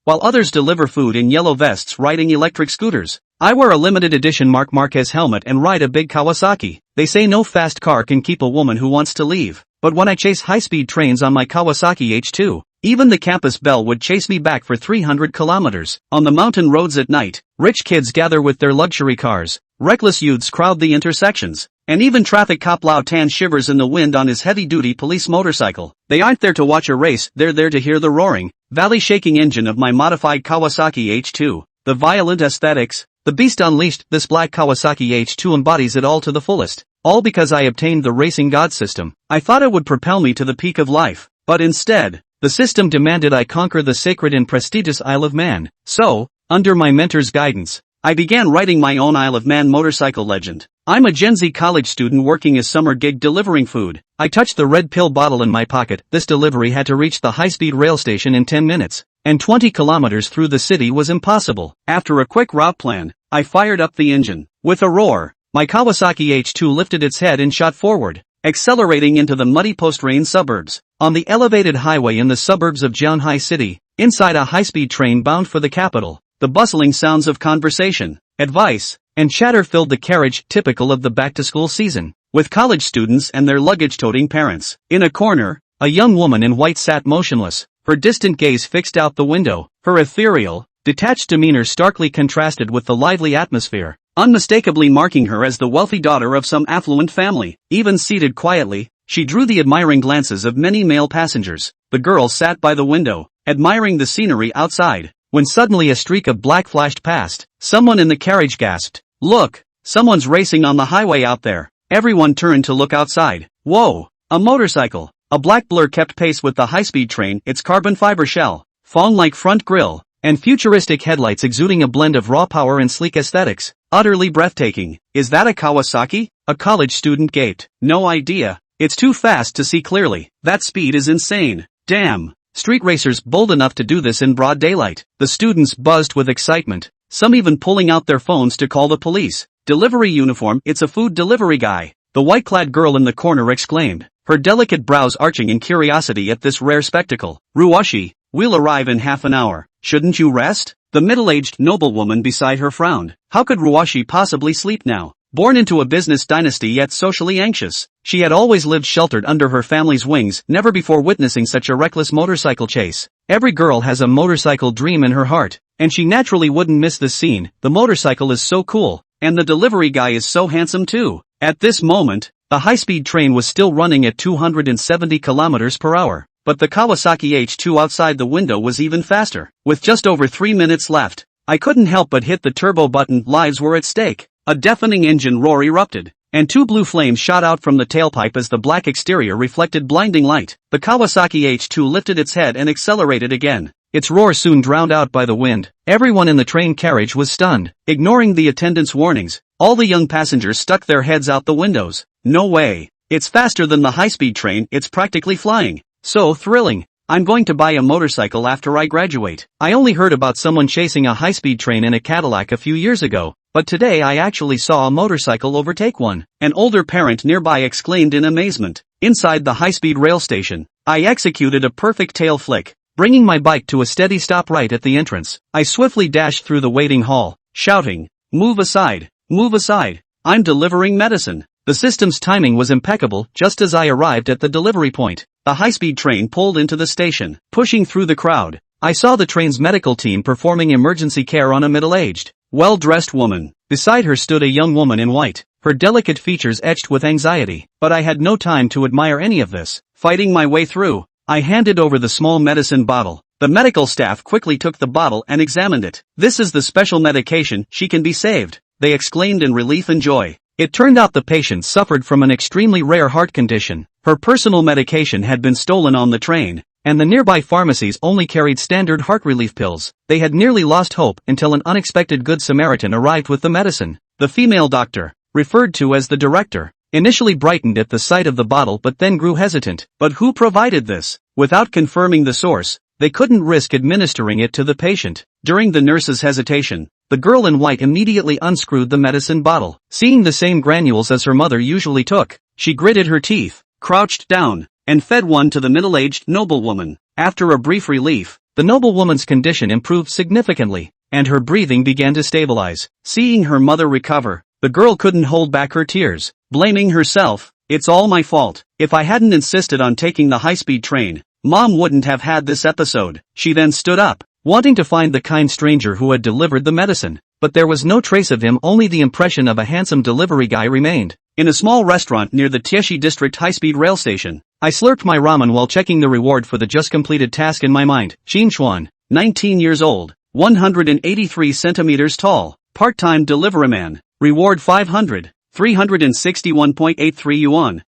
while others deliver food in yellow vests riding electric scooters. I wear a limited edition Marc Marquez helmet and ride a big Kawasaki. They say no fast car can keep a woman who wants to leave. But when I chase high-speed trains on my Kawasaki H2, even the campus belle would chase me back for 300 kilometers. On the mountain roads at night, rich kids gather with their luxury cars, reckless youths crowd the intersections, and even traffic cop Lao Tan shivers in the wind on his heavy-duty police motorcycle. They aren't there to watch a race, they're there to hear the roaring, valley-shaking engine of my modified Kawasaki H2. The violent aesthetics, the beast unleashed. This black Kawasaki H2 embodies it all to the fullest. All because I obtained the racing god system. I thought it would propel me to the peak of life, but instead, the system demanded I conquer the sacred and prestigious Isle of Man. So, under my mentor's guidance, I began writing my own Isle of Man motorcycle legend. I'm a Gen Z college student working a summer gig delivering food. I touched the red pill bottle in my pocket. This delivery had to reach the high-speed rail station in 10 minutes, and 20 kilometers through the city was impossible. After a quick route plan, I fired up the engine. With a roar, my Kawasaki H2 lifted its head and shot forward, accelerating into the muddy post-rain suburbs. On the elevated highway in the suburbs of Jianhai City, inside a high-speed train bound for the capital, the bustling sounds of conversation, advice, and chatter filled the carriage, typical of the back-to-school season, with college students and their luggage-toting parents. In a corner, a young woman in white sat motionless, her distant gaze fixed out the window, her ethereal, detached demeanor starkly contrasted with the lively atmosphere, unmistakably marking her as the wealthy daughter of some affluent family. Even seated quietly, she drew the admiring glances of many male passengers. The girl sat by the window, admiring the scenery outside, when suddenly a streak of black flashed past. Someone in the carriage gasped, "Look, someone's racing on the highway out there." Everyone turned to look outside. Whoa, a motorcycle! A black blur kept pace with the high-speed train, its carbon fiber shell, fawn-like front grille, and futuristic headlights exuding a blend of raw power and sleek aesthetics. Utterly breathtaking. "Is that a Kawasaki?" a college student gaped. "No idea. It's too fast to see clearly. That speed is insane. Damn. Street racers bold enough to do this in broad daylight." The students buzzed with excitement, some even pulling out their phones to call the police. "Delivery uniform, it's a food delivery guy," the white-clad girl in the corner exclaimed, her delicate brows arching in curiosity at this rare spectacle. "Ruwashi, we'll arrive in half an hour. Shouldn't you rest?" The middle-aged noblewoman beside her frowned. How could Ruwashi possibly sleep now? Born into a business dynasty yet socially anxious, she had always lived sheltered under her family's wings, never before witnessing such a reckless motorcycle chase. Every girl has a motorcycle dream in her heart, and she naturally wouldn't miss this scene. The motorcycle is so cool, and the delivery guy is so handsome too. At this moment, the high-speed train was still running at 270 kilometers per hour. But the Kawasaki H2 outside the window was even faster. With just over 3 minutes left, I couldn't help but hit the turbo button. Lives were at stake. A deafening engine roar erupted, and 2 blue flames shot out from the tailpipe as the black exterior reflected blinding light. The Kawasaki H2 lifted its head and accelerated again. Its roar soon drowned out by the wind. Everyone in the train carriage was stunned. Ignoring the attendant's warnings, all the young passengers stuck their heads out the windows. "No way. It's faster than the high-speed train, it's practically flying. So thrilling. I'm going to buy a motorcycle after I graduate." I only heard about someone chasing a high-speed train in a Cadillac a few years ago, but today I actually saw a motorcycle overtake one. An older parent nearby exclaimed in amazement. Inside the high-speed rail station, I executed a perfect tail flick, bringing my bike to a steady stop right at the entrance. I swiftly dashed through the waiting hall, shouting, "Move aside, move aside. I'm delivering medicine." The system's timing was impeccable. Just as I arrived at the delivery point, the high-speed train pulled into the station. Pushing through the crowd, I saw the train's medical team performing emergency care on a middle-aged, well-dressed woman. Beside her stood a young woman in white, her delicate features etched with anxiety. But I had no time to admire any of this. Fighting my way through, I handed over the small medicine bottle. The medical staff quickly took the bottle and examined it. "This is the special medication, she can be saved," they exclaimed in relief and joy. It turned out the patient suffered from an extremely rare heart condition. Her personal medication had been stolen on the train, and the nearby pharmacies only carried standard heart relief pills. They had nearly lost hope until an unexpected Good Samaritan arrived with the medicine. The female doctor, referred to as the director, initially brightened at the sight of the bottle but then grew hesitant. But who provided this? Without confirming the source, they couldn't risk administering it to the patient. During the nurse's hesitation, the girl in white immediately unscrewed the medicine bottle. Seeing the same granules as her mother usually took, she gritted her teeth, crouched down, and fed one to the middle-aged noblewoman. After a brief relief, The noblewoman's condition improved significantly, and her breathing began to stabilize. Seeing her mother recover, the girl couldn't hold back her tears, blaming herself. "It's all my fault. If I hadn't insisted on taking the high-speed train, Mom wouldn't have had this episode." She then stood up, wanting to find the kind stranger who had delivered the medicine. But there was no trace of him, only the impression of a handsome delivery guy remained. In a small restaurant near the Tieshi District high-speed rail station, I slurped my ramen while checking the reward for the just completed task in my mind. Shin Chuan, 19 years old, 183 centimeters tall, part-time deliveryman, reward 500, 361.83 yuan,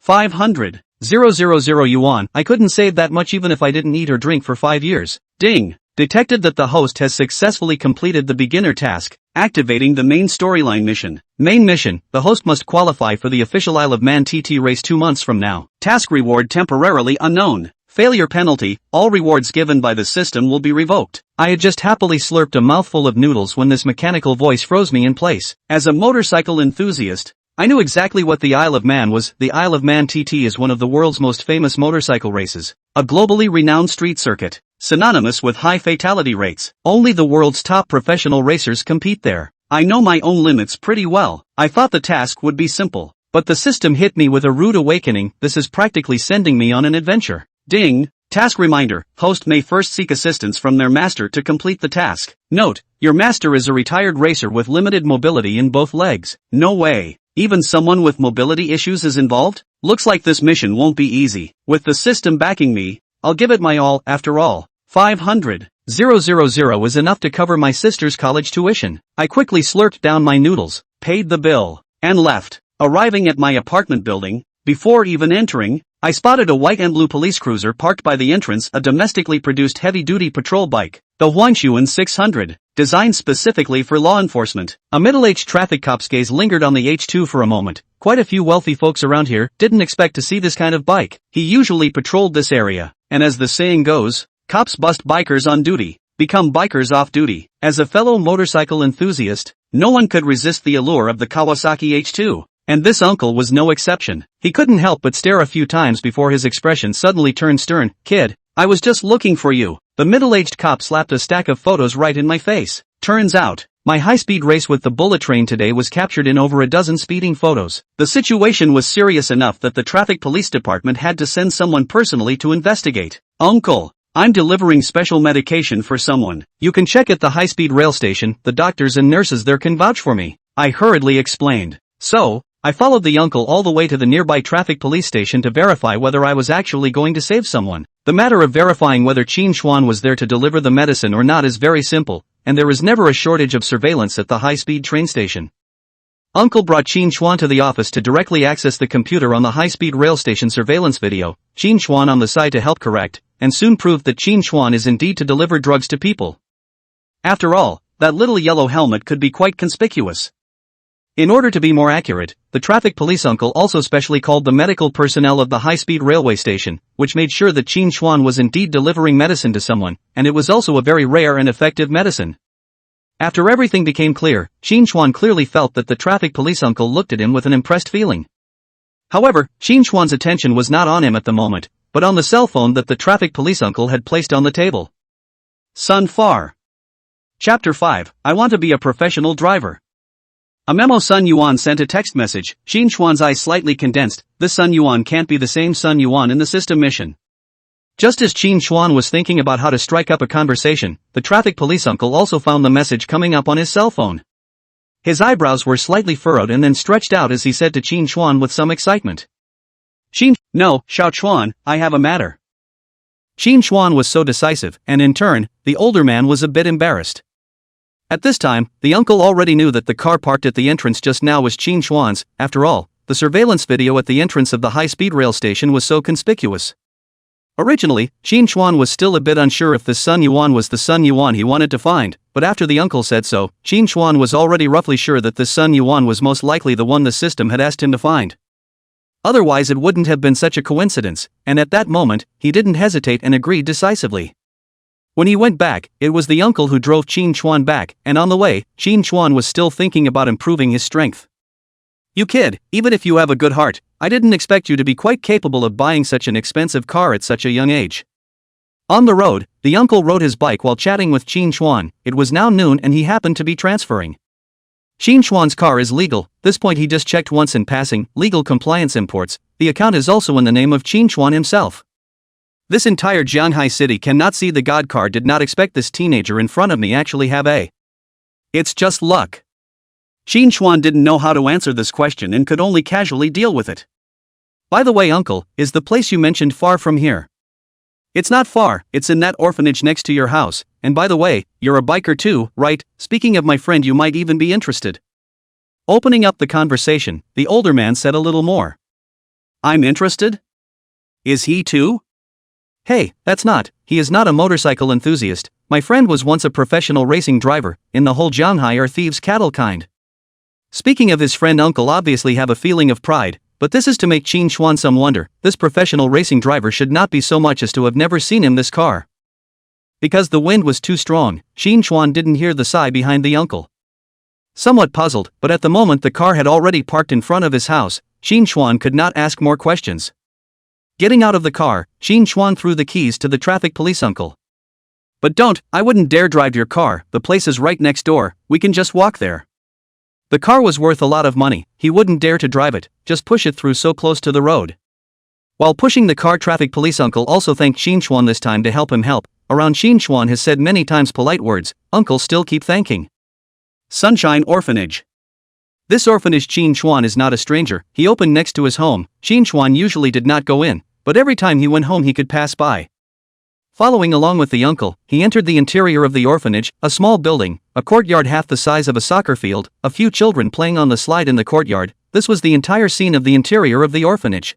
500, 000 yuan. I couldn't save that much even if I didn't eat or drink for 5 years. Ding! Detected that the host has successfully completed the beginner task, activating the main storyline mission. Main mission, the host must qualify for the official Isle of Man TT race 2 months from now. Task reward temporarily unknown. Failure penalty, all rewards given by the system will be revoked. I had just happily slurped a mouthful of noodles when this mechanical voice froze me in place. As a motorcycle enthusiast, I knew exactly what the Isle of Man was. The Isle of Man TT is one of the world's most famous motorcycle races, a globally renowned street circuit, synonymous with high fatality rates. Only the world's top professional racers compete there. I know my own limits pretty well. I thought the task would be simple, but the system hit me with a rude awakening. This is practically sending me on an adventure. Ding! Task reminder, host may first seek assistance from their master to complete the task. Note, your master is a retired racer with limited mobility in both legs. No way. Even someone with mobility issues is involved? Looks like this mission won't be easy. With the system backing me, I'll give it my all. After all, 500, 000 is enough to cover my sister's college tuition. I quickly slurped down my noodles, paid the bill, and left. Arriving at my apartment building, before even entering, I spotted a white and blue police cruiser parked by the entrance, a domestically produced heavy-duty patrol bike, the Huangshuan 600, designed specifically for law enforcement. A middle-aged traffic cop's gaze lingered on the H2 for a moment. Quite a few wealthy folks around here didn't expect to see this kind of bike. He usually patrolled this area, and as the saying goes, cops bust bikers on duty, become bikers off duty. As a fellow motorcycle enthusiast, no one could resist the allure of the Kawasaki H2. And this uncle was no exception. He couldn't help but stare a few times before his expression suddenly turned stern. "Kid, I was just looking for you." The middle-aged cop slapped a stack of photos right in my face. Turns out, my high-speed race with the bullet train today was captured in over a dozen speeding photos. The situation was serious enough that the traffic police department had to send someone personally to investigate. "Uncle, I'm delivering special medication for someone. You can check at the high-speed rail station. The doctors and nurses there can vouch for me," I hurriedly explained. So, I followed the uncle all the way to the nearby traffic police station to verify whether I was actually going to save someone. The matter of verifying whether Qin Xuan was there to deliver the medicine or not is very simple, and there is never a shortage of surveillance at the high-speed train station. Uncle brought Qin Xuan to the office to directly access the computer on the high-speed rail station surveillance video. Qin Xuan on the side to help correct, and soon proved that Qin Xuan is indeed to deliver drugs to people. After all, that little yellow helmet could be quite conspicuous. In order to be more accurate, the traffic police uncle also specially called the medical personnel of the high-speed railway station, which made sure that Qin Xuan was indeed delivering medicine to someone, and it was also a very rare and effective medicine. After everything became clear, Qin Xuan clearly felt that the traffic police uncle looked at him with an impressed feeling. However, Qin Xuan's attention was not on him at the moment, but on the cell phone that the traffic police uncle had placed on the table. Sun Far. Chapter 5, I want to be a professional driver. A memo. Sun Yuan sent a text message. Qin Xuan's eyes slightly condensed. This Sun Yuan can't be the same Sun Yuan in the system mission. Just as Qin Xuan was thinking about how to strike up a conversation, the traffic police uncle also found the message coming up on his cell phone. His eyebrows were slightly furrowed and then stretched out as he said to Qin Xuan with some excitement. No, Xiao Chuan, I have a matter." Qin Xuan was so decisive, and in turn, the older man was a bit embarrassed. At this time, the uncle already knew that the car parked at the entrance just now was Qin Xuan's. After all, the surveillance video at the entrance of the high-speed rail station was so conspicuous. Originally, Qin Xuan was still a bit unsure if this Sun Yuan was the Sun Yuan he wanted to find, but after the uncle said so, Qin Xuan was already roughly sure that this Sun Yuan was most likely the one the system had asked him to find. Otherwise it wouldn't have been such a coincidence, and at that moment, he didn't hesitate and agreed decisively. When he went back, it was the uncle who drove Qin Xuan back, and on the way, Qin Xuan was still thinking about improving his strength. "You kid, even if you have a good heart, I didn't expect you to be quite capable of buying such an expensive car at such a young age." On the road, the uncle rode his bike while chatting with Qin Chuan. It was now noon and he happened to be transferring. Qin Chuan's car is legal. This point he just checked once in passing. Legal compliance imports. The account is also in the name of Qin Chuan himself. This entire Jianghai city cannot see the god car. Did not expect this teenager in front of me actually have a. It's just luck. Qin Chuan didn't know how to answer this question and could only casually deal with it. By the way, uncle, is the place you mentioned far from here? It's not far, it's in that orphanage next to your house, and by the way, you're a biker too, right? Speaking of my friend, you might even be interested. Opening up the conversation, the older man said a little more. I'm interested? Is he too? Hey, he is not a motorcycle enthusiast. My friend was once a professional racing driver. In the whole Jianghai are thieves cattle kind. Speaking of his friend, uncle obviously have a feeling of pride. But this is to make Qin Chuan some wonder. This professional racing driver should not be so much as to have never seen him this car. Because the wind was too strong, Qin Chuan didn't hear the sigh behind the uncle. Somewhat puzzled, but at the moment the car had already parked in front of his house, Qin Chuan could not ask more questions. Getting out of the car, Qin Chuan threw the keys to the traffic police uncle. But don't, I wouldn't dare drive your car, the place is right next door, we can just walk there. The car was worth a lot of money, he wouldn't dare to drive it, just push it through so close to the road. While pushing the car, traffic police uncle also thanked Qin Chuan this time to help him help. Around Qin Chuan has said many times polite words, uncle still keep thanking. Sunshine Orphanage. This orphanage Qin Chuan is not a stranger, he opened next to his home. Qin Chuan usually did not go in, but every time he went home he could pass by. Following along with the uncle, he entered the interior of the orphanage, a small building, a courtyard half the size of a soccer field, a few children playing on the slide in the courtyard. This was the entire scene of the interior of the orphanage.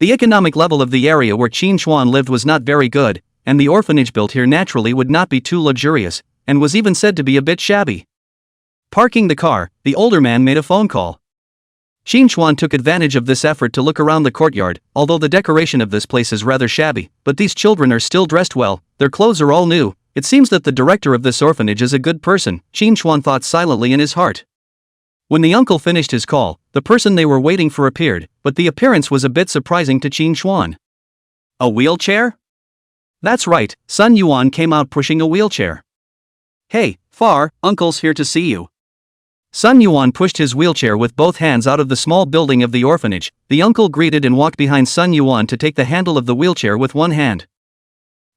The economic level of the area where Qin Chuan lived was not very good, and the orphanage built here naturally would not be too luxurious, and was even said to be a bit shabby. Parking the car, the older man made a phone call. Qin Chuan took advantage of this effort to look around the courtyard. Although the decoration of this place is rather shabby, but these children are still dressed well, their clothes are all new. It seems that the director of this orphanage is a good person, Qin Chuan thought silently in his heart. When the uncle finished his call, the person they were waiting for appeared, but the appearance was a bit surprising to Qin Chuan. A wheelchair? That's right, Sun Yuan came out pushing a wheelchair. Hey, Far, uncle's here to see you. Sun Yuan pushed his wheelchair with both hands out of the small building of the orphanage. The uncle greeted and walked behind Sun Yuan to take the handle of the wheelchair with one hand.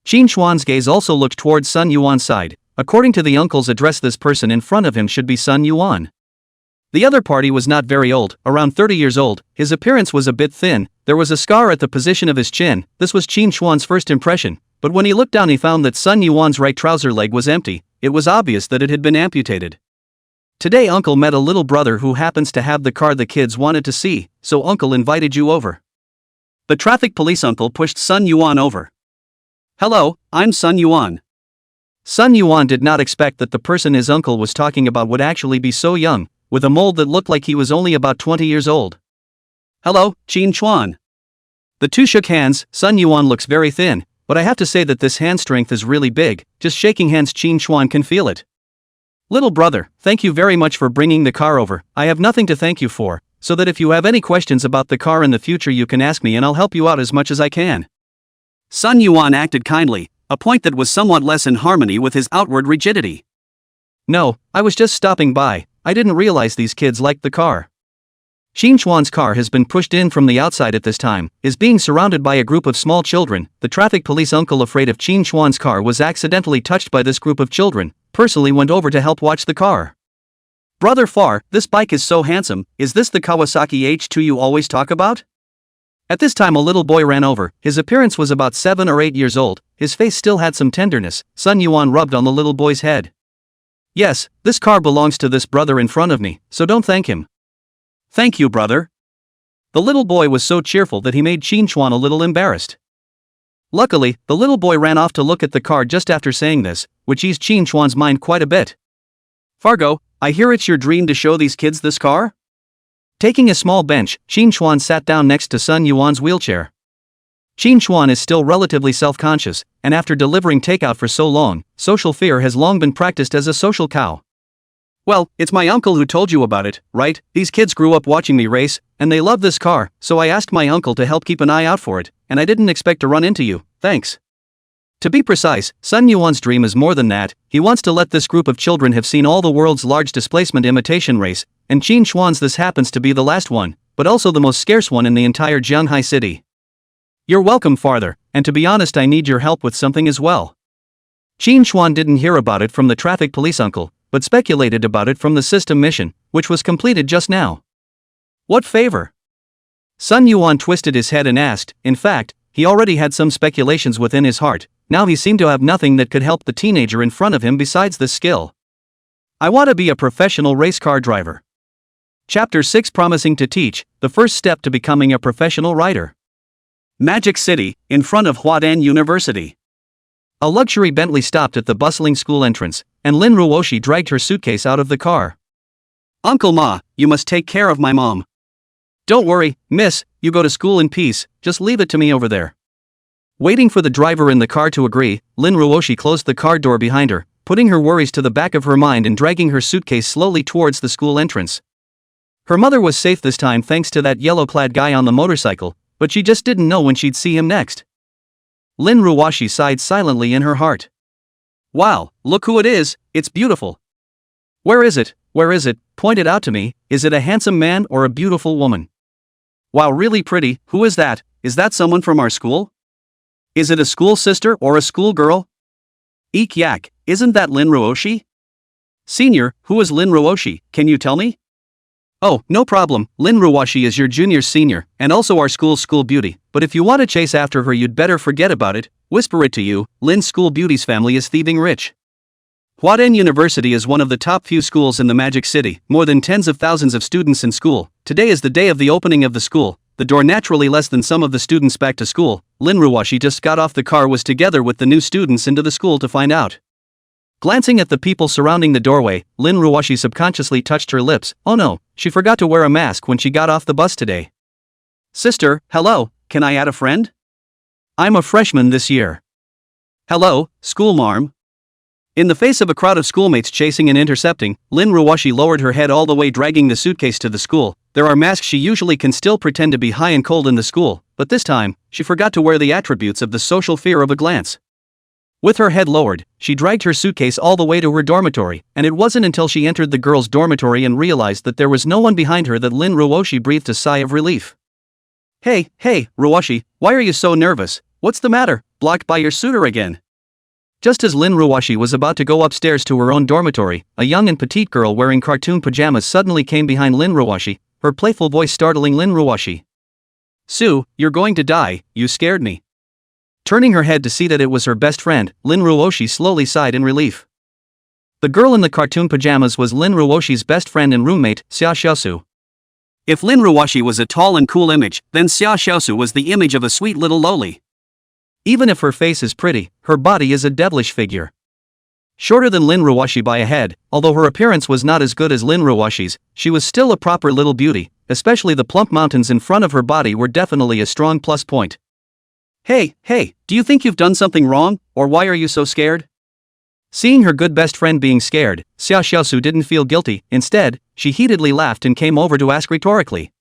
Qin Chuan's gaze also looked towards Sun Yuan's side. According to the uncle's address, this person in front of him should be Sun Yuan. The other party was not very old, around 30 years old. His appearance was a bit thin, there was a scar at the position of his chin. This was Qin Chuan's first impression, but when he looked down he found that Sun Yuan's right trouser leg was empty. It was obvious that it had been amputated. Today uncle met a little brother who happens to have the car the kids wanted to see, so uncle invited you over. The traffic police uncle pushed Sun Yuan over. Hello, I'm Sun Yuan. Sun Yuan did not expect that the person his uncle was talking about would actually be so young, with a mold that looked like he was only about 20 years old. Hello, Qin Chuan. The two shook hands. Sun Yuan looks very thin, but I have to say that this hand strength is really big. Just shaking hands Qin Chuan can feel it. Little brother, thank you very much for bringing the car over. I have nothing to thank you for, so that if you have any questions about the car in the future you can ask me and I'll help you out as much as I can. Sun Yuan acted kindly, a point that was somewhat less in harmony with his outward rigidity. No, I was just stopping by. I didn't realize these kids liked the car. Qin Chuan's car has been pushed in from the outside at this time, is being surrounded by a group of small children. The traffic police uncle, afraid of Qin Chuan's car was accidentally touched by this group of children, personally went over to help watch the car. Brother Far, this bike is so handsome. Is this the Kawasaki H2 you always talk about? At this time a little boy ran over. His appearance was about 7 or 8 years old. His face still had some tenderness. Sun Yuan rubbed on the little boy's head. Yes, this car belongs to this brother in front of me, so don't thank him. Thank you, brother. The little boy was so cheerful that he made Qin Chuan a little embarrassed. Luckily, the little boy ran off to look at the car just after saying this, which eased Qin Chuan's mind quite a bit. Fargo, I hear it's your dream to show these kids this car? Taking a small bench, Qin Chuan sat down next to Sun Yuan's wheelchair. Qin Chuan is still relatively self-conscious, and after delivering takeout for so long, social fear has long been practiced as a social cow. Well, it's my uncle who told you about it, right? These kids grew up watching me race, and they love this car, so I asked my uncle to help keep an eye out for it, and I didn't expect to run into you, thanks. To be precise, Sun Yuan's dream is more than that. He wants to let this group of children have seen all the world's large displacement imitation race, and Qin Xuan's this happens to be the last one, but also the most scarce one in the entire Jianghai city. You're welcome, father, and to be honest I need your help with something as well. Qin Xuan didn't hear about it from the traffic police uncle, but speculated about it from the system mission, which was completed just now. What favor? Sun Yuan twisted his head and asked. In fact, he already had some speculations within his heart. Now he seemed to have nothing that could help the teenager in front of him besides this skill. I want to be a professional race car driver. Chapter 6 Promising to Teach, the first step to becoming a professional rider. Magic City, in front of Huadan University. A luxury Bentley stopped at the bustling school entrance, and Lin Ruoshi dragged her suitcase out of the car. Uncle Ma, you must take care of my mom. Don't worry, miss, you go to school in peace, just leave it to me over there. Waiting for the driver in the car to agree, Lin Ruoshi closed the car door behind her, putting her worries to the back of her mind and dragging her suitcase slowly towards the school entrance. Her mother was safe this time thanks to that yellow-clad guy on the motorcycle, but she just didn't know when she'd see him next. Lin Ruoshi sighed silently in her heart. Wow, look who it is, it's beautiful. Where is it? Where is it? Point it out to me. Is it a handsome man or a beautiful woman? Wow, really pretty. Who is that? Is that someone from our school? Is it a school sister or a school girl? Eek yak, isn't that Lin Ruoshi? Senior, who is Lin Ruoshi, can you tell me? Oh, no problem, Lin Ruoshi is your junior senior, and also our school's school beauty, but if you want to chase after her you'd better forget about it. Whisper it to you, Lin's school beauty's family is thieving rich. Huadan University is one of the top few schools in the Magic City, more than tens of thousands of students in school. Today is the day of the opening of the school, the door naturally less than some of the students back to school. Lin Ruoshi just got off the car was together with the new students into the school to find out. Glancing at the people surrounding the doorway, Lin Ruoshi subconsciously touched her lips. Oh no, she forgot to wear a mask when she got off the bus today. Sister, hello, can I add a friend? I'm a freshman this year. Hello, schoolmarm. In the face of a crowd of schoolmates chasing and intercepting, Lin Ruoshi lowered her head all the way dragging the suitcase to the school. There are masks she usually can still pretend to be high and cold in the school, but this time, she forgot to wear the attributes of the social fear of a glance. With her head lowered, she dragged her suitcase all the way to her dormitory, and it wasn't until she entered the girls' dormitory and realized that there was no one behind her that Lin Ruoshi breathed a sigh of relief. Hey, Ruoshi, why are you so nervous? What's the matter? Blocked by your suitor again? Just as Lin Ruoshi was about to go upstairs to her own dormitory, a young and petite girl wearing cartoon pajamas suddenly came behind Lin Ruoshi, her playful voice startling Lin Ruoshi. Sue, you're going to die, you scared me. Turning her head to see that it was her best friend, Lin Ruoshi slowly sighed in relief. The girl in the cartoon pajamas was Lin Ruoshi's best friend and roommate, Xia Xiaosu. If Lin Ruoshi was a tall and cool image, then Xia Xiaosu was the image of a sweet little loli. Even if her face is pretty, her body is a devilish figure. Shorter than Lin Ruoshi by a head, although her appearance was not as good as Lin Ruoshi's, she was still a proper little beauty, especially the plump mountains in front of her body were definitely a strong plus point. Hey, do you think you've done something wrong, or why are you so scared? Seeing her good best friend being scared, Xia Xiaosu didn't feel guilty. Instead, she heatedly laughed and came over to ask rhetorically.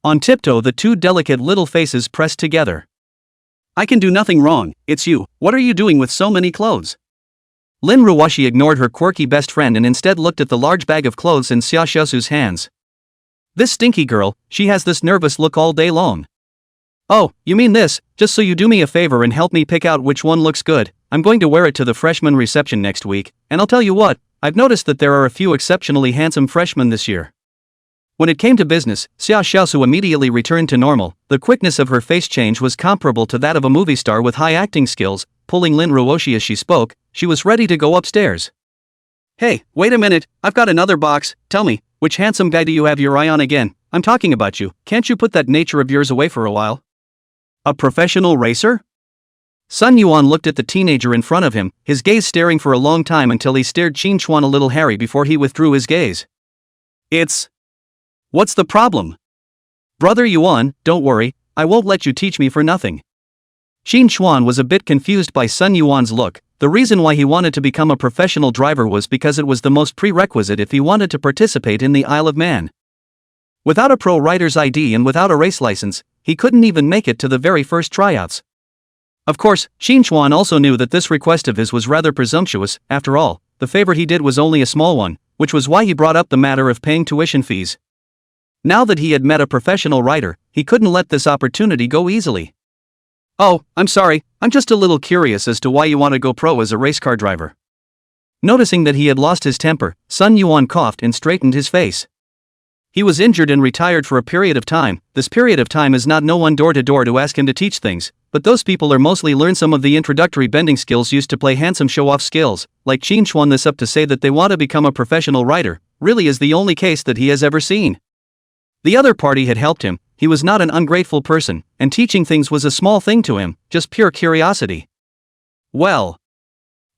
On tiptoe the two delicate little faces pressed together. I can do nothing wrong, it's you, what are you doing with so many clothes? Lin Ruoshi ignored her quirky best friend and instead looked at the large bag of clothes in Xia Xiaosu's hands. This stinky girl, she has this nervous look all day long. Oh, you mean this? Just so you do me a favor and help me pick out which one looks good. I'm going to wear it to the freshman reception next week, and I'll tell you what, I've noticed that there are a few exceptionally handsome freshmen this year. When it came to business, Xia Xiaosu immediately returned to normal. The quickness of her face change was comparable to that of a movie star with high acting skills. Pulling Lin Ruoshi as she spoke, she was ready to go upstairs. Hey, wait a minute, I've got another box. Tell me, which handsome guy do you have your eye on again? I'm talking about you. Can't you put that nature of yours away for a while? A professional racer? Sun Yuan looked at the teenager in front of him, his gaze staring for a long time until he stared Qin Xuan a little hairy before he withdrew his gaze. What's the problem? Brother Yuan, don't worry, I won't let you teach me for nothing. Qin Xuan was a bit confused by Sun Yuan's look. The reason why he wanted to become a professional driver was because it was the most prerequisite if he wanted to participate in the Isle of Man. Without a pro rider's ID and without a race license, he couldn't even make it to the very first tryouts. Of course, Qin Chuan also knew that this request of his was rather presumptuous. After all, the favor he did was only a small one, which was why he brought up the matter of paying tuition fees. Now that he had met a professional writer, he couldn't let this opportunity go easily. "Oh, I'm sorry, I'm just a little curious as to why you want to go pro as a race car driver." Noticing that he had lost his temper, Sun Yuan coughed and straightened his face. He was injured and retired for a period of time. This period of time is not no one door to door to ask him to teach things, but those people are mostly learn some of the introductory bending skills used to play handsome show-off skills, like Qin Chuan. This up to say that they want to become a professional writer, really is the only case that he has ever seen. The other party had helped him, he was not an ungrateful person, and teaching things was a small thing to him, just pure curiosity. Well,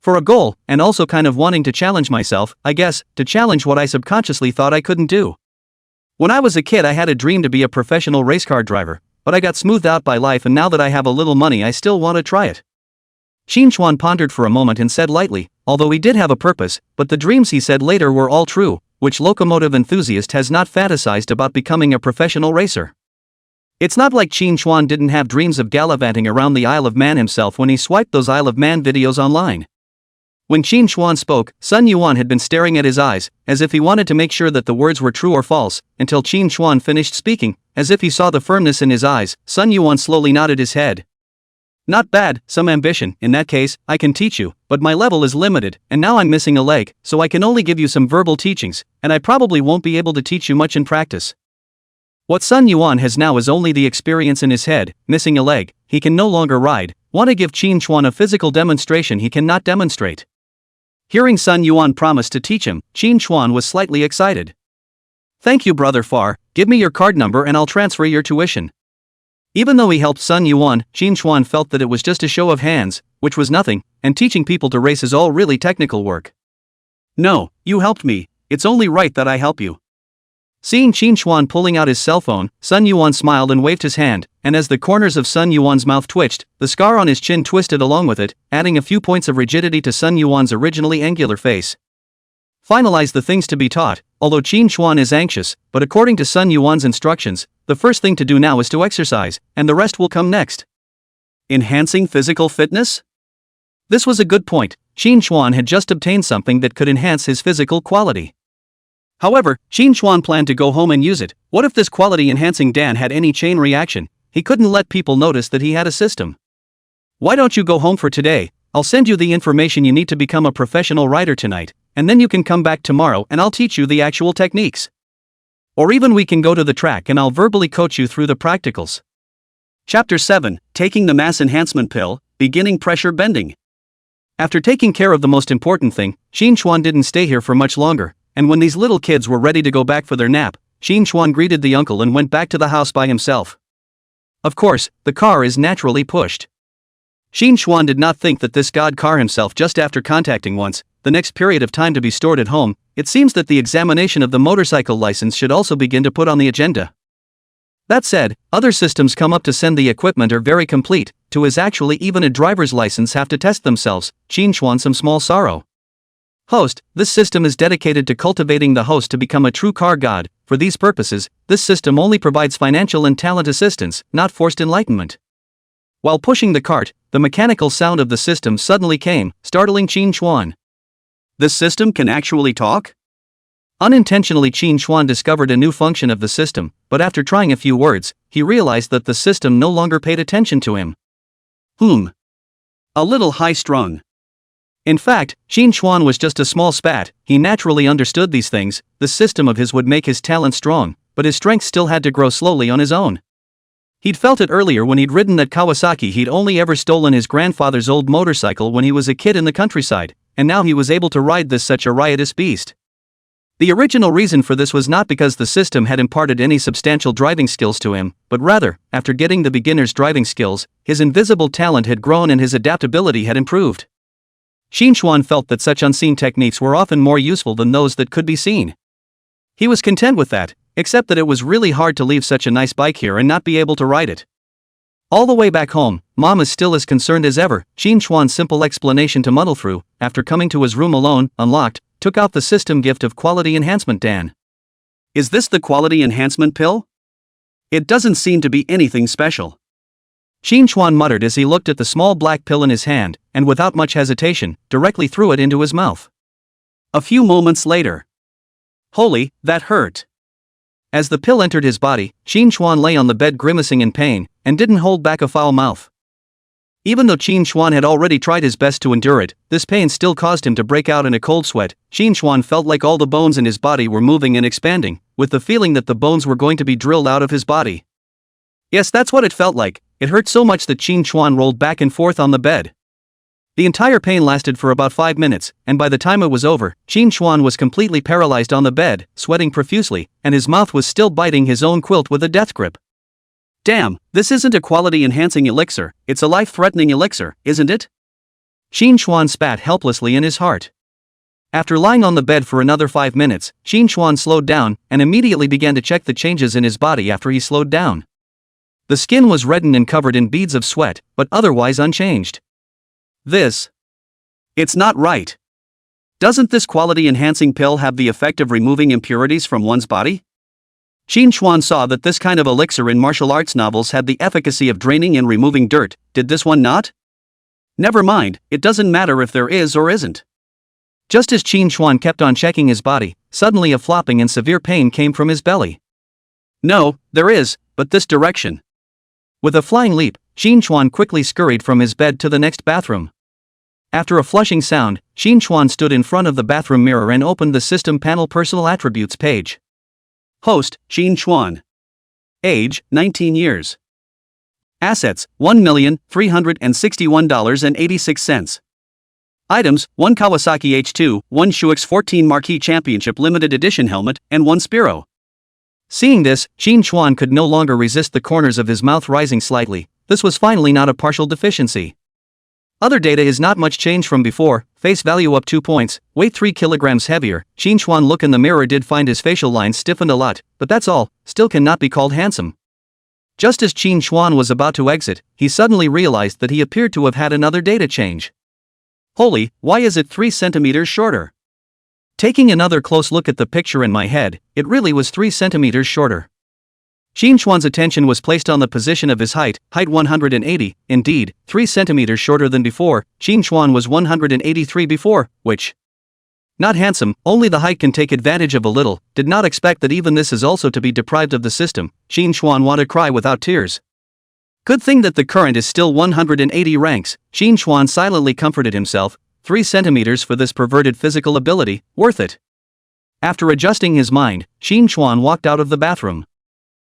for a goal, and also kind of wanting to challenge myself, I guess, to challenge what I subconsciously thought I couldn't do. When I was a kid I had a dream to be a professional race car driver, but I got smoothed out by life, and now that I have a little money I still want to try it. Qin Chuan pondered for a moment and said lightly, although he did have a purpose, but the dreams he said later were all true. Which locomotive enthusiast has not fantasized about becoming a professional racer? It's not like Qin Chuan didn't have dreams of gallivanting around the Isle of Man himself when he swiped those Isle of Man videos online. When Qin Chuan spoke, Sun Yuan had been staring at his eyes, as if he wanted to make sure that the words were true or false, until Qin Chuan finished speaking. As if he saw the firmness in his eyes, Sun Yuan slowly nodded his head. "Not bad, some ambition. In that case, I can teach you, but my level is limited, and now I'm missing a leg, so I can only give you some verbal teachings, and I probably won't be able to teach you much in practice." What Sun Yuan has now is only the experience in his head. Missing a leg, he can no longer ride. Want to give Qin Chuan a physical demonstration he cannot demonstrate. Hearing Sun Yuan promise to teach him, Qin Chuan was slightly excited. "Thank you, Brother Far, give me your card number and I'll transfer your tuition." Even though he helped Sun Yuan, Qin Chuan felt that it was just a show of hands, which was nothing, and teaching people to race is all really technical work. "No, you helped me, it's only right that I help you." Seeing Qin Chuan pulling out his cell phone, Sun Yuan smiled and waved his hand, and as the corners of Sun Yuan's mouth twitched, the scar on his chin twisted along with it, adding a few points of rigidity to Sun Yuan's originally angular face. Finalize the things to be taught. Although Qin Chuan is anxious, but according to Sun Yuan's instructions, the first thing to do now is to exercise, and the rest will come next. Enhancing physical fitness? This was a good point. Qin Chuan had just obtained something that could enhance his physical quality. However, Qin Chuan planned to go home and use it. What if this quality-enhancing Dan had any chain reaction? He couldn't let people notice that he had a system. "Why don't you go home for today? I'll send you the information you need to become a professional writer tonight, and then you can come back tomorrow and I'll teach you the actual techniques. Or even we can go to the track and I'll verbally coach you through the practicals." Chapter 7, Taking the Mass Enhancement Pill, Beginning Pressure Bending. After taking care of the most important thing, Qin Chuan didn't stay here for much longer, and when these little kids were ready to go back for their nap, Qin Chuan greeted the uncle and went back to the house by himself. Of course, the car is naturally pushed. Qin Chuan did not think that this god car himself just after contacting once, the next period of time to be stored at home. It seems that the examination of the motorcycle license should also begin to put on the agenda. That said, other systems come up to send the equipment are very complete, to is actually even a driver's license have to test themselves. Qin Chuan some small sorrow. Host, this system is dedicated to cultivating the host to become a true car god. For these purposes, this system only provides financial and talent assistance, not forced enlightenment. While pushing the cart, the mechanical sound of the system suddenly came, startling Qin Chuan. This system can actually talk? Unintentionally Qin Chuan discovered a new function of the system, but after trying a few words, he realized that the system no longer paid attention to him. A little high-strung. In fact, Qin Chuan was just a small spat. He naturally understood these things. This system of his would make his talent strong, but his strength still had to grow slowly on his own. He'd felt it earlier when he'd ridden that Kawasaki. He'd only ever stolen his grandfather's old motorcycle when he was a kid in the countryside, and now he was able to ride this such a riotous beast. The original reason for this was not because the system had imparted any substantial driving skills to him, but rather, after getting the beginner's driving skills, his invisible talent had grown and his adaptability had improved. Qin Chuan felt that such unseen techniques were often more useful than those that could be seen. He was content with that, except that it was really hard to leave such a nice bike here and not be able to ride it. All the way back home, Mom is still as concerned as ever. Qin Chuan's simple explanation to muddle through, after coming to his room alone, unlocked, took out the system gift of quality enhancement Dan. Is this the quality enhancement pill? It doesn't seem to be anything special. Qin Chuan muttered as he looked at the small black pill in his hand, and without much hesitation, directly threw it into his mouth. A few moments later. Holy, that hurt. As the pill entered his body, Qin Chuan lay on the bed grimacing in pain, and didn't hold back a foul mouth. Even though Qin Chuan had already tried his best to endure it, this pain still caused him to break out in a cold sweat. Qin Chuan felt like all the bones in his body were moving and expanding, with the feeling that the bones were going to be drilled out of his body. Yes, that's what it felt like. It hurt so much that Qin Chuan rolled back and forth on the bed. The entire pain lasted for about 5 minutes, and by the time it was over, Qin Chuan was completely paralyzed on the bed, sweating profusely, and his mouth was still biting his own quilt with a death grip. Damn, this isn't a quality-enhancing elixir, it's a life-threatening elixir, isn't it? Qin Chuan spat helplessly in his heart. After lying on the bed for another 5 minutes, Qin Chuan slowed down, and immediately began to check the changes in his body after he slowed down. The skin was reddened and covered in beads of sweat, but otherwise unchanged. It's not right. Doesn't this quality-enhancing pill have the effect of removing impurities from one's body? Qin Chuan saw that this kind of elixir in martial arts novels had the efficacy of draining and removing dirt. Did this one not? Never mind, it doesn't matter if there is or isn't. Just as Qin Chuan kept on checking his body, suddenly a flopping and severe pain came from his belly. No, there is, but this direction. With a flying leap, Qin Chuan quickly scurried from his bed to the next bathroom. After a flushing sound, Qin Chuan stood in front of the bathroom mirror and opened the System Panel Personal Attributes page. Host, Qin Chuan. Age, 19 years. Assets, $1,361.86. Items, 1 Kawasaki H2, 1 Shuix 14 Marquee Championship Limited Edition helmet, and 1 Spiro. Seeing this, Qin Chuan could no longer resist the corners of his mouth rising slightly. This was finally not a partial deficiency. Other data is not much change from before. Face value up 2 points, weight 3 kilograms heavier. Qin Chuan look in the mirror did find his facial lines stiffened a lot, but that's all, still cannot be called handsome. Just as Qin Chuan was about to exit, he suddenly realized that he appeared to have had another data change. Holy, why is it 3 centimeters shorter? Taking another close look at the picture in my head, it really was 3 centimeters shorter. Qin Chuan's attention was placed on the position of his height 180, indeed, 3 centimeters shorter than before. Qin Chuan was 183 before, which. Not handsome, only the height can take advantage of a little. Did not expect that even this is also to be deprived of the system. Qin Chuan want to cry without tears. Good thing that the current is still 180 ranks. Qin Chuan silently comforted himself. 3 centimeters for this perverted physical ability, worth it. After adjusting his mind, Qin Chuan walked out of the bathroom.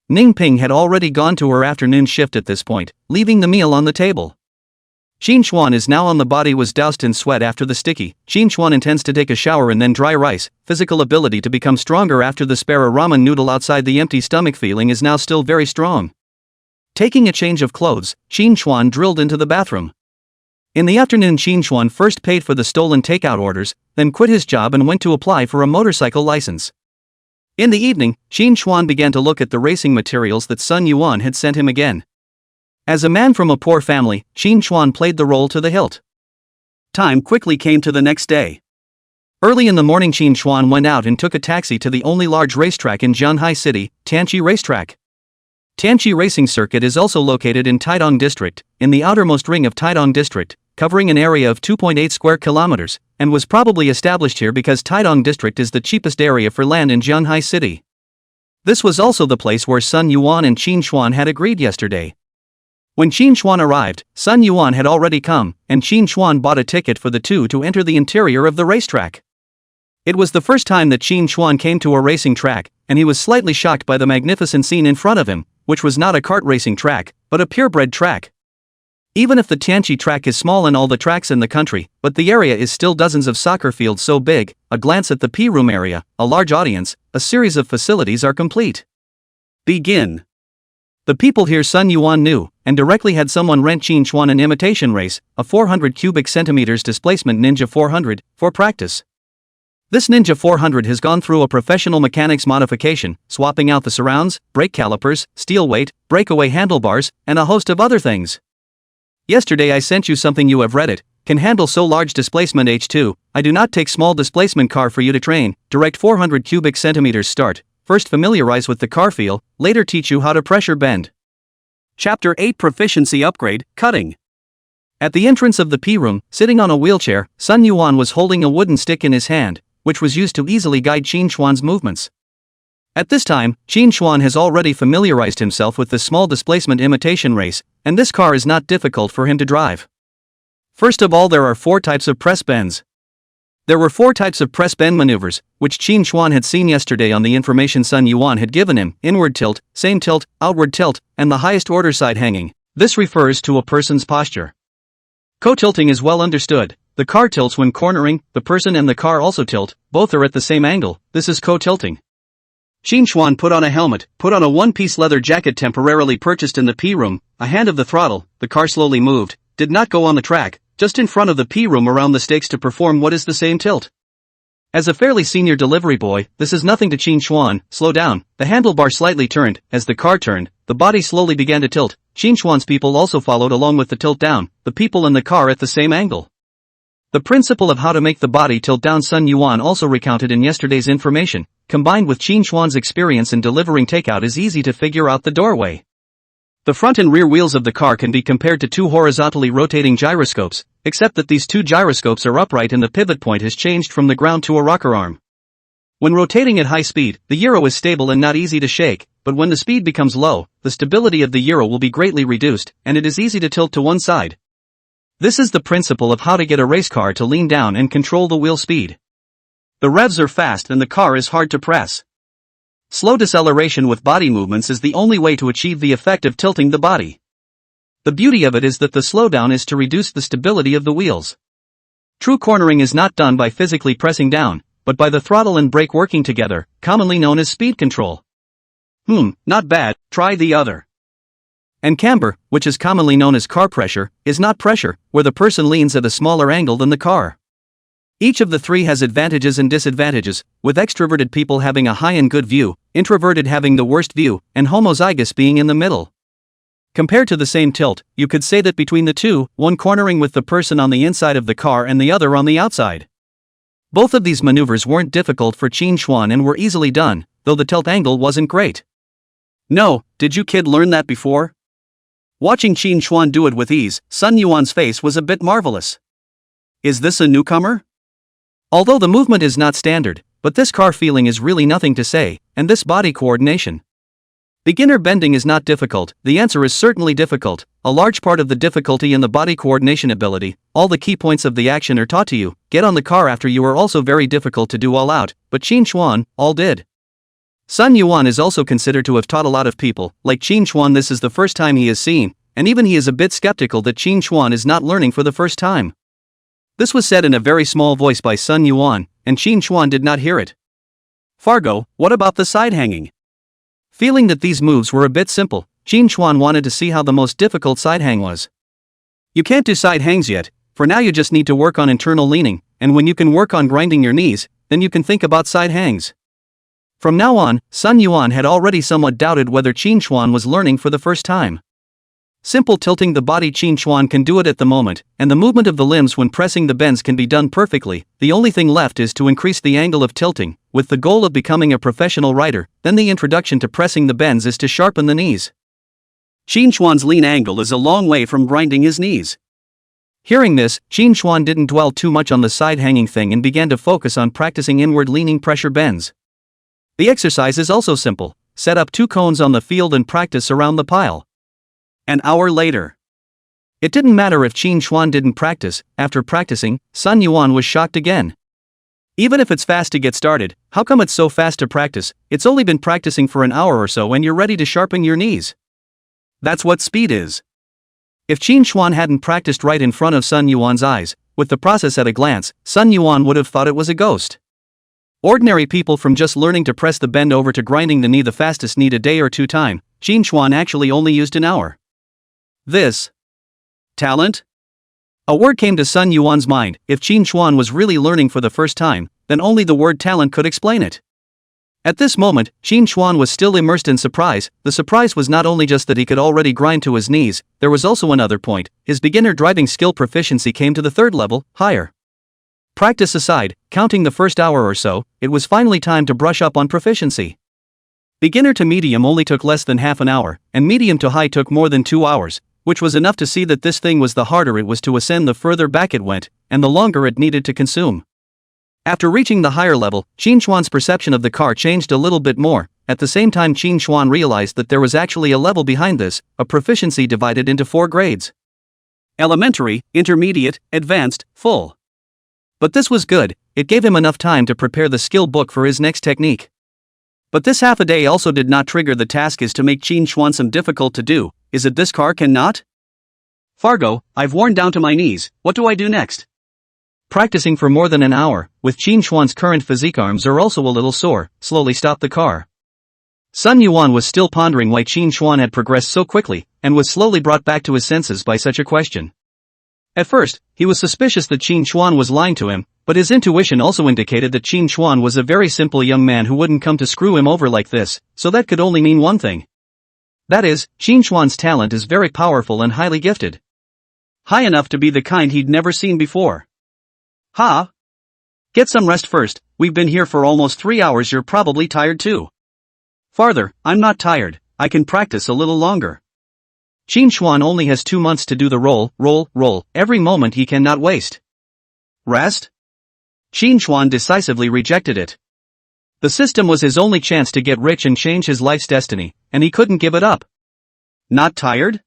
Ning Ping had already gone to her afternoon shift at this point, leaving the meal on the table. Qin Chuan is now on the body was doused in sweat after the sticky. Qin Chuan intends to take a shower and then dry rice. Physical ability to become stronger after the spare a ramen noodle outside the empty stomach feeling is now still very strong. Taking a change of clothes, Qin Chuan drilled into the bathroom. In the afternoon Qin Chuan first paid for the stolen takeout orders, then quit his job and went to apply for a motorcycle license. In the evening, Qin Chuan began to look at the racing materials that Sun Yuan had sent him again. As a man from a poor family, Qin Chuan played the role to the hilt. Time quickly came to the next day. Early in the morning Qin Chuan went out and took a taxi to the only large racetrack in Jianhai City, Tianqi Racetrack. Tianqi Racing Circuit is also located in Taidong District, in the outermost ring of Taidong District, covering an area of 2.8 square kilometers, and was probably established here because Taidong District is the cheapest area for land in Jianhai City. This was also the place where Sun Yuan and Qin Chuan had agreed yesterday. When Qin Chuan arrived, Sun Yuan had already come, and Qin Chuan bought a ticket for the two to enter the interior of the racetrack. It was the first time that Qin Chuan came to a racing track, and he was slightly shocked by the magnificent scene in front of him, which was not a kart racing track, but a purebred track. Even if the Tianqi track is small in all the tracks in the country, but the area is still dozens of soccer fields so big. A glance at the P-room area, a large audience, a series of facilities are complete. Begin. The people here Sun Yuan knew, and directly had someone rent Qin Chuan an imitation race, a 400 cubic centimeters displacement Ninja 400, for practice. This Ninja 400 has gone through a professional mechanics modification, swapping out the surrounds, brake calipers, steel weight, breakaway handlebars, and a host of other things. Yesterday I sent you something, you have read it. Can handle so large displacement H2. I do not take small displacement car for you to train. Direct 400 cubic centimeters start. First familiarize with the car feel, later teach you how to pressure bend. Chapter 8 Proficiency Upgrade, Cutting. At the entrance of the P-room, sitting on a wheelchair, Sun Yuan was holding a wooden stick in his hand, which was used to easily guide Qin Xuan's movements. At this time, Qin Xuan has already familiarized himself with the small displacement imitation race, and this car is not difficult for him to drive. First of all, there are 4 types of press bends. There were 4 types of press bend maneuvers, which Qin Xuan had seen yesterday on the information Sun Yuan had given him: inward tilt, same tilt, outward tilt, and the highest order side hanging. This refers to a person's posture. Co-tilting is well understood. The car tilts when cornering, the person and the car also tilt, both are at the same angle. This is co-tilting. Qin Xuan put on a helmet, put on a one-piece leather jacket temporarily purchased in the P-room, a hand of the throttle, the car slowly moved, did not go on the track, just in front of the P-room around the stakes to perform what is the same tilt. As a fairly senior delivery boy, this is nothing to Qin Xuan. Slow down. The handlebar slightly turned. As the car turned, the body slowly began to tilt. Qin Xuan's people also followed along with the tilt down, the people in the car at the same angle. The principle of how to make the body tilt down Sun Yuan also recounted in yesterday's information, combined with Qin Xuan's experience in delivering takeout, is easy to figure out the doorway. The front and rear wheels of the car can be compared to 2 horizontally rotating gyroscopes, except that these 2 gyroscopes are upright and the pivot point has changed from the ground to a rocker arm. When rotating at high speed, the gyro is stable and not easy to shake, but when the speed becomes low, the stability of the gyro will be greatly reduced, and it is easy to tilt to one side. This is the principle of how to get a race car to lean down and control the wheel speed. The revs are fast and the car is hard to press. Slow deceleration with body movements is the only way to achieve the effect of tilting the body. The beauty of it is that the slowdown is to reduce the stability of the wheels. True cornering is not done by physically pressing down, but by the throttle and brake working together, commonly known as speed control. Not bad, try the other. And camber, which is commonly known as car pressure, is not pressure, where the person leans at a smaller angle than the car. Each of the 3 has advantages and disadvantages, with extroverted people having a high and good view, introverted having the worst view, and homozygous being in the middle. Compared to the same tilt, you could say that between the 2, one cornering with the person on the inside of the car and the other on the outside. Both of these maneuvers weren't difficult for Qin Xuan and were easily done, though the tilt angle wasn't great. No, did you kid learn that before? Watching Qin Xuan do it with ease, Sun Yuan's face was a bit marvelous. Is this a newcomer? Although the movement is not standard, but this car feeling is really nothing to say, and this body coordination. Beginner bending is not difficult. The answer is certainly difficult. A large part of the difficulty in the body coordination ability, all the key points of the action are taught to you. Get on the car after you are also very difficult to do all out, but Qin Xuan, all did. Sun Yuan is also considered to have taught a lot of people. Like Qin Xuan, this is the first time he has seen, and even he is a bit skeptical that Qin Xuan is not learning for the first time. This was said in a very small voice by Sun Yuan, and Qin Xuan did not hear it. Fargo, what about the side hanging? Feeling that these moves were a bit simple, Qin Xuan wanted to see how the most difficult side hang was. You can't do side hangs yet, for now you just need to work on internal leaning, and when you can work on grinding your knees, then you can think about side hangs. From now on, Sun Yuan had already somewhat doubted whether Qin Xuan was learning for the first time. Simple tilting the body, Qin Xuan can do it at the moment, and the movement of the limbs when pressing the bends can be done perfectly. The only thing left is to increase the angle of tilting, with the goal of becoming a professional rider. Then the introduction to pressing the bends is to sharpen the knees. Qin Xuan's lean angle is a long way from grinding his knees. Hearing this, Qin Xuan didn't dwell too much on the side hanging thing and began to focus on practicing inward leaning pressure bends. The exercise is also simple. Set up 2 cones on the field and practice around the pile. An hour later. It didn't matter if Qin Xuan didn't practice. After practicing, Sun Yuan was shocked again. Even if it's fast to get started, how come it's so fast to practice? It's only been practicing for an hour or so and you're ready to sharpen your knees. That's what speed is. If Qin Xuan hadn't practiced right in front of Sun Yuan's eyes, with the process at a glance, Sun Yuan would have thought it was a ghost. Ordinary people, from just learning to press the bend over to grinding the knee the fastest, need a day or 2 time. Qin Xuan actually only used an hour. This talent? A word came to Sun Yuan's mind. If Qin Xuan was really learning for the first time, then only the word talent could explain it. At this moment, Qin Xuan was still immersed in surprise. The surprise was not only just that he could already grind to his knees, there was also another point. His beginner driving skill proficiency came to the 3rd level, higher. Practice aside, counting the first hour or so, it was finally time to brush up on proficiency. Beginner to medium only took less than half an hour, and medium to high took more than 2 hours, which was enough to see that this thing was the harder it was to ascend the further back it went, and the longer it needed to consume. After reaching the higher level, Qin Xuan's perception of the car changed a little bit more. At the same time, Qin Xuan realized that there was actually a level behind this, a proficiency divided into 4 grades. Elementary, intermediate, advanced, full. But this was good, it gave him enough time to prepare the skill book for his next technique. But this half a day also did not trigger the task is to make Qin Xuan some difficult to do. Is it this car cannot? Fargo, I've worn down to my knees, what do I do next? Practicing for more than an hour, with Qin Xuan's current physique, arms are also a little sore, slowly stopped the car. Sun Yuan was still pondering why Qin Xuan had progressed so quickly, and was slowly brought back to his senses by such a question. At first, he was suspicious that Qin Xuan was lying to him, but his intuition also indicated that Qin Xuan was a very simple young man who wouldn't come to screw him over like this, so that could only mean one thing. That is, Qin Xuan's talent is very powerful and highly gifted. High enough to be the kind he'd never seen before. Ha! Get some rest first, we've been here for almost 3 hours, you're probably tired too. Farther, I'm not tired, I can practice a little longer. Qin Xuan only has 2 months to do the roll, every moment he cannot waste. Rest? Qin Xuan decisively rejected it. The system was his only chance to get rich and change his life's destiny, and he couldn't give it up. Not tired?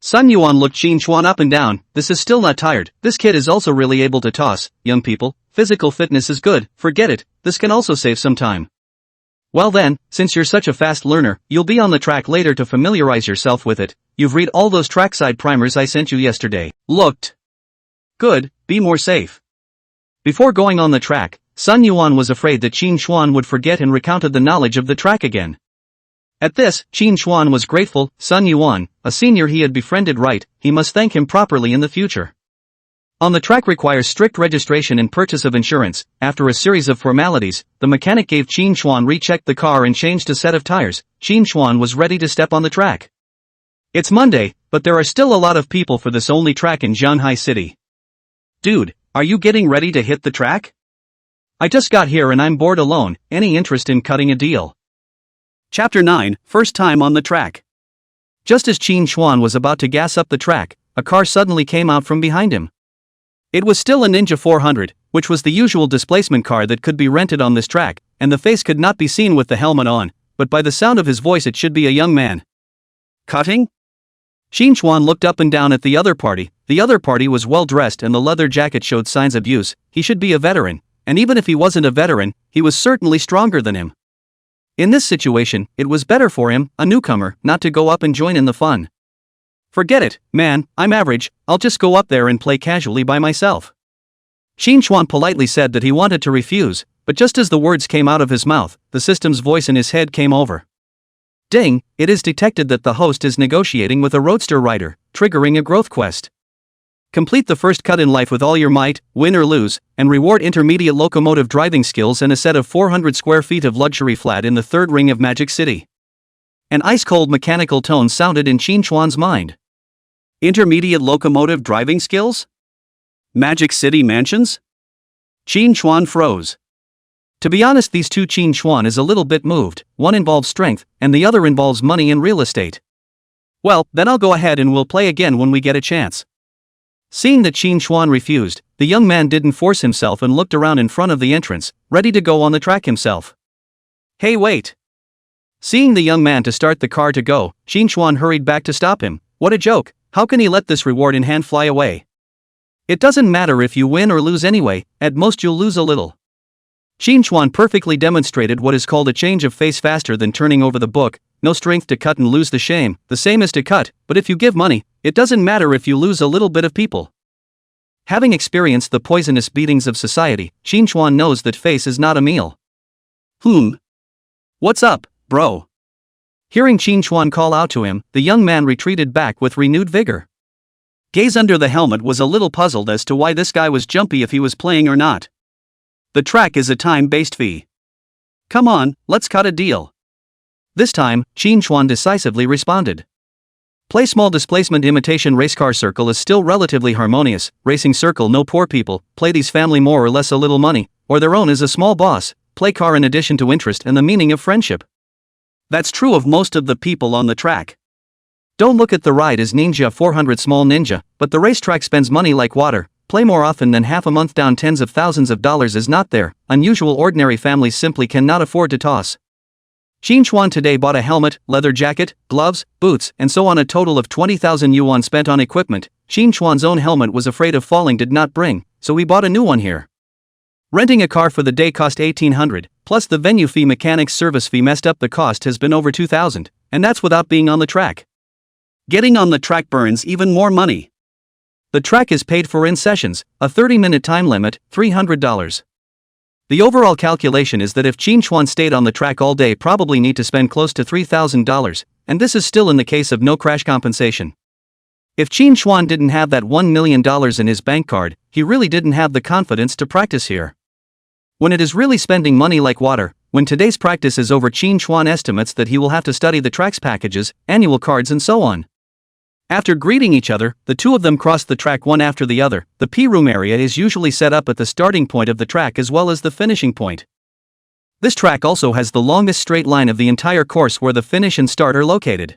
Sun Yuan looked Qin Xuan up and down. This is still not tired, this kid is also really able to toss. Young people, physical fitness is good, forget it, this can also save some time. Well then, since you're such a fast learner, you'll be on the track later to familiarize yourself with it. You've read all those trackside primers I sent you yesterday. Looked good, be more safe. Before going on the track, Sun Yuan was afraid that Qin Xuan would forget and recounted the knowledge of the track again. At this, Qin Xuan was grateful. Sun Yuan, a senior he had befriended, right, he must thank him properly in the future. On the track requires strict registration and purchase of insurance. After a series of formalities, the mechanic gave Qin Xuan rechecked the car and changed a set of tires. Qin Xuan was ready to step on the track. It's Monday, but there are still a lot of people for this only track in Zhanghai City. Dude, are you getting ready to hit the track? I just got here and I'm bored alone, any interest in cutting a deal? Chapter 9, First Time on the Track. Just as Qin Xuan was about to gas up the track, a car suddenly came out from behind him. It was still a Ninja 400, which was the usual displacement car that could be rented on this track, and the face could not be seen with the helmet on, but by the sound of his voice it should be a young man. Cutting? Qin Xuan looked up and down at the other party. The other party was well dressed and the leather jacket showed signs of use. He should be a veteran, and even if he wasn't a veteran, he was certainly stronger than him. In this situation, it was better for him, a newcomer, not to go up and join in the fun. Forget it, man, I'm average, I'll just go up there and play casually by myself. Qin Xuan politely said that he wanted to refuse, but just as the words came out of his mouth, the system's voice in his head came over. Ding, it is detected that the host is negotiating with a roadster rider, triggering a growth quest. Complete the first cut in life with all your might, win or lose, and reward intermediate locomotive driving skills and a set of 400 square feet of luxury flat in the third ring of Magic City. An ice-cold mechanical tone sounded in Qin Xuan's mind. Intermediate locomotive driving skills? Magic City mansions? Qin Xuan froze. To be honest, these two Qin Xuan is a little bit moved, one involves strength, and the other involves money and real estate. Well, then I'll go ahead and we'll play again when we get a chance. Seeing that Qin Xuan refused, the young man didn't force himself and looked around in front of the entrance, ready to go on the track himself. Hey, wait! Seeing the young man to start the car to go, Qin Xuan hurried back to stop him. What a joke, how can he let this reward in hand fly away? It doesn't matter if you win or lose anyway, at most you'll lose a little. Qin Xuan perfectly demonstrated what is called a change of face faster than turning over the book. No strength to cut and lose the shame, the same as to cut, but if you give money, it doesn't matter if you lose a little bit of people. Having experienced the poisonous beatings of society, Qin Xuan knows that face is not a meal. What's up, bro? Hearing Qin Xuan call out to him, the young man retreated back with renewed vigor. Gaze under the helmet was a little puzzled as to why this guy was jumpy if he was playing or not. The track is a time-based fee. Come on, let's cut a deal. This time, Qin Xuan decisively responded. Play small displacement imitation racecar circle is still relatively harmonious, racing circle no poor people, play these family more or less a little money, or their own is a small boss, play car in addition to interest and the meaning of friendship. That's true of most of the people on the track. Don't look at the ride as Ninja 400 small ninja, but the racetrack spends money like water. Play more often than half a month down tens of thousands of dollars is not there. Unusual ordinary families simply cannot afford to toss. Shin Chuan today bought a helmet, leather jacket, gloves, boots, and so on, a total of 20,000 yuan spent on equipment. Shin Chuan's own helmet was afraid of falling did not bring, so he bought a new one here. Renting a car for the day cost 1,800, plus the venue fee, mechanics service fee messed up the cost has been over 2,000, and that's without being on the track. Getting on the track burns even more money. The track is paid for in sessions, a 30-minute time limit, $300. The overall calculation is that if Shin Chuan stayed on the track all day, probably need to spend close to $3,000, and this is still in the case of no crash compensation. If Shin Chuan didn't have that $1 million in his bank card, he really didn't have the confidence to practice here. When it is really spending money like water, when today's practice is over, Shin Chuan estimates that he will have to study the track's packages, annual cards and so on. After greeting each other, the two of them cross the track one after the other. The P-room area is usually set up at the starting point of the track as well as the finishing point. This track also has the longest straight line of the entire course where the finish and start are located.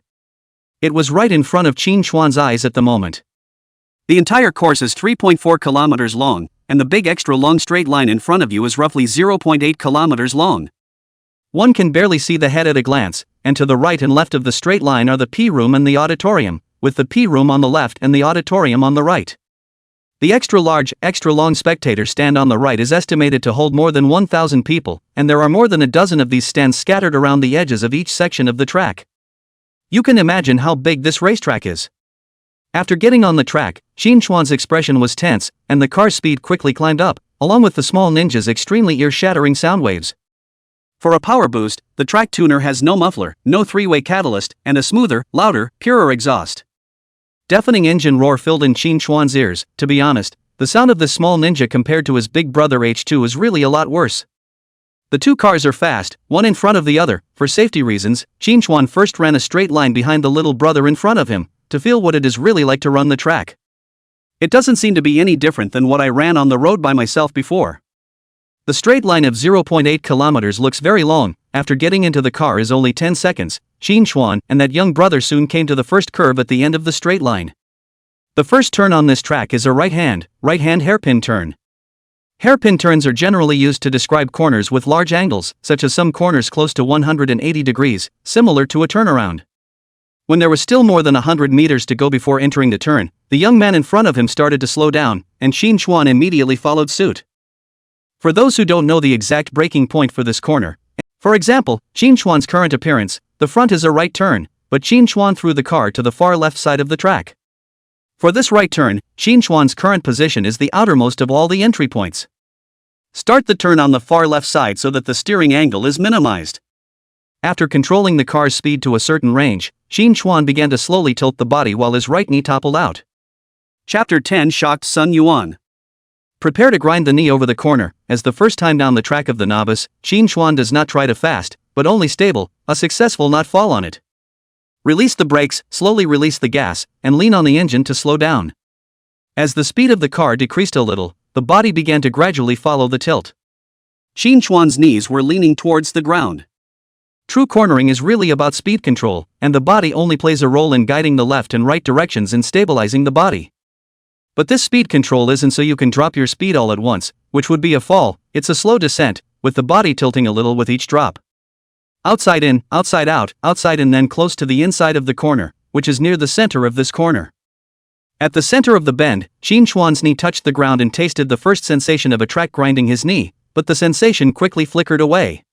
It was right in front of Shin Chuan's eyes at the moment. The entire course is 3.4 kilometers long, and the big extra long straight line in front of you is roughly 0.8 kilometers long. One can barely see the head at a glance, and to the right and left of the straight line are the P-room and the auditorium, with the P-room on the left and the auditorium on the right. The extra large, extra long spectator stand on the right is estimated to hold more than 1,000 people, and there are more than a dozen of these stands scattered around the edges of each section of the track. You can imagine how big this racetrack is. After getting on the track, Shin Chuan's expression was tense, and the car's speed quickly climbed up, along with the small ninja's extremely ear-shattering sound waves. For a power boost, the track tuner has no muffler, no three-way catalyst, and a smoother, louder, purer exhaust. Deafening engine roar filled in Shin Chuan's ears. To be honest, the sound of this small ninja compared to his big brother H2 is really a lot worse. The two cars are fast, one in front of the other. For safety reasons, Shin Chuan first ran a straight line behind the little brother in front of him, to feel what it is really like to run the track. It doesn't seem to be any different than what I ran on the road by myself before. The straight line of 0.8 kilometers looks very long. After getting into the car is only 10 seconds, Shin Chuan and that young brother soon came to the first curve at the end of the straight line. The first turn on this track is a right-hand hairpin turn. Hairpin turns are generally used to describe corners with large angles, such as some corners close to 180 degrees, similar to a turnaround. When there was still more than 100 meters to go before entering the turn, the young man in front of him started to slow down, and Shin Chuan immediately followed suit. For those who don't know the exact breaking point for this corner, for example, Shin Chuan's current appearance, the front is a right turn, but Shin Chuan threw the car to the far left side of the track. For this right turn, Shin Chuan's current position is the outermost of all the entry points. Start the turn on the far left side so that the steering angle is minimized. After controlling the car's speed to a certain range, Shin Chuan began to slowly tilt the body while his right knee toppled out. Chapter 10 Shocked Sun Yuan. Prepare to grind the knee over the corner. As the first time down the track of the novice, Shin Chuan does not try to fast, but only stable, a successful not fall on it. Release the brakes, slowly release the gas, and lean on the engine to slow down. As the speed of the car decreased a little, the body began to gradually follow the tilt. Shin Chuan's knees were leaning towards the ground. True cornering is really about speed control, and the body only plays a role in guiding the left and right directions and stabilizing the body. But this speed control isn't so you can drop your speed all at once, which would be a fall. It's a slow descent, with the body tilting a little with each drop. Outside in, outside out, outside in, then close to the inside of the corner, which is near the center of this corner. At the center of the bend, Shin Chuan's knee touched the ground and tasted the first sensation of a track grinding his knee, but the sensation quickly flickered away.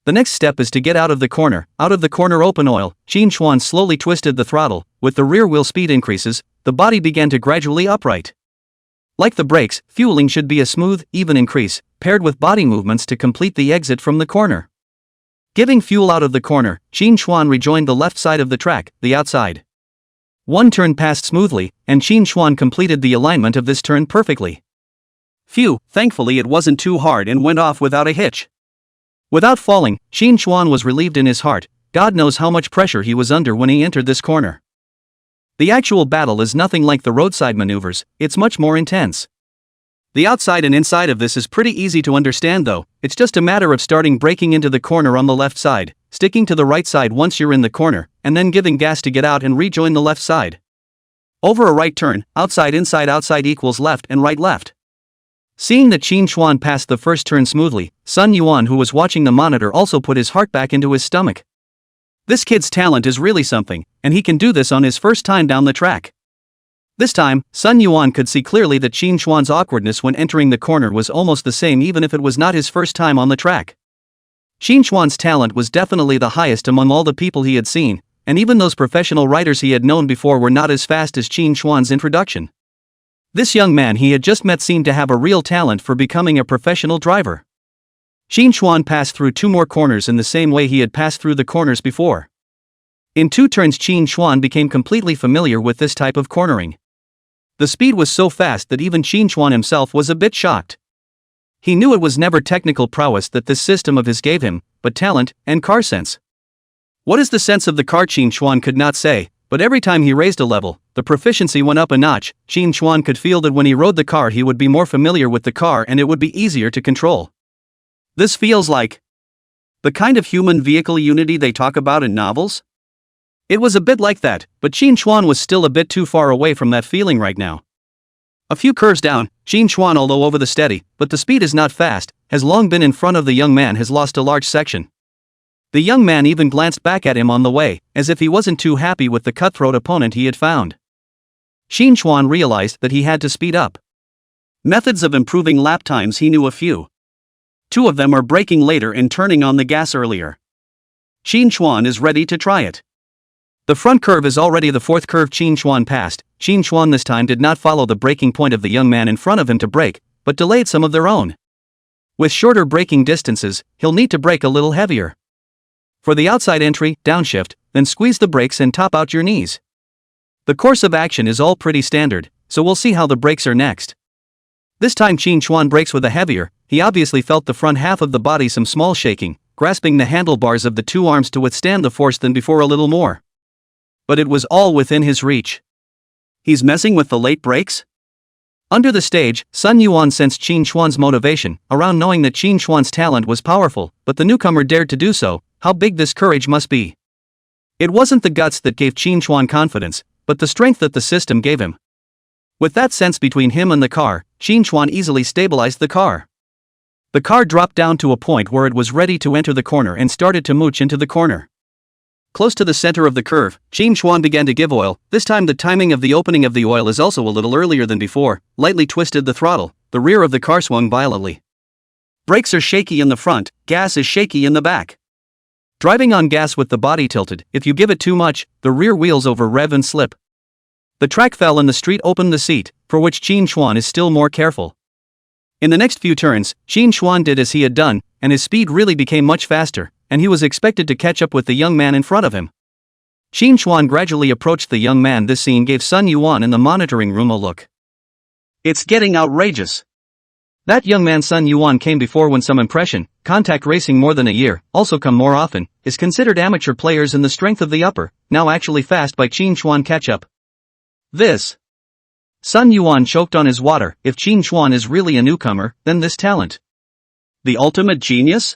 The next step is to get out of the corner open oil. Shin Chuan slowly twisted the throttle. With the rear wheel speed increases, the body began to gradually upright. Like the brakes, fueling should be a smooth, even increase, paired with body movements to complete the exit from the corner. Giving fuel out of the corner, Shin Chuan rejoined the left side of the track, the outside. One turn passed smoothly, and Shin Chuan completed the alignment of this turn perfectly. Phew, thankfully it wasn't too hard and went off without a hitch. Without falling, Shin Chuan was relieved in his heart. God knows how much pressure he was under when he entered this corner. The actual battle is nothing like the roadside maneuvers, it's much more intense. The outside and inside of this is pretty easy to understand though. It's just a matter of starting braking into the corner on the left side. sticking to the right side once you're in the corner, and then giving gas to get out and rejoin the left side. Over a right turn, outside inside equals left and right left. Seeing that Qin Chuan passed the first turn smoothly, Sun Yuan, who was watching the monitor, also put his heart back into his stomach. This kid's talent is really something, and he can do this on his first time down the track. This time, Sun Yuan could see clearly that Qin Chuan's awkwardness when entering the corner was almost the same even if it was not his first time on the track. Qin Chuan's talent was definitely the highest among all the people he had seen, and even those professional riders he had known before were not as fast as Qin Chuan's introduction. This young man he had just met seemed to have a real talent for becoming a professional driver. Qin Chuan passed through 2 more corners in the same way he had passed through the corners before. In 2 turns Qin Chuan became completely familiar with this type of cornering. The speed was so fast that even Qin Chuan himself was a bit shocked. He knew it was never technical prowess that this system of his gave him, but talent and car sense. What is the sense of the car, Qin Chuan could not say, but every time he raised a level, the proficiency went up a notch. Qin Chuan could feel that when he rode the car he would be more familiar with the car and it would be easier to control. This feels like the kind of human vehicle unity they talk about in novels? It was a bit like that, but Qin Chuan was still a bit too far away from that feeling right now. A few curves down, Qin Chuan, although over the steady, but the speed is not fast, has long been in front of the young man, has lost a large section. The young man even glanced back at him on the way, as if he wasn't too happy with the cutthroat opponent he had found. Qin Chuan realized that he had to speed up. Methods of improving lap times he knew a few. 2 of them are braking later and turning on the gas earlier. Qin Chuan is ready to try it. The front curve is already the 4th curve Qin Chuan passed. Qin Chuan this time did not follow the braking point of the young man in front of him to brake, but delayed some of their own. With shorter braking distances, he'll need to brake a little heavier. For the outside entry, downshift, then squeeze the brakes and top out your knees. The course of action is all pretty standard, so we'll see how the brakes are next. This time Qin Chuan brakes with a heavier, he obviously felt the front half of the body some small shaking, grasping the handlebars of the 2 arms to withstand the force than before a little more. But it was all within his reach. He's messing with the late brakes? Under the stage, Sun Yuan sensed Qin Chuan's motivation, around knowing that Qin Chuan's talent was powerful, but the newcomer dared to do so. How big this courage must be. It wasn't the guts that gave Qin Chuan confidence, but the strength that the system gave him. With that sense between him and the car, Qin Chuan easily stabilized the car. The car dropped down to a point where it was ready to enter the corner and started to mooch into the corner. Close to the center of the curve, Qin Chuan began to give oil. This time the timing of the opening of the oil is also a little earlier than before. Lightly twisted the throttle, the rear of the car swung violently. Brakes are shaky in the front, gas is shaky in the back. Driving on gas with the body tilted, if you give it too much, the rear wheels over rev and slip. The track fell and the street opened the seat, for which Qin Chuan is still more careful. In the next few turns, Qin Chuan did as he had done, and his speed really became much faster, and he was expected to catch up with the young man in front of him. Qin Chuan gradually approached the young man. This scene gave Sun Yuan in the monitoring room a look. It's getting outrageous. That young man Sun Yuan came before when some impression, contact racing more than a year, also come more often, is considered amateur players in the strength of the upper, now actually fast by Qin Chuan catch up. This. Sun Yuan choked on his water. If Qin Chuan is really a newcomer, then this talent. The ultimate genius?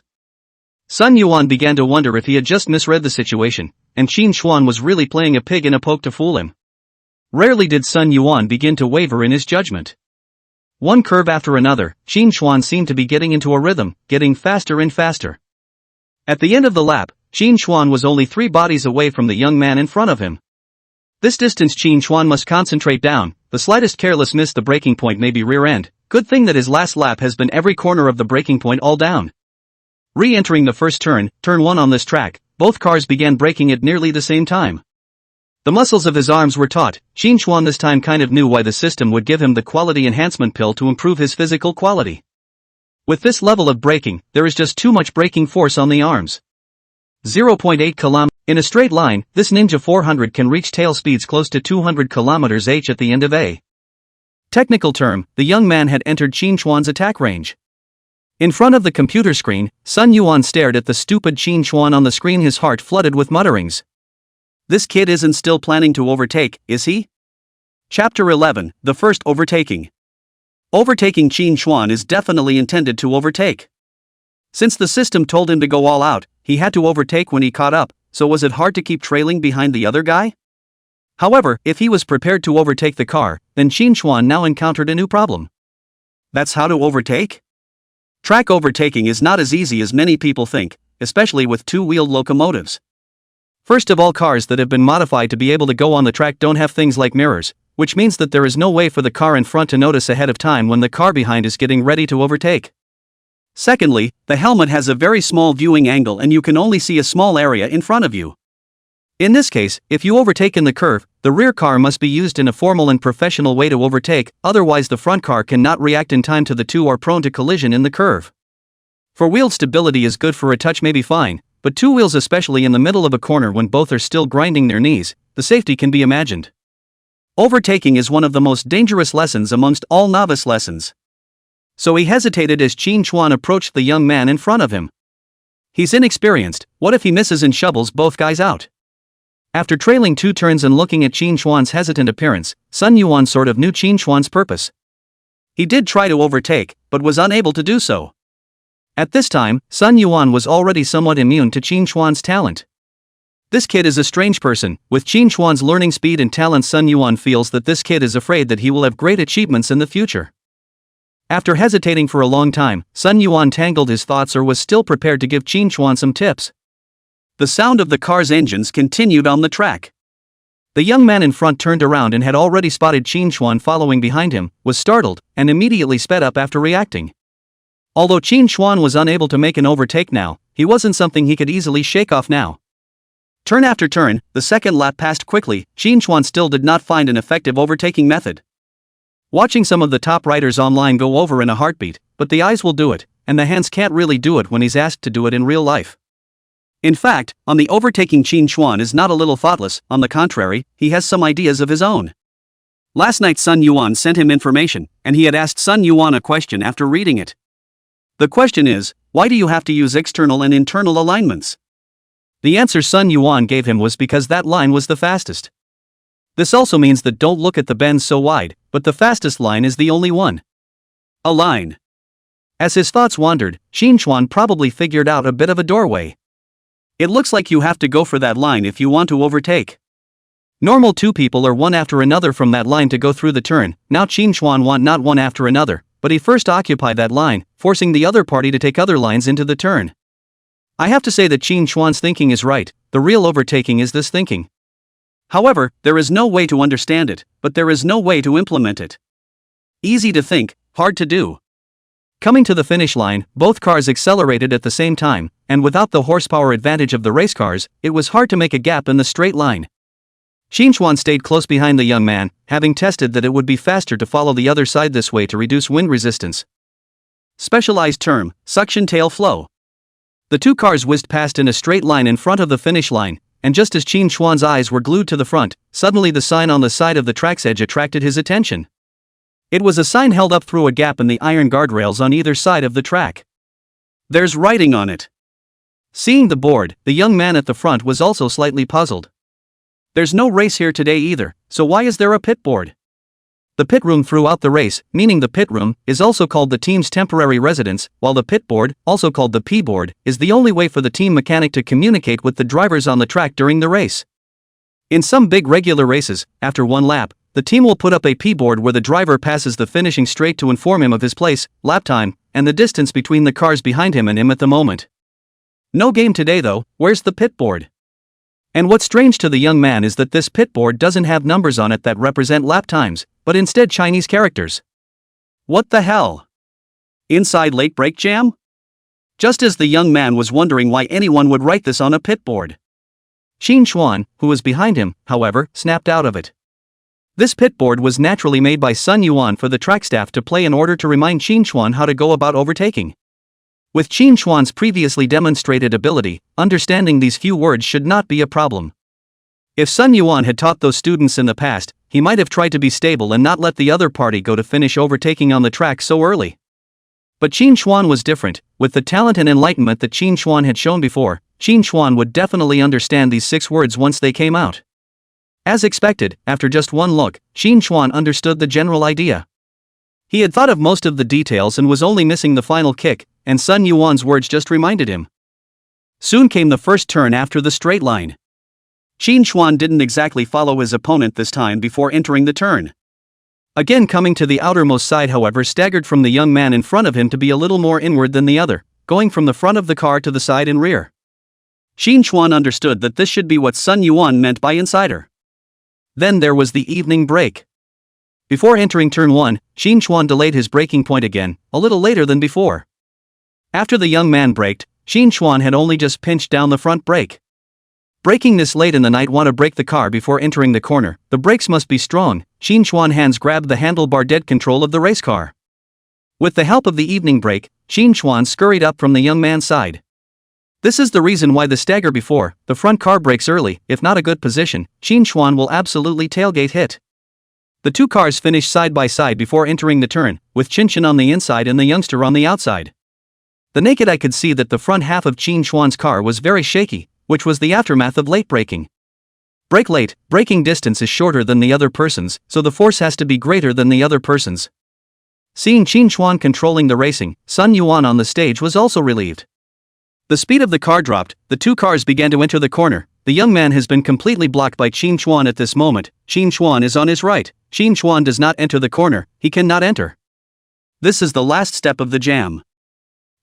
Sun Yuan began to wonder if he had just misread the situation, and Qin Chuan was really playing a pig in a poke to fool him. Rarely did Sun Yuan begin to waver in his judgment. One curve after another, Qin Chuan seemed to be getting into a rhythm, getting faster and faster. At the end of the lap, Qin Chuan was only 3 bodies away from the young man in front of him. This distance Qin Chuan must concentrate down. The slightest careless miss the braking point may be rear end. Good thing that his last lap has been every corner of the braking point all down. Re-entering the first turn, turn 1 on this track, both cars began braking at nearly the same time. The muscles of his arms were taut. Qin Chuan this time kind of knew why the system would give him the quality enhancement pill to improve his physical quality. With this level of braking, there is just too much braking force on the arms. 0.8 km. In a straight line, this Ninja 400 can reach tail speeds close to 200 km/h at the end of a technical term. The young man had entered Qin Chuan's attack range. In front of the computer screen, Sun Yuan stared at the stupid Qin Chuan on the screen, his heart flooded with mutterings. This kid isn't still planning to overtake, is he? Chapter 11, The First Overtaking. Overtaking Qin Chuan is definitely intended to overtake. Since the system told him to go all out, he had to overtake when he caught up, so was it hard to keep trailing behind the other guy? However, if he was prepared to overtake the car, then Qin Chuan now encountered a new problem. That's how to overtake? Track overtaking is not as easy as many people think, especially with two-wheeled locomotives. First of all, cars that have been modified to be able to go on the track don't have things like mirrors, which means that there is no way for the car in front to notice ahead of time when the car behind is getting ready to overtake. Secondly, the helmet has a very small viewing angle and you can only see a small area in front of you. In this case, if you overtake in the curve, the rear car must be used in a formal and professional way to overtake, otherwise the front car cannot react in time to the two are prone to collision in the curve. Four-wheeled stability is good for a touch, maybe fine, but two wheels, especially in the middle of a corner when both are still grinding their knees, the safety can be imagined. Overtaking is one of the most dangerous lessons amongst all novice lessons. So he hesitated as Qin Chuan approached the young man in front of him. He's inexperienced, what if he misses and shovels both guys out? After trailing 2 turns and looking at Qin Chuan's hesitant appearance, Sun Yuan sort of knew Qin Chuan's purpose. He did try to overtake, but was unable to do so. At this time, Sun Yuan was already somewhat immune to Qin Chuan's talent. This kid is a strange person. With Qin Chuan's learning speed and talent, Sun Yuan feels that this kid is afraid that he will have great achievements in the future. After hesitating for a long time, Sun Yuan tangled his thoughts or was still prepared to give Qin Chuan some tips. The sound of the car's engines continued on the track. The young man in front turned around and had already spotted Qin Chuan following behind him, was startled, and immediately sped up after reacting. Although Qin Chuan was unable to make an overtake now, he wasn't something he could easily shake off now. Turn after turn, the second lap passed quickly. Qin Chuan still did not find an effective overtaking method. Watching some of the top riders online go over in a heartbeat, but the eyes will do it, and the hands can't really do it when he's asked to do it in real life. In fact, on the overtaking, Qin Chuan is not a little thoughtless. On the contrary, he has some ideas of his own. Last night Sun Yuan sent him information, and he had asked Sun Yuan a question after reading it. The question is, why do you have to use external and internal alignments? The answer Sun Yuan gave him was because that line was the fastest. This also means that don't look at the bends so wide, but the fastest line is the only one. A line. As his thoughts wandered, Qin Chuan probably figured out a bit of a doorway. It looks like you have to go for that line if you want to overtake. Normal two people are one after another from that line to go through the turn. Now Qin Chuan want not one after another, but he first occupied that line, forcing the other party to take other lines into the turn. I have to say that Qin Chuan's thinking is right. The real overtaking is this thinking. However, there is no way to understand it, but there is no way to implement it. Easy to think, hard to do. Coming to the finish line, both cars accelerated at the same time, and without the horsepower advantage of the race cars, it was hard to make a gap in the straight line. Qin Chuan stayed close behind the young man, having tested that it would be faster to follow the other side this way to reduce wind resistance. Specialized term, suction tail flow. The two cars whizzed past in a straight line in front of the finish line, and just as Qin Chuan's eyes were glued to the front, suddenly the sign on the side of the track's edge attracted his attention. It was a sign held up through a gap in the iron guardrails on either side of the track. There's writing on it. Seeing the board, the young man at the front was also slightly puzzled. There's no race here today either, so why is there a pit board? The pit room throughout the race, meaning the pit room, is also called the team's temporary residence, while the pit board, also called the P board, is the only way for the team mechanic to communicate with the drivers on the track during the race. In some big regular races, after one lap, the team will put up a P board where the driver passes the finishing straight to inform him of his place, lap time, and the distance between the cars behind him and him at the moment. No game today though. Where's the pit board? And what's strange to the young man is that this pit board doesn't have numbers on it that represent lap times, but instead Chinese characters. What the hell? Inside late break jam? Just as the young man was wondering why anyone would write this on a pit board. Qin Chuan, who was behind him, however, snapped out of it. This pit board was naturally made by Sun Yuan for the track staff to play in order to remind Qin Chuan how to go about overtaking. With Qin Chuan's previously demonstrated ability, understanding these few words should not be a problem. If Sun Yuan had taught those students in the past, he might have tried to be stable and not let the other party go to finish overtaking on the track so early. But Qin Chuan was different. With the talent and enlightenment that Qin Chuan had shown before, Qin Chuan would definitely understand these 6 words once they came out. As expected, after just one look, Qin Chuan understood the general idea. He had thought of most of the details and was only missing the final kick, and Sun Yuan's words just reminded him. Soon came the first turn after the straight line. Qin Xuan didn't exactly follow his opponent this time before entering the turn. Again coming to the outermost side, however, staggered from the young man in front of him to be a little more inward than the other, going from the front of the car to the side and rear. Qin Xuan understood that this should be what Sun Yuan meant by insider. Then there was the evening break. Before entering turn 1, Qin Xuan delayed his braking point again, a little later than before. After the young man braked, Qin Xuan had only just pinched down the front brake. Braking this late in the night, want to brake the car before entering the corner, the brakes must be strong. Qin Xuan hands grabbed the handlebar, dead control of the race car. With the help of the evening brake, Qin Xuan scurried up from the young man's side. This is the reason why the stagger before, the front car brakes early. If not a good position, Qin Xuan will absolutely tailgate hit. The two cars finished side by side before entering the turn, with Qin on the inside and the youngster on the outside. The naked eye could see that the front half of Qin Xuan's car was very shaky, which was the aftermath of late braking. Brake late, braking distance is shorter than the other person's, so the force has to be greater than the other person's. Seeing Qin Xuan controlling the racing, Sun Yuan on the stage was also relieved. The speed of the car dropped, the two cars began to enter the corner. The young man has been completely blocked by Qin Xuan at this moment. Qin Xuan is on his right. Qin Xuan does not enter the corner, he cannot enter. This is the last step of the jam.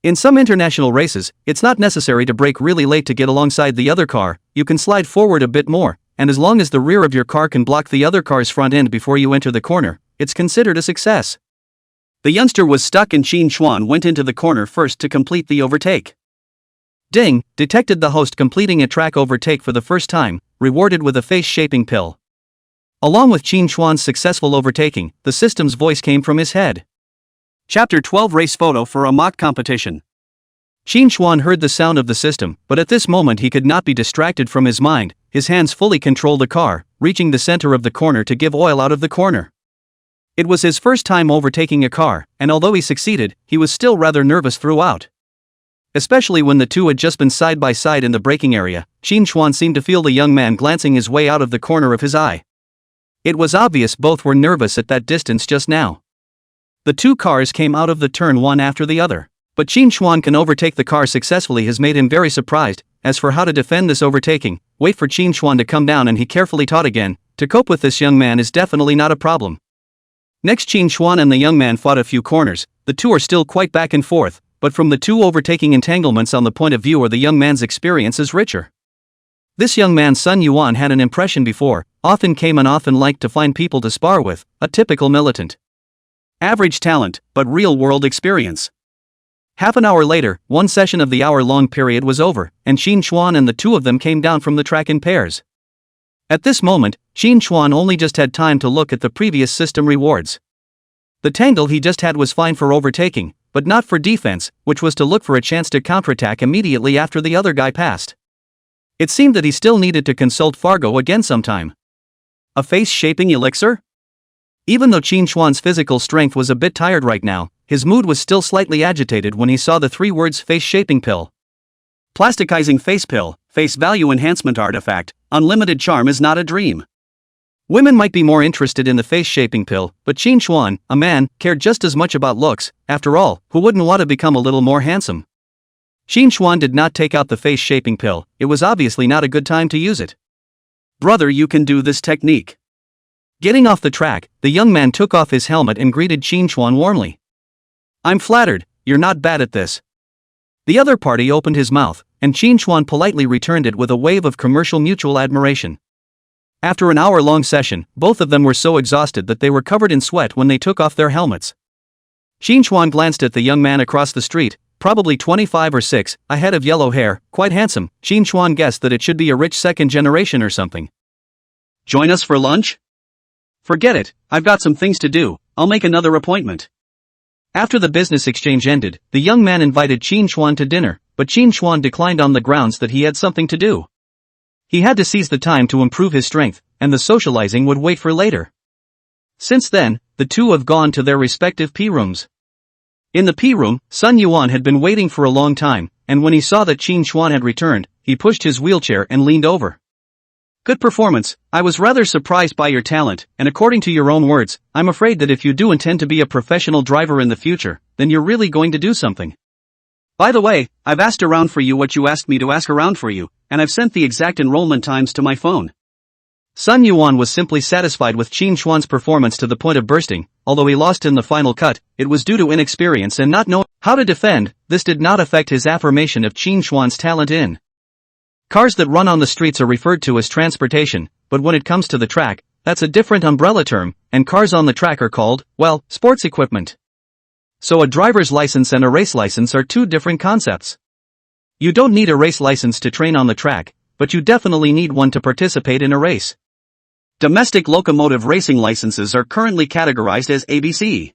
In some international races, it's not necessary to brake really late to get alongside the other car. You can slide forward a bit more, and as long as the rear of your car can block the other car's front end before you enter the corner, it's considered a success. The youngster was stuck and Qin Xuan went into the corner first to complete the overtake. Ding, detected the host completing a track overtake for the first time, rewarded with a face-shaping pill. Along with Qin Xuan's successful overtaking, the system's voice came from his head. Chapter 12 Race Photo for a Mock Competition. Qin Xuan heard the sound of the system, but at this moment he could not be distracted from his mind. His hands fully controlled the car, reaching the center of the corner to give oil out of the corner. It was his first time overtaking a car, and although he succeeded, he was still rather nervous throughout. Especially when the two had just been side by side in the braking area, Qin Xuan seemed to feel the young man glancing his way out of the corner of his eye. It was obvious both were nervous at that distance just now. The two cars came out of the turn one after the other, but Qin Xuan can overtake the car successfully has made him very surprised. As for how to defend this overtaking, wait for Qin Xuan to come down and he carefully taught again. To cope with this young man is definitely not a problem. Next, Qin Xuan and the young man fought a few corners. The two are still quite back and forth, but from the two overtaking entanglements on the point of view or the young man's experience is richer. This young man Sun Yuan had an impression before, often came and often liked to find people to spar with, a typical militant. Average talent, but real-world experience. Half an hour later, one session of the hour-long period was over, and Qin Xuan and the two of them came down from the track in pairs. At this moment, Qin Xuan only just had time to look at the previous system rewards. The tangle he just had was fine for overtaking, but not for defense, which was to look for a chance to counterattack immediately after the other guy passed. It seemed that he still needed to consult Fargo again sometime. A face-shaping elixir? Even though Qin Xuan's physical strength was a bit tired right now, his mood was still slightly agitated when he saw the three words face-shaping pill. Plasticizing face pill, face value enhancement artifact, unlimited charm is not a dream. Women might be more interested in the face-shaping pill, but Qin Xuan, a man, cared just as much about looks. After all, who wouldn't want to become a little more handsome? Qin Xuan did not take out the face-shaping pill. It was obviously not a good time to use it. Brother, you can do this technique. Getting off the track, the young man took off his helmet and greeted Qin Xuan warmly. I'm flattered, you're not bad at this. The other party opened his mouth, and Qin Xuan politely returned it with a wave of commercial mutual admiration. After an hour-long session, both of them were so exhausted that they were covered in sweat when they took off their helmets. Qin Xuan glanced at the young man across the street, probably 25 or 6, a head of yellow hair, quite handsome. Qin Xuan guessed that it should be a rich second generation or something. Join us for lunch? Forget it, I've got some things to do, I'll make another appointment. After the business exchange ended, the young man invited Qin Xuan to dinner, but Qin Xuan declined on the grounds that he had something to do. He had to seize the time to improve his strength, and the socializing would wait for later. Since then, the two have gone to their respective P rooms. In the P room, Sun Yuan had been waiting for a long time, and when he saw that Qin Xuan had returned, he pushed his wheelchair and leaned over. Good performance. I was rather surprised by your talent, and according to your own words, I'm afraid that if you do intend to be a professional driver in the future, then you're really going to do something. By the way, I've asked around for you what you asked me to ask around for you, and I've sent the exact enrollment times to my phone. Sun Yuan was simply satisfied with Qin Xuan's performance to the point of bursting. Although he lost in the final cut, it was due to inexperience and not knowing how to defend. This did not affect his affirmation of Qin Xuan's talent in cars that run on the streets are referred to as transportation, but when it comes to the track, that's a different umbrella term, and cars on the track are called, well, sports equipment. So a driver's license and a race license are two different concepts. You don't need a race license to train on the track, but you definitely need one to participate in a race. Domestic locomotive racing licenses are currently categorized as ABC.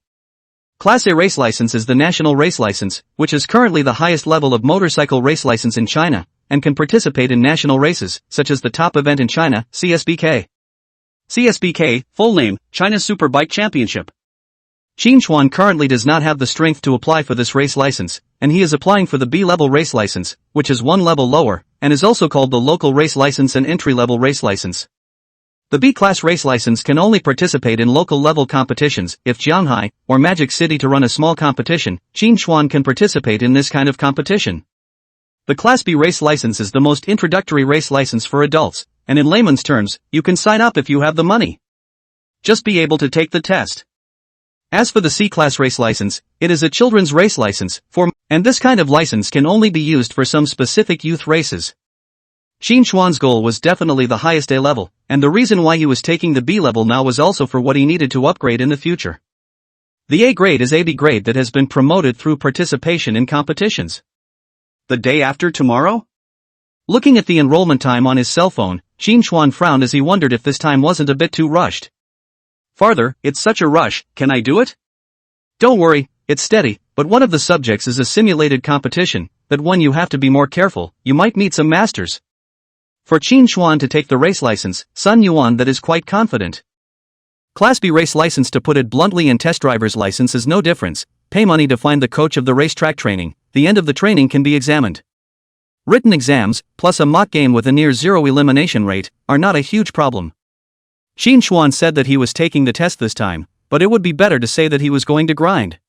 Class A race license is the national race license, which is currently the highest level of motorcycle race license in China, and can participate in national races, such as the top event in China, CSBK. CSBK, full name, China Superbike Championship. Qin Xuan currently does not have the strength to apply for this race license, and he is applying for the B-level race license, which is one level lower, and is also called the local race license and entry-level race license. The B-class race license can only participate in local-level competitions. If Shanghai or Magic City to run a small competition, Qin Xuan can participate in this kind of competition. The Class B race license is the most introductory race license for adults, and in layman's terms, you can sign up if you have the money. Just be able to take the test. As for the C-class race license, it is a children's race license, and this kind of license can only be used for some specific youth races. Qin Xuan's goal was definitely the highest A level, and the reason why he was taking the B level now was also for what he needed to upgrade in the future. The A grade is AB grade that has been promoted through participation in competitions. The day after tomorrow? Looking at the enrollment time on his cell phone, Qin Xuan frowned as he wondered if this time wasn't a bit too rushed. Farther, it's such a rush, can I do it? Don't worry, it's steady, but one of the subjects is a simulated competition, that one you have to be more careful, you might meet some masters. For Qin Xuan to take the race license, Sun Yuan that is quite confident. Class B race license, to put it bluntly, and test driver's license is no difference. Pay money to find the coach of the racetrack training, the end of the training can be examined. Written exams, plus a mock game with a near zero elimination rate, are not a huge problem. Qin Xuan said that he was taking the test this time, but it would be better to say that he was going to grind.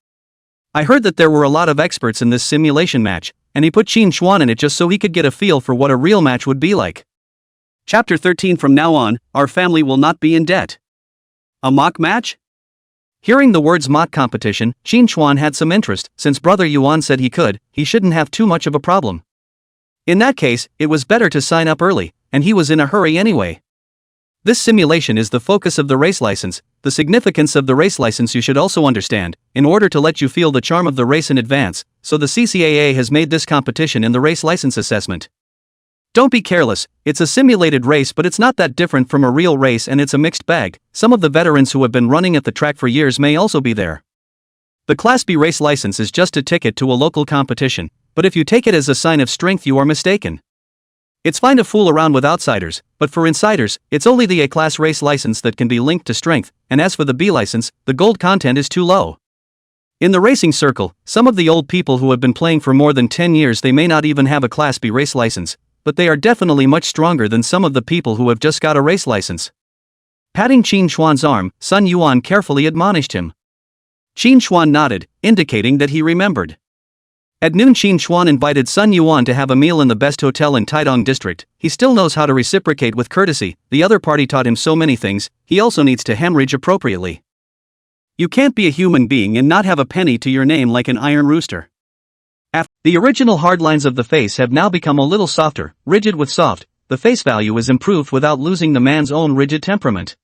I heard that there were a lot of experts in this simulation match, and he put Qin Xuan in it just so he could get a feel for what a real match would be like. Chapter 13. From now on, our family will not be in debt. A mock match? Hearing the words mock competition, Qin Xuan had some interest. Since Brother Yuan said he shouldn't have too much of a problem. In that case, it was better to sign up early, and he was in a hurry anyway. This simulation is the focus of the race license. The significance of the race license you should also understand, in order to let you feel the charm of the race in advance, so the CCAA has made this competition in the race license assessment. Don't be careless, it's a simulated race, but it's not that different from a real race, and it's a mixed bag. Some of the veterans who have been running at the track for years may also be there. The Class B race license is just a ticket to a local competition, but if you take it as a sign of strength, you are mistaken. It's fine to fool around with outsiders, but for insiders, it's only the A-class race license that can be linked to strength, and as for the B license, the gold content is too low. In the racing circle, some of the old people who have been playing for more than 10 years, they may not even have a Class B race license, but they are definitely much stronger than some of the people who have just got a race license. Patting Qin Xuan's arm, Sun Yuan carefully admonished him. Qin Xuan nodded, indicating that he remembered. At noon, Qin Xuan invited Sun Yuan to have a meal in the best hotel in Taidong district. He still knows how to reciprocate with courtesy. The other party taught him so many things, he also needs to hemorrhage appropriately. You can't be a human being and not have a penny to your name like an iron rooster. The original hard lines of the face have now become a little softer, rigid with soft. The face value is improved without losing the man's own rigid temperament.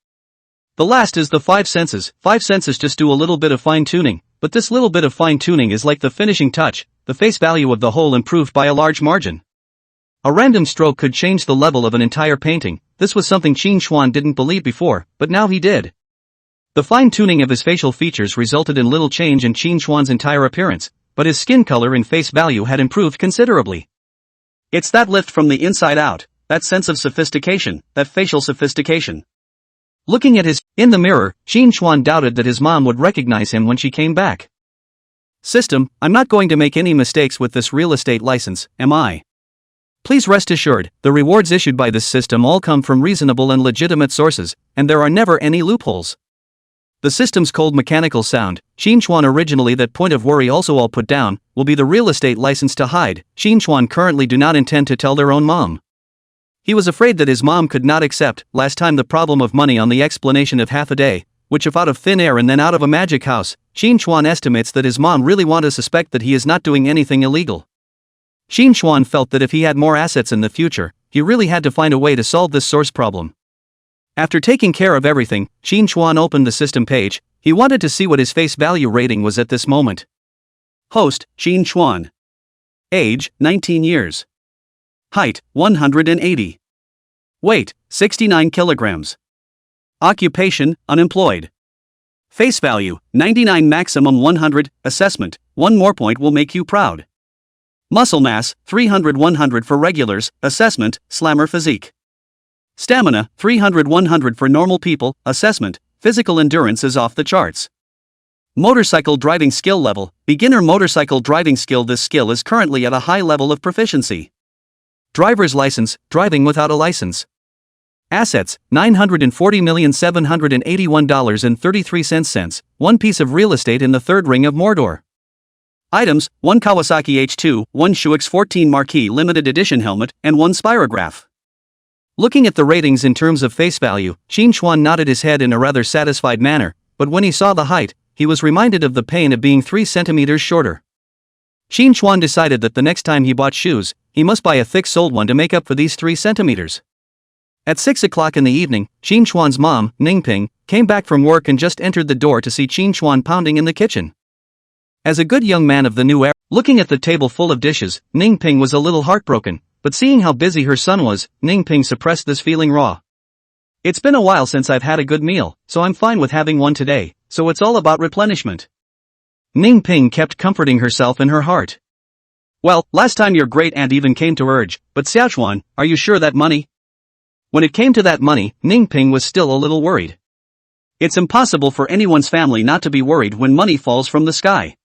The last is the five senses. Five senses just do a little bit of fine-tuning, but this little bit of fine-tuning is like the finishing touch. The face value of the whole improved by a large margin. A random stroke could change the level of an entire painting. This was something Qin Xuan didn't believe before, but now he did. The fine-tuning of his facial features resulted in little change in Qin Xuan's entire appearance, but his skin color and face value had improved considerably. It's that lift from the inside out, that sense of sophistication, that facial sophistication. Looking at in the mirror, Qin Xuan doubted that his mom would recognize him when she came back. System, I'm not going to make any mistakes with this real estate license, am I? Please rest assured, the rewards issued by this system all come from reasonable and legitimate sources, and there are never any loopholes. The system's cold mechanical sound, Xinchuan originally that point of worry also all put down, will be the real estate license to hide. Xinchuan currently do not intend to tell their own mom. He was afraid that his mom could not accept, last time the problem of money on the explanation of half a day, which if out of thin air and then out of a magic house, Xinchuan estimates that his mom really want to suspect that he is not doing anything illegal. Xinchuan felt that if he had more assets in the future, he really had to find a way to solve this source problem. After taking care of everything, Xinchuan opened the system page. He wanted to see what his face value rating was at this moment. Host, Xinchuan. Age, 19 years. Height, 180. Weight, 69 kilograms. Occupation, unemployed. Face value, 99 maximum 100, assessment, 1 more point will make you proud. Muscle mass, 300-100 for regulars, assessment, slammer physique. Stamina, 300-100 for normal people, assessment, physical endurance is off the charts. Motorcycle driving skill level, beginner motorcycle driving skill. This skill is currently at a high level of proficiency. Driver's license, driving without a license. Assets, $940,781.33, 1 piece of real estate in the 3rd ring of Mordor. Items, 1 Kawasaki H2, 1 Shuix 14 Marquee limited edition helmet, and 1 spirograph. Looking at the ratings in terms of face value, Xinchuan nodded his head in a rather satisfied manner, but when he saw the height, he was reminded of the pain of being 3 centimeters shorter. Xinchuan decided that the next time he bought shoes, he must buy a thick-soled one to make up for these 3 centimeters. At 6 o'clock in the evening, Xinchuan's mom, Ningping, came back from work and just entered the door to see Xinchuan pounding in the kitchen. As a good young man of the new era, looking at the table full of dishes, Ningping was a little heartbroken. But seeing how busy her son was, Ningping suppressed this feeling raw. It's been a while since I've had a good meal, so I'm fine with having one today, so it's all about replenishment. Ningping kept comforting herself in her heart. Well, last time your great aunt even came to urge, but Xiaochuan, are you sure that money? When it came to that money, Ningping was still a little worried. It's impossible for anyone's family not to be worried when money falls from the sky.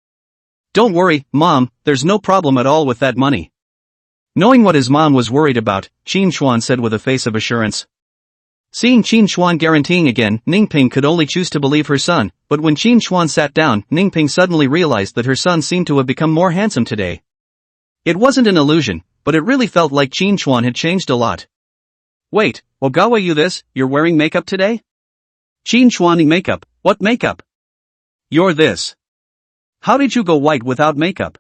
Don't worry, Mom, there's no problem at all with that money. Knowing what his mom was worried about, Xinchuan said with a face of assurance. Seeing Xinchuan guaranteeing again, Ningping could only choose to believe her son, but when Xinchuan sat down, Ningping suddenly realized that her son seemed to have become more handsome today. It wasn't an illusion, but it really felt like Xinchuan had changed a lot. Wait, Ogawa, you're wearing makeup today? Xinchuan, makeup, what makeup? You're this. How did you go white without makeup?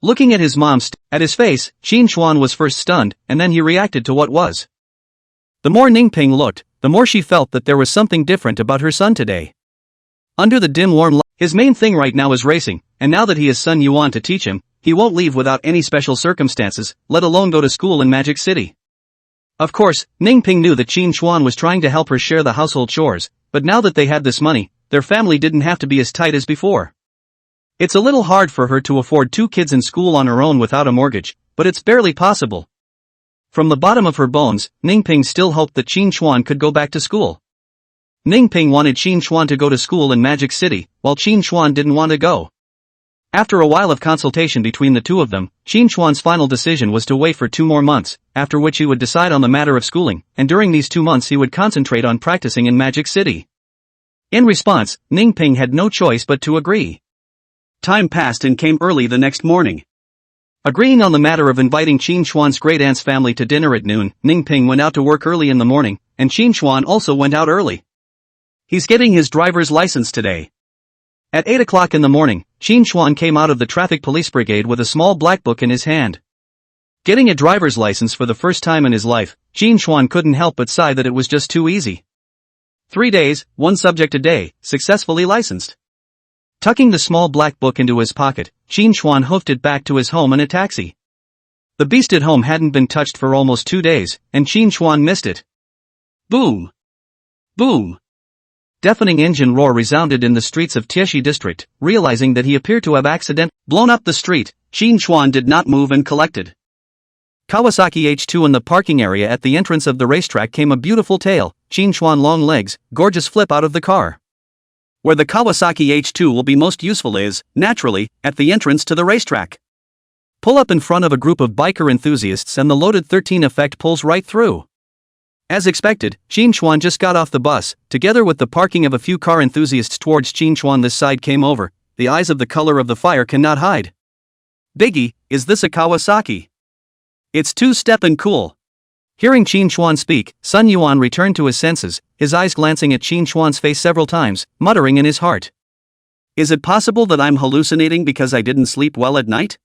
Looking at his mom at his face, Xinchuan was first stunned, and then he reacted to what was. The more Ningping looked, the more she felt that there was something different about her son today. Under the dim warm light, his main thing right now is racing, and now that he has Sun Yuan to teach him, he won't leave without any special circumstances, let alone go to school in Magic City. Of course, Ningping knew that Xinchuan was trying to help her share the household chores, but now that they had this money, their family didn't have to be as tight as before. It's a little hard for her to afford 2 kids in school on her own without a mortgage, but it's barely possible. From the bottom of her bones, Ningping still hoped that Xinchuan could go back to school. Ningping wanted Xinchuan to go to school in Magic City, while Xinchuan didn't want to go. After a while of consultation between the two of them, Xinchuan's final decision was to wait for 2 more months, after which he would decide on the matter of schooling, and during these 2 months he would concentrate on practicing in Magic City. In response, Ningping had no choice but to agree. Time passed and came early the next morning. Agreeing on the matter of inviting Xinchuan's great-aunt's family to dinner at noon, Ningping went out to work early in the morning, and Xinchuan also went out early. He's getting his driver's license today. At 8 o'clock in the morning, Xinchuan came out of the traffic police brigade with a small black book in his hand. Getting a driver's license for the first time in his life, Xinchuan couldn't help but sigh that it was just too easy. 3 days, 1 subject a day, successfully licensed. Tucking the small black book into his pocket, Xinchuan hoofed it back to his home in a taxi. The beast at home hadn't been touched for almost 2 days, and Xinchuan missed it. Boom! Boom! Deafening engine roar resounded in the streets of Tieshi district. Realizing that he appeared to have accidentally blown up the street, Xinchuan did not move and collected. Kawasaki H2 in the parking area at the entrance of the racetrack came a beautiful tail, Xinchuan long legs, gorgeous flip out of the car. Where the Kawasaki H2 will be most useful is, naturally, at the entrance to the racetrack. Pull up in front of a group of biker enthusiasts and the loaded 13 effect pulls right through. As expected, Qin Chuan just got off the bus, together with the parking of a few car enthusiasts towards Qin Chuan. This side came over, the eyes of the color of the fire cannot hide. Biggie, is this a Kawasaki? It's two-step and cool. Hearing Qin Chuan speak, Sun Yuan returned to his senses, his eyes glancing at Qin Chuan's face several times, muttering in his heart. Is it possible that I'm hallucinating because I didn't sleep well at night?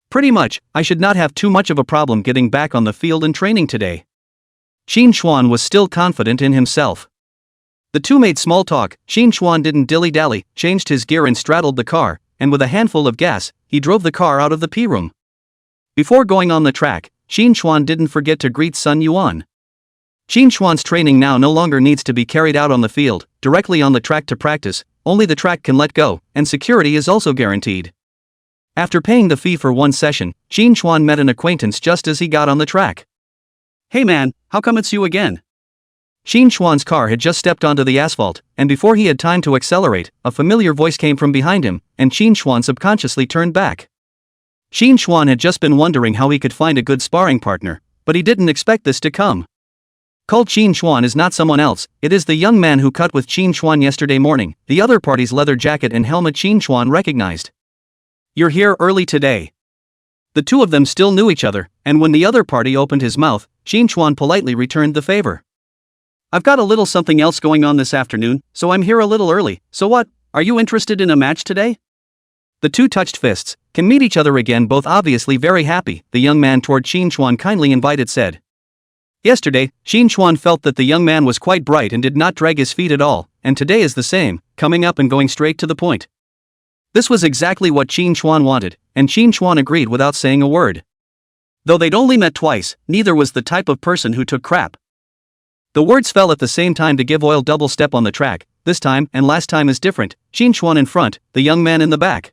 Pretty much, I should not have too much of a problem getting back on the field and training today. Qin Chuan was still confident in himself. The two made small talk. Qin Chuan didn't dilly-dally, changed his gear and straddled the car, and with a handful of gas, he drove the car out of the P-room. Before going on the track, Qin Chuan didn't forget to greet Sun Yuan. Qin Chuan's training now no longer needs to be carried out on the field, directly on the track to practice, only the track can let go, and security is also guaranteed. After paying the fee for one session, Qin Chuan met an acquaintance just as he got on the track. Hey man, how come it's you again? Qin Chuan's car had just stepped onto the asphalt, and before he had time to accelerate, a familiar voice came from behind him, and Qin Chuan subconsciously turned back. Qin Chuan had just been wondering how he could find a good sparring partner, but he didn't expect this to come. Called Qin Chuan is not someone else, it is the young man who cut with Qin Chuan yesterday morning, the other party's leather jacket and helmet. Qin Chuan recognized. You're here early today. The two of them still knew each other, and when the other party opened his mouth, Qin Chuan politely returned the favor. I've got a little something else going on this afternoon, so I'm here a little early. So what, are you interested in a match today? The two touched fists, can meet each other again, both obviously very happy. The young man toward Qin Chuan kindly invited said. Yesterday, Qin Chuan felt that the young man was quite bright and did not drag his feet at all, and today is the same, coming up and going straight to the point. This was exactly what Qin Chuan wanted, and Qin Chuan agreed without saying a word. Though they'd only met twice, neither was the type of person who took crap. The words fell at the same time to give oil double step on the track. This time and last time is different, Qin Chuan in front, the young man in the back.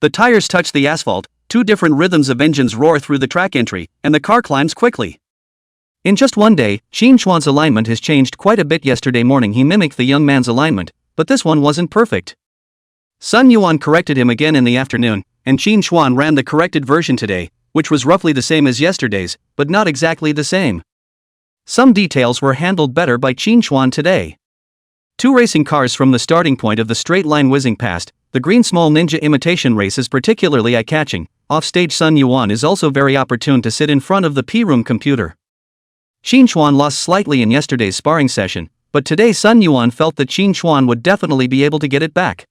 The tires touch the asphalt, two different rhythms of engines roar through the track entry, and the car climbs quickly. In just one day, Qin Chuan's alignment has changed quite a bit. Yesterday morning he mimicked the young man's alignment, but this one wasn't perfect. Sun Yuan corrected him again in the afternoon, and Qin Chuan ran the corrected version today, which was roughly the same as yesterday's, but not exactly the same. Some details were handled better by Qin Chuan today. Two racing cars from the starting point of the straight line whizzing past. The green small ninja imitation race is particularly eye-catching. Offstage, Sun Yuan is also very opportune to sit in front of the P-room computer. Qin Chuan lost slightly in yesterday's sparring session, but today Sun Yuan felt that Qin Chuan would definitely be able to get it back.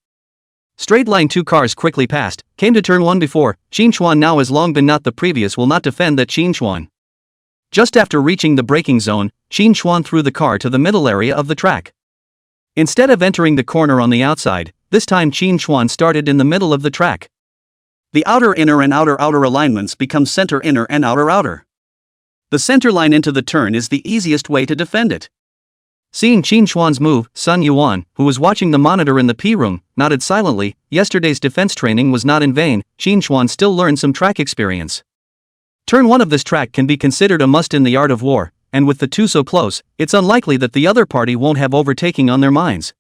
Straight line, two cars quickly passed, came to turn one before. Qin Chuan now has long been not the previous will not defend that Qin Chuan. Just after reaching the braking zone, Qin Chuan threw the car to the middle area of the track. Instead of entering the corner on the outside, this time Qin Chuan started in the middle of the track. The outer inner and outer alignments become center inner and outer. The center line into the turn is the easiest way to defend it. Seeing Qin Chuan's move, Sun Yuan, who was watching the monitor in the P-room, nodded silently. Yesterday's defense training was not in vain. Qin Chuan still learned some track experience. Turn one of this track can be considered a must in the art of war, and with the two so close, it's unlikely that the other party won't have overtaking on their minds.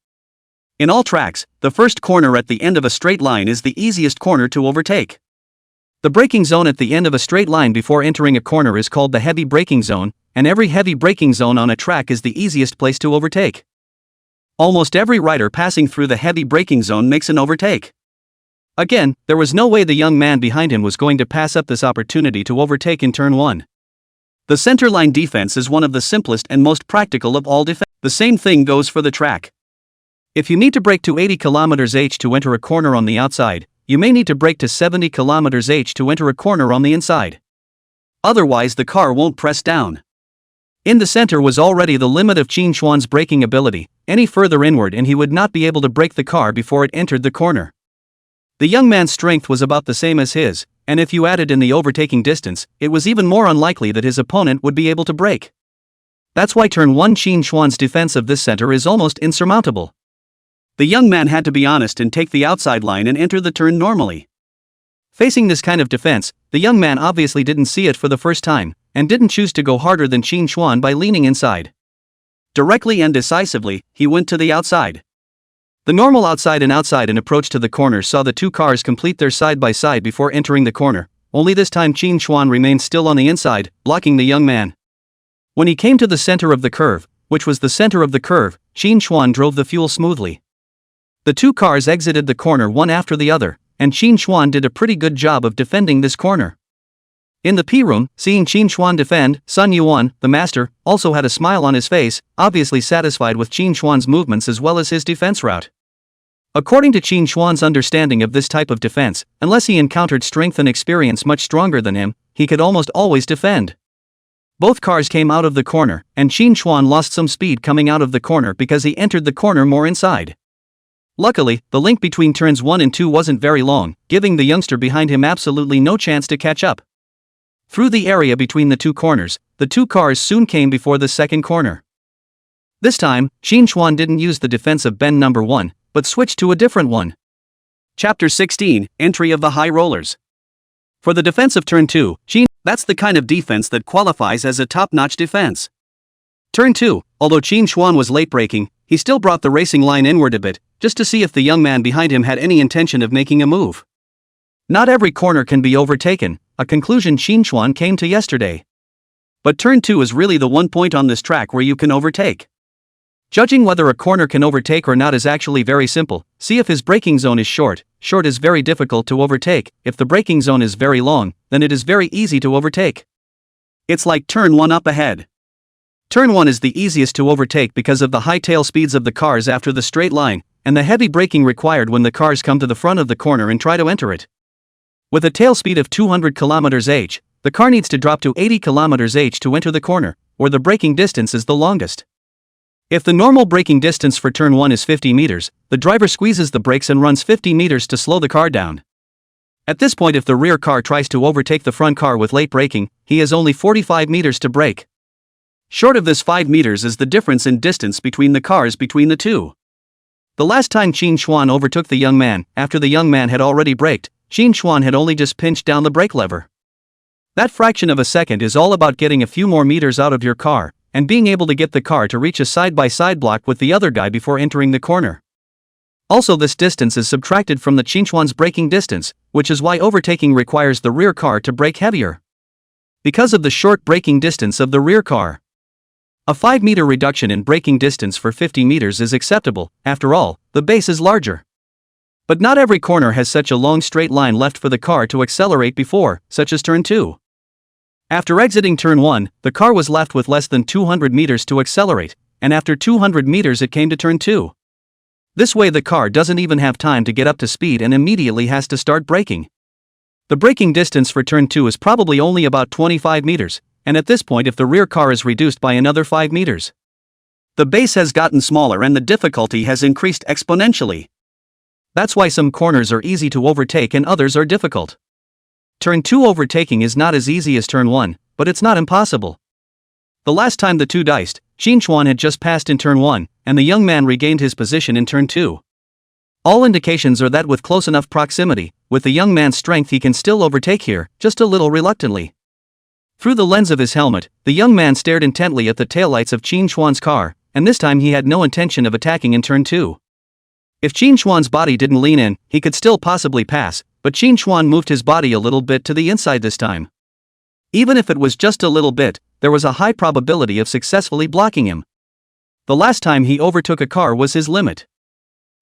In all tracks, the first corner at the end of a straight line is the easiest corner to overtake. The braking zone at the end of a straight line before entering a corner is called the heavy braking zone, and every heavy braking zone on a track is the easiest place to overtake. Almost every rider passing through the heavy braking zone makes an overtake. Again, there was no way the young man behind him was going to pass up this opportunity to overtake in turn one. The center line defense is one of the simplest and most practical of all defense. The same thing goes for the track. If you need to brake to 80 km/h to enter a corner on the outside, you may need to brake to 70 km/h to enter a corner on the inside. Otherwise the car won't press down. In the center was already the limit of Qin Chuan's braking ability. Any further inward and he would not be able to brake the car before it entered the corner. The young man's strength was about the same as his, and if you added in the overtaking distance, it was even more unlikely that his opponent would be able to brake. That's why turn 1 Qin Chuan's defense of this center is almost insurmountable. The young man had to be honest and take the outside line and enter the turn normally. Facing this kind of defense, the young man obviously didn't see it for the first time, and didn't choose to go harder than Qin Chuan by leaning inside. Directly and decisively, he went to the outside. The normal outside and approach to the corner saw the two cars complete their side-by-side before entering the corner, only this time Qin Chuan remained still on the inside, blocking the young man. When he came to the center of the curve, which was the center of the curve, Qin Xuan drove the fuel smoothly. The two cars exited the corner one after the other, and Qin Xuan did a pretty good job of defending this corner. In the P-room, seeing Qin Xuan defend, Sun Yuan, the master, also had a smile on his face, obviously satisfied with Qin Xuan's movements as well as his defense route. According to Qin Xuan's understanding of this type of defense, unless he encountered strength and experience much stronger than him, he could almost always defend. Both cars came out of the corner, and Qin Xuan lost some speed coming out of the corner because he entered the corner more inside. Luckily, the link between turns 1 and 2 wasn't very long, giving the youngster behind him absolutely no chance to catch up. Through the area between the two corners, the two cars soon came before the second corner. This time, Qin Xuan didn't use the defensive bend number 1, but switched to a different one. Chapter 16, Entry of the High Rollers. For the defense of turn 2, that's the kind of defense that qualifies as a top-notch defense. Turn 2, although Qin Xuan was late braking, he still brought the racing line inward a bit, just to see if the young man behind him had any intention of making a move. Not every corner can be overtaken, a conclusion Qin Xuan came to yesterday. But turn 2 is really the one point on this track where you can overtake. Judging whether a corner can overtake or not is actually very simple. See if his braking zone is short. Short is very difficult to overtake. If the braking zone is very long, then it is very easy to overtake. It's like turn 1 up ahead. Turn 1 is the easiest to overtake because of the high tail speeds of the cars after the straight line, and the heavy braking required when the cars come to the front of the corner and try to enter it. With a tail speed of 200 km/h, the car needs to drop to 80 km/h to enter the corner, or the braking distance is the longest. If the normal braking distance for turn 1 is 50 meters, the driver squeezes the brakes and runs 50 meters to slow the car down. At this point, if the rear car tries to overtake the front car with late braking, he has only 45 meters to brake. Short of this 5 meters is the difference in distance between the cars between the two. The last time Qin Xuan overtook the young man, after the young man had already braked, Qin Xuan had only just pinched down the brake lever. That fraction of a second is all about getting a few more meters out of your car, and being able to get the car to reach a side-by-side block with the other guy before entering the corner. Also, this distance is subtracted from the Qin Xuan's braking distance, which is why overtaking requires the rear car to brake heavier. Because of the short braking distance of the rear car. A 5-meter reduction in braking distance for 50 meters is acceptable. After all, the base is larger. But not every corner has such a long straight line left for the car to accelerate before, such as turn 2. After exiting turn 1, the car was left with less than 200 meters to accelerate, and after 200 meters it came to turn 2. This way the car doesn't even have time to get up to speed and immediately has to start braking. The braking distance for turn 2 is probably only about 25 meters, and at this point if the rear car is reduced by another 5 meters. The base has gotten smaller and the difficulty has increased exponentially. That's why some corners are easy to overtake and others are difficult. Turn 2 overtaking is not as easy as turn 1, but it's not impossible. The last time the two diced, Qin Xuan had just passed in turn 1, and the young man regained his position in turn 2. All indications are that with close enough proximity, with the young man's strength he can still overtake here, just a little reluctantly. Through the lens of his helmet, the young man stared intently at the taillights of Qin Xuan's car, and this time he had no intention of attacking in turn 2. If Qin Xuan's body didn't lean in, he could still possibly pass, but Qin Xuan moved his body a little bit to the inside this time. Even if it was just a little bit, there was a high probability of successfully blocking him. The last time he overtook a car was his limit.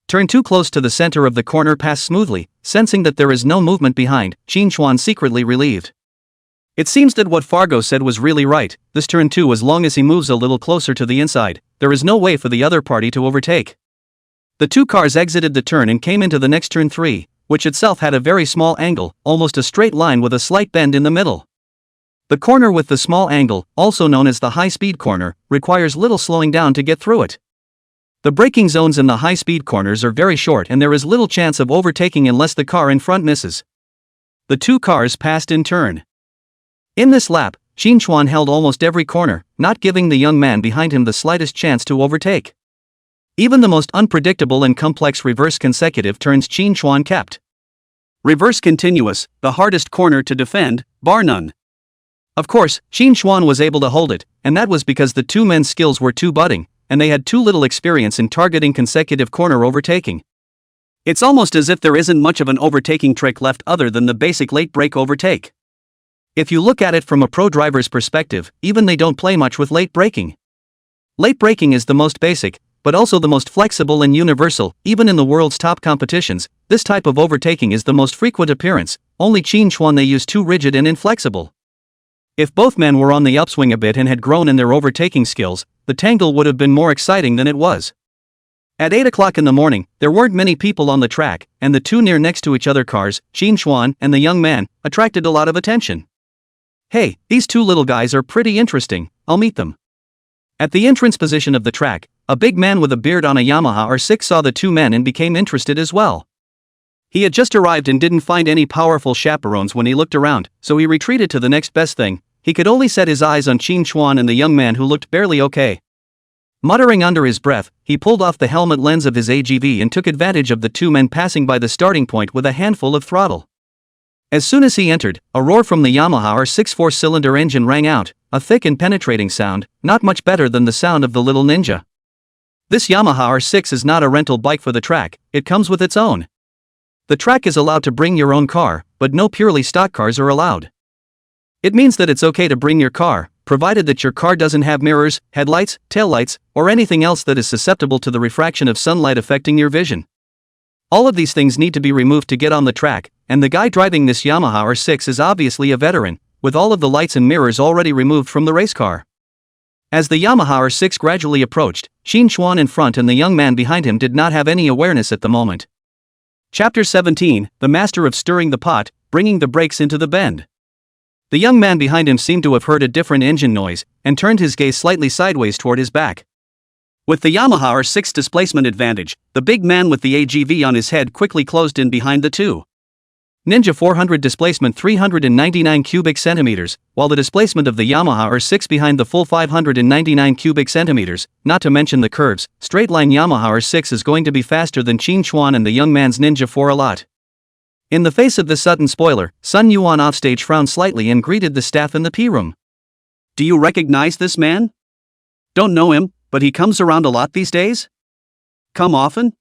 Turn 2 close to the center of the corner passed smoothly, sensing that there is no movement behind, Qin Xuan secretly relieved. It seems that what Fargo said was really right. This turn 2, as long as he moves a little closer to the inside, there is no way for the other party to overtake. The two cars exited the turn and came into the next turn 3, which itself had a very small angle, almost a straight line with a slight bend in the middle. The corner with the small angle, also known as the high-speed corner, requires little slowing down to get through it. The braking zones in the high-speed corners are very short and there is little chance of overtaking unless the car in front misses. The two cars passed in turn. In this lap, Qin Xuan held almost every corner, not giving the young man behind him the slightest chance to overtake. Even the most unpredictable and complex reverse consecutive turns Qin Xuan kept. Reverse continuous, the hardest corner to defend, bar none. Of course, Qin Xuan was able to hold it, and that was because the two men's skills were too budding, and they had too little experience in targeting consecutive corner overtaking. It's almost as if there isn't much of an overtaking trick left other than the basic late brake overtake. If you look at it from a pro driver's perspective, even they don't play much with late braking. Late braking is the most basic, but also the most flexible and universal. Even in the world's top competitions, this type of overtaking is the most frequent appearance. Only Qin Chuan they use too rigid and inflexible. If both men were on the upswing a bit and had grown in their overtaking skills, the tangle would have been more exciting than it was. At 8 o'clock in the morning, there weren't many people on the track, and the two near next to each other cars, Qin Chuan and the young man, attracted a lot of attention. Hey, these two little guys are pretty interesting, I'll meet them. At the entrance position of the track, a big man with a beard on a Yamaha R6 saw the two men and became interested as well. He had just arrived and didn't find any powerful chaperones when he looked around, so he retreated to the next best thing. He could only set his eyes on Qin Chuan and the young man who looked barely okay. Muttering under his breath, he pulled off the helmet lens of his AGV and took advantage of the two men passing by the starting point with a handful of throttle. As soon as he entered, a roar from the Yamaha R6 four-cylinder engine rang out, a thick and penetrating sound, not much better than the sound of the little Ninja. This Yamaha R6 is not a rental bike for the track, it comes with its own. The track is allowed to bring your own car, but no purely stock cars are allowed. It means that it's okay to bring your car, provided that your car doesn't have mirrors, headlights, taillights, or anything else that is susceptible to the refraction of sunlight affecting your vision. All of these things need to be removed to get on the track, and the guy driving this Yamaha R6 is obviously a veteran, with all of the lights and mirrors already removed from the race car. As the Yamaha R6 gradually approached, Qin Chuan in front and the young man behind him did not have any awareness at the moment. Chapter 17, The Master of Stirring the Pot, Bringing the Brakes into the Bend. The young man behind him seemed to have heard a different engine noise, and turned his gaze slightly sideways toward his back. With the Yamaha R6 displacement advantage, the big man with the AGV on his head quickly closed in behind the two. Ninja 400 displacement 399 cubic centimeters, while the displacement of the Yamaha R6 behind the full 599 cubic centimeters, not to mention the curves, straight line Yamaha R6 is going to be faster than Qin Chuan and the young man's Ninja 4 a lot. In the face of this sudden spoiler, Sun Yuan offstage frowned slightly and greeted the staff in the P-room. Do you recognize this man? Don't know him, but he comes around a lot these days? Come often?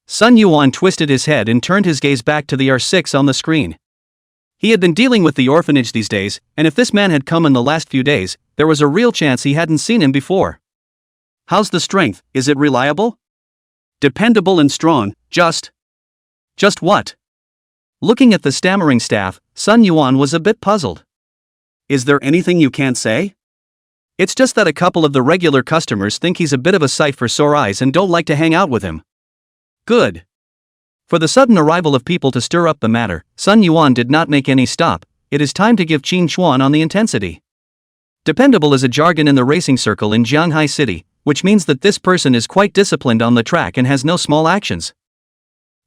Sun Yuan twisted his head and turned his gaze back to the R6 on the screen. He had been dealing with the orphanage these days, and if this man had come in the last few days, there was a real chance he hadn't seen him before. How's the strength, is it reliable? Dependable and strong, just what? Looking at the stammering staff, Sun Yuan was a bit puzzled. Is there anything you can't say? It's just that a couple of the regular customers think he's a bit of a sight for sore eyes and don't like to hang out with him. Good. For the sudden arrival of people to stir up the matter, Sun Yuan did not make any stop. It is time to give Qin Chuan on the intensity. Dependable is a jargon in the racing circle in Jianghai City, which means that this person is quite disciplined on the track and has no small actions.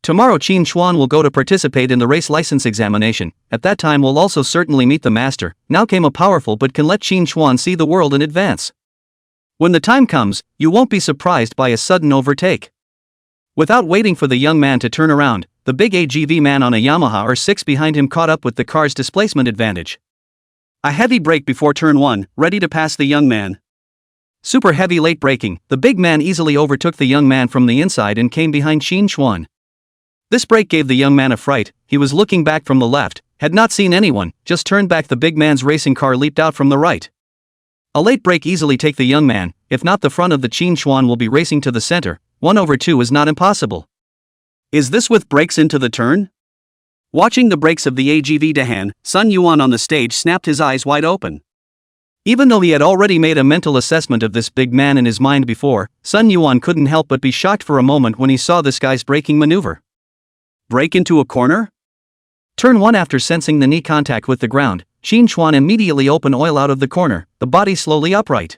Tomorrow Qin Chuan will go to participate in the race license examination. At that time we'll also certainly meet the master. Now came a powerful but can let Qin Chuan see the world in advance. When the time comes, you won't be surprised by a sudden overtake. Without waiting for the young man to turn around, the big AGV man on a Yamaha R6 behind him caught up with the car's displacement advantage. A heavy brake before turn 1, ready to pass the young man. Super heavy late braking, the big man easily overtook the young man from the inside and came behind Qin Chuan. This brake gave the young man a fright. He was looking back from the left, had not seen anyone, just turned back. The big man's racing car leaped out from the right. A late brake easily take the young man, if not the front of the Qin Chuan will be racing to the center. 1/2 is not impossible. Is this with brakes into the turn? Watching the brakes of the AGV Dahan, Sun Yuan on the stage snapped his eyes wide open. Even though he had already made a mental assessment of this big man in his mind before, Sun Yuan couldn't help but be shocked for a moment when he saw this guy's braking maneuver. Brake into a corner? Turn 1. After sensing the knee contact with the ground, Qin Chuan immediately opened oil out of the corner, the body slowly upright.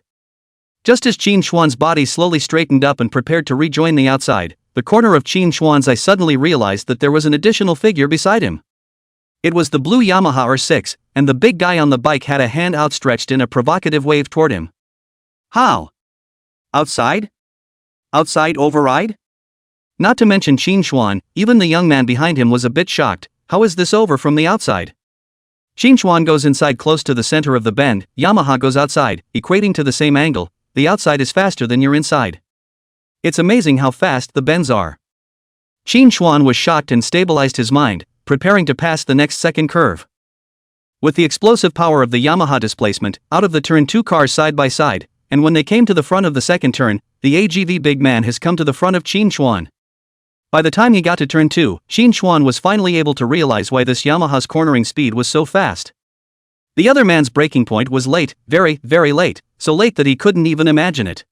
Just as Qin Chuan's body slowly straightened up and prepared to rejoin the outside, the corner of Qin Chuan's eye suddenly realized that there was an additional figure beside him. It was the blue Yamaha R6, and the big guy on the bike had a hand outstretched in a provocative wave toward him. How? Outside? Outside override? Not to mention Qin Chuan, even the young man behind him was a bit shocked. How is this over from the outside? Qin Chuan goes inside close to the center of the bend, Yamaha goes outside, equating to the same angle. The outside is faster than your inside. It's amazing how fast the bends are. Qin Chuan was shocked and stabilized his mind, preparing to pass the next second curve. With the explosive power of the Yamaha displacement, out of the turn two cars side by side, and when they came to the front of the second turn, the AGV big man has come to the front of Qin Xuan. By the time he got to turn 2, Qin Xuan was finally able to realize why this Yamaha's cornering speed was so fast. The other man's braking point was late, very, very late, so late that he couldn't even imagine it.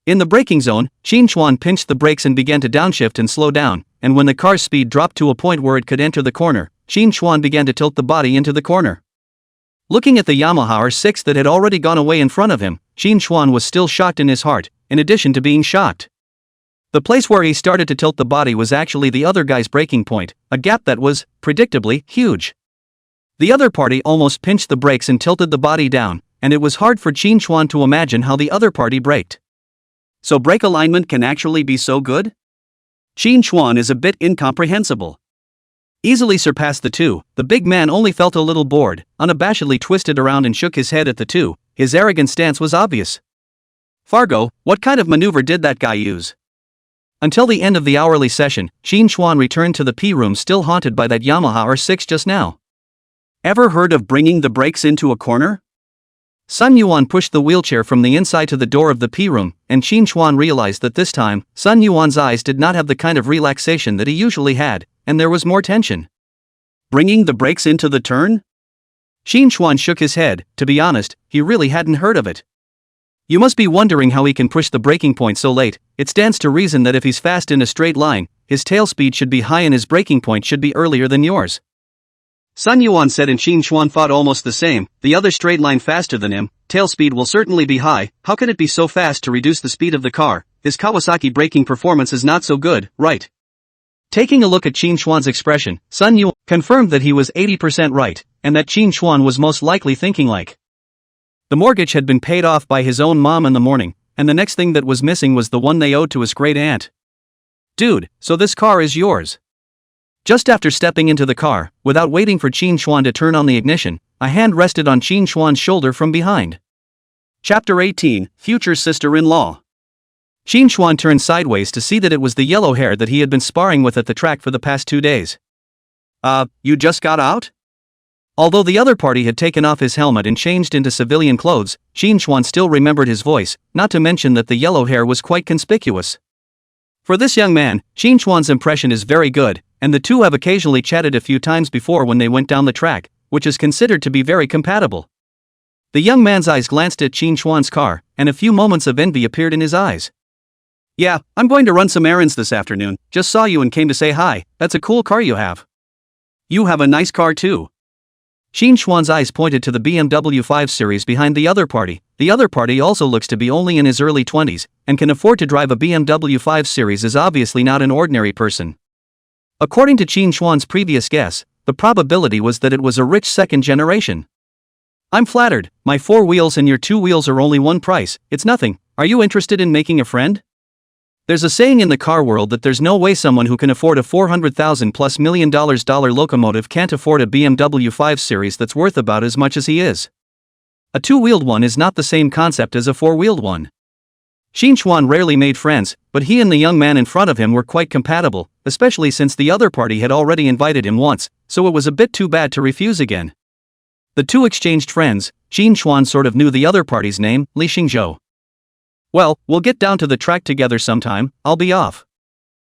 In the braking zone, Qin Xuan pinched the brakes and began to downshift and slow down, and when the car's speed dropped to a point where it could enter the corner, Qin Xuan began to tilt the body into the corner. Looking at the Yamaha R6 that had already gone away in front of him, Qin Xuan was still shocked in his heart, in addition to being shocked. The place where he started to tilt the body was actually the other guy's braking point, a gap that was, predictably, huge. The other party almost pinched the brakes and tilted the body down, and it was hard for Qin Xuan to imagine how the other party braked. So brake alignment can actually be so good? Qin Xuan is a bit incomprehensible. Easily surpassed the two, the big man only felt a little bored, unabashedly twisted around and shook his head at the two. His arrogant stance was obvious. Fargo, what kind of maneuver did that guy use? Until the end of the hourly session, Qin Xuan returned to the P-room still haunted by that Yamaha R6 just now. Ever heard of bringing the brakes into a corner? Sun Yuan pushed the wheelchair from the inside to the door of the P-room, and Qin Xuan realized that this time, Sun Yuan's eyes did not have the kind of relaxation that he usually had, and there was more tension. Bringing the brakes into the turn? Qin Xuan shook his head. To be honest, he really hadn't heard of it. You must be wondering how he can push the braking point so late. It stands to reason that if he's fast in a straight line, his tail speed should be high and his braking point should be earlier than yours. Sun Yuan said, and Qin Xuan thought almost the same. The other straight line faster than him, tail speed will certainly be high. How can it be so fast to reduce the speed of the car? His Kawasaki braking performance is not so good, right? Taking a look at Qin Xuan's expression, Sun Yuan confirmed that he was 80% right, and that Qin Xuan was most likely thinking like. The mortgage had been paid off by his own mom in the morning, and the next thing that was missing was the one they owed to his great aunt. Dude, so this car is yours. Just after stepping into the car, without waiting for Qin Xuan to turn on the ignition, a hand rested on Qin Xuan's shoulder from behind. Chapter 18, Future Sister-in-Law. Qin Xuan turned sideways to see that it was the yellow hair that he had been sparring with at the track for the past 2 days. You just got out? Although the other party had taken off his helmet and changed into civilian clothes, Qin Xuan still remembered his voice, not to mention that the yellow hair was quite conspicuous. For this young man, Qin Xuan's impression is very good, and the two have occasionally chatted a few times before when they went down the track, which is considered to be very compatible. The young man's eyes glanced at Qin Xuan's car, and a few moments of envy appeared in his eyes. Yeah, I'm going to run some errands this afternoon, just saw you and came to say hi. That's a cool car you have. You have a nice car too. Qin Xuan's eyes pointed to the BMW 5 Series behind the other party. The other party also looks to be only in his early 20s, and can afford to drive a BMW 5 Series is obviously not an ordinary person. According to Qin Xuan's previous guess, the probability was that it was a rich second generation. I'm flattered, my 4 wheels and your 2 wheels are only one price, it's nothing. Are you interested in making a friend? There's a saying in the car world that there's no way someone who can afford a $400,000+ million locomotive can't afford a BMW 5 Series that's worth about as much as he is. A 2-wheeled one is not the same concept as a 4-wheeled one. Qin Xuan rarely made friends, but he and the young man in front of him were quite compatible, especially since the other party had already invited him once, so it was a bit too bad to refuse again. The two exchanged friends. Qin Xuan sort of knew the other party's name, Li Xingzhou. Well, we'll get down to the track together sometime, I'll be off.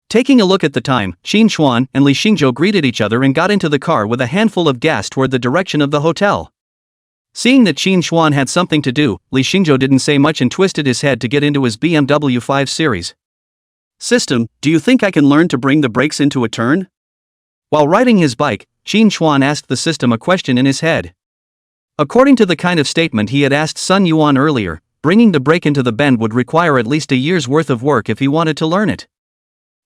Taking a look at the time, Qin Xuan and Li Xingzhou greeted each other and got into the car with a handful of gas toward the direction of the hotel. Seeing that Qin Xuan had something to do, Li Xingzhou didn't say much and twisted his head to get into his BMW 5 Series. System, do you think I can learn to bring the brakes into a turn? While riding his bike, Qin Xuan asked the system a question in his head. According to the kind of statement he had asked Sun Yuan earlier, bringing the brake into the bend would require at least a year's worth of work if he wanted to learn it.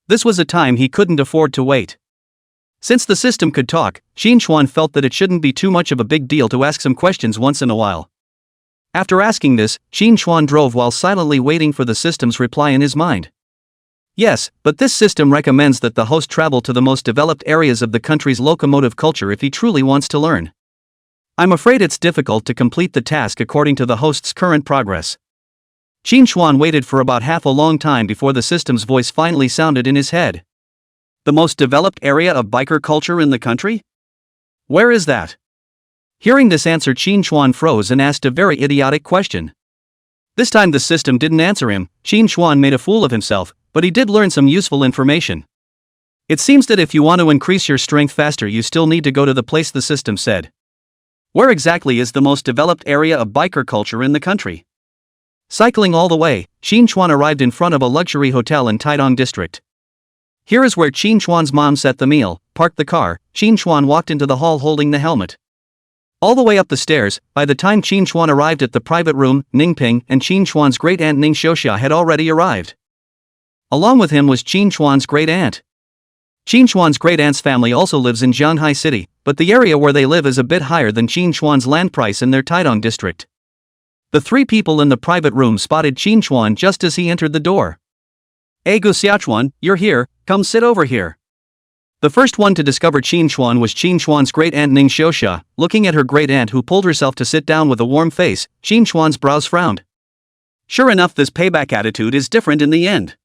This was a time he couldn't afford to wait. Since the system could talk, Qin Xuan felt that it shouldn't be too much of a big deal to ask some questions once in a while. After asking this, Qin Xuan drove while silently waiting for the system's reply in his mind. Yes, but this system recommends that the host travel to the most developed areas of the country's locomotive culture if he truly wants to learn. I'm afraid it's difficult to complete the task according to the host's current progress. Qin Xuan waited for about half a long time before the system's voice finally sounded in his head. The most developed area of biker culture in the country? Where is that? Hearing this answer, Qin Chuan froze and asked a very idiotic question. This time the system didn't answer him. Qin Chuan made a fool of himself, but he did learn some useful information. It seems that if you want to increase your strength faster, you still need to go to the place, the system said. Where exactly is the most developed area of biker culture in the country? Cycling all the way, Qin Chuan arrived in front of a luxury hotel in Taidong district. Here is where Qin Chuan's mom set the meal, parked the car. Qin Chuan walked into the hall holding the helmet. All the way up the stairs. By the time Qin Chuan arrived at the private room, Ningping and Qin Chuan's great-aunt Ning Xiuxia had already arrived. Along with him was Qin Chuan's great-aunt. Qin Chuan's great-aunt's family also lives in Jianghai City, but the area where they live is a bit higher than Qin Chuan's land price in their Taidong district. The three people in the private room spotted Qin Chuan just as he entered the door. "Hey Gu Xiaochuan, you're here, come sit over here." The first one to discover Qin Chuan was Qin Chuan's great-aunt Ning Xiuxia. Looking at her great-aunt who pulled herself to sit down with a warm face, Qin Chuan's brows frowned. Sure enough, this payback attitude is different in the end.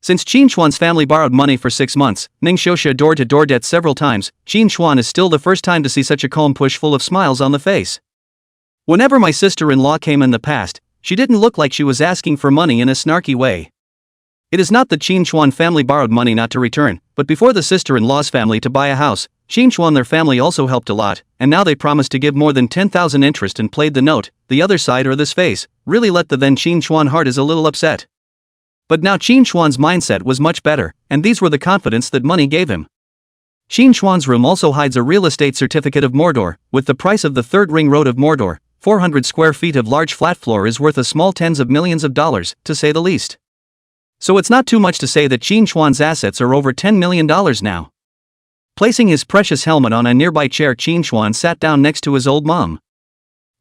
Since Qin Chuan's family borrowed money for 6 months, Ning Xiuxia door-to-door debt several times, Qin Chuan is still the first time to see such a calm push full of smiles on the face. Whenever my sister-in-law came in the past, she didn't look like she was asking for money in a snarky way. It is not that Qin Chuan family borrowed money not to return, but before the sister-in-law's family to buy a house, Qin Chuan their family also helped a lot, and now they promised to give more than 10,000 interest and played the note, the other side or this face, really let the then Qin Chuan heart is a little upset. But now Qin Chuan's mindset was much better, and these were the confidence that money gave him. Qin Chuan's room also hides a real estate certificate of Mordor, with the price of the third ring road of Mordor. 400 square feet of large flat floor is worth a small tens of millions of dollars, to say the least. So it's not too much to say that Qin Chuan's assets are over $10 million now. Placing his precious helmet on a nearby chair, Qin Chuan sat down next to his old mom.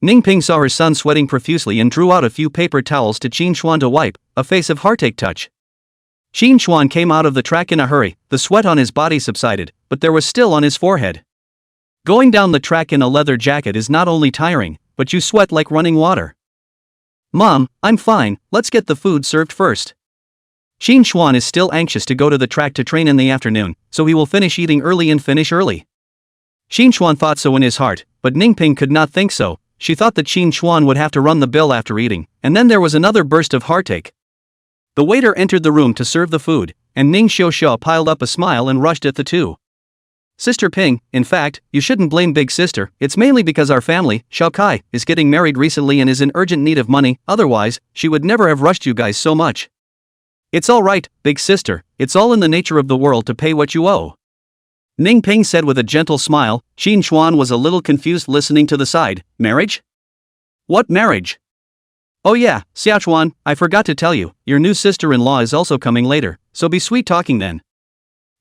Ningping saw her son sweating profusely and drew out a few paper towels to Qin Chuan to wipe, a face of heartache touch. Qin Chuan came out of the track in a hurry. The sweat on his body subsided, but there was still on his forehead. Going down the track in a leather jacket is not only tiring, but you sweat like running water. "Mom, I'm fine, let's get the food served first." Qin Chuan is still anxious to go to the track to train in the afternoon, so he will finish eating early and finish early. Qin Chuan thought so in his heart, but Ningping could not think so. She thought that Qin Chuan would have to run the bill after eating, and then there was another burst of heartache. The waiter entered the room to serve the food, and Ning Xiuxia piled up a smile and rushed at the two. "Sister Ping, in fact, you shouldn't blame big sister, it's mainly because our family, Xiao Kai, is getting married recently and is in urgent need of money, otherwise, she would never have rushed you guys so much. It's all right, big sister, it's all in the nature of the world to pay what you owe." Ningping said with a gentle smile. Qin Chuan was a little confused listening to the side. "Marriage? What marriage?" "Oh yeah, Xiaochuan, I forgot to tell you, your new sister-in-law is also coming later, so be sweet talking then."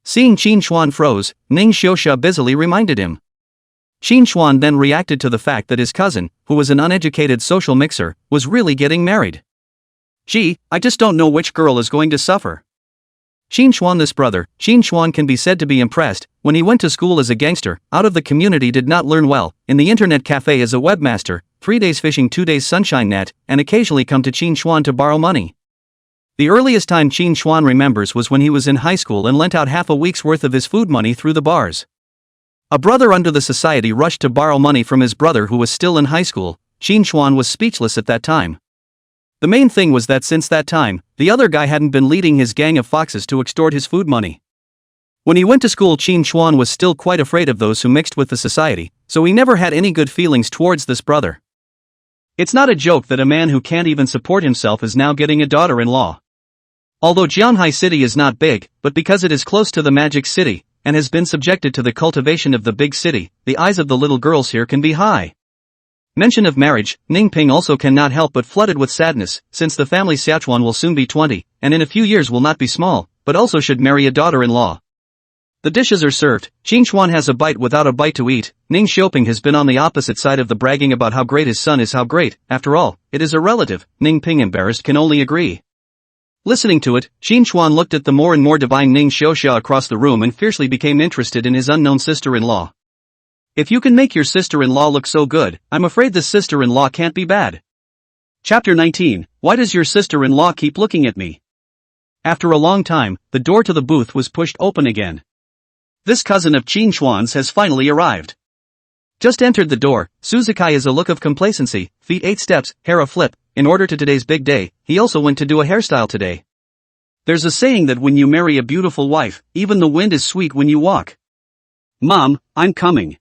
Seeing Qin Chuan froze, Ning Xiuxia busily reminded him. Qin Chuan then reacted to the fact that his cousin, who was an uneducated social mixer, was really getting married. "Gee, I just don't know which girl is going to suffer." Qin Chuan, this brother, Qin Chuan can be said to be impressed. When he went to school as a gangster, out of the community did not learn well, in the internet cafe as a webmaster, 3 days fishing 2 days sunshine net, and occasionally come to Qin Chuan to borrow money. The earliest time Qin Chuan remembers was when he was in high school and lent out half a week's worth of his food money through the bars. A brother under the society rushed to borrow money from his brother who was still in high school. Qin Chuan was speechless at that time. The main thing was that since that time, the other guy hadn't been leading his gang of foxes to extort his food money. When he went to school, Qin Chuan was still quite afraid of those who mixed with the society, so he never had any good feelings towards this brother. It's not a joke that a man who can't even support himself is now getting a daughter-in-law. Although Jianghai City is not big, but because it is close to the Magic City, and has been subjected to the cultivation of the big city, the eyes of the little girls here can be high. Mention of marriage, Ningping also cannot help but flooded with sadness, since the family Xiaochuan will soon be 20, and in a few years will not be small, but also should marry a daughter-in-law. The dishes are served. Qin Chuan has a bite without a bite to eat. Ning Xioping has been on the opposite side of the bragging about how great his son is. How great, after all, it is a relative. Ningping, embarrassed, can only agree. Listening to it, Qin Chuan looked at the more and more divine Ning Xiuxia across the room and fiercely became interested in his unknown sister-in-law. If you can make your sister-in-law look so good, I'm afraid this sister-in-law can't be bad. Chapter 19, Why does your sister-in-law keep looking at me? After a long time, the door to the booth was pushed open again. This cousin of Qin Chuan's has finally arrived. Just entered the door, Suzuki is a look of complacency, feet 8 steps, hair a flip. In order to today's big day, he also went to do a hairstyle today. There's a saying that when you marry a beautiful wife, even the wind is sweet when you walk. Mom, I'm coming.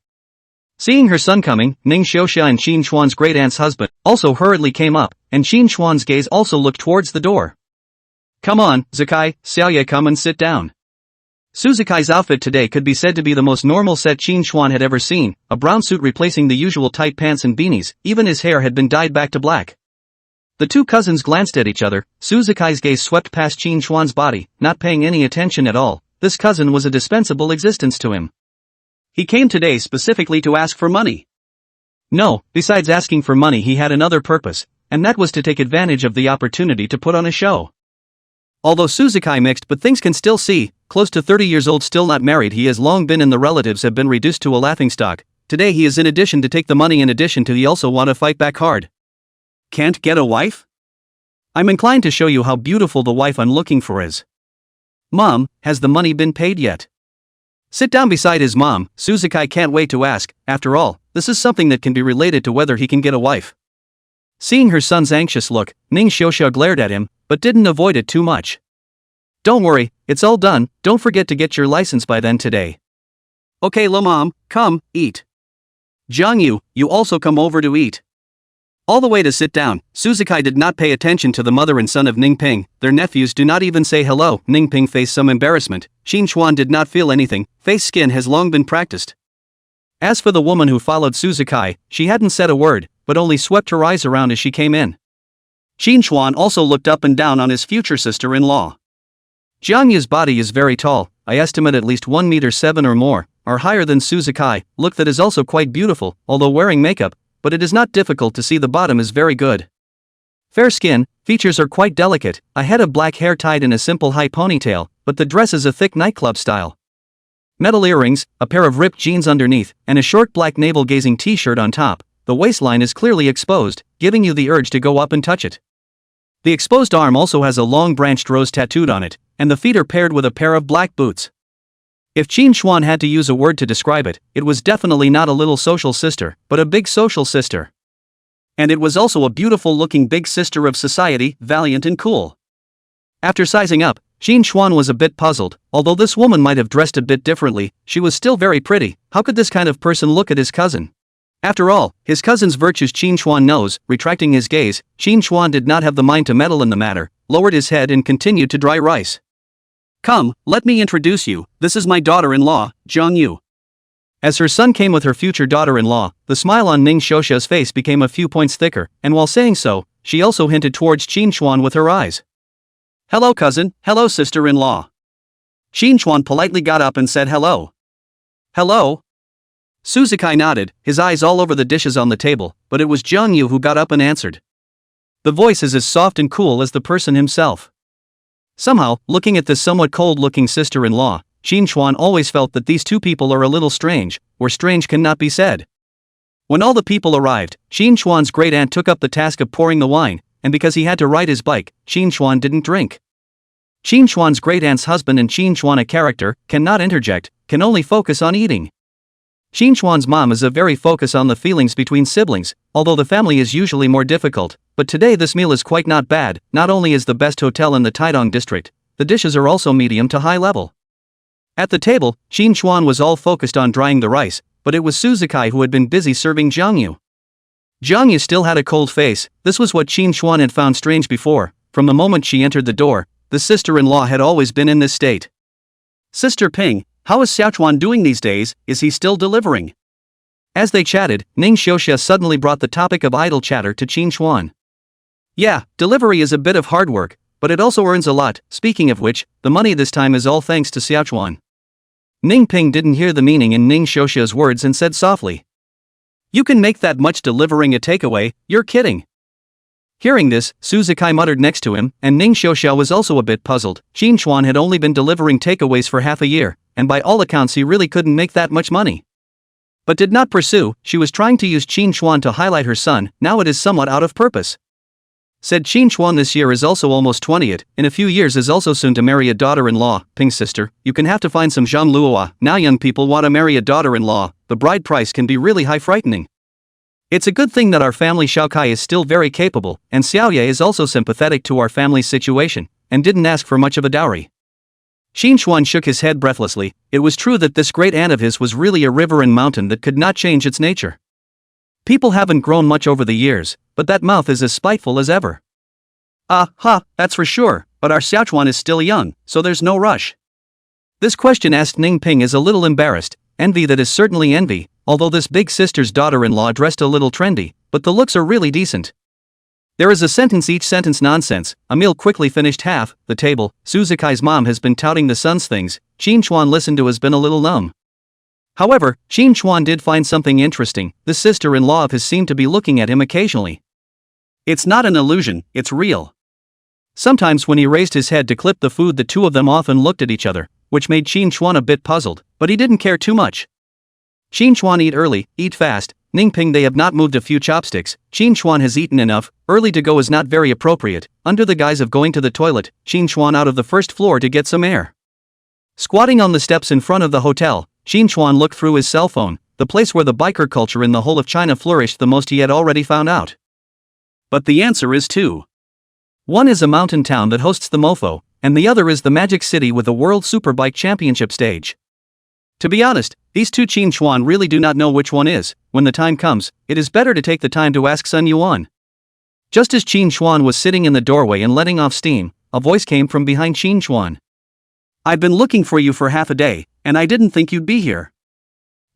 Seeing her son coming, Ning Xiaoxia and Qin Xuan's great-aunt's husband also hurriedly came up, and Qin Xuan's gaze also looked towards the door. Come on, Zakai, Xiaoye, come and sit down. Suzuki's outfit today could be said to be the most normal set Qin Xuan had ever seen, a brown suit replacing the usual tight pants and beanies, even his hair had been dyed back to black. The two cousins glanced at each other, Suzuki's gaze swept past Qin Xuan's body, not paying any attention at all. This cousin was a dispensable existence to him. He came today specifically to ask for money. No, besides asking for money he had another purpose, and that was to take advantage of the opportunity to put on a show. Although Suzuki mixed but things can still see, close to 30 years old still not married he has long been and the relatives have been reduced to a laughingstock. Today he is in addition to take the money in addition to he also want to fight back hard. Can't get a wife? I'm inclined to show you how beautiful the wife I'm looking for is. Mom, has the money been paid yet? Sit down beside his mom, Suzuki can't wait to ask, after all, this is something that can be related to whether he can get a wife. Seeing her son's anxious look, Ning Xiaoxia glared at him, but didn't avoid it too much. Don't worry, it's all done, don't forget to get your license by then today. Okay la mom, come, eat. Jiang Yu, you also come over to eat. All the way to sit down, Suzuki did not pay attention to the mother and son of Ning Ping, their nephews do not even say hello. Ning Ping faced some embarrassment, Qin Xuan did not feel anything, face skin has long been practiced. As for the woman who followed Suzuki, she hadn't said a word, but only swept her eyes around as she came in. Qin Xuan also looked up and down on his future sister-in-law. Jiang Yu's body is very tall, I estimate at least 1.7 m or more, or higher than Suzuki, look that is also quite beautiful, although wearing makeup, but it is not difficult to see the bottom is very good. Fair skin, features are quite delicate, a head of black hair tied in a simple high ponytail, but the dress is a thick nightclub style. Metal earrings, a pair of ripped jeans underneath, and a short black navel-gazing t-shirt on top. The waistline is clearly exposed, giving you the urge to go up and touch it. The exposed arm also has a long branched rose tattooed on it, and the feet are paired with a pair of black boots. If Qin Xuan had to use a word to describe it, it was definitely not a little social sister, but a big social sister. And it was also a beautiful-looking big sister of society, valiant and cool. After sizing up, Qin Xuan was a bit puzzled, although this woman might have dressed a bit differently, she was still very pretty. How could this kind of person look at his cousin? After all, his cousin's virtues Qin Xuan knows. Retracting his gaze, Qin Xuan did not have the mind to meddle in the matter, lowered his head and continued to dry rice. Come, let me introduce you, this is my daughter-in-law, Jiang Yu. As her son came with her future daughter-in-law, the smile on Ning Xiaoxia's face became a few points thicker, and while saying so, she also hinted towards Qin Xuan with her eyes. Hello cousin, hello sister-in-law. Qin Xuan politely got up and said hello. Hello? Suzuki nodded, his eyes all over the dishes on the table, but it was Jiang Yu who got up and answered. The voice is as soft and cool as the person himself. Somehow, looking at this somewhat cold-looking sister-in-law, Qin Xuan always felt that these two people are a little strange, or strange cannot be said. When all the people arrived, Qin Xuan's great-aunt took up the task of pouring the wine, and because he had to ride his bike, Qin Xuan didn't drink. Qin Xuan's great-aunt's husband and Qin Xuan a character, cannot interject, can only focus on eating. Qin Xuan's mom is a very focus on the feelings between siblings, although the family is usually more difficult, but today this meal is quite not bad. Not only is the best hotel in the Taidong district, the dishes are also medium to high level. At the table, Qin Xuan was all focused on drying the rice, but it was Suzuki who had been busy serving Jiang Yu. Jiang Yu still had a cold face. This was what Qin Xuan had found strange before. From the moment she entered the door, the sister-in-law had always been in this state. Sister Ping, how is Xiaochuan doing these days, is he still delivering? As they chatted, Ning Xiaoxia suddenly brought the topic of idle chatter to Qin Xuan. Yeah, delivery is a bit of hard work, but it also earns a lot, speaking of which, the money this time is all thanks to Xiaochuan. Ning Ping didn't hear the meaning in Ning Xiaoxia's words and said softly. You can make that much delivering a takeaway, you're kidding. Hearing this, Suzuki muttered next to him, and Ning Xiaoxia was also a bit puzzled. Qin Xuan had only been delivering takeaways for half a year, and by all accounts he really couldn't make that much money. But did not pursue, she was trying to use Qin Xuan to highlight her son, now it is somewhat out of purpose. Said Qin Chuan this year is also almost 20th, in a few years is also soon to marry a daughter-in-law. Ping sister, you can have to find some Zhang Luoa. Now young people want to marry a daughter-in-law, the bride price can be really high frightening. It's a good thing that our family Xiaokai is still very capable, and Xiaoye is also sympathetic to our family's situation, and didn't ask for much of a dowry. Qin Chuan shook his head breathlessly. It was true that this great aunt of his was really a river and mountain that could not change its nature. People haven't grown much over the years, but that mouth is as spiteful as ever. That's for sure, but our Xiaochuan is still young, so there's no rush. This question asked Ning Ping is a little embarrassed, envy that is certainly envy, although this big sister's daughter-in-law dressed a little trendy, but the looks are really decent. There is a sentence each sentence nonsense. Emil quickly finished half the table. Suzukai's mom has been touting the son's things, Qin Chuan listened to has been a little numb. However, Qin Chuan did find something interesting. This sister-in-law of his seemed to be looking at him occasionally. It's not an illusion, it's real. Sometimes when he raised his head to clip the food the two of them often looked at each other, which made Qin Chuan a bit puzzled, but he didn't care too much. Qin Chuan eat early, eat fast. Ning Ping they have not moved a few chopsticks. Qin Chuan has eaten enough. Early to go is not very appropriate. Under the guise of going to the toilet, Qin Chuan out of the first floor to get some air. Squatting on the steps in front of the hotel, Qin Chuan looked through his cell phone, the place where the biker culture in the whole of China flourished the most he had already found out. But the answer is two. One is a mountain town that hosts the mofo, and the other is the magic city with the World Superbike Championship stage. To be honest, these two Qin Chuan really do not know which one is. When the time comes, it is better to take the time to ask Sun Yuan. Just as Qin Chuan was sitting in the doorway and letting off steam, a voice came from behind Qin Chuan. I've been looking for you for half a day, and I didn't think you'd be here.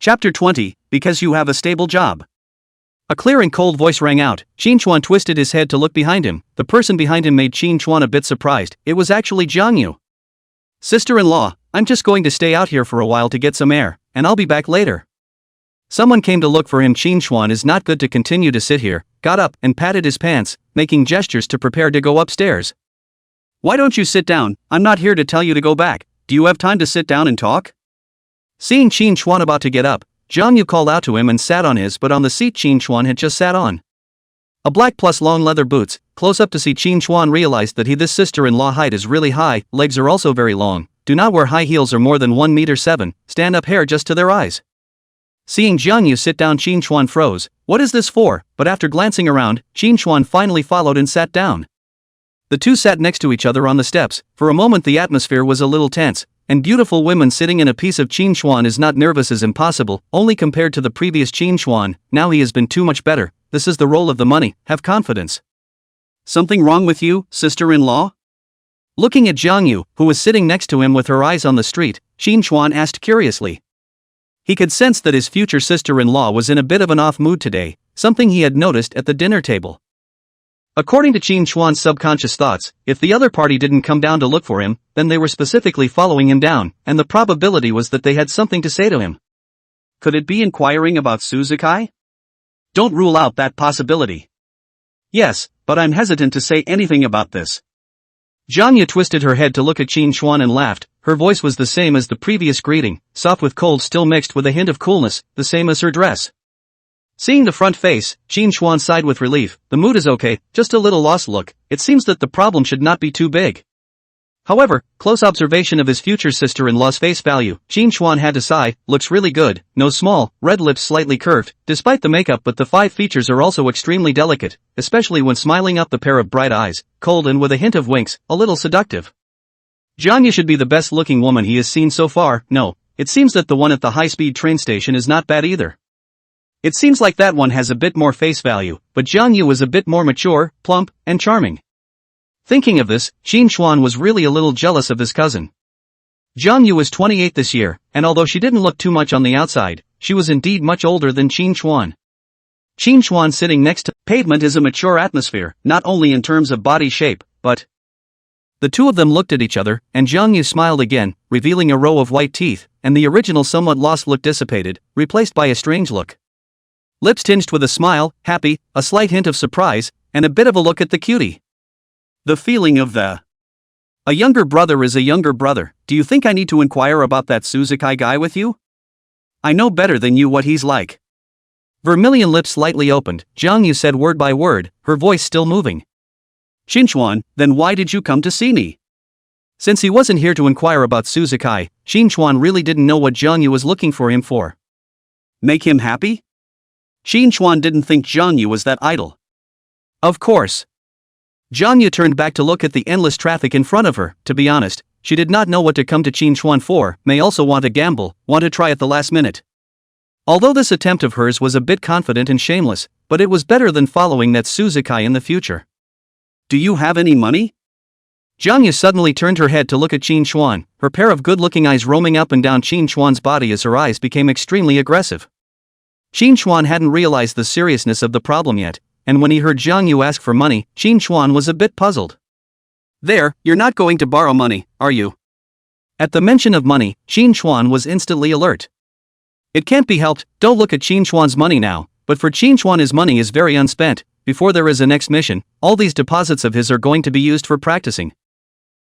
Chapter 20, because you have a stable job. A clear and cold voice rang out. Qin Chuan twisted his head to look behind him. The person behind him made Qin Chuan a bit surprised. It was actually Jiang Yu. Sister-in-law, I'm just going to stay out here for a while to get some air, and I'll be back later. Someone came to look for him. Qin Chuan is not good to continue to sit here, got up and patted his pants, making gestures to prepare to go upstairs. Why don't you sit down? I'm not here to tell you to go back. Do you have time to sit down and talk? Seeing Qin Chuan about to get up, Jiang Yu called out to him and sat on his but on the seat Qin Chuan had just sat on. A black plus long leather boots, close up to see Qin Chuan realized that this sister-in-law height is really high, legs are also very long, do not wear high heels or more than 1.7 meters, stand up hair just to their eyes. Seeing Jiang Yu sit down Qin Chuan froze, what is this for? But after glancing around, Qin Chuan finally followed and sat down. The two sat next to each other on the steps. For a moment the atmosphere was a little tense, and beautiful women sitting in a piece of Qin Chuan is not nervous is impossible, only compared to the previous Qin Chuan, now he has been too much better, this is the role of the money, have confidence. Something wrong with you, sister-in-law? Looking at Jiang Yu, who was sitting next to him with her eyes on the street, Qin Chuan asked curiously. He could sense that his future sister-in-law was in a bit of an off mood today, something he had noticed at the dinner table. According to Qin Chuan's subconscious thoughts, if the other party didn't come down to look for him, then they were specifically following him down, and the probability was that they had something to say to him. Could it be inquiring about Suzukai? Don't rule out that possibility. Yes, but I'm hesitant to say anything about this. Jiang Yu twisted her head to look at Qin Chuan and laughed. Her voice was the same as the previous greeting, soft with cold still mixed with a hint of coolness, the same as her dress. Seeing the front face, Qin Chuan sighed with relief. The mood is okay, just a little lost look. It seems that the problem should not be too big. However, close observation of his future sister-in-law's face value, Qin Chuan had to sigh, looks really good, nose small, red lips slightly curved, despite the makeup, but the 5 features are also extremely delicate, especially when smiling up the pair of bright eyes, cold and with a hint of winks, a little seductive. Jiang Yu should be the best looking woman he has seen so far. No, it seems that the one at the high-speed train station is not bad either. It seems like that one has a bit more face value, but Jiang Yu is a bit more mature, plump, and charming. Thinking of this, Qin Chuan was really a little jealous of his cousin. Jiang Yu was 28 this year, and although she didn't look too much on the outside, she was indeed much older than Qin Chuan. Qin Chuan sitting next to pavement is a mature atmosphere, not only in terms of body shape, but... The two of them looked at each other, and Jiang Yu smiled again, revealing a row of white teeth, and the original somewhat lost look dissipated, replaced by a strange look. Lips tinged with a smile, happy, a slight hint of surprise, and a bit of a look at the cutie. The feeling of the... A younger brother is a younger brother. Do you think I need to inquire about that Suzukai guy with you? I know better than you what he's like. Vermilion lips slightly opened, Jiang Yu said word by word, her voice still moving. Shinchuan, then why did you come to see me? Since he wasn't here to inquire about Suzuki, Shinchuan really didn't know what Jiang Yu was looking for him for. Make him happy? Shinchuan didn't think Jiang Yu was that idle. Of course. Jiang Yu turned back to look at the endless traffic in front of her. To be honest, she did not know what to come to Shinchuan for, may also want to gamble, want to try at the last minute. Although this attempt of hers was a bit confident and shameless, but it was better than following that Suzuki in the future. Do you have any money? Jiang Yu suddenly turned her head to look at Shinchuan, her pair of good-looking eyes roaming up and down Shinchuan's body as her eyes became extremely aggressive. Shinchuan hadn't realized the seriousness of the problem yet, and when he heard Jiang Yu ask for money, Shinchuan was a bit puzzled. There, you're not going to borrow money, are you? At the mention of money, Shinchuan was instantly alert. It can't be helped, don't look at Shinchuan's money now, but for Shinchuan his money is very unspent. Before there is a next mission, all these deposits of his are going to be used for practicing.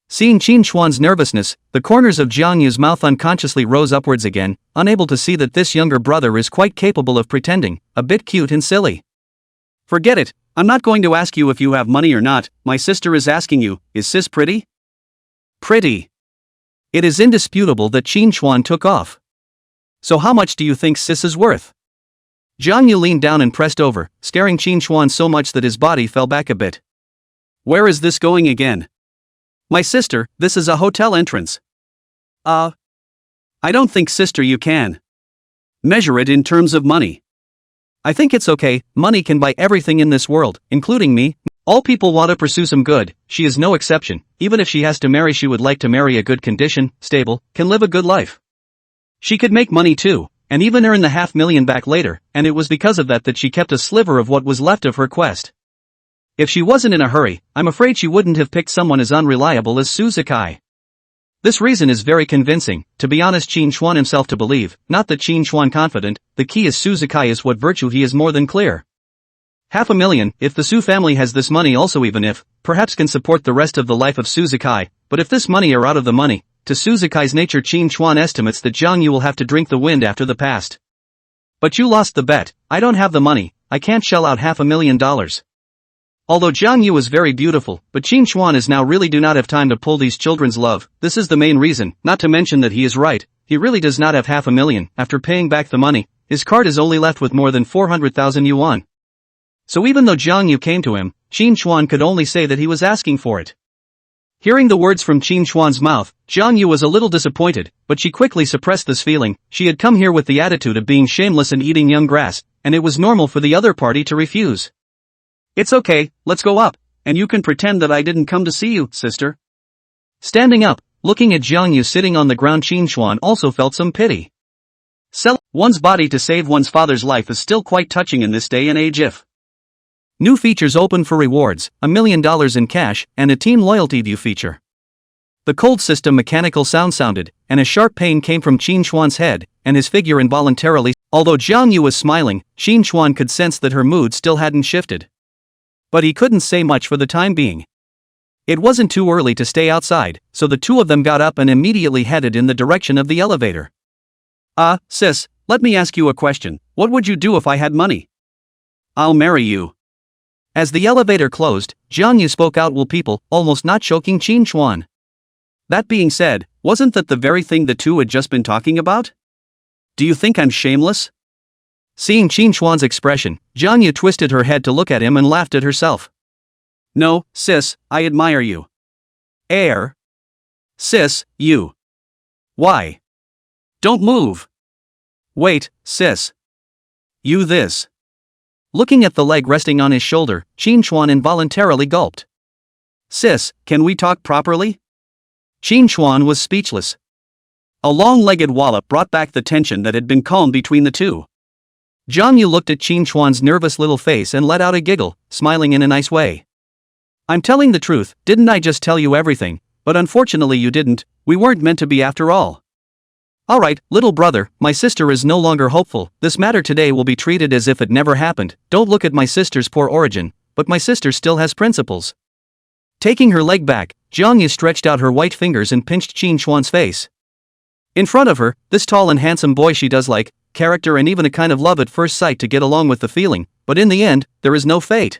Seeing Shinchuan's nervousness, the corners of Jiang Yu's mouth unconsciously rose upwards again, unable to see that this younger brother is quite capable of pretending, a bit cute and silly. Forget it, I'm not going to ask you if you have money or not, my sister is asking you, is sis pretty? Pretty. It is indisputable that Shinchuan took off. So how much do you think sis is worth? Jiang Yu leaned down and pressed over, scaring Shinchuan so much that his body fell back a bit. Where is this going again? My sister, this is a hotel entrance. I don't think sister you can measure it in terms of money. I think it's okay, money can buy everything in this world, including me. All people want to pursue some good, she is no exception, even if she has to marry she would like to marry a good condition, stable, can live a good life. She could make money too, and even earn the $500,000 back later, and it was because of that she kept a sliver of what was left of her quest. If she wasn't in a hurry, I'm afraid she wouldn't have picked someone as unreliable as Suzuki. This reason is very convincing, to be honest Shinchuan himself to believe, not that Shinchuan confident, the key is Suzuki is what virtue he is more than clear. $500,000, if the Su family has this money also even if, perhaps can support the rest of the life of Suzuki, but if this money are out of the money, to Suzuki's nature Shinchuan estimates that Jiang Yu will have to drink the wind after the past. But you lost the bet, I don't have the money, I can't shell out $500,000. Although Jiang Yu is very beautiful, but Shinchuan is now really do not have time to pull these children's love, this is the main reason, not to mention that he is right, he really does not have $500,000, after paying back the money, his card is only left with more than 400,000 yuan. So even though Jiang Yu came to him, Shinchuan could only say that he was asking for it. Hearing the words from Shinchuan's mouth, Jiang Yu was a little disappointed, but she quickly suppressed this feeling, she had come here with the attitude of being shameless and eating young grass, and it was normal for the other party to refuse. It's okay, let's go up, and you can pretend that I didn't come to see you, sister. Standing up, looking at Jiang Yu sitting on the ground Shinchuan also felt some pity. Sell one's body to save one's father's life is still quite touching in this day and age if. New features open for rewards, $1 million in cash, and a teen loyalty view feature. The cold system mechanical sound sounded, and a sharp pain came from Shinchuan's head, and his figure involuntarily, although Jiang Yu was smiling, Shinchuan could sense that her mood still hadn't shifted. But he couldn't say much for the time being. It wasn't too early to stay outside, so the two of them got up and immediately headed in the direction of the elevator. Sis, let me ask you a question, what would you do if I had money? I'll marry you. As the elevator closed, Jiang Yu spoke out will people, almost not choking Shinchuan. That being said, wasn't that the very thing the two had just been talking about? Do you think I'm shameless? Seeing Shinchuan's expression, Jiang Yu twisted her head to look at him and laughed at herself. No, sis, I admire you. Sis, you. Why? Don't move. Wait, sis. You this. Looking at the leg resting on his shoulder, Shinchuan involuntarily gulped. Sis, can we talk properly? Shinchuan was speechless. A long-legged wallop brought back the tension that had been calmed between the two. Jiang Yu looked at Shinchuan's nervous little face and let out a giggle, smiling in a nice way. I'm telling the truth, didn't I just tell you everything, but unfortunately you didn't, we weren't meant to be after all. Alright, little brother, my sister is no longer hopeful, this matter today will be treated as if it never happened, don't look at my sister's poor origin, but my sister still has principles. Taking her leg back, Jiang Yu stretched out her white fingers and pinched Shinchuan's face. In front of her, this tall and handsome boy she does like, character and even a kind of love at first sight to get along with the feeling, but in the end, there is no fate.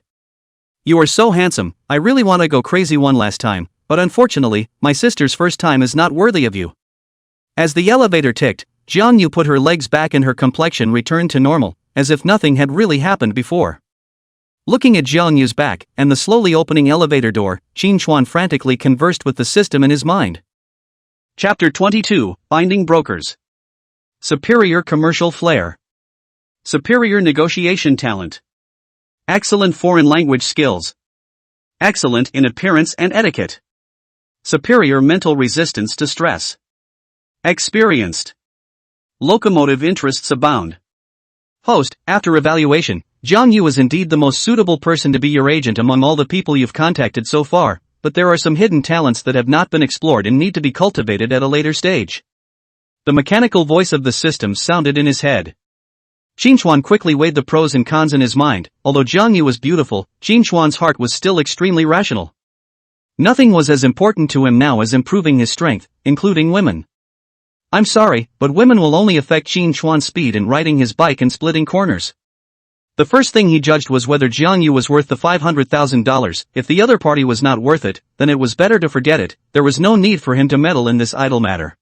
You are so handsome, I really want to go crazy one last time, but unfortunately, my sister's first time is not worthy of you. As the elevator ticked, Jiang Yu put her legs back and her complexion returned to normal, as if nothing had really happened before. Looking at Jiang Yu's back and the slowly opening elevator door, Qin Chuan frantically conversed with the system in his mind. Chapter 22, Binding Brokers. Superior commercial flair. Superior negotiation talent. Excellent foreign language skills. Excellent in appearance and etiquette. Superior mental resistance to stress. Experienced. Locomotive interests abound. Host, after evaluation, Jiang Yu is indeed the most suitable person to be your agent among all the people you've contacted so far, but there are some hidden talents that have not been explored and need to be cultivated at a later stage. The mechanical voice of the system sounded in his head. Qin Chuan quickly weighed the pros and cons in his mind. Although Jiang Yu was beautiful, Qin Chuan's heart was still extremely rational. Nothing was as important to him now as improving his strength, including women. I'm sorry, but women will only affect Qin Chuan's speed in riding his bike and splitting corners. The first thing he judged was whether Jiang Yu was worth the $500,000. If the other party was not worth it, then it was better to forget it. There was no need for him to meddle in this idle matter.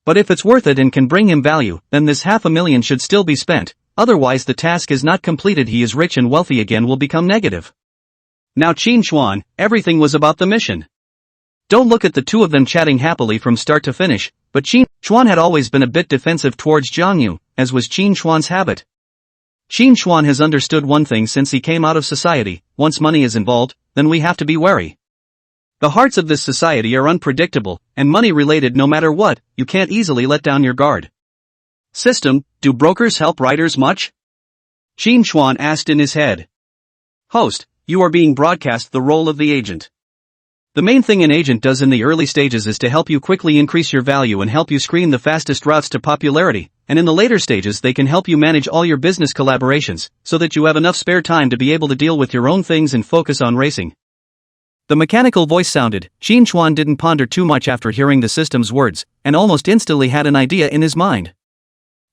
But if it's worth it and can bring him value, then this $500,000 should still be spent, otherwise the task is not completed. He is rich and wealthy again will become negative. Now Qin Chuan, everything was about the mission. Don't look at the two of them chatting happily from start to finish, but Qin Chuan had always been a bit defensive towards Jiang Yu, as was Qin Chuan's habit. Qin Chuan has understood one thing since he came out of society: once money is involved, then we have to be wary. The hearts of this society are unpredictable, and money-related no matter what, you can't easily let down your guard. System, do brokers help writers much? Qin Chuan asked in his head. Host, you are being broadcast the role of the agent. The main thing an agent does in the early stages is to help you quickly increase your value and help you screen the fastest routes to popularity, and in the later stages they can help you manage all your business collaborations, so that you have enough spare time to be able to deal with your own things and focus on racing. The mechanical voice sounded. Qin Chuan didn't ponder too much after hearing the system's words, and almost instantly had an idea in his mind.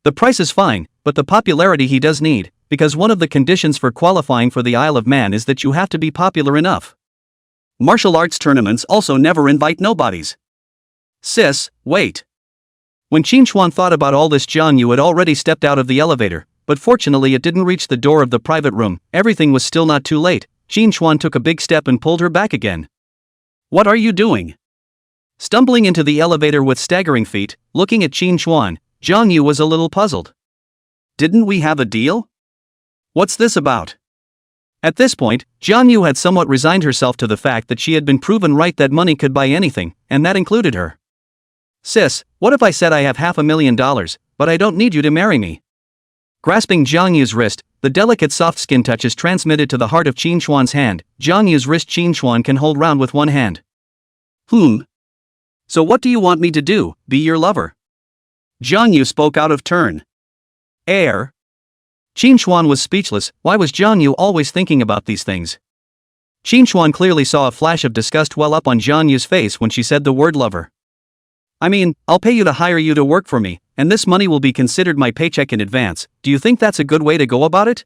The price is fine, but the popularity he does need, because one of the conditions for qualifying for the Isle of Man is that you have to be popular enough. Martial arts tournaments also never invite nobodies. Sis, wait. When Qin Chuan thought about all this, Jiang Yu had already stepped out of the elevator, but fortunately it didn't reach the door of the private room. Everything was still not too late. Qin Chuan took a big step and pulled her back again. What are you doing? Stumbling into the elevator with staggering feet, looking at Qin Chuan, Jiang Yu was a little puzzled. Didn't we have a deal? What's this about? At this point, Jiang Yu had somewhat resigned herself to the fact that she had been proven right that money could buy anything, and that included her. Sis, what if I said I have $500,000, but I don't need you to marry me? Grasping Jiang Yu's wrist, the delicate soft skin touches transmitted to the heart of Qin Chuan's hand. Jiang Yu's wrist Qin Chuan can hold round with one hand. So what do you want me to do, be your lover? Jiang Yu spoke out of turn. Qin Chuan was speechless. Why was Jiang Yu always thinking about these things? Qin Chuan clearly saw a flash of disgust well up on Jiang Yu's face when she said the word lover. I mean, I'll pay you to hire you to work for me, and this money will be considered my paycheck in advance. Do you think that's a good way to go about it?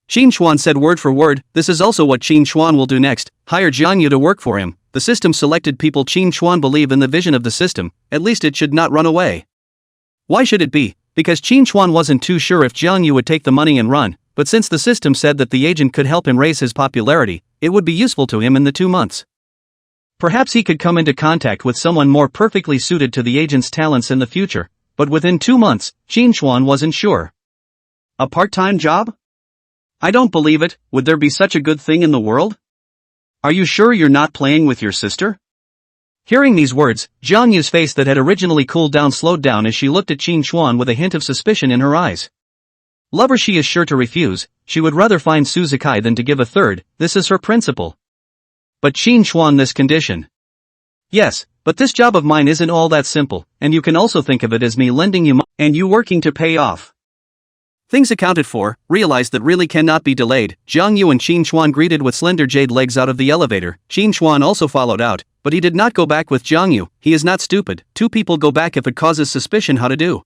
Qin Chuan said word for word. This is also what Qin Chuan will do next, hire Jiang Yu to work for him. The system selected people. Qin Chuan believe in the vision of the system, at least it should not run away. Why should it be? Because Qin Chuan wasn't too sure if Jiang Yu would take the money and run, but since the system said that the agent could help him raise his popularity, it would be useful to him in the 2 months. Perhaps he could come into contact with someone more perfectly suited to the agent's talents in the future, but within 2 months, Qin Chuan wasn't sure. A part-time job? I don't believe it. Would there be such a good thing in the world? Are you sure you're not playing with your sister? Hearing these words, Jiang Yu's face that had originally cooled down slowed down as she looked at Qin Chuan with a hint of suspicion in her eyes. Lover she is sure to refuse. She would rather find Suzuki than to give a third. This is her principle. But Qin Chuan, this condition. Yes, but this job of mine isn't all that simple, and you can also think of it as me lending you money and you working to pay off. Things accounted for, realized that really cannot be delayed. Jiang Yu and Qin Chuan greeted with slender jade legs out of the elevator. Qin Chuan also followed out, but he did not go back with Jiang Yu. He is not stupid. 2 people go back if it causes suspicion. How to do?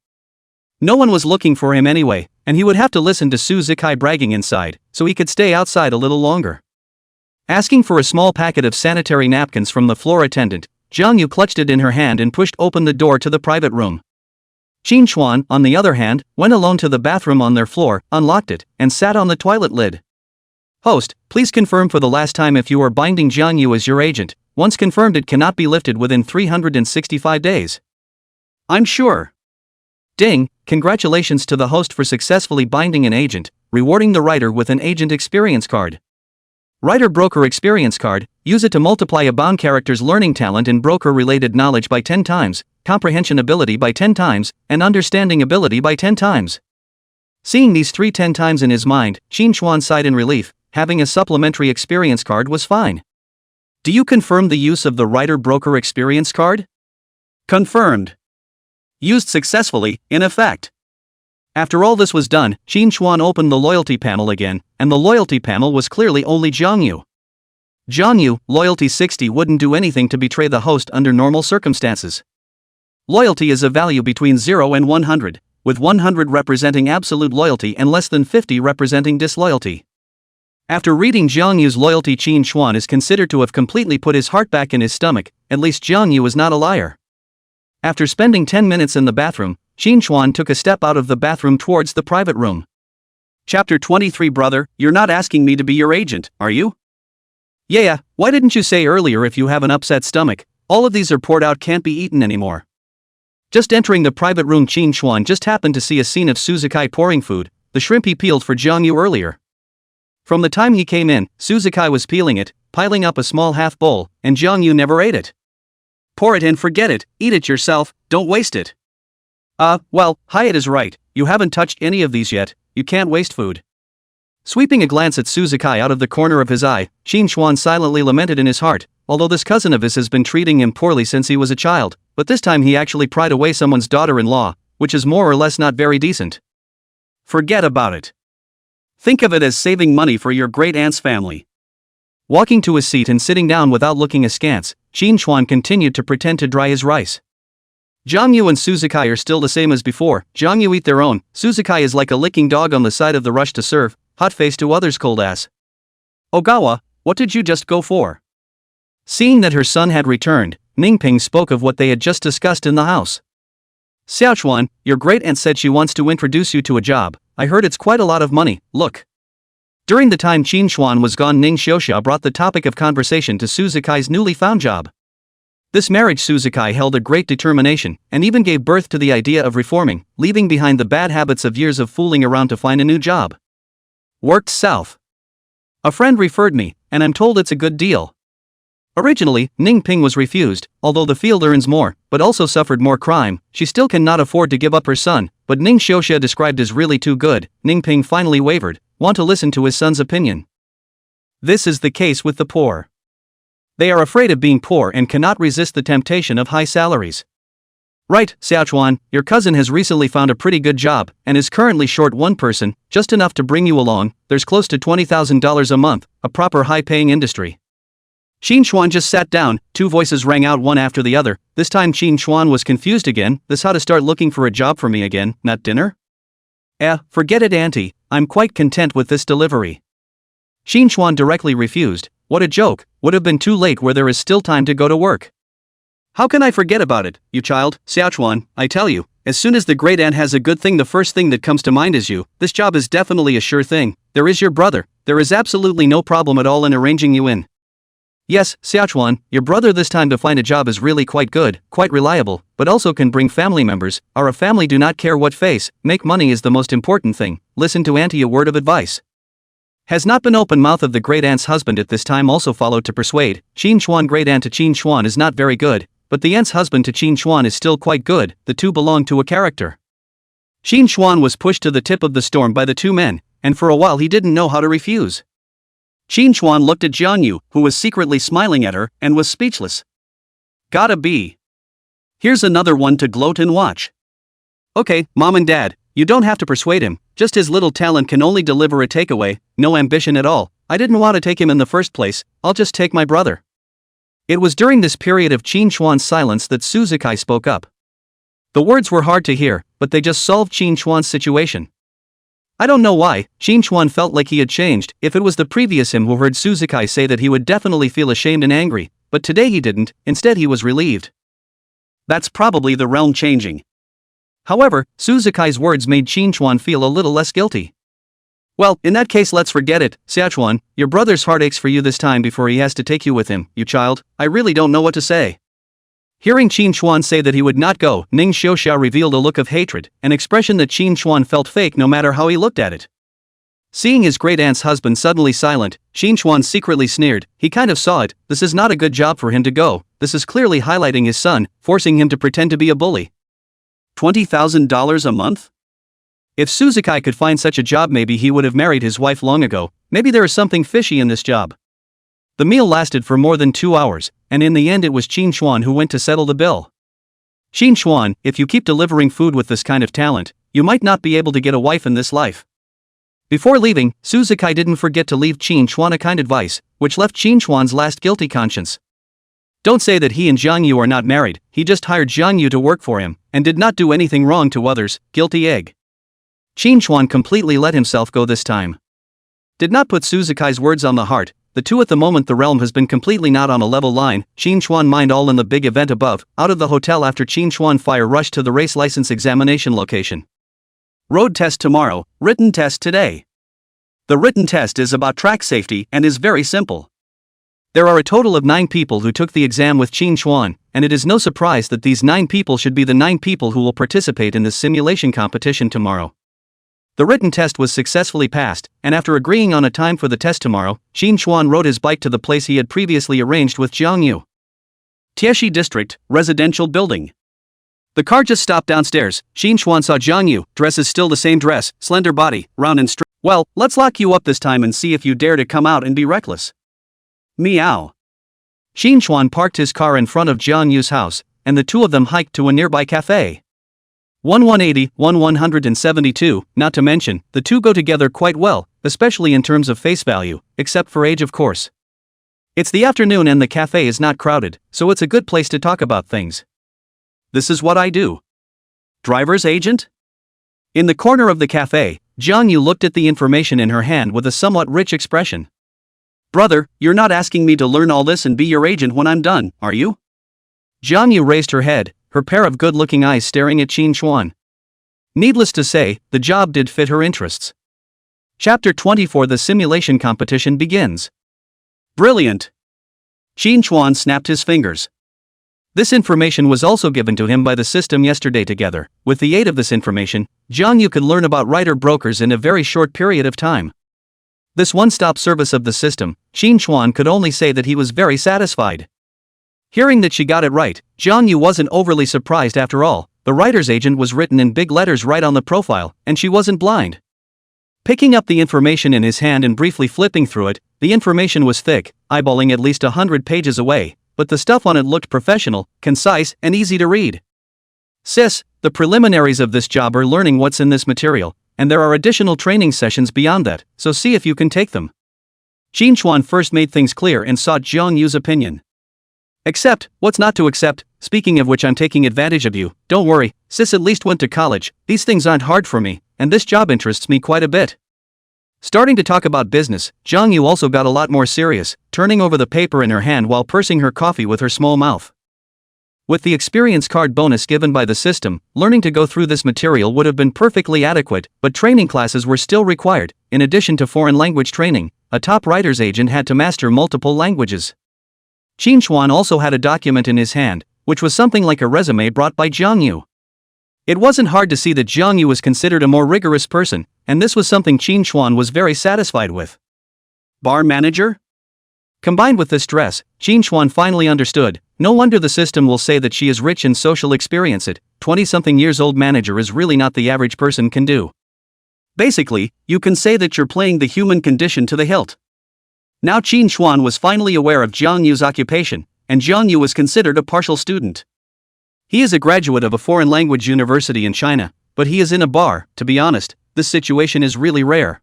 No one was looking for him anyway, and he would have to listen to Suzuki bragging inside, so he could stay outside a little longer. Asking for a small packet of sanitary napkins from the floor attendant, Jiang Yu clutched it in her hand and pushed open the door to the private room. Qin Xuan, on the other hand, went alone to the bathroom on their floor, unlocked it, and sat on the toilet lid. Host, please confirm for the last time if you are binding Jiang Yu as your agent. Once confirmed, it cannot be lifted within 365 days. I'm sure. Ding, congratulations to the host for successfully binding an agent, rewarding the writer with an agent experience card. Writer Broker Experience Card, use it to multiply a bound character's learning talent and broker-related knowledge by 10 times, comprehension ability by 10 times, and understanding ability by 10 times. Seeing these 10 times in his mind, Qin Xuan sighed in relief. Having a supplementary experience card was fine. Do you confirm the use of the Writer Broker Experience Card? Confirmed. Used successfully, in effect. After all this was done, Qin Xuan opened the loyalty panel again, and the loyalty panel was clearly only Jiang Yu. Jiang Yu, loyalty 60, wouldn't do anything to betray the host under normal circumstances. Loyalty is a value between 0 and 100, with 100 representing absolute loyalty and less than 50 representing disloyalty. After reading Jiang Yu's loyalty, Qin Xuan is considered to have completely put his heart back in his stomach. At least Jiang Yu is not a liar. After spending 10 minutes in the bathroom, Qin Xuan took a step out of the bathroom towards the private room. Chapter 23. Brother, you're not asking me to be your agent, are you? Yeah, why didn't you say earlier if you have an upset stomach? All of these are poured out, can't be eaten anymore. Just entering the private room, Qin Xuan just happened to see a scene of Suzuki pouring food, the shrimp he peeled for Jiang Yu earlier. From the time he came in, Suzuki was peeling it, piling up a small half bowl, and Jiang Yu never ate it. Pour it and forget it, eat it yourself, don't waste it. Well, Hyatt is right, you haven't touched any of these yet, you can't waste food. Sweeping a glance at Suzuki out of the corner of his eye, Qin Xuan silently lamented in his heart, although this cousin of his has been treating him poorly since he was a child, but this time he actually pried away someone's daughter-in-law, which is more or less not very decent. Forget about it. Think of it as saving money for your great-aunt's family. Walking to his seat and sitting down without looking askance, Qin Xuan continued to pretend to dry his rice. Jiang Yu and Suzuki are still the same as before. Jiang Yu eat their own, Suzuki is like a licking dog on the side of the rush to serve, hot face to others, cold ass. Ogawa, what did you just go for? Seeing that her son had returned, Ningping spoke of what they had just discussed in the house. Xiaochuan, your great-aunt said she wants to introduce you to a job. I heard it's quite a lot of money, look. During the time Qin Xuan was gone, Ning Xiaoxia brought the topic of conversation to Suzuki's newly found job. This marriage, Suzuki held a great determination, and even gave birth to the idea of reforming, leaving behind the bad habits of years of fooling around to find a new job. Worked south. A friend referred me, and I'm told it's a good deal. Originally, Ning Ping was refused, although the field earns more, but also suffered more crime. She still cannot afford to give up her son, but Ning Xiaoxia described as really too good. Ning Ping finally wavered, want to listen to his son's opinion. This is the case with the poor. They are afraid of being poor and cannot resist the temptation of high salaries. Right, Xiaochuan, your cousin has recently found a pretty good job, and is currently short one person, just enough to bring you along. There's close to $20,000 a month, a proper high-paying industry. Qin Xuan just sat down, two voices rang out one after the other. This time Qin Xuan was confused again. This how to start looking for a job for me again, not dinner? Forget it, auntie, I'm quite content with this delivery. Qin Xuan directly refused. What a joke, would have been too late where there is still time to go to work. How can I forget about it, you child, Xiaochuan, I tell you, as soon as the great aunt has a good thing, the first thing that comes to mind is you. This job is definitely a sure thing. There is your brother, there is absolutely no problem at all in arranging you in. Yes, Xiaochuan, your brother this time to find a job is really quite good, quite reliable, but also can bring family members. Our family do not care what face, make money is the most important thing. Listen to auntie, a word of advice. Has not been open mouth of the great aunt's husband at this time also followed to persuade. Qin Xuan great aunt to Qin Xuan is not very good, but the aunt's husband to Qin Xuan is still quite good. The two belong to a character. Qin Xuan was pushed to the tip of the storm by the two men, and for a while he didn't know how to refuse. Qin Xuan looked at Jiang Yu, who was secretly smiling at her, and was speechless. Gotta be. Here's another one to gloat and watch. Okay, mom and dad, you don't have to persuade him, just his little talent can only deliver a takeaway, no ambition at all. I didn't want to take him in the first place, I'll just take my brother. It was during this period of Qin Xuan's silence that Suzuki spoke up. The words were hard to hear, but they just solved Qin Xuan's situation. I don't know why, Shin felt like he had changed. If it was the previous him who heard Suzuki say that he would definitely feel ashamed and angry, but today he didn't, instead he was relieved. That's probably the realm changing. However, Suzuki's words made Shin feel a little less guilty. Well, in that case let's forget it, Seachuan, your brother's heart aches for you this time before he has to take you with him, you child, I really don't know what to say. Hearing Shin say that he would not go, Ning Xiaoxiao revealed a look of hatred, an expression that Shin felt fake no matter how he looked at it. Seeing his great-aunt's husband suddenly silent, Shin secretly sneered, he kind of saw it, this is not a good job for him to go, this is clearly highlighting his son, forcing him to pretend to be a bully. $20,000 a month? If Suzuki could find such a job maybe he would have married his wife long ago, maybe there is something fishy in this job. The meal lasted for more than 2 hours, and in the end it was Shin who went to settle the bill. Shin, if you keep delivering food with this kind of talent, you might not be able to get a wife in this life. Before leaving, Suzuki didn't forget to leave Shin a kind advice, which left Shin last guilty conscience. Don't say that he and Zhang Yu are not married, he just hired Zhang Yu to work for him, and did not do anything wrong to others, guilty egg. Shin completely let himself go this time. Did not put Suzuki's words on the heart, the two at the moment the realm has been completely not on a level line, Shin mind all in the big event above, out of the hotel after Shin fire rushed to the race license examination location. Road test tomorrow, written test today. The written test is about track safety and is very simple. There are a total of 9 people who took the exam with Shin and it is no surprise that these 9 people should be the 9 people who will participate in this simulation competition tomorrow. The written test was successfully passed, and after agreeing on a time for the test tomorrow, Shin rode his bike to the place he had previously arranged with Zhang Yu. Tieshi District, residential building. The car just stopped downstairs. Shin saw Zhang Yu, dress is still the same dress, slender body, round and straight. Well, let's lock you up this time and see if you dare to come out and be reckless. Meow. Shin parked his car in front of Zhang Yu's house, and the two of them hiked to a nearby cafe. 1180, 1172, not to mention, the two go together quite well, especially in terms of face value, except for age of course. It's the afternoon and the cafe is not crowded, so it's a good place to talk about things. This is what I do. Driver's agent? In the corner of the cafe, Zhang Yu looked at the information in her hand with a somewhat rich expression. Brother, you're not asking me to learn all this and be your agent when I'm done, are you? Zhang Yu raised her head, her pair of good-looking eyes staring at Shin. Needless to say, the job did fit her interests. Chapter 24 The simulation competition begins. Brilliant! Shin snapped his fingers. This information was also given to him by the system yesterday together. With the aid of this information, Zhang Yu could learn about writer-brokers in a very short period of time. This one-stop service of the system, Shin could only say that he was very satisfied. Hearing that she got it right, Zhang Yu wasn't overly surprised after all. The writer's agent was written in big letters right on the profile, and she wasn't blind. Picking up the information in his hand and briefly flipping through it, the information was thick, eyeballing at least 100 pages away, but the stuff on it looked professional, concise, and easy to read. Sis, the preliminaries of this job are learning what's in this material, and there are additional training sessions beyond that, so see if you can take them. Shin first made things clear and sought Zhang Yu's opinion. Accept, what's not to accept, speaking of which I'm taking advantage of you, don't worry, sis at least went to college, these things aren't hard for me, and this job interests me quite a bit. Starting to talk about business, Zhang Yu also got a lot more serious, turning over the paper in her hand while pursing her coffee with her small mouth. With the experience card bonus given by the system, learning to go through this material would have been perfectly adequate, but training classes were still required. In addition to foreign language training, a top writer's agent had to master multiple languages. Shin also had a document in his hand, which was something like a resume brought by Zhang Yu. It wasn't hard to see that Zhang Yu was considered a more rigorous person, and this was something Shin was very satisfied with. Bar manager? Combined with this dress, Shin finally understood. No wonder the system will say that she is rich in social experience. 20-something years old manager is really not the average person can do. Basically, you can say that you're playing the human condition to the hilt. Now Shin was finally aware of Zhang Yu's occupation, and Zhang Yu was considered a partial student. He is a graduate of a foreign language university in China, but he is in a bar. To be honest, this situation is really rare.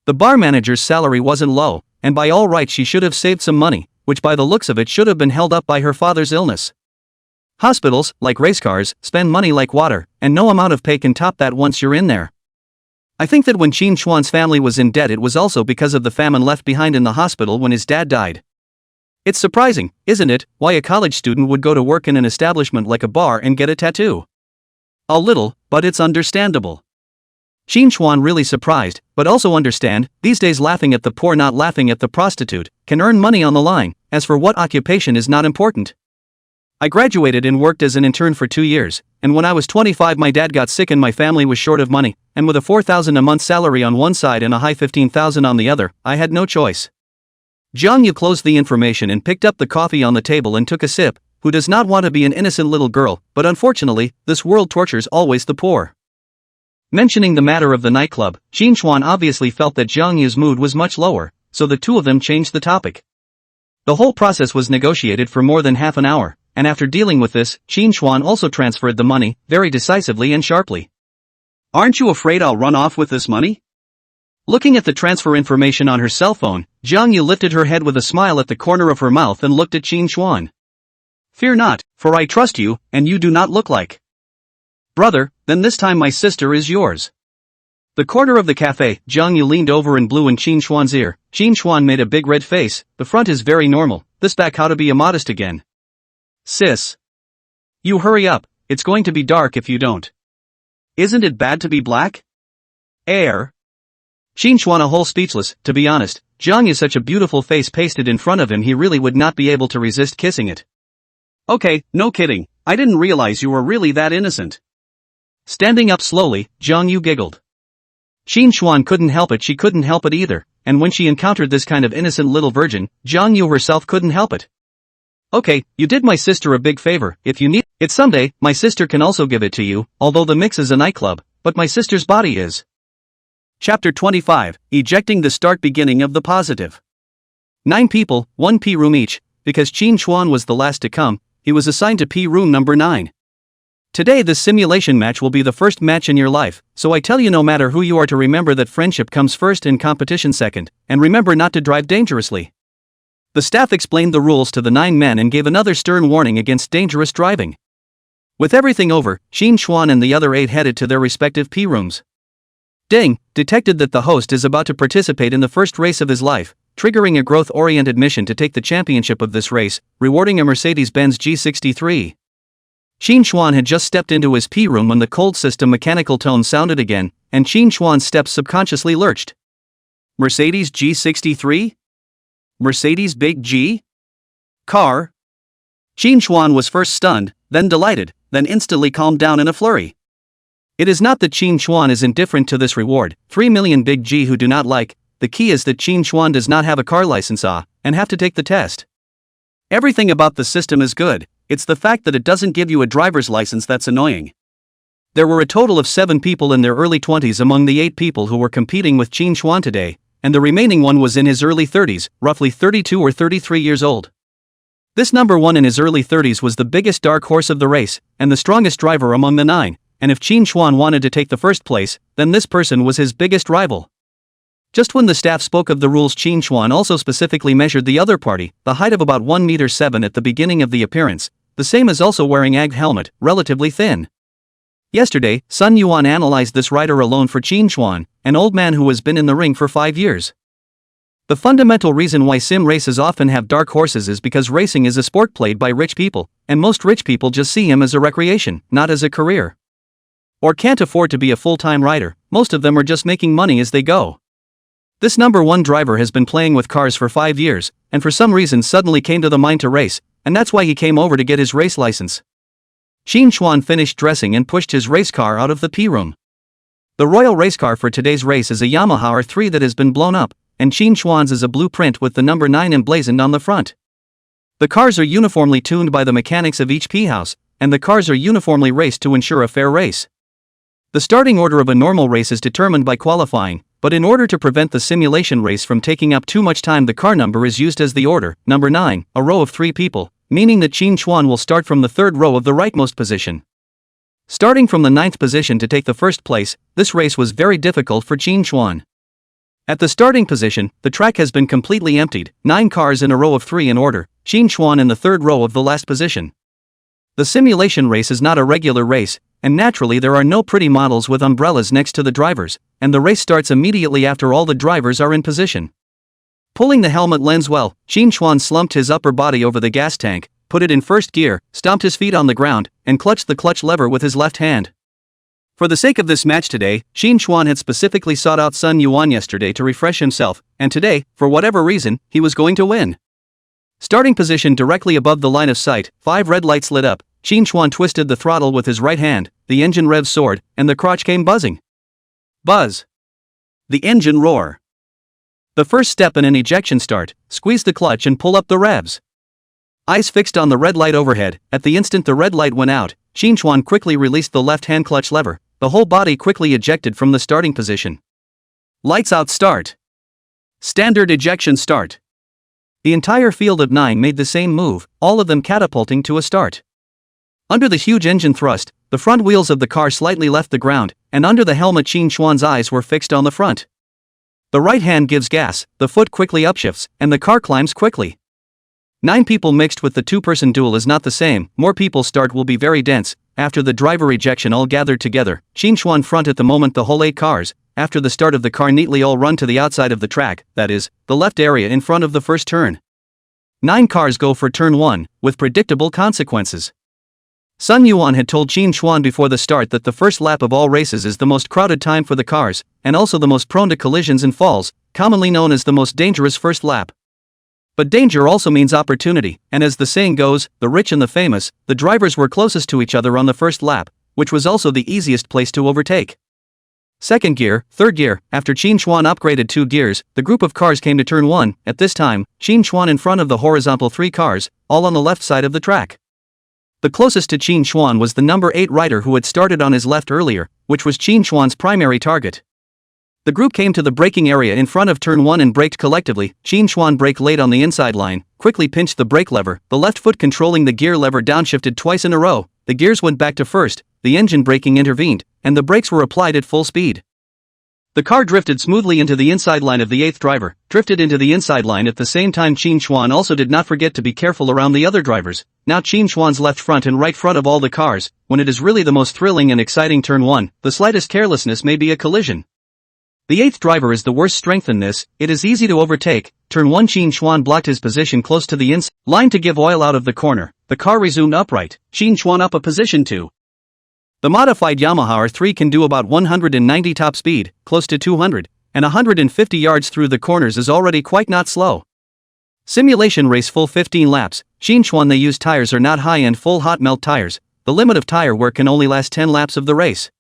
The bar manager's salary wasn't low, and by all rights she should have saved some money, which by the looks of it should have been held up by her father's illness. Hospitals, like race cars, spend money like water, and no amount of pay can top that once you're in there. I think that when Qin Chuan's family was in debt, it was also because of the famine left behind in the hospital when his dad died. It's surprising, isn't it, why a college student would go to work in an establishment like a bar and get a tattoo? A little, but it's understandable. Qin Chuan really surprised, but also understand, these days laughing at the poor, not laughing at the prostitute, can earn money on the line. As for what occupation is not important. I graduated and worked as an intern for 2 years, and when I was 25 my dad got sick and my family was short of money, and with a 4,000 a month salary on one side and a high 15,000 on the other, I had no choice. Jiang Yu closed the information and picked up the coffee on the table and took a sip. Who does not want to be an innocent little girl, but unfortunately, this world tortures always the poor. Mentioning the matter of the nightclub, Qin Chuan obviously felt that Jiang Yu's mood was much lower, so the two of them changed the topic. The whole process was negotiated for more than half an hour, and after dealing with this, Qin Chuan also transferred the money, very decisively and sharply. Aren't you afraid I'll run off with this money? Looking at the transfer information on her cell phone, Jiang Yu lifted her head with a smile at the corner of her mouth and looked at Qin Chuan. Fear not, for I trust you, and you do not look like brother, then this time my sister is yours. The corner of the cafe, Jiang Yu leaned over and blew in Qin Chuan's ear. Qin Chuan made a big red face. The front is very normal, this back how to be immodest again. Sis. You hurry up, it's going to be dark if you don't. Isn't it bad to be black? Air. Qin Chuan a whole speechless, to be honest, Jiang Yu's such a beautiful face pasted in front of him he really would not be able to resist kissing it. Okay, no kidding, I didn't realize you were really that innocent. Standing up slowly, Jiang Yu giggled. Qin Chuan couldn't help it, she couldn't help it either, and when she encountered this kind of innocent little virgin, Jiang Yu herself couldn't help it. Okay, you did my sister a big favor, if you need it someday, my sister can also give it to you, although the mix is a nightclub, but my sister's body is. Chapter 25, Ejecting the Start Beginning of the Positive. 9 people, 1 P room each, because Qin Chuan was the last to come, he was assigned to P room number 9. Today this simulation match will be the first match in your life, so I tell you no matter who you are to remember that friendship comes first and competition second, and remember not to drive dangerously. The staff explained the rules to the 9 men and gave another stern warning against dangerous driving. With everything over, Qin Chuan and the other 8 headed to their respective P rooms. Ding, detected that the host is about to participate in the first race of his life, triggering a growth-oriented mission to take the championship of this race, rewarding a Mercedes-Benz G63. Qin Chuan had just stepped into his P room when the cold system mechanical tone sounded again, and Qin Chuan's steps subconsciously lurched. Mercedes G63? Mercedes Big G? Car? Qin Chuan was first stunned, then delighted, then instantly calmed down in a flurry. It is not that Qin Chuan is indifferent to this reward, 3 million Big G who do not like, the key is that Qin Chuan does not have a car license and have to take the test. Everything about the system is good, it's the fact that it doesn't give you a driver's license that's annoying. There were a total of 7 people in their early 20s among the 8 people who were competing with Qin Chuan today, and the remaining one was in his early 30s, roughly 32 or 33 years old. This number 1 in his early 30s was the biggest dark horse of the race, and the strongest driver among the 9, and if Qin Chuan wanted to take the first place, then this person was his biggest rival. Just when the staff spoke of the rules, Qin Chuan also specifically measured the other party, the height of about 1.7 m at the beginning of the appearance, the same as also wearing AG helmet, relatively thin. Yesterday, Sun Yuan analyzed this rider alone for Qin Chuan, an old man who has been in the ring for 5 years. The fundamental reason why sim races often have dark horses is because racing is a sport played by rich people, and most rich people just see him as a recreation, not as a career. Or can't afford to be a full-time rider, most of them are just making money as they go. This number 1 driver has been playing with cars for 5 years, and for some reason suddenly came to the mind to race, and that's why he came over to get his race license. Qin Chuan finished dressing and pushed his race car out of the P room. The royal race car for today's race is a Yamaha R3 that has been blown up, and Qin Chuan's is a blueprint with the number 9 emblazoned on the front. The cars are uniformly tuned by the mechanics of each P house, and the cars are uniformly raced to ensure a fair race. The starting order of a normal race is determined by qualifying, but in order to prevent the simulation race from taking up too much time, the car number is used as the order, number 9, a row of 3 people, meaning that Qin Chuan will start from the 3rd row of the rightmost position. Starting from the 9th position to take the first place, this race was very difficult for Qin Chuan. At the starting position, the track has been completely emptied, 9 cars in a row of 3 in order, Qin Chuan in the 3rd row of the last position. The simulation race is not a regular race, and naturally there are no pretty models with umbrellas next to the drivers, and the race starts immediately after all the drivers are in position. Pulling the helmet lens well, Shin Chuan slumped his upper body over the gas tank, put it in first gear, stomped his feet on the ground, and clutched the clutch lever with his left hand. For the sake of this match today, Shin Chuan had specifically sought out Sun Yuan yesterday to refresh himself, and today, for whatever reason, he was going to win. Starting position directly above the line of sight, 5 red lights lit up. Shin Chuan twisted the throttle with his right hand, the engine revs soared, and the crotch came buzzing. Buzz. The engine roar. The first step in an ejection start, squeeze the clutch and pull up the revs. Eyes fixed on the red light overhead, at the instant the red light went out, Shin Chuan quickly released the left-hand clutch lever, the whole body quickly ejected from the starting position. Lights out start. Standard ejection start. The entire field of 9 made the same move, all of them catapulting to a start. Under the huge engine thrust, the front wheels of the car slightly left the ground, and under the helmet Shin Chuan's eyes were fixed on the front. The right hand gives gas, the foot quickly upshifts, and the car climbs quickly. 9 people mixed with the 2-person duel is not the same, more people start will be very dense. After the driver ejection all gathered together, Shin Chuan front at the moment the whole 8 cars, after the start of the car neatly all run to the outside of the track, that is, the left area in front of the first turn. 9 cars go for turn 1, with predictable consequences. Sun Yuan had told Shin Chuan before the start that the first lap of all races is the most crowded time for the cars, and also the most prone to collisions and falls, commonly known as the most dangerous first lap. But danger also means opportunity, and as the saying goes, the rich and the famous, the drivers were closest to each other on the first lap, which was also the easiest place to overtake. Second gear, third gear, after Shin Chuan upgraded 2 gears, the group of cars came to turn 1, at this time, Shin Chuan in front of the horizontal 3 cars, all on the left side of the track. The closest to Shin Chuan was the number 8 rider who had started on his left earlier, which was Shin Chuan's primary target. The group came to the braking area in front of turn 1 and braked collectively. Shin Chuan braked late on the inside line, quickly pinched the brake lever, the left foot controlling the gear lever downshifted twice in a row, the gears went back to first, the engine braking intervened, and the brakes were applied at full speed. The car drifted smoothly into the inside line of the 8th driver, drifted into the inside line at the same time. Shin Chuan also did not forget to be careful around the other drivers. Now Shin Chuan's left front and right front of all the cars, when it is really the most thrilling and exciting turn 1, the slightest carelessness may be a collision. The 8th driver is the worst strength in this, it is easy to overtake. Turn 1 Shin Chuan blocked his position close to the inside line to give oil out of the corner, the car resumed upright, Shin Chuan up a position 2. The modified Yamaha R3 can do about 190 top speed, close to 200, and 150 yards through the corners is already quite not slow. Simulation race full 15 laps, Shin Chuan they use tires are not high-end full hot melt tires, the limit of tire wear can only last 10 laps of the race.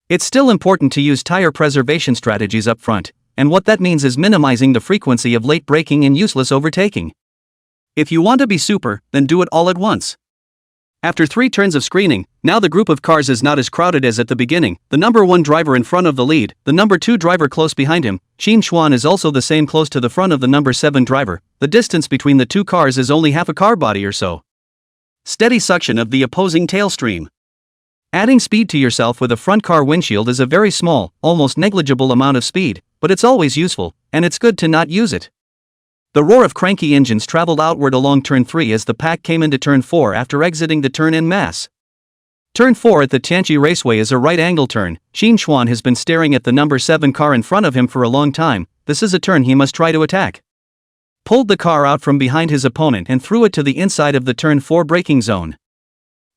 It's still important to use tire preservation strategies up front, and what that means is minimizing the frequency of late braking and useless overtaking. If you want to be super, then do it all at once. After 3 turns of screening, now the group of cars is not as crowded as at the beginning, the number 1 driver in front of the lead, the number 2 driver close behind him, Shin Chuan is also the same close to the front of the number 7 driver, the distance between the 2 cars is only half a car body or so. Steady suction of the opposing tail stream. Adding speed to yourself with a front car windshield is a very small, almost negligible amount of speed, but it's always useful, and it's good to not use it. The roar of cranky engines traveled outward along turn 3 as the pack came into turn 4 after exiting the turn en masse. Turn 4 at the Tianqi Raceway is a right-angle turn. Shin Chuan has been staring at the number 7 car in front of him for a long time, this is a turn he must try to attack. Pulled the car out from behind his opponent and threw it to the inside of the turn 4 braking zone.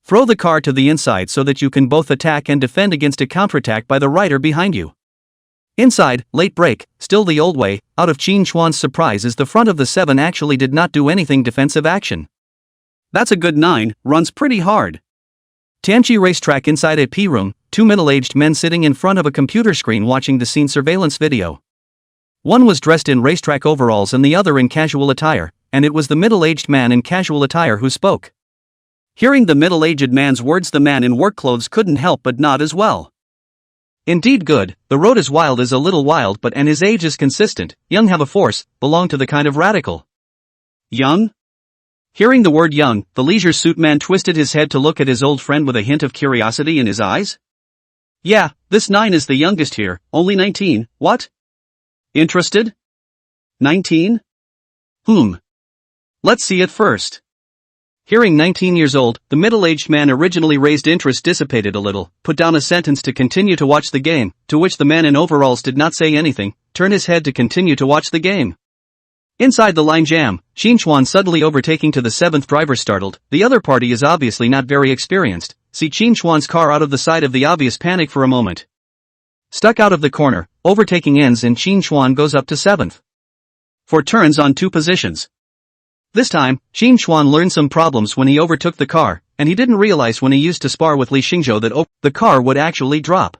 Throw the car to the inside so that you can both attack and defend against a counterattack by the rider behind you. Inside, late brake, still the old way. Out of Shin Chuan's surprise is the front of the 7 actually did not do anything defensive action. That's a good 9, runs pretty hard. Tianqi racetrack inside a P-room, 2 middle-aged men sitting in front of a computer screen watching the scene surveillance video. One was dressed in racetrack overalls and the other in casual attire, and it was the middle-aged man in casual attire who spoke. Hearing the middle-aged man's words, the man in work clothes couldn't help but nod as well. Indeed good, the road is wild is a little wild but and his age is consistent, young have a force, belong to the kind of radical. Young? Hearing the word young, the leisure suit man twisted his head to look at his old friend with a hint of curiosity in his eyes. Yeah, this 9 is the youngest here, only 19, what? Interested? 19? Let's see it first. Hearing 19 years old, the middle-aged man originally raised interest dissipated a little, put down a sentence to continue to watch the game, to which the man in overalls did not say anything, turned his head to continue to watch the game. Inside the line jam, Chinchuan suddenly overtaking to the seventh driver startled, the other party is obviously not very experienced, see Chinchuan's car out of the sight of the obvious panic for a moment. Stuck out of the corner, overtaking ends and Chinchuan goes up to seventh. For turns on two positions. This time, Chinchuan learned some problems when he overtook the car, and he didn't realize when he used to spar with Li Xingzhou that the car would actually drop.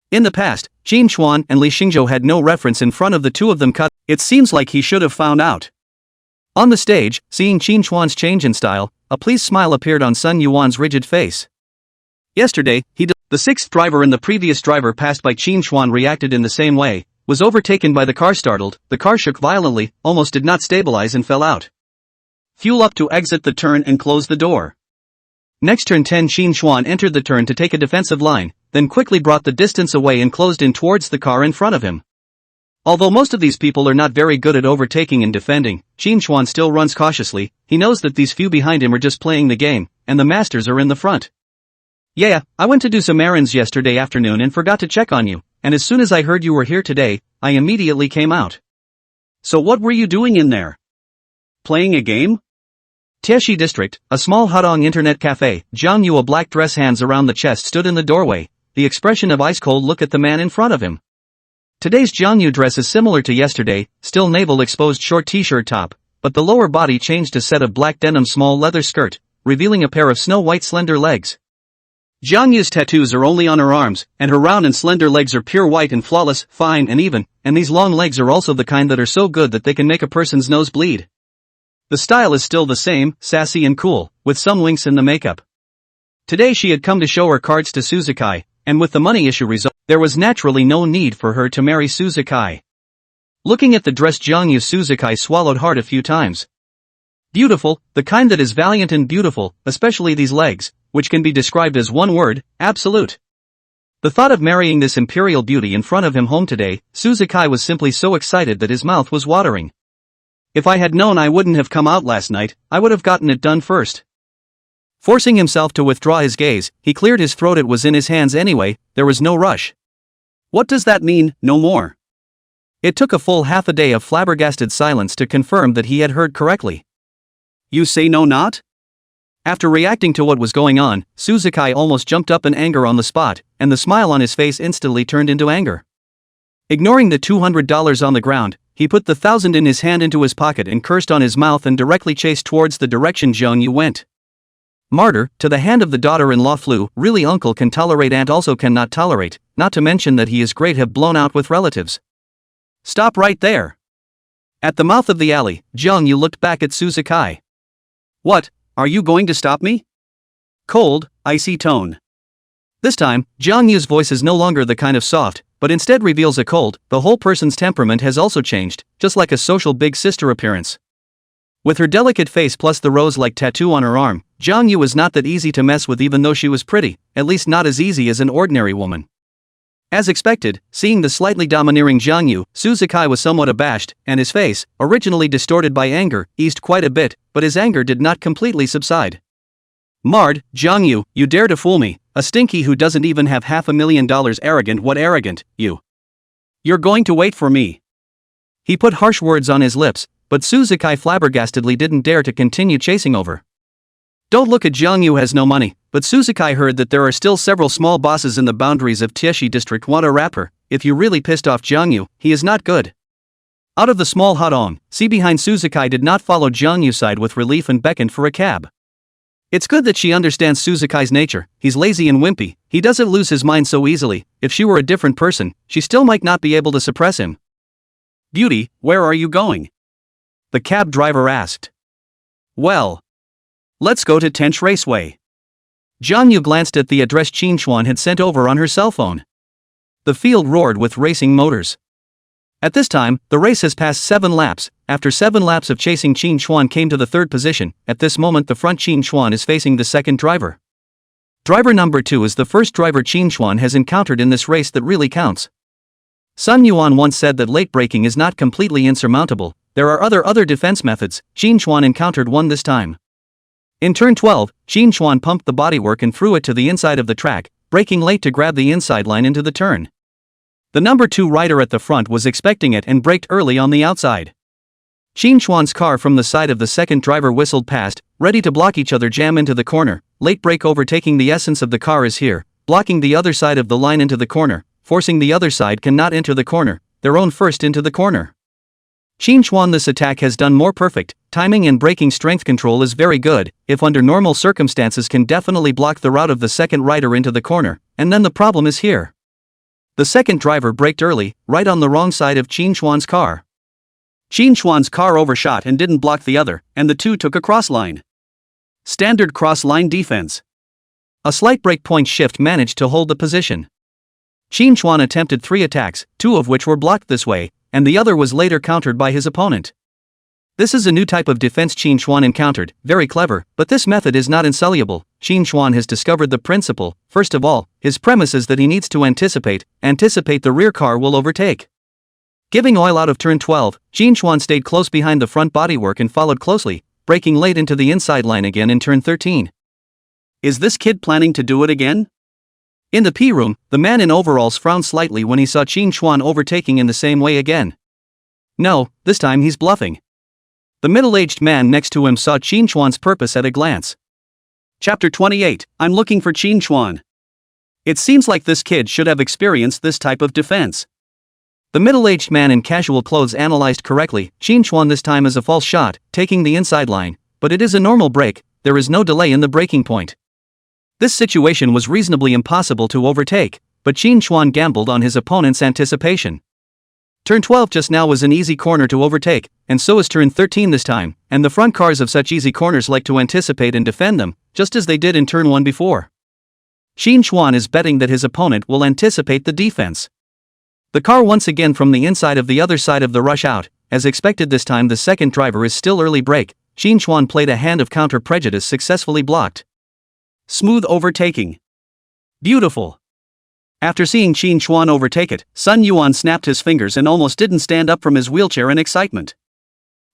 In the past, Chinchuan and Li Xingzhou had no reference in front of the two of them cut, it seems like he should have found out. On the stage, seeing Chinchuan's change in style, a pleased smile appeared on Sun Yuan's rigid face. Yesterday, the sixth driver and the previous driver passed by Chinchuan reacted in the same way, was overtaken by the car startled, the car shook violently, almost did not stabilize and fell out. Fuel up to exit the turn and close the door. Next turn 10 Chinchuan entered the turn to take a defensive line, then quickly brought the distance away and closed in towards the car in front of him. Although most of these people are not very good at overtaking and defending, Chinchuan still runs cautiously, he knows that these few behind him are just playing the game, and the masters are in the front. Yeah, I went to do some errands yesterday afternoon and forgot to check on you, and as soon as I heard you were here today, I immediately came out. So what were you doing in there? Playing a game? Tieshi District, a small Hudong internet cafe, Jiang Yu, a black dress, hands around the chest, stood in the doorway, the expression of ice-cold look at the man in front of him. Today's Jiang Yu dress is similar to yesterday, still navel-exposed short t-shirt top, but the lower body changed to set of black denim small leather skirt, revealing a pair of snow-white slender legs. Jiang Yu's tattoos are only on her arms, and her round and slender legs are pure white and flawless, fine and even, and these long legs are also the kind that are so good that they can make a person's nose bleed. The style is still the same, sassy and cool, with some winks in the makeup. Today she had come to show her cards to Suzuki, and with the money issue resolved, there was naturally no need for her to marry Suzuki. Looking at the dress, Jiang Yu, Suzuki swallowed hard a few times. Beautiful, the kind that is valiant and beautiful, especially these legs, which can be described as one word, absolute. The thought of marrying this imperial beauty in front of him home today, Suzuki was simply so excited that his mouth was watering. If I had known I wouldn't have come out last night, I would have gotten it done first. Forcing himself to withdraw his gaze, he cleared his throat. It was in his hands anyway, there was no rush. What does that mean, no more? It took a full half a day of flabbergasted silence to confirm that he had heard correctly. You say no, not? After reacting to what was going on, Suzuki almost jumped up in anger on the spot, and the smile on his face instantly turned into anger. Ignoring the $200 on the ground, he put the 1,000 in his hand into his pocket and cursed on his mouth and directly chased towards the direction Jiang Yu went. Martyr, to the hand of the daughter-in-law flew, really uncle can tolerate, aunt also cannot tolerate, not to mention that he is great, have blown out with relatives. Stop right there. At the mouth of the alley, Jiang Yu looked back at Suzuki. What, are you going to stop me? Cold, icy tone. This time, Jiang Yu's voice is no longer the kind of soft, but instead reveals a cold, the whole person's temperament has also changed, just like a social big sister appearance. With her delicate face plus the rose-like tattoo on her arm, Jiang Yu was not that easy to mess with even though she was pretty, at least not as easy as an ordinary woman. As expected, seeing the slightly domineering Jiang Yu, Suzuki was somewhat abashed, and his face, originally distorted by anger, eased quite a bit, but his anger did not completely subside. Marred, Jiang Yu, you dare to fool me, a stinky who doesn't even have $500,000 arrogant, what arrogant, you? You're going to wait for me. He put harsh words on his lips, but Suzuki flabbergastedly didn't dare to continue chasing over. Don't look at Jiang Yu has no money, but Suzuki heard that there are still several small bosses in the boundaries of Tieshi District want a rapper. If you really pissed off Jiang Yu, he is not good. Out of the small Hudong, see behind Suzuki did not follow Jiang Yu's side with relief and beckoned for a cab. It's good that she understands Suzuki's nature, he's lazy and wimpy, he doesn't lose his mind so easily, if she were a different person, she still might not be able to suppress him. Beauty, where are you going? The cab driver asked. Well, let's go to Tench Raceway. Jiang Yu glanced at the address Chinchuan had sent over on her cell phone. The field roared with racing motors. At this time, the race has passed 7 laps. After 7 laps of chasing, Chinchuan came to the 3rd position. At this moment the front Chinchuan is facing the 2nd driver. Driver number 2 is the first driver Chinchuan has encountered in this race that really counts. Sun Yuan once said that late braking is not completely insurmountable, there are other defense methods, Chinchuan encountered one this time. In turn 12, Qin Chuan pumped the bodywork and threw it to the inside of the track, braking late to grab the inside line into the turn. The number 2 rider at the front was expecting it and braked early on the outside. Qin Chuan's car from the side of the second driver whistled past, ready to block each other jam into the corner. Late brake overtaking. The essence of the car is here, blocking the other side of the line into the corner, forcing the other side cannot enter the corner, their own first into the corner. Qin Chuan, this attack has done more perfect, timing and braking strength control is very good, if under normal circumstances can definitely block the route of the second rider into the corner, and then the problem is here. The second driver braked early, right on the wrong side of Qin Chuan's car. Qin Chuan's car overshot and didn't block the other, and the two took a cross line. Standard cross line defense. A slight break point shift managed to hold the position. Qin Chuan attempted 3 attacks, 2 of which were blocked this way, and the other was later countered by his opponent. This is a new type of defense Qin Chuan encountered, very clever, but this method is not insoluble. Qin Chuan has discovered the principle. First of all, his premise is that he needs to anticipate the rear car will overtake. Giving oil out of turn 12, Qin Chuan stayed close behind the front bodywork and followed closely, braking late into the inside line again in turn 13. Is this kid planning to do it again? In the P room, the man in overalls frowned slightly when he saw Qin Chuan overtaking in the same way again. No, this time he's bluffing. The middle-aged man next to him saw Qin Chuan's purpose at a glance. Chapter 28, I'm looking for Qin Chuan. It seems like this kid should have experienced this type of defense. The middle-aged man in casual clothes analyzed correctly. Qin Chuan this time is a false shot, taking the inside line, but it is a normal break, there is no delay in the braking point. This situation was reasonably impossible to overtake, but Qin Chuan gambled on his opponent's anticipation. Turn 12 just now was an easy corner to overtake, and so is turn 13 this time, and the front cars of such easy corners like to anticipate and defend them, just as they did in turn 1 before. Qin Chuan is betting that his opponent will anticipate the defense. The car once again from the inside of the other side of the rush out, as expected this time the second driver is still early brake. Qin Chuan played a hand of counter prejudice successfully blocked. Smooth overtaking. Beautiful. After seeing Qin Chuan overtake it, Sun Yuan snapped his fingers and almost didn't stand up from his wheelchair in excitement.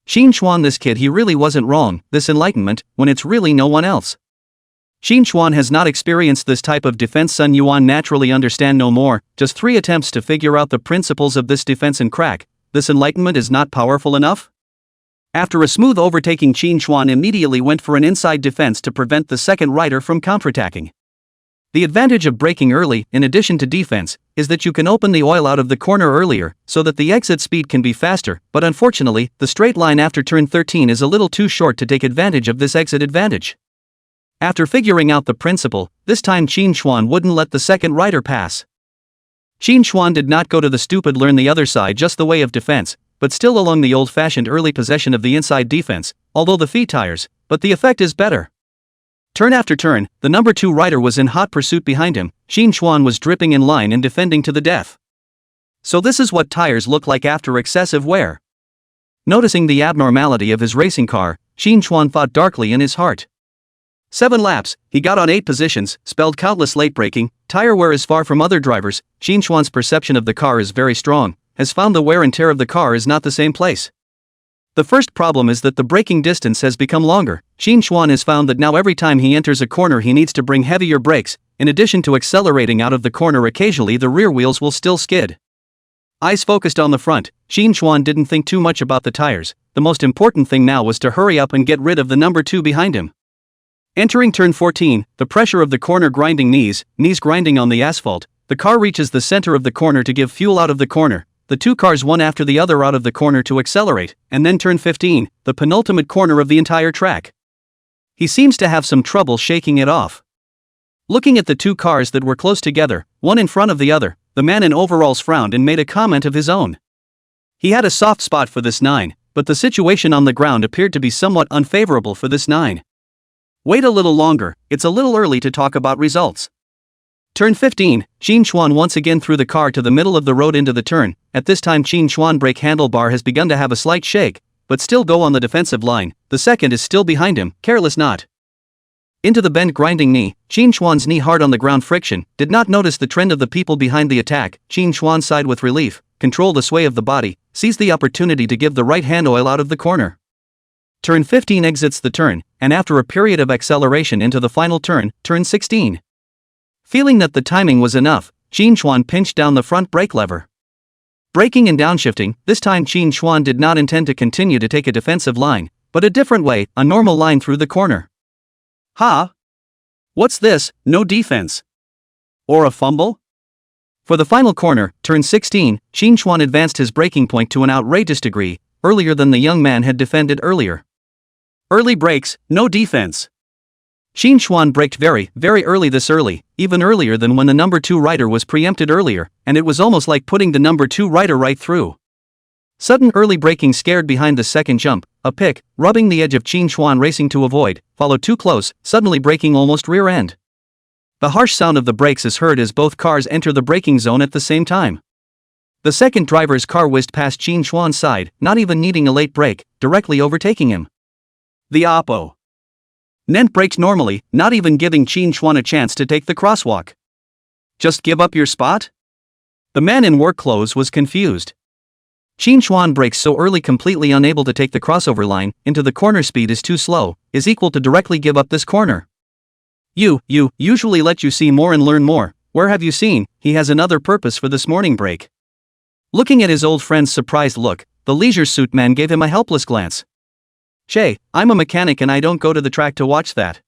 Qin Chuan, this kid, he really wasn't wrong, this enlightenment, when it's really no one else. Qin Chuan has not experienced this type of defense. Sun Yuan naturally understand no more, just 3 attempts to figure out the principles of this defense and crack. This enlightenment is not powerful enough? After a smooth overtaking, Qin Chuan immediately went for an inside defense to prevent the second rider from counterattacking. The advantage of braking early, in addition to defense, is that you can open the oil out of the corner earlier, so that the exit speed can be faster, but unfortunately, the straight line after turn 13 is a little too short to take advantage of this exit advantage. After figuring out the principle, this time Qin Chuan wouldn't let the second rider pass. Qin Chuan did not go to the stupid learn the other side just the way of defense, but still along the old-fashioned early possession of the inside defense, although the feet tires, but the effect is better. Turn after turn, the number 2 rider was in hot pursuit behind him. Qin Chuan was dripping in line and defending to the death. So this is what tires look like after excessive wear. Noticing the abnormality of his racing car, Qin Chuan thought darkly in his heart. 7 laps, he got on 8 positions, spelled countless late braking. Tire wear is far from other drivers. Qin Chuan's perception of the car is very strong, has found the wear and tear of the car is not the same place. The first problem is that the braking distance has become longer. Qin Chuan has found that now every time he enters a corner he needs to bring heavier brakes. In addition to accelerating out of the corner occasionally, the rear wheels will still skid. Eyes focused on the front, Qin Chuan didn't think too much about the tires. The most important thing now was to hurry up and get rid of the number 2 behind him. Entering turn 14, the pressure of the corner grinding knees grinding on the asphalt, the car reaches the center of the corner to give fuel out of the corner. The 2 cars one after the other out of the corner to accelerate, and then turn 15, the penultimate corner of the entire track. He seems to have some trouble shaking it off. Looking at the 2 cars that were close together, one in front of the other, the man in overalls frowned and made a comment of his own. He had a soft spot for this 9, but the situation on the ground appeared to be somewhat unfavorable for this 9. Wait a little longer, it's a little early to talk about results. Turn 15, Qin Chuan once again threw the car to the middle of the road into the turn. At this time Qin Chuan brake handlebar has begun to have a slight shake, but still go on the defensive line. The second is still behind him, careless not. Into the bent grinding knee, Qin Chuan's knee hard on the ground friction, did not notice the trend of the people behind the attack. Qin Chuan sighed with relief, controlled the sway of the body, seized the opportunity to give the right hand oil out of the corner. Turn 15 exits the turn, and after a period of acceleration into the final turn, turn 16. Feeling that the timing was enough, Qin Chuan pinched down the front brake lever. Braking and downshifting, this time Qin Chuan did not intend to continue to take a defensive line, but a different way, a normal line through the corner. Ha! What's this, no defense? Or a fumble? For the final corner, turn 16, Qin Chuan advanced his braking point to an outrageous degree, earlier than the young man had defended earlier. Early brakes, no defense. Qin Chuan braked very, very early, this early, even earlier than when the number 2 rider was preempted earlier, and it was almost like putting the number 2 rider right through. Sudden early braking scared behind the second jump, a pick, rubbing the edge of Qin Chuan racing to avoid, followed too close, suddenly braking almost rear end. The harsh sound of the brakes is heard as both cars enter the braking zone at the same time. The second driver's car whizzed past Qin Chuan's side, not even needing a late brake, directly overtaking him. The oppo. Nent braked normally, not even giving Qin Chuan a chance to take the crosswalk. Just give up your spot? The man in work clothes was confused. Qin Chuan brakes so early, completely unable to take the crossover line, into the corner. Speed is too slow, is equal to directly give up this corner. You usually let you see more and learn more. Where have you seen? He has another purpose for this morning break. Looking at his old friend's surprised look, the leisure suit man gave him a helpless glance. Che, I'm a mechanic and I don't go to the track to watch that.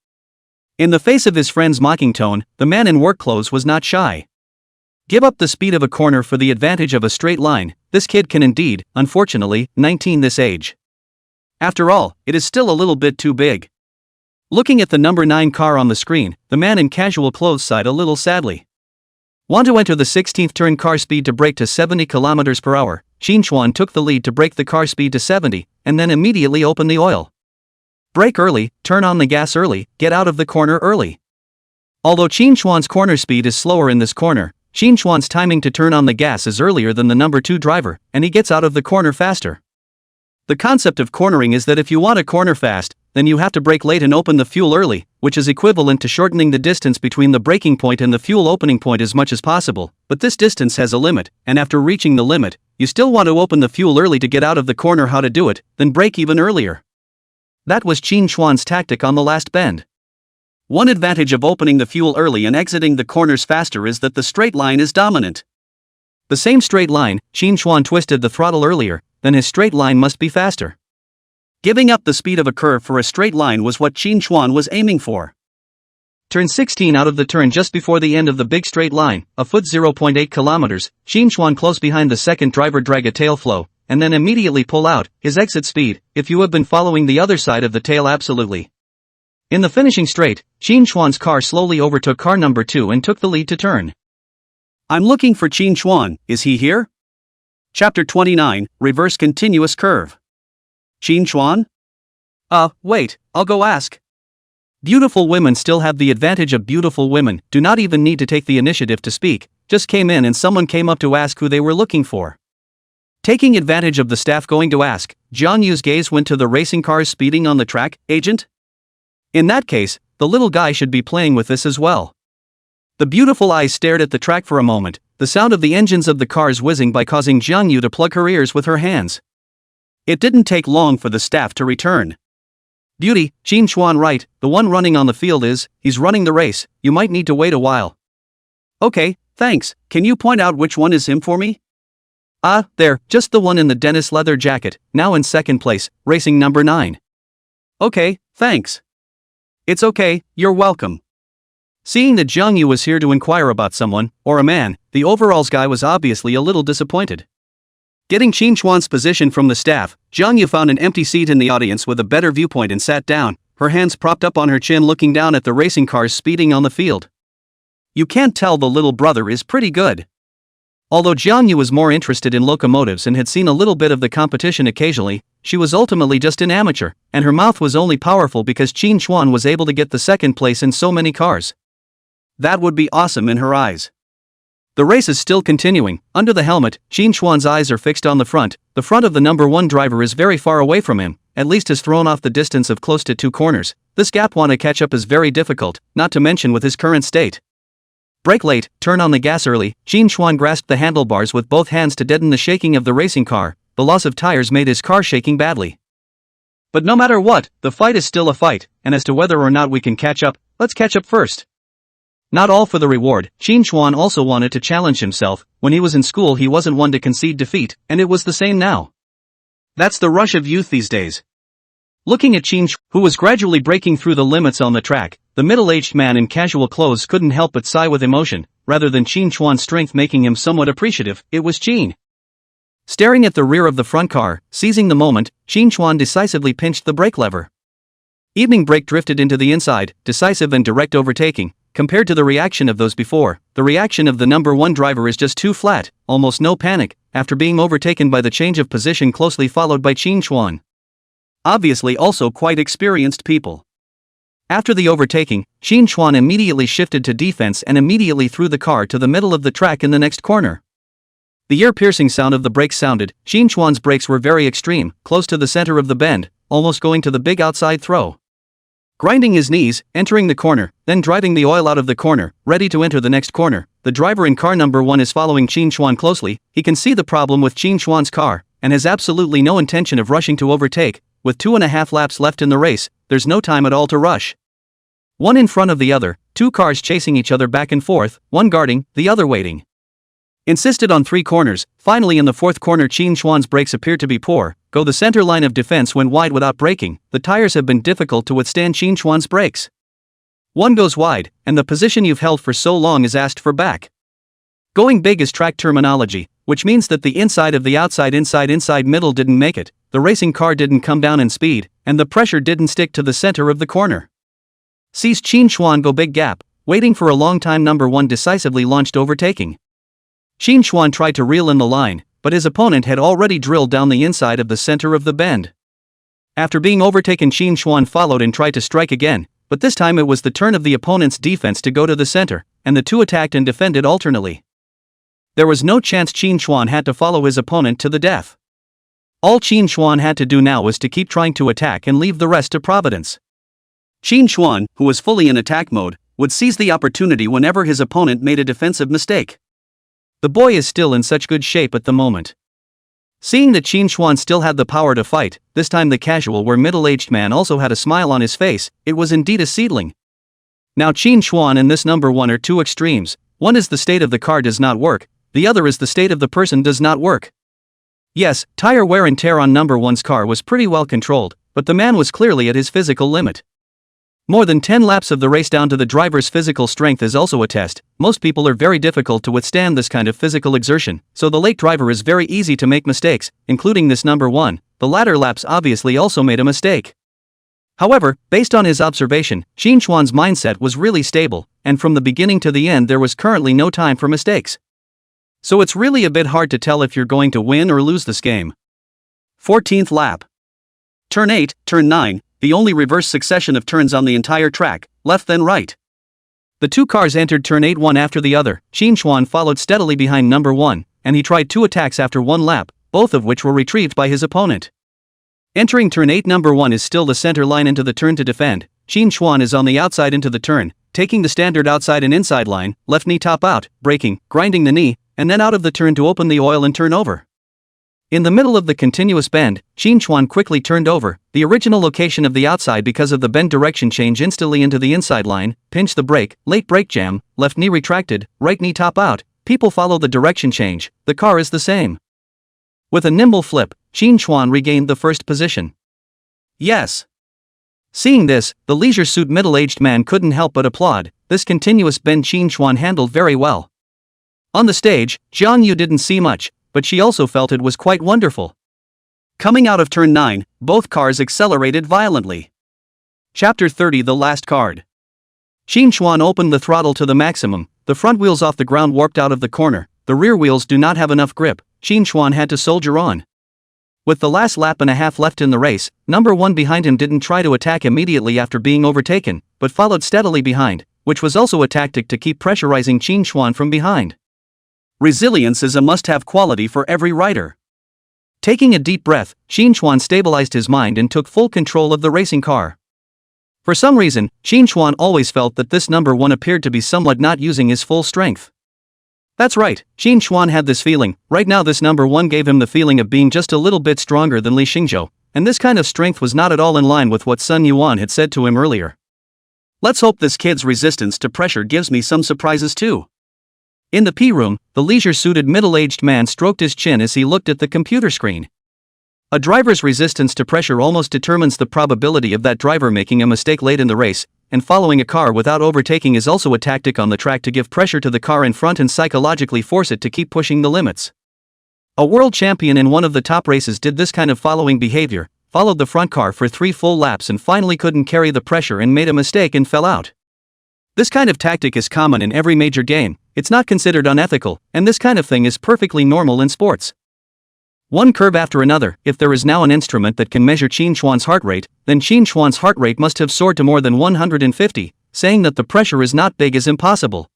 In the face of his friend's mocking tone, the man in work clothes was not shy. Give up the speed of a corner for the advantage of a straight line. This kid can indeed, unfortunately, 19 this age. After all, it is still a little bit too big. Looking at the number 9 car on the screen, the man in casual clothes sighed a little sadly. Want to enter the 16th turn. Car speed to brake to 70 km per hour. Qin Chuan took the lead to brake the car speed to 70, and then immediately open the oil. Brake early, turn on the gas early, get out of the corner early. Although Qin Chuan's corner speed is slower in this corner, Qin Chuan's timing to turn on the gas is earlier than the number 2 driver, and he gets out of the corner faster. The concept of cornering is that if you want a corner fast, then you have to brake late and open the fuel early, which is equivalent to shortening the distance between the braking point and the fuel opening point as much as possible, but this distance has a limit, and after reaching the limit, you still want to open the fuel early to get out of the corner. How to do it, then brake even earlier. That was Qin Chuan's tactic on the last bend. One advantage of opening the fuel early and exiting the corners faster is that the straight line is dominant. The same straight line, Qin Chuan twisted the throttle earlier, then his straight line must be faster. Giving up the speed of a curve for a straight line was what Qin Chuan was aiming for. Turn 16 out of the turn just before the end of the big straight line, a foot 0.8 kilometers, Qin Chuan close behind the second driver drag a tail flow, and then immediately pull out, his exit speed, if you have been following the other side of the tail absolutely. In the finishing straight, Qin Chuan's car slowly overtook car number 2 and took the lead to turn. I'm looking for Qin Chuan, is he here? Chapter 29, Reverse Continuous Curve. Qin Chuan? Wait, I'll go ask. Beautiful women still have the advantage of beautiful women, do not even need to take the initiative to speak, just came in and someone came up to ask who they were looking for. Taking advantage of the staff going to ask, Jiang Yu's gaze went to the racing cars speeding on the track. Agent? In that case, the little guy should be playing with this as well. The beautiful eyes stared at the track for a moment, the sound of the engines of the cars whizzing by causing Jiang Yu to plug her ears with her hands. It didn't take long for the staff to return. Beauty, Qin Chuan right, the one running on the field he's running the race, you might need to wait a while. Okay, thanks, can you point out which one is him for me? There, just the one in the dentist leather jacket, now in second place, racing number 9. Okay, thanks. It's okay, you're welcome. Seeing that Jiang Yu was here to inquire about someone, or a man, the overalls guy was obviously a little disappointed. Getting Qin Chuan's position from the staff, Jiang Yu found an empty seat in the audience with a better viewpoint and sat down, her hands propped up on her chin looking down at the racing cars speeding on the field. You can't tell the little brother is pretty good. Although Jiang Yu was more interested in locomotives and had seen a little bit of the competition occasionally, she was ultimately just an amateur, and her mouth was only powerful because Qin Chuan was able to get the second place in so many cars. That would be awesome in her eyes. The race is still continuing. Under the helmet, Qin Chuan's eyes are fixed on the front of the number 1 driver is very far away from him, at least has thrown off the distance of close to 2 corners. This gap want to catch up is very difficult, not to mention with his current state. Brake late, turn on the gas early, Qin Chuan grasped the handlebars with both hands to deaden the shaking of the racing car, the loss of tires made his car shaking badly. But no matter what, the fight is still a fight, and as to whether or not we can catch up, let's catch up first. Not all for the reward, Qin Chuan also wanted to challenge himself. When he was in school he wasn't one to concede defeat, and it was the same now. That's the rush of youth these days. Looking at Qin Chuan, who was gradually breaking through the limits on the track, the middle-aged man in casual clothes couldn't help but sigh with emotion. Rather than Qin Chuan's strength making him somewhat appreciative, it was Qin. Staring at the rear of the front car, seizing the moment, Qin Chuan decisively pinched the brake lever. Evening brake drifted into the inside, decisive and direct overtaking. Compared to the reaction of those before, the reaction of the number one driver is just too flat, almost no panic, after being overtaken by the change of position closely followed by Qin Chuan. Obviously also quite experienced people. After the overtaking, Qin Chuan immediately shifted to defense and immediately threw the car to the middle of the track in the next corner. The ear-piercing sound of the brakes sounded. Qin Chuan's brakes were very extreme, close to the center of the bend, almost going to the big outside throw. Grinding his knees, entering the corner, then driving the oil out of the corner, ready to enter the next corner. The driver in car number 1 is following Qin Chuan closely. He can see the problem with Qin Chuan's car, and has absolutely no intention of rushing to overtake. With 2.5 laps left in the race, there's no time at all to rush. One in front of the other, two cars chasing each other back and forth, one guarding, the other waiting. Insisted on 3 corners. Finally in the 4th corner Qin Chuan's brakes appeared to be poor. The center line of defense went wide without braking. The tires have been difficult to withstand Qin Chuan's brakes. One goes wide, and the position you've held for so long is asked for back. Going big is track terminology, which means that the inside of the outside inside middle didn't make it, the racing car didn't come down in speed, and the pressure didn't stick to the center of the corner. Sees Qin Chuan go big gap, waiting for a long time number 1 decisively launched overtaking. Qin Chuan tried to reel in the line, but his opponent had already drilled down the inside of the center of the bend. After being overtaken Qin Chuan followed and tried to strike again, but this time it was the turn of the opponent's defense to go to the center, and the two attacked and defended alternately. There was no chance Qin Chuan had to follow his opponent to the death. All Qin Chuan had to do now was to keep trying to attack and leave the rest to Providence. Qin Chuan, who was fully in attack mode, would seize the opportunity whenever his opponent made a defensive mistake. The boy is still in such good shape at the moment. Seeing that Qin Chuan still had the power to fight, this time the casual or middle-aged man also had a smile on his face. It was indeed a seedling. Now Qin Chuan and this number 1 are two extremes. One is the state of the car does not work, the other is the state of the person does not work. Yes, tire wear and tear on number 1's car was pretty well controlled, but the man was clearly at his physical limit. More than 10 laps of the race down to the driver's physical strength is also a test. Most people are very difficult to withstand this kind of physical exertion, so the late driver is very easy to make mistakes, including this number 1. The latter laps obviously also made a mistake. However, based on his observation, Qin Chuan's mindset was really stable, and from the beginning to the end there was currently no time for mistakes. So it's really a bit hard to tell if you're going to win or lose this game. 14th lap. Turn 8, turn 9. The only reverse succession of turns on the entire track, left then right. The two cars entered turn 8 one after the other. Qin Chuan followed steadily behind number 1, and he tried 2 attacks after 1 lap, both of which were retrieved by his opponent. Entering turn 8 number 1 is still the center line into the turn to defend. Qin Chuan is on the outside into the turn, taking the standard outside and inside line, left knee top out, braking, grinding the knee, and then out of the turn to open the oil and turn over. In the middle of the continuous bend, Qin Chuan quickly turned over, the original location of the outside because of the bend direction change instantly into the inside line, pinched the brake, late brake jam, left knee retracted, right knee top out, people follow the direction change, the car is the same. With a nimble flip, Qin Chuan regained the first position. Yes. Seeing this, the leisure suit middle-aged man couldn't help but applaud. This continuous bend Qin Chuan handled very well. On the stage, Jiang Yu didn't see much, but she also felt it was quite wonderful. Coming out of turn 9, both cars accelerated violently. Chapter 30 The Last Card. Qin Chuan opened the throttle to the maximum, the front wheels off the ground warped out of the corner, the rear wheels do not have enough grip, Qin Chuan had to soldier on. With the last lap and a half left in the race, number 1 behind him didn't try to attack immediately after being overtaken, but followed steadily behind, which was also a tactic to keep pressurizing Qin Chuan from behind. Resilience is a must-have quality for every rider. Taking a deep breath, Qin Chuan stabilized his mind and took full control of the racing car. For some reason, Qin Chuan always felt that this number 1 appeared to be somewhat not using his full strength. That's right, Qin Chuan had this feeling. Right now this number 1 gave him the feeling of being just a little bit stronger than Li Xingzhou, and this kind of strength was not at all in line with what Sun Yuan had said to him earlier. Let's hope this kid's resistance to pressure gives me some surprises too. In the P-room, the leisure-suited middle-aged man stroked his chin as he looked at the computer screen. A driver's resistance to pressure almost determines the probability of that driver making a mistake late in the race, and following a car without overtaking is also a tactic on the track to give pressure to the car in front and psychologically force it to keep pushing the limits. A world champion in one of the top races did this kind of following behavior, followed the front car for 3 full laps and finally couldn't carry the pressure and made a mistake and fell out. This kind of tactic is common in every major game, it's not considered unethical, and this kind of thing is perfectly normal in sports. One curve after another. If there is now an instrument that can measure Qin Xuan's heart rate, then Qin Xuan's heart rate must have soared to more than 150, saying that the pressure is not big is impossible.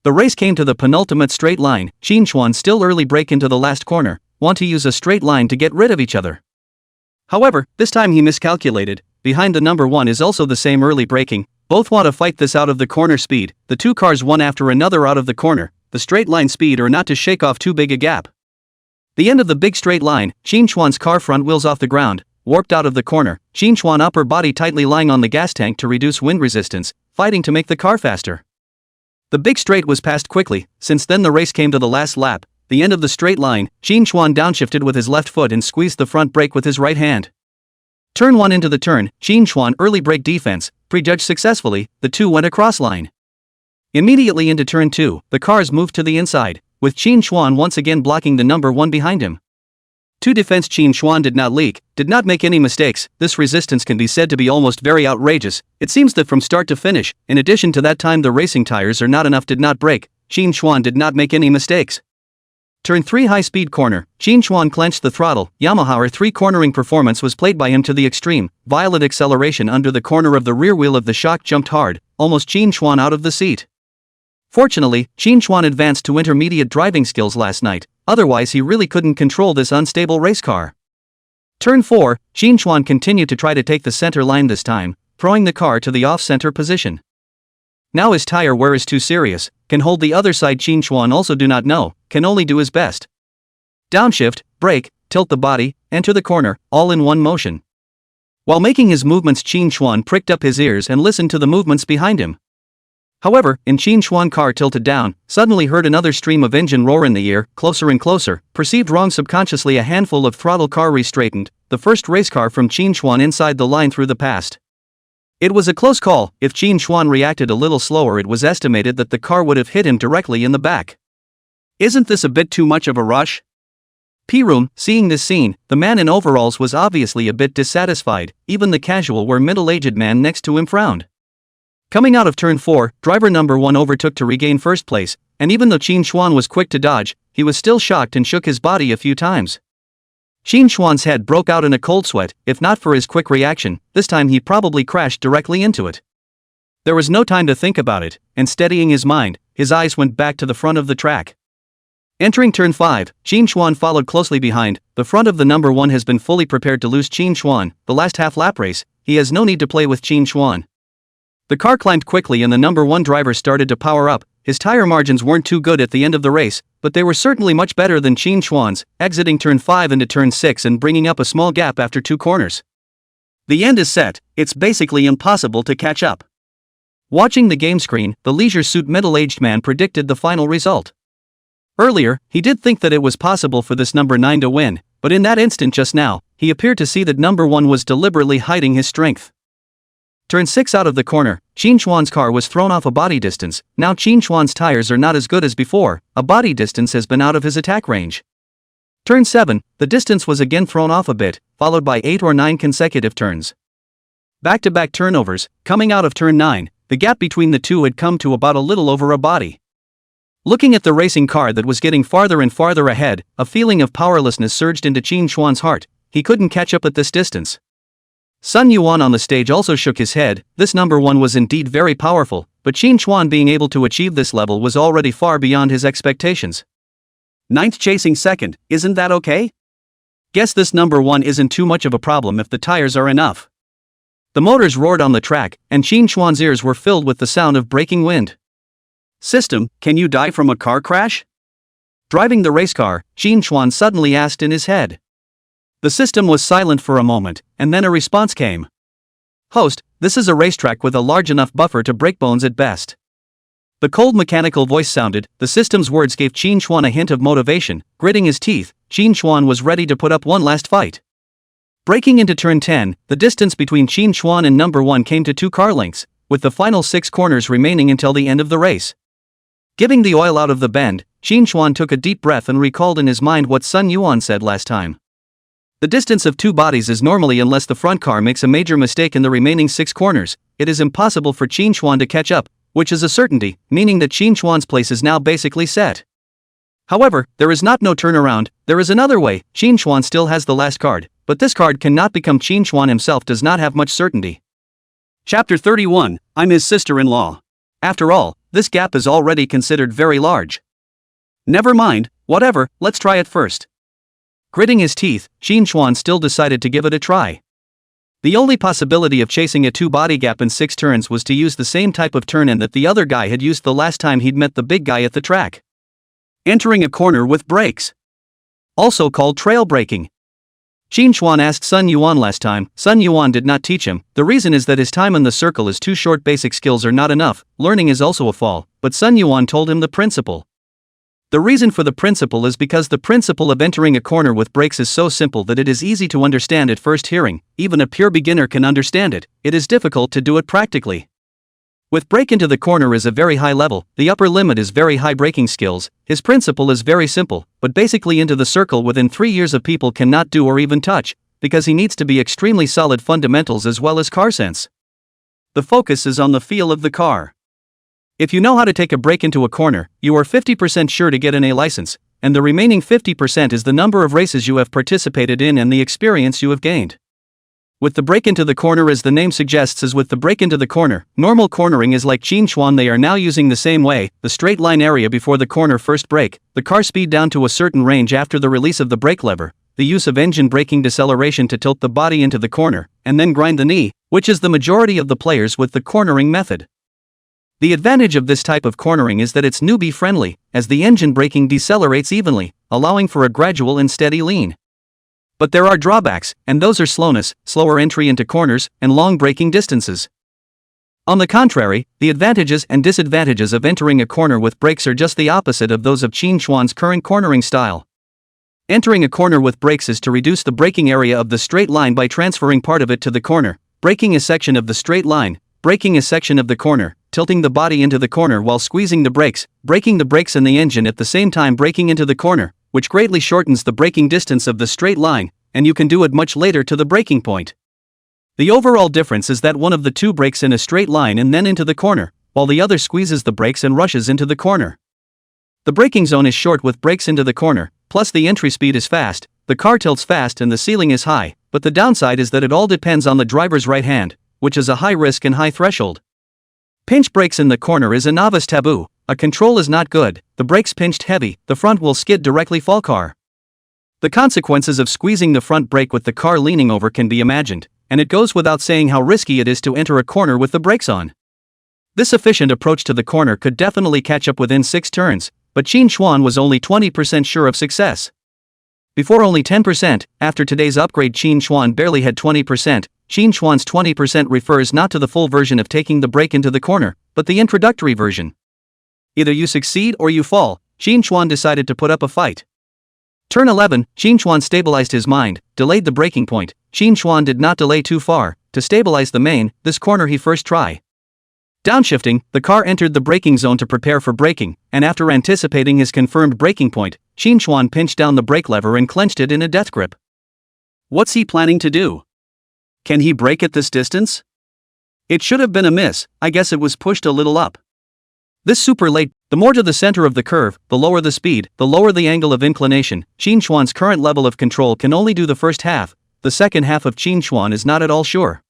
The race came to the penultimate straight line. Qin Xuan still early break into the last corner, want to use a straight line to get rid of each other. However, this time he miscalculated. Behind the number 1 is also the same early braking. Both want to fight this out of the corner speed, the 2 cars one after another out of the corner, the straight line speed or not to shake off too big a gap. The end of the big straight line, Qin Xuan's car front wheels off the ground, warped out of the corner, Qin Xuan upper body tightly lying on the gas tank to reduce wind resistance, fighting to make the car faster. The big straight was passed quickly, since then the race came to the last lap, the end of the straight line, Qin Xuan downshifted with his left foot and squeezed the front brake with his right hand. Turn 1 into the turn, Qin Xuan early brake defense, prejudged successfully, the 2 went across line. Immediately into turn 2, the cars moved to the inside, with Qin Xuan once again blocking the number 1 behind him. To defense, Qin Xuan did not leak, did not make any mistakes. This resistance can be said to be almost very outrageous. It seems that from start to finish, in addition to that time the racing tires are not enough did not break, Qin Xuan did not make any mistakes. Turn 3 high-speed corner, Qin Xuan clenched the throttle. Yamaha R3 cornering performance was played by him to the extreme. Violent acceleration under the corner of the rear wheel of the shock jumped hard, almost Qin Xuan out of the seat. Fortunately, Qin Xuan advanced to intermediate driving skills last night, otherwise he really couldn't control this unstable race car. Turn 4, Qin Xuan continued to try to take the center line this time, throwing the car to the off-center position. Now his tire wear is too serious, can hold the other side. Qin Xuan also do not know, can only do his best. Downshift, brake, tilt the body, enter the corner, all in one motion. While making his movements, Qin Xuan pricked up his ears and listened to the movements behind him. However, in Qin Xuan car tilted down, suddenly heard another stream of engine roar in the ear, closer and closer, perceived wrong subconsciously a handful of throttle car re-straightened, the first race car from Qin Xuan inside the line through the past. It was a close call. If Qin Xuan reacted a little slower, it was estimated that the car would have hit him directly in the back. Isn't this a bit too much of a rush? P-room, seeing this scene, the man in overalls was obviously a bit dissatisfied, even the casual or middle-aged man next to him frowned. Coming out of turn 4, driver number 1 overtook to regain first place, and even though Qin Xuan was quick to dodge, he was still shocked and shook his body a few times. Qin Xuan's head broke out in a cold sweat. If not for his quick reaction, this time he probably crashed directly into it. There was no time to think about it, and steadying his mind, his eyes went back to the front of the track. Entering turn 5, Qin Xuan followed closely behind. The front of the number 1 has been fully prepared to lose Qin Xuan. The last half-lap race, he has no need to play with Qin Xuan. The car climbed quickly and the number 1 driver started to power up. His tire margins weren't too good at the end of the race, but they were certainly much better than Qin Xuan's, exiting turn 5 into turn 6 and bringing up a small gap after 2 corners. The end is set, it's basically impossible to catch up. Watching the game screen, the leisure suit middle-aged man predicted the final result. Earlier, he did think that it was possible for this number 9 to win, but in that instant just now, he appeared to see that number 1 was deliberately hiding his strength. Turn 6 out of the corner, Qin Xuan's car was thrown off a body distance. Now Qin Xuan's tires are not as good as before, a body distance has been out of his attack range. Turn 7, the distance was again thrown off a bit, followed by 8 or 9 consecutive turns. Back-to-back turnovers, coming out of turn 9, the gap between the two had come to about a little over a body. Looking at the racing car that was getting farther and farther ahead, a feeling of powerlessness surged into Qin Xuan's heart. He couldn't catch up at this distance. Sun Yuan on the stage also shook his head. This number 1 was indeed very powerful, but Qin Xuan being able to achieve this level was already far beyond his expectations. 9th chasing 2nd, isn't that okay? Guess this number 1 isn't too much of a problem if the tires are enough. The motors roared on the track, and Qin Xuan's ears were filled with the sound of braking wind. System, can you die from a car crash? Driving the race car, Qin Xuan suddenly asked in his head. The system was silent for a moment, and then a response came. Host, this is a racetrack with a large enough buffer to break bones at best. The cold mechanical voice sounded. The system's words gave Qin Chuan a hint of motivation. Gritting his teeth, Qin Chuan was ready to put up one last fight. Breaking into turn 10, the distance between Qin Chuan and number 1 came to 2 car lengths, with the final 6 corners remaining until the end of the race. Giving the oil out of the bend, Qin Chuan took a deep breath and recalled in his mind what Sun Yuan said last time. The distance of 2 bodies is normally, unless the front car makes a major mistake in the remaining 6 corners, it is impossible for Qin Chuan to catch up, which is a certainty, meaning that Qin Chuan's place is now basically set. However, there is not no turnaround. There is another way. Qin Chuan still has the last card, but this card cannot become Qin Chuan himself does not have much certainty. Chapter 31, I'm his sister-in-law. After all, this gap is already considered very large. Never mind, whatever, let's try it first. Gritting his teeth, Qin Chuan still decided to give it a try. The only possibility of chasing a 2-body gap in 6 turns was to use the same type of turn-in that the other guy had used the last time he'd met the big guy at the track. Entering a corner with brakes. Also called trail braking. Qin Chuan asked Sun Yuan last time. Sun Yuan did not teach him. The reason is that his time in the circle is too short. Basic skills are not enough. Learning is also a fall, but Sun Yuan told him the principle. The reason for the principle is because the principle of entering a corner with brakes is so simple that it is easy to understand at first hearing. Even a pure beginner can understand it. It is difficult to do it practically. With brake into the corner is a very high level, the upper limit is very high braking skills. His principle is very simple, but basically into the circle within 3 years of people cannot do or even touch, because he needs to be extremely solid fundamentals as well as car sense. The focus is on the feel of the car. If you know how to take a brake into a corner, you are 50% sure to get an A license, and the remaining 50% is the number of races you have participated in and the experience you have gained. With the brake into the corner, as the name suggests, is with the brake into the corner. Normal cornering is like Qin Chuan, they are now using the same way, the straight line area before the corner first brake, the car speed down to a certain range after the release of the brake lever, the use of engine braking deceleration to tilt the body into the corner, and then grind the knee, which is the majority of the players with the cornering method. The advantage of this type of cornering is that it's newbie friendly, as the engine braking decelerates evenly, allowing for a gradual and steady lean. But there are drawbacks, and those are slowness, slower entry into corners, and long braking distances. On the contrary, the advantages and disadvantages of entering a corner with brakes are just the opposite of those of Qin Chuan's current cornering style. Entering a corner with brakes is to reduce the braking area of the straight line by transferring part of it to the corner, braking a section of the straight line, braking a section of the corner, tilting the body into the corner while squeezing the brakes, braking the brakes and the engine at the same time braking into the corner, which greatly shortens the braking distance of the straight line, and you can do it much later to the braking point. The overall difference is that one of the 2 brakes in a straight line and then into the corner, while the other squeezes the brakes and rushes into the corner. The braking zone is short with brakes into the corner, plus the entry speed is fast, the car tilts fast and the ceiling is high, but the downside is that it all depends on the driver's right hand, which is a high risk and high threshold. Pinch brakes in the corner is a novice taboo. A control is not good, the brakes pinched heavy, the front will skid directly fall car. The consequences of squeezing the front brake with the car leaning over can be imagined, and it goes without saying how risky it is to enter a corner with the brakes on. This efficient approach to the corner could definitely catch up within 6 turns, but Qin Chuan was only 20% sure of success. Before only 10%, after today's upgrade Qin Chuan barely had 20%, Qin Chuan's 20% refers not to the full version of taking the brake into the corner, but the introductory version. Either you succeed or you fall, Qin Chuan decided to put up a fight. Turn 11, Qin Chuan stabilized his mind, delayed the braking point. Qin Chuan did not delay too far, to stabilize the main, this corner he first try. Downshifting, the car entered the braking zone to prepare for braking, and after anticipating his confirmed braking point, Qin Chuan pinched down the brake lever and clenched it in a death grip. What's he planning to do? Can he brake at this distance? It should have been a miss, I guess it was pushed a little up. This super late, the more to the center of the curve, the lower the speed, the lower the angle of inclination. Qin Chuan's current level of control can only do the first half, the second half of Qin Chuan is not at all sure.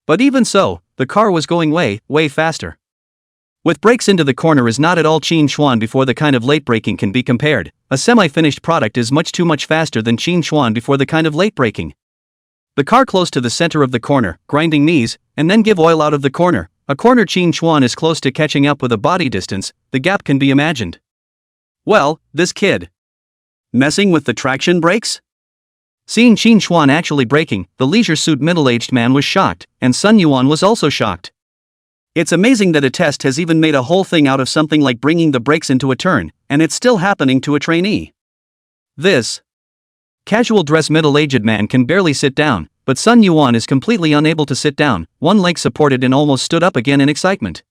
But even so, the car was going way faster. With brakes into the corner is not at all Qin Chuan before the kind of late braking can be compared. A semi-finished product is much faster than Qin Chuan before the kind of late braking. The car close to the center of the corner, grinding knees, and then give oil out of the corner. A corner Qin Chuan is close to catching up with a body distance, the gap can be imagined. Well, this kid. Messing with the traction brakes? Seeing Qin Xuan actually breaking, the leisure suit middle-aged man was shocked, and Sun Yuan was also shocked. It's amazing that a test has even made a whole thing out of something like bringing the brakes into a turn, and it's still happening to a trainee. This casual dress middle-aged man can barely sit down, but Sun Yuan is completely unable to sit down, one leg supported and almost stood up again in excitement.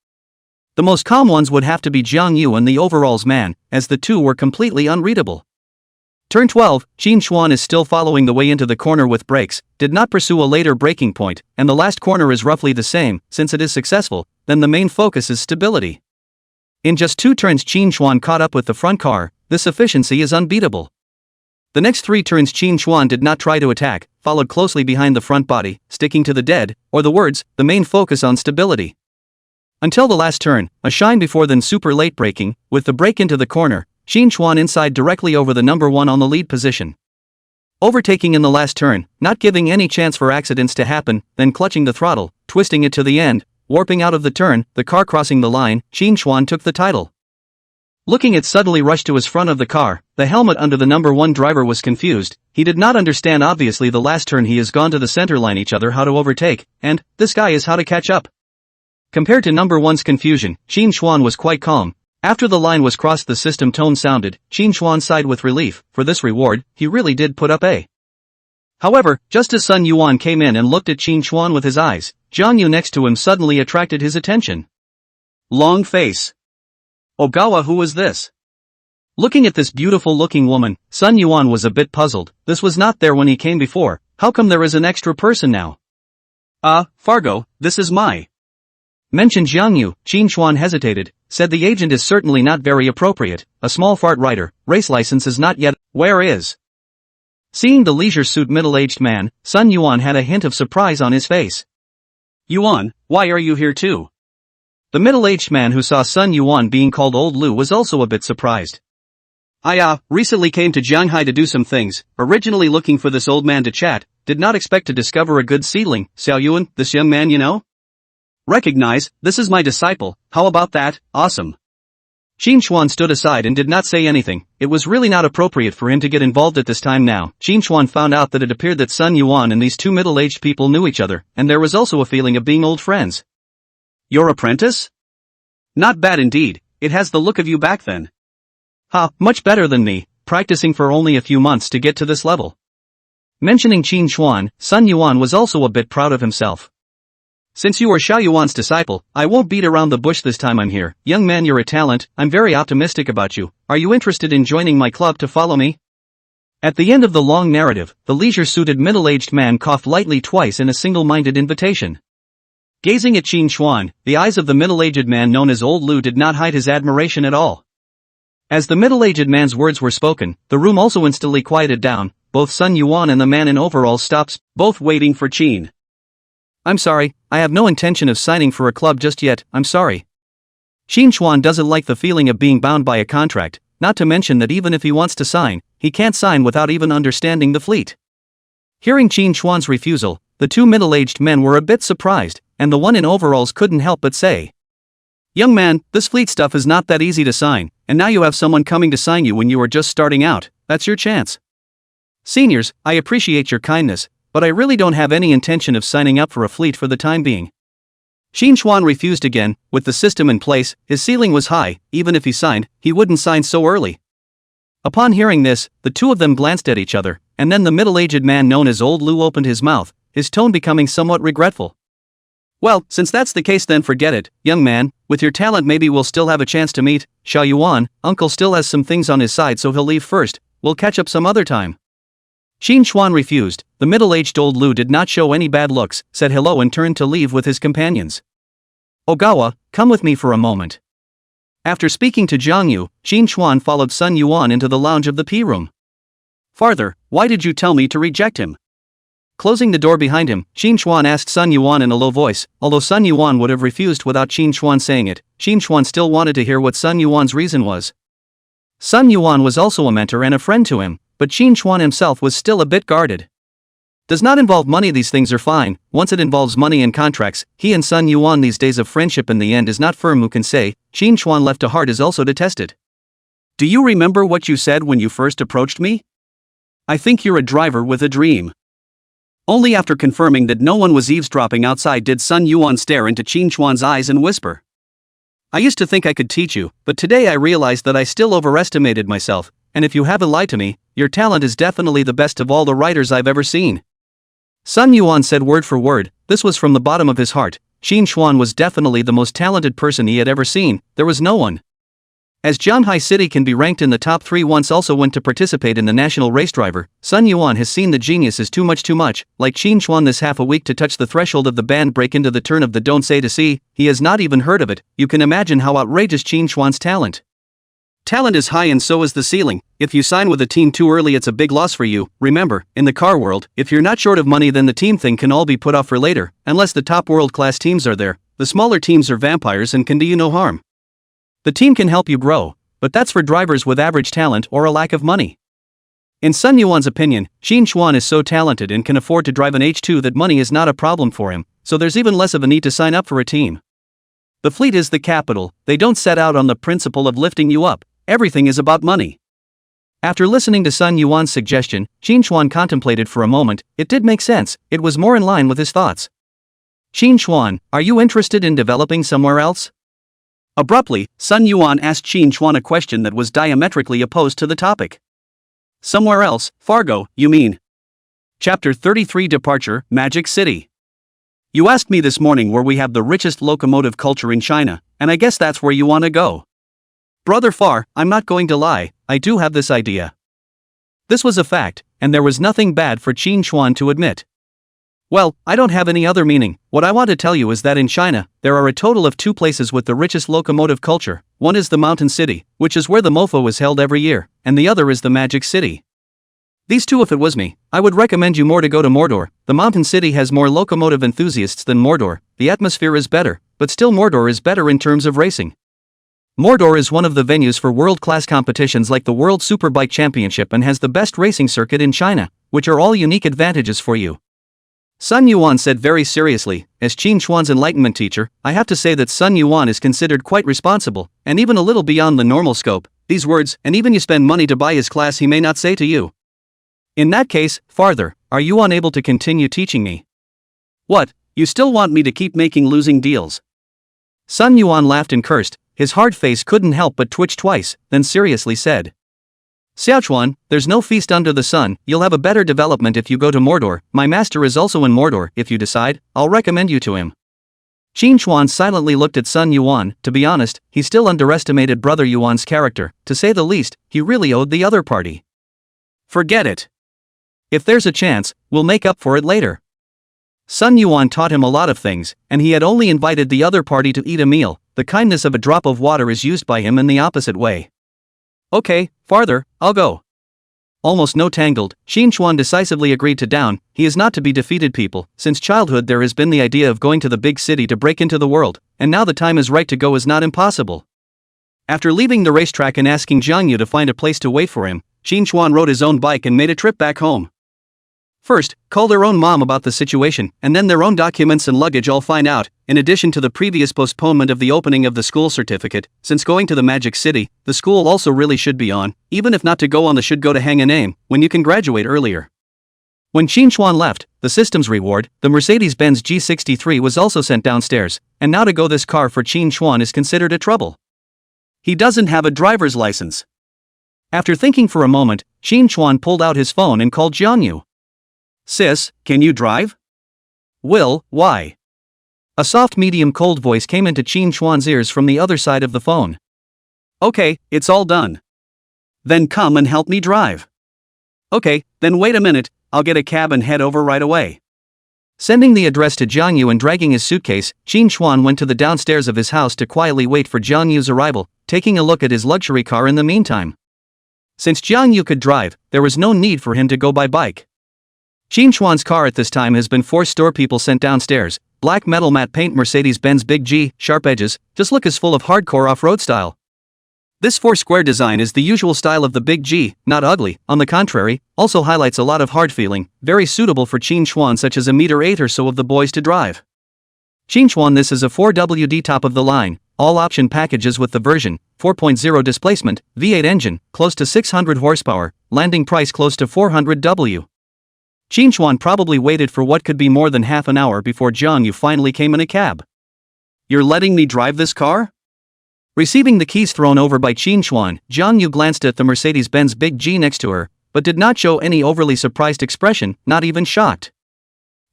The most calm ones would have to be Jiang Yu and the overalls man, as the two were completely unreadable. Turn 12, Qin Xuan is still following the way into the corner with brakes, did not pursue a later breaking point, and the last corner is roughly the same. Since it is successful, then the main focus is stability. In just 2 turns Qin Xuan caught up with the front car. This efficiency is unbeatable. The next 3 turns Qin Xuan did not try to attack, followed closely behind the front body, sticking to the dead, or the words, the main focus on stability. Until the last turn, a shine before then super late braking, with the brake into the corner, Qin Xuan inside directly over the number 1 on the lead position. Overtaking in the last turn, not giving any chance for accidents to happen, then clutching the throttle, twisting it to the end, warping out of the turn, the car crossing the line, Qin Xuan took the title. Looking at suddenly rushed to his front of the car, the helmet under the number 1 driver was confused. He did not understand obviously the last turn he has gone to the center line each other how to overtake, and, this guy is how to catch up. Compared to number 1's confusion, Qin Xuan was quite calm. After the line was crossed the system tone sounded, Qin Xuan sighed with relief. For this reward, he really did put up a. However, just as Sun Yuan came in and looked at Qin Xuan with his eyes, Jiang Yu next to him suddenly attracted his attention. Long face. Ogawa, who was this? Looking at this beautiful looking woman, Sun Yuan was a bit puzzled. This was not there when he came before. How come there is an extra person now? Fargo, this is my. Mentioned Jiang Yu. Qin Xuan hesitated, said the agent is certainly not very appropriate, a small fart writer, race license is not yet, where is? Seeing the leisure suit middle-aged man, Sun Yuan had a hint of surprise on his face. Yuan, why are you here too? The middle-aged man who saw Sun Yuan being called Old Lu was also a bit surprised. I recently came to Shanghai to do some things, originally looking for this old man to chat, did not expect to discover a good seedling. Xiao Yuan, this young man you know? Recognize, this is my disciple, how about that, awesome. Qin Xuan stood aside and did not say anything. It was really not appropriate for him to get involved at this time now. Qin Xuan found out that it appeared that Sun Yuan and these two middle-aged people knew each other, and there was also a feeling of being old friends. Your apprentice? Not bad indeed, it has the look of you back then. Much better than me, practicing for only a few months to get to this level. Mentioning Qin Xuan, Sun Yuan was also a bit proud of himself. Since you are Xiao Yuan's disciple, I won't beat around the bush this time I'm here. Young man, you're a talent, I'm very optimistic about you. Are you interested in joining my club to follow me? At the end of the long narrative, the leisure-suited middle-aged man coughed lightly twice in a single-minded invitation. Gazing at Qin Xuan, the eyes of the middle-aged man known as Old Lu did not hide his admiration at all. As the middle-aged man's words were spoken, the room also instantly quieted down. Both Sun Yuan and the man in overalls stopped, both waiting for Qin. I'm sorry, I have no intention of signing for a club just yet, I'm sorry. Qin Xuan doesn't like the feeling of being bound by a contract, not to mention that even if he wants to sign, he can't sign without even understanding the fleet. Hearing Qin Xuan's refusal, the two middle-aged men were a bit surprised, and the one in overalls couldn't help but say, young man, this fleet stuff is not that easy to sign, and now you have someone coming to sign you when you are just starting out, that's your chance. Seniors, I appreciate your kindness, but I really don't have any intention of signing up for a fleet for the time being. Qin Xuan refused again. With the system in place, his ceiling was high. Even if he signed, he wouldn't sign so early. Upon hearing this, the two of them glanced at each other, and then the middle-aged man known as Old Lu opened his mouth, his tone becoming somewhat regretful. Well, since that's the case then forget it, young man, with your talent maybe we'll still have a chance to meet. Xiao Yuan, uncle still has some things on his side so he'll leave first, we'll catch up some other time. Qin Xuan refused. The middle-aged Old Lu did not show any bad looks, said hello and turned to leave with his companions. Ogawa, come with me for a moment. After speaking to Jiang Yu, Qin Xuan followed Sun Yuan into the lounge of the P-room. Farther, why did you tell me to reject him? Closing the door behind him, Qin Xuan asked Sun Yuan in a low voice. Although Sun Yuan would have refused without Qin Xuan saying it, Qin Xuan still wanted to hear what Sun Yuan's reason was. Sun Yuan was also a mentor and a friend to him, but Qin Xuan himself was still a bit guarded. Does not involve money, these things are fine. Once it involves money and contracts, he and Sun Yuan these days of friendship in the end is not firm, who can say. Qin Xuan left to heart is also detested. Do you remember what you said when you first approached me? I think you're a driver with a dream. Only after confirming that no one was eavesdropping outside did Sun Yuan stare into Qin Chuan's eyes and whisper. I used to think I could teach you, but today I realized that I still overestimated myself, and if you haven't lied to me, your talent is definitely the best of all the writers I've ever seen. Sun Yuan said word for word, this was from the bottom of his heart. Qin Chuan was definitely the most talented person he had ever seen, there was no one. As Zhanghai City can be ranked in the top 3 once also went to participate in the national race driver, Sun Yuan has seen the genius is too much, like Qin Chuan this half a week to touch the threshold of the band break into the turn of the don't say to see, he has not even heard of it, you can imagine how outrageous Qin Chuan's talent. Talent is high and so is the ceiling, if you sign with a team too early it's a big loss for you, remember, in the car world, if you're not short of money then the team thing can all be put off for later, unless the top world-class teams are there, the smaller teams are vampires and can do you no harm. The team can help you grow, but that's for drivers with average talent or a lack of money. In Sun Yuan's opinion, Qin Chuan is so talented and can afford to drive an H2 that money is not a problem for him, so there's even less of a need to sign up for a team. The fleet is the capital, they don't set out on the principle of lifting you up, everything is about money. After listening to Sun Yuan's suggestion, Qin Chuan contemplated for a moment, it did make sense, it was more in line with his thoughts. Qin Chuan, are you interested in developing somewhere else? Abruptly, Sun Yuan asked Qin Chuan a question that was diametrically opposed to the topic. Somewhere else, Fargo, you mean? Chapter 33 Departure, Magic City. You asked me this morning where we have the richest locomotive culture in China, and I guess that's where you want to go. Brother Far, I'm not going to lie, I do have this idea. This was a fact, and there was nothing bad for Qin Chuan to admit. Well, I don't have any other meaning, what I want to tell you is that in China, there are a total of 2 places with the richest locomotive culture, one is the Mountain City, which is where the MOFA is held every year, and the other is the Magic City. These two if it was me, I would recommend you more to go to Mordor, the Mountain City has more locomotive enthusiasts than Mordor, the atmosphere is better, but still Mordor is better in terms of racing. Mordor is one of the venues for world-class competitions like the World Superbike Championship and has the best racing circuit in China, which are all unique advantages for you. Sun Yuan said very seriously, as Qin Chuan's enlightenment teacher, I have to say that Sun Yuan is considered quite responsible, and even a little beyond the normal scope, these words, and even you spend money to buy his class he may not say to you. In that case, farther, are you unable to continue teaching me? What, you still want me to keep making losing deals? Sun Yuan laughed and cursed, his hard face couldn't help but twitch twice, then seriously said. Xiaochuan, there's no feast under the sun, you'll have a better development if you go to Mordor, my master is also in Mordor, if you decide, I'll recommend you to him. Qin Chuan silently looked at Sun Yuan, to be honest, he still underestimated Brother Yuan's character, to say the least, he really owed the other party. Forget it. If there's a chance, we'll make up for it later. Sun Yuan taught him a lot of things, and he had only invited the other party to eat a meal, the kindness of a drop of water is used by him in the opposite way. Okay, farther, I'll go. Almost no tangled, Qin Chuan decisively agreed to down, he is not to be defeated people, since childhood there has been the idea of going to the big city to break into the world, and now the time is right to go is not impossible. After leaving the racetrack and asking Jiang Yu to find a place to wait for him, Qin Chuan rode his own bike and made a trip back home. First, call their own mom about the situation, and then their own documents and luggage all find out, in addition to the previous postponement of the opening of the school certificate, since going to the Magic City, the school also really should be on, even if not to go on the should go to hang a name, when you can graduate earlier. When Qin Chuan left, the system's reward, the Mercedes-Benz G63 was also sent downstairs, and now to go this car for Qin Chuan is considered a trouble. He doesn't have a driver's license. After thinking for a moment, Qin Chuan pulled out his phone and called Jiang Yu. Sis, can you drive? Will, why? A soft medium cold voice came into Qin Chuan's ears from the other side of the phone. Okay, it's all done. Then come and help me drive. Okay, then wait a minute, I'll get a cab and head over right away. Sending the address to Jiang Yu and dragging his suitcase, Qin Chuan went to the downstairs of his house to quietly wait for Jiang Yu's arrival, taking a look at his luxury car in the meantime. Since Jiang Yu could drive, there was no need for him to go by bike. Qin Chuan's car at this time has been 4 store people sent downstairs, black metal matte paint Mercedes-Benz Big G, sharp edges, just look as full of hardcore off-road style. This 4-square design is the usual style of the Big G, not ugly, on the contrary, also highlights a lot of hard feeling, very suitable for Qin Chuan such as 1.8 m or so of the boys to drive. Qin Chuan this is a 4WD top of the line, all option packages with the version 4.0 displacement, V8 engine, close to 600 horsepower, landing price close to 400W. Qin probably waited for what could be more than half an hour before Jiang Yu finally came in a cab. "You're letting me drive this car?" Receiving the keys thrown over by Qin, Jiang Yu glanced at the Mercedes-Benz Big G next to her, but did not show any overly surprised expression, not even shocked.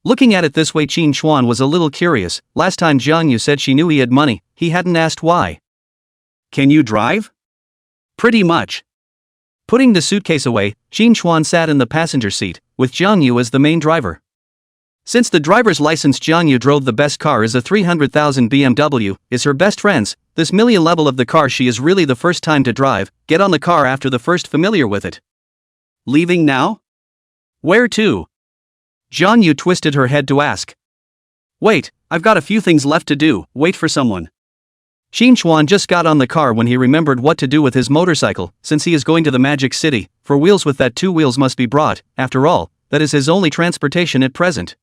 Looking at it this way, Qin was a little curious. Last time Jiang Yu said she knew he had money, he hadn't asked why. "Can you drive?" "Pretty much." Putting the suitcase away, Qin sat in the passenger seat, with Jiang Yu as the main driver. Since the driver's license Jiang Yu drove the best car is a 300,000 BMW, is her best friend's, this million level of the car she is really the first time to drive, get on the car after the first familiar with it. "Leaving now?" "Where to?" Jiang Yu twisted her head to ask. "Wait, I've got a few things left to do, wait for someone." Qin just got on the car when he remembered what to do with his motorcycle, since he is going to the Magic City, for wheels with that 2 wheels must be brought, after all, that is his only transportation at present.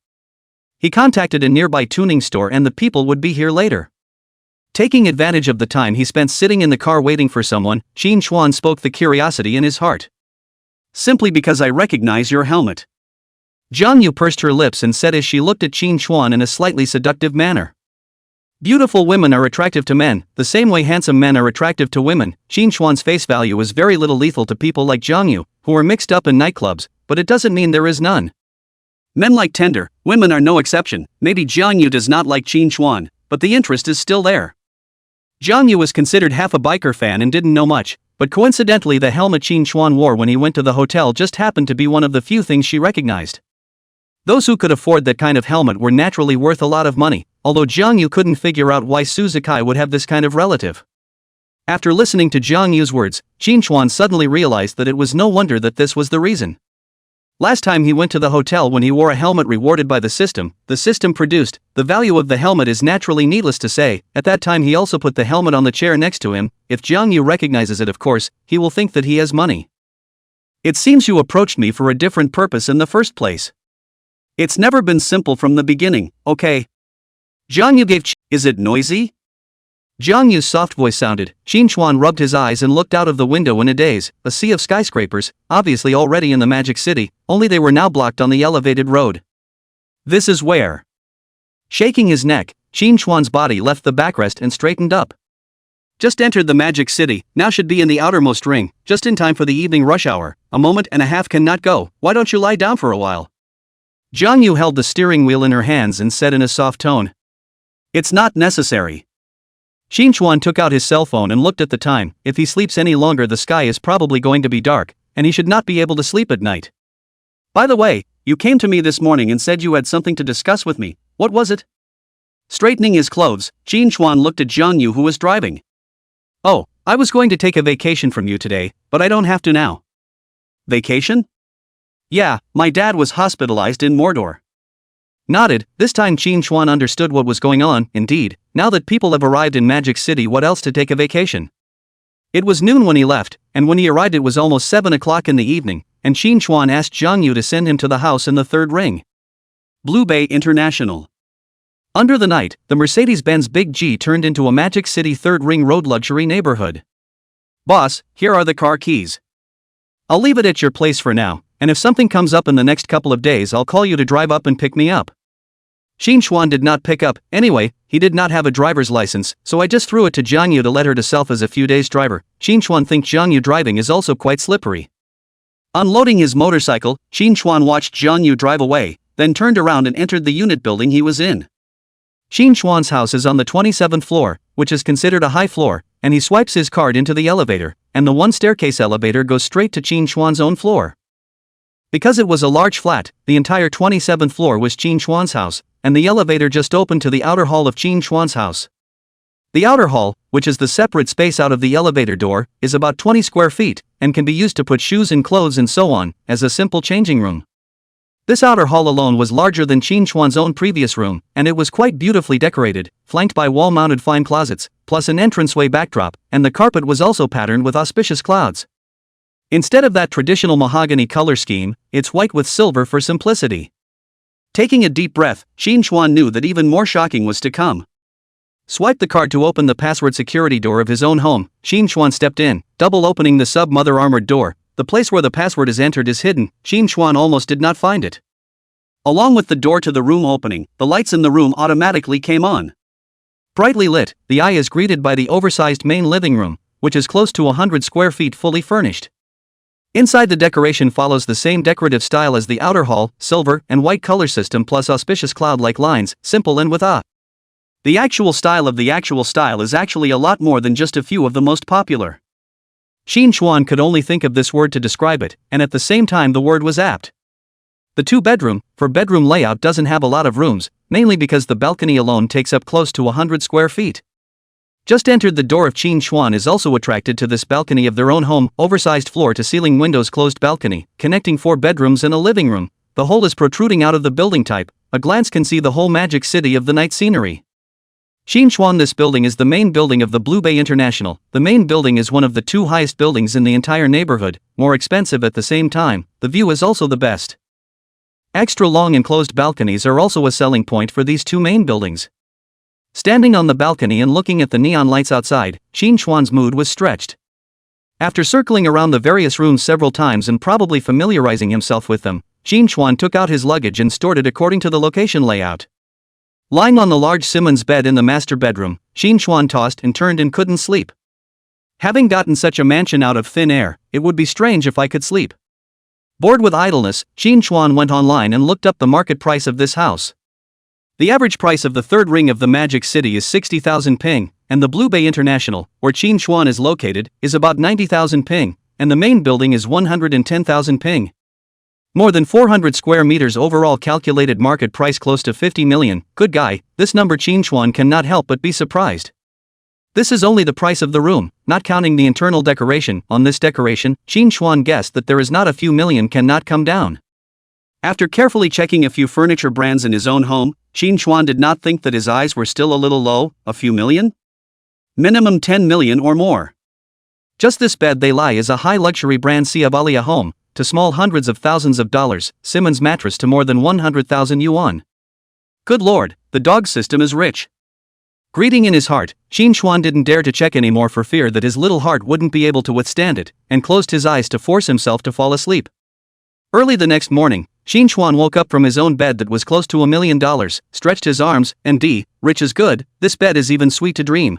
He contacted a nearby tuning store and the people would be here later. Taking advantage of the time he spent sitting in the car waiting for someone, Qin spoke the curiosity in his heart. "Simply because I recognize your helmet." Jiang Yu pursed her lips and said as she looked at Qin in a slightly seductive manner. Beautiful women are attractive to men, the same way handsome men are attractive to women. Qin's face value is very little lethal to people like Jiang Yu, who are mixed up in nightclubs, but it doesn't mean there is none. Men like tender, women are no exception. Maybe Jiang Yu does not like Qin, but the interest is still there. Jiang Yu was considered half a biker fan and didn't know much, but coincidentally the helmet Qin wore when he went to the hotel just happened to be one of the few things she recognized. Those who could afford that kind of helmet were naturally worth a lot of money, although Jiang Yu couldn't figure out why Suzuki would have this kind of relative. After listening to Jiang Yu's words, Qin suddenly realized that it was no wonder that this was the reason. Last time he went to the hotel when he wore a helmet rewarded by the system produced, the value of the helmet is naturally needless to say. At that time he also put the helmet on the chair next to him. If Jiang Yu recognizes it, of course, he will think that he has money. "It seems you approached me for a different purpose in the first place. It's never been simple from the beginning, okay?" Jiang Yu gave "Is it noisy?" Jiang Yu's soft voice sounded. Qin rubbed his eyes and looked out of the window in a daze. A sea of skyscrapers, obviously already in the Magic City, only they were now blocked on the elevated road. "This is where?" Shaking his neck, Qin's body left the backrest and straightened up. "Just entered the Magic City, now should be in the outermost ring, just in time for the evening rush hour. A moment and a half cannot go, why don't you lie down for a while?" Jiang Yu held the steering wheel in her hands and said in a soft tone. "It's not necessary." Qin took out his cell phone and looked at the time. If he sleeps any longer the sky is probably going to be dark, and he should not be able to sleep at night. "By the way, you came to me this morning and said you had something to discuss with me, what was it?" Straightening his clothes, Qin looked at Jiang Yu who was driving. "Oh, I was going to take a vacation from you today, but I don't have to now." "Vacation?" "Yeah, my dad was hospitalized in Mordor." Nodded, this time Qin understood what was going on. Indeed, now that people have arrived in Magic City, what else to take a vacation? It was noon when he left, and when he arrived it was almost 7 o'clock in the evening, and Qin asked Jiang Yu to send him to the house in the 3rd ring. Blue Bay International. Under the night, the Mercedes-Benz Big G turned into a Magic City 3rd ring road luxury neighborhood. "Boss, here are the car keys. I'll leave it at your place for now, and if something comes up in the next couple of days I'll call you to drive up and pick me up." Qin did not pick up. Anyway, he did not have a driver's license, so I just threw it to Jiang Yu to let her to self as a few days driver. Qin thinks Jiang Yu driving is also quite slippery. Unloading his motorcycle, Qin watched Jiang Yu drive away, then turned around and entered the unit building he was in. Qin's house is on the 27th floor, which is considered a high floor, and he swipes his card into the elevator, and the one staircase elevator goes straight to Qin's own floor. Because it was a large flat, the entire 27th floor was Qin's house, and the elevator just opened to the outer hall of Qin's house. The outer hall, which is the separate space out of the elevator door, is about 20 square feet, and can be used to put shoes and clothes and so on, as a simple changing room. This outer hall alone was larger than Qin's own previous room, and it was quite beautifully decorated, flanked by wall-mounted fine closets, plus an entranceway backdrop, and the carpet was also patterned with auspicious clouds. Instead of that traditional mahogany color scheme, it's white with silver for simplicity. Taking a deep breath, Qin knew that even more shocking was to come. Swipe the card to open the password security door of his own home. Qin stepped in, double opening the sub-mother armored door, the place where the password is entered is hidden. Qin Chuan almost did not find it. Along with the door to the room opening, the lights in the room automatically came on. Brightly lit, the eye is greeted by the oversized main living room, which is close to 100 square feet fully furnished. Inside, the decoration follows the same decorative style as the outer hall, silver and white color system plus auspicious cloud-like lines, simple and with awe. The actual style is actually a lot more than just a few of the most popular. Qin Chuan could only think of this word to describe it, and at the same time the word was apt. The two-bedroom, for bedroom layout doesn't have a lot of rooms, mainly because the balcony alone takes up close to 100 square feet. Just entered the door of Qin Chuan is also attracted to this balcony of their own home, oversized floor-to-ceiling windows closed balcony, connecting 4 bedrooms and a living room. The whole is protruding out of the building type, a glance can see the whole magic city of the night scenery. Qin Chuan, this building is the main building of the Blue Bay International. The main building is one of the 2 highest buildings in the entire neighborhood, more expensive at the same time, the view is also the best. Extra long enclosed balconies are also a selling point for these 2 main buildings. Standing on the balcony and looking at the neon lights outside, Qin Chuan's mood was stretched. After circling around the various rooms several times and probably familiarizing himself with them, Qin Chuan took out his luggage and stored it according to the location layout. Lying on the large Simmons bed in the master bedroom, Qin Chuan tossed and turned and couldn't sleep. Having gotten such a mansion out of thin air, it would be strange if I could sleep. Bored with idleness, Qin Chuan went online and looked up the market price of this house. The average price of the 3rd ring of the Magic City is 60,000 ping, and the Blue Bay International, where Qin Chuan is located, is about 90,000 ping, and the main building is 110,000 ping. More than 400 square meters overall, calculated market price close to 50 million, good guy. This number Qin Chuan cannot help but be surprised. This is only the price of the room, not counting the internal decoration. On this decoration, Qin Chuan guessed that there is not a few million cannot come down. After carefully checking a few furniture brands in his own home, Qin Chuan did not think that his eyes were still a little low. A few million? Minimum 10 million or more. Just this bed they lie is a high luxury brand Siavalia home, to small hundreds of thousands of dollars, Simmons mattress to more than 100,000 yuan. Good lord, the dog system is rich. Greeting in his heart, Qin Chuan didn't dare to check anymore for fear that his little heart wouldn't be able to withstand it, and closed his eyes to force himself to fall asleep. Early the next morning, Qin Chuan woke up from his own bed that was close to $1 million, stretched his arms, and rich is good, this bed is even sweet to dream.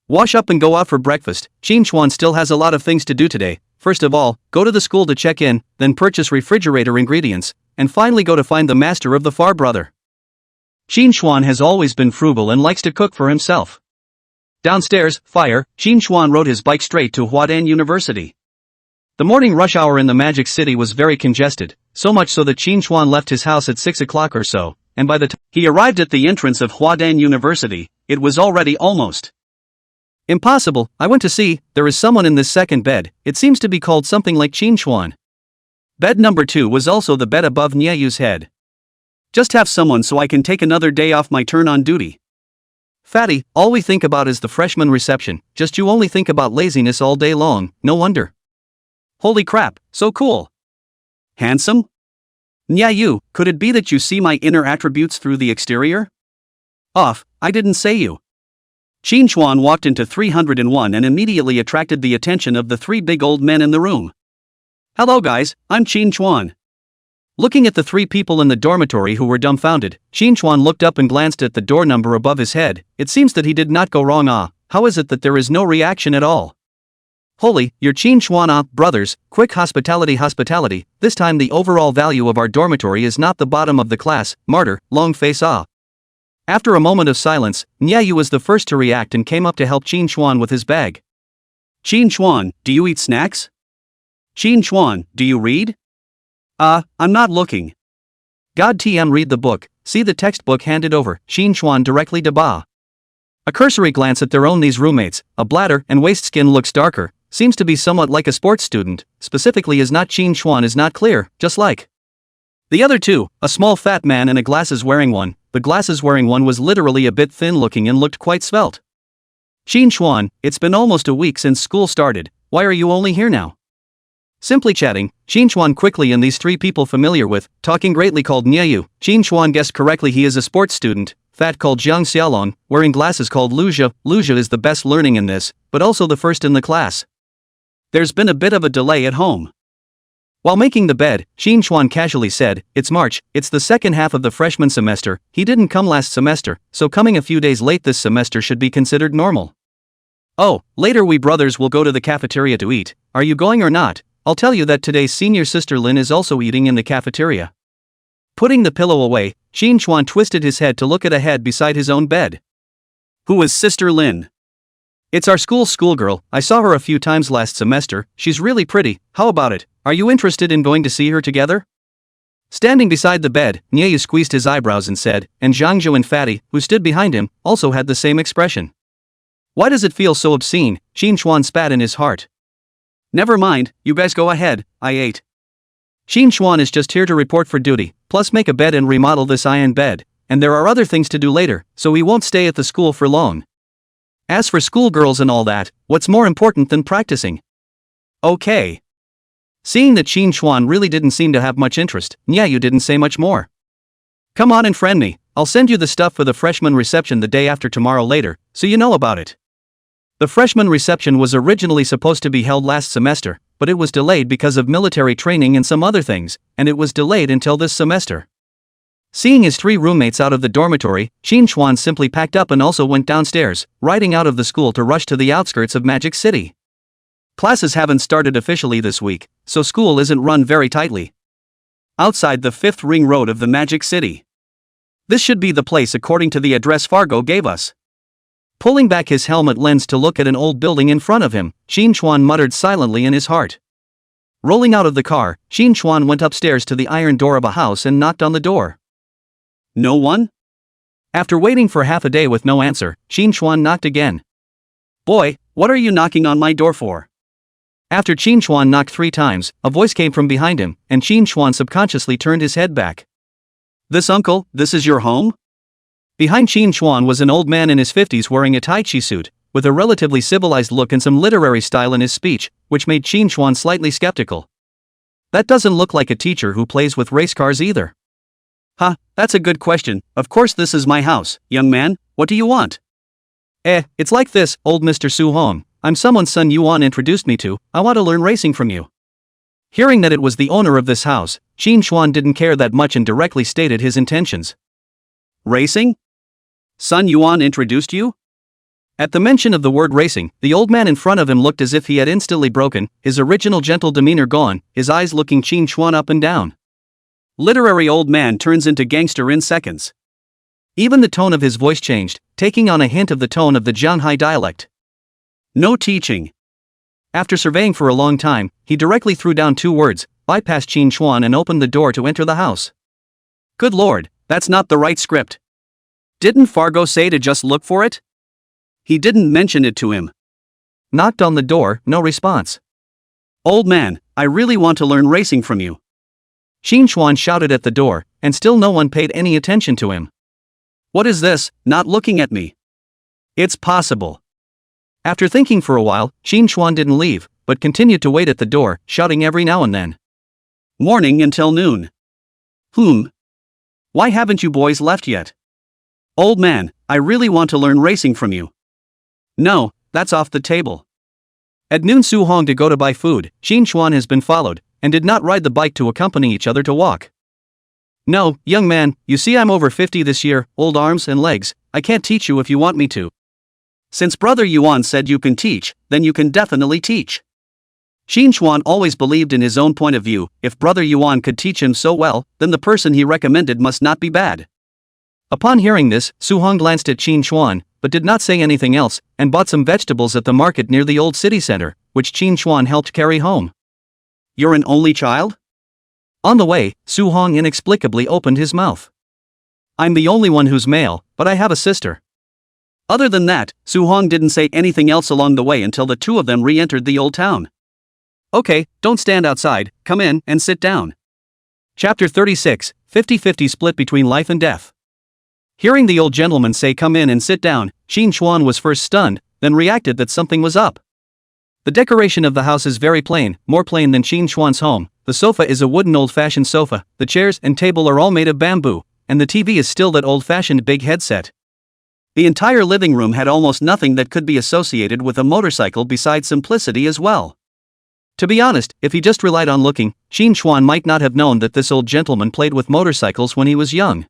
Wash up and go out for breakfast. Qin Chuan still has a lot of things to do today. First of all, go to the school to check in, then purchase refrigerator ingredients, and finally go to find the master of the far brother. Qin Chuan has always been frugal and likes to cook for himself. Downstairs, fire, Qin Chuan rode his bike straight to Huadan University. The morning rush hour in the Magic City was very congested, so much so that Qin Chuan left his house at 6 o'clock or so, and by the time he arrived at the entrance of Huadan University, it was already almost impossible. I went to see, there is someone in this second bed, it seems to be called something like Qin Chuan. Bed number 2 was also the bed above Nyayu's head. Just have someone so I can take another day off my turn on duty. Fatty, all we think about is the freshman reception, just you only think about laziness all day long, no wonder. Holy crap, so cool. Handsome? Nyayu, could it be that you see my inner attributes through the exterior? Off, I didn't say you. Qin Chuan walked into 301 and immediately attracted the attention of the 3 big old men in the room. Hello guys, I'm Qin Chuan. Looking at the 3 people in the dormitory who were dumbfounded, Qin Chuan looked up and glanced at the door number above his head. It seems that he did not go wrong. How is it that there is no reaction at all? Holy, you're Qin Chuan, brothers, quick hospitality. This time the overall value of our dormitory is not the bottom of the class, martyr, long face. After a moment of silence, Nyayu was the first to react and came up to help Qin Chuan with his bag. Qin Chuan, do you eat snacks? Qin Chuan, do you read? I'm not looking. God TM, read the book, see the textbook handed over, Qin Chuan directly to Ba. A cursory glance at their own these roommates, a bladder and waist skin looks darker, seems to be somewhat like a sports student, specifically is not Qin Chuan is not clear, just like the other 2, a small fat man and a glasses wearing one. The glasses wearing one was literally a bit thin looking and looked quite svelte. Qin Chuan, it's been almost a week since school started, why are you only here now? Simply chatting, Qin Chuan quickly and these 3 people familiar with, talking greatly called Nyayu. Qin Chuan guessed correctly he is a sports student, fat called Jiang Xiaolong, wearing glasses called Luja. Luja is the best learning in this, but also the first in the class. There's been a bit of a delay at home. While making the bed, Shin Chuan casually said, "It's March, it's the second half of the freshman semester, he didn't come last semester, so coming a few days late this semester should be considered normal." "Oh, later we brothers will go to the cafeteria to eat, are you going or not? I'll tell you that today's senior sister Lin is also eating in the cafeteria." Putting the pillow away, Shin Chuan twisted his head to look at a head beside his own bed. "Who is Sister Lin?" "It's our schoolgirl, I saw her a few times last semester, she's really pretty, how about it, are you interested in going to see her together?" Standing beside the bed, Nieyu squeezed his eyebrows and said, and Zhangzhou and Fatty, who stood behind him, also had the same expression. "Why does it feel so obscene?" Shin Chuan spat in his heart. "Never mind, you guys go ahead, I ate." Shin Chuan is just here to report for duty, plus make a bed and remodel this iron bed, and there are other things to do later, so he won't stay at the school for long. As for schoolgirls and all that, what's more important than practicing? Okay. Seeing that Shin Chuan really didn't seem to have much interest, Nieyu didn't say much more. "Come on and friend me, I'll send you the stuff for the freshman reception the day after tomorrow later, so you know about it." The freshman reception was originally supposed to be held last semester, but it was delayed because of military training and some other things, and it was delayed until this semester. Seeing his three roommates out of the dormitory, Shin Chuan simply packed up and also went downstairs, riding out of the school to rush to the outskirts of Magic City. Classes haven't started officially this week, so school isn't run very tightly. Outside the 5th ring road of the Magic City. This should be the place according to the address Fargo gave us. Pulling back his helmet lens to look at an old building in front of him, Shin Chuan muttered silently in his heart. Rolling out of the car, Shin Chuan went upstairs to the iron door of a house and knocked on the door. No one? After waiting for half a day with no answer, Shin Chuan knocked again. "Boy, what are you knocking on my door for?" After Shin Chuan knocked 3 times, a voice came from behind him, and Shin Chuan subconsciously turned his head back. "This uncle, this is your home?" Behind Shin Chuan was an old man in his 50s wearing a tai chi suit, with a relatively civilized look and some literary style in his speech, which made Shin Chuan slightly skeptical. That doesn't look like a teacher who plays with race cars either. "Huh, that's a good question, of course this is my house, young man, what do you want?" It's like this, old Mr. Su Hong, I'm someone's son Yuan introduced me to, I want to learn racing from you. Hearing that it was the owner of this house, Shin Chuan didn't care that much and directly stated his intentions. "Racing? Son Yuan introduced you?" At the mention of the word racing, the old man in front of him looked as if he had instantly broken, his original gentle demeanor gone, his eyes looking Shin Chuan up and down. Literary old man turns into gangster in seconds. Even the tone of his voice changed, taking on a hint of the tone of the Jianghai dialect. "No teaching." After surveying for a long time, he directly threw down 2 words, bypassed Shin Chuan and opened the door to enter the house. Good lord, that's not the right script. Didn't Fargo say to just look for it? He didn't mention it to him. Knocked on the door, no response. "Old man, I really want to learn racing from you." Shin Chuan shouted at the door, and still no one paid any attention to him. "What is this, not looking at me?" "It's possible." After thinking for a while, Shin Chuan didn't leave, but continued to wait at the door, shouting every now and then. "Morning until noon." Why haven't you boys left yet?" "Old man, I really want to learn racing from you." "No, that's off the table." At noon Su Hong to go to buy food, Shin Chuan has been followed, and did not ride the bike to accompany each other to walk. "No, young man, you see I'm over 50 this year, old arms and legs, I can't teach you if you want me to." "Since Brother Yuan said you can teach, then you can definitely teach." Shin Chuan always believed in his own point of view, if Brother Yuan could teach him so well, then the person he recommended must not be bad. Upon hearing this, Su Hong glanced at Shin Chuan, but did not say anything else, and bought some vegetables at the market near the old city center, which Shin Chuan helped carry home. "You're an only child?" On the way, Su Hong inexplicably opened his mouth. "I'm the only one who's male, but I have a sister." Other than that, Su Hong didn't say anything else along the way until the 2 of them re-entered the old town. "Okay, don't stand outside, come in and sit down." Chapter 36, 50-50 split between life and death. Hearing the old gentleman say come in and sit down, Shin Chuan was first stunned, then reacted that something was up. The decoration of the house is very plain, more plain than Shin Chuan's home. The sofa is a wooden old-fashioned sofa, the chairs and table are all made of bamboo, and the TV is still that old-fashioned big headset. The entire living room had almost nothing that could be associated with a motorcycle besides simplicity as well. To be honest, if he just relied on looking, Shin Chuan might not have known that this old gentleman played with motorcycles when he was young.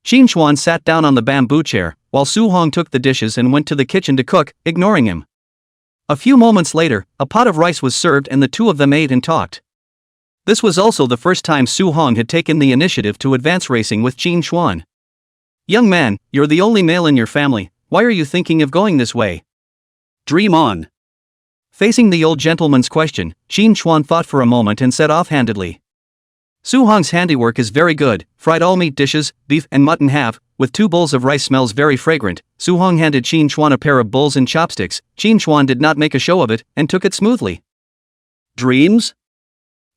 Shin Chuan sat down on the bamboo chair, while Su Hong took the dishes and went to the kitchen to cook, ignoring him. A few moments later, a pot of rice was served and the two of them ate and talked. This was also the first time Su Hong had taken the initiative to advance racing with Shin Chuan. "Young man, you're the only male in your family, why are you thinking of going this way? Dream on." Facing the old gentleman's question, Shin Chuan thought for a moment and said offhandedly. "Su Hong's handiwork is very good, fried all meat dishes, beef and mutton have, with 2 bowls of rice smells very fragrant." Su Hong handed Shin Chuan a pair of bowls and chopsticks. Shin Chuan did not make a show of it, and took it smoothly. "Dreams?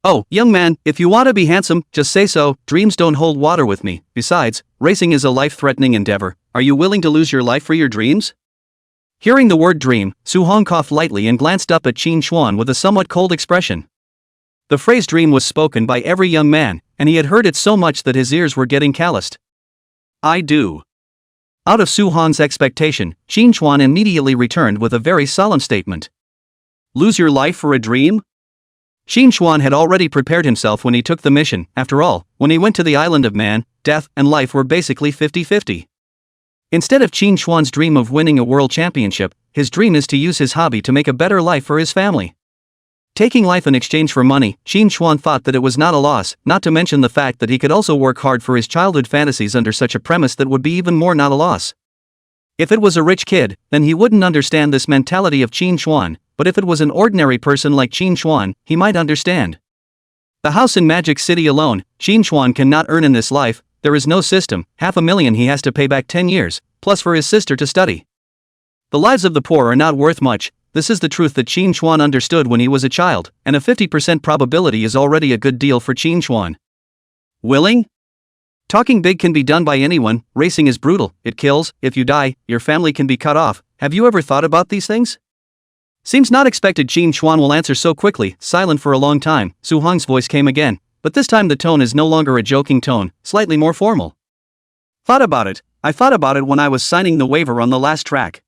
Oh, young man, if you want to be handsome, just say so. Dreams don't hold water with me. Besides, racing is a life-threatening endeavor. Are you willing to lose your life for your dreams?" Hearing the word dream, Su Hong coughed lightly and glanced up at Shin Chuan with a somewhat cold expression. The phrase dream was spoken by every young man, and he had heard it so much that his ears were getting calloused. "I do." Out of Su Hong's expectation, Shin Chuan immediately returned with a very solemn statement. "Lose your life for a dream?" Shin Chuan had already prepared himself when he took the mission. After all, when he went to the island of man, death and life were basically 50-50. Instead of Shin Chuan's dream of winning a world championship, his dream is to use his hobby to make a better life for his family. Taking life in exchange for money, Shin Chuan thought that it was not a loss, not to mention the fact that he could also work hard for his childhood fantasies under such a premise that would be even more not a loss. If it was a rich kid, then he wouldn't understand this mentality of Shin Chuan, but if it was an ordinary person like Shin Chuan, he might understand. The house in Magic City alone, Shin Chuan cannot earn in this life. There is no system. $500,000 he has to pay back 10 years, plus for his sister to study. The lives of the poor are not worth much. This is the truth that Shin Chuan understood when he was a child, and a 50% probability is already a good deal for Shin Chuan. Willing? Talking big can be done by anyone. Racing is brutal, it kills. If you die, your family can be cut off. Have you ever thought about these things? Seems not expected. Shin Chuan will answer so quickly. Silent for a long time, Su Hong's voice came again. But this time the tone is no longer a joking tone, slightly more formal. "Thought about it. I thought about it when I was signing the waiver on the last track."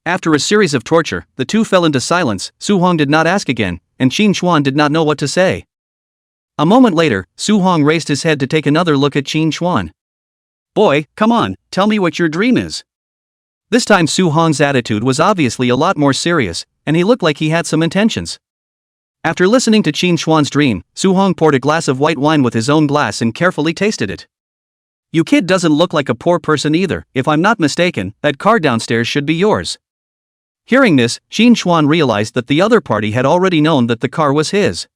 After a series of torture, the two fell into silence. Su Hong did not ask again, and Shin Chuan did not know what to say. A moment later, Su Hong raised his head to take another look at Shin Chuan. "Boy, come on, tell me what your dream is." This time Su Hong's attitude was obviously a lot more serious, and he looked like he had some intentions. After listening to Shin Chuan's dream, Su Hong poured a glass of white wine with his own glass and carefully tasted it. "You kid doesn't look like a poor person either. If I'm not mistaken, that car downstairs should be yours." Hearing this, Shin Chuan realized that the other party had already known that the car was his.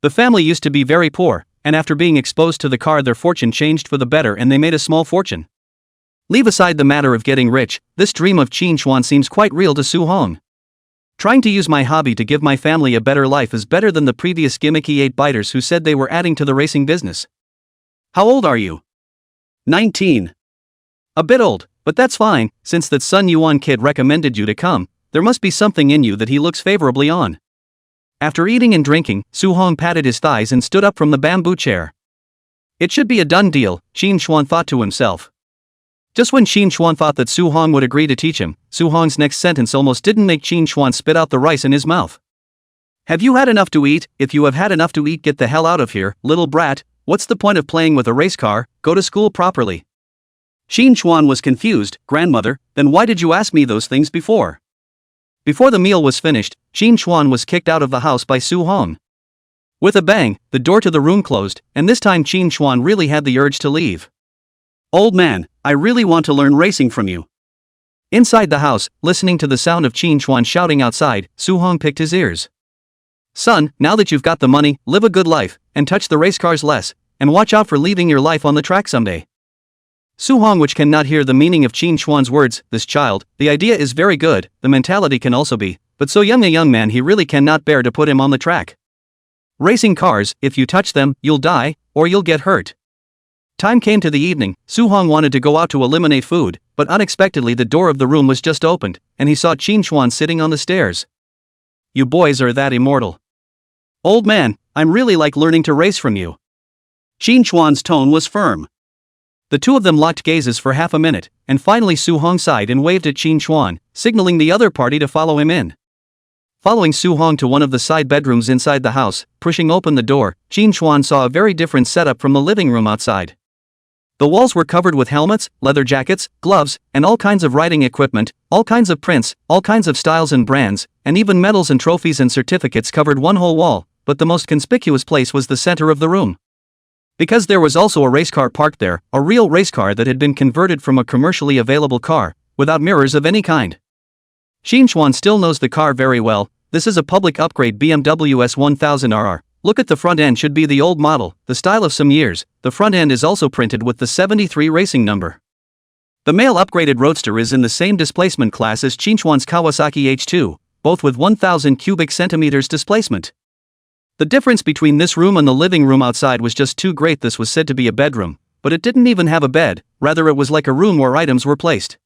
The family used to be very poor, and after being exposed to the car their fortune changed for the better and they made a small fortune. Leave aside the matter of getting rich, this dream of Shin Chuan seems quite real to Su Hong. Trying to use my hobby to give my family a better life is better than the previous gimmicky 8-biters who said they were adding to the racing business. "How old are you?" 19. "A bit old, but that's fine, since that Sun Yuan kid recommended you to come, there must be something in you that he looks favorably on." After eating and drinking, Su Hong patted his thighs and stood up from the bamboo chair. It should be a done deal, Shin Chuan thought to himself. Just when Shin Chuan thought that Su Hong would agree to teach him, Su Hong's next sentence almost didn't make Shin Chuan spit out the rice in his mouth. "Have you had enough to eat? If you have had enough to eat, get the hell out of here, little brat. What's the point of playing with a race car? Go to school properly." Shin Chuan was confused. "Grandmother, then why did you ask me those things before?" Before the meal was finished, Shin Chuan was kicked out of the house by Su Hong. With a bang, the door to the room closed, and this time Shin Chuan really had the urge to leave. "Old man, I really want to learn racing from you." Inside the house, listening to the sound of Shin Chuan shouting outside, Su Hong picked his ears. "Son, now that you've got the money, live a good life, and touch the race cars less, and watch out for leaving your life on the track someday." Su Hong, which cannot hear the meaning of Shin Chuan's words, "This child, the idea is very good, the mentality can also be, but so young a young man he really cannot bear to put him on the track. Racing cars, if you touch them, you'll die, or you'll get hurt." Time came to the evening. Su Hong wanted to go out to eliminate food, but unexpectedly the door of the room was just opened, and he saw Shin Chuan sitting on the stairs. "You boys are that immortal." "Old man, I'm really like learning to race from you." Shin Chuan's tone was firm. The two of them locked gazes for half a minute, and finally Su Hong sighed and waved at Shin Chuan, signaling the other party to follow him in. Following Su Hong to one of the side bedrooms inside the house, pushing open the door, Qin Chuan saw a very different setup from the living room outside. The walls were covered with helmets, leather jackets, gloves, and all kinds of writing equipment, all kinds of prints, all kinds of styles and brands, and even medals and trophies and certificates covered one whole wall, but the most conspicuous place was the center of the room. Because there was also a race car parked there, a real race car that had been converted from a commercially available car, without mirrors of any kind. Qin Chuan still knows the car very well. This is a public upgrade BMW S1000RR. Look at the front end, should be the old model, the style of some years. The front end is also printed with the 73 racing number. The male upgraded roadster is in the same displacement class as Qin Chuan's Kawasaki H2, both with 1000 cubic centimeters displacement. The difference between this room and the living room outside was just too great. This was said to be a bedroom, but it didn't even have a bed, rather it was like a room where items were placed.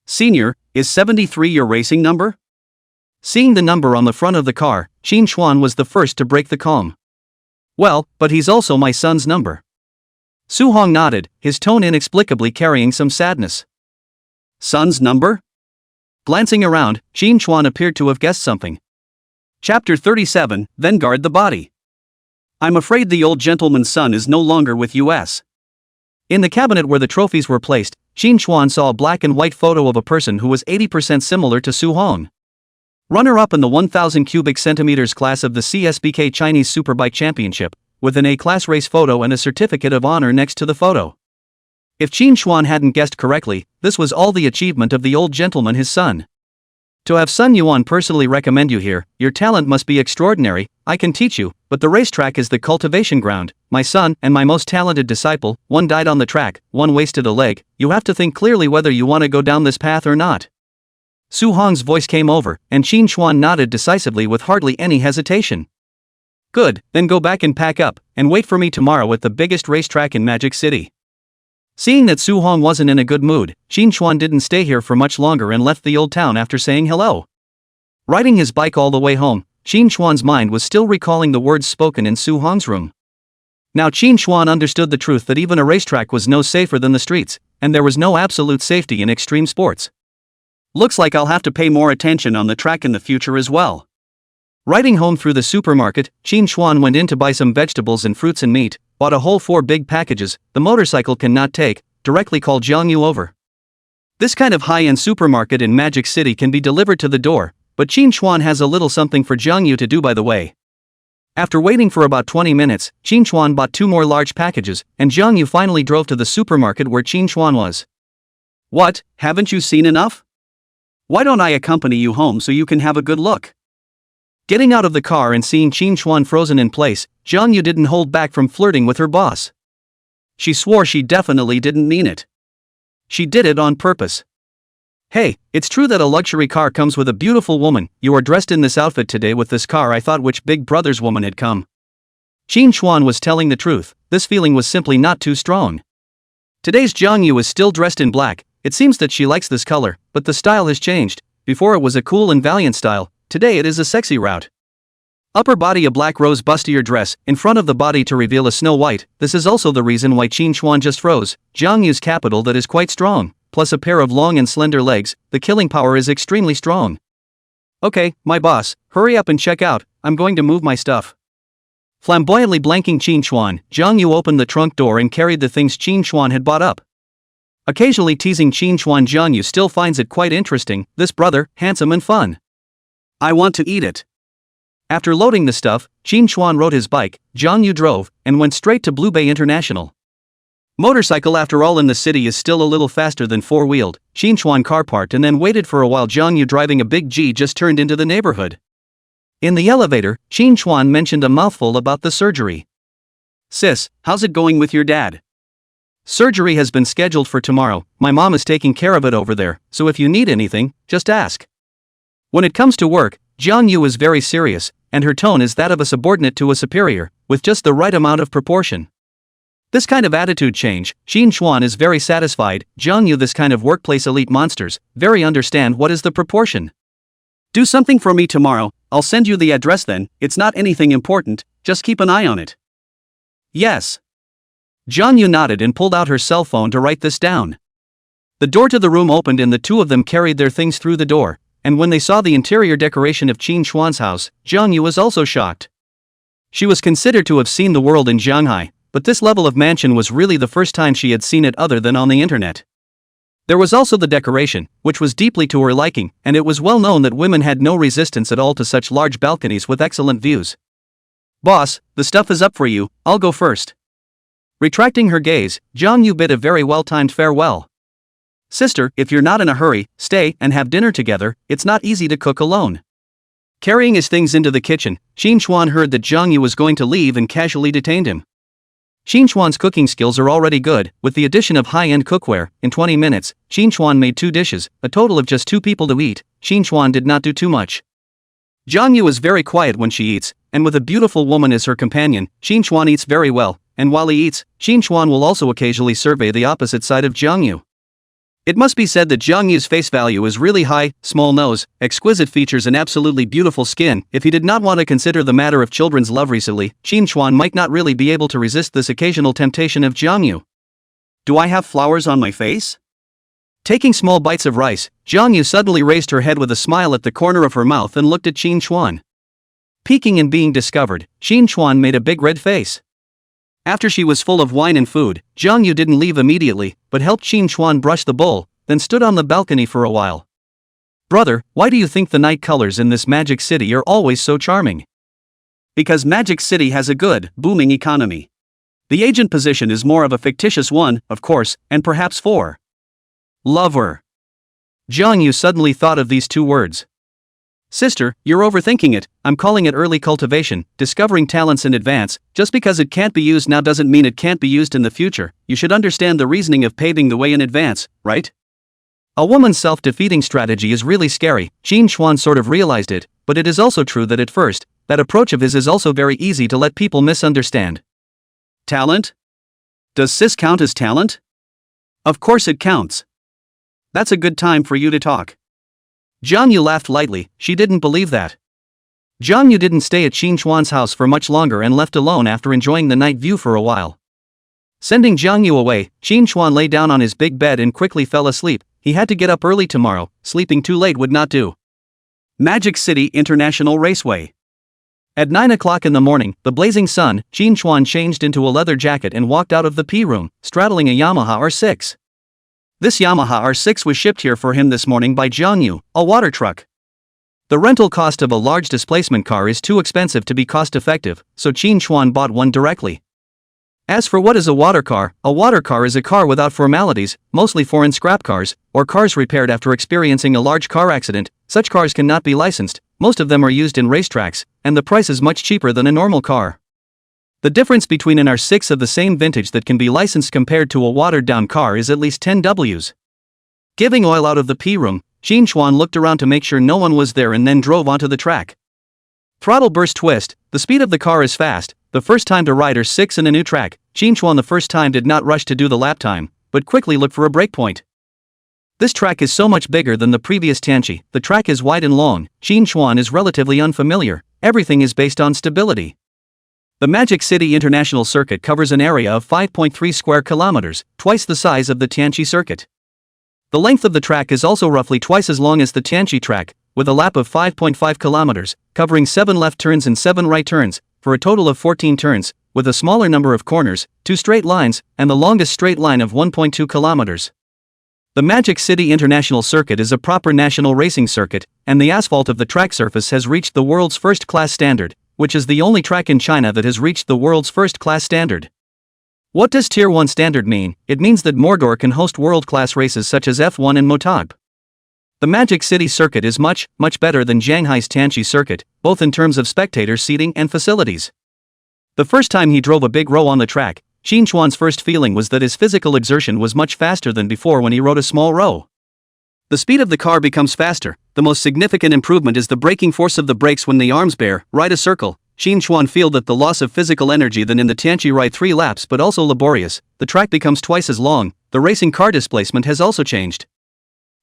Senior, is 73 your racing number? Seeing the number on the front of the car, Qin Chuan was the first to break the calm. Well, but he's also my son's number. Su Hong nodded, his tone inexplicably carrying some sadness. Son's number? Glancing around, Qin Chuan appeared to have guessed something. Chapter 37, Then Guard the Body. I'm afraid the old gentleman's son is no longer with us. In the cabinet where the trophies were placed, Qin Chuan saw a black and white photo of a person who was 80% similar to Su Hong. Runner-up in the 1000 cubic centimeters class of the CSBK Chinese Superbike Championship, with an A-class race photo and a certificate of honor next to the photo. If Qin Chuan hadn't guessed correctly, this was all the achievement of the old gentleman, his son. To have Sun Yuan personally recommend you here, your talent must be extraordinary. I can teach you, but the racetrack is the cultivation ground. My son and my most talented disciple, one died on the track, one wasted a leg. You have to think clearly whether you want to go down this path or not. Su Hong's voice came over, and Qin Chuan nodded decisively with hardly any hesitation. Good, then go back and pack up, and wait for me tomorrow at the biggest racetrack in Magic City. Seeing that Su Hong wasn't in a good mood, Qin Chuan didn't stay here for much longer and left the old town after saying hello. Riding his bike all the way home, Qin Chuan's mind was still recalling the words spoken in Su Hong's room. Now Qin Chuan understood the truth that even a racetrack was no safer than the streets, and there was no absolute safety in extreme sports. Looks like I'll have to pay more attention on the track in the future as well. Riding home through the supermarket, Qin Chuan went in to buy some vegetables and fruits and meat, bought a whole 4 big packages. The motorcycle cannot take, directly call Jiang Yu over. This kind of high-end supermarket in Magic City can be delivered to the door, but Qin Chuan has a little something for Jiang Yu to do by the way. After waiting for about 20 minutes, Qin Chuan bought 2 more large packages, and Jiang Yu finally drove to the supermarket where Qin Chuan was. What, haven't you seen enough? Why don't I accompany you home so you can have a good look? Getting out of the car and seeing Qin Chuan frozen in place, Jiang Yu didn't hold back from flirting with her boss. She swore she definitely didn't mean it. She did it on purpose. Hey, it's true that a luxury car comes with a beautiful woman. You are dressed in this outfit today with this car. I thought which Big Brother's woman had come. Qin Chuan was telling the truth. This feeling was simply not too strong. Today's Jiang Yu is still dressed in black. It seems that she likes this color, but the style has changed. Before it was a cool and valiant style, today it is a sexy route. Upper body a black rose bustier dress, in front of the body to reveal a snow white. This is also the reason why Qin Chuan just froze. Jiang Yu's capital that is quite strong, plus a pair of long and slender legs, the killing power is extremely strong. Okay, my boss, hurry up and check out, I'm going to move my stuff. Flamboyantly blanking Qin Chuan, Jiang Yu opened the trunk door and carried the things Qin Chuan had bought up. Occasionally teasing Qin Chuan, Jiang Yu still finds it quite interesting. This brother, handsome and fun. I want to eat it. After loading the stuff, Qin Chuan rode his bike, Jiang Yu drove, and went straight to Blue Bay International. Motorcycle after all in the city is still a little faster than 4-wheeled. Qin Chuan car parked and then waited for a while. Jiang Yu driving a big G just turned into the neighborhood. In the elevator, Qin Chuan mentioned a mouthful about the surgery. Sis, how's it going with your dad? Surgery has been scheduled for tomorrow. My mom is taking care of it over there, so if you need anything, just ask. When it comes to work, Jiang Yu is very serious, and her tone is that of a subordinate to a superior, with just the right amount of proportion. This kind of attitude change, Qin Chuan is very satisfied. Jiang Yu, this kind of workplace elite monsters, very understand what is the proportion. Do something for me tomorrow, I'll send you the address then. It's not anything important, just keep an eye on it. Yes. Jiang Yu nodded and pulled out her cell phone to write this down. The door to the room opened and the two of them carried their things through the door. and when they saw the interior decoration of Qin Xuan's house, Jiang Yu was also shocked. She was considered to have seen the world in Shanghai, but this level of mansion was really the first time she had seen it other than on the internet. There was also the decoration, which was deeply to her liking, and it was well known that women had no resistance at all to such large balconies with excellent views. "Boss, the stuff is up for you, I'll go first." Retracting her gaze, Jiang Yu bid a very well-timed farewell. "Sister, if you're not in a hurry, stay and have dinner together, it's not easy to cook alone." Carrying his things into the kitchen, Qin Xuan heard that Jiang Yu was going to leave and casually detained him. Qin Xuan's cooking skills are already good, with the addition of high-end cookware. In 20 minutes, Qin Xuan made 2 dishes, a total of just 2 people to eat. Qin Xuan did not do too much. Jiang Yu is very quiet when she eats, and with a beautiful woman as her companion, Qin Xuan eats very well, and while he eats, Qin Xuan will also occasionally survey the opposite side of Jiang Yu. It must be said that Jiang Yu's face value is really high: small nose, exquisite features and absolutely beautiful skin. If he did not want to consider the matter of children's love recently, Qin Xuan might not really be able to resist this occasional temptation of Jiang Yu. "Do I have flowers on my face?" Taking small bites of rice, Jiang Yu suddenly raised her head with a smile at the corner of her mouth and looked at Qin Xuan. Peeking and being discovered, Qin Xuan made a big red face. After she was full of wine and food, Jiang Yu didn't leave immediately, but helped Qin Xuan brush the bowl, then stood on the balcony for a while. "Brother, why do you think the night colors in this magic city are always so charming?" "Because Magic City has a good, booming economy. The agent position is more of a fictitious one, of course, and perhaps for lover." Jiang Yu suddenly thought of these 2 words. "Sister, you're overthinking it. I'm calling it early cultivation, discovering talents in advance. Just because it can't be used now doesn't mean it can't be used in the future. You should understand the reasoning of paving the way in advance, right?" A woman's self-defeating strategy is really scary. Qin Xuan sort of realized it, but it is also true that at first, that approach of his is also very easy to let people misunderstand. "Talent? Does sis count as talent?" "Of course it counts. That's a good time for you to talk." Jiang Yu laughed lightly. She didn't believe that. Jiang Yu didn't stay at Qin Xuan's house for much longer and left alone after enjoying the night view for a while. Sending Jiang Yu away, Qin Xuan lay down on his big bed and quickly fell asleep. He had to get up early tomorrow. Sleeping too late would not do. Magic City International Raceway. At 9 o'clock in the morning, the blazing sun, Qin Xuan changed into a leather jacket and walked out of the P-room, straddling a Yamaha R6. This Yamaha R6 was shipped here for him this morning by Jiang Yu, a water truck. The rental cost of a large displacement car is too expensive to be cost-effective, so Qin Xuan bought one directly. As for what is a water car is a car without formalities, mostly foreign scrap cars, or cars repaired after experiencing a large car accident. Such cars cannot be licensed, most of them are used in racetracks, and the price is much cheaper than a normal car. The difference between an R6 of the same vintage that can be licensed compared to a watered-down car is at least 10 Ws. Giving oil out of the P-room, Qin Xuan looked around to make sure no one was there and then drove onto the track. Throttle burst twist. The speed of the car is fast. The first time to ride R6 in a new track, Qin Xuan the first time did not rush to do the lap time, but quickly looked for a breakpoint. This track is so much bigger than the previous Tianqi. The track is wide and long. Qin Xuan is relatively unfamiliar. Everything is based on stability. The Magic City International Circuit covers an area of 5.3 square kilometers, twice the size of the Tianqi circuit. The length of the track is also roughly twice as long as the Tianqi track, with a lap of 5.5 kilometers, covering 7 left turns and 7 right turns, for a total of 14 turns, with a smaller number of corners, 2 straight lines, and the longest straight line of 1.2 kilometers. The Magic City International Circuit is a proper national racing circuit, and the asphalt of the track surface has reached the world's first-class standard, which is the only track in China that has reached the world's first-class standard. What does Tier 1 standard mean? It means that Mordor can host world-class races such as F1 and Motog. The Magic City circuit is much, much better than Shanghai's Tianqi circuit, both in terms of spectator seating and facilities. The first time he drove a big row on the track, Qin Xuan's first feeling was that his physical exertion was much faster than before when he rode a small row. The speed of the car becomes faster. The most significant improvement is the braking force of the brakes when the arms bear, ride a circle. Qin Xuan feel that the loss of physical energy than in the Tianqi ride 3 laps but also laborious. The track becomes twice as long. The racing car displacement has also changed.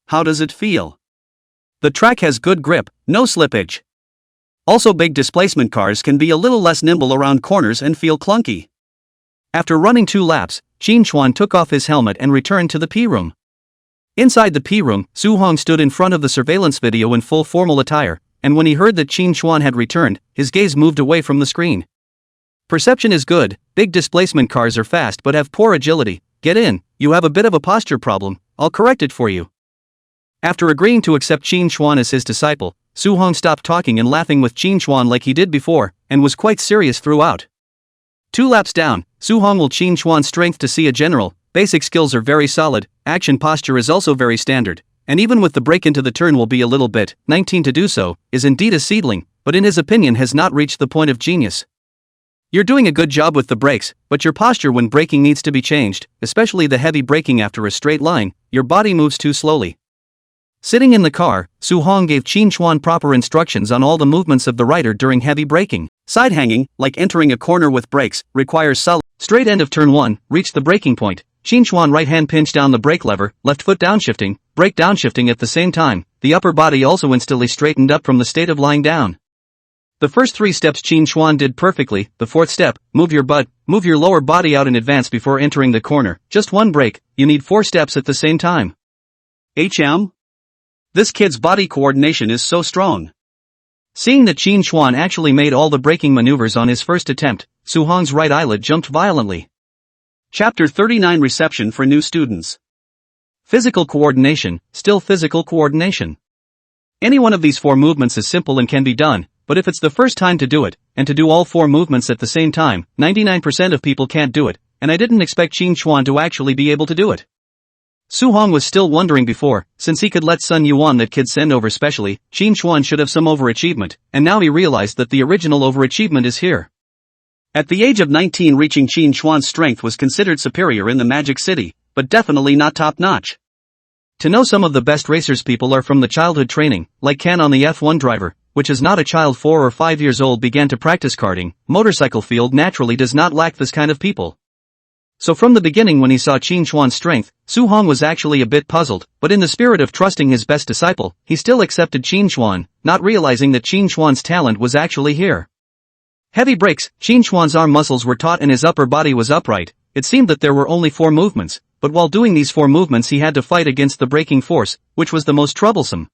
How does it feel? The track has good grip, no slippage. Also, big displacement cars can be a little less nimble around corners and feel clunky. After running 2 laps, Qin Xuan took off his helmet and returned to the P-room. Inside the P-room, Su Hong stood in front of the surveillance video in full formal attire, and when he heard that Qin Xuan had returned, his gaze moved away from the screen. Perception is good, big displacement cars are fast but have poor agility. Get in, you have a bit of a posture problem, I'll correct it for you. After agreeing to accept Qin Xuan as his disciple, Su Hong stopped talking and laughing with Qin Xuan like he did before, and was quite serious throughout. 2 laps down, Su Hong will Qin Xuan's strength to see a general, basic skills are very solid, action posture is also very standard, and even with the break into the turn will be a little bit, 19 to do so, is indeed a seedling, but in his opinion has not reached the point of genius. You're doing a good job with the brakes, but your posture when braking needs to be changed, especially the heavy braking after a straight line, your body moves too slowly. Sitting in the car, Su Hong gave Qin Xuan proper instructions on all the movements of the rider during heavy braking. Side hanging, like entering a corner with brakes, requires solid. Straight end of turn 1, reach the braking point. Qin Xuan right hand pinch down the brake lever, left foot downshifting, brake downshifting at the same time, the upper body also instantly straightened up from the state of lying down. The first 3 steps Qin Xuan did perfectly. The 4th step, move your butt, move your lower body out in advance before entering the corner, just 1 brake, you need 4 steps at the same time. This kid's body coordination is so strong. Seeing that Qin Xuan actually made all the braking maneuvers on his first attempt, Su Hong's right eyelid jumped violently. Chapter 39 Reception for New Students. Physical coordination, still physical coordination. Any one of these 4 movements is simple and can be done, but if it's the first time to do it, and to do all 4 movements at the same time, 99% of people can't do it, and I didn't expect Qin Xuan to actually be able to do it. Su Hong was still wondering before, since he could let Sun Yuan that kid send over specially, Qin Xuan should have some overachievement, and now he realized that the original overachievement is here. At the age of 19 reaching Qin Xuan's strength was considered superior in the Magic City, but definitely not top-notch. To know some of the best racers people are from the childhood training, like Ken on the F1 driver, which is not a child 4 or 5 years old began to practice karting, motorcycle field naturally does not lack this kind of people. So from the beginning when he saw Qin Xuan's strength, Su Hong was actually a bit puzzled, but in the spirit of trusting his best disciple, he still accepted Qin Xuan, not realizing that Qin Xuan's talent was actually here. Heavy brakes, Qin Xuan's arm muscles were taut and his upper body was upright. It seemed that there were only 4 movements, but while doing these 4 movements he had to fight against the braking force, which was the most troublesome.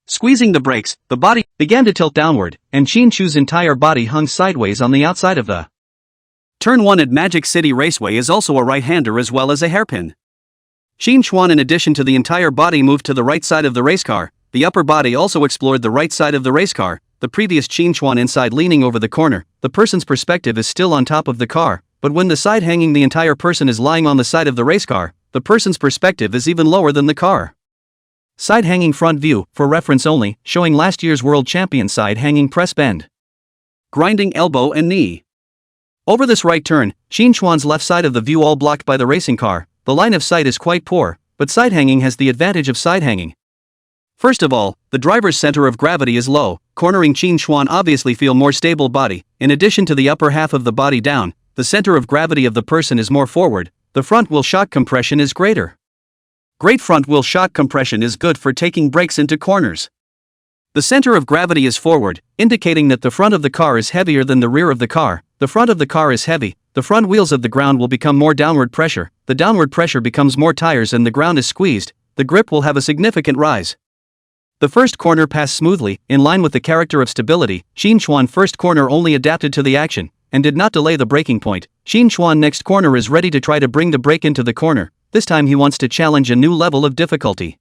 Squeezing the brakes, the body began to tilt downward, and Qin Xu's entire body hung sideways on the outside of the Turn 1 at Magic City Raceway is also a right-hander as well as a hairpin. Qin Xuan in addition to the entire body moved to the right side of the race car, the upper body also explored the right side of the race car, the previous Qin Xuan inside leaning over the corner, the person's perspective is still on top of the car, but when the side hanging the entire person is lying on the side of the race car, the person's perspective is even lower than the car. Side hanging front view, for reference only, showing last year's world champion side hanging press bend. Grinding elbow and knee. Over this right turn, Qin Xuan's left side of the view all blocked by the racing car, the line of sight is quite poor, but side hanging has the advantage of side hanging. First of all, the driver's center of gravity is low, cornering Qin Xuan obviously feel more stable body, in addition to the upper half of the body down, the center of gravity of the person is more forward, the front wheel shock compression is greater. Great front wheel shock compression is good for taking brakes into corners. The center of gravity is forward, indicating that the front of the car is heavier than the rear of the car, the front of the car is heavy, the front wheels of the ground will become more downward pressure, the downward pressure becomes more tires and the ground is squeezed, the grip will have a significant rise. The first corner passed smoothly, in line with the character of stability, Qin Xuan first corner only adapted to the action, and did not delay the braking point, Qin Xuan next corner is ready to try to bring the brake into the corner, this time he wants to challenge a new level of difficulty.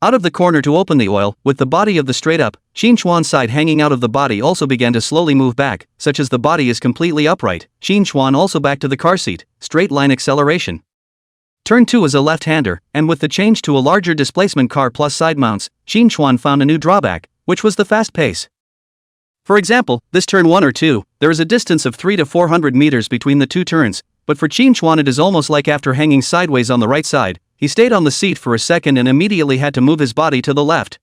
Out of the corner to open the oil, with the body of the straight up, Qin Xuan's side hanging out of the body also began to slowly move back, such as the body is completely upright, Qin Xuan also back to the car seat, straight line acceleration. Turn 2 is a left-hander, and with the change to a larger displacement car plus side mounts, Qin Xuan found a new drawback, which was the fast pace. For example, this turn 1 or 2, there is a distance of 300 to 400 meters between the 2 turns, but for Qin Xuan it is almost like after hanging sideways on the right side, he stayed on the seat for a second and immediately had to move his body to the left.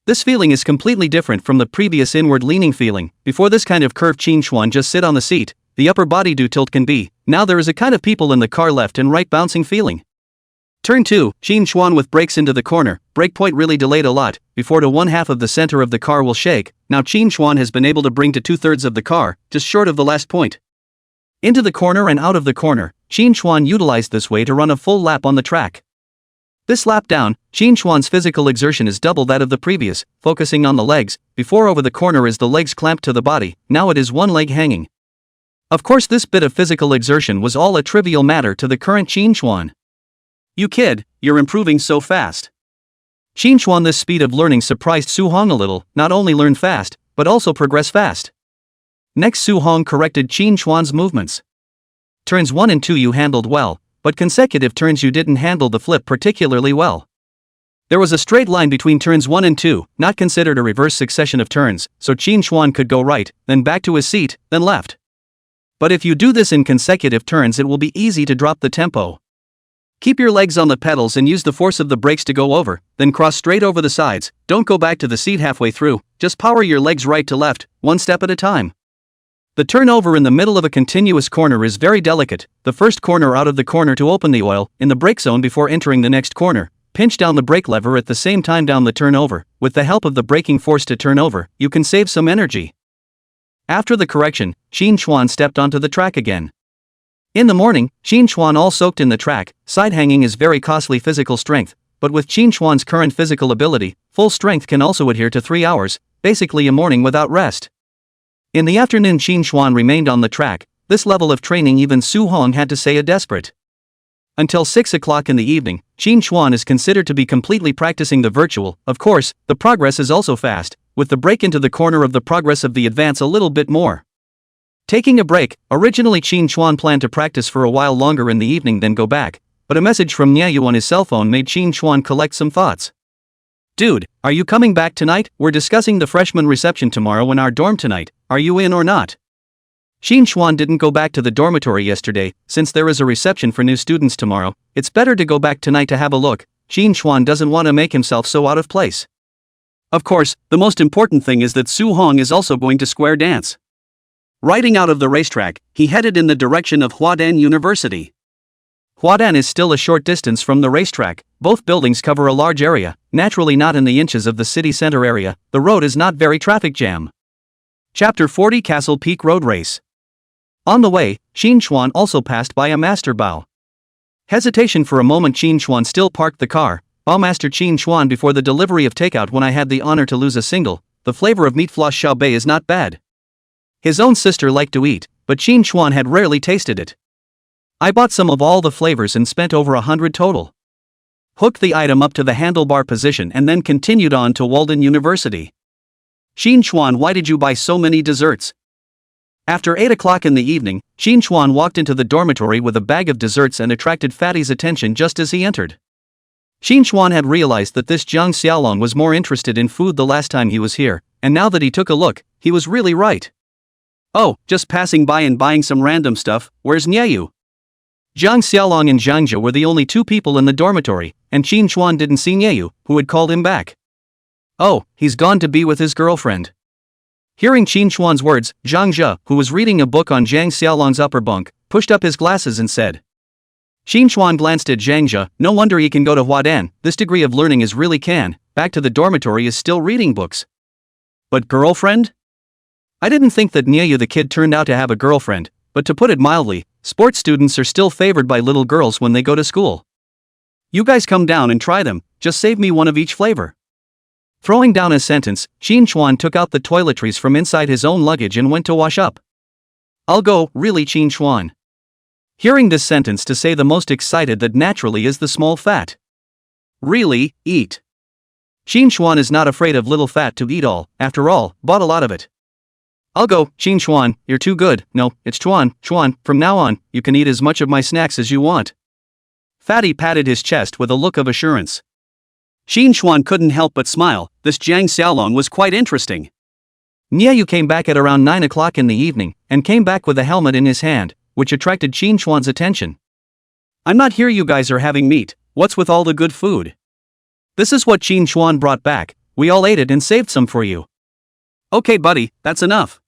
This feeling is completely different from the previous inward leaning feeling. Before this kind of curve Qin Xuan just sit on the seat, the upper body do tilt can be, now there is a kind of people in the car left and right bouncing feeling. Turn 2, Qin Xuan with brakes into the corner, brake point really delayed a lot, before to one half of the center of the car will shake, now Qin Xuan has been able to bring to 2/3 of the car, just short of the last point. Into the corner and out of the corner, Qin Xuan utilized this way to run a full lap on the track. This lap down, Qin Chuan's physical exertion is double that of the previous, focusing on the legs. Before over the corner is the legs clamped to the body, now it is one leg hanging. Of course this bit of physical exertion was all a trivial matter to the current Qin Chuan. You kid, you're improving so fast. Qin Chuan, this speed of learning surprised Su Hong a little, not only learn fast, but also progress fast. Next Su Hong corrected Qin Chuan's movements. Turns 1 and 2 you handled well, but consecutive turns you didn't handle the flip particularly well. There was a straight line between turns 1 and 2, not considered a reverse succession of turns, so Qin Chuan could go right, then back to his seat, then left. But if you do this in consecutive turns it will be easy to drop the tempo. Keep your legs on the pedals and use the force of the brakes to go over, then cross straight over the sides. Don't go back to the seat halfway through, just power your legs right to left, one step at a time. The turnover in the middle of a continuous corner is very delicate. The first corner out of the corner to open the oil, in the brake zone before entering the next corner. Pinch down the brake lever at the same time down the turnover. With the help of the braking force to turn over, you can save some energy. After the correction, Qin Chuan stepped onto the track again. In the morning, Qin Chuan all soaked in the track. Side hanging is very costly physical strength, but with Qin Chuan's current physical ability, full strength can also adhere to 3 hours, basically a morning without rest. In the afternoon Qin Chuan remained on the track. This level of training even Su Hong had to say a desperate. Until 6 o'clock in the evening, Qin Chuan is considered to be completely practicing the virtual. Of course, the progress is also fast, with the break into the corner of the progress of the advance a little bit more. Taking a break, originally Qin Chuan planned to practice for a while longer in the evening then go back, but a message from Nyayu on his cell phone made Qin Chuan collect some thoughts. Dude, are you coming back tonight? We're discussing the freshman reception tomorrow in our dorm tonight, are you in or not? Qin Chuan didn't go back to the dormitory yesterday. Since there is a reception for new students tomorrow, it's better to go back tonight to have a look. Qin Chuan doesn't want to make himself so out of place. Of course, the most important thing is that Su Hong is also going to square dance. Riding out of the racetrack, he headed in the direction of Huadan University. Huadan is still a short distance from the racetrack. Both buildings cover a large area, naturally not in the inches of the city center area. The road is not very traffic jam. Chapter 40 Castle Peak Road Race. On the way, Qin Chuan also passed by a master bao. Hesitation for a moment. Qin Chuan still parked the car. Bowmaster Qin Chuan, before the delivery of takeout when I had the honor to lose a single. The flavor of meat floss xiao bei is not bad. His own sister liked to eat, but Qin Chuan had rarely tasted it. I bought some of all the flavors and spent over 100 total. Hooked the item up to the handlebar position and then continued on to Walden University. Qin Chuan, why did you buy so many desserts? After 8 o'clock in the evening, Qin Chuan walked into the dormitory with a bag of desserts and attracted Fatty's attention just as he entered. Qin Chuan had realized that this Jiang Xiaolong was more interested in food the last time he was here, and now that he took a look, he was really right. Oh, just passing by and buying some random stuff. Where's Nyayu? Jiang Xiaolong and Zhang Jia were the only two people in the dormitory, and Qin Chuan didn't see Nyayu, who had called him back. Oh, he's gone to be with his girlfriend. Hearing Qin Chuan's words, Zhang Jia, who was reading a book on Jiang Xiaolong's upper bunk, pushed up his glasses and said. Qin Chuan glanced at Zhang Jia. No wonder he can go to Huadan. This degree of learning is really can. Back to the dormitory is still reading books. But girlfriend? I didn't think that Nyayu the kid turned out to have a girlfriend, but to put it mildly, sports students are still favored by little girls when they go to school. You guys come down and try them, just save me one of each flavor. Throwing down his sentence, Qin Chuan took out the toiletries from inside his own luggage and went to wash up. I'll go, really, Qin Chuan. Hearing this sentence to say the most excited that naturally is the small fat. Really, eat. Qin Chuan is not afraid of little fat to eat all, after all, bought a lot of it. I'll go, Qin Chuan, you're too good. No, it's Chuan, from now on, you can eat as much of my snacks as you want. Fatty patted his chest with a look of assurance. Qin Chuan couldn't help but smile. This Jiang Xiaolong was quite interesting. Nyayu came back at around 9 o'clock in the evening, and came back with a helmet in his hand, which attracted Qin Chuan's attention. I'm not here, you guys are having meat. What's with all the good food? This is what Qin Chuan brought back. We all ate it and saved some for you. Okay buddy, that's enough.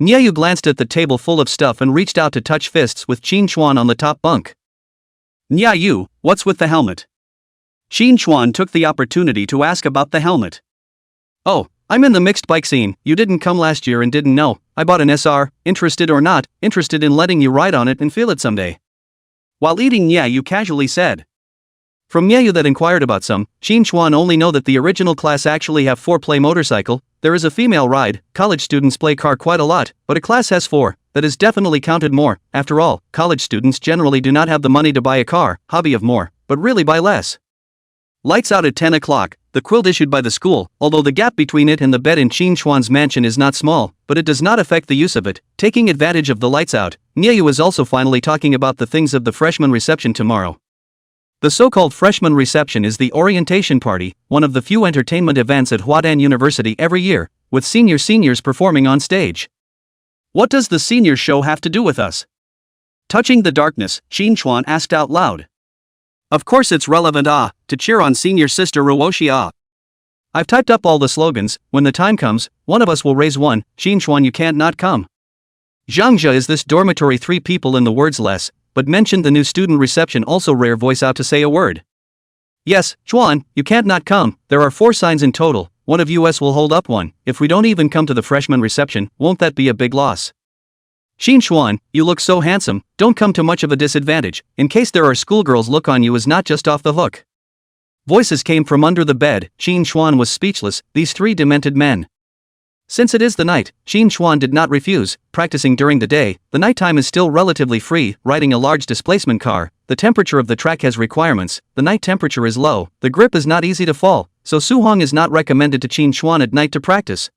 Nyayu glanced at the table full of stuff and reached out to touch fists with Qin Chuan on the top bunk. Nyayu, what's with the helmet? Qin Chuan took the opportunity to ask about the helmet. Oh, I'm in the mixed bike scene. You didn't come last year and didn't know. I bought an SR, interested or not, interested in letting you ride on it and feel it someday. While eating, Nyayu casually said. From Miayu that inquired about some, Qin Chuan only know that the original class actually have 4 play motorcycle, there is a female ride, college students play car quite a lot, but a class has 4, that is definitely counted more, after all, college students generally do not have the money to buy a car, hobby of more, but really buy less. Lights out at 10 o'clock, the quilt issued by the school, although the gap between it and the bed in Qin Chuan's mansion is not small, but it does not affect the use of it, taking advantage of the lights out, Miayu is also finally talking about the things of the freshman reception tomorrow. The so-called freshman reception is the orientation party, one of the few entertainment events at Huadan University every year, with seniors performing on stage. What does the senior show have to do with us? Touching the darkness, Qin Chuan asked out loud. Of course it's relevant to cheer on senior sister Ruoxi I've typed up all the slogans, when the time comes, one of us will raise one, Qin Chuan you can't not come. Zhangzhe is this dormitory 3 people in the words less, but mentioned the new student reception also rare voice out to say a word. Yes, Chuan, you can't not come, there are 4 signs in total, one of us will hold up one, if we don't even come to the freshman reception, won't that be a big loss? Qin Chuan, you look so handsome, don't come to much of a disadvantage, in case there are schoolgirls look on you is not just off the hook. Voices came from under the bed, Qin Chuan was speechless, these 3 demented men. Since it is the night, Qin Chuan did not refuse, practicing during the day, the nighttime is still relatively free, riding a large displacement car, the temperature of the track has requirements, the night temperature is low, the grip is not easy to fall, so Suhong is not recommended to Qin Chuan at night to practice.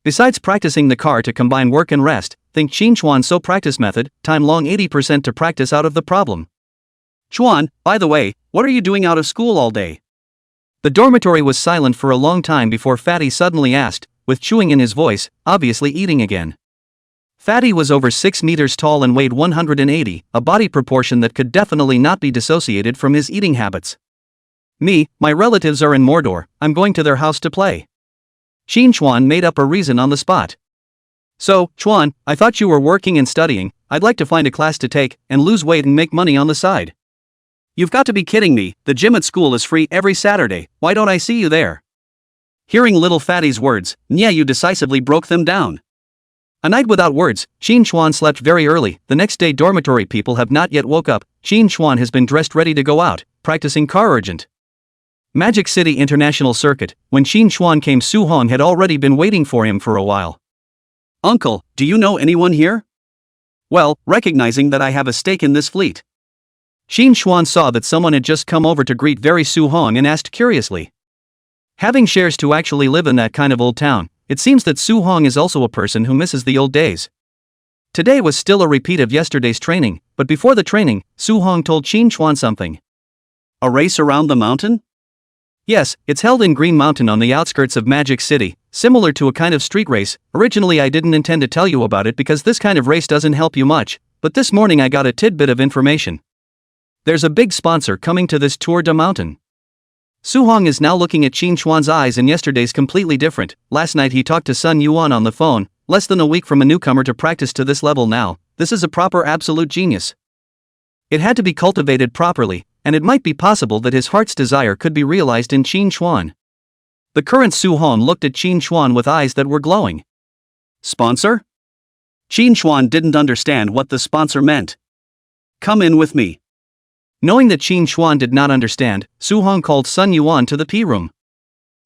Besides practicing the car to combine work and rest, think Qin Chuan so practice method, time long 80% to practice out of the problem. Chuan, by the way, what are you doing out of school all day? The dormitory was silent for a long time before Fatty suddenly asked, with chewing in his voice, obviously eating again. Fatty was over 6 meters tall and weighed 180, a body proportion that could definitely not be dissociated from his eating habits. Me, my relatives are in Mordor, I'm going to their house to play. Qin Chuan made up a reason on the spot. So, Chuan, I thought you were working and studying, I'd like to find a class to take, and lose weight and make money on the side. You've got to be kidding me, the gym at school is free every Saturday, why don't I see you there? Hearing little Fatty's words, Miayu decisively broke them down. A night without words, Qin Chuan slept very early, the next day dormitory people have not yet woke up, Qin Chuan has been dressed ready to go out, practicing car urgent. Magic City International Circuit, when Qin Chuan came Su Hong had already been waiting for him for a while. Uncle, do you know anyone here? Well, recognizing that I have a stake in this fleet. Qin Chuan saw that someone had just come over to greet very Su Hong and asked curiously. Having shares to actually live in that kind of old town, it seems that Su Hong is also a person who misses the old days. Today was still a repeat of yesterday's training, but before the training, Su Hong told Qin Chuan something. A race around the mountain? Yes, it's held in Green Mountain on the outskirts of Magic City, similar to a kind of street race. Originally I didn't intend to tell you about it because this kind of race doesn't help you much, but this morning I got a tidbit of information. There's a big sponsor coming to this Tour de Mountain. Su Hong is now looking at Qin Chuan's eyes and yesterday's completely different. Last night he talked to Sun Yuan on the phone, less than a week from a newcomer to practice to this level now, this is a proper absolute genius. It had to be cultivated properly, and it might be possible that his heart's desire could be realized in Qin Chuan. The current Su Hong looked at Qin Chuan with eyes that were glowing. Sponsor? Qin Chuan didn't understand what the sponsor meant. Come in with me. Knowing that Qin Chuan did not understand, Su Hong called Sun Yuan to the P room.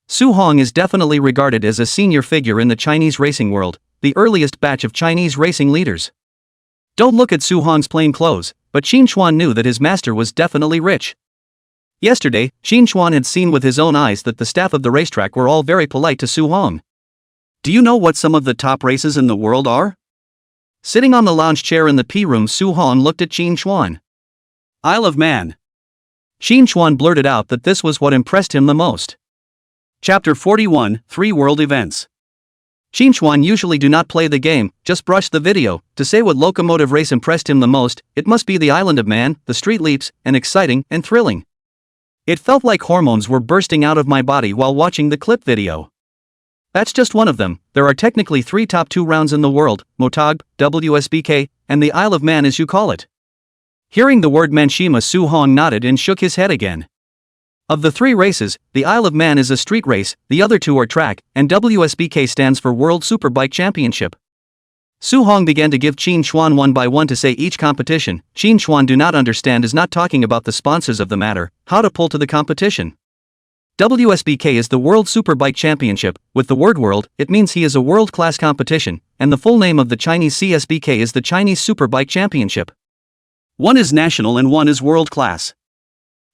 Su Hong is definitely regarded as a senior figure in the Chinese racing world, the earliest batch of Chinese racing leaders. Don't look at Su Hong's plain clothes, but Qin Chuan knew that his master was definitely rich. Yesterday, Qin Chuan had seen with his own eyes that the staff of the racetrack were all very polite to Su Hong. Do you know what some of the top races in the world are? Sitting on the lounge chair in the P room, Su Hong looked at Qin Chuan. Isle of Man. Qin Chuan blurted out that this was what impressed him the most. Chapter 41, 3 World Events. Qin Chuan usually do not play the game, just brush the video. To say what locomotive race impressed him the most, it must be the Island of Man, the street leaps, and exciting and thrilling. It felt like hormones were bursting out of my body while watching the clip video. That's just one of them, there are technically 3 top 2 rounds in the world, Motog, WSBK, and the Isle of Man as you call it. Hearing the word Manshima, Su Hong nodded and shook his head again. Of the 3 races, the Isle of Man is a street race, the other 2 are track, and WSBK stands for World Superbike Championship. Su Hong began to give Qin Xuan one by one to say each competition. Qin Xuan do not understand is not talking about the sponsors of the matter, how to pull to the competition. WSBK is the World Superbike Championship. With the word world, it means he is a world-class competition, and the full name of the Chinese CSBK is the Chinese Superbike Championship. One is national and one is world-class.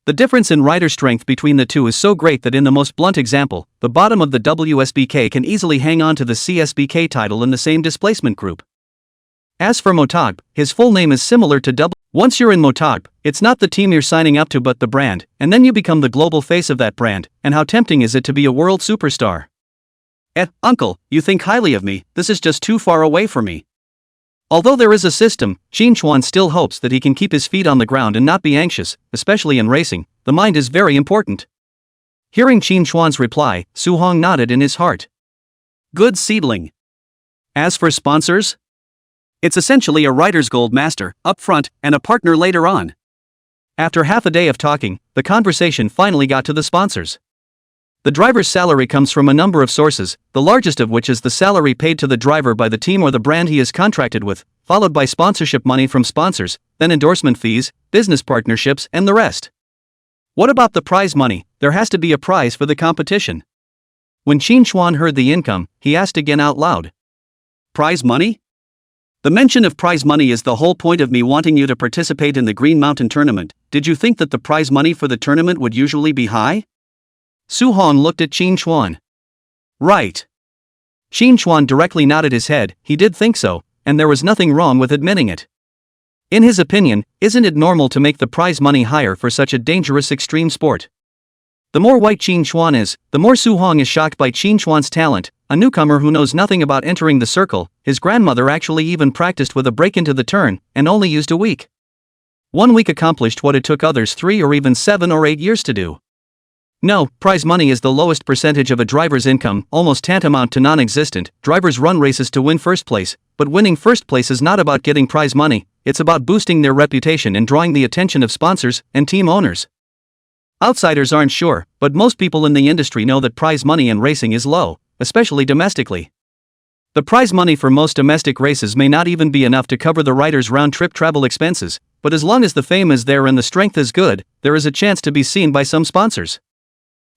The difference in rider strength between the two is so great that in the most blunt example, the bottom of the WSBK can easily hang on to the CSBK title in the same displacement group. As for Motog, his full name is similar to W. Once you're in Motog, it's not the team you're signing up to but the brand, and then you become the global face of that brand, and how tempting is it to be a world superstar? Uncle, you think highly of me, this is just too far away for me. Although there is a system, Qin Xuan still hopes that he can keep his feet on the ground and not be anxious, especially in racing. The mind is very important. Hearing Qin Xuan's reply, Su Hong nodded in his heart. Good seedling. As for sponsors? It's essentially a writer's gold master, up front, and a partner later on. After half a day of talking, the conversation finally got to the sponsors. The driver's salary comes from a number of sources, the largest of which is the salary paid to the driver by the team or the brand he is contracted with, followed by sponsorship money from sponsors, then endorsement fees, business partnerships, and the rest. What about the prize money? There has to be a prize for the competition. When Qin Xuan heard the income, he asked again out loud. Prize money? The mention of prize money is the whole point of me wanting you to participate in the Green Mountain tournament. Did you think that the prize money for the tournament would usually be high? Su Hong looked at Qin Xuan. Right. Qin Xuan directly nodded his head. He did think so, and there was nothing wrong with admitting it. In his opinion, isn't it normal to make the prize money higher for such a dangerous extreme sport? The more white Qin Xuan is, the more Su Hong is shocked by Qin Xuan's talent. A newcomer who knows nothing about entering the circle, his grandmother actually even practiced with a break into the turn, and only used a week. 1 week accomplished what it took others 3 or even 7 or 8 years to do. No, prize money is the lowest percentage of a driver's income, almost tantamount to non-existent. Drivers run races to win first place, but winning first place is not about getting prize money, it's about boosting their reputation and drawing the attention of sponsors and team owners. Outsiders aren't sure, but most people in the industry know that prize money in racing is low, especially domestically. The prize money for most domestic races may not even be enough to cover the rider's round-trip travel expenses, but as long as the fame is there and the strength is good, there is a chance to be seen by some sponsors.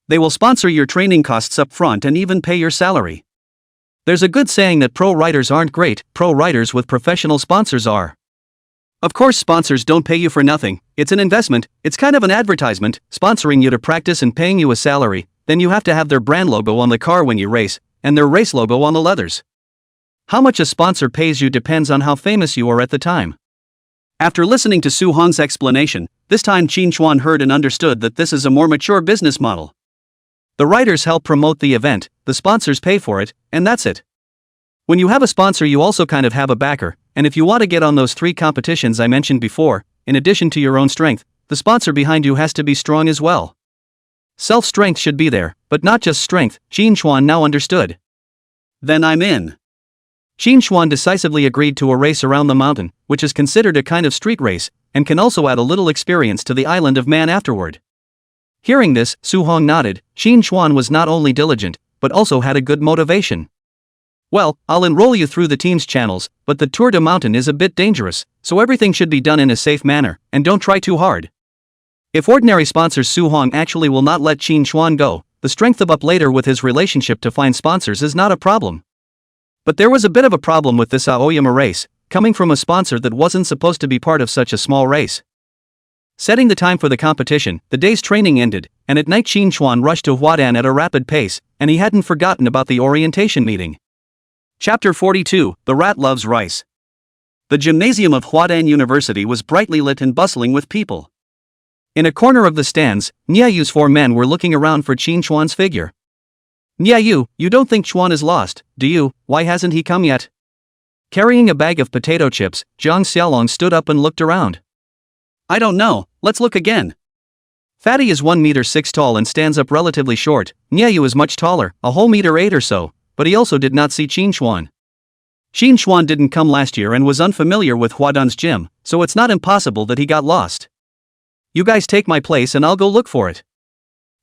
They will sponsor your training costs up front and even pay your salary. There's a good saying that pro riders aren't great, pro riders with professional sponsors are. Of course, sponsors don't pay you for nothing, it's an investment, it's kind of an advertisement, sponsoring you to practice and paying you a salary, then you have to have their brand logo on the car when you race, and their race logo on the leathers. How much a sponsor pays you depends on how famous you are at the time. After listening to Su Hong's explanation, this time Qin Xuan heard and understood that this is a more mature business model. The riders help promote the event, the sponsors pay for it, and that's it. When you have a sponsor, you also kind of have a backer, and if you want to get on those 3 competitions I mentioned before, in addition to your own strength, the sponsor behind you has to be strong as well. Self-strength should be there, but not just strength. Qin Xuan now understood. Then I'm in. Qin Xuan decisively agreed to a race around the mountain, which is considered a kind of street race, and can also add a little experience to the island of Man afterward. Hearing this, Su Hong nodded. Qin Xuan was not only diligent, but also had a good motivation. Well, I'll enroll you through the team's channels, but the Tour de Mountain is a bit dangerous, so everything should be done in a safe manner, and don't try too hard. If ordinary sponsors, Su Hong actually will not let Qin Xuan go. The strength of up later with his relationship to find sponsors is not a problem. But there was a bit of a problem with this Aoyama race, coming from a sponsor that wasn't supposed to be part of such a small race. Setting the time for the competition, the day's training ended, and at night Qin Xuan rushed to Huadan at a rapid pace, and he hadn't forgotten about the orientation meeting. Chapter 42, The Rat Loves Rice. The gymnasium of Huadan University was brightly lit and bustling with people. In a corner of the stands, Niayu's 4 men were looking around for Qin Xuan's figure. Niayu, you don't think Xuan is lost, do you? Why hasn't he come yet? Carrying a bag of potato chips, Zhang Xiaolong stood up and looked around. I don't know, let's look again. Fatty is 1 meter 6 tall and stands up relatively short. Niayu is much taller, a whole meter 8 or so, but he also did not see Qin Xuan. Qin Xuan didn't come last year and was unfamiliar with Huadan's gym, so it's not impossible that he got lost. You guys take my place and I'll go look for it.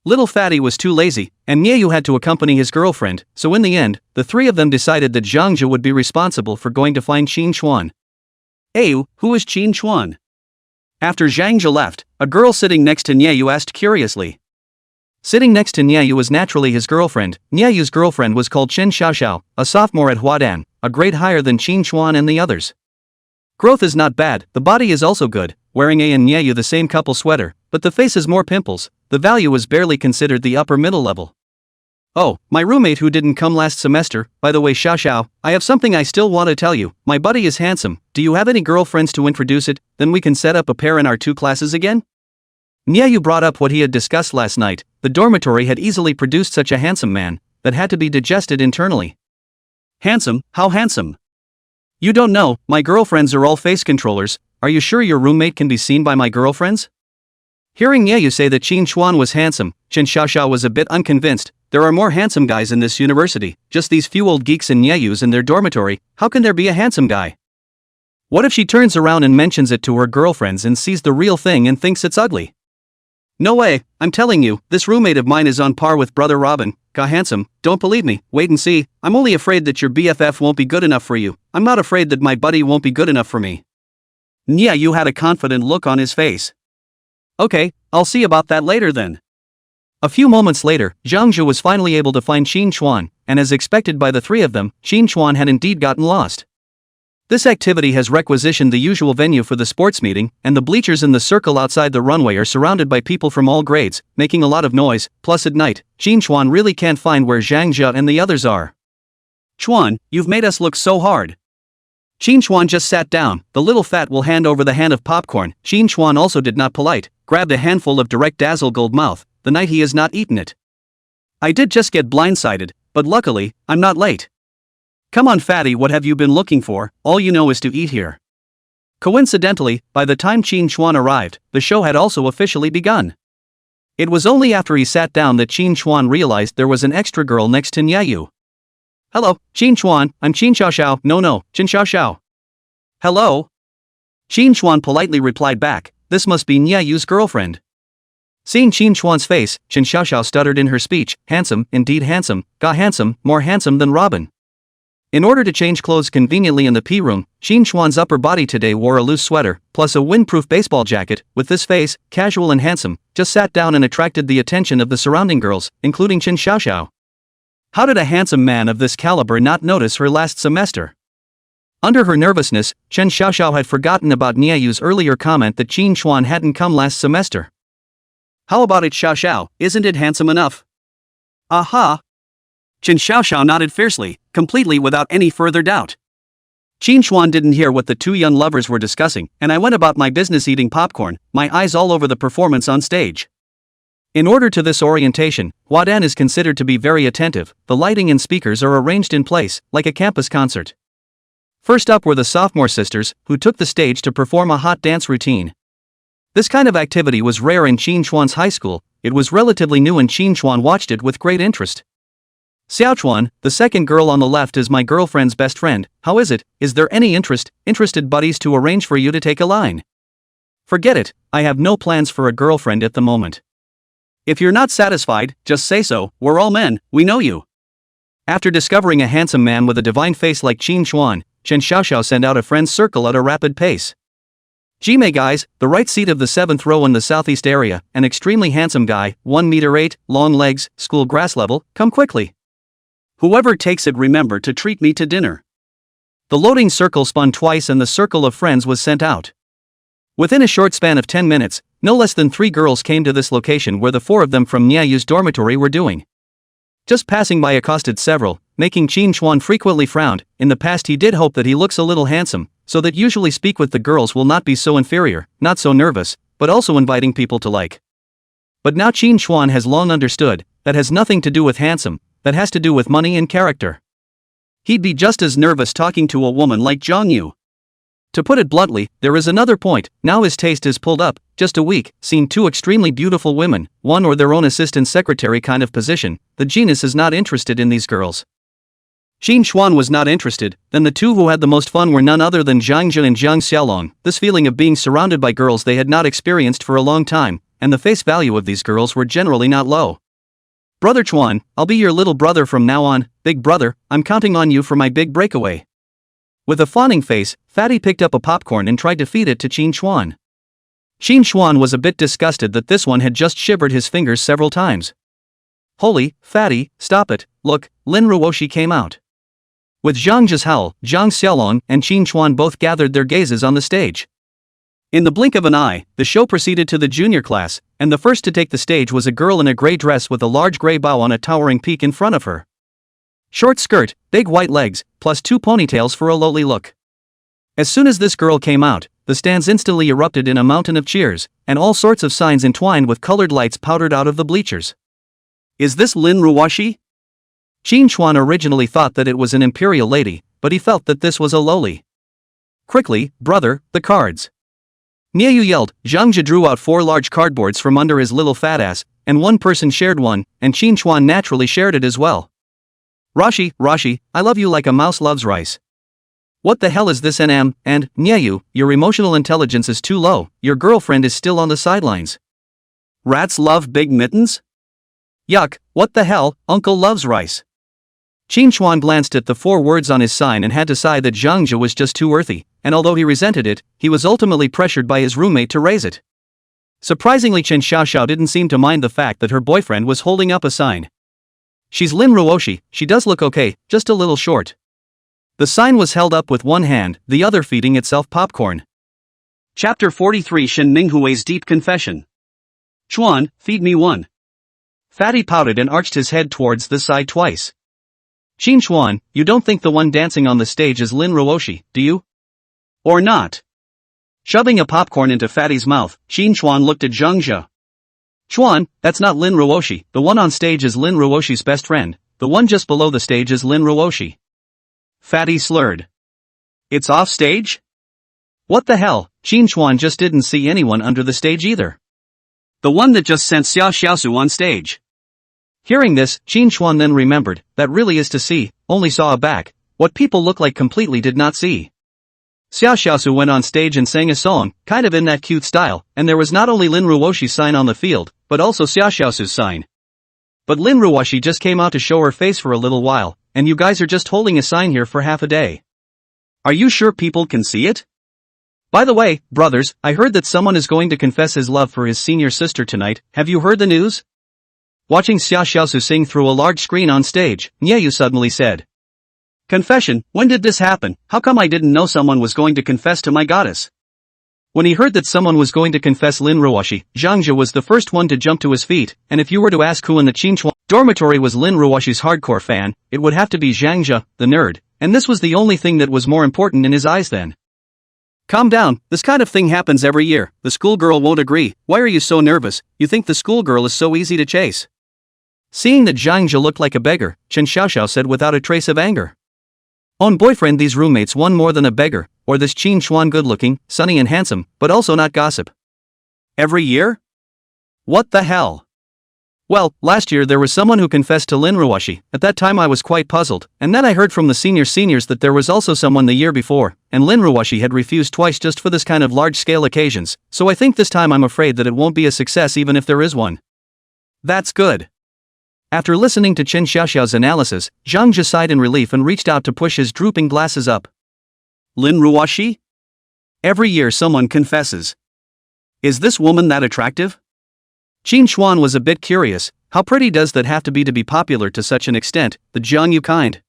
Little Fatty was too lazy, and Nyeyu had to accompany his girlfriend, so in the end, the three of them decided that Zhangzhe would be responsible for going to find Qin Chuan. Ayu, who is Qin Chuan? After Zhangzhe left, a girl sitting next to Nyeyu asked curiously. Sitting next to Nyeyu was naturally his girlfriend. Nyeyu's girlfriend was called Chen Xiaoxiao, a sophomore at Huadan, a grade higher than Qin Chuan and the others. Growth is not bad, the body is also good, wearing A and Nyeyu the same couple sweater, but the face has more pimples. The value is barely considered the upper middle level. Oh, my roommate who didn't come last semester, by the way Xiaoxiao, I have something I still want to tell you, my buddy is handsome, do you have any girlfriends to introduce it, then we can set up a pair in our 2 classes again? Nyeyu brought up what he had discussed last night. The dormitory had easily produced such a handsome man, that had to be digested internally. Handsome, how handsome? You don't know, my girlfriends are all face controllers, are you sure your roommate can be seen by my girlfriends? Hearing Nyeyu say that Qin Chuan was handsome, Chen Xiaoxiao was a bit unconvinced. There are more handsome guys in this university, just these few old geeks and Nyeyus in their dormitory, how can there be a handsome guy? What if she turns around and mentions it to her girlfriends and sees the real thing and thinks it's ugly? No way, I'm telling you, this roommate of mine is on par with brother Robin, handsome, don't believe me, wait and see, I'm only afraid that your BFF won't be good enough for you, I'm not afraid that my buddy won't be good enough for me. Nyeyu had a confident look on his face. Okay, I'll see about that later then. A few moments later, Zhangzhe was finally able to find Qin Chuan, and as expected by the three of them, Qin Chuan had indeed gotten lost. This activity has requisitioned the usual venue for the sports meeting, and the bleachers in the circle outside the runway are surrounded by people from all grades, making a lot of noise, plus at night, Qin Chuan really can't find where Zhangzhe and the others are. Chuan, you've made us look so hard. Qin Chuan just sat down, the little fat will hand over the hand of popcorn. Qin Chuan also did not polite, grabbed a handful of direct dazzle gold mouth, the night he has not eaten it. I did just get blindsided, but luckily, I'm not late. Come on fatty, what have you been looking for, all you know is to eat here. Coincidentally, by the time Qin Chuan arrived, the show had also officially begun. It was only after he sat down that Qin Chuan realized there was an extra girl next to Nyeyu. Hello, Qin Chuan, I'm Qin Xiaoxiao, no, Qin Xiaoxiao. Hello? Qin Chuan politely replied back, this must be Nyeyu's girlfriend. Seeing Qin Chuan's face, Qin Xiaoxiao stuttered in her speech, handsome, indeed handsome, handsome, more handsome than Robin. In order to change clothes conveniently in the P-room, Qin Chuan's upper body today wore a loose sweater, plus a windproof baseball jacket. With this face, casual and handsome, just sat down and attracted the attention of the surrounding girls, including Qin Xiaoxiao. How did a handsome man of this caliber not notice her last semester? Under her nervousness, Qin Xiaoxiao had forgotten about Nyeyu's earlier comment that Qin Chuan hadn't come last semester. How about it Xiaoxiao, isn't it handsome enough? Aha! Qin Xiaoxiao nodded fiercely, completely without any further doubt. Qin Chuan didn't hear what the two young lovers were discussing, and I went about my business eating popcorn, my eyes all over the performance on stage. In order to this orientation, Huadan is considered to be very attentive, the lighting and speakers are arranged in place, like a campus concert. First up were the sophomore sisters, who took the stage to perform a hot dance routine. This kind of activity was rare in Qin Chuan's high school, it was relatively new and Qin Chuan watched it with great interest. Xiaochuan, the second girl on the left is my girlfriend's best friend, how is it, is there any interested buddies to arrange for you to take a line? Forget it, I have no plans for a girlfriend at the moment. If you're not satisfied, just say so, we're all men, we know you. After discovering a handsome man with a divine face like Qin Chuan, Chen Xiaoxiao sent out a friend's circle at a rapid pace. Jime guys, the right seat of the 7th row in the southeast area, an extremely handsome guy, 1 meter 8, long legs, school grass level, come quickly. Whoever takes it remember to treat me to dinner. The loading circle spun twice and the circle of friends was sent out. Within a short span of 10 minutes, no less than 3 girls came to this location where the 4 of them from Nyeyu's dormitory were doing. Just passing by accosted several, making Qin Chuan frequently frowned. In the past he did hope that he looks a little handsome, so that usually speak with the girls will not be so inferior, not so nervous, but also inviting people to like. But now Qin Chuan has long understood, that has nothing to do with handsome, that has to do with money and character. He'd be just as nervous talking to a woman like Zhang Yu. To put it bluntly, there is another point, now his taste is pulled up, just a week, seen 2 extremely beautiful women, one or their own assistant secretary kind of position, the genius is not interested in these girls. Qin Chuan was not interested, then the 2 who had the most fun were none other than Zhang Jun and Zhang Xiaolong, this feeling of being surrounded by girls they had not experienced for a long time, and the face value of these girls were generally not low. Brother Chuan, I'll be your little brother from now on, big brother, I'm counting on you for my big breakaway. With a fawning face, Fatty picked up a popcorn and tried to feed it to Qin Chuan. Qin Chuan was a bit disgusted that this one had just shivered his fingers several times. Holy, Fatty, stop it, look, Lin Ruoshi came out. With Zhang Zhao, Zhang Xiaolong, and Qin Chuan both gathered their gazes on the stage. In the blink of an eye, the show proceeded to the junior class, and the first to take the stage was a girl in a gray dress with a large gray bow on a towering peak in front of her. Short skirt, big white legs, plus 2 ponytails for a lowly look. As soon as this girl came out, the stands instantly erupted in a mountain of cheers, and all sorts of signs entwined with colored lights powdered out of the bleachers. Is this Lin Ruoshi? Qin Chuan originally thought that it was an imperial lady, but he felt that this was a lowly. Quickly, brother, the cards. Niayu yelled. Zhang Jia drew out 4 large cardboards from under his little fat ass, and one person shared one, and Qin Chuan naturally shared it as well. Rashi, I love you like a mouse loves rice. What the hell is this NM, and, Niayu, your emotional intelligence is too low, your girlfriend is still on the sidelines. Rats love big mittens? Yuck, what the hell, uncle loves rice. Qin Chuan glanced at the 4 words on his sign and had to sigh that Zhang Jia was just too earthy, and although he resented it, he was ultimately pressured by his roommate to raise it. Surprisingly, Chen Xiaoxiao didn't seem to mind the fact that her boyfriend was holding up a sign. She's Lin Ruoshi, she does look okay, just a little short. The sign was held up with one hand, the other feeding itself popcorn. Chapter 43 Shen Minghui's Deep Confession. Chuan, feed me one. Fatty pouted and arched his head towards the side twice. Qin Chuan, you don't think the one dancing on the stage is Lin Ruoshi, do you? Or not? Shoving a popcorn into Fatty's mouth, Qin Chuan looked at Zhang Jia. Chuan, that's not Lin Ruoshi, the one on stage is Lin Ruoshi's best friend, the one just below the stage is Lin Ruoshi. Fatty slurred. It's off stage? What the hell, Qin Chuan just didn't see anyone under the stage either. The one that just sent Xiao Xiaosu on stage. Hearing this, Qin Chuan then remembered, that really is to see, only saw a back, what people look like completely did not see. Xiao Xiaosu went on stage and sang a song, kind of in that cute style, and there was not only Lin Ruoshi's sign on the field, but also Xiao Xiaosu's sign. But Lin Ruoshi just came out to show her face for a little while, and you guys are just holding a sign here for half a day. Are you sure people can see it? By the way, brothers, I heard that someone is going to confess his love for his senior sister tonight, have you heard the news? Watching Xiao Xiaosu sing through a large screen on stage, Niayu suddenly said. Confession, when did this happen, how come I didn't know someone was going to confess to my goddess? When he heard that someone was going to confess Lin Ruoshi, Zhang Jia was the first one to jump to his feet, and if you were to ask who in the Qin Chuan dormitory was Lin Ruoshi's hardcore fan, it would have to be Zhang Jia, the nerd, and this was the only thing that was more important in his eyes then. Calm down, this kind of thing happens every year, the schoolgirl won't agree, why are you so nervous, you think the schoolgirl is so easy to chase? Seeing that Zhang Jia looked like a beggar, Chen Xiaoxiao said without a trace of anger. Own boyfriend, these roommates one more than a beggar, or this Qin Chuan good-looking, sunny and handsome, but also not gossip. Every year? What the hell? Well, last year there was someone who confessed to Lin Ruoshi, at that time I was quite puzzled, and then I heard from the seniors that there was also someone the year before, and Lin Ruoshi had refused twice just for this kind of large-scale occasions, so I think this time I'm afraid that it won't be a success even if there is one. That's good. After listening to Chen Xiaoxiao's analysis, Zhang Jia sighed in relief and reached out to push his drooping glasses up. Lin Ruoshi? Every year someone confesses. Is this woman that attractive? Qin Chuan was a bit curious, how pretty does that have to be popular to such an extent, the Jiang Yu kind?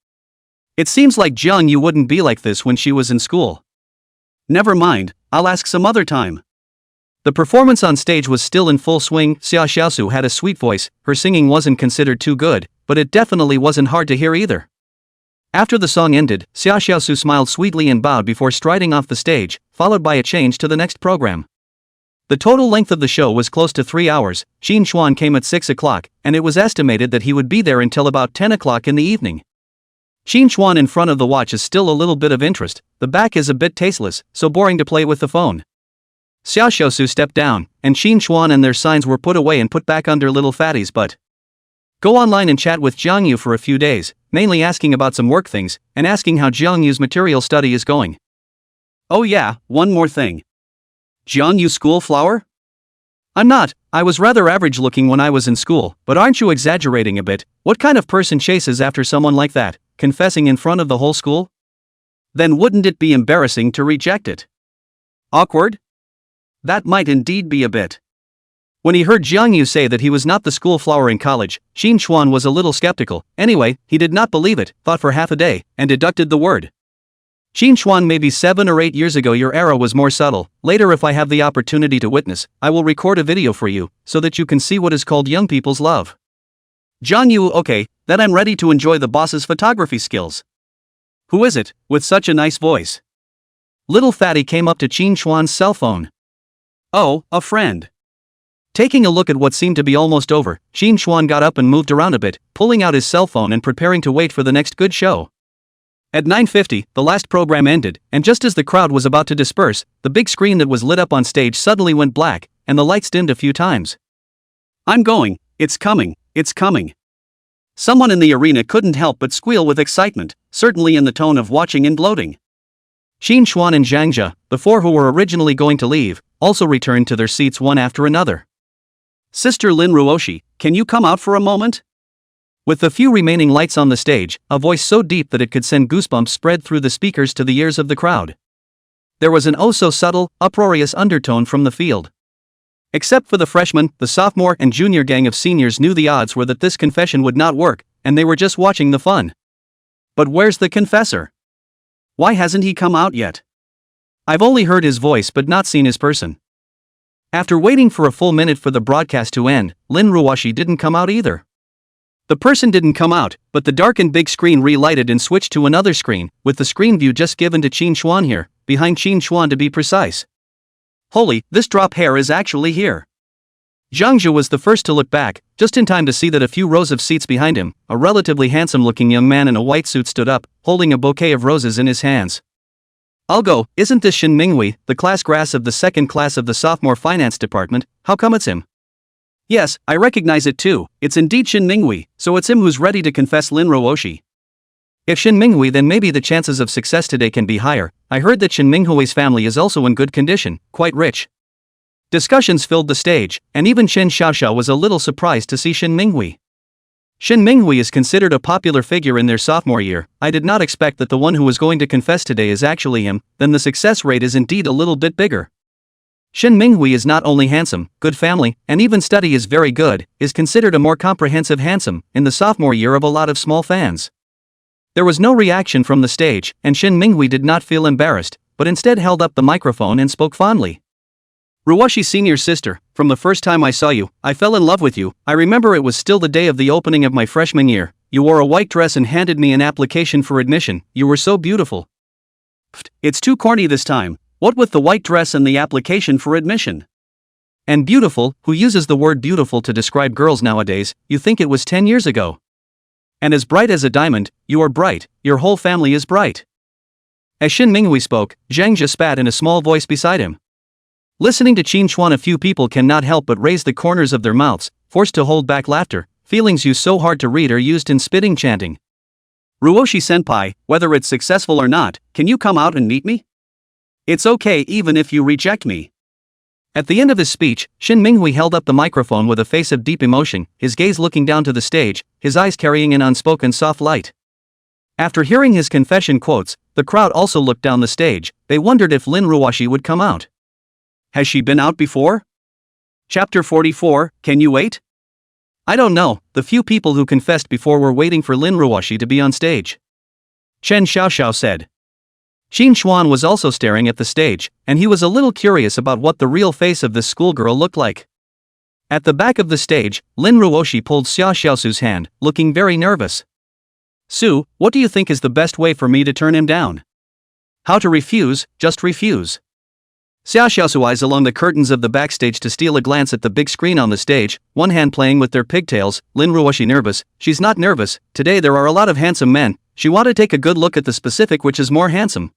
It seems like Jiang Yu wouldn't be like this when she was in school. Never mind, I'll ask some other time. The performance on stage was still in full swing. Xiao Xiaosu had a sweet voice, her singing wasn't considered too good, but it definitely wasn't hard to hear either. After the song ended, Xiao Xiaosu smiled sweetly and bowed before striding off the stage, followed by a change to the next program. The total length of the show was close to 3 hours. Qin Chuan came at 6 o'clock, and it was estimated that he would be there until about 10 o'clock in the evening. Qin Chuan in front of the watch is still a little bit of interest, the back is a bit tasteless, so boring to play with the phone. Xiao Xiaosu stepped down, and Qin Chuan and their signs were put away and put back under little Fatty's butt. Go online and chat with Jiang Yu for a few days, mainly asking about some work things, and asking how Jiang Yu's material study is going. Oh yeah, one more thing. Jiang Yu school flower? I'm not, I was rather average looking when I was in school, but aren't you exaggerating a bit? What kind of person chases after someone like that, confessing in front of the whole school? Then wouldn't it be embarrassing to reject it? Awkward? That might indeed be a bit. When he heard Jiang Yu say that he was not the school flower in college, Xin Chuan was a little skeptical. Anyway, he did not believe it, thought for half a day, and deducted the word. Xin Chuan, maybe 7 or 8 years ago your era was more subtle. Later, if I have the opportunity to witness, I will record a video for you, so that you can see what is called young people's love. Jiang Yu, okay, then I'm ready to enjoy the boss's photography skills. Who is it, with such a nice voice? Little Fatty came up to Xin Chuan's cell phone. Oh, a friend. Taking a look at what seemed to be almost over, Xin Chuan got up and moved around a bit, pulling out his cell phone and preparing to wait for the next good show. At 9:50, the last program ended, and just as the crowd was about to disperse, the big screen that was lit up on stage suddenly went black, and the lights dimmed a few times. I'm going, it's coming, it's coming. Someone in the arena couldn't help but squeal with excitement, certainly in the tone of watching and gloating. Xin Chuan and Zhang Jia, the four who were originally going to leave, also returned to their seats one after another. Sister Lin Ruoshi, can you come out for a moment? With the few remaining lights on the stage, a voice so deep that it could send goosebumps spread through the speakers to the ears of the crowd. There was an oh-so-subtle, uproarious undertone from the field. Except for the freshmen, the sophomore and junior gang of seniors knew the odds were that this confession would not work, and they were just watching the fun. But where's the confessor? Why hasn't he come out yet? I've only heard his voice but not seen his person. After waiting for a full minute for the broadcast to end, Lin Ruoshi didn't come out either. The person didn't come out, but the darkened big screen relighted and switched to another screen, with the screen view just given to Xin Chuan here, behind Xin Chuan to be precise. Holy, this drop hair is actually here. Zhang Jia was the first to look back, just in time to see that a few rows of seats behind him, a relatively handsome-looking young man in a white suit stood up, holding a bouquet of roses in his hands. I'll go, isn't this Shin Minghui, the class grass of the second class of the sophomore finance department? How come it's him? Yes, I recognize it too, it's indeed Shin Minghui, so it's him who's ready to confess Lin Ruoshi. If Shin Minghui, then maybe the chances of success today can be higher. I heard that Shin Minghui's family is also in good condition, quite rich. Discussions filled the stage, and even Chen Xiaoxiao was a little surprised to see Shin Minghui. Shin Minghui is considered a popular figure in their sophomore year. I did not expect that the one who was going to confess today is actually him, then the success rate is indeed a little bit bigger. Shin Minghui is not only handsome, good family, and even study is very good, is considered a more comprehensive handsome, in the sophomore year of a lot of small fans. There was no reaction from the stage, and Shin Minghui did not feel embarrassed, but instead held up the microphone and spoke fondly. Ruoshi senior sister, from the first time I saw you, I fell in love with you. I remember it was still the day of the opening of my freshman year. You wore a white dress and handed me an application for admission. You were so beautiful. Pfft, it's too corny this time. What with the white dress and the application for admission? And beautiful, who uses the word beautiful to describe girls nowadays? You think it was 10 years ago. And as bright as a diamond, you are bright, your whole family is bright. As Shin Minghui spoke, Zhang Jia spat in a small voice beside him. Listening to Xin Chuan, a few people cannot help but raise the corners of their mouths, forced to hold back laughter. Feelings used so hard to read are used in spitting chanting. Ruoshi senpai, whether it's successful or not, can you come out and meet me? It's okay even if you reject me. At the end of his speech, Shin Minghui held up the microphone with a face of deep emotion, his gaze looking down to the stage, his eyes carrying an unspoken soft light. After hearing his confession quotes, the crowd also looked down the stage. They wondered if Lin Ruoshi would come out. Has she been out before? Chapter 44, Can You Wait? I don't know, the few people who confessed before were waiting for Lin Ruoshi to be on stage. Chen Xiaoxiao said. Xin Chuan was also staring at the stage, and he was a little curious about what the real face of this schoolgirl looked like. At the back of the stage, Lin Ruoshi pulled Xia Xiaosu's hand, looking very nervous. Su, what do you think is the best way for me to turn him down? How to refuse, just refuse. Xia Xiaosu eyes along the curtains of the backstage to steal a glance at the big screen on the stage, one hand playing with their pigtails. Lin Ruoshi nervous? She's not nervous, today there are a lot of handsome men, she want to take a good look at the specific which is more handsome.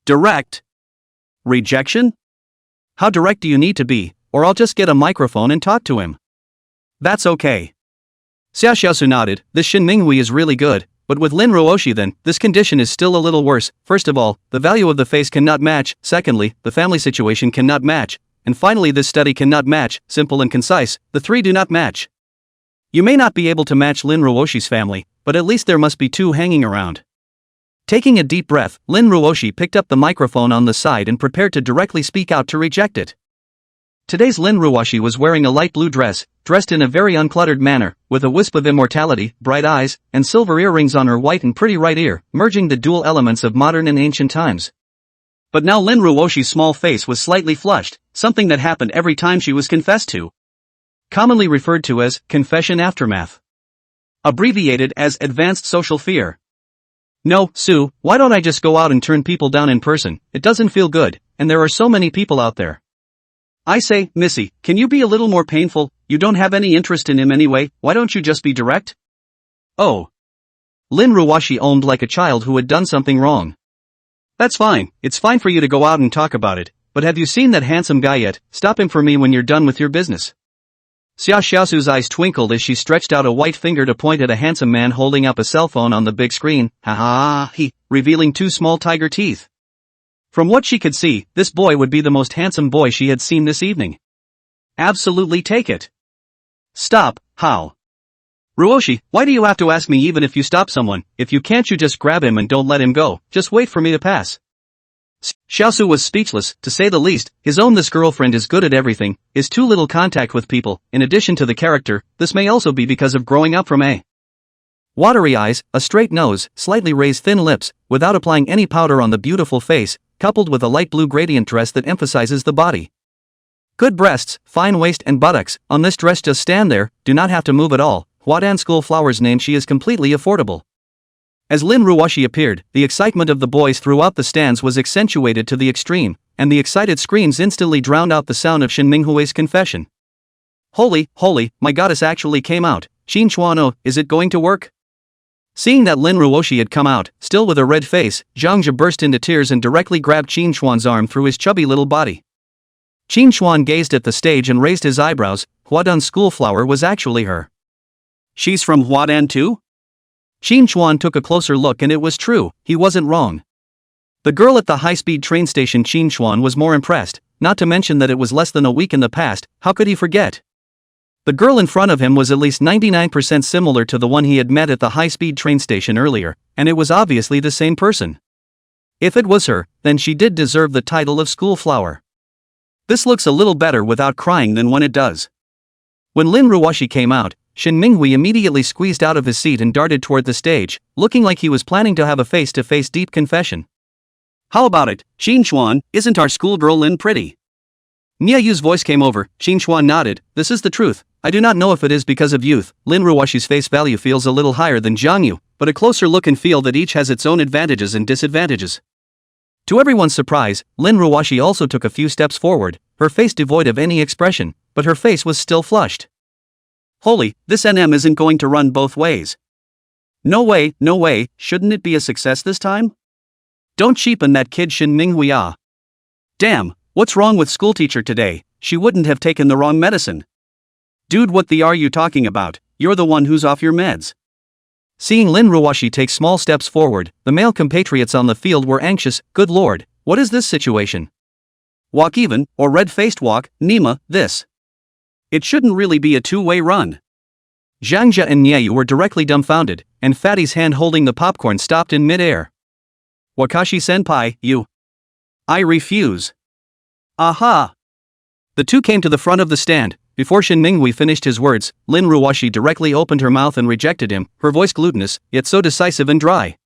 Direct. Rejection? How direct do you need to be, or I'll just get a microphone and talk to him. That's okay. Xia Xiaosu nodded. This Shin Minghui is really good, but with Lin Ruoshi then, this condition is still a little worse. First of all, the value of the face cannot match. Secondly, the family situation cannot match. and finally this study cannot match, simple and concise, the three do not match. You may not be able to match Lin Ruoshi's family, but at least there must be two hanging around. Taking a deep breath, Lin Ruoshi picked up the microphone on the side and prepared to directly speak out to reject it. Today's Lin Ruoshi was wearing a light blue dress, dressed in a very uncluttered manner, with a wisp of immortality, bright eyes, and silver earrings on her white and pretty right ear, merging the dual elements of modern and ancient times. But now Lin Ruoshi's small face was slightly flushed, something that happened every time she was confessed to. Commonly referred to as confession aftermath. Abbreviated as advanced social fear. No, Sue, why don't I just go out and turn people down in person? It doesn't feel good, and there are so many people out there. I say, Missy, can you be a little more painful? You don't have any interest in him anyway, why don't you just be direct? Oh. Lin Ruoshi owned like a child who had done something wrong. That's fine, it's fine for you to go out and talk about it, but have you seen that handsome guy yet? Stop him for me when you're done with your business. Xia Xiaosu's eyes twinkled as she stretched out a white finger to point at a handsome man holding up a cell phone on the big screen, revealing two small tiger teeth. From what she could see, this boy would be the most handsome boy she had seen this evening. Absolutely take it. Stop, how? Ruoshi, why do you have to ask me even if you stop someone? If you can't, you just grab him and don't let him go, just wait for me to pass. Xiaosu was speechless, to say the least. This girlfriend is good at everything, is too little contact with people, in addition to the character. This may also be because of growing up from a watery eyes, a straight nose, slightly raised thin lips, without applying any powder on the beautiful face, coupled with a light blue gradient dress that emphasizes the body. Good breasts, fine waist and buttocks. On this dress just stand there, do not have to move at all. Huadan School Flowers name she is completely affordable. As Lin Ruoshi appeared, the excitement of the boys throughout the stands was accentuated to the extreme, and the excited screams instantly drowned out the sound of Shin Minghui's confession. Holy, my goddess actually came out. Qin Chuano, is it going to work? Seeing that Lin Ruoshi had come out, still with a red face, Zhang Jia burst into tears and directly grabbed Qin Chuan's arm through his chubby little body. Qin Chuan gazed at the stage and raised his eyebrows. Huadan School Flower was actually her. She's from Huadan too? Qin Chuan took a closer look and it was true, he wasn't wrong. The girl at the high-speed train station Qin Chuan was more impressed, not to mention that it was less than a week in the past, how could he forget? The girl in front of him was at least 99% similar to the one he had met at the high-speed train station earlier, and it was obviously the same person. If it was her, then she did deserve the title of School Flower. This looks a little better without crying than when it does. When Lin Ruoshi came out, Shin Minghui immediately squeezed out of his seat and darted toward the stage, looking like he was planning to have a face-to-face deep confession. How about it, Qin Chuan, isn't our schoolgirl Lin pretty? Nia Yu's voice came over. Qin Chuan nodded. This is the truth. I do not know if it is because of youth. Lin Ruoshi's face value feels a little higher than Zhang Yu, but a closer look and feel that each has its own advantages and disadvantages. To everyone's surprise, Lin Ruoshi also took a few steps forward, her face devoid of any expression, but her face was still flushed. Holy, this NM isn't going to run both ways. No way, shouldn't it be a success this time? Don't cheapen that kid Shin Minghui ah. Damn, what's wrong with schoolteacher today? She wouldn't have taken the wrong medicine. Dude, what the are you talking about? You're the one who's off your meds. Seeing Lin Ruoshi take small steps forward, the male compatriots on the field were anxious. Good lord, what is this situation? Walk even, or red-faced walk, Nima, this. It shouldn't really be a two-way run. Zhang Jia and Niayu were directly dumbfounded, and Fatty's hand holding the popcorn stopped in mid-air. Wakashi-senpai, you. I refuse. Aha! The two came to the front of the stand. Before Shin Minghui finished his words, Lin Ruoshi directly opened her mouth and rejected him, her voice glutinous, yet so decisive and dry.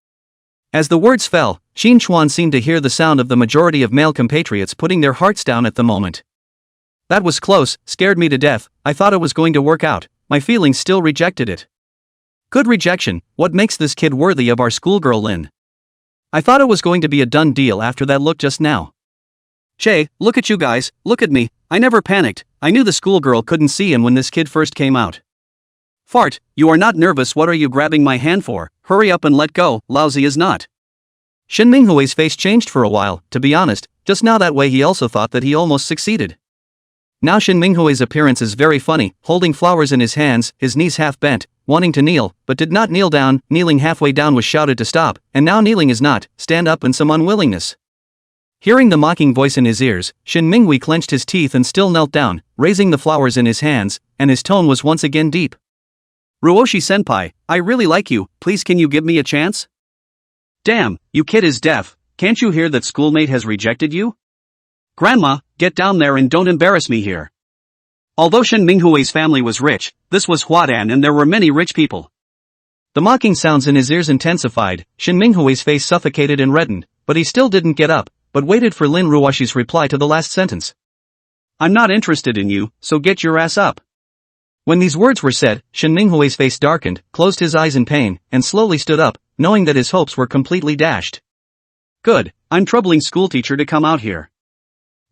As the words fell, Qin Chuan seemed to hear the sound of the majority of male compatriots putting their hearts down at the moment. That was close, scared me to death. I thought it was going to work out, my feelings still rejected it. Good rejection, what makes this kid worthy of our schoolgirl Lin? I thought it was going to be a done deal after that look just now. Che, look at you guys, look at me, I never panicked, I knew the schoolgirl couldn't see him when this kid first came out. Fart, you are not nervous, what are you grabbing my hand for? Hurry up and let go, lousy is not. Shin Minghui's face changed for a while, to be honest, just now that way he also thought that he almost succeeded. Now Shin Minghui's appearance is very funny, holding flowers in his hands, his knees half bent, wanting to kneel, but did not kneel down, kneeling halfway down was shouted to stop, and now kneeling is not, stand up and some unwillingness. Hearing the mocking voice in his ears, Shin Minghui clenched his teeth and still knelt down, raising the flowers in his hands, and his tone was once again deep. Ruoshi-senpai, I really like you, please can you give me a chance? Damn, you kid is deaf, can't you hear that schoolmate has rejected you? Grandma, get down there and don't embarrass me here. Although Shin Minghui's family was rich, this was Huadan and there were many rich people. The mocking sounds in his ears intensified, Shin Minghui's face suffocated and reddened, but he still didn't get up, but waited for Lin Ruoshi's reply to the last sentence. I'm not interested in you, so get your ass up. When these words were said, Shin Minghui's face darkened, closed his eyes in pain, and slowly stood up, knowing that his hopes were completely dashed. Good, I'm troubling schoolteacher to come out here.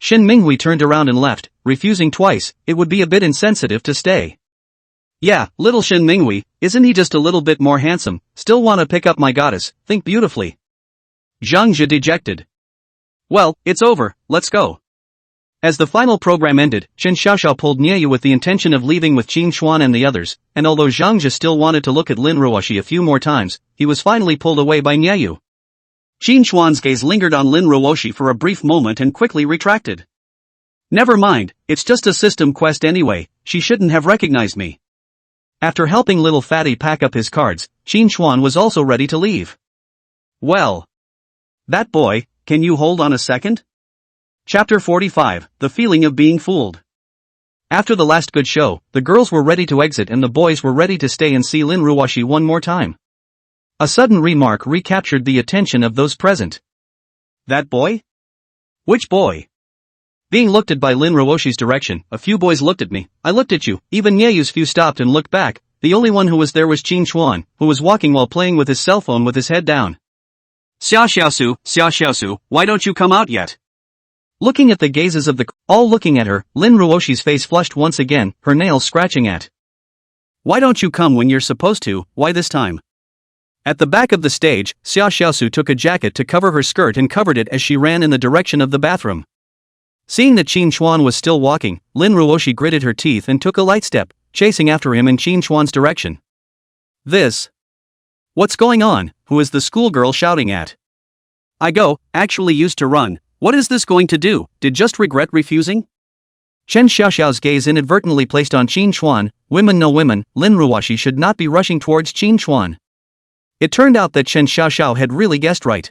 Shin Minghui turned around and left, refusing twice, it would be a bit insensitive to stay. Yeah, little Shin Minghui, isn't he just a little bit more handsome, still wanna pick up my goddess, think beautifully. Zhang Jie dejected. Well, it's over, let's go. As the final program ended, Chen Xiaoxiao pulled Nieyu with the intention of leaving with Qin Xuan and the others, and although Zhang Jie still wanted to look at Lin Ruoshi a few more times, he was finally pulled away by Nieyu. Qin Xuan's gaze lingered on Lin Ruoshi for a brief moment and quickly retracted. Never mind, it's just a system quest anyway, she shouldn't have recognized me. After helping little fatty pack up his cards, Qin Xuan was also ready to leave. Well. That boy, can you hold on a second? Chapter 45, The Feeling of Being Fooled. After the last good show, the girls were ready to exit and the boys were ready to stay and see Lin Ruoshi one more time. A sudden remark recaptured the attention of those present. That boy? Which boy? Being looked at by Lin Ruoshi's direction, a few boys looked at me, I looked at you, even Nieyu's few stopped and looked back, the only one who was there was Qin Xuan, who was walking while playing with his cell phone with his head down. Xia Xiaosu, why don't you come out yet? Looking at the gazes of all looking at her, Lin Ruoshi's face flushed once again, her nails scratching at. Why don't you come when you're supposed to, why this time? At the back of the stage, Xia Xiaosu took a jacket to cover her skirt and covered it as she ran in the direction of the bathroom. Seeing that Qin Xuan was still walking, Lin Ruoshi gritted her teeth and took a light step, chasing after him in Qin Xuan's direction. This. What's going on? Who is the schoolgirl shouting at? Actually used to run. What is this going to do? Did just regret refusing? Chen Xiaoxiao's gaze inadvertently placed on Qin Xuan, women know women, Lin Ruoshi should not be rushing towards Qin Xuan. It turned out that Chen Xiaoxiao had really guessed right.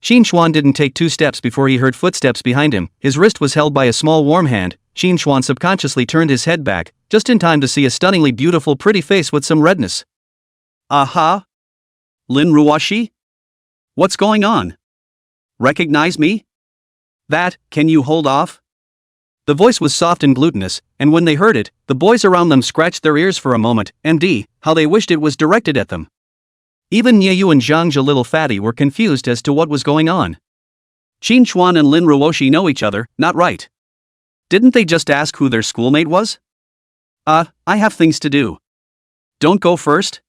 Qin Xuan didn't take 2 steps before he heard footsteps behind him, his wrist was held by a small warm hand. Qin Xuan subconsciously turned his head back, just in time to see a stunningly beautiful pretty face with some redness. Aha! Lin Ruoshi? What's going on? Recognize me? Can you hold off? The voice was soft and glutinous, and when they heard it, the boys around them scratched their ears for a moment, how they wished it was directed at them. Even Nieyu and Zhang Jie little fatty were confused as to what was going on. Qin Xuan and Lin Ruoshi know each other, not right. Didn't they just ask who their schoolmate was? I have things to do. Don't go first?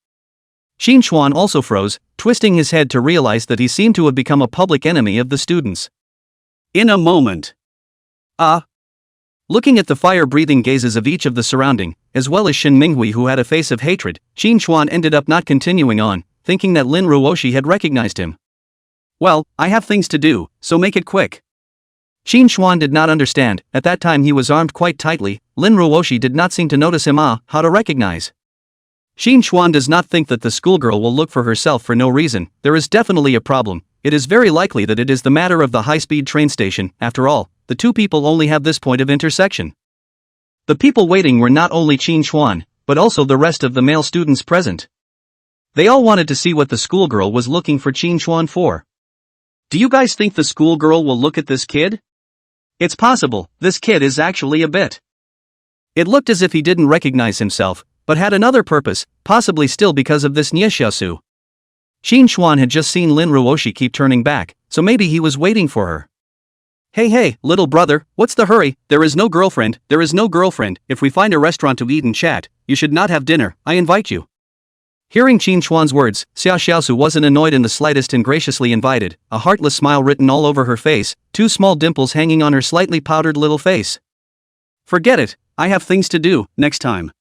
Qin Xuan also froze, twisting his head to realize that he seemed to have become a public enemy of the students. In a moment. Looking at the fire-breathing gazes of each of the surrounding, as well as Shin Minghui who had a face of hatred, Qin Xuan ended up not continuing on, thinking that Lin Ruoshi had recognized him. Well, I have things to do, so make it quick. Qin Xuan did not understand, at that time he was armed quite tightly, Lin Ruoshi did not seem to notice him how to recognize. Qin Xuan does not think that the schoolgirl will look for herself for no reason, there is definitely a problem, it is very likely that it is the matter of the high-speed train station, after all, the two people only have this point of intersection. The people waiting were not only Qin Xuan, but also the rest of the male students present. They all wanted to see what the schoolgirl was looking for Qin Xuan for. Do you guys think the schoolgirl will look at this kid? It's possible, this kid is actually a bit. It looked as if he didn't recognize himself, but had another purpose, possibly still because of this Niexiaosu. Qin Xuan had just seen Lin Ruoshi keep turning back, so maybe he was waiting for her. Hey, little brother, what's the hurry? There is no girlfriend, if we find a restaurant to eat and chat, you should not have dinner, I invite you. Hearing Qin Xuan's words, Xia Xiaosu wasn't annoyed in the slightest and graciously invited, a heartless smile written all over her face, 2 small dimples hanging on her slightly powdered little face. Forget it, I have things to do, next time.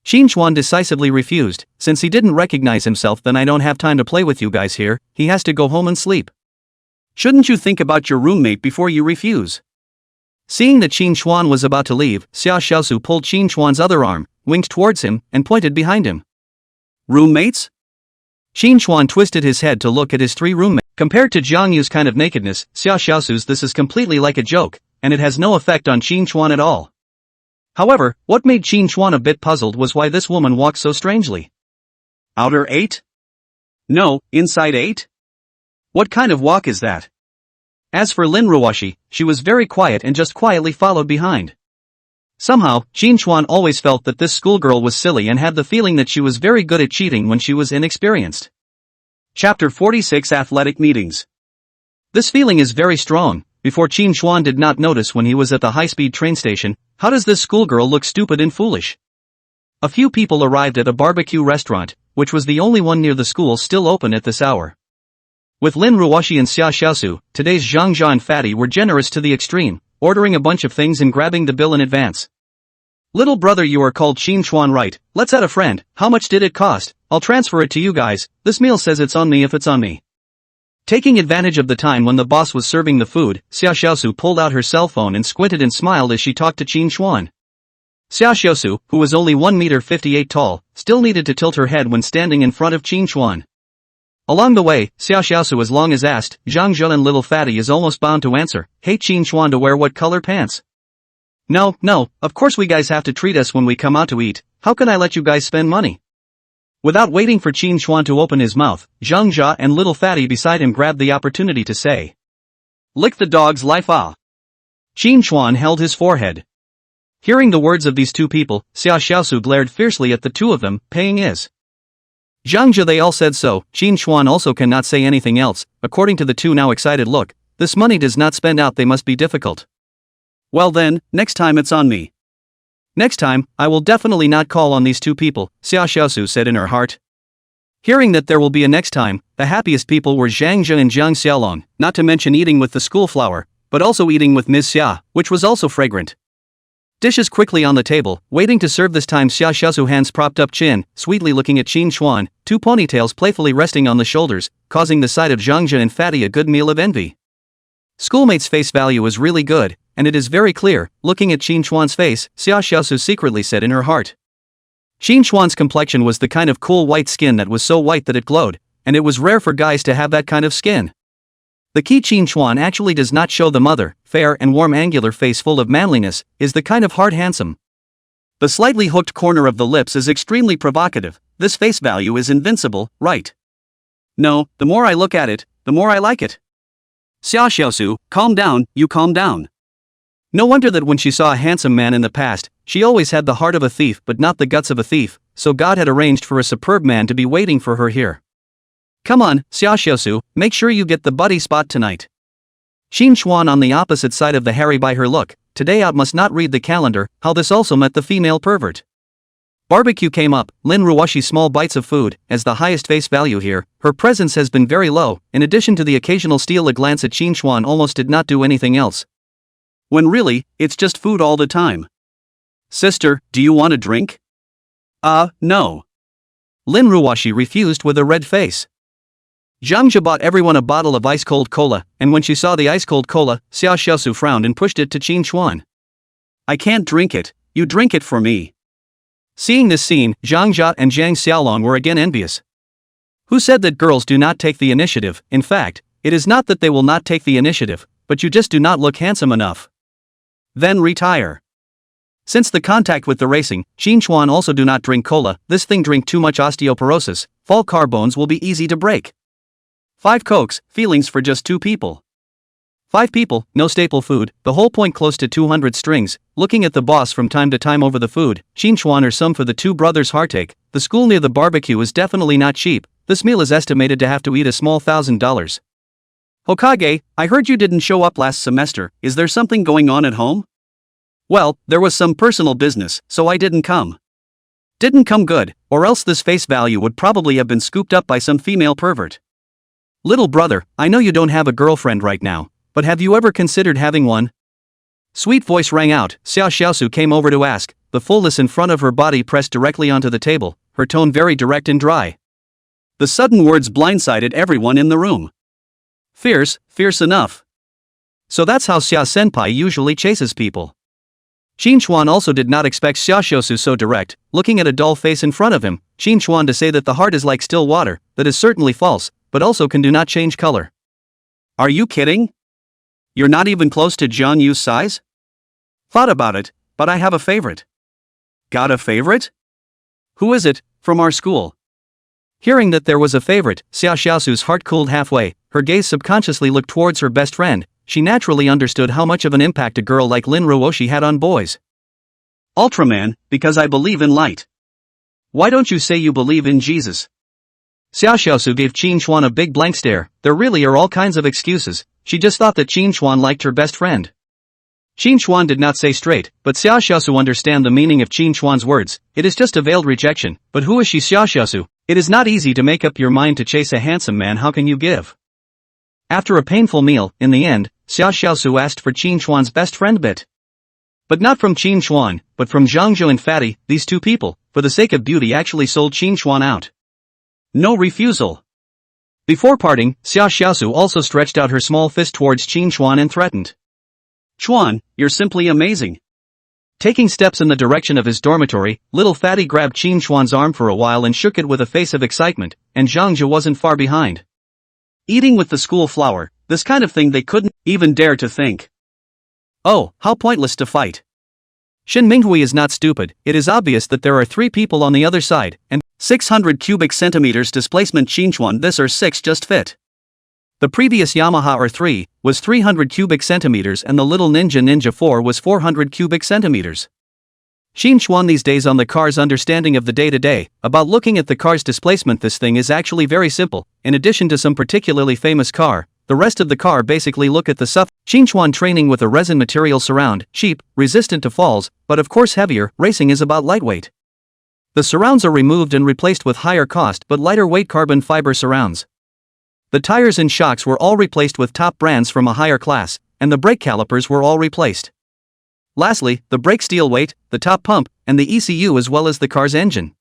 Qin Xuan decisively refused, since he didn't recognize himself then I don't have time to play with you guys here, he has to go home and sleep. Shouldn't you think about your roommate before you refuse? Seeing that Qin Chuan was about to leave, Xia Xiaosu pulled Qin Chuan's other arm, winked towards him, and pointed behind him. Roommates? Qin Chuan twisted his head to look at his three roommates. Compared to Jiang Yu's kind of nakedness, Xia Xiaosu's this is completely like a joke, and it has no effect on Qin Chuan at all. However, what made Qin Chuan a bit puzzled was why this woman walked so strangely. Outer 8? No, inside 8? What kind of walk is that? As for Lin Ruoshi, she was very quiet and just quietly followed behind. Somehow, Qin Chuan always felt that this schoolgirl was silly and had the feeling that she was very good at cheating when she was inexperienced. Chapter 46 Athletic Meetings. This feeling is very strong. Before Qin Chuan did not notice when he was at the high-speed train station, how does this schoolgirl look stupid and foolish? A few people arrived at a barbecue restaurant, which was the only one near the school still open at this hour. With Lin Ruoshi and Xia Xiaosu, today's Zhang Jia and Fatty were generous to the extreme, ordering a bunch of things and grabbing the bill in advance. Little brother, you are called Qin Chuan, right? Let's add a friend. How much did it cost? I'll transfer it to you guys. This meal says it's on me if it's on me. Taking advantage of the time when the boss was serving the food, Xia Xiaosu pulled out her cell phone and squinted and smiled as she talked to Qin Chuan. Xia Xiaosu, who was only 1.58 meters tall, still needed to tilt her head when standing in front of Qin Chuan. Along the way, Xia Xiaosu as long as asked, Zhang Jia and little Fatty is almost bound to answer, hey Qin Chuan to wear what color pants? No, of course we guys have to treat us when we come out to eat, how can I let you guys spend money? Without waiting for Qin Chuan to open his mouth, Zhang Jia and little Fatty beside him grabbed the opportunity to say. Lick the dog's life ah. Qin Chuan held his forehead. Hearing the words of these two people, Xia Xiaosu glared fiercely at the two of them, paying is. Zhang Jia they all said so, Qin Chuan also cannot say anything else, according to the two now excited look, this money does not spend out they must be difficult. Well then, next time it's on me. Next time, I will definitely not call on these two people, Xia Xiaosu said in her heart. Hearing that there will be a next time, the happiest people were Zhang Jia and Jiang Xiaolong, not to mention eating with the school flower, but also eating with Ms. Xia, which was also fragrant. Dishes quickly on the table, waiting to serve this time Xia Xiaosu hands propped up chin, sweetly looking at Qin Chuan, two ponytails playfully resting on the shoulders, causing the sight of Zhang Jia and Fatty a good meal of envy. Schoolmate's face value is really good, and it is very clear, looking at Qin Chuan's face, Xia Xiaosu secretly said in her heart. Qin Chuan's complexion was the kind of cool white skin that was so white that it glowed, and it was rare for guys to have that kind of skin. The key Qin Chuan actually does not show the mother, fair and warm angular face full of manliness, is the kind of hard handsome. The slightly hooked corner of the lips is extremely provocative, this face value is invincible, right? No, the more I look at it, the more I like it. Xia Xiaosu, calm down, you calm down. No wonder that when she saw a handsome man in the past, she always had the heart of a thief but not the guts of a thief, so God had arranged for a superb man to be waiting for her here. Come on, Xia Xiaosu, make sure you get the buddy spot tonight. Qin Chuan on the opposite side of the Harry by her look, today out must not read the calendar, how this also met the female pervert. Barbecue came up, Lin Ruoshi small bites of food, as the highest face value here, her presence has been very low, in addition to the occasional steal a glance at Qin Chuan almost did not do anything else. When really, it's just food all the time. Sister, do you want a drink? No. Lin Ruoshi refused with a red face. Zhang Jia bought everyone a bottle of ice-cold cola, and when she saw the ice-cold cola, Xia Xiaosu frowned and pushed it to Qin Chuan. I can't drink it, you drink it for me. Seeing this scene, Zhang Jia and Jiang Xiaolong were again envious. Who said that girls do not take the initiative? In fact, it is not that they will not take the initiative, but you just do not look handsome enough. Then retire. Since the contact with the racing, Qin Chuan also do not drink cola, this thing drink too much osteoporosis, fall car bones will be easy to break. 5 cokes, feelings for just 2 people. 5 people, no staple food, the whole point close to 200 strings, looking at the boss from time to time over the food, Qin Chuan or some for the 2 brothers' heartache, the school near the barbecue is definitely not cheap, this meal is estimated to have to eat a small $1,000. Hokage, I heard you didn't show up last semester, is there something going on at home? Well, there was some personal business, so I didn't come. Didn't come good, or else this face value would probably have been scooped up by some female pervert. Little brother, I know you don't have a girlfriend right now, but have you ever considered having one? Sweet voice rang out, Xia Xiaosu came over to ask, the fullness in front of her body pressed directly onto the table, her tone very direct and dry. The sudden words blindsided everyone in the room. Fierce, fierce enough. So that's how Xia Senpai usually chases people. Qin Chuan also did not expect Xia Xiaosu so direct, looking at a dull face in front of him. Qin Chuan to say that the heart is like still water, that is certainly false, but also can do not change color. Are you kidding? You're not even close to Jiang Yu's size? Thought about it, but I have a favorite. Got a favorite? Who is it, from our school? Hearing that there was a favorite, Xia Xiaosu's heart cooled halfway, her gaze subconsciously looked towards her best friend. She naturally understood how much of an impact a girl like Lin Ruoshi had on boys. Ultraman, because I believe in light. Why don't you say you believe in Jesus? Xia Xiaosu gave Qin Chuan a big blank stare. There really are all kinds of excuses. She just thought that Qin Chuan liked her best friend. Qin Chuan did not say straight, but Xia Xiaosu understand the meaning of Qin Chuan's words. It is just a veiled rejection, but who is she? Xia Xiaosu? It is not easy to make up your mind to chase a handsome man. How can you give? After a painful meal, in the end, Xia Xiaosu asked for Qin Chuan's best friend bit. But not from Qin Chuan, but from Zhang Zhou and Fatty. These two people, for the sake of beauty, actually sold Qin Chuan out. No refusal. Before parting, Xia Xiaosu also stretched out her small fist towards Qin Chuan and threatened. Chuan, you're simply amazing. Taking steps in the direction of his dormitory, little Fatty grabbed Qin Chuan's arm for a while and shook it with a face of excitement, and Zhang Zhou wasn't far behind. Eating with the school flower, this kind of thing they couldn't even dare to think. Oh, how pointless to fight. Shin Minghui is not stupid. It is obvious that there are 3 people on the other side, and 600 cubic centimeters displacement. Qin Chuan, this or 6 just fit. The previous Yamaha R3 was 300 cubic centimeters and the little Ninja 4 was 400 cubic centimeters. Qin Chuan these days on the car's understanding of the day-to-day, about looking at the car's displacement. This thing is actually very simple. In addition to some particularly famous car, the rest of the car basically look at the stuff. Qin Chuan training with a resin material surround, cheap, resistant to falls, but of course heavier. Racing is about lightweight. The surrounds are removed and replaced with higher cost but lighter weight carbon fiber surrounds. The tires and shocks were all replaced with top brands from a higher class, and the brake calipers were all replaced. Lastly, the brake steel weight, the top pump, and the ECU as well as the car's engine.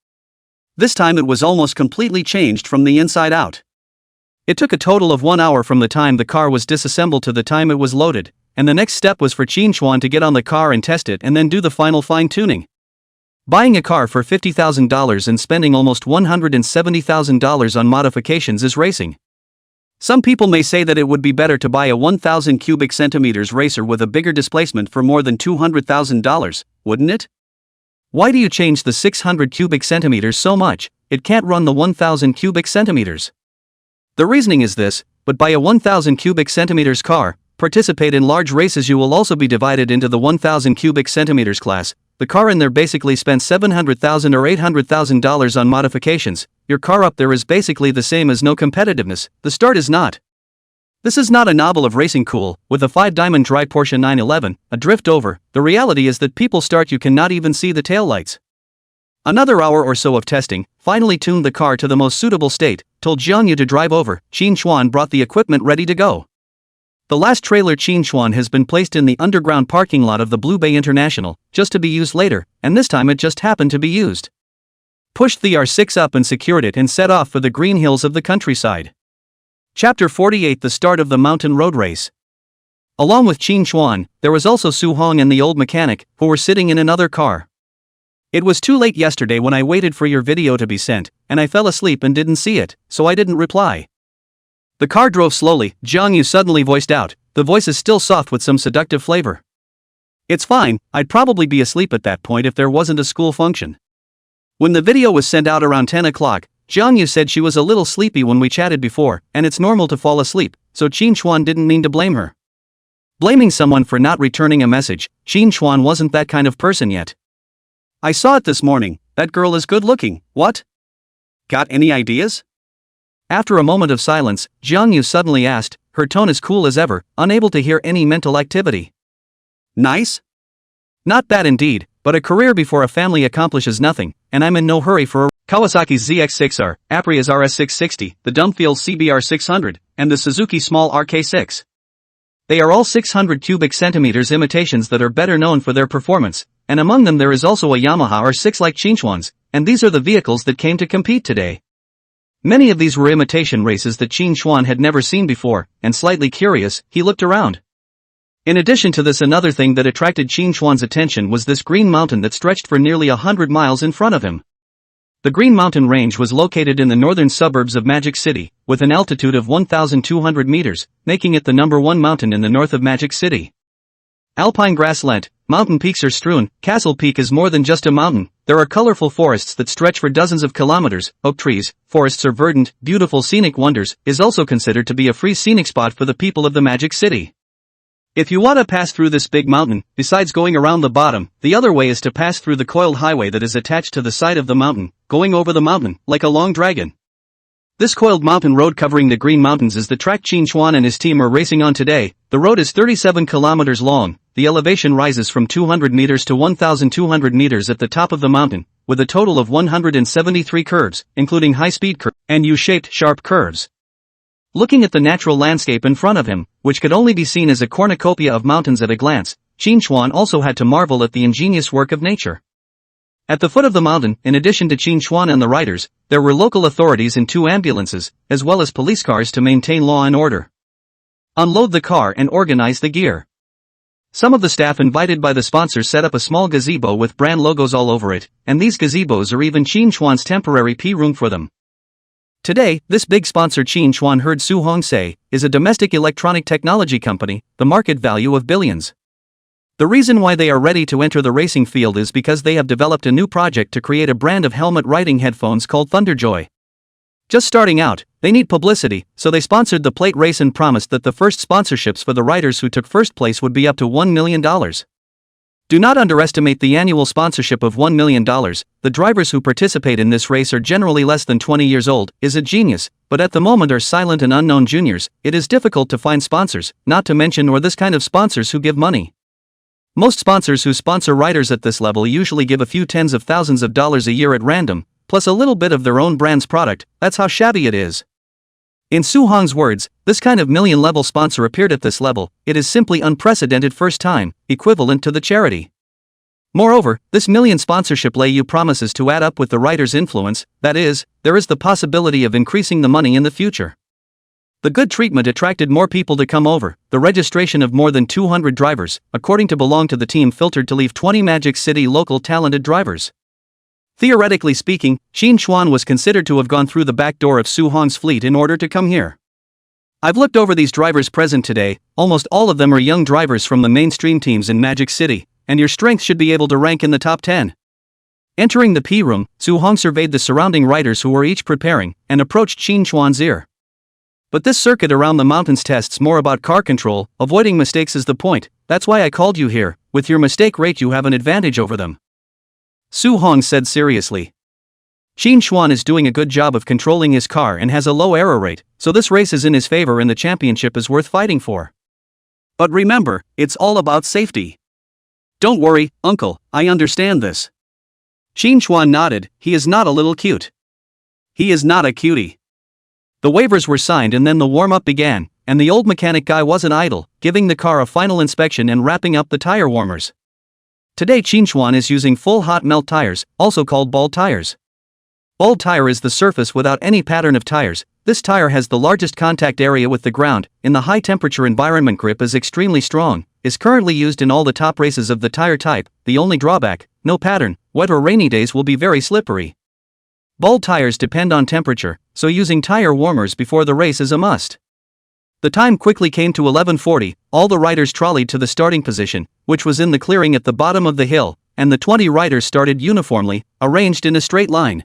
This time it was almost completely changed from the inside out. It took a total of 1 hour from the time the car was disassembled to the time it was loaded, and the next step was for Qin Chuan to get on the car and test it and then do the final fine-tuning. Buying a car for $50,000 and spending almost $170,000 on modifications is racing. Some people may say that it would be better to buy a 1,000 cubic centimeters racer with a bigger displacement for more than $200,000, wouldn't it? Why do you change the 600 cubic centimeters so much? It can't run the 1,000 cubic centimeters. The reasoning is this: but buy a 1,000 cubic centimeters car, participate in large races. You will also be divided into the 1,000 cubic centimeters class. The car in there basically spent $700,000 or $800,000 on modifications. Your car up there is basically the same as no competitiveness. The start is not. This is not a novel of racing cool, with a 5-diamond dry Porsche 911, a drift over. The reality is that people start you cannot even see the taillights. Another hour or so of testing finally tuned the car to the most suitable state, told Jiang Yu to drive over. Qin Chuan brought the equipment ready to go. The last trailer Qin Chuan has been placed in the underground parking lot of the Blue Bay International, just to be used later, and this time it just happened to be used. Pushed the R6 up and secured it and set off for the green hills of the countryside. Chapter 48: The start of the mountain road race. Along with Qin Chuan, there was also Su Hong and the old mechanic, who were sitting in another car. It was too late yesterday when I waited for your video to be sent, and I fell asleep and didn't see it, so I didn't reply. The car drove slowly. Jiang Yu suddenly voiced out, the voice is still soft with some seductive flavor. It's fine, I'd probably be asleep at that point if there wasn't a school function. When the video was sent out around 10 o'clock, Jiang Yu said she was a little sleepy when we chatted before, and it's normal to fall asleep, so Qin Chuan didn't mean to blame her. Blaming someone for not returning a message, Qin Chuan wasn't that kind of person yet. I saw it this morning, that girl is good looking. What? Got any ideas? After a moment of silence, Jiang Yu suddenly asked, her tone as cool as ever, unable to hear any mental activity. Nice? Not bad indeed, but a career before a family accomplishes nothing, and I'm in no hurry for a Kawasaki's ZX6R, Apria's RS660, the Dumfield's CBR600, and the Suzuki Small RK6. They are all 600 cubic centimeters imitations that are better known for their performance, and among them there is also a Yamaha R6 like Qin Chuan's, and these are the vehicles that came to compete today. Many of these were imitation races that Qin Xuan had never seen before, and slightly curious, he looked around. In addition to this, another thing that attracted Qin Xuan's attention was this green mountain that stretched for nearly 100 miles in front of him. The Green Mountain Range was located in the northern suburbs of Magic City, with an altitude of 1,200 meters, making it the #1 mountain in the north of Magic City. Alpine grassland, mountain peaks are strewn. Castle Peak is more than just a mountain. There are colorful forests that stretch for dozens of kilometers. Oak trees, forests are verdant, beautiful scenic wonders, is also considered to be a free scenic spot for the people of the Magic City. If you want to pass through this big mountain, besides going around the bottom, the other way is to pass through the coiled highway that is attached to the side of the mountain, going over the mountain, like a long dragon. This coiled mountain road covering the Green Mountains is the track Qin Xuan and his team are racing on today. The road is 37 kilometers long. The elevation rises from 200 meters to 1,200 meters at the top of the mountain, with a total of 173 curves, including high-speed curves and U-shaped sharp curves. Looking at the natural landscape in front of him, which could only be seen as a cornucopia of mountains at a glance, Qin Xuan also had to marvel at the ingenious work of nature. At the foot of the mountain, in addition to Qin Xuan and the riders, there were local authorities and 2 ambulances, as well as police cars to maintain law and order. Unload the car and organize the gear. Some of the staff invited by the sponsors set up a small gazebo with brand logos all over it, and these gazebos are even Qin Xuan's temporary pee room for them. Today, this big sponsor Qin Xuan heard Su Hong say, is a domestic electronic technology company, the market value of billions. The reason why they are ready to enter the racing field is because they have developed a new project to create a brand of helmet riding headphones called Thunderjoy. Just starting out, they need publicity, so they sponsored the plate race and promised that the first sponsorships for the riders who took first place would be up to $1 million. Do not underestimate the annual sponsorship of $1 million. The drivers who participate in this race are generally less than 20 years old, is a genius, but at the moment are silent and unknown juniors. It is difficult to find sponsors, not to mention or this kind of sponsors who give money. Most sponsors who sponsor riders at this level usually give a few tens of thousands of dollars a year at random, plus a little bit of their own brand's product. That's how shabby it is. In Su Hong's words, this kind of million-level sponsor appeared at this level. It is simply unprecedented first time, equivalent to the charity. Moreover, this million sponsorship lay promises to add up with the rider's influence, that is, there is the possibility of increasing the money in the future. The good treatment attracted more people to come over. The registration of more than 200 drivers, according to belong to the team filtered to leave 20 Magic City local talented drivers. Theoretically speaking, Qin Xuan was considered to have gone through the back door of Su Hong's fleet in order to come here. I've looked over these drivers present today. Almost all of them are young drivers from the mainstream teams in Magic City, and your strength should be able to rank in the top 10. Entering the P room, Su Hong surveyed the surrounding riders who were each preparing, and approached Qin Xuan's ear. But this circuit around the mountains tests more about car control. Avoiding mistakes is the point. That's why I called you here. With your mistake rate you have an advantage over them. Su Hong said seriously. Qin Xuan is doing a good job of controlling his car and has a low error rate, so this race is in his favor and the championship is worth fighting for. But remember, it's all about safety. Don't worry, uncle, I understand this. Qin Xuan nodded. He is not a little cute. He is not a cutie. The waivers were signed and then the warm-up began, and the old mechanic guy wasn't idle, giving the car a final inspection and wrapping up the tire warmers. Today Qin Xuan is using full hot melt tires, also called bald tires. Bald tire is the surface without any pattern of tires. This tire has the largest contact area with the ground. In the high temperature environment, grip is extremely strong, is currently used in all the top races of the tire type. The only drawback, no pattern. Wet or rainy days will be very slippery. Bald tires depend on temperature, so using tire warmers before the race is a must. The time quickly came to 11:40, all the riders trolleyed to the starting position, which was in the clearing at the bottom of the hill, and the 20 riders started uniformly, arranged in a straight line.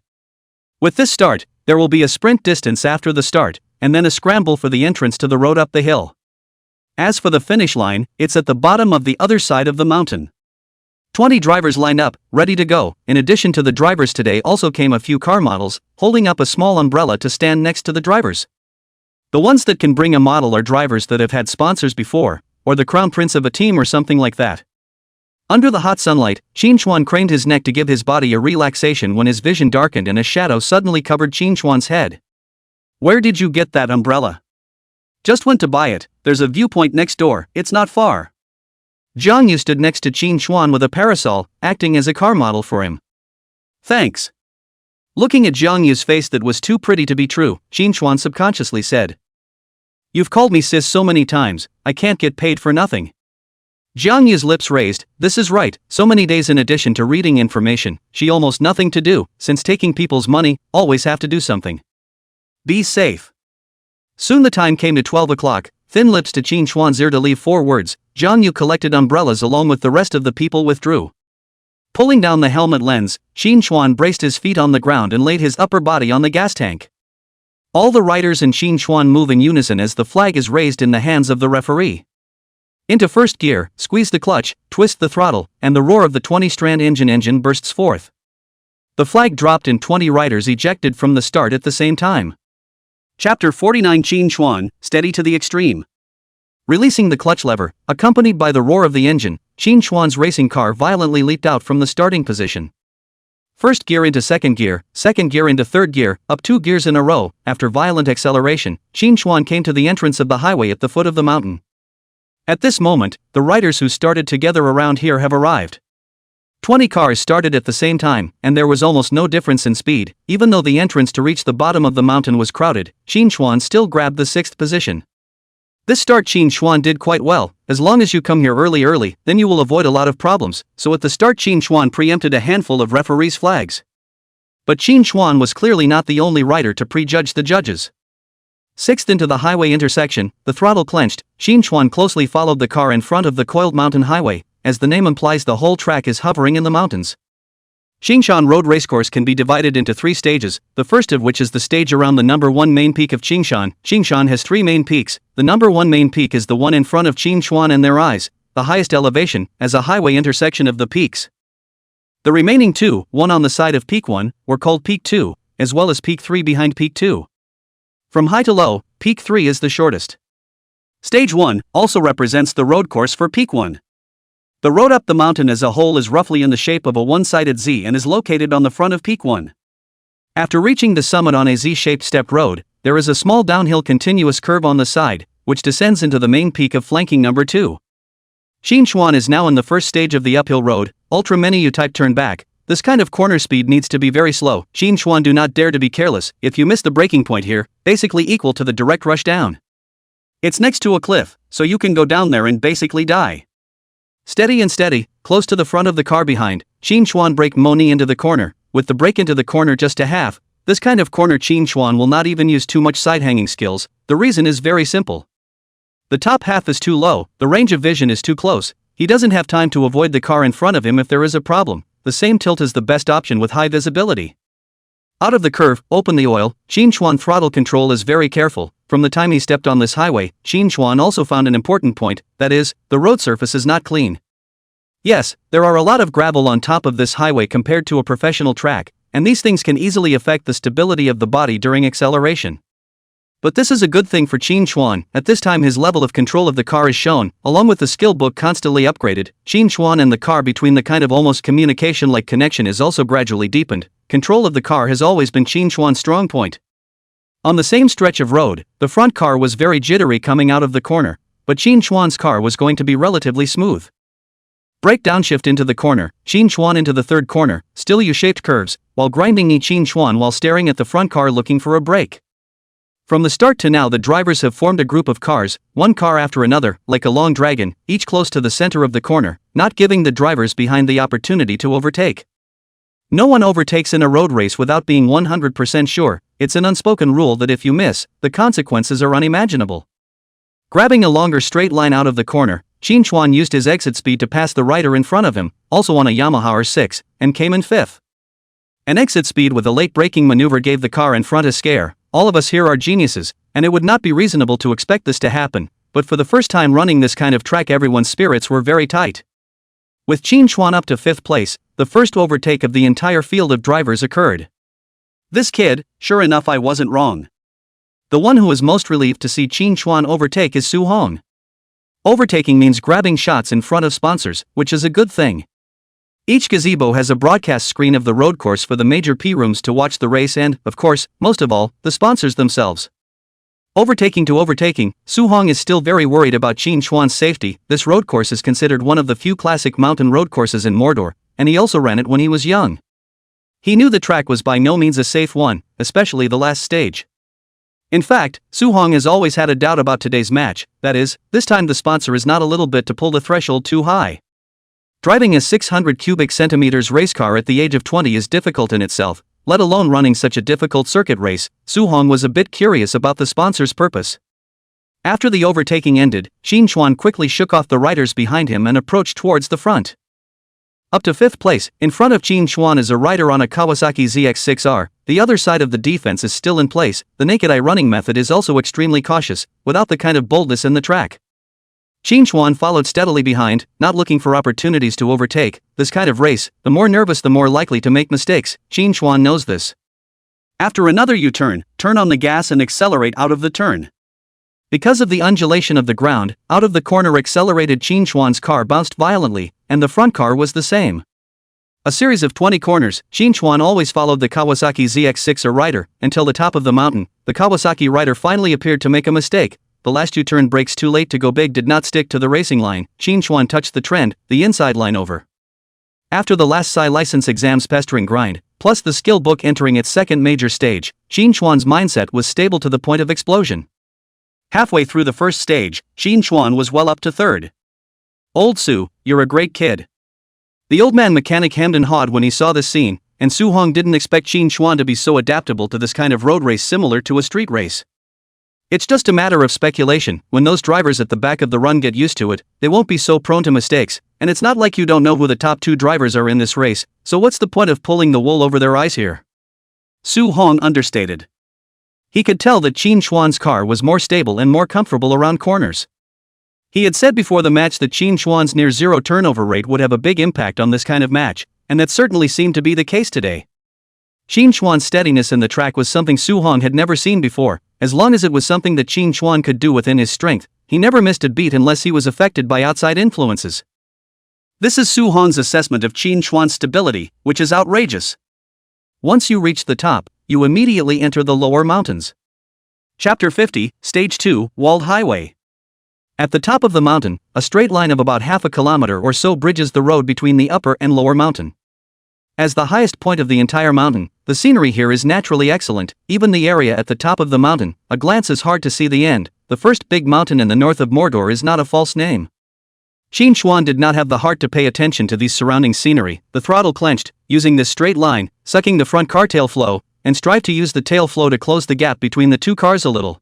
With this start, there will be a sprint distance after the start, and then a scramble for the entrance to the road up the hill. As for the finish line, it's at the bottom of the other side of the mountain. 20 drivers lined up, ready to go. In addition to the drivers today also came a few car models, holding up a small umbrella to stand next to the drivers. The ones that can bring a model are drivers that have had sponsors before, or the crown prince of a team or something like that. Under the hot sunlight, Qin Xuan craned his neck to give his body a relaxation when his vision darkened and a shadow suddenly covered Qin Xuan's head. Where did you get that umbrella? Just went to buy it. There's a viewpoint next door, it's not far. Zhang Yu stood next to Qin Xuan with a parasol, acting as a car model for him. Thanks. Looking at Jiang Yu's face that was too pretty to be true, Qin Chuan subconsciously said. You've called me sis so many times, I can't get paid for nothing. Jiang Yu's lips raised, this is right, so many days in addition to reading information, she almost nothing to do, since taking people's money, always have to do something. Be safe. Soon the time came to 12 o'clock, thin lips to Qin Chuan's ear to leave 4 words, Jiang Yu collected umbrellas along with the rest of the people withdrew. Pulling down the helmet lens, Qin Chuan braced his feet on the ground and laid his upper body on the gas tank. All the riders and Qin Chuan move in unison as the flag is raised in the hands of the referee. Into first gear, squeeze the clutch, twist the throttle, and the roar of the 20-strand engine bursts forth. The flag dropped and 20 riders ejected from the start at the same time. Chapter 49 Qin Chuan, steady to the extreme. Releasing the clutch lever, accompanied by the roar of the engine, Qin Chuan's racing car violently leaped out from the starting position. First gear into second gear into third gear, up 2 gears in a row. After violent acceleration, Qin Chuan came to the entrance of the highway at the foot of the mountain. At this moment, the riders who started together around here have arrived. 20 cars started at the same time, and there was almost no difference in speed. Even though the entrance to reach the bottom of the mountain was crowded, Qin Chuan still grabbed the 6th position. This start Qin Chuan did quite well. As long as you come here early, then you will avoid a lot of problems. So at the start Qin Chuan preempted a handful of referees' flags. But Qin Chuan was clearly not the only rider to prejudge the judges. 6th into the highway intersection, the throttle clenched, Qin Chuan closely followed the car in front of the coiled mountain highway. As the name implies, the whole track is hovering in the mountains. Qingshan Road Racecourse can be divided into 3 stages, the first of which is the stage around the number 1 main peak of Qingshan. Qingshan has 3 main peaks. The number 1 main peak is the one in front of Qin Chuan and their eyes, the highest elevation, as a highway intersection of the peaks. The remaining 2, one on the side of Peak 1, were called Peak 2, as well as Peak 3 behind Peak 2. From high to low, Peak 3 is the shortest. Stage 1 also represents the road course for Peak 1. The road up the mountain as a whole is roughly in the shape of a one-sided Z and is located on the front of Peak 1. After reaching the summit on a Z-shaped stepped road, there is a small downhill continuous curve on the side, which descends into the main peak of flanking number 2. Qin Chuan is now in the first stage of the uphill road, ultra menu type turn back. This kind of corner speed needs to be very slow. Qin Chuan, do not dare to be careless. If you miss the braking point here, basically equal to the direct rush down. It's next to a cliff, so you can go down there and basically die. Steady and steady, close to the front of the car behind, Qin Chuan brake Moni into the corner, with the brake into the corner just to half. This kind of corner Qin Chuan will not even use too much side-hanging skills. The reason is very simple. The top half is too low, the range of vision is too close. He doesn't have time to avoid the car in front of him if there is a problem. The same tilt is the best option with high visibility. Out of the curve, open the oil. Qin Chuan throttle control is very careful. From the time he stepped on this highway, Qin Chuan also found an important point, that is, the road surface is not clean. Yes, there are a lot of gravel on top of this highway compared to a professional track, and these things can easily affect the stability of the body during acceleration. But this is a good thing for Qin Chuan. At this time his level of control of the car is shown, along with the skill book constantly upgraded. Qin Chuan and the car between the kind of almost communication-like connection is also gradually deepened. Control of the car has always been Qin Chuan's strong point. On the same stretch of road, the front car was very jittery coming out of the corner, but Qin Chuan's car was going to be relatively smooth. Brake downshift into the corner, Qin Chuan into the third corner, still U-shaped curves, while grinding knee Qin Chuan while staring at the front car looking for a break. From the start to now the drivers have formed a group of cars, one car after another, like a long dragon, each close to the center of the corner, not giving the drivers behind the opportunity to overtake. No one overtakes in a road race without being 100% sure. It's an unspoken rule that if you miss, the consequences are unimaginable. Grabbing a longer straight line out of the corner, Qin Chuan used his exit speed to pass the rider in front of him, also on a Yamaha R6, and came in 5th. An exit speed with a late braking maneuver gave the car in front a scare. All of us here are geniuses, and it would not be reasonable to expect this to happen, but for the first time running this kind of track everyone's spirits were very tight. With Qin Chuan up to 5th place, the first overtake of the entire field of drivers occurred. This kid, sure enough I wasn't wrong. The one who is most relieved to see Qin Chuan overtake is Su Hong. Overtaking means grabbing shots in front of sponsors, which is a good thing. Each gazebo has a broadcast screen of the road course for the major P rooms to watch the race and, of course, most of all, the sponsors themselves. Overtaking to overtaking, Su Hong is still very worried about Qin Chuan's safety. This road course is considered one of the few classic mountain road courses in Mordor, and he also ran it when he was young. He knew the track was by no means a safe one, especially the last stage. In fact, Su-hong has always had a doubt about today's match, that is, this time the sponsor is not a little bit to pull the threshold too high. Driving a 600 cubic centimeters race car at the age of 20 is difficult in itself, let alone running such a difficult circuit race. Su-hong was a bit curious about the sponsor's purpose. After the overtaking ended, Shin Chuan quickly shook off the riders behind him and approached towards the front. Up to 5th place, in front of Shin Chuan is a rider on a Kawasaki ZX-6R, the other side of the defense is still in place. The naked eye running method is also extremely cautious, without the kind of boldness in the track. Shin Chuan followed steadily behind, not looking for opportunities to overtake. This kind of race, the more nervous the more likely to make mistakes. Shin Chuan knows this. After another U-turn, turn on the gas and accelerate out of the turn. Because of the undulation of the ground, out of the corner accelerated Shin Chuan's car bounced violently, and the front car was the same. A series of 20 corners, Shin Chuan always followed the Kawasaki ZX-6R rider, until the top of the mountain. The Kawasaki rider finally appeared to make a mistake. The last U-turn brakes too late to go big did not stick to the racing line. Shin Chuan touched the trend, the inside line over. After the last Psi license exam's pestering grind, plus the skill book entering its second major stage, Shin Chuan's mindset was stable to the point of explosion. Halfway through the first stage, Shin Chuan was well up to 3rd. "Old Su, you're a great kid." The old man mechanic hemmed and hawed when he saw this scene, and Su-hong didn't expect Shin Chuan to be so adaptable to this kind of road race similar to a street race. It's just a matter of speculation. When those drivers at the back of the run get used to it, they won't be so prone to mistakes, and it's not like you don't know who the top 2 drivers are in this race, so what's the point of pulling the wool over their eyes here? Su-hong understated. He could tell that Shin Chuan's car was more stable and more comfortable around corners. He had said before the match that Shin Chuan's near-zero turnover rate would have a big impact on this kind of match, and that certainly seemed to be the case today. Shin Chuan's steadiness in the track was something Su-hong had never seen before. As long as it was something that Shin Chuan could do within his strength, he never missed a beat unless he was affected by outside influences. This is Su-hong's assessment of Shin Chuan's stability, which is outrageous. Once you reach the top, you immediately enter the lower mountains. Chapter 50, Stage 2, Walled Highway. At the top of the mountain, a straight line of about half a kilometer or so bridges the road between the upper and lower mountain. As the highest point of the entire mountain, the scenery here is naturally excellent. Even the area at the top of the mountain, a glance is hard to see the end. The first big mountain in the north of Mordor is not a false name. Shin Chuan did not have the heart to pay attention to these surrounding scenery. The throttle clenched, using this straight line, sucking the front car tail flow, and strive to use the tail flow to close the gap between the 2 cars a little.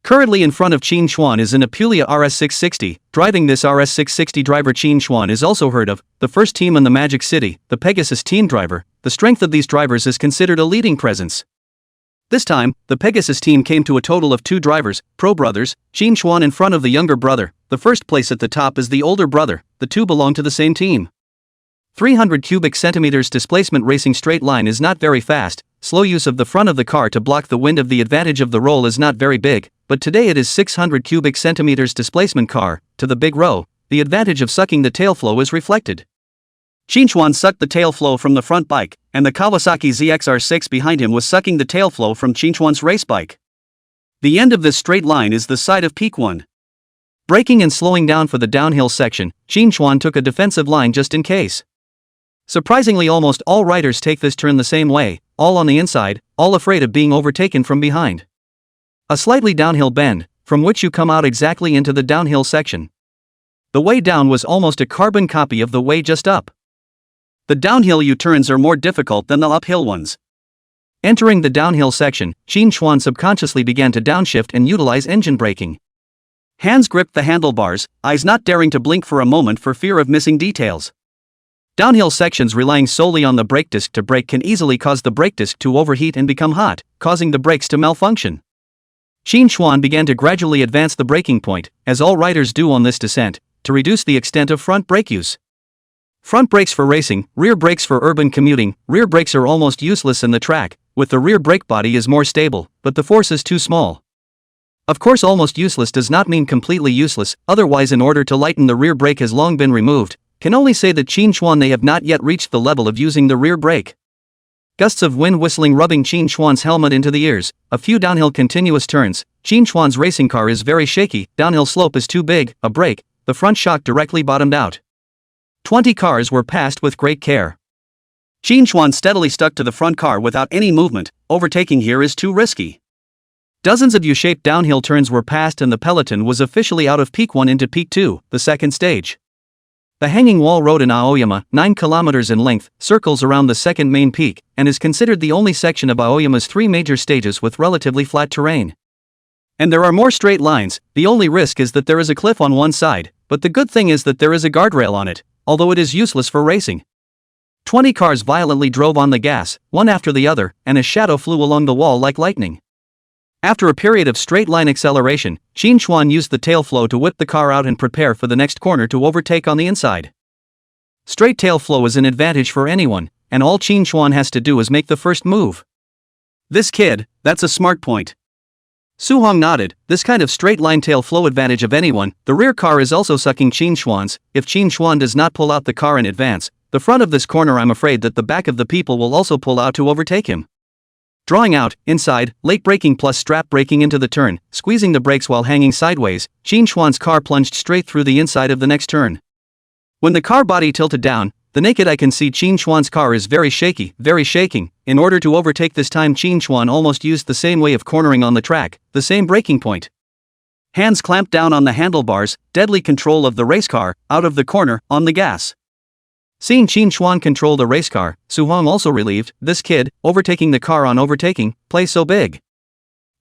Currently in front of Shin Chuan is an Apulia RS660. Driving this RS660 driver Shin Chuan is also heard of, the first team in the Magic City, the Pegasus team driver. The strength of these drivers is considered a leading presence. This time, the Pegasus team came to a total of 2 drivers, pro brothers, Shin Chuan in front of the younger brother. The first place at the top is the older brother, the 2 belong to the same team. 300 cubic centimeters displacement racing straight line is not very fast. Slow use of the front of the car to block the wind of the advantage of the roll is not very big, but today it is 600 cubic centimeters displacement car, to the big row, the advantage of sucking the tail flow is reflected. Shin Chuan sucked the tail flow from the front bike, and the Kawasaki ZX-R6 behind him was sucking the tail flow from Shin Chuan's race bike. The end of this straight line is the side of peak 1. Braking and slowing down for the downhill section, Shin Chuan took a defensive line just in case. Surprisingly, almost all riders take this turn the same way, all on the inside, all afraid of being overtaken from behind. A slightly downhill bend, from which you come out exactly into the downhill section. The way down was almost a carbon copy of the way just up. The downhill U-turns are more difficult than the uphill ones. Entering the downhill section, Shin Chuan subconsciously began to downshift and utilize engine braking. Hands gripped the handlebars, eyes not daring to blink for a moment for fear of missing details. Downhill sections relying solely on the brake disc to brake can easily cause the brake disc to overheat and become hot, causing the brakes to malfunction. Shin Chuan began to gradually advance the braking point, as all riders do on this descent, to reduce the extent of front brake use. Front brakes for racing, rear brakes for urban commuting. Rear brakes are almost useless in the track, with the rear brake body is more stable, but the force is too small. Of course, almost useless does not mean completely useless, otherwise in order to lighten the rear brake has long been removed. Can only say that Shin Chuan they have not yet reached the level of using the rear brake. Gusts of wind whistling rubbing Shin Chuan's helmet into the ears, a few downhill continuous turns. Shin Chuan's racing car is very shaky, downhill slope is too big, a brake, the front shock directly bottomed out. 20 cars were passed with great care. Xuan steadily stuck to the front car without any movement. Overtaking here is too risky. Dozens of U-shaped downhill turns were passed and the peloton was officially out of Peak 1 into Peak 2, the second stage. The hanging wall road in Aoyama, 9 kilometers in length, circles around the second main peak, and is considered the only section of Aoyama's 3 major stages with relatively flat terrain. And there are more straight lines. The only risk is that there is a cliff on one side, but the good thing is that there is a guardrail on it, although it is useless for racing. 20 cars violently drove on the gas, one after the other, and a shadow flew along the wall like lightning. After a period of straight-line acceleration, Xuan used the tail flow to whip the car out and prepare for the next corner to overtake on the inside. Straight tail flow is an advantage for anyone, and all Xuan has to do is make the first move. This kid, that's a smart point. Suhong nodded. This kind of straight-line tail flow advantage of anyone. The rear car is also sucking Xuan's. If Xuan does not pull out the car in advance, the front of this corner, I'm afraid that the back of the people will also pull out to overtake him. Drawing out, inside, late braking plus strap braking into the turn, squeezing the brakes while hanging sideways, Xuan's car plunged straight through the inside of the next turn. When the car body tilted down, the naked eye can see Xuan's car is very shaking. In order to overtake this time, Xuan almost used the same way of cornering on the track, the same braking point. Hands clamped down on the handlebars, deadly control of the race car, out of the corner, on the gas. Seeing Xuan control the race car, Suhong also relieved. This kid, overtaking the car on overtaking, plays so big.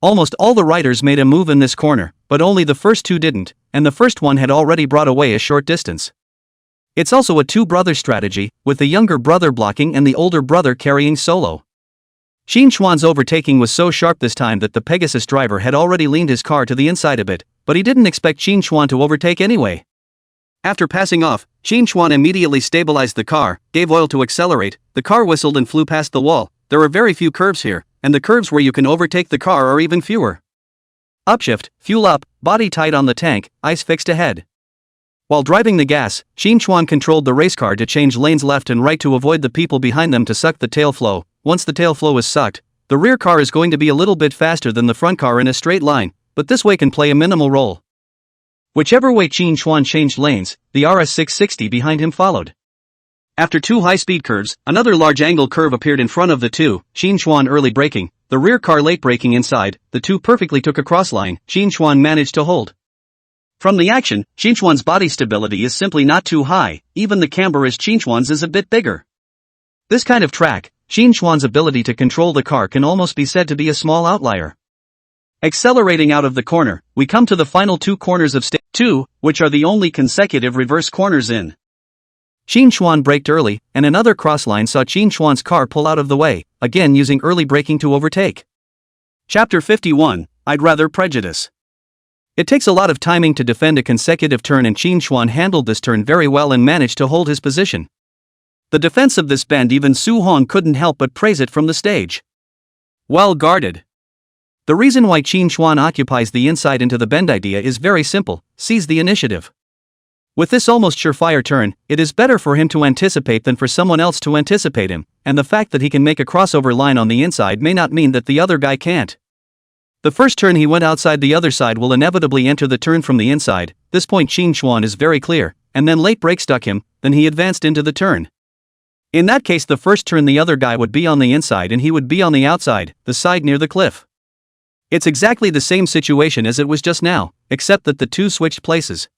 Almost all the riders made a move in this corner, but only the first two didn't, and the first one had already brought away a short distance. It's also a two-brother strategy, with the younger brother blocking and the older brother carrying solo. Xuan's overtaking was so sharp this time that the Pegasus driver had already leaned his car to the inside a bit, but he didn't expect Xuan to overtake anyway. After passing off, Xuan immediately stabilized the car, gave oil to accelerate, the car whistled and flew past the wall. There are very few curves here, and the curves where you can overtake the car are even fewer. Upshift, fuel up, body tight on the tank, eyes fixed ahead. While driving the gas, Xuan controlled the race car to change lanes left and right to avoid the people behind them to suck the tail flow. Once the tail flow is sucked, the rear car is going to be a little bit faster than the front car in a straight line, but this way can play a minimal role. Whichever way Xuan changed lanes, the RS660 behind him followed. After 2 high-speed curves, another large-angle curve appeared in front of the two, Xuan early braking, the rear car late braking inside, the two perfectly took a cross line, Xuan managed to hold. From the action, Xuan's body stability is simply not too high, even the camber as Xuan's is a bit bigger. This kind of track, Xuan's ability to control the car can almost be said to be a small outlier. Accelerating out of the corner, we come to the final 2 corners of stage 2, which are the only consecutive reverse corners in. Xuan braked early, and another crossline saw Xuan's car pull out of the way, again using early braking to overtake. Chapter 51, I'd rather prejudice. It takes a lot of timing to defend a consecutive turn, and Xuan handled this turn very well and managed to hold his position. The defense of this bend, even Suhong couldn't help but praise it from the stage. Well guarded. The reason why Xuan occupies the inside into the bend idea is very simple: seize the initiative. With this almost surefire turn, it is better for him to anticipate than for someone else to anticipate him, and the fact that he can make a crossover line on the inside may not mean that the other guy can't. The first turn he went outside, the other side will inevitably enter the turn from the inside. This point Xuan is very clear, and then late brake stuck him, then he advanced into the turn. In that case, the first turn the other guy would be on the inside and he would be on the outside, the side near the cliff. It's exactly the same situation as it was just now, except that the two switched places.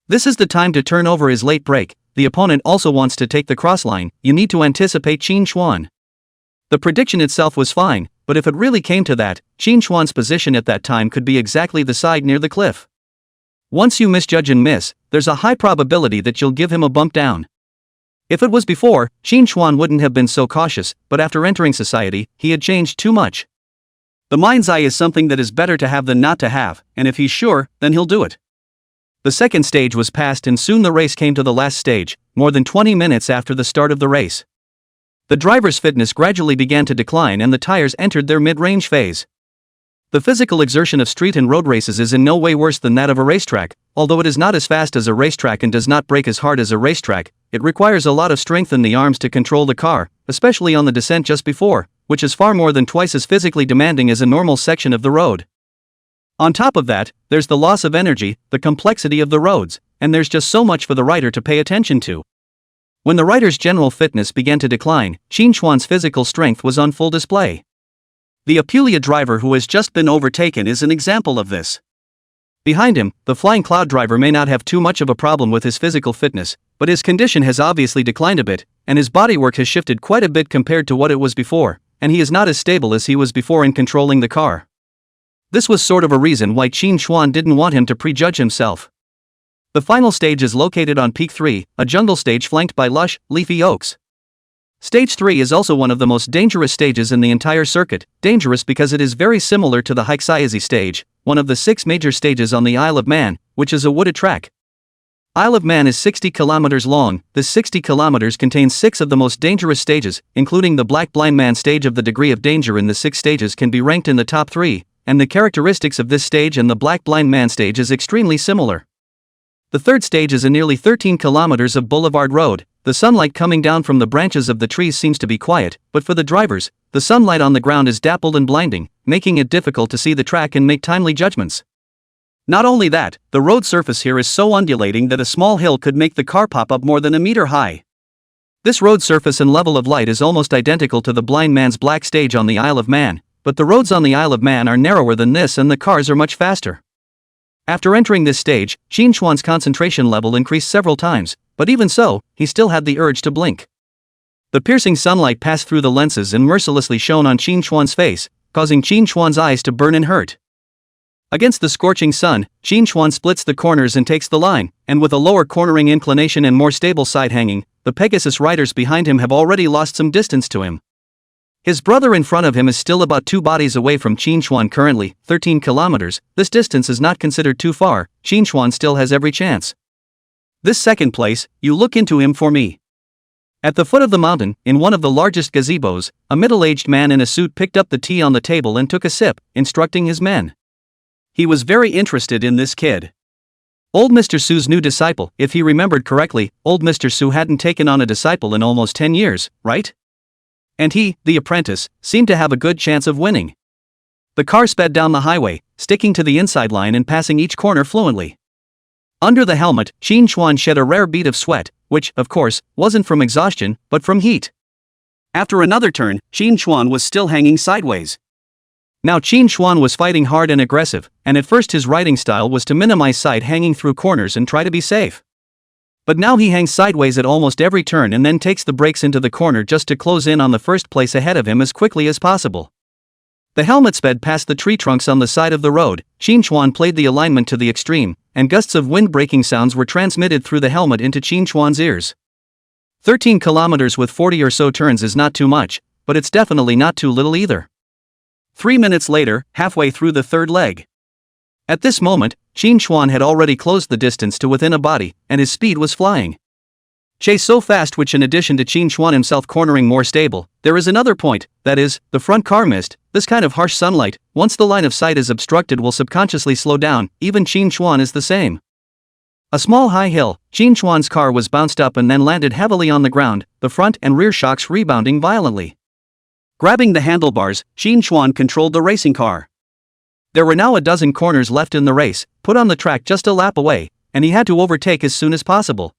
This is the time to turn over his late brake. The opponent also wants to take the crossline. You need to anticipate Xuan. The prediction itself was fine, but if it really came to that, Xuan's position at that time could be exactly the side near the cliff. Once you misjudge and miss, there's a high probability that you'll give him a bump down. If it was before, Xuan wouldn't have been so cautious, but after entering society, he had changed too much. The mind's eye is something that is better to have than not to have, and if he's sure, then he'll do it. The second stage was passed and soon the race came to the last stage, more than 20 minutes after the start of the race. The driver's fitness gradually began to decline and the tires entered their mid-range phase. The physical exertion of street and road races is in no way worse than that of a racetrack. Although it is not as fast as a racetrack and does not brake as hard as a racetrack, it requires a lot of strength in the arms to control the car, especially on the descent just before, which is far more than twice as physically demanding as a normal section of the road. On top of that, there's the loss of energy, the complexity of the roads, and there's just so much for the rider to pay attention to. When the rider's general fitness began to decline, Qin Chuan's physical strength was on full display. The Apulia driver who has just been overtaken is an example of this. Behind him, the flying cloud driver may not have too much of a problem with his physical fitness, but his condition has obviously declined a bit, and his bodywork has shifted quite a bit compared to what it was before, and he is not as stable as he was before in controlling the car. This was sort of a reason why Qin Chuan didn't want him to prejudge himself. The final stage is located on Peak 3, a jungle stage flanked by lush, leafy oaks. Stage 3 is also one of the most dangerous stages in the entire circuit, dangerous because it is very similar to the Haixiazi stage, one of the 6 major stages on the Isle of Man, which is a wooded track. Isle of Man is 60 kilometers long. This 60 kilometers contains 6 of the most dangerous stages, including the Black Blind Man stage. Of the degree of danger in the 6 stages can be ranked in the top 3, and the characteristics of this stage and the Black Blind Man stage is extremely similar. The third stage is a nearly 13 kilometers of boulevard road. The sunlight coming down from the branches of the trees seems to be quiet, but for the drivers, the sunlight on the ground is dappled and blinding, making it difficult to see the track and make timely judgments. Not only that, the road surface here is so undulating that a small hill could make the car pop up more than a meter high. This road surface and level of light is almost identical to the Blind Man's Black stage on the Isle of Man, but the roads on the Isle of Man are narrower than this and the cars are much faster. After entering this stage, Qin Chuan's concentration level increased several times, but even so, he still had the urge to blink. The piercing sunlight passed through the lenses and mercilessly shone on Qin Chuan's face, causing Qin Chuan's eyes to burn and hurt. Against the scorching sun, Qin Chuan splits the corners and takes the line, and with a lower cornering inclination and more stable side hanging, the Pegasus riders behind him have already lost some distance to him. His brother in front of him is still about 2 bodies away from Qin Chuan, currently 13 kilometers. This distance is not considered too far. Qin Chuan still has every chance. This second place, you look into him for me. At the foot of the mountain, in one of the largest gazebos, a middle-aged man in a suit picked up the tea on the table and took a sip, instructing his men. He was very interested in this kid. Old Mr. Su's new disciple. If he remembered correctly, old Mr. Su hadn't taken on a disciple in almost 10 years, right? And he, the apprentice, seemed to have a good chance of winning. The car sped down the highway, sticking to the inside line and passing each corner fluently. Under the helmet, Qin Chuan shed a rare bead of sweat, which, of course, wasn't from exhaustion, but from heat. After another turn, Qin Chuan was still hanging sideways. Now Qin Chuan was fighting hard and aggressive, and at first his riding style was to minimize side hanging through corners and try to be safe. But now he hangs sideways at almost every turn and then takes the brakes into the corner just to close in on the first place ahead of him as quickly as possible. The helmet sped past the tree trunks on the side of the road. Qin Chuan played the alignment to the extreme, and gusts of wind-breaking sounds were transmitted through the helmet into Qin Chuan's ears. 13 kilometers with 40 or so turns is not too much, but it's definitely not too little either. 3 minutes later, halfway through the third leg. At this moment, Qin Chuan had already closed the distance to within a body, and his speed was flying. Chase so fast, which in addition to Qin Chuan himself cornering more stable, there is another point, that is, the front car missed. This kind of harsh sunlight, once the line of sight is obstructed, will subconsciously slow down. Even Qin Chuan is the same. A small high hill, Qin Chuan's car was bounced up and then landed heavily on the ground, the front and rear shocks rebounding violently. Grabbing the handlebars, Qin Chuan controlled the racing car. There were now a dozen corners left in the race, put on the track just a lap away, and he had to overtake as soon as possible.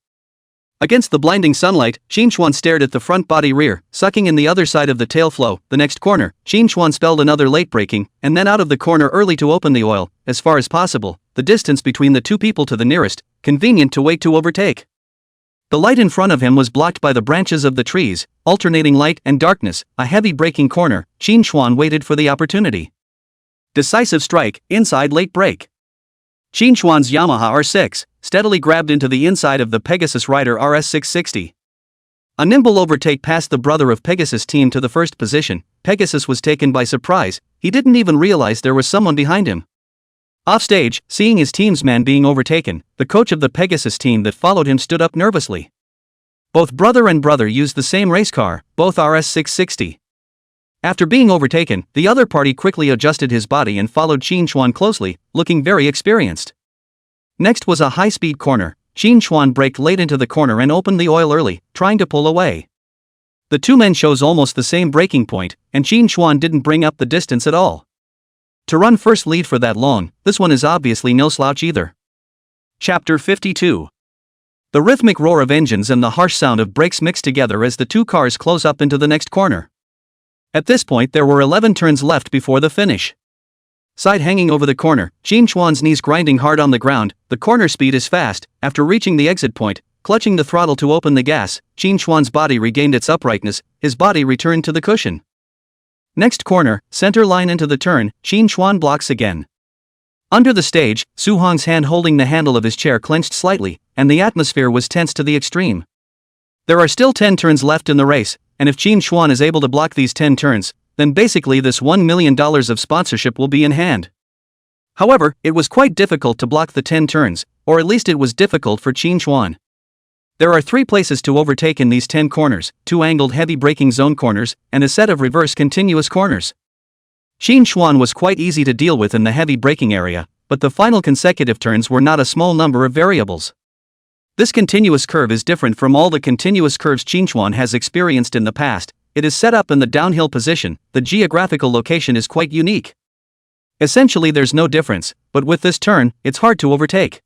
Against the blinding sunlight, Qin Chuan stared at the front body rear, sucking in the other side of the tail flow. The next corner, Qin Chuan spelled another late braking, and then out of the corner early to open the oil, as far as possible, the distance between the two people to the nearest, convenient to wait to overtake. The light in front of him was blocked by the branches of the trees, alternating light and darkness. A heavy braking corner, Qin Chuan waited for the opportunity. Decisive strike, inside late brake. Qin Chuan's Yamaha R6 steadily grabbed into the inside of the Pegasus Rider RS660. A nimble overtake passed the brother of Pegasus team to the first position. Pegasus was taken by surprise. He didn't even realize there was someone behind him. Offstage, seeing his team's man being overtaken, the coach of the Pegasus team that followed him stood up nervously. Both brother and brother used the same race car, both RS660. After being overtaken, the other party quickly adjusted his body and followed Qin Chuan closely, looking very experienced. Next was a high-speed corner. Qin Chuan braked late into the corner and opened the oil early, trying to pull away. The two men chose almost the same braking point, and Qin Chuan didn't bring up the distance at all. To run first lead for that long, this one is obviously no slouch either. Chapter 52. The rhythmic roar of engines and the harsh sound of brakes mix together as the two cars close up into the next corner. At this point there were 11 turns left before the finish. Side hanging over the corner, Qin Chuan's knees grinding hard on the ground, the corner speed is fast. After reaching the exit point, clutching the throttle to open the gas, Qin Chuan's body regained its uprightness, his body returned to the cushion. Next corner, center line into the turn, Qin Chuan blocks again. Under the stage, Su Hong's hand holding the handle of his chair clenched slightly, and the atmosphere was tense to the extreme. There are still 10 turns left in the race, and if Qin Chuan is able to block these 10 turns, then basically this $1 million of sponsorship will be in hand. However, it was quite difficult to block the 10 turns, or at least it was difficult for Qin Chuan. There are 3 places to overtake in these 10 corners, 2 angled heavy braking zone corners, and a set of reverse continuous corners. Qin Chuan was quite easy to deal with in the heavy braking area, but the final consecutive turns were not a small number of variables. This continuous curve is different from all the continuous curves Qin Chuan has experienced in the past. It is set up in the downhill position, the geographical location is quite unique. Essentially there's no difference, but with this turn, it's hard to overtake.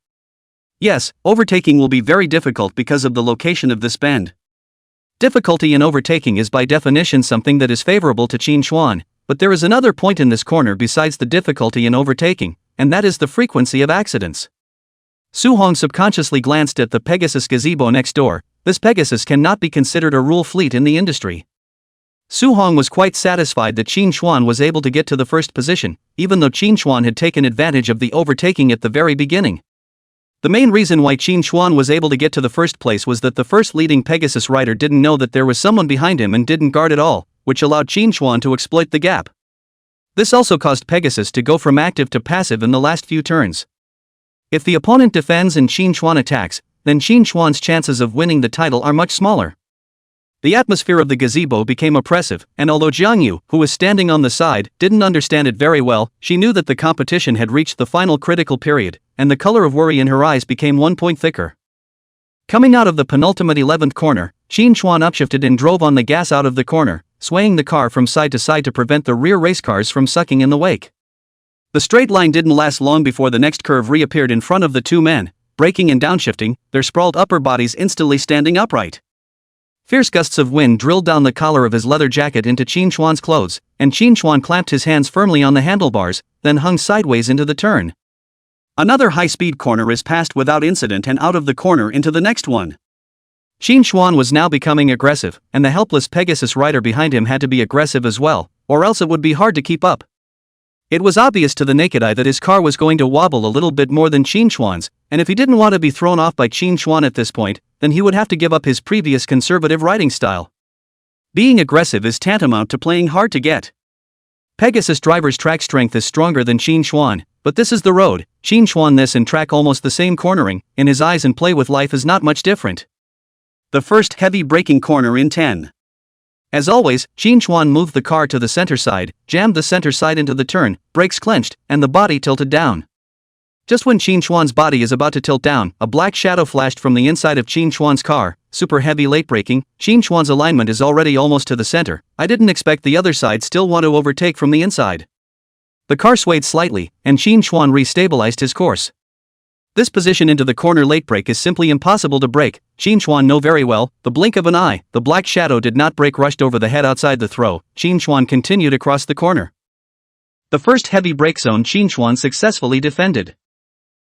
Yes, overtaking will be very difficult because of the location of this bend. Difficulty in overtaking is by definition something that is favorable to Qin Chuan, but there is another point in this corner besides the difficulty in overtaking, and that is the frequency of accidents. Su Hong subconsciously glanced at the Pegasus gazebo next door. This Pegasus cannot be considered a rule fleet in the industry. Su Hong was quite satisfied that Qin Chuan was able to get to the first position, even though Qin Chuan had taken advantage of the overtaking at the very beginning. The main reason why Qin Chuan was able to get to the first place was that the first leading Pegasus rider didn't know that there was someone behind him and didn't guard at all, which allowed Qin Chuan to exploit the gap. This also caused Pegasus to go from active to passive in the last few turns. If the opponent defends and Qin Chuan attacks, then Qin Chuan's chances of winning the title are much smaller. The atmosphere of the gazebo became oppressive, and although Jiang Yu, who was standing on the side, didn't understand it very well, she knew that the competition had reached the final critical period, and the color of worry in her eyes became 1 point thicker. Coming out of the penultimate 11th corner, Qin Chuan upshifted and drove on the gas out of the corner, swaying the car from side to side to prevent the rear race cars from sucking in the wake. The straight line didn't last long before the next curve reappeared in front of the two men, braking and downshifting, their sprawled upper bodies instantly standing upright. Fierce gusts of wind drilled down the collar of his leather jacket into Qin Chuan's clothes, and Qin Chuan clamped his hands firmly on the handlebars, then hung sideways into the turn. Another high-speed corner is passed without incident and out of the corner into the next one. Qin Chuan was now becoming aggressive, and the helpless Pegasus rider behind him had to be aggressive as well, or else it would be hard to keep up. It was obvious to the naked eye that his car was going to wobble a little bit more than Qin Chuan's, and if he didn't want to be thrown off by Qin Chuan at this point, then he would have to give up his previous conservative riding style. Being aggressive is tantamount to playing hard to get. Pegasus driver's track strength is stronger than Qin Chuan, but this is the road. Qin Chuan this and track almost the same cornering, in his eyes and play with life is not much different. The first heavy braking corner in 10. As always, Qin Chuan moved the car to the center side, jammed the center side into the turn, brakes clenched, and the body tilted down. Just when Qin Chuan's body is about to tilt down, a black shadow flashed from the inside of Qin Chuan's car. Super heavy late braking, Qin Chuan's alignment is already almost to the center. I didn't expect the other side still want to overtake from the inside. The car swayed slightly, and Qin Chuan re-stabilized his course. This position into the corner late brake is simply impossible to break. Qin Chuan know very well, the blink of an eye, the black shadow did not break, rushed over the head outside the throw. Qin Chuan continued across the corner. The first heavy brake zone Qin Chuan successfully defended.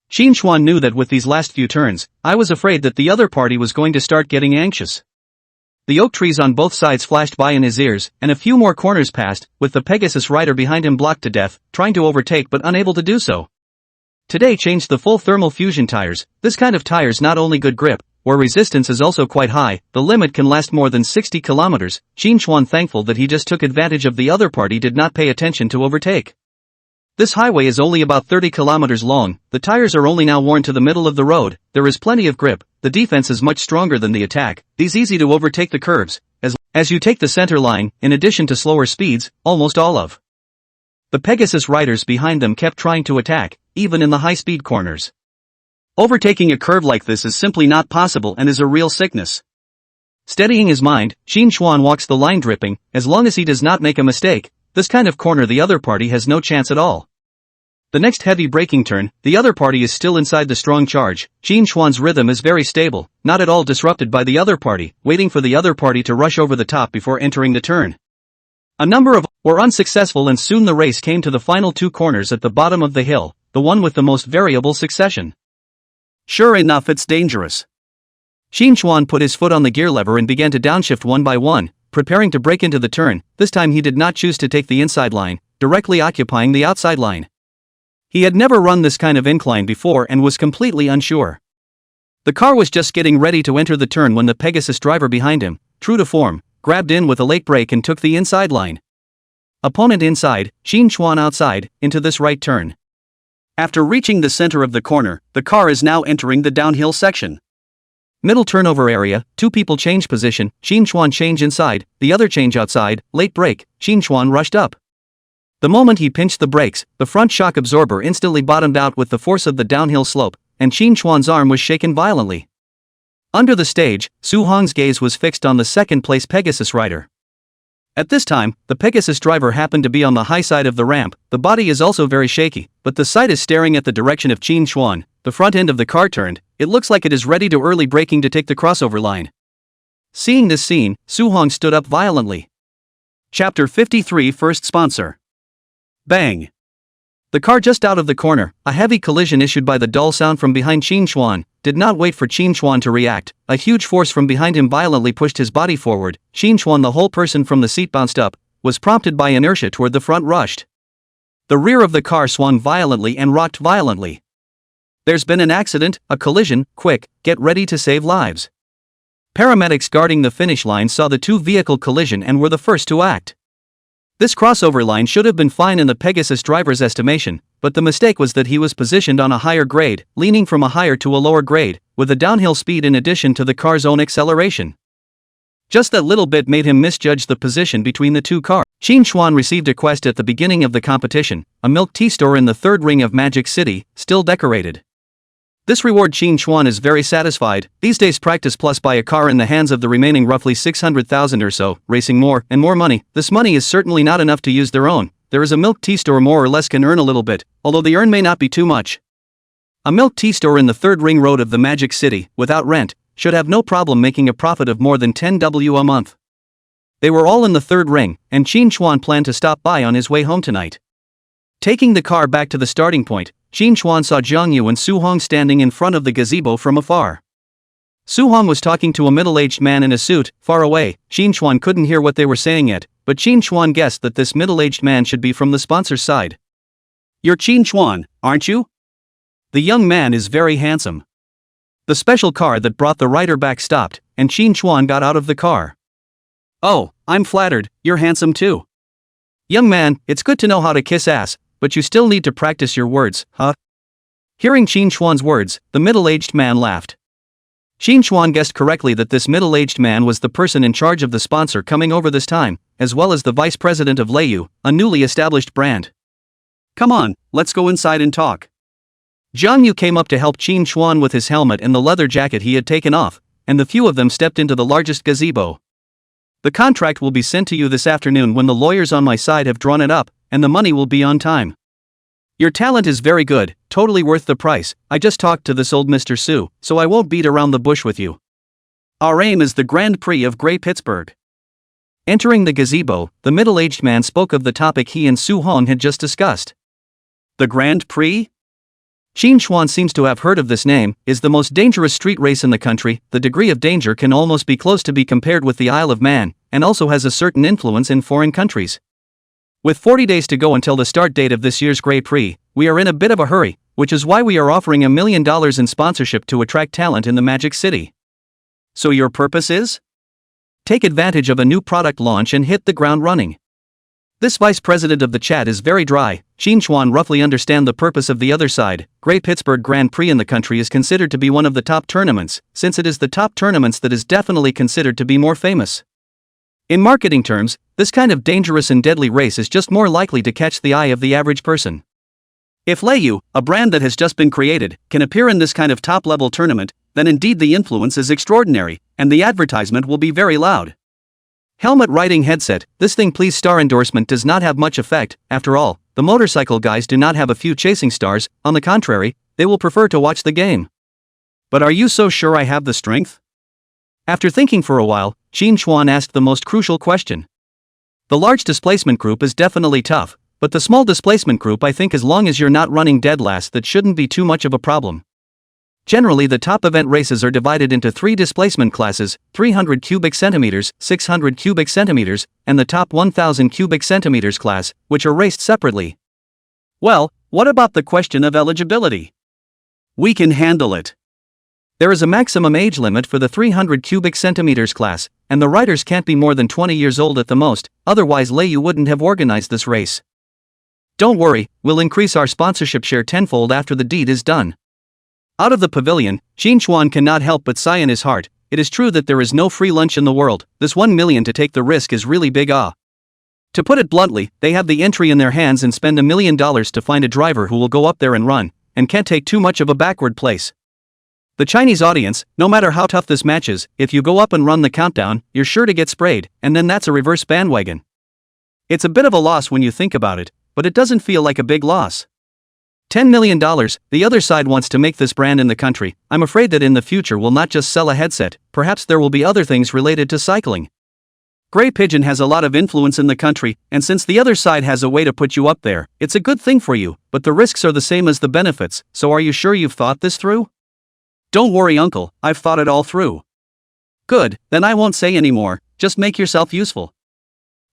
Qin Chuan knew that with these last few turns, I was afraid that the other party was going to start getting anxious. The oak trees on both sides flashed by in his ears, and a few more corners passed, with the Pegasus rider behind him blocked to death, trying to overtake but unable to do so. Today changed the full thermal fusion tires. This kind of tires not only good grip, where resistance is also quite high, the limit can last more than 60 kilometers. Qin Chuan thankful that he just took advantage of the other party did not pay attention to overtake. This highway is only about 30 kilometers long, the tires are only now worn to the middle of the road, there is plenty of grip, the defense is much stronger than the attack, these easy to overtake the curves, as you take the center line, in addition to slower speeds, almost all of the Pegasus riders behind them kept trying to attack, even in the high-speed corners. Overtaking a curve like this is simply not possible and is a real sickness. Steadying his mind, Qin Chuan walks the line dripping, as long as he does not make a mistake, this kind of corner the other party has no chance at all. The next heavy braking turn, the other party is still inside the strong charge. Qin Xuan's rhythm is very stable, not at all disrupted by the other party, waiting for the other party to rush over the top before entering the turn. A number of were unsuccessful, and soon the race came to the final two corners at the bottom of the hill, the one with the most variable succession. Sure enough, it's dangerous. Qin Xuan put his foot on the gear lever and began to downshift one by one, preparing to break into the turn. This time he did not choose to take the inside line, directly occupying the outside line. He had never run this kind of incline before and was completely unsure. The car was just getting ready to enter the turn when the Pegasus driver behind him, true to form, grabbed in with a late brake and took the inside line. Opponent inside, Qin Xuan outside, into this right turn. After reaching the center of the corner, the car is now entering the downhill section. Middle turnover area, two people change position, Qin Xuan change inside, the other change outside, late brake, Qin Xuan rushed up. The moment he pinched the brakes, the front shock absorber instantly bottomed out with the force of the downhill slope, and Qin Xuan's arm was shaken violently. Under the stage, Su Hong's gaze was fixed on the second-place Pegasus rider. At this time, the Pegasus driver happened to be on the high side of the ramp. The body is also very shaky, but the sight is staring at the direction of Qin Xuan. The front end of the car turned. It looks like it is ready to early braking to take the crossover line. Seeing this scene, Su Hong stood up violently. Chapter 53, First Sponsor. Bang! The car just out of the corner, a heavy collision issued by the dull sound from behind Qin Xuan, did not wait for Qin Xuan to react. A huge force from behind him violently pushed his body forward. Qin Xuan, the whole person from the seat bounced up, was prompted by inertia toward the front rushed. The rear of the car swung violently and rocked violently. There's been an accident, a collision, quick, get ready to save lives. Paramedics guarding the finish line saw the two-vehicle collision and were the first to act. This crossover line should have been fine in the Pegasus driver's estimation, but the mistake was that he was positioned on a higher grade, leaning from a higher to a lower grade, with a downhill speed in addition to the car's own acceleration. Just that little bit made him misjudge the position between the two cars. Qin Xuan received a quest at the beginning of the competition, a milk tea store in the third ring of Magic City, still decorated. This reward Qin Xuan is very satisfied. These days practice plus buy a car in the hands of the remaining roughly 600,000 or so, racing more and more money. This money is certainly not enough to use their own. There is a milk tea store more or less can earn a little bit, although the earn may not be too much. A milk tea store in the third ring road of the Magic City, without rent, should have no problem making a profit of more than 10W a month. They were all in the third ring, and Qin Xuan planned to stop by on his way home tonight. Taking the car back to the starting point, Qin Xuan saw Zhang Yu and Su Hong standing in front of the gazebo from afar. Su Hong was talking to a middle-aged man in a suit, far away. Qin Xuan couldn't hear what they were saying yet, but Qin Xuan guessed that this middle-aged man should be from the sponsor's side. "You're Qin Xuan, aren't you?" The young man is very handsome. The special car that brought the rider back stopped, and Qin Xuan got out of the car. "Oh, I'm flattered, you're handsome too. Young man, it's good to know how to kiss ass, but you still need to practice your words, huh?" Hearing Qin Xuan's words, the middle-aged man laughed. Qin Xuan guessed correctly that this middle-aged man was the person in charge of the sponsor coming over this time, as well as the vice president of Leiyu, a newly established brand. "Come on, let's go inside and talk." Zhang Yu came up to help Qin Xuan with his helmet and the leather jacket he had taken off, and the few of them stepped into the largest gazebo. "The contract will be sent to you this afternoon when the lawyers on my side have drawn it up, and the money will be on time. Your talent is very good, totally worth the price. I just talked to this old Mr. Su, so I won't beat around the bush with you. Our aim is the Grand Prix of Grey Pittsburgh." Entering the gazebo, the middle-aged man spoke of the topic he and Su Hong had just discussed. "The Grand Prix?" Qin Xuan seems to have heard of this name, is the most dangerous street race in the country. The degree of danger can almost be close to be compared with the Isle of Man, and also has a certain influence in foreign countries. With 40 days to go until the start date of this year's Grand Prix, we are in a bit of a hurry, which is why we are offering $1 million in sponsorship to attract talent in the Magic City. So your purpose is? Take advantage of a new product launch and hit the ground running. This vice president of the chat is very dry. Qin Xuan roughly understand the purpose of the other side. Great Pittsburgh Grand Prix in the country is considered to be one of the top tournaments, since it is the top tournaments that is definitely considered to be more famous. In marketing terms, this kind of dangerous and deadly race is just more likely to catch the eye of the average person. If Leiyu, a brand that has just been created, can appear in this kind of top-level tournament, then indeed the influence is extraordinary, and the advertisement will be very loud. Helmet riding headset, this thing please star endorsement does not have much effect. After all, the motorcycle guys do not have a few chasing stars, on the contrary, they will prefer to watch the game. But are you so sure I have the strength? After thinking for a while, Qin Chuan asked the most crucial question. The large displacement group is definitely tough, but the small displacement group, I think as long as you're not running dead last, that shouldn't be too much of a problem. Generally the top event races are divided into 3 displacement classes, 300 cubic centimeters, 600 cubic centimeters, and the top 1000 cubic centimeters class, which are raced separately. Well, what about the question of eligibility? We can handle it. There is a maximum age limit for the 300 cubic centimeters class, and the riders can't be more than 20 years old at the most, otherwise you wouldn't have organized this race. Don't worry, we'll increase our sponsorship share tenfold after the deed is done. Out of the pavilion, Qin Chuan cannot help but sigh in his heart. It is true that there is no free lunch in the world. This 1 million to take the risk is really big. To put it bluntly, they have the entry in their hands and spend $1 million to find a driver who will go up there and run, and can't take too much of a backward place. The Chinese audience, no matter how tough this match is, if you go up and run the countdown, you're sure to get sprayed, and then that's a reverse bandwagon. It's a bit of a loss when you think about it, but it doesn't feel like a big loss. $10 million, the other side wants to make this brand in the country. I'm afraid that in the future we'll not just sell a headset, perhaps there will be other things related to cycling. Grey Pigeon has a lot of influence in the country, and since the other side has a way to put you up there, it's a good thing for you, but the risks are the same as the benefits, so are you sure you've thought this through? Don't worry uncle, I've thought it all through. Good, then I won't say any more, just make yourself useful.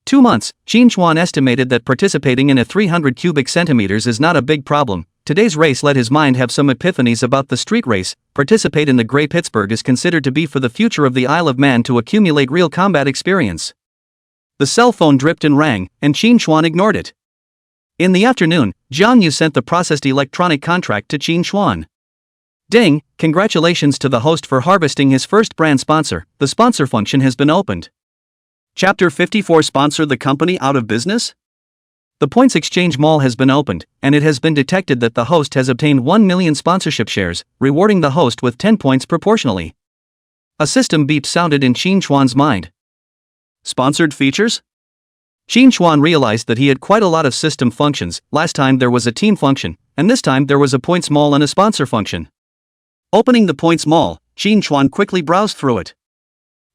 2 months, Qin Chuan estimated that participating in a 300 cubic centimeters is not a big problem. Today's race let his mind have some epiphanies about the street race. Participate in the Grey Pittsburgh is considered to be for the future of the Isle of Man to accumulate real combat experience. The cell phone dripped and rang, and Qin Chuan ignored it. In the afternoon, Jiang Yu sent the processed electronic contract to Qin Chuan. Ding, congratulations to the host for harvesting his first brand sponsor. The sponsor function has been opened. Chapter 54 Sponsor the company out of business? The Points Exchange Mall has been opened, and it has been detected that the host has obtained 1 million sponsorship shares, rewarding the host with 10 points proportionally. A system beep sounded in Qin Chuan's mind. Sponsored features? Qin Chuan realized that he had quite a lot of system functions. Last time there was a team function, and this time there was a Points Mall and a sponsor function. Opening the Points Mall, Qin Chuan quickly browsed through it.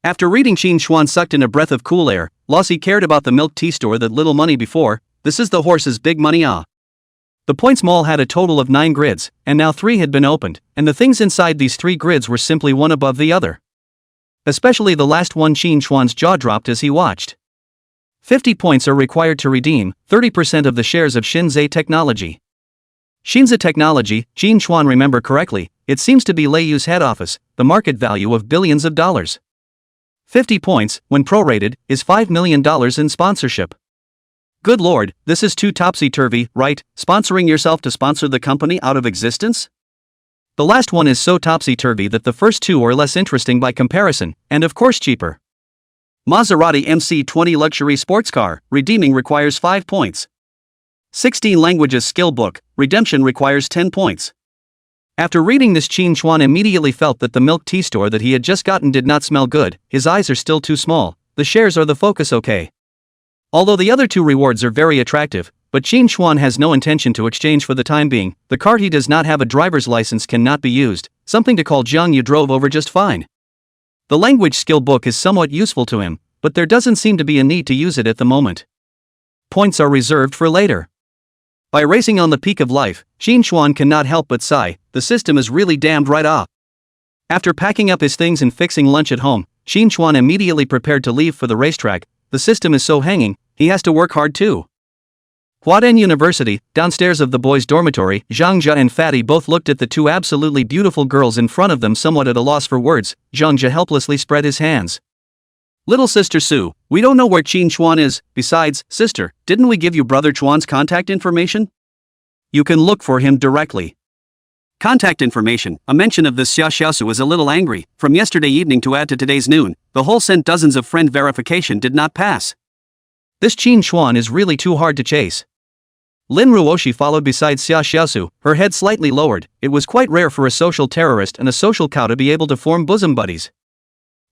After reading, Qin Chuan sucked in a breath of cool air. Lossie cared about the milk tea store that little money before. This is the horse's big money. The Points Mall had a total of 9 grids, and now 3 had been opened, and the things inside these 3 grids were simply one above the other. Especially the last one. Qin Chuan's jaw dropped as he watched. 50 points are required to redeem 30% of the shares of Shinzai Technology. Shinzai Technology, Qin Chuan remember correctly, it seems to be Lei Yu's head office, the market value of billions of dollars. 50 points, when prorated, is $5 million in sponsorship. Good lord, this is too topsy-turvy, right? Sponsoring yourself to sponsor the company out of existence? The last one is so topsy-turvy that the first 2 are less interesting by comparison, and of course cheaper. Maserati MC20 luxury sports car, redeeming requires 5 points. 16 languages skill book, redemption requires 10 points. After reading this, Qin Chuan immediately felt that the milk tea store that he had just gotten did not smell good. His eyes are still too small, the shares are the focus. Okay. Although the other 2 rewards are very attractive, but Qin Chuan has no intention to exchange for the time being. The cart he does not have a driver's license cannot be used, something to call Jiang Yu drove over just fine. The language skill book is somewhat useful to him, but there doesn't seem to be a need to use it at the moment. Points are reserved for later. By racing on the peak of life, Qin Chuan cannot help but sigh. The system is really damned right off. After packing up his things and fixing lunch at home, Qin Chuan immediately prepared to leave for the racetrack. The system is so hanging, he has to work hard too. Huaden University, downstairs of the boys' dormitory, Zhangzhe and Fatty both looked at the 2 absolutely beautiful girls in front of them, somewhat at a loss for words. Zhangzhe helplessly spread his hands. Little sister Sue, we don't know where Qin Chuan is. Besides, sister, didn't we give you brother Chuan's contact information? You can look for him directly. Contact information. A mention of this Xia Xiaosu is a little angry. From yesterday evening to add to today's noon, the whole sent dozens of friend verification did not pass. This Qin Chuan is really too hard to chase. Lin Ruoshi followed beside Xia Xiaosu, her head slightly lowered. It was quite rare for a social terrorist and a social cow to be able to form bosom buddies.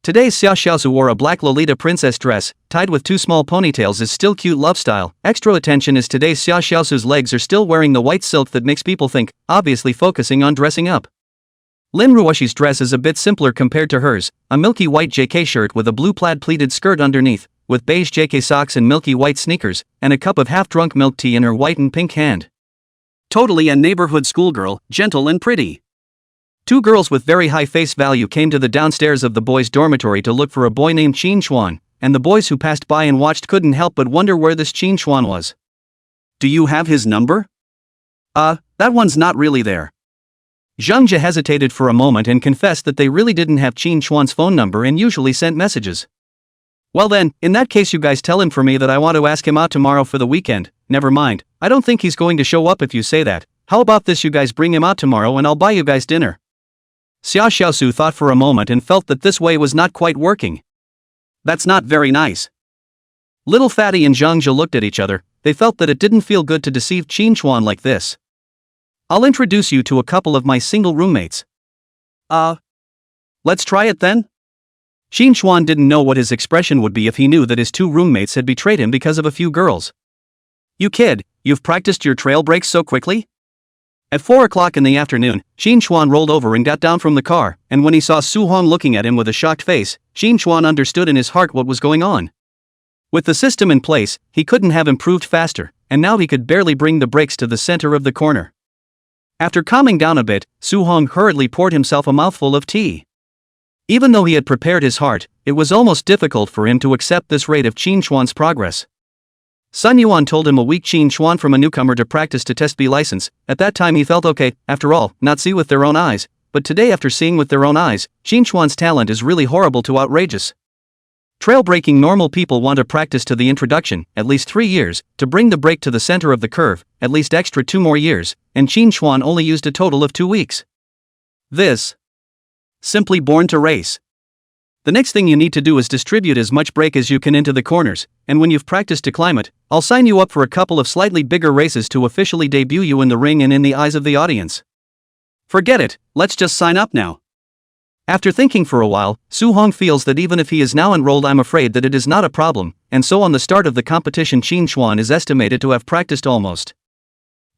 Today Xia Xiaosu wore a black Lolita princess dress, tied with 2 small ponytails is still cute love style. Extra attention is today's Xia Xiaosu's legs are still wearing the white silk that makes people think, obviously focusing on dressing up. Lin Ruoshi's dress is a bit simpler compared to hers, a milky white JK shirt with a blue plaid pleated skirt underneath, with beige JK socks and milky white sneakers, and a cup of half-drunk milk tea in her white and pink hand. Totally a neighborhood schoolgirl, gentle and pretty. 2 girls with very high face value came to the downstairs of the boys' dormitory to look for a boy named Qin Xuan, and the boys who passed by and watched couldn't help but wonder where this Qin Xuan was. Do you have his number? That one's not really there. Zhang Jie hesitated for a moment and confessed that they really didn't have Qin Xuan's phone number and usually sent messages. Well then, in that case you guys tell him for me that I want to ask him out tomorrow for the weekend. Never mind, I don't think he's going to show up if you say that. How about this, you guys bring him out tomorrow and I'll buy you guys dinner. Xia Xiaosu thought for a moment and felt that this way was not quite working. That's not very nice. Little Fatty and Zhang Jie looked at each other. They felt that it didn't feel good to deceive Qin Xuan like this. I'll introduce you to a couple of my single roommates. Let's try it then? Qin Xuan didn't know what his expression would be if he knew that his 2 roommates had betrayed him because of a few girls. You kid, you've practiced your trail breaks so quickly? At 4 o'clock in the afternoon, Qin Xuan rolled over and got down from the car, and when he saw Su Hong looking at him with a shocked face, Qin Xuan understood in his heart what was going on. With the system in place, he couldn't have improved faster, and now he could barely bring the brakes to the center of the corner. After calming down a bit, Su Hong hurriedly poured himself a mouthful of tea. Even though he had prepared his heart, it was almost difficult for him to accept this rate of Qin Xuan's progress. Sun Yuan told him a week Qin Xuan from a newcomer to practice to test B license. At that time he felt okay, after all, not see with their own eyes, but today after seeing with their own eyes, Qin Xuan's talent is really horrible to outrageous. Trail breaking normal people want to practice to the introduction, at least 3 years, to bring the break to the center of the curve, at least extra 2 more years, and Qin Xuan only used a total of 2 weeks. This. Simply born to race. The next thing you need to do is distribute as much break as you can into the corners, and when you've practiced to climb it, I'll sign you up for a couple of slightly bigger races to officially debut you in the ring and in the eyes of the audience. Forget it, let's just sign up now. After thinking for a while, Su Hong feels that even if he is now enrolled, I'm afraid that it is not a problem, and so on the start of the competition Qin Xuan is estimated to have practiced almost.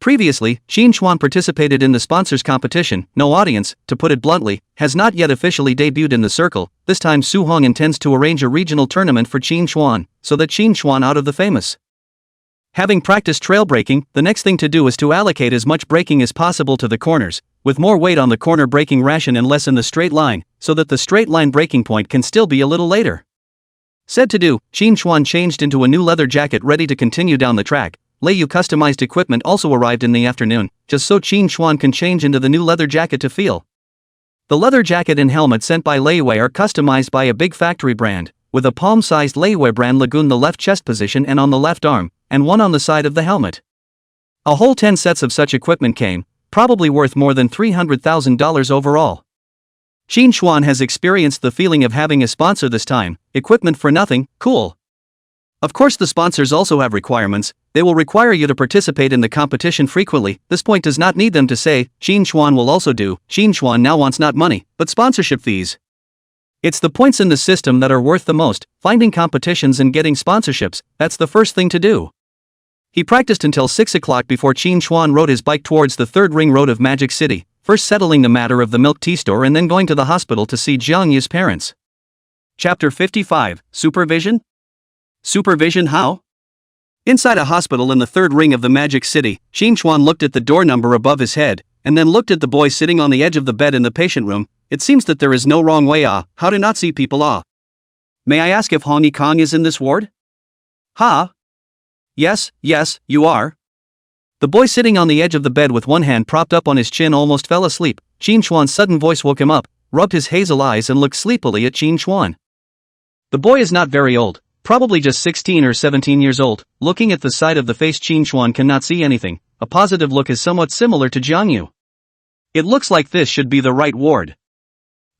Previously, Qin Xuan participated in the sponsors competition. No audience, to put it bluntly, has not yet officially debuted in the circle. This time Su Hong intends to arrange a regional tournament for Qin Xuan, so that Qin Xuan out of the famous. Having practiced trail breaking, the next thing to do is to allocate as much braking as possible to the corners, with more weight on the corner braking ration and less in the straight line, so that the straight line braking point can still be a little later. Said to do, Qin Xuan changed into a new leather jacket ready to continue down the track. Leiyu customized equipment also arrived in the afternoon, just so Qin Xuan can change into the new leather jacket to feel. The leather jacket and helmet sent by Leiyu are customized by a big factory brand, with a palm-sized Leiyu brand logo in the left chest position and on the left arm, and one on the side of the helmet. A whole 10 sets of such equipment came, probably worth more than $300,000 overall. Qin Xuan has experienced the feeling of having a sponsor this time. Equipment for nothing, cool. Of course the sponsors also have requirements. They will require you to participate in the competition frequently. This point does not need them to say. Qin Xuan will also do. Qin Xuan now wants not money, but sponsorship fees. It's the points in the system that are worth the most. Finding competitions and getting sponsorships, that's the first thing to do. He practiced until 6 o'clock before Qin Xuan rode his bike towards the 3rd ring road of Magic City, first settling the matter of the milk tea store and then going to the hospital to see Jiang Yu's parents. Chapter 55, Supervision? Supervision how? Inside a hospital in the 3rd ring of the Magic City, Qin Xuan looked at the door number above his head, and then looked at the boy sitting on the edge of the bed in the patient room. It seems that there is no wrong way how to not see people May I ask if Hong Kong is in this ward? Yes, you are. The boy sitting on the edge of the bed with one hand propped up on his chin almost fell asleep. Qin Xuan's sudden voice woke him up, rubbed his hazel eyes and looked sleepily at Qin Xuan. The boy is not very old. Probably just 16 or 17 years old. Looking at the side of the face, Qin Xuan cannot see anything. A positive look is somewhat similar to Jiang Yu. It looks like this should be the right ward.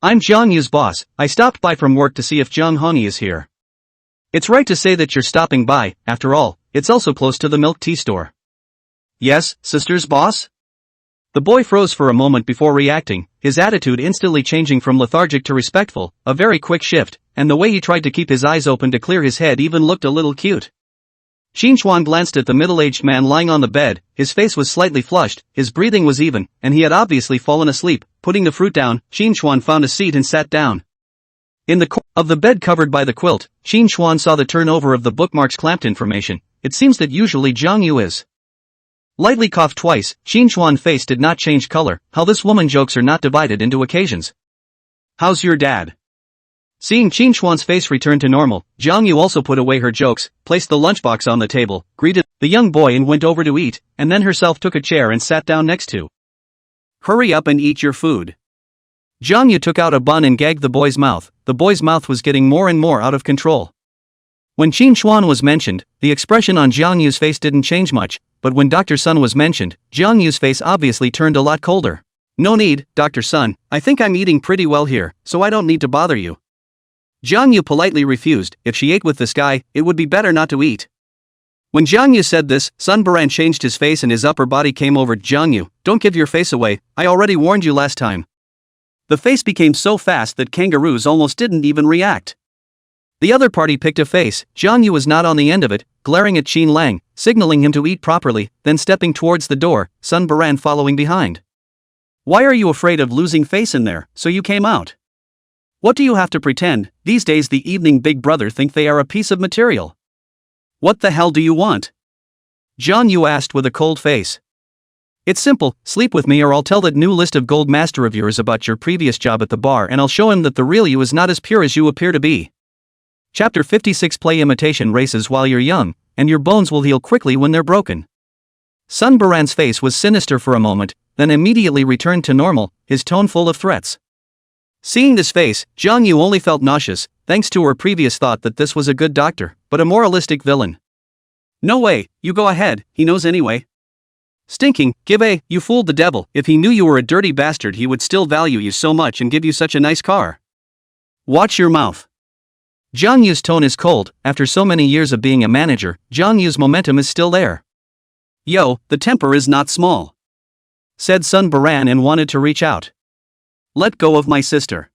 I'm Jiang Yu's boss. I stopped by from work to see if Jiang Hongyi is here. It's right to say that you're stopping by. After all, it's also close to the milk tea store. Yes, sister's boss? The boy froze for a moment before reacting, his attitude instantly changing from lethargic to respectful, a very quick shift, and the way he tried to keep his eyes open to clear his head even looked a little cute. Xinchuan glanced at the middle-aged man lying on the bed, his face was slightly flushed, his breathing was even, and he had obviously fallen asleep. Putting the fruit down, Xinchuan found a seat and sat down. In the corner of the bed covered by the quilt, Xinchuan saw the turnover of the bookmark's clamped information. It seems that usually Zhang Yu is. Lightly coughed twice, Xinchuan's face did not change color. How this woman jokes are not divided into occasions. How's your dad? Seeing Xinchuan's face return to normal, Zhang Yu also put away her jokes, placed the lunchbox on the table, greeted the young boy and went over to eat, and then herself took a chair and sat down next to. Hurry up and eat your food. Zhang Yu took out a bun and gagged the boy's mouth. The boy's mouth was getting more and more out of control. When Xinchuan was mentioned, the expression on Zhang Yu's face didn't change much, but when Dr. Sun was mentioned, Zhang Yu's face obviously turned a lot colder. No need, Dr. Sun, I think I'm eating pretty well here, so I don't need to bother you. Zhang Yu politely refused. If she ate with this guy, it would be better not to eat. When Zhang Yu said this, Sun Baran changed his face and his upper body came over. Zhang Yu, don't give your face away, I already warned you last time. The face became so fast that kangaroos almost didn't even react. The other party picked a face. Zhang Yu was not on the end of it, glaring at Qin Lang, signaling him to eat properly, then stepping towards the door, Sun Baran following behind. Why are you afraid of losing face in there, so you came out? What do you have to pretend? These days the evening Big Brother think they are a piece of material. What the hell do you want? Zhang Yu asked with a cold face. It's simple, sleep with me or I'll tell that new list of gold master of yours about your previous job at the bar and I'll show him that the real you is not as pure as you appear to be. Chapter 56. Play imitation races while you're young, and your bones will heal quickly when they're broken. Sun Baran's face was sinister for a moment, then immediately returned to normal, his tone full of threats. Seeing this face, Zhang Yu only felt nauseous, thanks to her previous thought that this was a good doctor, but a moralistic villain. No way, you go ahead, he knows anyway. Stinking, you fooled the devil. If he knew you were a dirty bastard he would still value you so much and give you such a nice car. Watch your mouth. Zhang Yu's tone is cold. After so many years of being a manager, Zhang Yu's momentum is still there. Yo, the temper is not small, said Sun Baran and wanted to reach out. Let go of my sister.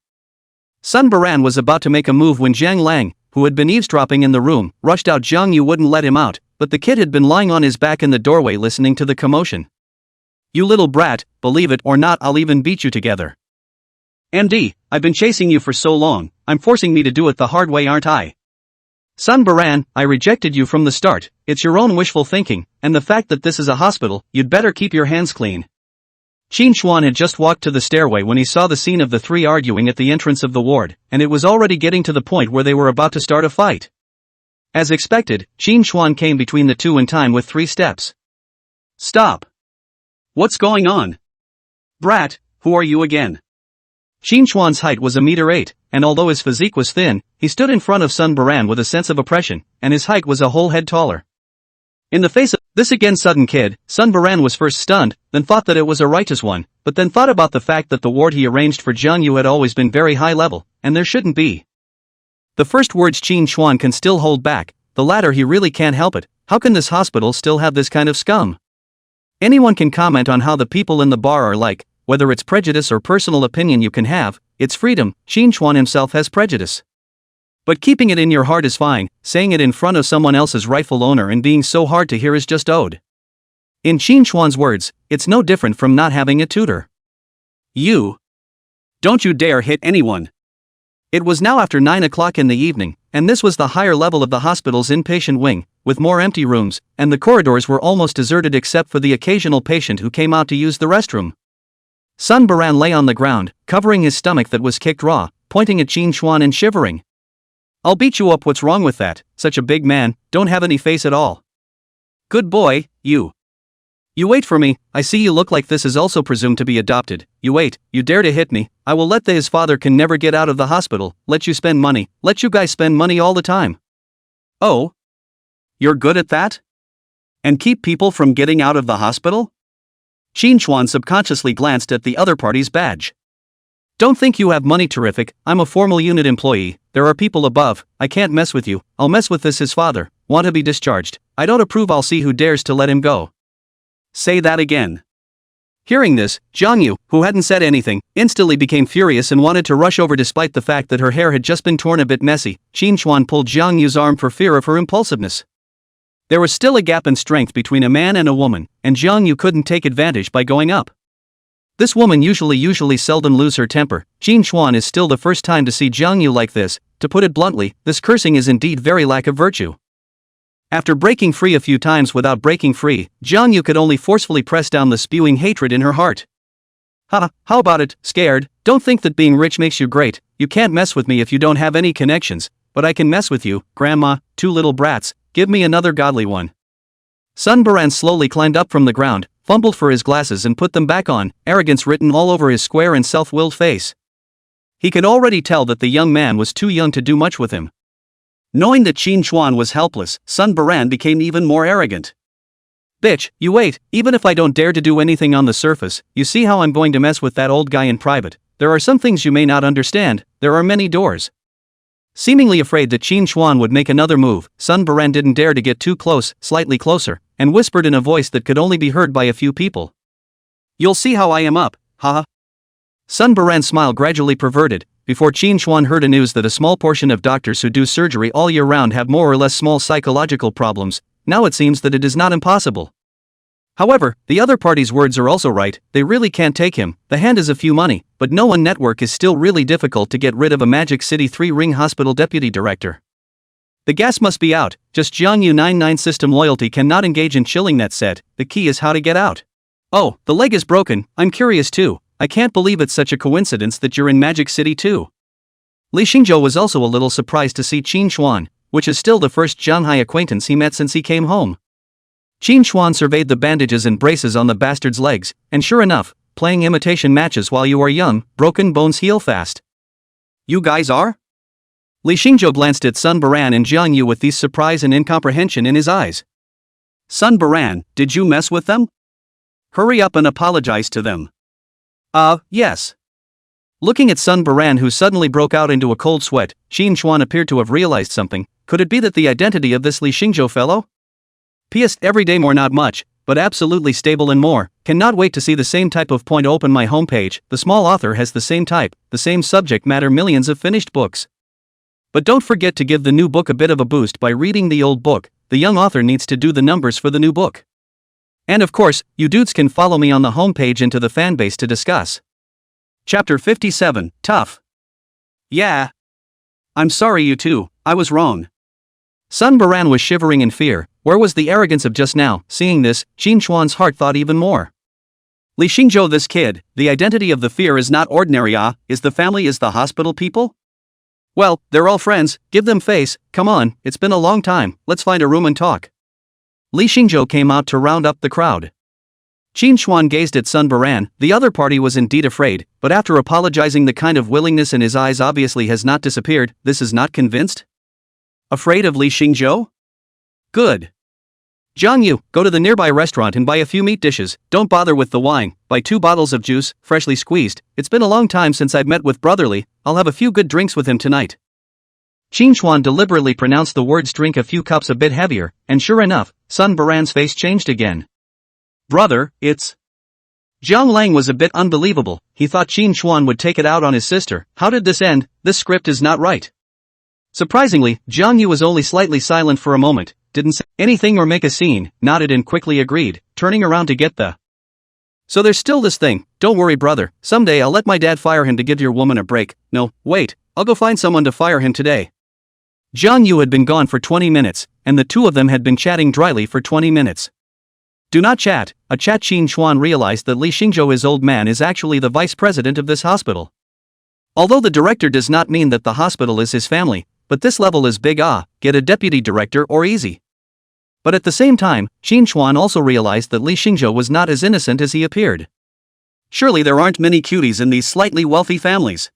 Sun Baran was about to make a move when Zhang Lang, who had been eavesdropping in the room, rushed out. Zhang Yu wouldn't let him out, but the kid had been lying on his back in the doorway listening to the commotion. You little brat, believe it or not I'll even beat you together. MD, I've been chasing you for so long, I'm forcing me to do it the hard way aren't I? Sun Baran, I rejected you from the start, it's your own wishful thinking, and the fact that this is a hospital, you'd better keep your hands clean. Xinchuan had just walked to the stairway when he saw the scene of the three arguing at the entrance of the ward, and it was already getting to the point where they were about to start a fight. As expected, Xinchuan came between the two in time with 3 steps. Stop. What's going on? Brat, who are you again? Xinchuan's height was 1.8 meters, and although his physique was thin, he stood in front of Sun Baran with a sense of oppression, and his height was a whole head taller. In the face of this again sudden kid, Sun Baran was first stunned, then thought that it was a righteous one, but then thought about the fact that the ward he arranged for Zhang Yu had always been very high level, and there shouldn't be. The first words Xinchuan can still hold back, the latter he really can't help it. How can this hospital still have this kind of scum? Anyone can comment on how the people in the bar are like, whether it's prejudice or personal opinion you can have, it's freedom. Xinchuan himself has prejudice. But keeping it in your heart is fine, saying it in front of someone else's rightful owner and being so hard to hear is just owed. In Xinchuan's words, it's no different from not having a tutor. You. Don't you dare hit anyone. It was now after 9 o'clock in the evening, and this was the higher level of the hospital's inpatient wing, with more empty rooms, and the corridors were almost deserted except for the occasional patient who came out to use the restroom. Sun Baran lay on the ground, covering his stomach that was kicked raw, pointing at Xinchuan and shivering. I'll beat you up. What's wrong with that? Such a big man, don't have any face at all. Good boy, you. You wait for me, I see you look like this is also presumed to be adopted. You wait, you dare to hit me, I will let his father can never get out of the hospital, let you spend money, let you guys spend money all the time. Oh? You're good at that? And keep people from getting out of the hospital? Xinchuan subconsciously glanced at the other party's badge. Don't think you have money. Terrific, I'm a formal unit employee, there are people above, I can't mess with you, I'll mess with his father, want to be discharged, I don't approve, I'll see who dares to let him go. Say that again. Hearing this, Jiang Yu, who hadn't said anything, instantly became furious and wanted to rush over despite the fact that her hair had just been torn a bit messy. Qin Chuan pulled Jiang Yu's arm for fear of her impulsiveness. There was still a gap in strength between a man and a woman, and Jiang Yu couldn't take advantage by going up. This woman usually seldom lose her temper. Qin Chuan is still the first time to see Jiang Yu like this. To put it bluntly, this cursing is indeed very lack of virtue. After breaking free a few times without breaking free, Jiang Yu could only forcefully press down the spewing hatred in her heart. Haha, how about it, scared? Don't think that being rich makes you great. You can't mess with me if you don't have any connections, but I can mess with you, grandma, two little brats, give me another godly one. Sun Baran slowly climbed up from the ground, fumbled for his glasses and put them back on, arrogance written all over his square and self-willed face. He could already tell that the young man was too young to do much with him. Knowing that Qin Chuan was helpless, Sun Baran became even more arrogant. Bitch, you wait, even if I don't dare to do anything on the surface, you see how I'm going to mess with that old guy in private. There are some things you may not understand, there are many doors. Seemingly afraid that Qin Chuan would make another move, Sun Baran didn't dare to get too close, slightly closer, and whispered in a voice that could only be heard by a few people. You'll see how I am up, haha. Sun Baran's smile gradually perverted, before Qin Chuan heard a news that a small portion of doctors who do surgery all year round have more or less small psychological problems. Now it seems that it is not impossible. However, the other party's words are also right, they really can't take him. The hand is a few money, but no one network is still really difficult to get rid of a Magic City 3-ring hospital deputy director. The gas must be out, just Jiang Yu 99 system loyalty cannot engage in chilling that set, the key is how to get out. Oh, the leg is broken, I'm curious too, I can't believe it's such a coincidence that you're in Magic City too. Li Xingzhou was also a little surprised to see Qin Chuan, which is still the first Shanghai acquaintance he met since he came home. Qin Chuan surveyed the bandages and braces on the bastard's legs, and sure enough, playing imitation matches while you are young, broken bones heal fast. You guys are? Li Xingzhou glanced at Sun Baran and Jiang Yu with these surprise and incomprehension in his eyes. Sun Baran, did you mess with them? Hurry up and apologize to them. Yes. Looking at Sun Baran, who suddenly broke out into a cold sweat, Qin Chuan appeared to have realized something. Could it be that the identity of this Li Xingzhou fellow? P.S. Every day more, not much, but absolutely stable and more. Cannot wait to see the same type of point open my homepage. The small author has the same type, the same subject matter, millions of finished books. But don't forget to give the new book a bit of a boost by reading the old book. The young author needs to do the numbers for the new book. And of course, you dudes can follow me on the homepage and to the fanbase to discuss. Chapter 57, Tough. Yeah. I'm sorry you two, I was wrong. Sun Baran was shivering in fear. Where was the arrogance of just now? Seeing this, Qin Chuan's heart thought even more. Li Xingzhou, this kid, the identity of the fear is not ordinary. Is the family, is the hospital people? Well, they're all friends, give them face, come on, it's been a long time, let's find a room and talk. Li Xingzhou came out to round up the crowd. Qin Chuan gazed at Sun Baran. The other party was indeed afraid, but after apologizing, the kind of willingness in his eyes obviously has not disappeared. This is not convinced? Afraid of Li Xingzhou? Good. Jiang Yu, go to the nearby restaurant and buy a few meat dishes, don't bother with the wine, buy 2 bottles of juice, freshly squeezed. It's been a long time since I've met with Brotherly, I'll have a few good drinks with him tonight. Qin Chuan deliberately pronounced the words drink a few cups a bit heavier, and sure enough, Sun Baran's face changed again. Brother, it's... Jiang Lang was a bit unbelievable. He thought Qin Chuan would take it out on his sister. How did this end? This script is not right. Surprisingly, Jiang Yu was only slightly silent for a moment, didn't say anything or make a scene, nodded and quickly agreed, turning around to get the... So there's still this thing. Don't worry, brother, someday I'll let my dad fire him to give your woman a break. No, wait, I'll go find someone to fire him today. Jiang Yu had been gone for 20 minutes, and the two of them had been chatting dryly for 20 minutes. Do not chat. A chat. Qin Chuan realized that Li Xingzhou, his old man, is actually the vice president of this hospital. Although the director does not mean that the hospital is his family, but this level is big. Get a deputy director or easy. But at the same time, Qin Chuan also realized that Li Xingzhou was not as innocent as he appeared. Surely there aren't many cuties in these slightly wealthy families.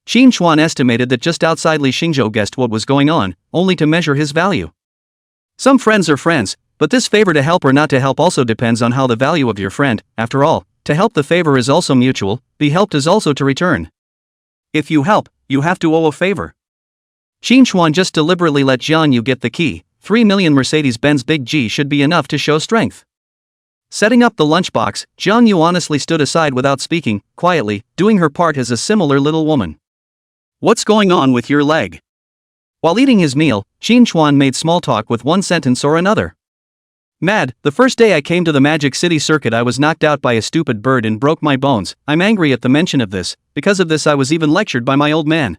Qin Chuan estimated that just outside Li Xingzhou guessed what was going on, only to measure his value. Some friends are friends, but this favor to help or not to help also depends on how the value of your friend. After all, to help the favor is also mutual, be helped is also to return. If you help, you have to owe a favor. Qin Chuan just deliberately let Jiang Yu get the key. 3 million Mercedes-Benz Big G should be enough to show strength. Setting up the lunchbox, Jiang Yu honestly stood aside without speaking, quietly, doing her part as a similar little woman. What's going on with your leg? While eating his meal, Qin Chuan made small talk with one sentence or another. Mad, the first day I came to the Magic City circuit I was knocked out by a stupid bird and broke my bones. I'm angry at the mention of this, because of this I was even lectured by my old man.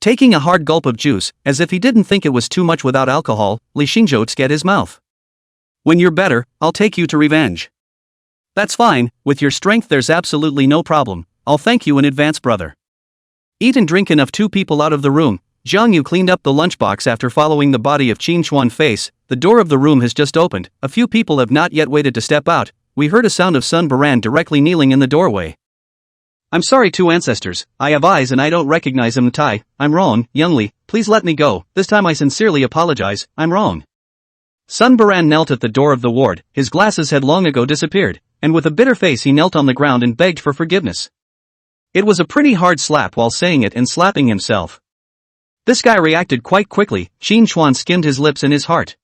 Taking a hard gulp of juice, as if he didn't think it was too much without alcohol, Li Xingzhou tzket his mouth. When you're better, I'll take you to revenge. That's fine, with your strength there's absolutely no problem, I'll thank you in advance brother. Eat and drink enough 2 people out of the room. Jiang Yu cleaned up the lunchbox after following the body of Qin Chuan's face. The door of the room has just opened, a few people have not yet waited to step out. We heard a sound of Sun Baran directly kneeling in the doorway. I'm sorry 2 ancestors, I have eyes and I don't recognize them Tai, I'm wrong, Youngli, please let me go, this time I sincerely apologize, I'm wrong. Sun Baran knelt at the door of the ward, his glasses had long ago disappeared, and with a bitter face he knelt on the ground and begged for forgiveness. It was a pretty hard slap while saying it and slapping himself. This guy reacted quite quickly, Qin Chuan skimmed his lips in his heart.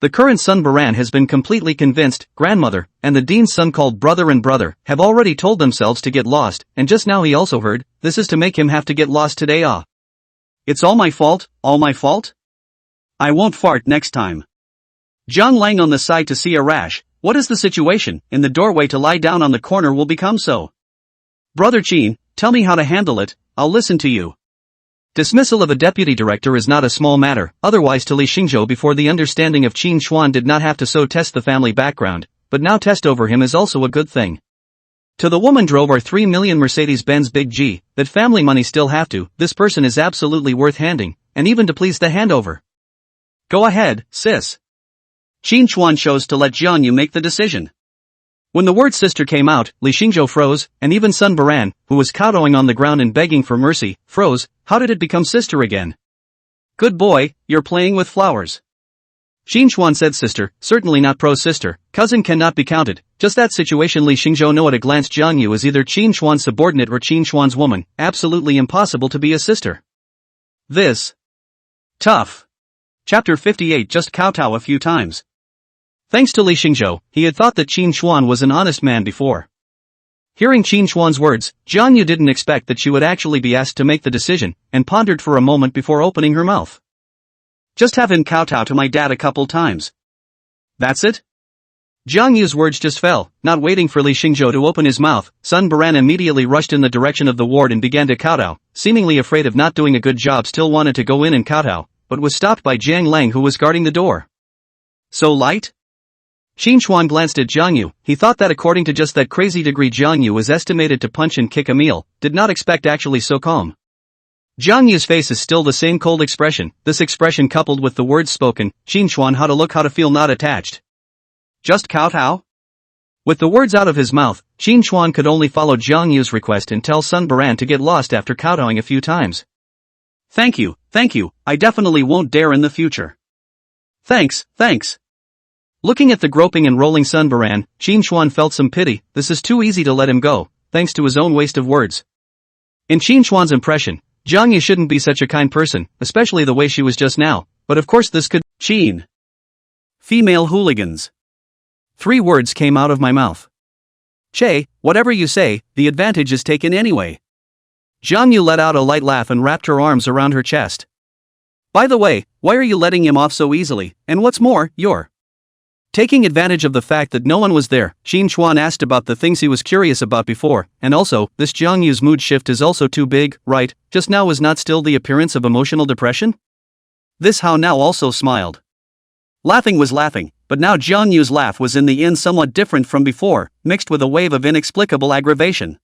The current Sun Baran has been completely convinced, grandmother, and the dean's son called brother and brother, have already told themselves to get lost, and just now he also heard, this is to make him have to get lost today It's all my fault, all my fault? I won't fart next time. Zhang Lang on the side to see a rash, what is the situation, in the doorway to lie down on the corner will become so. Brother Qin, tell me how to handle it, I'll listen to you. Dismissal of a deputy director is not a small matter, otherwise to Li Xingzhou before the understanding of Qin Chuan did not have to so test the family background, but now test over him is also a good thing. To the woman drove our 3 million Mercedes-Benz Big G, that family money still have to, this person is absolutely worth handing, and even to please the handover. Go ahead, sis. Qin Chuan chose to let Jiang Yu make the decision. When the word sister came out, Li Xingzhou froze, and even Sun Baran, who was kowtowing on the ground and begging for mercy, froze. How did it become sister again? Good boy, you're playing with flowers. Qin Chuan said sister, certainly not pro-sister, cousin cannot be counted, just that situation Li Xingzhou know at a glance Jiang Yu is either Qin Chuan's subordinate or Qin Chuan's woman, absolutely impossible to be a sister. This. Tough. Chapter 58 just kowtow a few times. Thanks to Li Xingzhou, he had thought that Qin Chuan was an honest man before. Hearing Qin Chuan's words, Jiang Yu didn't expect that she would actually be asked to make the decision, and pondered for a moment before opening her mouth. Just have him kowtow to my dad a couple times. That's it? Jiang Yu's words just fell, not waiting for Li Xingzhou to open his mouth. Sun Baran immediately rushed in the direction of the ward and began to kowtow, seemingly afraid of not doing a good job, still wanted to go in and kowtow, but was stopped by Jiang Lang who was guarding the door. So light? Qin Chuan glanced at Jiang Yu, he thought that according to just that crazy degree Jiang Yu was estimated to punch and kick a meal, did not expect actually so calm. Jiang Yu's face is still the same cold expression, this expression coupled with the words spoken, Qin Chuan how to look how to feel not attached. Just kowtow? With the words out of his mouth, Qin Chuan could only follow Jiang Yu's request and tell Sun Baran to get lost after kowtowing a few times. Thank you, I definitely won't dare in the future. Thanks. Looking at the groping and rolling Sun Baran, Qin Chuan felt some pity, this is too easy to let him go, thanks to his own waste of words. In Qin Chuan's impression, Jiang Yu shouldn't be such a kind person, especially the way she was just now, but of course this could. Qin. Female hooligans. 3 words came out of my mouth. Che, whatever you say, the advantage is taken anyway. Jiang Yu let out a light laugh and wrapped her arms around her chest. By the way, why are you letting him off so easily, and what's more, you're taking advantage of the fact that no one was there. Qin Chuan asked about the things he was curious about before, and also, this Jiang Yu's mood shift is also too big, right? Just now was not still the appearance of emotional depression? This how now also smiled. Laughing was laughing, but now Jiang Yu's laugh was in the end somewhat different from before, mixed with a wave of inexplicable aggravation.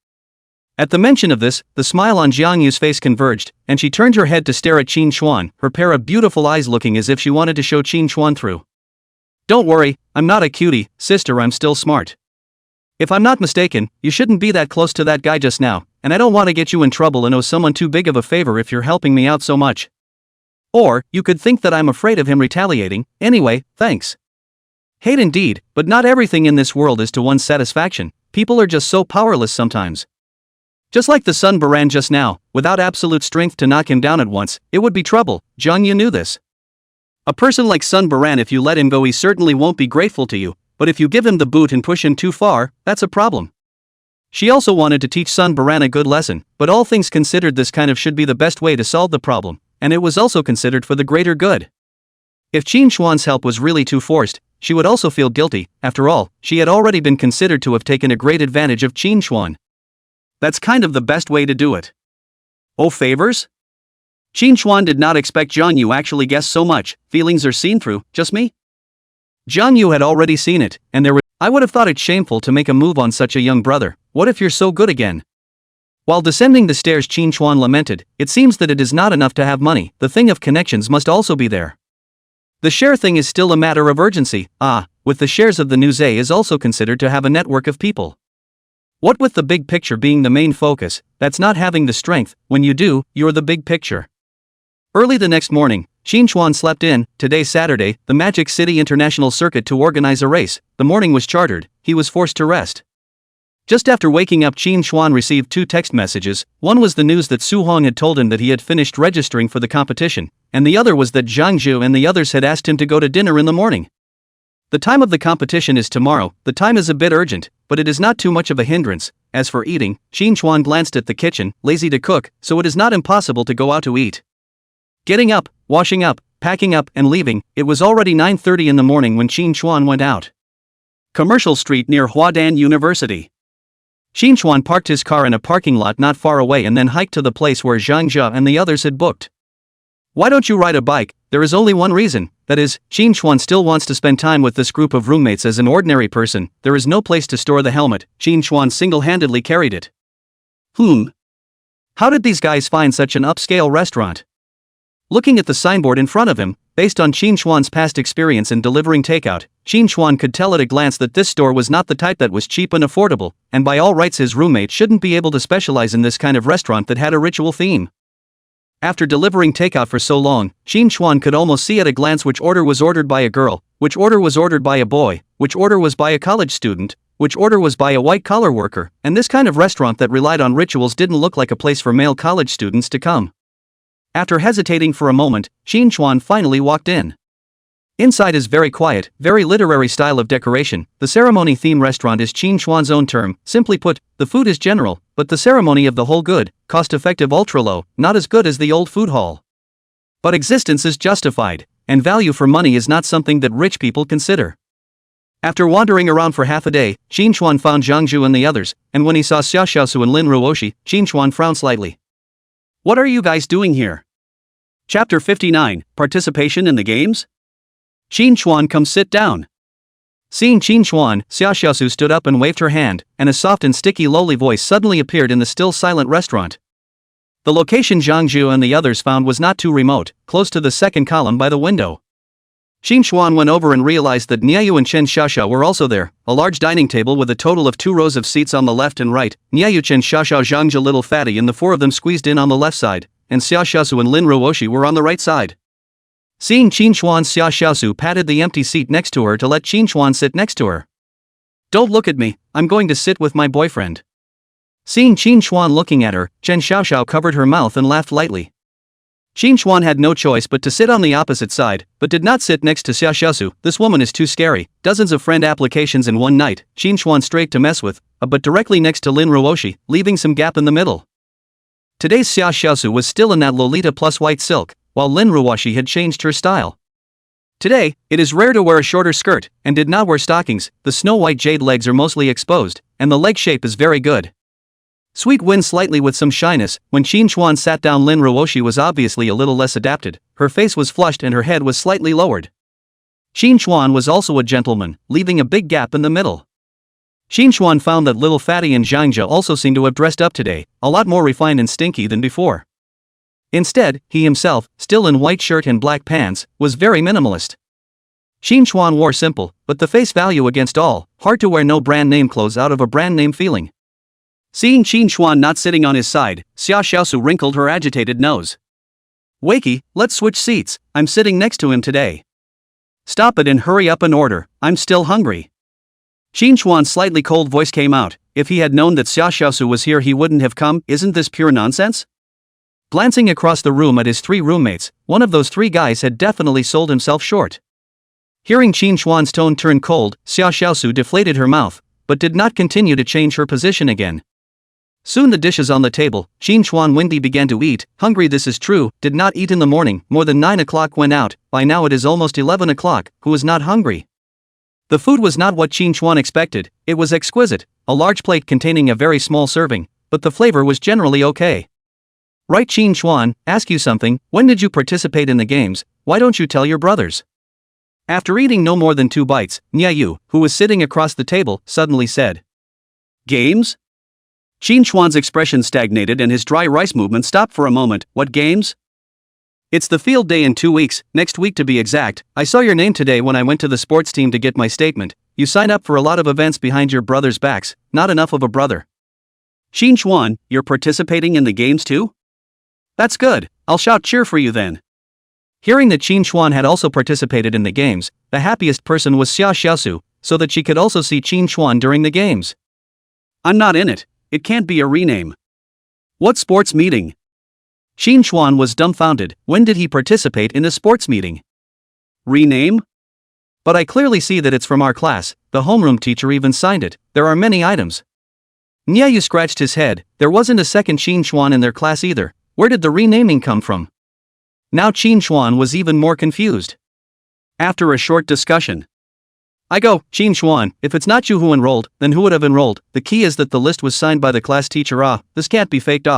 At the mention of this, the smile on Jiang Yu's face converged, and she turned her head to stare at Qin Chuan, her pair of beautiful eyes looking as if she wanted to show Qin Chuan through. Don't worry, I'm not a cutie, sister, I'm still smart. If I'm not mistaken, you shouldn't be that close to that guy just now, and I don't want to get you in trouble and owe someone too big of a favor if you're helping me out so much. Or, you could think that I'm afraid of him retaliating, anyway, thanks. Hate indeed, but not everything in this world is to one's satisfaction, people are just so powerless sometimes. Just like the Sun Baran just now, without absolute strength to knock him down at once, it would be trouble. Jiang Yu knew this. A person like Sun Baran, if you let him go, he certainly won't be grateful to you, but if you give him the boot and push him too far, that's a problem. She also wanted to teach Sun Baran a good lesson, but all things considered this kind of should be the best way to solve the problem, and it was also considered for the greater good. If Qin Xuan's help was really too forced, she would also feel guilty. After all, she had already been considered to have taken a great advantage of Qin Xuan. That's kind of the best way to do it. Oh, favors? Qin Xuan did not expect Zhang Yu actually guessed so much. Feelings are seen through, just me? Zhang Yu had already seen it, and I would have thought it shameful to make a move on such a young brother. What if you're so good again? While descending the stairs, Qin Xuan lamented, it seems that it is not enough to have money, the thing of connections must also be there. The share thing is still a matter of urgency. With the shares of the Newse is also considered to have a network of people. What with the big picture being the main focus, that's not having the strength. When you do, you're the big picture. Early the next morning, Qin Xuan slept in. Today Saturday, the Magic City International Circuit to organize a race. The morning was chartered, he was forced to rest. Just after waking up, Qin Xuan received 2 text messages. One was the news that Su Hong had told him that he had finished registering for the competition, and the other was that Zhang Zhu and the others had asked him to go to dinner in the morning. The time of the competition is tomorrow. The time is a bit urgent, but it is not too much of a hindrance. As for eating, Qin Xuan glanced at the kitchen, lazy to cook, so it is not impossible to go out to eat. Getting up, washing up, packing up, and leaving, it was already 9:30 in the morning when Qin Xuan went out. Commercial Street near Huadan University. Qin Xuan parked his car in a parking lot not far away and then hiked to the place where Zhang Zhe and the others had booked. Why don't you ride a bike? There is only one reason, that is, Qin Xuan still wants to spend time with this group of roommates as an ordinary person. There is no place to store the helmet. Qin Xuan single-handedly carried it. How did these guys find such an upscale restaurant? Looking at the signboard in front of him, based on Qin Xuan's past experience in delivering takeout, Qin Xuan could tell at a glance that this store was not the type that was cheap and affordable, and by all rights his roommate shouldn't be able to specialize in this kind of restaurant that had a ritual theme. After delivering takeout for so long, Qin Xuan could almost see at a glance which order was ordered by a girl, which order was ordered by a boy, which order was by a college student, which order was by a white-collar worker, and this kind of restaurant that relied on rituals didn't look like a place for male college students to come. After hesitating for a moment, Qin Xuan finally walked in. Inside is very quiet, very literary style of decoration. The ceremony theme restaurant is Qin Xuan's own term. Simply put, the food is general, but the ceremony of the whole good, cost-effective, ultra-low, not as good as the old food hall. But existence is justified, and value for money is not something that rich people consider. After wandering around for half a day, Qin Xuan found Zhang Zhu and the others, and when he saw Xia Xiaosu and Lin Ruoshi, Qin Xuan frowned slightly. What are you guys doing here? Chapter 59, Participation in the Games? Qin Xuan, come sit down. Seeing Qin Xuan, Xia Xiaosu stood up and waved her hand, and a soft and sticky lowly voice suddenly appeared in the still silent restaurant. The location Zhang Zhu and the others found was not too remote, close to the second column by the window. Qin Xuan went over and realized that Niayu and Chen Xiaoxiao were also there, a large dining table with a total of 2 rows of seats on the left and right. Niayu, Chen Xiaoxiao, Zhang Zhe, little fatty, and the 4 of them squeezed in on the left side, and Xia Xiaosu and Lin Ruoshi were on the right side. Seeing Qin Xuan, Xia Xiaosu patted the empty seat next to her to let Qin Xuan sit next to her. Don't look at me, I'm going to sit with my boyfriend. Seeing Qin Xuan looking at her, Chen Xiaoxiao covered her mouth and laughed lightly. Qin Xuan had no choice but to sit on the opposite side, but did not sit next to Xia Xiaosu. This woman is too scary. Dozens of friend applications in one night. Qin Xuan straight to mess with, but directly next to Lin Ruoshi, leaving some gap in the middle. Today's Xia Xiaosu was still in that Lolita plus white silk, while Lin Ruoshi had changed her style. Today, it is rare to wear a shorter skirt, and did not wear stockings. The snow-white jade legs are mostly exposed, and the leg shape is very good. Sweet wind slightly with some shyness. When Qin Xuan sat down, Lin Ruoshi was obviously a little less adapted. Her face was flushed and her head was slightly lowered. Qin Xuan was also a gentleman, leaving a big gap in the middle. Qin Xuan found that little fatty and Zhang Zhe also seemed to have dressed up today, a lot more refined and stinky than before. Instead, he himself, still in white shirt and black pants, was very minimalist. Qin Xuan wore simple, but the face value against all, hard to wear no brand name clothes out of a brand name feeling. Seeing Qin Xuan not sitting on his side, Xia Xiaosu wrinkled her agitated nose. Wakey, let's switch seats, I'm sitting next to him today. Stop it and hurry up and order, I'm still hungry. Qin Xuan's slightly cold voice came out. If he had known that Xia Xiaosu was here he wouldn't have come. Isn't this pure nonsense? Glancing across the room at his 3 roommates, one of those 3 guys had definitely sold himself short. Hearing Qin Xuan's tone turn cold, Xia Xiaosu deflated her mouth, but did not continue to change her position again. Soon the dishes on the table, Qin Xuan Wendy began to eat, hungry this is true, did not eat in the morning, more than 9 o'clock went out, by now it is almost 11 o'clock, who is not hungry? The food was not what Qin Xuan expected, it was exquisite, a large plate containing a very small serving, but the flavor was generally okay. Right Qin Xuan, ask you something, when did you participate in the games, why don't you tell your brothers? After eating no more than 2 bites, Nya Yu, who was sitting across the table, suddenly said. Games? Qin Xuan's expression stagnated and his dry rice movement stopped for a moment. What games? It's the field day in 2 weeks, next week to be exact. I saw your name today when I went to the sports team to get my statement. You sign up for a lot of events behind your brother's backs, not enough of a brother. Qin Xuan, you're participating in the games too? That's good, I'll shout cheer for you then. Hearing that Qin Xuan had also participated in the games, the happiest person was Xia Xiaosu, so that she could also see Qin Xuan during the games. I'm not in it. It can't be a rename. What sports meeting? Qin Xuan was dumbfounded. When did he participate in a sports meeting? Rename? But I clearly see that it's from our class, the homeroom teacher even signed it, there are many items. Nya Yu scratched his head, there wasn't a second Qin Xuan in their class either, where did the renaming come from? Now Qin Xuan was even more confused. After a short discussion. I go, Qin Xuan, if it's not you who enrolled, then who would have enrolled? The key is that the list was signed by the class teacher. This can't be faked.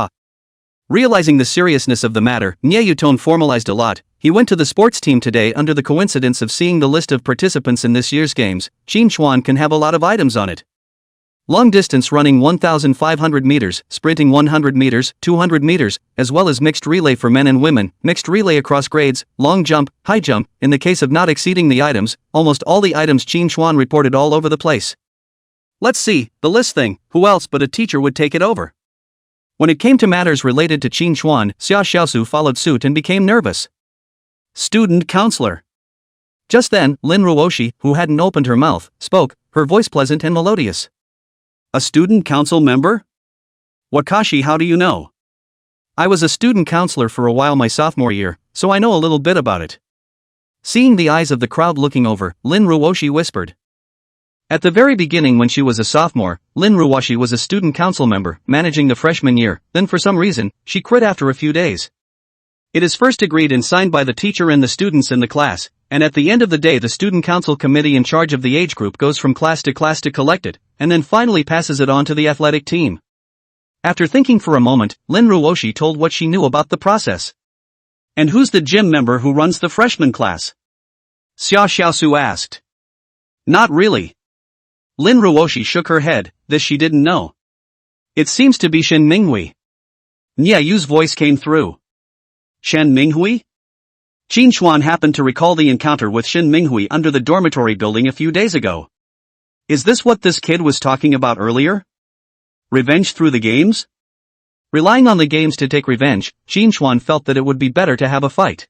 Realizing the seriousness of the matter, Nya Yu tone formalized a lot. He went to the sports team today under the coincidence of seeing the list of participants in this year's games. Qin Xuan can have a lot of items on it. Long distance running 1,500 meters, sprinting 100 meters, 200 meters, as well as mixed relay for men and women, mixed relay across grades, long jump, high jump, in the case of not exceeding the items, almost all the items Qin Xuan reported all over the place. Let's see, the list thing, who else but a teacher would take it over? When it came to matters related to Qin Xuan, Xia Xiaosu followed suit and became nervous. Student counselor. Just then, Lin Ruoshi, who hadn't opened her mouth, spoke, her voice pleasant and melodious. A student council member? Wakashi, how do you know? I was a student counselor for a while my sophomore year, so I know a little bit about it. Seeing the eyes of the crowd looking over, Lin Ruoshi whispered. At the very beginning when she was a sophomore, Lin Ruoshi was a student council member, managing the freshman year, then for some reason, she quit after a few days. It is first agreed and signed by the teacher and the students in the class, and at the end of the day the student council committee in charge of the age group goes from class to collect it, and then finally passes it on to the athletic team. After thinking for a moment, Lin Ruoshi told what she knew about the process. And who's the gym member who runs the freshman class? Xia Xiaosu asked. Not really. Lin Ruoshi shook her head, this she didn't know. It seems to be Shen Minghui. Nya Yu's voice came through. Shen Minghui? Qin Xuan happened to recall the encounter with Shen Minghui under the dormitory building a few days ago. Is this what this kid was talking about earlier? Revenge through the games? Relying on the games to take revenge, Qin Xuan felt that it would be better to have a fight.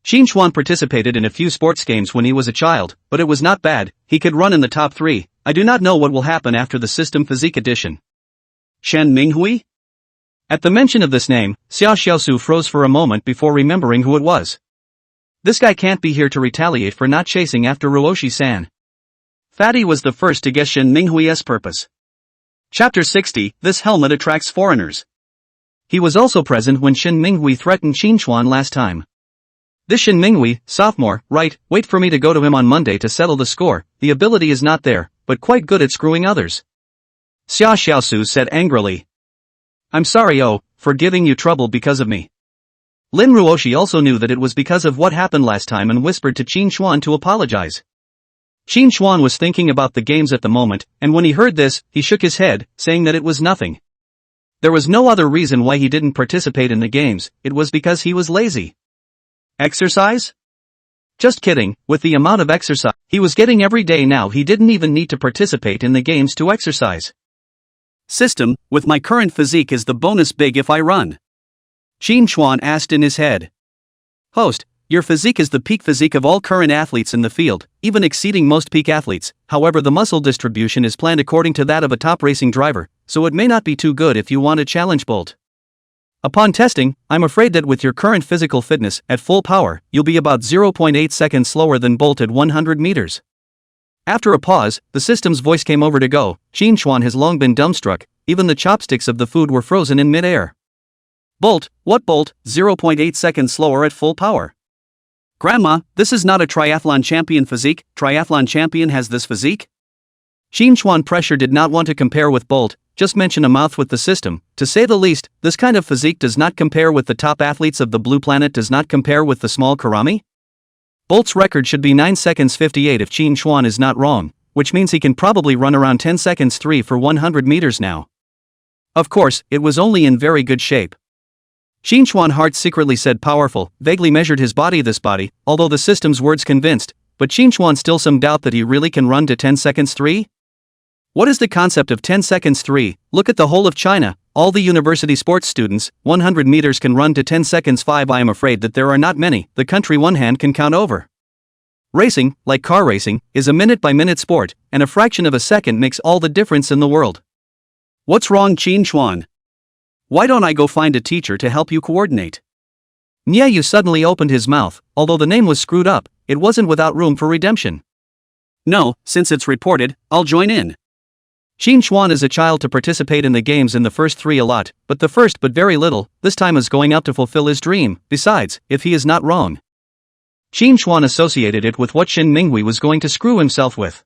Qin Xuan participated in a few sports games when he was a child, but it was not bad, he could run in the top 3, I do not know what will happen after the System Physique edition. Shen Minghui? At the mention of this name, Xia Xiaosu froze for a moment before remembering who it was. This guy can't be here to retaliate for not chasing after Ruoshi-san. Fatty was the first to guess Shen Minghui's purpose. Chapter 60, This helmet attracts foreigners. He was also present when Shen Minghui threatened Qin Xuan last time. This Shen Minghui, sophomore, right, wait for me to go to him on Monday to settle the score, the ability is not there, but quite good at screwing others. Xia Xiaosu said angrily. I'm sorry for giving you trouble because of me. Lin Ruoshi also knew that it was because of what happened last time and whispered to Qin Xuan to apologize. Qin Xuan was thinking about the games at the moment, and when he heard this, he shook his head, saying that it was nothing. There was no other reason why he didn't participate in the games, it was because he was lazy. Exercise? Just kidding, with the amount of exercise he was getting every day now he didn't even need to participate in the games to exercise. System, with my current physique is the bonus big if I run? Qin Xuan asked in his head. Host, your physique is the peak physique of all current athletes in the field, even exceeding most peak athletes, however the muscle distribution is planned according to that of a top racing driver, so it may not be too good if you want a challenge bolt. Upon testing, I'm afraid that with your current physical fitness at full power, you'll be about 0.8 seconds slower than Bolt at 100 meters. After a pause, the system's voice came over to go. Qin Chuan has long been dumbstruck, even the chopsticks of the food were frozen in mid-air. Bolt, what Bolt, 0.8 seconds slower at full power? Grandma, this is not a triathlon champion physique, triathlon champion has this physique? Qin Chuan pressure did not want to compare with Bolt, just mention a mouth with the system. To say the least, this kind of physique does not compare with the top athletes of the Blue Planet, does not compare with the small Karami? Bolt's record should be 9 seconds 58 if Qin Chuan is not wrong, which means he can probably run around 10 seconds 3 for 100 meters now. Of course, it was only in very good shape. Qin Chuan's heart secretly said powerful, vaguely measured his body, although the system's words convinced, but Qin Chuan still some doubt that he really can run to 10 seconds 3? What is the concept of 10 seconds 3? Look at the whole of China, all the university sports students, 100 meters can run to 10 seconds 5. I am afraid that there are not many, the country one hand can count over. Racing, like car racing, is a minute-by-minute sport, and a fraction of a second makes all the difference in the world. What's wrong, Qin Chuan? Why don't I go find a teacher to help you coordinate? Yu suddenly opened his mouth, although the name was screwed up, it wasn't without room for redemption. No, since it's reported, I'll join in. Qin Chuan is a child to participate in the games in the first 3 a lot, but the first but very little, this time is going out to fulfill his dream. Besides, if he is not wrong, Qin Chuan associated it with what Shin Minghui was going to screw himself with.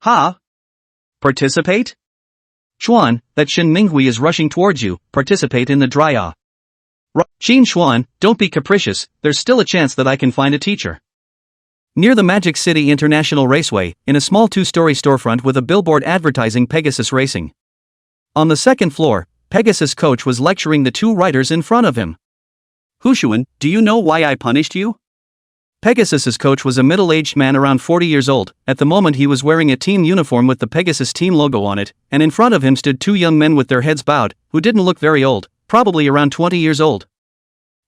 Ha? Participate? Chuan, that Shin Minghui is rushing towards you, participate in the drya. Qin Chuan, don't be capricious, there's still a chance that I can find a teacher. Near the Magic City International Raceway, in a small 2-story storefront with a billboard advertising Pegasus Racing. On the second floor, Pegasus' coach was lecturing the 2 riders in front of him. Hushuan, do you know why I punished you? Pegasus' coach was a middle-aged man around 40 years old. At the moment he was wearing a team uniform with the Pegasus team logo on it, and in front of him stood 2 young men with their heads bowed, who didn't look very old, probably around 20 years old.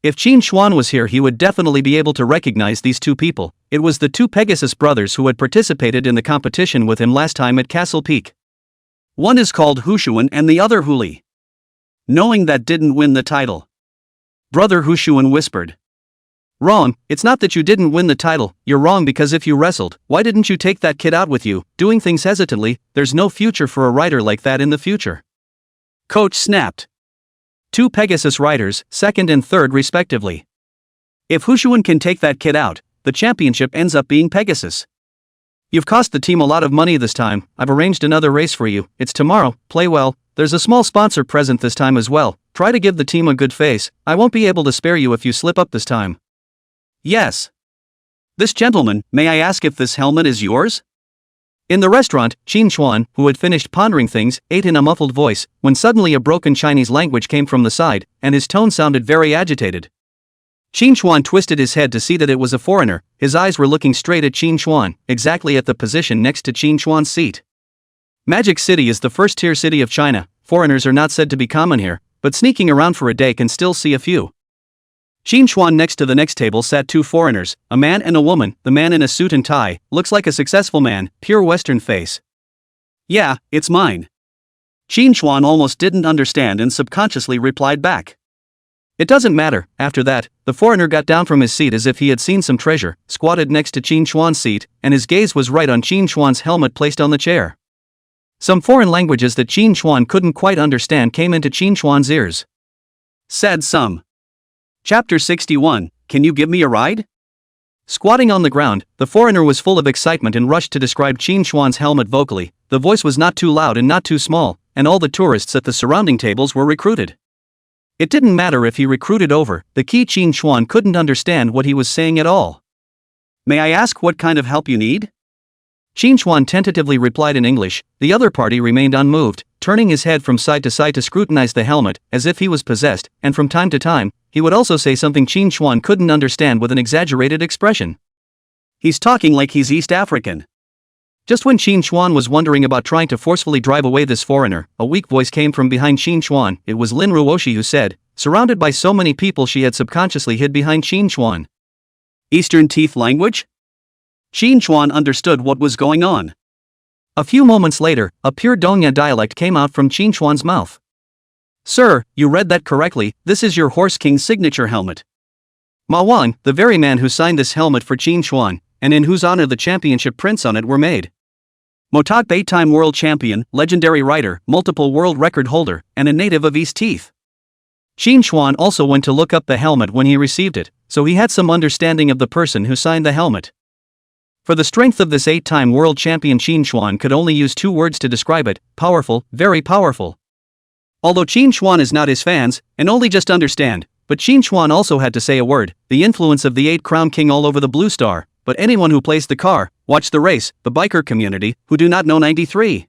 If Qin Chuan was here he would definitely be able to recognize these 2 people. It was the 2 Pegasus brothers who had participated in the competition with him last time at Castle Peak. One is called Hushuan and the other Huli. Knowing that didn't win the title. Brother Hushuan whispered. Wrong, it's not that you didn't win the title, you're wrong because if you wrestled, why didn't you take that kid out with you, doing things hesitantly, there's no future for a rider like that in the future. Coach snapped. 2 Pegasus riders, second and third respectively. If Hushuan can take that kid out, the championship ends up being Pegasus. You've cost the team a lot of money this time, I've arranged another race for you, it's tomorrow, play well, there's a small sponsor present this time as well, try to give the team a good face, I won't be able to spare you if you slip up this time. Yes. This gentleman, may I ask if this helmet is yours? In the restaurant, Qin Chuan, who had finished pondering things, ate in a muffled voice, when suddenly a broken Chinese language came from the side, and his tone sounded very agitated. Qin Chuan twisted his head to see that it was a foreigner, his eyes were looking straight at Qin Chuan, exactly at the position next to Qin Chuan's seat. Magic City is the first-tier city of China, foreigners are not said to be common here, but sneaking around for a day can still see a few. Qin Chuan next to the next table sat 2 foreigners, a man and a woman, the man in a suit and tie, looks like a successful man, pure Western face. Yeah, it's mine. Qin Chuan almost didn't understand and subconsciously replied back. It doesn't matter. After that, the foreigner got down from his seat as if he had seen some treasure, squatted next to Qin Chuan's seat, and his gaze was right on Qin Chuan's helmet placed on the chair. Some foreign languages that Qin Chuan couldn't quite understand came into Qin Chuan's ears. Said some. Chapter 61, Can you give me a ride? Squatting on the ground, the foreigner was full of excitement and rushed to describe Qin Chuan's helmet vocally. The voice was not too loud and not too small, and all the tourists at the surrounding tables were recruited. It didn't matter if he recruited over, the key Qin Chuan couldn't understand what he was saying at all. May I ask what kind of help you need? Qin Chuan tentatively replied in English. The other party remained unmoved, turning his head from side to side to scrutinize the helmet, as if he was possessed, and from time to time, he would also say something Qin Chuan couldn't understand with an exaggerated expression. He's talking like he's East African. Just when Qin Chuan was wondering about trying to forcefully drive away this foreigner, a weak voice came from behind Qin Chuan. It was Lin Ruoshi who said, surrounded by so many people she had subconsciously hid behind Qin Chuan. Eastern teeth language? Qin Chuan understood what was going on. A few moments later, a pure Dongya dialect came out from Qin Chuan's mouth. Sir, you read that correctly, this is your Horse King's signature helmet. Manhwa, the very man who signed this helmet for Qin Xuan, and in whose honor the championship prints on it were made. Motak, 8-time world champion, legendary rider, multiple world record holder, and a native of East Teeth. Qin Xuan also went to look up the helmet when he received it, so he had some understanding of the person who signed the helmet. For the strength of this 8-time world champion, Qin Xuan could only use 2 words to describe it: powerful, very powerful. Although Qin Xuan is not his fans, and only just understand, but Qin Xuan also had to say a word: the influence of the 8 Crown King all over the Blue Star. But anyone who plays the car, watch the race, the biker community, who do not know 93.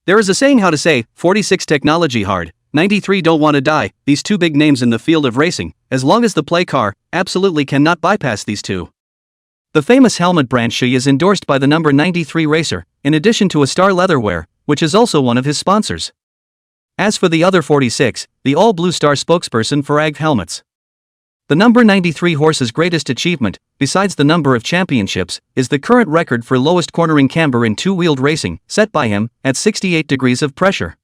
There is a saying how to say, 46 technology hard, 93 don't want to die. These 2 big names in the field of racing, as long as the play car, absolutely cannot bypass these 2. The famous helmet brand Shi is endorsed by the number 93 racer, in addition to a Star Leatherwear, which is also one of his sponsors. As for the other 46, the All Blue Star spokesperson for AG helmets. The number 93 horse's greatest achievement, besides the number of championships, is the current record for lowest cornering camber in 2-wheeled racing, set by him, at 68 degrees of pressure.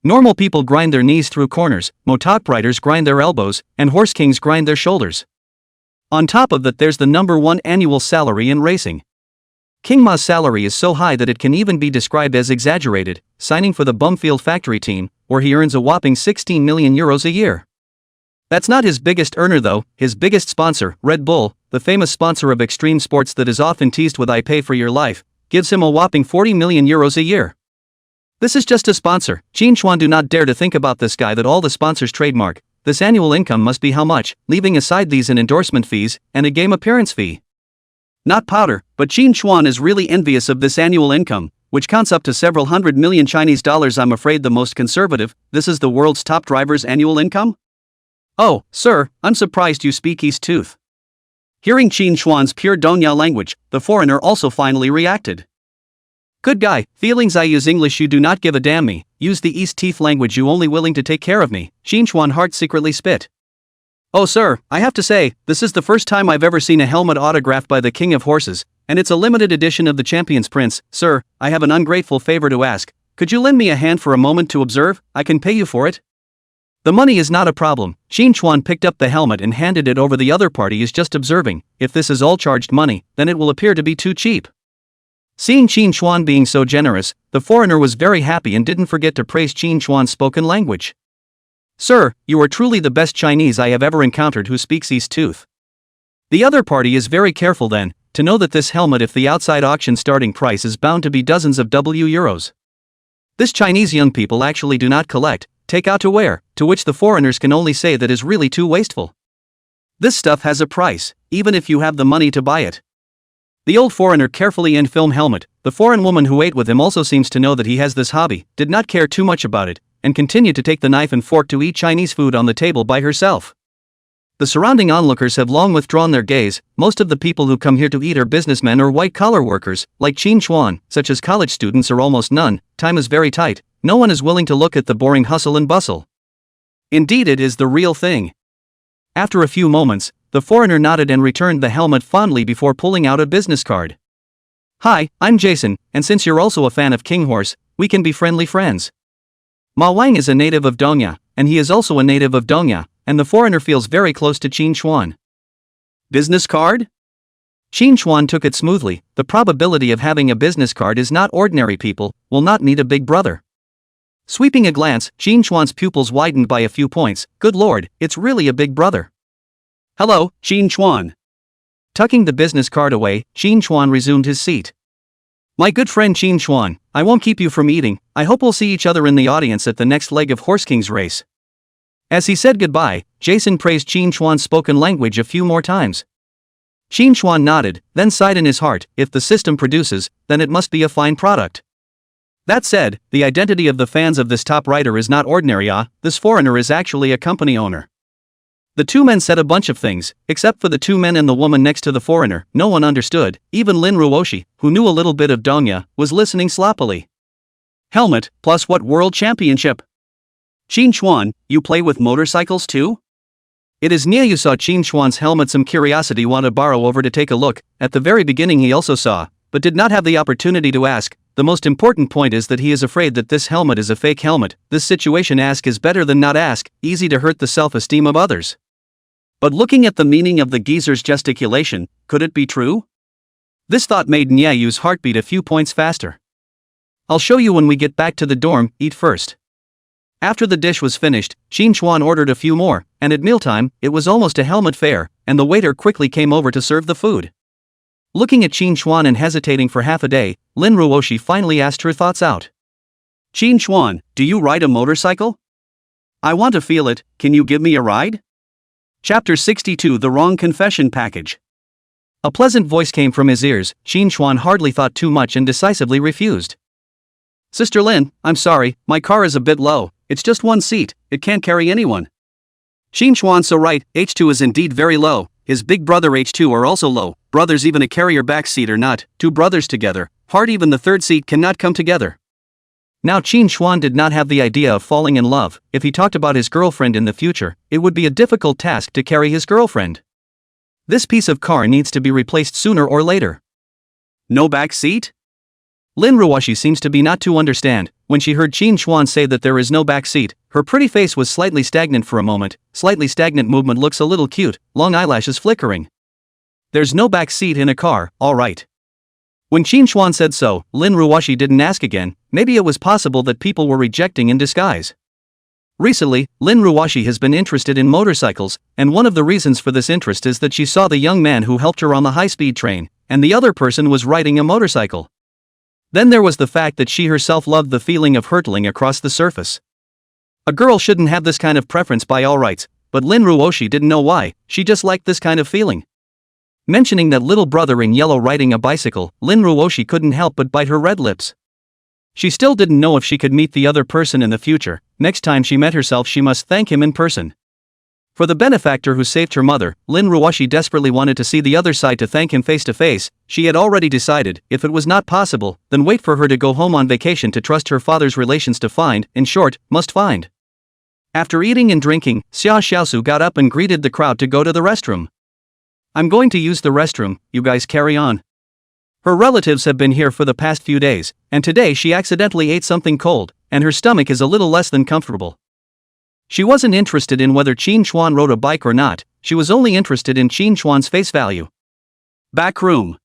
Normal people grind their knees through corners, Motak riders grind their elbows, and Horse Kings grind their shoulders. On top of that, there's the number 1 annual salary in racing. King Ma's salary is so high that it can even be described as exaggerated, signing for the Bumfield factory team, where he earns a whopping 16 million euros a year. That's not his biggest earner though. His biggest sponsor, Red Bull, the famous sponsor of extreme sports that is often teased with "I pay for your life," gives him a whopping 40 million euros a year. This is just a sponsor. Qin Xuan do not dare to think about this guy that all the sponsors trademark. This annual income must be how much, leaving aside these in endorsement fees, and a game appearance fee. Not powder, but Qin Xuan is really envious of this annual income, which counts up to several hundred million Chinese dollars. I'm afraid the most conservative, this is the world's top driver's annual income? Oh, sir, I'm surprised you speak East Tooth. Hearing Qin Xuan's pure Donya language, the foreigner also finally reacted. Good guy, feelings I use English you do not give a damn me, use the East Teeth language you only willing to take care of me, Qin Xuan heart secretly spit. Oh sir, I have to say, this is the first time I've ever seen a helmet autographed by the King of Horses, and it's a limited edition of the Champion's Prince. Sir, I have an ungrateful favor to ask, could you lend me a hand for a moment to observe? I can pay you for it. The money is not a problem. Qin Xuan picked up the helmet and handed it over. The other party is just observing. If this is all charged money, then it will appear to be too cheap. Seeing Qin Xuan being so generous, the foreigner was very happy and didn't forget to praise Qin Xuan's spoken language. Sir, you are truly the best Chinese I have ever encountered who speaks East Tooth. The other party is very careful then, to know that this helmet, if the outside auction starting price is bound to be dozens of euros. This Chinese young people actually do not collect, take out to wear, to which the foreigners can only say that is really too wasteful. This stuff has a price, even if you have the money to buy it. The old foreigner carefully in film helmet, the foreign woman who ate with him also seems to know that he has this hobby, did not care too much about it, and continued to take the knife and fork to eat Chinese food on the table by herself. The surrounding onlookers have long withdrawn their gaze. Most of the people who come here to eat are businessmen or white-collar workers, like Qin Xuan, such as college students or almost none. Time is very tight, no one is willing to look at the boring hustle and bustle. Indeed, it is the real thing. After a few moments, the foreigner nodded and returned the helmet fondly before pulling out a business card. Hi, I'm Jason, and since you're also a fan of King Horse, we can be friendly friends. Ma Wang is a native of Donya, and he is also a native of Donya, and the foreigner feels very close to Qin Xuan. Business card? Qin Xuan took it smoothly. The probability of having a business card is not ordinary. People will not need a big brother. Sweeping a glance, Qin Xuan's pupils widened by a few points. Good lord, it's really a big brother. Hello, Qin Xuan. Tucking the business card away, Qin Xuan resumed his seat. My good friend Qin Xuan, I won't keep you from eating. I hope we'll see each other in the audience at the next leg of Horse King's race. As he said goodbye, Jason praised Qin Xuan's spoken language a few more times. Qin Xuan nodded, then sighed in his heart. If the system produces, then it must be a fine product. That said, the identity of the fans of this top rider is not ordinary. This foreigner is actually a company owner. The two men said a bunch of things, except for the two men and the woman next to the foreigner. No one understood. Even Lin Ruoshi, who knew a little bit of Donya, was listening sloppily. Helmet, plus what world championship? Qin Xuan, you play with motorcycles too? It is near you saw Qin Xuan's helmet. Some curiosity want to borrow over to take a look. At the very beginning he also saw, but did not have the opportunity to ask. The most important point is that he is afraid that this helmet is a fake helmet. This situation, ask is better than not ask, easy to hurt the self-esteem of others. But looking at the meaning of the geezer's gesticulation, could it be true? This thought made Nyayu's heartbeat a few points faster. I'll show you when we get back to the dorm, eat first. After the dish was finished, Shin Chuan ordered a few more, and at mealtime, it was almost a helmet fare, and the waiter quickly came over to serve the food. Looking at Shin Chuan and hesitating for half a day, Lin Ruoshi finally asked her thoughts out. Shin Chuan, do you ride a motorcycle? I want to feel it, can you give me a ride? Chapter 62, The Wrong Confession Package. A pleasant voice came from his ears. Shin Chuan hardly thought too much and decisively refused. Sister Lin, I'm sorry, my car is a bit low, it's just one seat, it can't carry anyone. Shin Chuan, so right, H2 is indeed very low, his big brother H2 are also low, brothers even a carrier back seat are not, two brothers together, hard even the third seat cannot come together. Now Shin Chuan did not have the idea of falling in love. If he talked about his girlfriend in the future, it would be a difficult task to carry his girlfriend. This piece of car needs to be replaced sooner or later. No back seat? Lin Ruoshi seems to be not to understand. When she heard Shin Chuan say that there is no back seat, her pretty face was slightly stagnant for a moment. Slightly stagnant movement looks a little cute, long eyelashes flickering. There's no back seat in a car, alright. When Shin Chuan said so, Lin Ruoshi didn't ask again. Maybe it was possible that people were rejecting in disguise. Recently, Lin Ruoshi has been interested in motorcycles, and one of the reasons for this interest is that she saw the young man who helped her on the high-speed train, and the other person was riding a motorcycle. Then there was the fact that she herself loved the feeling of hurtling across the surface. A girl shouldn't have this kind of preference by all rights, but Lin Ruoshi didn't know why, she just liked this kind of feeling. Mentioning that little brother in yellow riding a bicycle, Lin Ruoshi couldn't help but bite her red lips. She still didn't know if she could meet the other person in the future. Next time she met herself, she must thank him in person. For the benefactor who saved her mother, Lin Ruoshi desperately wanted to see the other side to thank him face to face. She had already decided, if it was not possible, then wait for her to go home on vacation to trust her father's relations to find, in short, must find. After eating and drinking, Xia Xiaosu got up and greeted the crowd to go to the restroom. I'm going to use the restroom, you guys carry on. Her relatives have been here for the past few days, and today she accidentally ate something cold, and her stomach is a little less than comfortable. She wasn't interested in whether Shin Chuan rode a bike or not, she was only interested in Shin Chuan's face value. Back room.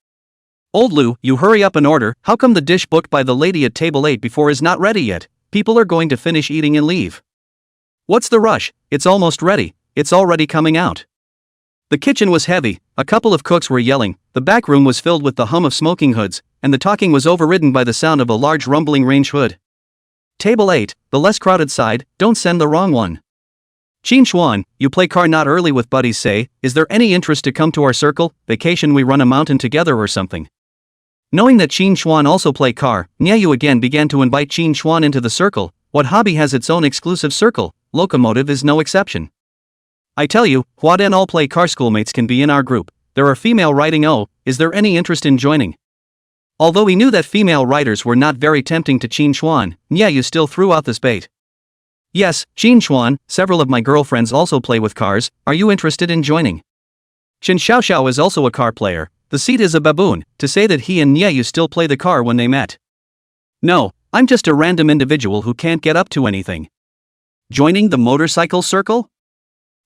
Old Lu, you hurry up and order. How come the dish booked by the lady at table 8 before is not ready yet? People are going to finish eating and leave. What's the rush? It's almost ready, it's already coming out. The kitchen was heavy, a couple of cooks were yelling, the back room was filled with the hum of smoking hoods, and the talking was overridden by the sound of a large rumbling range hood. Table 8, the less crowded side, don't send the wrong one. Shin Chuan, you play car not early with buddies say, is there any interest to come to our circle, vacation we run a mountain together or something? Knowing that Shin Chuan also play car, Nyayu again began to invite Shin Chuan into the circle. What hobby has its own exclusive circle? Locomotive is no exception. I tell you, Hua Den all play car schoolmates can be in our group. There are female riding is there any interest in joining? Although he knew that female riders were not very tempting to Shin Chuan, Nyayu still threw out this bait. Yes, Shin Chuan, several of my girlfriends also play with cars, are you interested in joining? Shin Xiaoxiao is also a car player, the seat is a baboon, to say that he and Nyayu still play the car when they met. No, I'm just a random individual who can't get up to anything. Joining the motorcycle circle?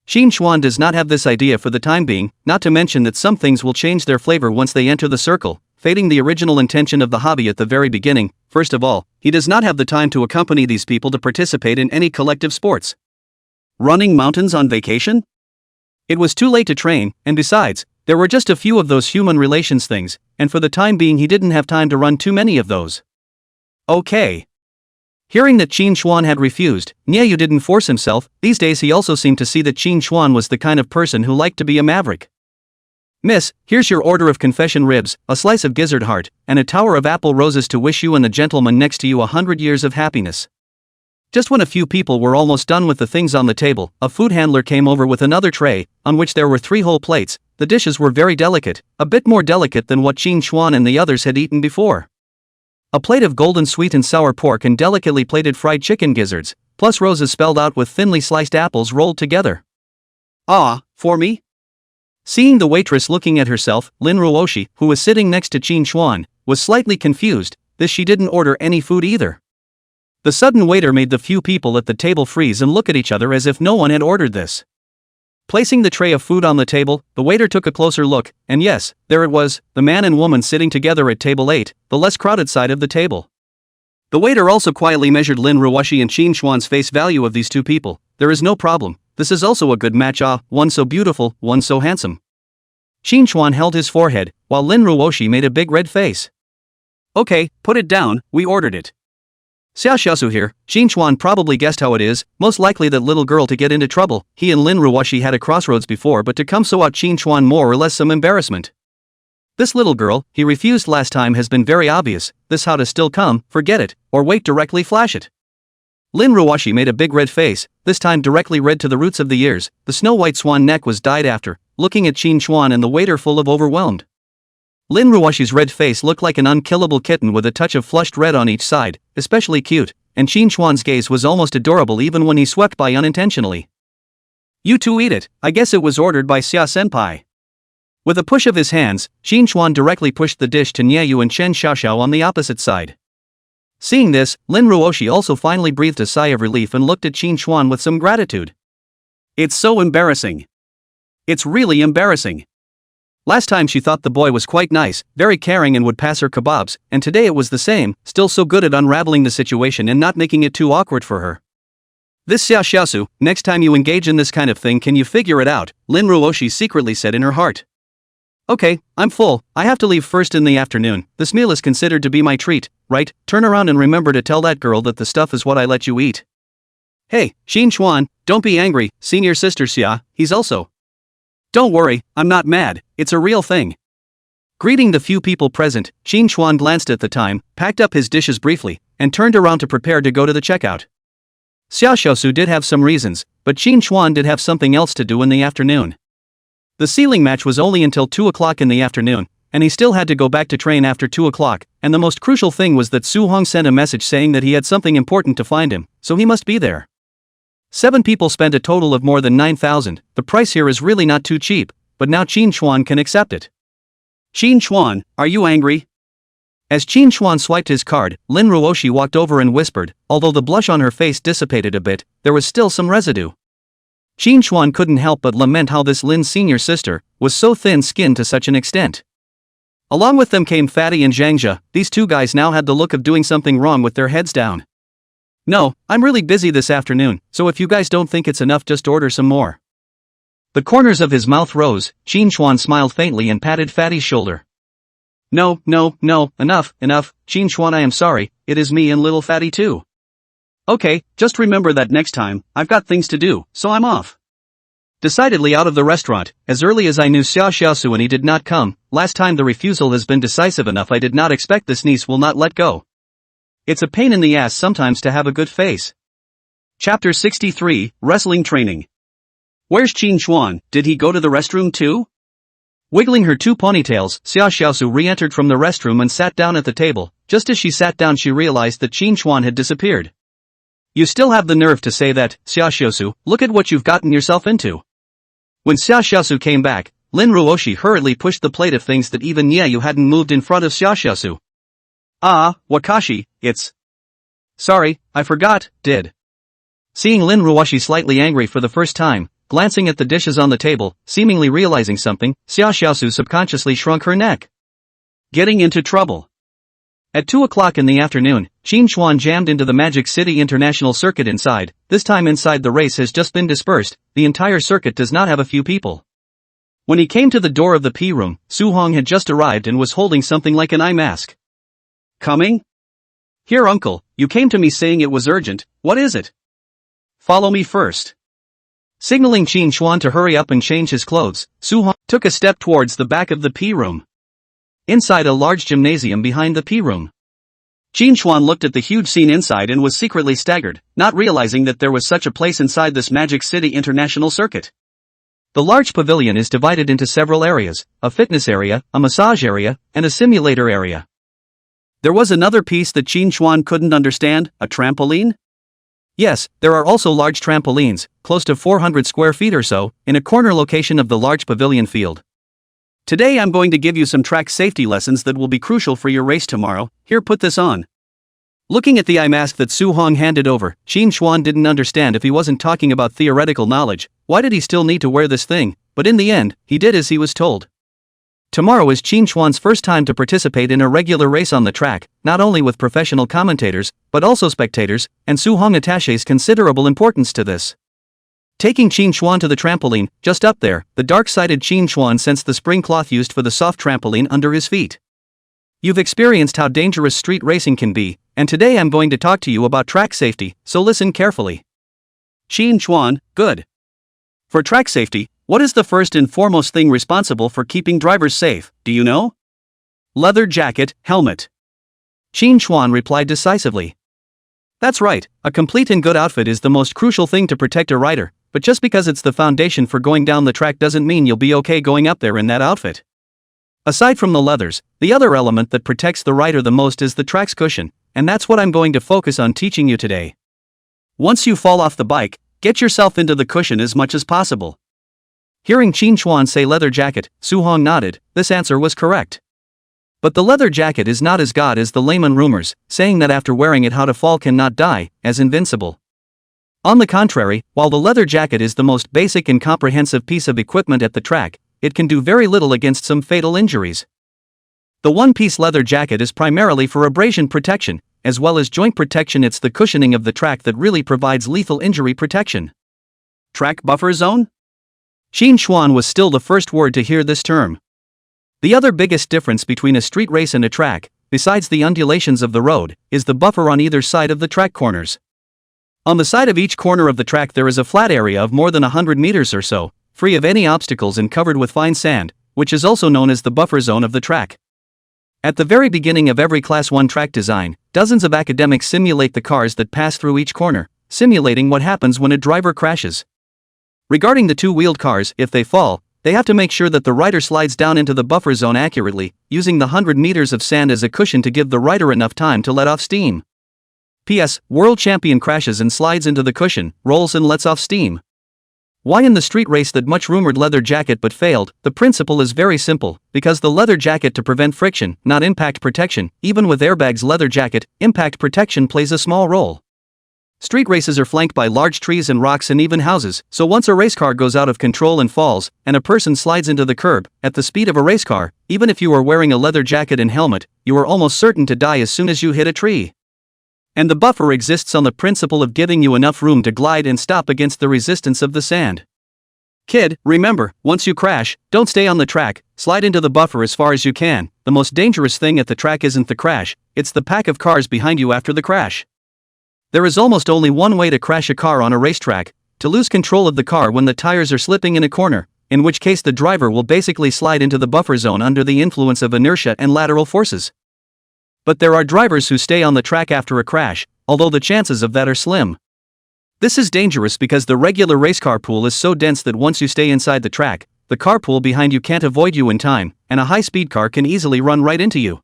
Shin Chuan does not have this idea for the time being, not to mention that some things will change their flavor once they enter the circle, fading the original intention of the hobby at the very beginning. First of all, he does not have the time to accompany these people to participate in any collective sports. Running mountains on vacation? It was too late to train, and besides, there were just a few of those human relations things, and for the time being he didn't have time to run too many of those. Okay. Hearing that Shin Chuan had refused, Nyayu didn't force himself. These days he also seemed to see that Shin Chuan was the kind of person who liked to be a maverick. Miss, here's your order of confession ribs, a slice of gizzard heart, and a tower of apple roses to wish you and the gentleman next to you 100 years of happiness. Just when a few people were almost done with the things on the table, a food handler came over with another tray, on which there were 3 whole plates. The dishes were very delicate, a bit more delicate than what Shin Chuan and the others had eaten before. A plate of golden sweet and sour pork and delicately plated fried chicken gizzards, plus roses spelled out with thinly sliced apples rolled together. Ah, for me? Seeing the waitress looking at herself, Lin Ruoshi, who was sitting next to Shin Chuan, was slightly confused. This she didn't order any food either. The sudden waiter made the few people at the table freeze and look at each other as if no one had ordered this. Placing the tray of food on the table, the waiter took a closer look, and yes, there it was, the man and woman sitting together at table 8, the less crowded side of the table. The waiter also quietly measured Lin Ruoshi and Qin Xuan's face value of these two people. There is no problem, this is also a good match. One so beautiful, one so handsome. Qin Xuan held his forehead, while Lin Ruoshi made a big red face. Okay, put it down, we ordered it. Xia Xiaosu here. Qin Xuan probably guessed how it is, most likely that little girl to get into trouble. He and Lin Ruoshi had a crossroads before, but to come so out Qin Xuan more or less some embarrassment. This little girl, he refused last time, has been very obvious. This how to still come, forget it, or wait directly flash it. Lin Ruoshi made a big red face, this time directly red to the roots of the ears. The snow-white swan neck was dyed after, looking at Qin Xuan and the waiter full of overwhelmed. Lin Ruoshi's red face looked like an unkillable kitten with a touch of flushed red on each side, especially cute, and Qin Xuan's gaze was almost adorable even when he swept by unintentionally. You two eat it, I guess it was ordered by Xia Senpai. With a push of his hands, Qin Xuan directly pushed the dish to Nieyu and Chen Xiaoxiao on the opposite side. Seeing this, Lin Ruoshi also finally breathed a sigh of relief and looked at Qin Xuan with some gratitude. It's so embarrassing. It's really embarrassing. Last time she thought the boy was quite nice, very caring and would pass her kebabs, and today it was the same, still so good at unraveling the situation and not making it too awkward for her. This Xia Xiaosu, next time you engage in this kind of thing can you figure it out, Lin Ruoshi secretly said in her heart. Okay, I'm full, I have to leave first in the afternoon, this meal is considered to be my treat, right? Turn around and remember to tell that girl that the stuff is what I let you eat. Hey, Qin Xuan, don't be angry, senior sister Xia, he's also. Don't worry, I'm not mad, it's a real thing. Greeting the few people present, Qin Xuan glanced at the time, packed up his dishes briefly, and turned around to prepare to go to the checkout. Xia Xiaosu did have some reasons, but Qin Xuan did have something else to do in the afternoon. The sealing match was only until 2 o'clock in the afternoon, and he still had to go back to train after 2 o'clock, and the most crucial thing was that Su Hong sent a message saying that he had something important to find him, so he must be there. 7 people spent a total of more than 9,000, the price here is really not too cheap, but now Qin Xuan can accept it. Qin Xuan, are you angry? As Qin Xuan swiped his card, Lin Ruoshi walked over and whispered, although the blush on her face dissipated a bit, there was still some residue. Qin Xuan couldn't help but lament how this Lin's senior sister was so thin-skinned to such an extent. Along with them came Fatty and Zhangzhe, these two guys now had the look of doing something wrong with their heads down. No, I'm really busy this afternoon, so if you guys don't think it's enough just order some more. The corners of his mouth rose, Qin Xuan smiled faintly and patted Fatty's shoulder. No, enough, Qin Xuan I am sorry, it is me and little Fatty too. Okay, just remember that next time, I've got things to do, so I'm off. Decidedly out of the restaurant, as early as I knew Xia Xiaosu and he did not come, last time the refusal has been decisive enough I did not expect this niece will not let go. It's a pain in the ass sometimes to have a good face. Chapter 63, Wrestling Training. Where's Qin Xuan, did he go to the restroom too? Wiggling her 2 ponytails, Xia Xiaosu re-entered from the restroom and sat down at the table. Just as she sat down she realized that Qin Xuan had disappeared. You still have the nerve to say that, Xia Xiaosu, look at what you've gotten yourself into. When Xia Xiaosu came back, Lin Ruoshi hurriedly pushed the plate of things that even Nieyu hadn't moved in front of Xia Xiaosu. Ah, Wakashi, it's... Sorry, I forgot, did. Seeing Lin Ruoshi slightly angry for the first time, glancing at the dishes on the table, seemingly realizing something, Xia Xiaosu subconsciously shrunk her neck. Getting into trouble. At 2 o'clock in the afternoon, Qin Xuan jammed into the Magic City International Circuit inside. This time inside the race has just been dispersed, the entire circuit does not have a few people. When he came to the door of the P room, Su Hong had just arrived and was holding something like an eye mask. Coming? Here uncle, you came to me saying it was urgent, what is it? Follow me first. Signaling Qin Xuan to hurry up and change his clothes, Su Hong took a step towards the back of the P room. Inside a large gymnasium behind the P room. Qin Xuan looked at the huge scene inside and was secretly staggered, not realizing that there was such a place inside this Magic City International Circuit. The large pavilion is divided into several areas, a fitness area, a massage area, and a simulator area. There was another piece that Qin Xuan couldn't understand, a trampoline? Yes, there are also large trampolines, close to 400 square feet or so, in a corner location of the large pavilion field. Today I'm going to give you some track safety lessons that will be crucial for your race tomorrow. Here, put this on. Looking at the eye mask that Su Hong handed over, Qin Xuan didn't understand if he wasn't talking about theoretical knowledge. Why did he still need to wear this thing? But in the end, he did as he was told. Tomorrow is Qin Xuan's first time to participate in a regular race on the track, not only with professional commentators, but also spectators, and Su Hong attaches considerable importance to this. Taking Qin Xuan to the trampoline, just up there, the dark-sided Qin Xuan sensed the spring cloth used for the soft trampoline under his feet. You've experienced how dangerous street racing can be, and today I'm going to talk to you about track safety, so listen carefully. Qin Xuan, good. For track safety, what is the first and foremost thing responsible for keeping drivers safe, do you know? Leather jacket, helmet. Qin Xuan replied decisively. That's right, a complete and good outfit is the most crucial thing to protect a rider, but just because it's the foundation for going down the track doesn't mean you'll be okay going up there in that outfit. Aside from the leathers, the other element that protects the rider the most is the track's cushion, and that's what I'm going to focus on teaching you today. Once you fall off the bike, get yourself into the cushion as much as possible. Hearing Qin Xuan say leather jacket, Su Hong nodded. This answer was correct. But the leather jacket is not as good as the layman rumors, saying that after wearing it how to fall cannot die, as invincible. On the contrary, while the leather jacket is the most basic and comprehensive piece of equipment at the track, it can do very little against some fatal injuries. The one-piece leather jacket is primarily for abrasion protection, as well as joint protection. It's the cushioning of the track that really provides lethal injury protection. Track buffer zone? Qin Xuan was still the first word to hear this term. The other biggest difference between a street race and a track, besides the undulations of the road, is the buffer on either side of the track corners. On the side of each corner of the track there is a flat area of more than 100 meters or so, free of any obstacles and covered with fine sand, which is also known as the buffer zone of the track. At the very beginning of every Class 1 track design, dozens of academics simulate the cars that pass through each corner, simulating what happens when a driver crashes. Regarding the two-wheeled cars, if they fall, they have to make sure that the rider slides down into the buffer zone accurately, using the 100 meters of sand as a cushion to give the rider enough time to let off steam. P.S. World champion crashes and slides into the cushion, rolls and lets off steam. Why in the street race that much rumored leather jacket but failed? The principle is very simple, because the leather jacket to prevent friction, not impact protection. Even with airbags leather jacket, impact protection plays a small role. Street races are flanked by large trees and rocks and even houses, so once a race car goes out of control and falls, and a person slides into the curb, at the speed of a race car, even if you are wearing a leather jacket and helmet, you are almost certain to die as soon as you hit a tree. And the buffer exists on the principle of giving you enough room to glide and stop against the resistance of the sand. Kid, remember, once you crash, don't stay on the track, slide into the buffer as far as you can. The most dangerous thing at the track isn't the crash, it's the pack of cars behind you after the crash. There is almost only one way to crash a car on a racetrack: to lose control of the car when the tires are slipping in a corner, in which case the driver will basically slide into the buffer zone under the influence of inertia and lateral forces. But there are drivers who stay on the track after a crash, although the chances of that are slim. This is dangerous because the regular race car pool is so dense that once you stay inside the track, the car pool behind you can't avoid you in time, and a high-speed car can easily run right into you.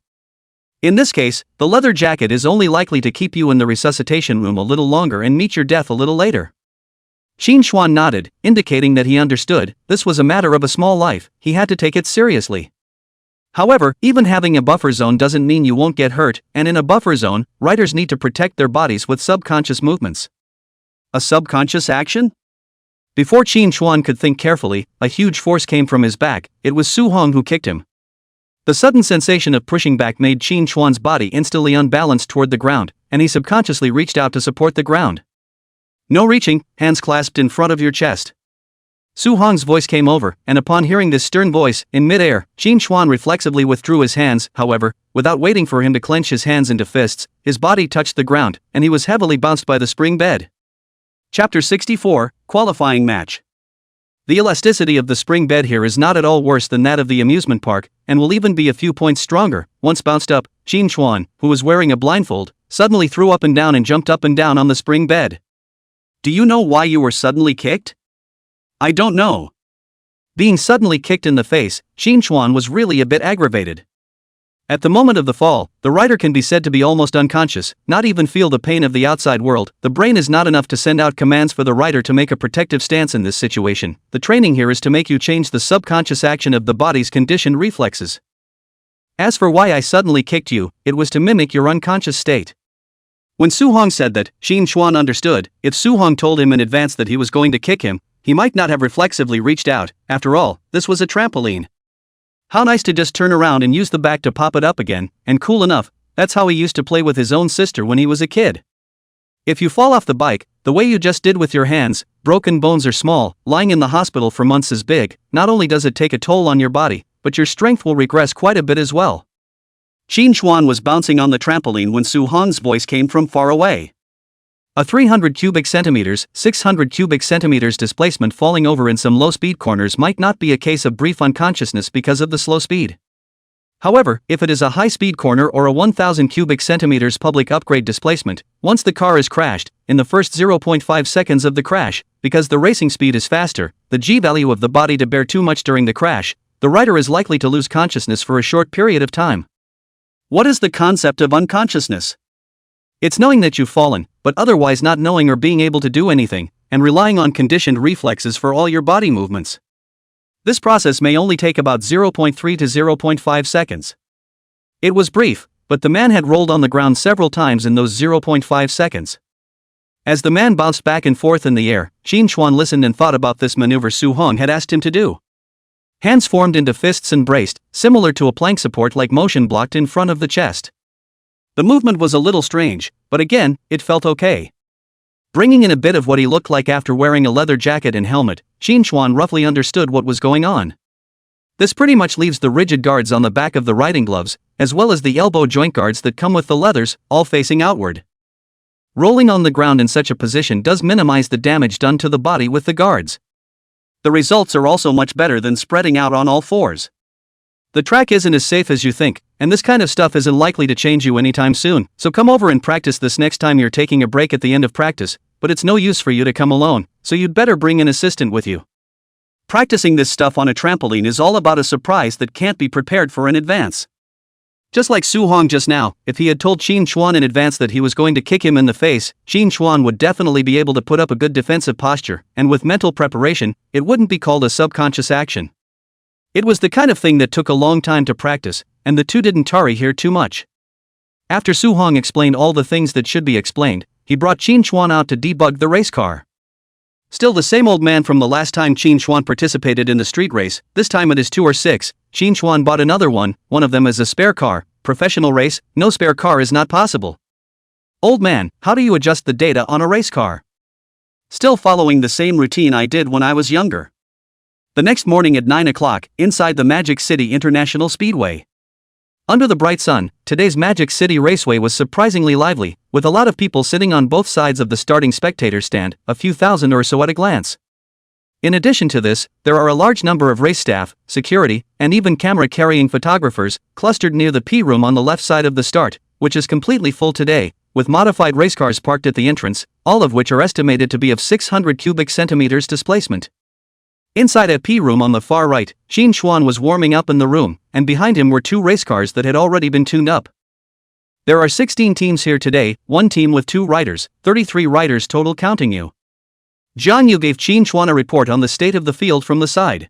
In this case, the leather jacket is only likely to keep you in the resuscitation room a little longer and meet your death a little later. Qin Xuan nodded, indicating that he understood. This was a matter of a small life, he had to take it seriously. However, even having a buffer zone doesn't mean you won't get hurt, and in a buffer zone, riders need to protect their bodies with subconscious movements. A subconscious action? Before Qin Xuan could think carefully, a huge force came from his back. It was Su Hong who kicked him. The sudden sensation of pushing back made Qin Xuan's body instantly unbalanced toward the ground, and he subconsciously reached out to support the ground. No reaching, hands clasped in front of your chest. Su Hong's voice came over, and upon hearing this stern voice, in mid-air, Qin Xuan reflexively withdrew his hands. However, without waiting for him to clench his hands into fists, his body touched the ground, and he was heavily bounced by the spring bed. Chapter 64, Qualifying Match. The elasticity of the spring bed here is not at all worse than that of the amusement park, and will even be a few points stronger. Once bounced up, Qin Xuan, who was wearing a blindfold, suddenly threw up and down and jumped up and down on the spring bed. Do you know why you were suddenly kicked? I don't know. Being suddenly kicked in the face, Qin Xuan was really a bit aggravated. At the moment of the fall, the rider can be said to be almost unconscious, not even feel the pain of the outside world. The brain is not enough to send out commands for the rider to make a protective stance in this situation. The training here is to make you change the subconscious action of the body's conditioned reflexes. As for why I suddenly kicked you, it was to mimic your unconscious state. When Su-hong said that, Shin Chuan understood. If Su-hong told him in advance that he was going to kick him, he might not have reflexively reached out. After all, this was a trampoline. How nice to just turn around and use the back to pop it up again, and cool enough, that's how he used to play with his own sister when he was a kid. If you fall off the bike, the way you just did with your hands, broken bones are small, lying in the hospital for months is big. Not only does it take a toll on your body, but your strength will regress quite a bit as well. Shin Chuan was bouncing on the trampoline when Su-hong's voice came from far away. A 300 cubic centimeters, 600 cubic centimeters displacement falling over in some low-speed corners might not be a case of brief unconsciousness because of the slow speed. However, if it is a high-speed corner or a 1000 cubic centimeters public upgrade displacement, once the car is crashed, in the first 0.5 seconds of the crash, because the racing speed is faster, the G-value of the body to bear too much during the crash, the rider is likely to lose consciousness for a short period of time. What is the concept of unconsciousness? It's knowing that you've fallen, but otherwise not knowing or being able to do anything, and relying on conditioned reflexes for all your body movements. This process may only take about 0.3 to 0.5 seconds. It was brief, but the man had rolled on the ground several times in those 0.5 seconds. As the man bounced back and forth in the air, Shin Chuan listened and thought about this maneuver Su-hong had asked him to do. Hands formed into fists and braced, similar to a plank support like motion blocked in front of the chest. The movement was a little strange, but again, it felt okay. Bringing in a bit of what he looked like after wearing a leather jacket and helmet, Shin Chuan roughly understood what was going on. This pretty much leaves the rigid guards on the back of the riding gloves, as well as the elbow joint guards that come with the leathers, all facing outward. Rolling on the ground in such a position does minimize the damage done to the body with the guards. The results are also much better than spreading out on all fours. The track isn't as safe as you think, and this kind of stuff isn't likely to change you anytime soon, so come over and practice this next time you're taking a break at the end of practice, but it's no use for you to come alone, so you'd better bring an assistant with you. Practicing this stuff on a trampoline is all about a surprise that can't be prepared for in advance. Just like Su-hong just now, if he had told Shin Chuan in advance that he was going to kick him in the face, Shin Chuan would definitely be able to put up a good defensive posture, and with mental preparation, it wouldn't be called a subconscious action. It was the kind of thing that took a long time to practice, and the two didn't tarry here too much. After Su-hong explained all the things that should be explained, he brought Shin Chuan out to debug the race car. Still the same old man from the last time Shin Chuan participated in the street race. This time it is 2 or 6, Shin Chuan bought another one of them is a spare car. Professional race, no spare car is not possible. Old man, how do you adjust the data on a race car? Still following the same routine I did when I was younger. The next morning at 9 o'clock, inside the Magic City International Speedway. Under the bright sun, today's Magic City Raceway was surprisingly lively, with a lot of people sitting on both sides of the starting spectator stand, a few thousand or so at a glance. In addition to this, there are a large number of race staff, security, and even camera-carrying photographers, clustered near the P-room on the left side of the start, which is completely full today, with modified race cars parked at the entrance, all of which are estimated to be of 600 cubic centimeters displacement. Inside a P-room on the far right, Shin Chuan was warming up in the room, and behind him were 2 race cars that had already been tuned up. There are 16 teams here today, 1 team with 2 riders, 33 riders total counting you. Zhang Yu gave Shin Chuan a report on the state of the field from the side.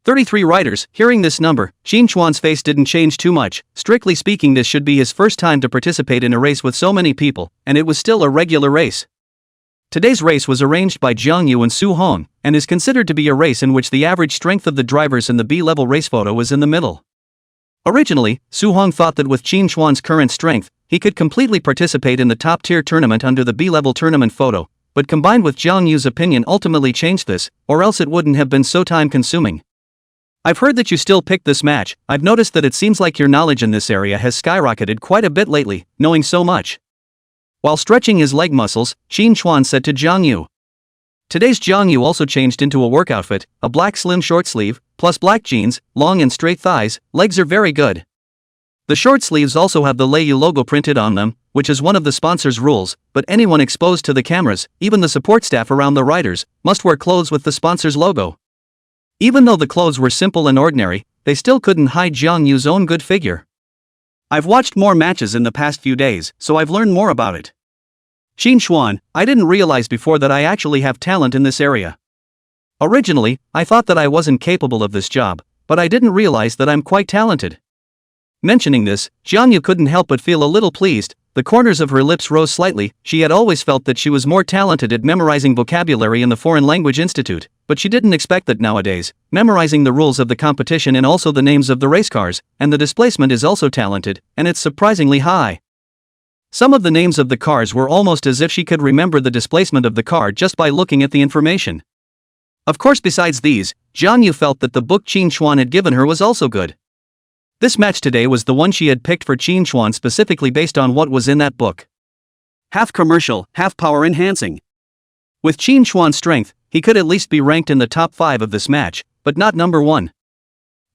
33 riders. Hearing this number, Shin Chuan's face didn't change too much. Strictly speaking, this should be his first time to participate in a race with so many people, and it was still a regular race. Today's race was arranged by Zhang Yu and Su-hong, and is considered to be a race in which the average strength of the drivers in the B-level race photo is in the middle. Originally, Su-hong thought that with Shin Chuan's current strength, he could completely participate in the top-tier tournament under the B-level tournament photo, but combined with Zhang Yu's opinion ultimately changed this, or else it wouldn't have been so time-consuming. I've heard that you still picked this match. I've noticed that it seems like your knowledge in this area has skyrocketed quite a bit lately, knowing so much. While stretching his leg muscles, Shin Chuan said to Zhang Yu. Today's Zhang Yu also changed into a work outfit, a black slim short sleeve, plus black jeans, long and straight thighs, legs are very good. The short sleeves also have the Lei logo printed on them, which is one of the sponsor's rules, but anyone exposed to the cameras, even the support staff around the riders, must wear clothes with the sponsor's logo. Even though the clothes were simple and ordinary, they still couldn't hide Zhang Yu's own good figure. I've watched more matches in the past few days, so I've learned more about it. Qin Xuan, I didn't realize before that I actually have talent in this area. Originally, I thought that I wasn't capable of this job, but I didn't realize that I'm quite talented. Mentioning this, Jiangyu couldn't help but feel a little pleased. The corners of her lips rose slightly. She had always felt that she was more talented at memorizing vocabulary in the Foreign Language Institute, but she didn't expect that nowadays, memorizing the rules of the competition and also the names of the race cars, and the displacement is also talented, and it's surprisingly high. Some of the names of the cars were almost as if she could remember the displacement of the car just by looking at the information. Of course, besides these, Jiangyu felt that the book Qin Xuan had given her was also good. This match today was the one she had picked for Qin Xuan specifically based on what was in that book. Half commercial, half power enhancing. With Qin Xuan's strength, he could at least be ranked in the top 5 of this match, but not number 1.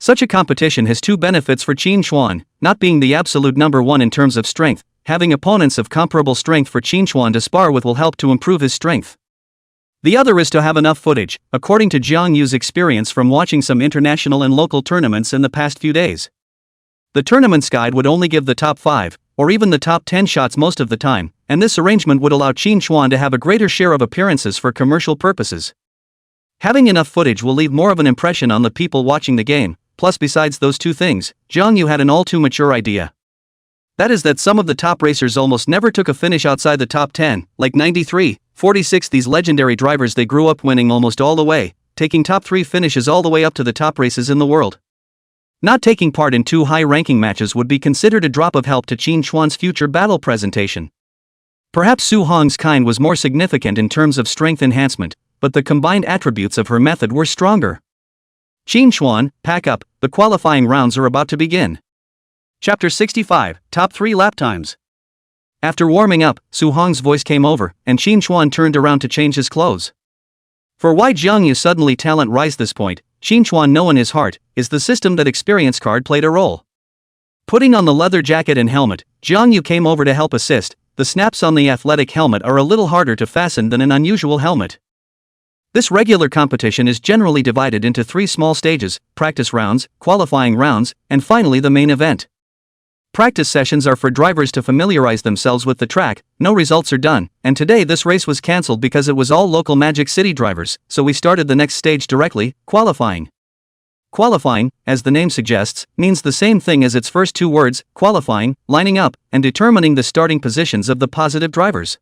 Such a competition has two benefits for Qin Xuan, not being the absolute number 1 in terms of strength. Having opponents of comparable strength for Qin Xuan to spar with will help to improve his strength. The other is to have enough footage, according to Jiang Yu's experience from watching some international and local tournaments in the past few days. The tournament's guide would only give the top 5, or even the top 10 shots most of the time, and this arrangement would allow Qin Xuan to have a greater share of appearances for commercial purposes. Having enough footage will leave more of an impression on the people watching the game, plus besides those two things, Jiang Yu had an all too mature idea. That is that some of the top racers almost never took a finish outside the top 10, like 93, 46. These legendary drivers, they grew up winning almost all the way, taking top 3 finishes all the way up to the top races in the world. Not taking part in 2 high-ranking matches would be considered a drop of help to Qin Xuan's future battle presentation. Perhaps Su Hong's kind was more significant in terms of strength enhancement, but the combined attributes of her method were stronger. Qin Xuan, pack up, the qualifying rounds are about to begin. Chapter 65, Top 3 Lap Times. After warming up, Su Hong's voice came over, and Qin Xuan turned around to change his clothes. For why Jiang Yu suddenly talent rise this point, Qin Xuan know in his heart, is the system that experience card played a role. Putting on the leather jacket and helmet, Jiang Yu came over to help assist. The snaps on the athletic helmet are a little harder to fasten than an unusual helmet. This regular competition is generally divided into 3 small stages: practice rounds, qualifying rounds, and finally the main event. Practice sessions are for drivers to familiarize themselves with the track. No results are done, and today this race was cancelled because it was all local Magic City drivers, so we started the next stage directly, qualifying. Qualifying, as the name suggests, means the same thing as its first 2 words, qualifying, lining up, and determining the starting positions of the positive drivers.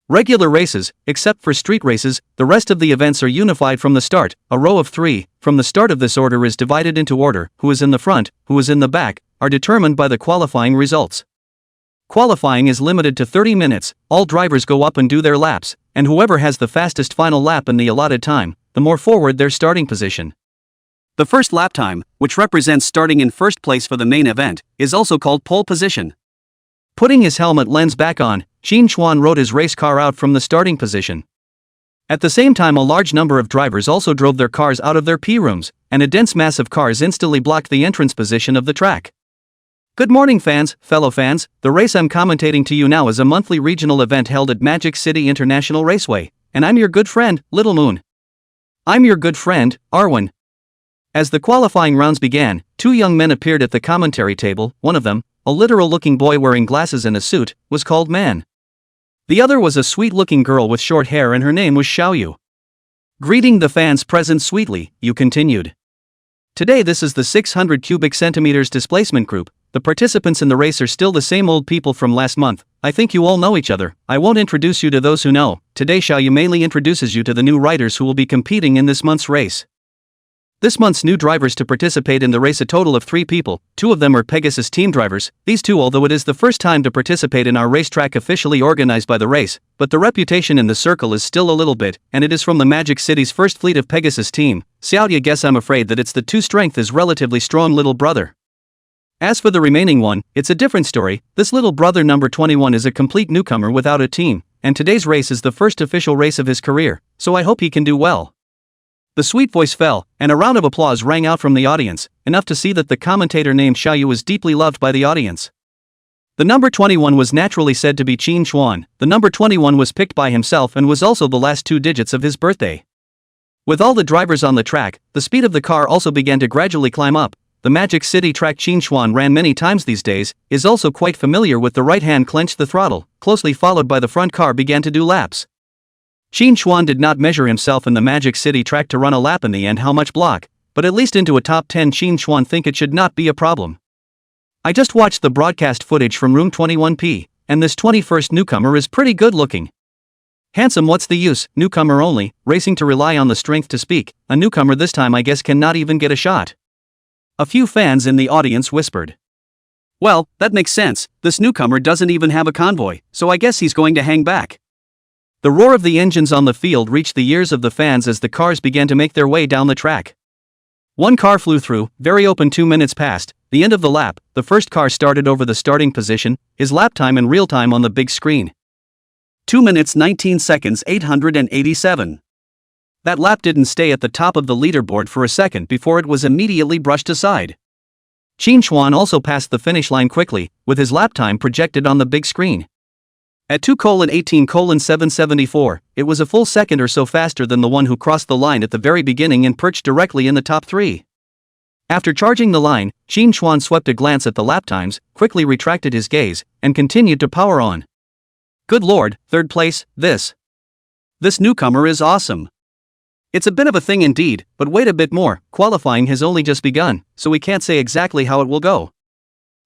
Regular races, except for street races, the rest of the events are unified from the start, a row of 3. From the start of this order is divided into order: who is in the front, who is in the back, are determined by the qualifying results. Qualifying is limited to 30 minutes, all drivers go up and do their laps, and whoever has the fastest final lap in the allotted time, the more forward their starting position. The first lap time, which represents starting in first place for the main event, is also called pole position. Putting his helmet lens back on, Qin Xuan rode his race car out from the starting position. At the same time, a large number of drivers also drove their cars out of their P-rooms, and a dense mass of cars instantly blocked the entrance position of the track. Good morning, fans, fellow fans. The race I'm commentating to you now is a monthly regional event held at Magic City International Raceway, and I'm your good friend, Little Moon. I'm your good friend, Arwen. As the qualifying rounds began, 2 young men appeared at the commentary table. One of them, a literal-looking boy wearing glasses and a suit, was called Man. The other was a sweet-looking girl with short hair, and her name was Xiaoyu. Greeting the fans present sweetly, you continued. Today this is the 600 cubic centimeters displacement group. The participants in the race are still the same old people from last month. I think you all know each other. I won't introduce you to those who know. Today Xiaoyu mainly introduces you to the new riders who will be competing in this month's race. This month's new drivers to participate in the race, a total of 3 people. 2 of them are Pegasus team drivers. These 2, although it is the first time to participate in our racetrack officially organized by the race, but the reputation in the circle is still a little bit, and it is from the Magic City's first fleet of Pegasus team. Xiaoyu, guess I'm afraid that it's the 2 strength is relatively strong little brother. As for the remaining one, it's a different story. This little brother number 21 is a complete newcomer without a team, and today's race is the first official race of his career, so I hope he can do well. The sweet voice fell, and a round of applause rang out from the audience, enough to see that the commentator named Xiaoyu was deeply loved by the audience. The number 21 was naturally said to be Qin Xuan. The number 21 was picked by himself and was also the last 2 digits of his birthday. With all the drivers on the track, the speed of the car also began to gradually climb up. the Magic City track Qin Xuan ran many times these days, is also quite familiar with the right hand clenched the throttle, closely followed by the front car began to do laps. Qin Xuan did not measure himself in the Magic City track to run a lap in the end how much block, but at least into a top 10 Qin Xuan think it should not be a problem. I just watched the broadcast footage from room 21P, and this 21st newcomer is pretty good looking. Handsome, what's the use, newcomer only, racing to rely on the strength to speak, a newcomer this time I guess cannot even get a shot. A few fans in the audience whispered. Well, that makes sense, this newcomer doesn't even have a convoy, so I guess he's going to hang back. The roar of the engines on the field reached the ears of the fans as the cars began to make their way down the track. One car flew through, very open. 2 minutes passed, the end of the lap, the first car started over the starting position, his lap time in real time on the big screen. 2 minutes 19 seconds 887. That lap didn't stay at the top of the leaderboard for a second before it was immediately brushed aside. Qin Xuan also passed the finish line quickly, with his lap time projected on the big screen. At 2:18:774, it was a full second or so faster than the one who crossed the line at the very beginning and perched directly in the top 3. After charging the line, Qin Xuan swept a glance at the lap times, quickly retracted his gaze, and continued to power on. Good lord, third place, this newcomer is awesome. It's a bit of a thing indeed, but wait a bit more, qualifying has only just begun, so we can't say exactly how it will go.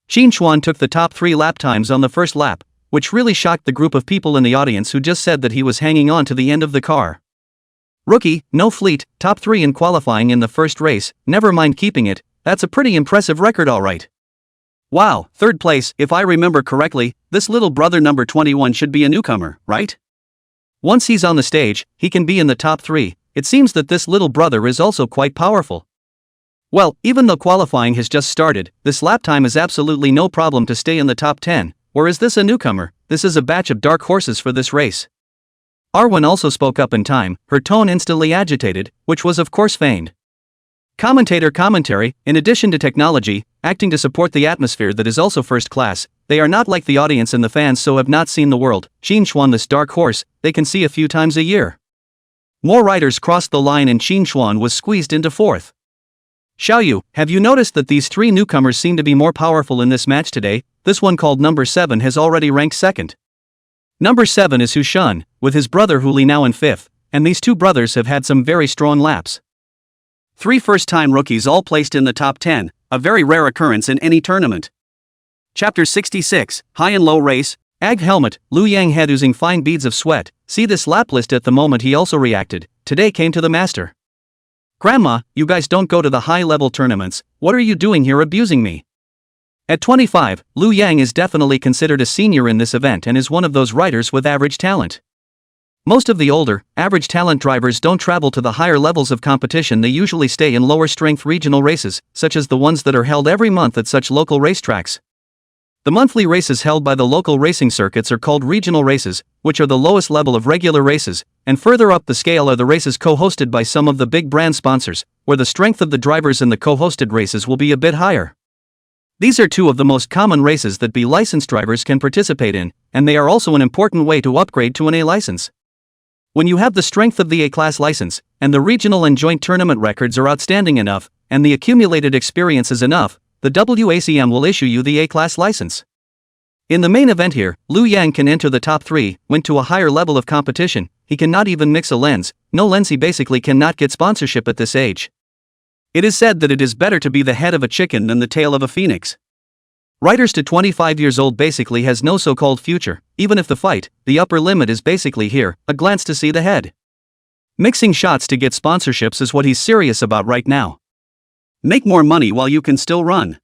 Qin Xuan took the top 3 lap times on the first lap, which really shocked the group of people in the audience who just said that he was hanging on to the end of the car. Rookie, no fleet, top 3 in qualifying in the first race, never mind keeping it, that's a pretty impressive record alright. Wow, third place, if I remember correctly, this little brother number 21 should be a newcomer, right? Once he's on the stage, he can be in the top 3, it seems that this little brother is also quite powerful. Well, even though qualifying has just started, this lap time is absolutely no problem to stay in the top 10, or is this a newcomer? This is a batch of dark horses for this race. Arwen also spoke up in time, her tone instantly agitated, which was of course feigned. Commentator commentary, in addition to technology, acting to support the atmosphere that is also first class, they are not like the audience and the fans so have not seen the world, Qin Xuan this dark horse, they can see a few times a year. More riders crossed the line and Qin Xuan was squeezed into 4th. Xiaoyu, have you noticed that these 3 newcomers seem to be more powerful in this match today? This one called number 7 has already ranked 2nd. Number 7 is Hu Shun, with his brother Hu Li now in 5th, and these 2 brothers have had some very strong laps. 3 first-time rookies all placed in the top 10, a very rare occurrence in any tournament. Chapter 66, High and Low Race, Ag Helmet, Lu Yang head oozing fine beads of sweat, see this lap list at the moment he also reacted, today came to the master. Grandma, you guys don't go to the high-level tournaments, what are you doing here abusing me? At 25, Lu Yang is definitely considered a senior in this event and is one of those riders with average talent. Most of the older, average talent drivers don't travel to the higher levels of competition, they usually stay in lower strength regional races, such as the ones that are held every month at such local racetracks. The monthly races held by the local racing circuits are called regional races, which are the lowest level of regular races, and further up the scale are the races co-hosted by some of the big brand sponsors, where the strength of the drivers in the co-hosted races will be a bit higher. These are 2 of the most common races that B-licensed drivers can participate in, and they are also an important way to upgrade to an A license. When you have the strength of the A-class license, and the regional and joint tournament records are outstanding enough, and the accumulated experience is enough, the WACM will issue you the A-class license. In the main event here, Lu Yang can enter the top 3, went to a higher level of competition, he cannot even mix a lens, no lens, he basically cannot get sponsorship at this age. It is said that it is better to be the head of a chicken than the tail of a phoenix. Riders to 25 years old basically has no so-called future, even if the fight, the upper limit is basically here, a glance to see the head. Mixing shots to get sponsorships is what he's serious about right now. Make more money while you can still run.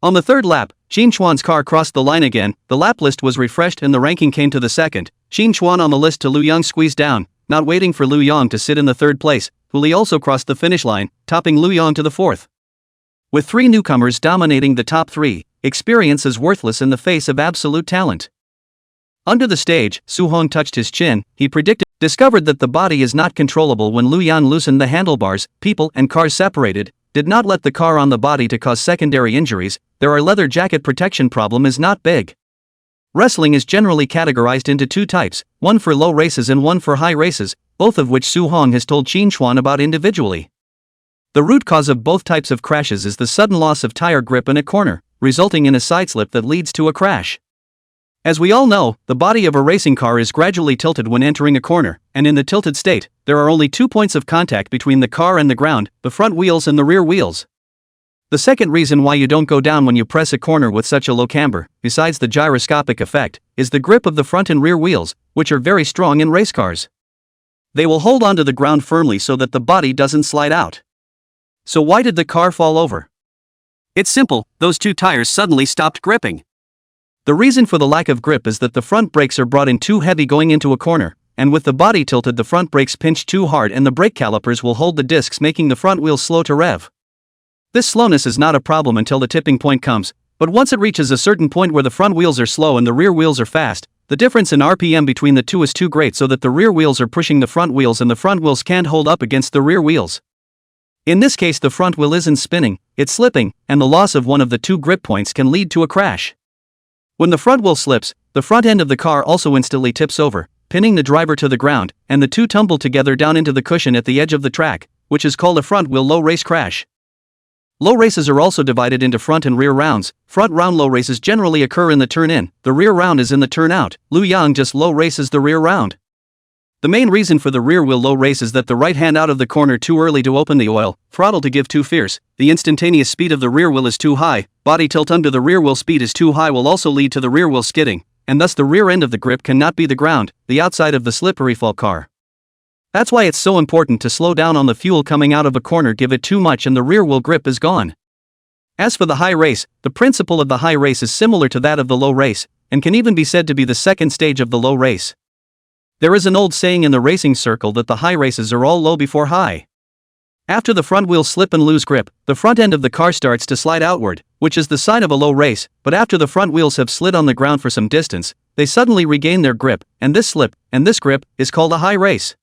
On the 3rd lap, Qin Xuan's car crossed the line again, the lap list was refreshed and the ranking came to the 2nd, Qin Xuan on the list to Lu Yang squeezed down, not waiting for Lu Yang to sit in the 3rd place, Hu Li also crossed the finish line, topping Lu Yang to the 4th. With 3 newcomers dominating the top 3, experience is worthless in the face of absolute talent. Under the stage, Su Hong touched his chin, he discovered that the body is not controllable when Lu Yan loosened the handlebars, people and cars separated, did not let the car on the body to cause secondary injuries, their leather jacket protection problem is not big. Wrestling is generally categorized into 2 types, one for low races and one for high races, both of which Su Hong has told Qin Xuan about individually. The root cause of both types of crashes is the sudden loss of tire grip in a corner, resulting in a sideslip that leads to a crash. As we all know, the body of a racing car is gradually tilted when entering a corner, and in the tilted state, there are only 2 points of contact between the car and the ground, the front wheels and the rear wheels. The second reason why you don't go down when you press a corner with such a low camber, besides the gyroscopic effect, is the grip of the front and rear wheels, which are very strong in race cars. They will hold onto the ground firmly so that the body doesn't slide out. So why did the car fall over? It's simple, those two tires suddenly stopped gripping. The reason for the lack of grip is that the front brakes are brought in too heavy going into a corner, and with the body tilted the front brakes pinch too hard and the brake calipers will hold the discs, making the front wheels slow to rev. This slowness is not a problem until the tipping point comes, but once it reaches a certain point where the front wheels are slow and the rear wheels are fast, the difference in RPM between the two is too great so that the rear wheels are pushing the front wheels and the front wheels can't hold up against the rear wheels. In this case, the front wheel isn't spinning, it's slipping, and the loss of one of the two grip points can lead to a crash. When the front wheel slips, the front end of the car also instantly tips over, pinning the driver to the ground, and the two tumble together down into the cushion at the edge of the track, which is called a front wheel low race crash. Low races are also divided into front and rear rounds. Front round low races generally occur in the turn in, the rear round is in the turn out. Lu Yang just low races the rear round. The main reason for the rear wheel low race is that the right hand out of the corner too early to open the oil, throttle to give too fierce, the instantaneous speed of the rear wheel is too high, body tilt under the rear wheel speed is too high will also lead to the rear wheel skidding, and thus the rear end of the grip cannot be the ground, the outside of the slippery fall car. That's why it's so important to slow down on the fuel coming out of a corner, give it too much and the rear wheel grip is gone. As for the high race, the principle of the high race is similar to that of the low race, and can even be said to be the second stage of the low race. There is an old saying in the racing circle that the high races are all low before high. After the front wheels slip and lose grip, the front end of the car starts to slide outward, which is the sign of a low race, but after the front wheels have slid on the ground for some distance, they suddenly regain their grip, and this slip, and this grip, is called a high race.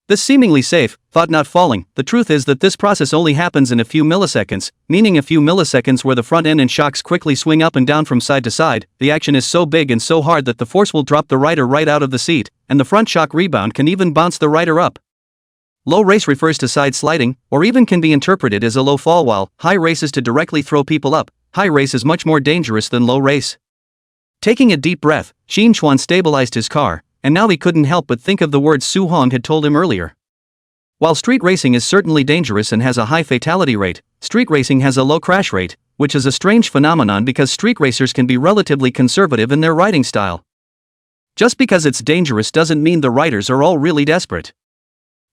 This seemingly safe, thought not falling, the truth is that this process only happens in a few milliseconds, meaning a few milliseconds where the front end and shocks quickly swing up and down from side to side. The action is so big and so hard that the force will drop the rider right out of the seat, and the front shock rebound can even bounce the rider up. Low race refers to side sliding, or even can be interpreted as a low fall, while high race is to directly throw people up. High race is much more dangerous than low race. Taking a deep breath, Xin Chuan stabilized his car, and now he couldn't help but think of the words Su Hong had told him earlier. While street racing is certainly dangerous and has a high fatality rate, street racing has a low crash rate, which is a strange phenomenon because street racers can be relatively conservative in their riding style. Just because it's dangerous doesn't mean the riders are all really desperate.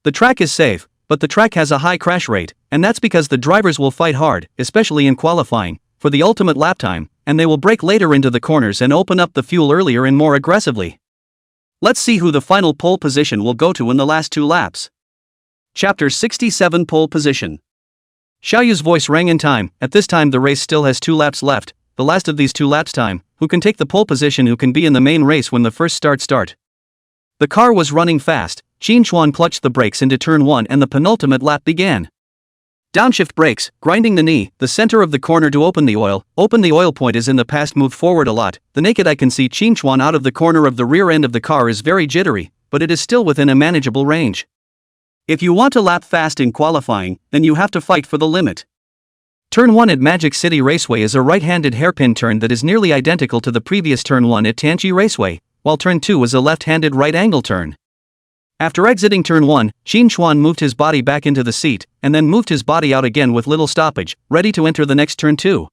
The track is safe, but the track has a high crash rate, and that's because the drivers will fight hard, especially in qualifying, for the ultimate lap time, and they will brake later into the corners and open up the fuel earlier and more aggressively. Let's see who the final pole position will go to in the last 2 laps. Chapter 67 Pole Position. Xiaoyu's voice rang in time. At this time the race still has 2 laps left, the last of these 2 laps time, who can take the pole position, who can be in the main race when the first start. The car was running fast, Xin Chuan clutched the brakes into turn 1 and the penultimate lap began. Downshift brakes, grinding the knee, the center of the corner to open the oil point is in the past, moved forward a lot. The naked eye can see Xin Chuan out of the corner of the rear end of the car is very jittery, but it is still within a manageable range. If you want to lap fast in qualifying, then you have to fight for the limit. Turn 1 at Magic City Raceway is a right-handed hairpin turn that is nearly identical to the previous turn 1 at Tianqi Raceway, while turn 2 is a left-handed right-angle turn. After exiting turn 1, Xin Chuan moved his body back into the seat, and then moved his body out again with little stoppage, ready to enter the next turn 2.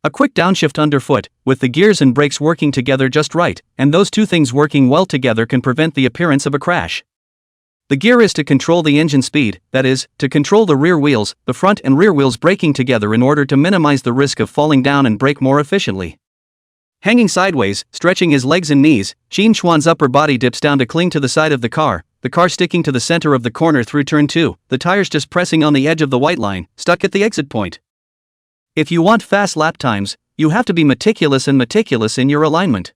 A quick downshift underfoot, with the gears and brakes working together just right, and those two things working well together can prevent the appearance of a crash. The gear is to control the engine speed, that is, to control the rear wheels, the front and rear wheels braking together in order to minimize the risk of falling down and brake more efficiently. Hanging sideways, stretching his legs and knees, Xin Chuan's upper body dips down to cling to the side of the car sticking to the center of the corner through turn 2, the tires just pressing on the edge of the white line, stuck at the exit point. If you want fast lap times, you have to be meticulous in your alignment.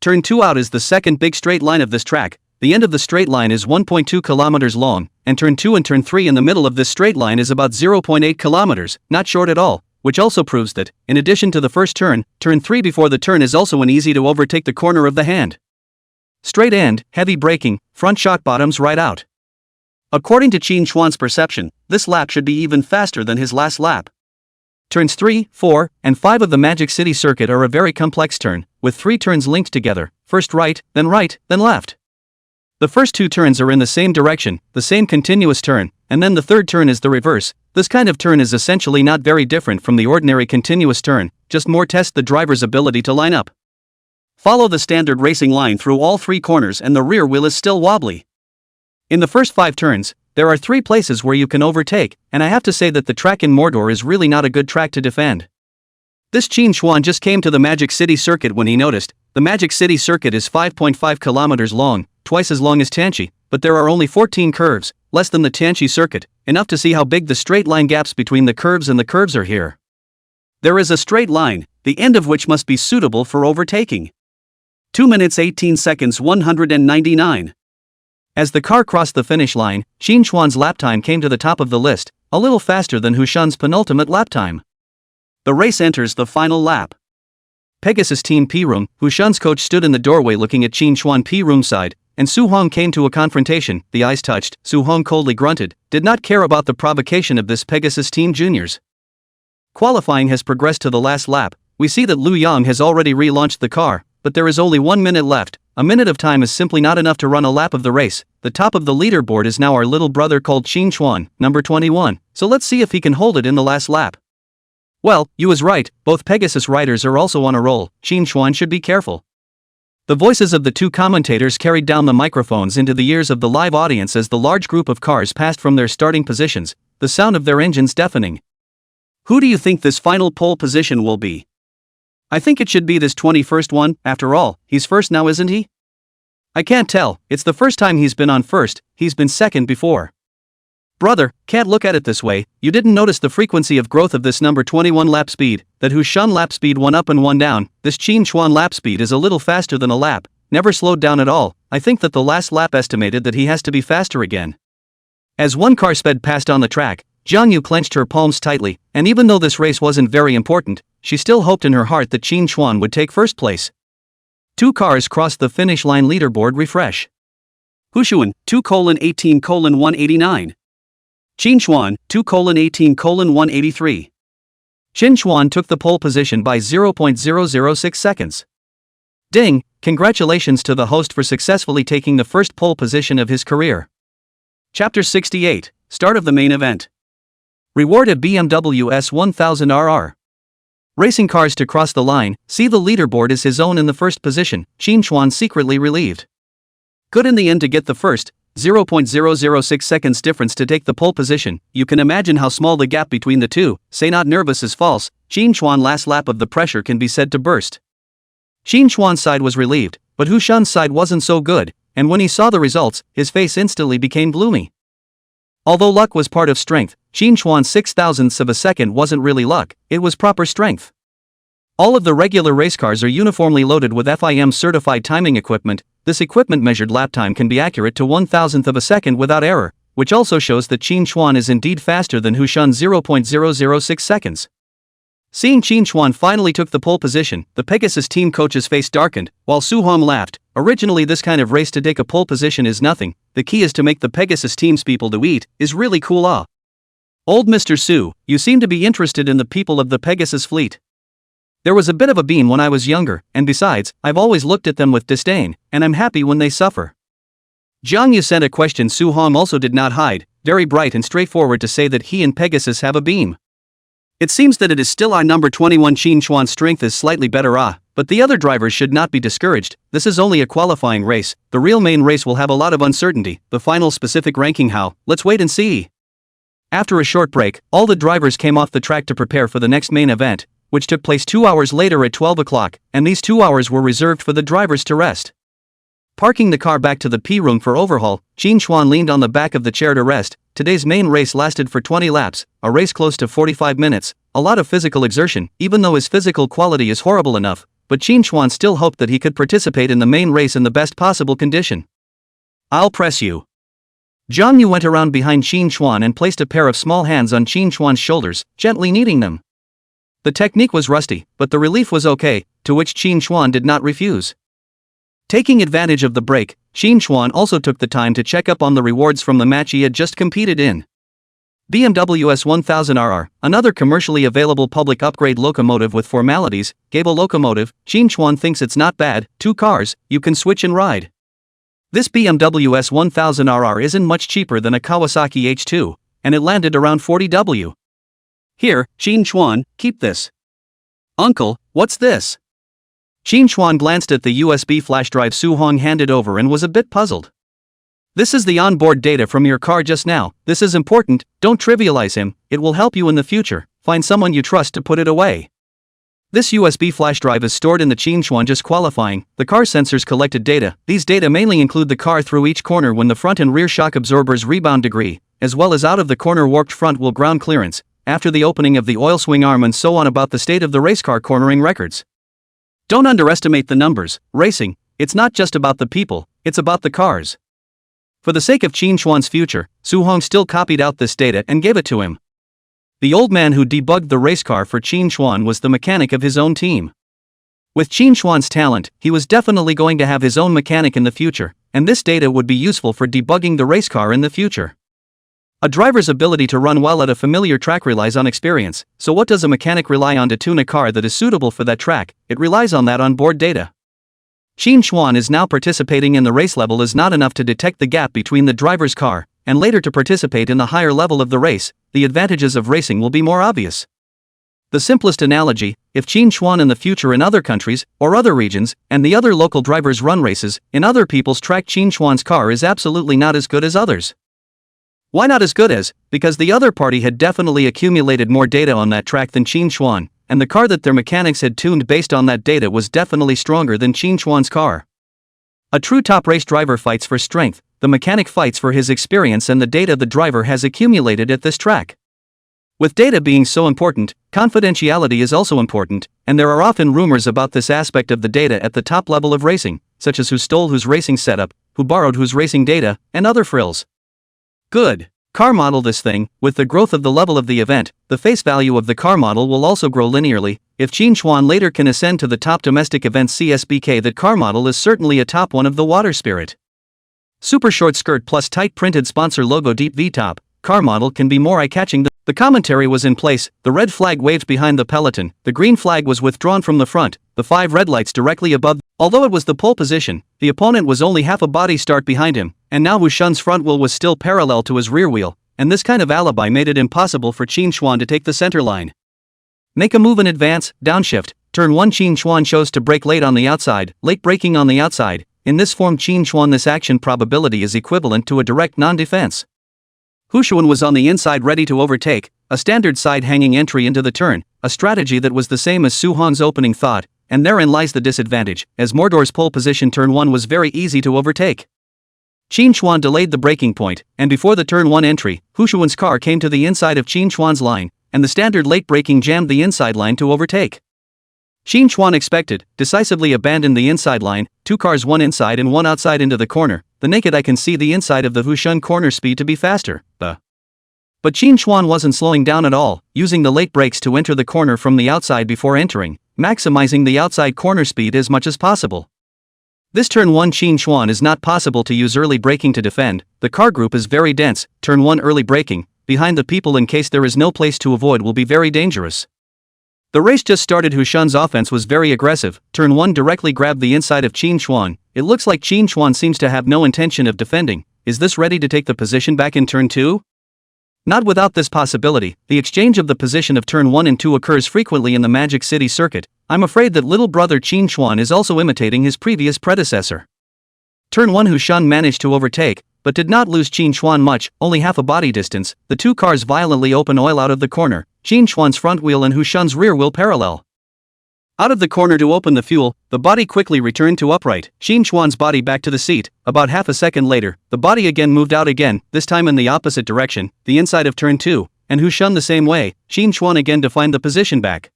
Turn 2 out is the second big straight line of this track. The end of the straight line is 1.2 kilometers long, and turn 2 and turn 3 in the middle of this straight line is about 0.8 kilometers, not short at all, which also proves that, in addition to the first turn, turn 3 before the turn is also an easy to overtake the corner of the hand. Straight end, heavy braking, front shock bottoms right out. According to Qin Chuan's perception, this lap should be even faster than his last lap. Turns 3, 4, and 5 of the Magic City circuit are a very complex turn, with 3 turns linked together, first right, then left. The first 2 turns are in the same direction, the same continuous turn, and then the third turn is the reverse. This kind of turn is essentially not very different from the ordinary continuous turn, just more test the driver's ability to line up. Follow the standard racing line through all 3 corners and the rear wheel is still wobbly. In the first 5 turns, there are 3 places where you can overtake, and I have to say that the track in Mordor is really not a good track to defend. This Qin Chuan just came to the Magic City circuit when he noticed, the Magic City circuit is 5.5 kilometers long, twice as long as Tianqi, but there are only 14 curves, less than the Tianqi circuit, enough to see how big the straight line gaps between the curves and the curves are here. There is a straight line, the end of which must be suitable for overtaking. 2 minutes 18 seconds 199. As the car crossed the finish line, Qin Chuan's lap time came to the top of the list, a little faster than Hu Shun's penultimate lap time. The race enters the final lap. Pegasus Team P Room, Hu Shun's coach stood in the doorway looking at Qin Chuan P Room side, and Su Hong came to a confrontation. The eyes touched. Su Hong coldly grunted, did not care about the provocation of this Pegasus Team Juniors. Qualifying has progressed to the last lap. We see that Lu Yang has already relaunched the car, but there is only 1 minute left. A minute of time is simply not enough to run a lap of the race. The top of the leaderboard is now our little brother called Qin Chuan, number 21, so let's see if he can hold it in the last lap. Well, you was right, both Pegasus riders are also on a roll. Qin Chuan should be careful. The voices of the 2 commentators carried down the microphones into the ears of the live audience as the large group of cars passed from their starting positions, the sound of their engines deafening. Who do you think this final pole position will be? I think it should be this 21st one. After all, he's first now, isn't he? I can't tell, it's the first time he's been on first, he's been second before. Brother, can't look at it this way. You didn't notice the frequency of growth of this number 21 lap speed, that Hu Shun lap speed 1 up and 1 down. This Qin Chuan lap speed is a little faster than a lap, never slowed down at all. I think that the last lap estimated that he has to be faster again. As one car sped past on the track, Jiang Yu clenched her palms tightly, and even though this race wasn't very important, she still hoped in her heart that Qin Chuan would take first place. 2 cars crossed the finish line leaderboard refresh. Hu Xuan, 2:18:189. Qin Chuan, 2:18:183. Qin Chuan took the pole position by 0.006 seconds. Ding, congratulations to the host for successfully taking the first pole position of his career. Chapter 68, Start of the main event. Reward a BMW S1000RR. Racing cars to cross the line, see the leaderboard is his own in the first position, Qin Chuan secretly relieved. Good in the end to get the first, 0.006 seconds difference to take the pole position. You can imagine how small the gap between the two. Say not nervous is false. Qin Chuan last lap of the pressure can be said to burst. Qin Chuan's side was relieved, but Hu Shun's side wasn't so good, and when he saw the results, his face instantly became gloomy. Although luck was part of strength, Qin Chuan's 0.006 of a second wasn't really luck, it was proper strength. All of the regular race cars are uniformly loaded with FIM certified timing equipment. This equipment measured lap time can be accurate to 1,000th of a second without error, which also shows that Qin Chuan is indeed faster than Hu Shun 0.006 seconds. Seeing Qin Chuan finally took the pole position, the Pegasus team coach's face darkened, while Su Hong laughed. Originally this kind of race to take a pole position is nothing, the key is to make the Pegasus team's people to eat, is really cool. Old Mr. Su, you seem to be interested in the people of the Pegasus fleet. There was a bit of a beam when I was younger, and besides, I've always looked at them with disdain, and I'm happy when they suffer. Jiang Yu sent a question Su Hong also did not hide, very bright and straightforward to say that he and Pegasus have a beam. It seems that it is still our number 21 Qin Chuan's strength is slightly better but the other drivers should not be discouraged, this is only a qualifying race, the real main race will have a lot of uncertainty, the final specific ranking how, let's wait and see. After a short break, all the drivers came off the track to prepare for the next main event, which took place 2 hours later at 12 o'clock, and these 2 hours were reserved for the drivers to rest. Parking the car back to the P room for overhaul, Qin Chuan leaned on the back of the chair to rest. Today's main race lasted for 20 laps, a race close to 45 minutes, a lot of physical exertion, even though his physical quality is horrible enough, but Qin Chuan still hoped that he could participate in the main race in the best possible condition. I'll press you. Jiang Yu went around behind Qin Chuan and placed a pair of small hands on Qin Chuan's shoulders, gently kneading them. The technique was rusty, but the relief was okay, to which Qin Chuan did not refuse. Taking advantage of the break, Xin Chuan also took the time to check up on the rewards from the match he had just competed in. BMW S1000RR, another commercially available public upgrade locomotive with formalities, gave a locomotive. Xin Chuan thinks it's not bad, 2 cars, you can switch and ride. This BMW S1000RR isn't much cheaper than a Kawasaki H2, and it landed around 40W. Here, Xin Chuan, keep this. Uncle, what's this? Xin Chuan glanced at the USB flash drive Su Hong handed over and was a bit puzzled. This is the onboard data from your car just now. This is important, don't trivialize him, it will help you in the future. Find someone you trust to put it away. This USB flash drive is stored in the Xin Chuan just qualifying. The car sensors collected data. These data mainly include the car through each corner when the front and rear shock absorbers rebound degree, as well as out of the corner warped front wheel ground clearance, after the opening of the oil swing arm, and so on about the state of the race car cornering records. Don't underestimate the numbers. Racing, it's not just about the people, it's about the cars. For the sake of Xin Chuan's future, Su Hong still copied out this data and gave it to him. The old man who debugged the race car for Xin Chuan was the mechanic of his own team. With Xin Chuan's talent, he was definitely going to have his own mechanic in the future, and this data would be useful for debugging the race car in the future. A driver's ability to run well at a familiar track relies on experience, so what does a mechanic rely on to tune a car that is suitable for that track? It relies on that onboard data. Xin Chuan is now participating in the race level is not enough to detect the gap between the driver's car, and later to participate in the higher level of the race. The advantages of racing will be more obvious. The simplest analogy, if Xin Chuan in the future in other countries, or other regions, and the other local drivers run races, in other people's track, Xin Chuan's car is absolutely not as good as others. Why not as good as? Because the other party had definitely accumulated more data on that track than Xin Chuan, and the car that their mechanics had tuned based on that data was definitely stronger than Xin Chuan's car. A true top race driver fights for strength, the mechanic fights for his experience and the data the driver has accumulated at this track. With data being so important, confidentiality is also important, and there are often rumors about this aspect of the data at the top level of racing, such as who stole whose racing setup, who borrowed whose racing data, and other frills. Good. Car model this thing. With the growth of the level of the event, the face value of the car model will also grow linearly. If Xin Chuan later can ascend to the top domestic event CSBK, that car model is certainly a top one of the water spirit. Super short skirt plus tight printed sponsor logo deep V-top, car model can be more eye-catching. The commentary was in place, the red flag waved behind the peloton, the green flag was withdrawn from the front, the 5 red lights directly above. Although it was the pole position, the opponent was only half a body start behind him, and now Hu Shun's front wheel was still parallel to his rear wheel, and this kind of alibi made it impossible for Xin Chuan to take the center line. Make a move in advance, downshift. Turn 1. Xin Chuan chose to brake late on the outside, late braking on the outside. In this form, Xin Chuan, this action probability is equivalent to a direct non-defense. Hu Shun was on the inside ready to overtake, a standard side-hanging entry into the turn, a strategy that was the same as Su Hong's opening thought, and therein lies the disadvantage, as Mordor's pole position turn 1 was very easy to overtake. Xin Chuan delayed the braking point, and before the turn 1 entry, Hu Shun's car came to the inside of Xin Chuan's line, and the standard late braking jammed the inside line to overtake. Xin Chuan expected, decisively abandoned the inside line, 2 cars, 1 inside and 1 outside into the corner. The naked eye can see the inside of the Hu Shun corner speed to be faster, but Xin Chuan wasn't slowing down at all, using the late brakes to enter the corner from the outside before entering, maximizing the outside corner speed as much as possible. This turn 1 Xin Chuan is not possible to use early braking to defend, the car group is very dense, turn 1 early braking, behind the people in case there is no place to avoid will be very dangerous. The race just started. Hu Shun's offense was very aggressive, turn 1 directly grabbed the inside of Xin Chuan, it looks like Xin Chuan seems to have no intention of defending. Is this ready to take the position back in turn 2? Not without this possibility. The exchange of the position of turn 1 and 2 occurs frequently in the Magic City circuit. I'm afraid that little brother Xin Chuan is also imitating his previous predecessor. Turn 1 Hu Shun managed to overtake, but did not lose Xin Chuan much, only half a body distance. The 2 cars violently open oil out of the corner, Xin Chuan's front wheel and Hu Shun's rear wheel parallel. Out of the corner to open the fuel, the body quickly returned to upright, Xin Chuan's body back to the seat. About half a second later, the body again moved out again, this time in the opposite direction, the inside of turn 2, and Hu Shun the same way. Xin Chuan again defined the position back.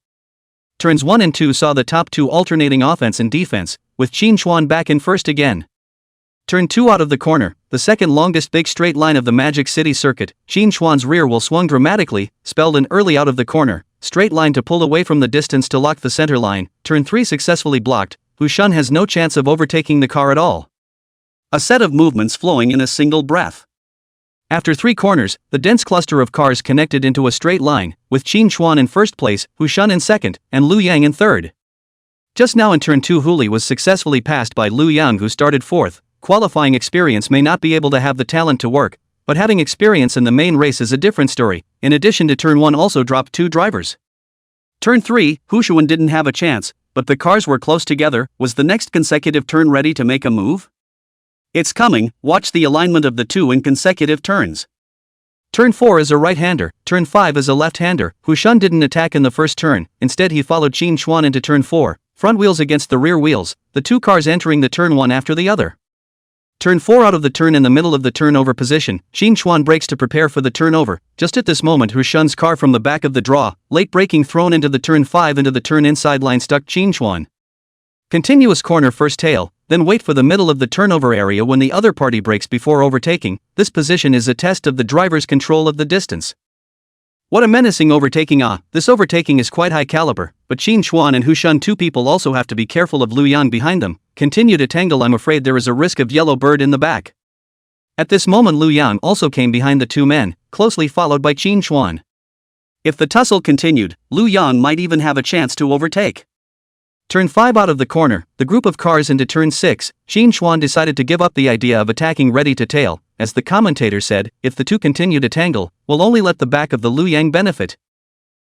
Turns 1 and 2 saw the top 2 alternating offense and defense, with Xin Chuan back in first again. Turn 2 out of the corner, the second longest big straight line of the Magic City circuit, Xin Chuan's rear wheel swung dramatically, spelled an early out of the corner, straight line to pull away from the distance to lock the center line, turn 3 successfully blocked, Hu Shun has no chance of overtaking the car at all. A set of movements flowing in a single breath. After 3 corners, the dense cluster of cars connected into a straight line, with Qin Chuan in first place, Hu Shun in second, and Lu Yang in third. Just now in turn 2 Huli was successfully passed by Lu Yang, who started fourth. Qualifying experience may not be able to have the talent to work, but having experience in the main race is a different story. In addition to turn 1 also dropped 2 drivers. Turn 3, Hu Shuan didn't have a chance, but the cars were close together. Was the next consecutive turn ready to make a move? It's coming. Watch the alignment of the 2 in consecutive turns. Turn 4 is a right-hander, turn 5 is a left-hander. Hu Shun didn't attack in the first turn, instead he followed Qin Chuan into turn 4, front wheels against the rear wheels, the 2 cars entering the turn one after the other. Turn 4 out of the turn in the middle of the turnover position, Qin Chuan brakes to prepare for the turnover. Just at this moment Hu Shun's car from the back of the draw, late braking thrown into the turn 5 into the turn inside line stuck Qin Chuan. Continuous corner first tail, then wait for the middle of the turnover area when the other party brakes before overtaking. This position is a test of the driver's control of the distance. What a menacing overtaking! This overtaking is quite high caliber, but Qin Chuan and Hu Shun, 2 people, also have to be careful of Lu Yang behind them. Continue to tangle. I'm afraid there is a risk of yellow bird in the back. At this moment Lu Yang also came behind the 2 men, closely followed by Qin Chuan. If the tussle continued, Lu Yang might even have a chance to overtake. Turn 5 out of the corner, the group of cars into turn 6, Qin Chuan decided to give up the idea of attacking ready to tail. As the commentator said, if the 2 continue to tangle, we'll only let the back of the Lu Yang benefit.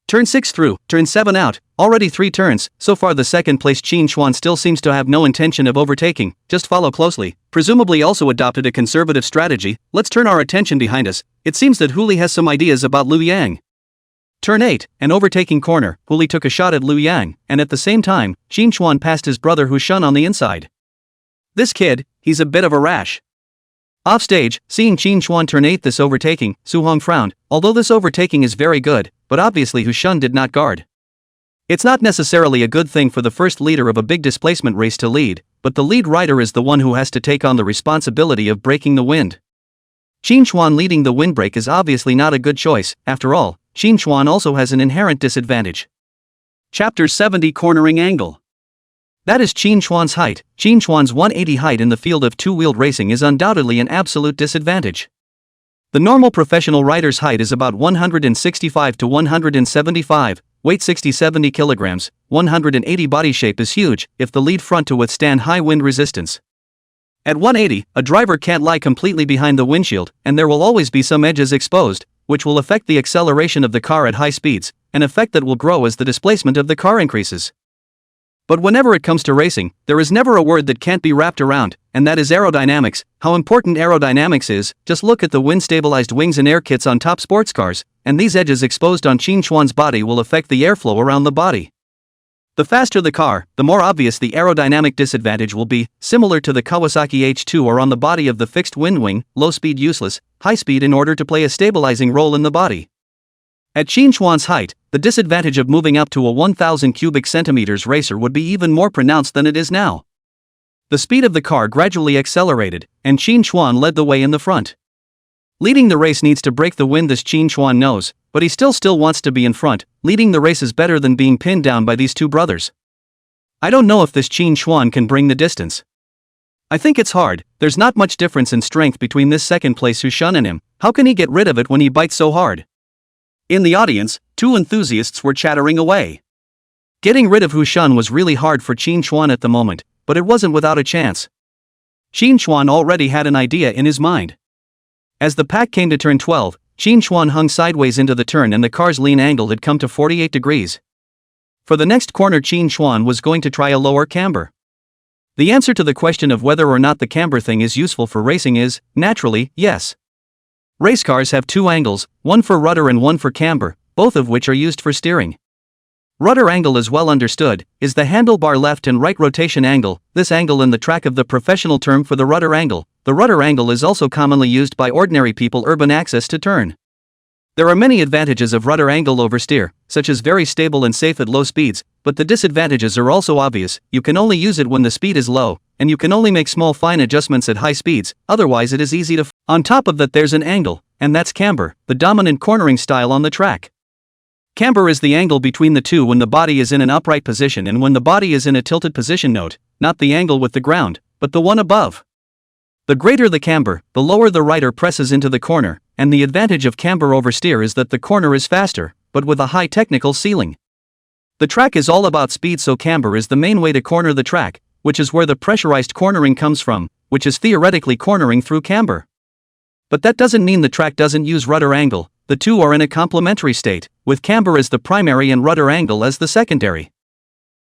Turn 6 through, turn 7 out, already 3 turns. So far the second place Qin Chuan still seems to have no intention of overtaking. Just follow closely, presumably also adopted a conservative strategy. Let's turn our attention behind us. It seems that Huli has some ideas about Lu Yang. Turn 8, an overtaking corner, Huli took a shot at Lu Yang, and at the same time, Qin Chuan passed his brother Hu Shun on the inside. This kid, he's a bit of a rash. Offstage, seeing Qin Chuan turn 8 this overtaking, Su Hong frowned. Although this overtaking is very good, but obviously Hu Shun did not guard. It's not necessarily a good thing for the first leader of a big displacement race to lead, but the lead rider is the one who has to take on the responsibility of breaking the wind. Qin Chuan leading the windbreak is obviously not a good choice. After all, Qin Chuan also has an inherent disadvantage. Chapter 70 Cornering Angle. That is Qin Chuan's height. Qin Chuan's 180 height in the field of two-wheeled racing is undoubtedly an absolute disadvantage. The normal professional rider's height is about 165 to 175, weight 60-70 kilograms, 180 body shape is huge, if the lead front to withstand high wind resistance. At 180, a driver can't lie completely behind the windshield, and there will always be some edges exposed, which will affect the acceleration of the car at high speeds, an effect that will grow as the displacement of the car increases. But whenever it comes to racing, there is never a word that can't be wrapped around, and that is aerodynamics. How important aerodynamics is, just look at the wind-stabilized wings and air kits on top sports cars, and these edges exposed on Qin Chuan's body will affect the airflow around the body. The faster the car, the more obvious the aerodynamic disadvantage will be, similar to the Kawasaki H2 or on the body of the fixed wind wing, low speed useless, high speed in order to play a stabilizing role in the body. At Qin Chuan's height, the disadvantage of moving up to a 1000 cubic centimeters racer would be even more pronounced than it is now. The speed of the car gradually accelerated, and Qin Chuan led the way in the front. Leading the race needs to break the wind, this Qin Chuan knows, but he still wants to be in front. Leading the race is better than being pinned down by these 2 brothers. I don't know if this Qin Chuan can bring the distance. I think it's hard. There's not much difference in strength between this second place Hu Shun and him. How can he get rid of it when he bites so hard? In the audience, 2 enthusiasts were chattering away. Getting rid of Hu Shun was really hard for Qin Chuan at the moment, but it wasn't without a chance. Qin Chuan already had an idea in his mind. As the pack came to turn 12, Qin Chuan hung sideways into the turn and the car's lean angle had come to 48 degrees. For the next corner Qin Chuan was going to try a lower camber. The answer to the question of whether or not the camber thing is useful for racing is, naturally, yes. Race cars have 2 angles, one for rudder and one for camber, both of which are used for steering. Rudder angle is well understood, is the handlebar left and right rotation angle, this angle in the track of the professional term for the rudder angle. The rudder angle is also commonly used by ordinary people urban access to turn. There are many advantages of rudder angle over steer, such as very stable and safe at low speeds, but the disadvantages are also obvious. You can only use it when the speed is low, and you can only make small fine adjustments at high speeds, otherwise it is easy to On top of that there's an angle, and that's camber, the dominant cornering style on the track. Camber is the angle between the 2 when the body is in an upright position and when the body is in a tilted position. Note, not the angle with the ground, but the one above. The greater the camber, the lower the rider presses into the corner, and the advantage of camber over steer is that the corner is faster, but with a high technical ceiling. The track is all about speed, so camber is the main way to corner the track, which is where the pressurized cornering comes from, which is theoretically cornering through camber. But that doesn't mean the track doesn't use rudder angle. The two are in a complementary state, with camber as the primary and rudder angle as the secondary.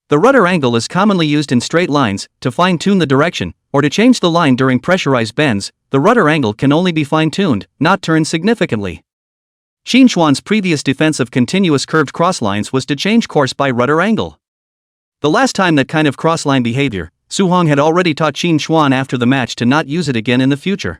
The rudder angle is commonly used in straight lines, to fine-tune the direction, or to change the line during pressurized bends. The rudder angle can only be fine-tuned, not turned significantly. Shin Chuan's previous defense of continuous curved crosslines was to change course by rudder angle. The last time that kind of crossline behavior, Su Hong had already taught Shin Chuan after the match to not use it again in the future.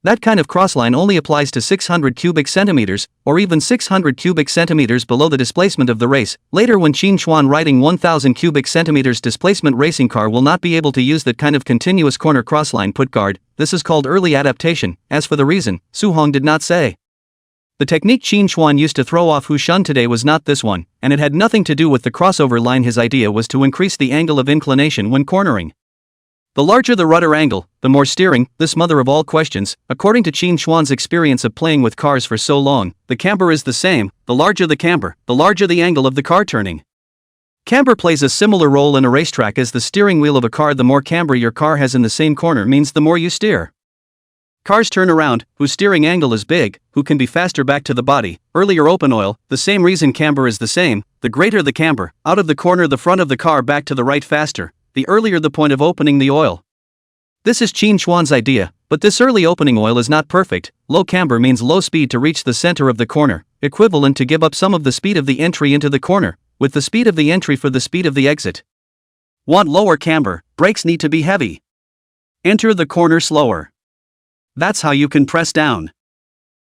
That kind of crossline only applies to 600 cubic centimeters, or even 600 cubic centimeters below the displacement of the race. Later, when Shin Chuan riding 1000 cubic centimeters displacement racing car will not be able to use that kind of continuous corner crossline put guard. This is called early adaptation. As for the reason, Su Hong did not say. The technique Shin Chuan used to throw off Hu Shun today was not this one, and it had nothing to do with the crossover line. His idea was to increase the angle of inclination when cornering. The larger the rudder angle, the more steering. This mother of all questions. According to Shin Chuan's experience of playing with cars for so long, the camber is the same. The larger the camber, the larger the angle of the car turning. Camber plays a similar role in a racetrack as the steering wheel of a car. The more camber your car has in the same corner means the more you steer. Cars turn around, whose steering angle is big, who can be faster back to the body, earlier open oil. The same reason camber is the same. The greater the camber, out of the corner the front of the car back to the right faster, the earlier the point of opening the oil. This is Shin Chuan's idea, but this early opening oil is not perfect. Low camber means low speed to reach the center of the corner, equivalent to give up some of the speed of the entry into the corner, with the speed of the entry for the speed of the exit. Want lower camber, brakes need to be heavy. Enter the corner slower. That's how you can press down.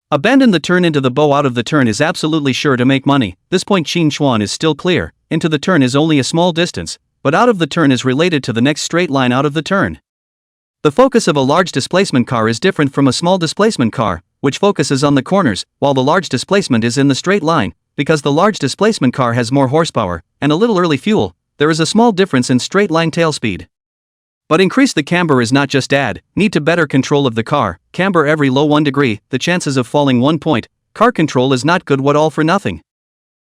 A bend in the turn into the bow out of the turn is absolutely sure to make money. This point Shin Chuan is still clear. Into the turn is only a small distance, but out of the turn is related to the next straight line out of the turn. The focus of a large displacement car is different from a small displacement car, which focuses on the corners, while the large displacement is in the straight line. Because the large displacement car has more horsepower, and a little early fuel, there is a small difference in straight line tail speed. But increase the camber is not just need to better control of the car. Camber every low 1 degree, the chances of falling 1 point. Car control is not good. What all for nothing.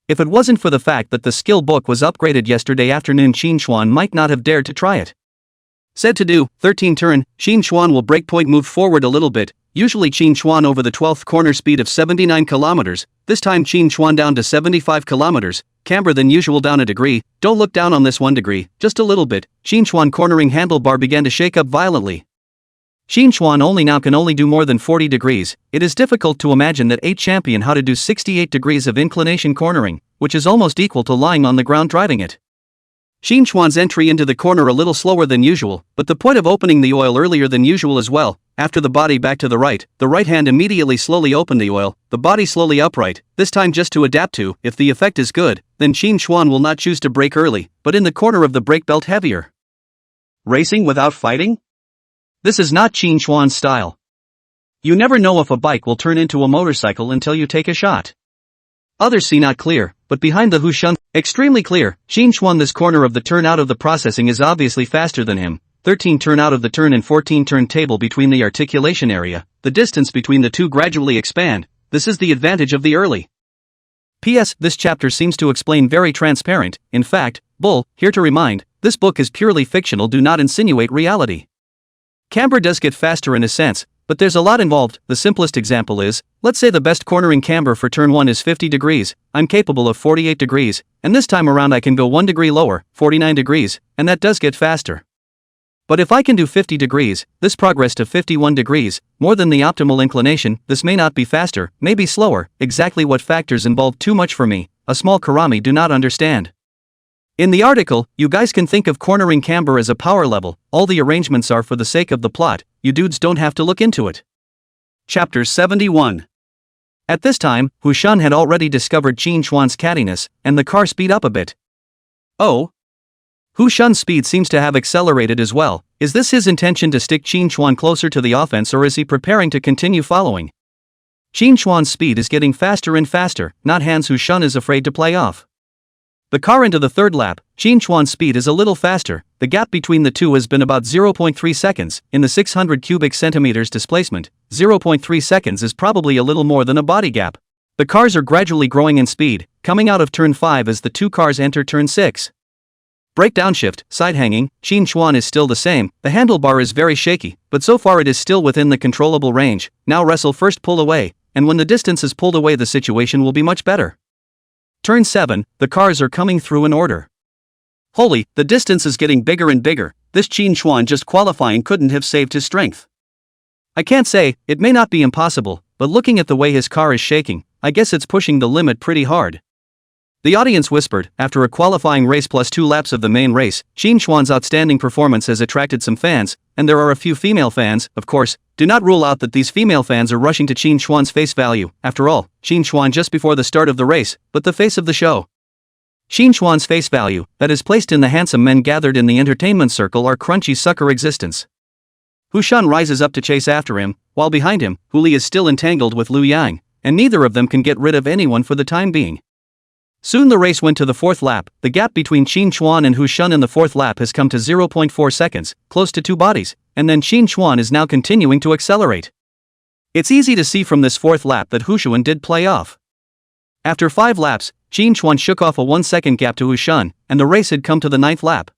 If it wasn't for the fact that the skill book was upgraded yesterday afternoon, Shin Chuan might not have dared to try it. Said to do, 13 turn, Shin Chuan will breakpoint move forward a little bit, usually Shin Chuan over the 12th corner speed of 79 kilometers, this time Shin Chuan down to 75 kilometers, camber than usual down a degree. Don't look down on this 1 degree, just a little bit. Shin Chuan cornering handlebar began to shake up violently. Shin Chuan can only do more than 40 degrees. It is difficult to imagine that 8 champion how to do 68 degrees of inclination cornering, which is almost equal to lying on the ground driving it. Shin Chuan's entry into the corner a little slower than usual, but the point of opening the oil earlier than usual as well. After the body back to the right hand immediately slowly opened the oil, the body slowly upright, this time just to adapt to. If the effect is good, then Shin Chuan will not choose to brake early, but in the corner of the brake belt heavier. Racing without fighting? This is not Shin Chuan's style. You never know if a bike will turn into a motorcycle until you take a shot. Others see not clear, but behind the Hu Shun, extremely clear. Shin Chuan this corner of the turn out of the processing is obviously faster than him. 13 turn out of the turn and 14 turn table between the articulation area. The distance between the two gradually expand. This is the advantage of the early. P.S. This chapter seems to explain very transparent. In fact, bull, here to remind, this book is purely fictional. Do not insinuate reality. Camber does get faster in a sense, but there's a lot involved. The simplest example is, let's say the best cornering camber for turn 1 is 50 degrees, I'm capable of 48 degrees, and this time around I can go 1 degree lower, 49 degrees, and that does get faster. But if I can do 50 degrees, this progress to 51 degrees, more than the optimal inclination, this may not be faster, may be slower. Exactly what factors involved too much for me, a small karami do not understand. In the article, you guys can think of cornering camber as a power level. All the arrangements are for the sake of the plot, you dudes don't have to look into it. Chapter 71. At this time, Hu Shun had already discovered Shin Chuan's cattiness, and the car speed up a bit. Oh? Hu Shun's speed seems to have accelerated as well. Is this his intention to stick Shin Chuan closer to the offense, or is he preparing to continue following? Shin Chuan's speed is getting faster and faster, not hands Hu Shun is afraid to play off. The car into the third lap, Qin Chuan's speed is a little faster. The gap between the two has been about 0.3 seconds. In the 600 cubic centimeters displacement, 0.3 seconds is probably a little more than a body gap. The cars are gradually growing in speed, coming out of turn 5 as the two cars enter turn 6. Brake downshift, side hanging, Qin Chuan is still the same. The handlebar is very shaky, but so far it is still within the controllable range. Now wrestle first, pull away, and when the distance is pulled away the situation will be much better. Turn 7, the cars are coming through in order. Holy, the distance is getting bigger and bigger. This Qin Chuan just qualifying couldn't have saved his strength. I can't say, it may not be impossible, but looking at the way his car is shaking, I guess it's pushing the limit pretty hard. The audience whispered, after a qualifying race plus 2 laps of the main race, Qin Chuan's outstanding performance has attracted some fans, and there are a few female fans, of course. Do not rule out that these female fans are rushing to Qin Chuan's face value. After all, Qin Chuan just before the start of the race, but the face of the show. Qin Chuan's face value, that is placed in the handsome men gathered in the entertainment circle, are crunchy sucker existence. Hu Shun rises up to chase after him, while behind him, Hu Li is still entangled with Liu Yang, and neither of them can get rid of anyone for the time being. Soon the race went to the fourth lap. The gap between Qin Chuan and Hu Shun in the fourth lap has come to 0.4 seconds, close to 2 bodies, and then Qin Chuan is now continuing to accelerate. It's easy to see from this fourth lap that Hu Shun did play off. After 5 laps, Qin Chuan shook off a 1-second gap to Hu Shun, and the race had come to the 9th lap.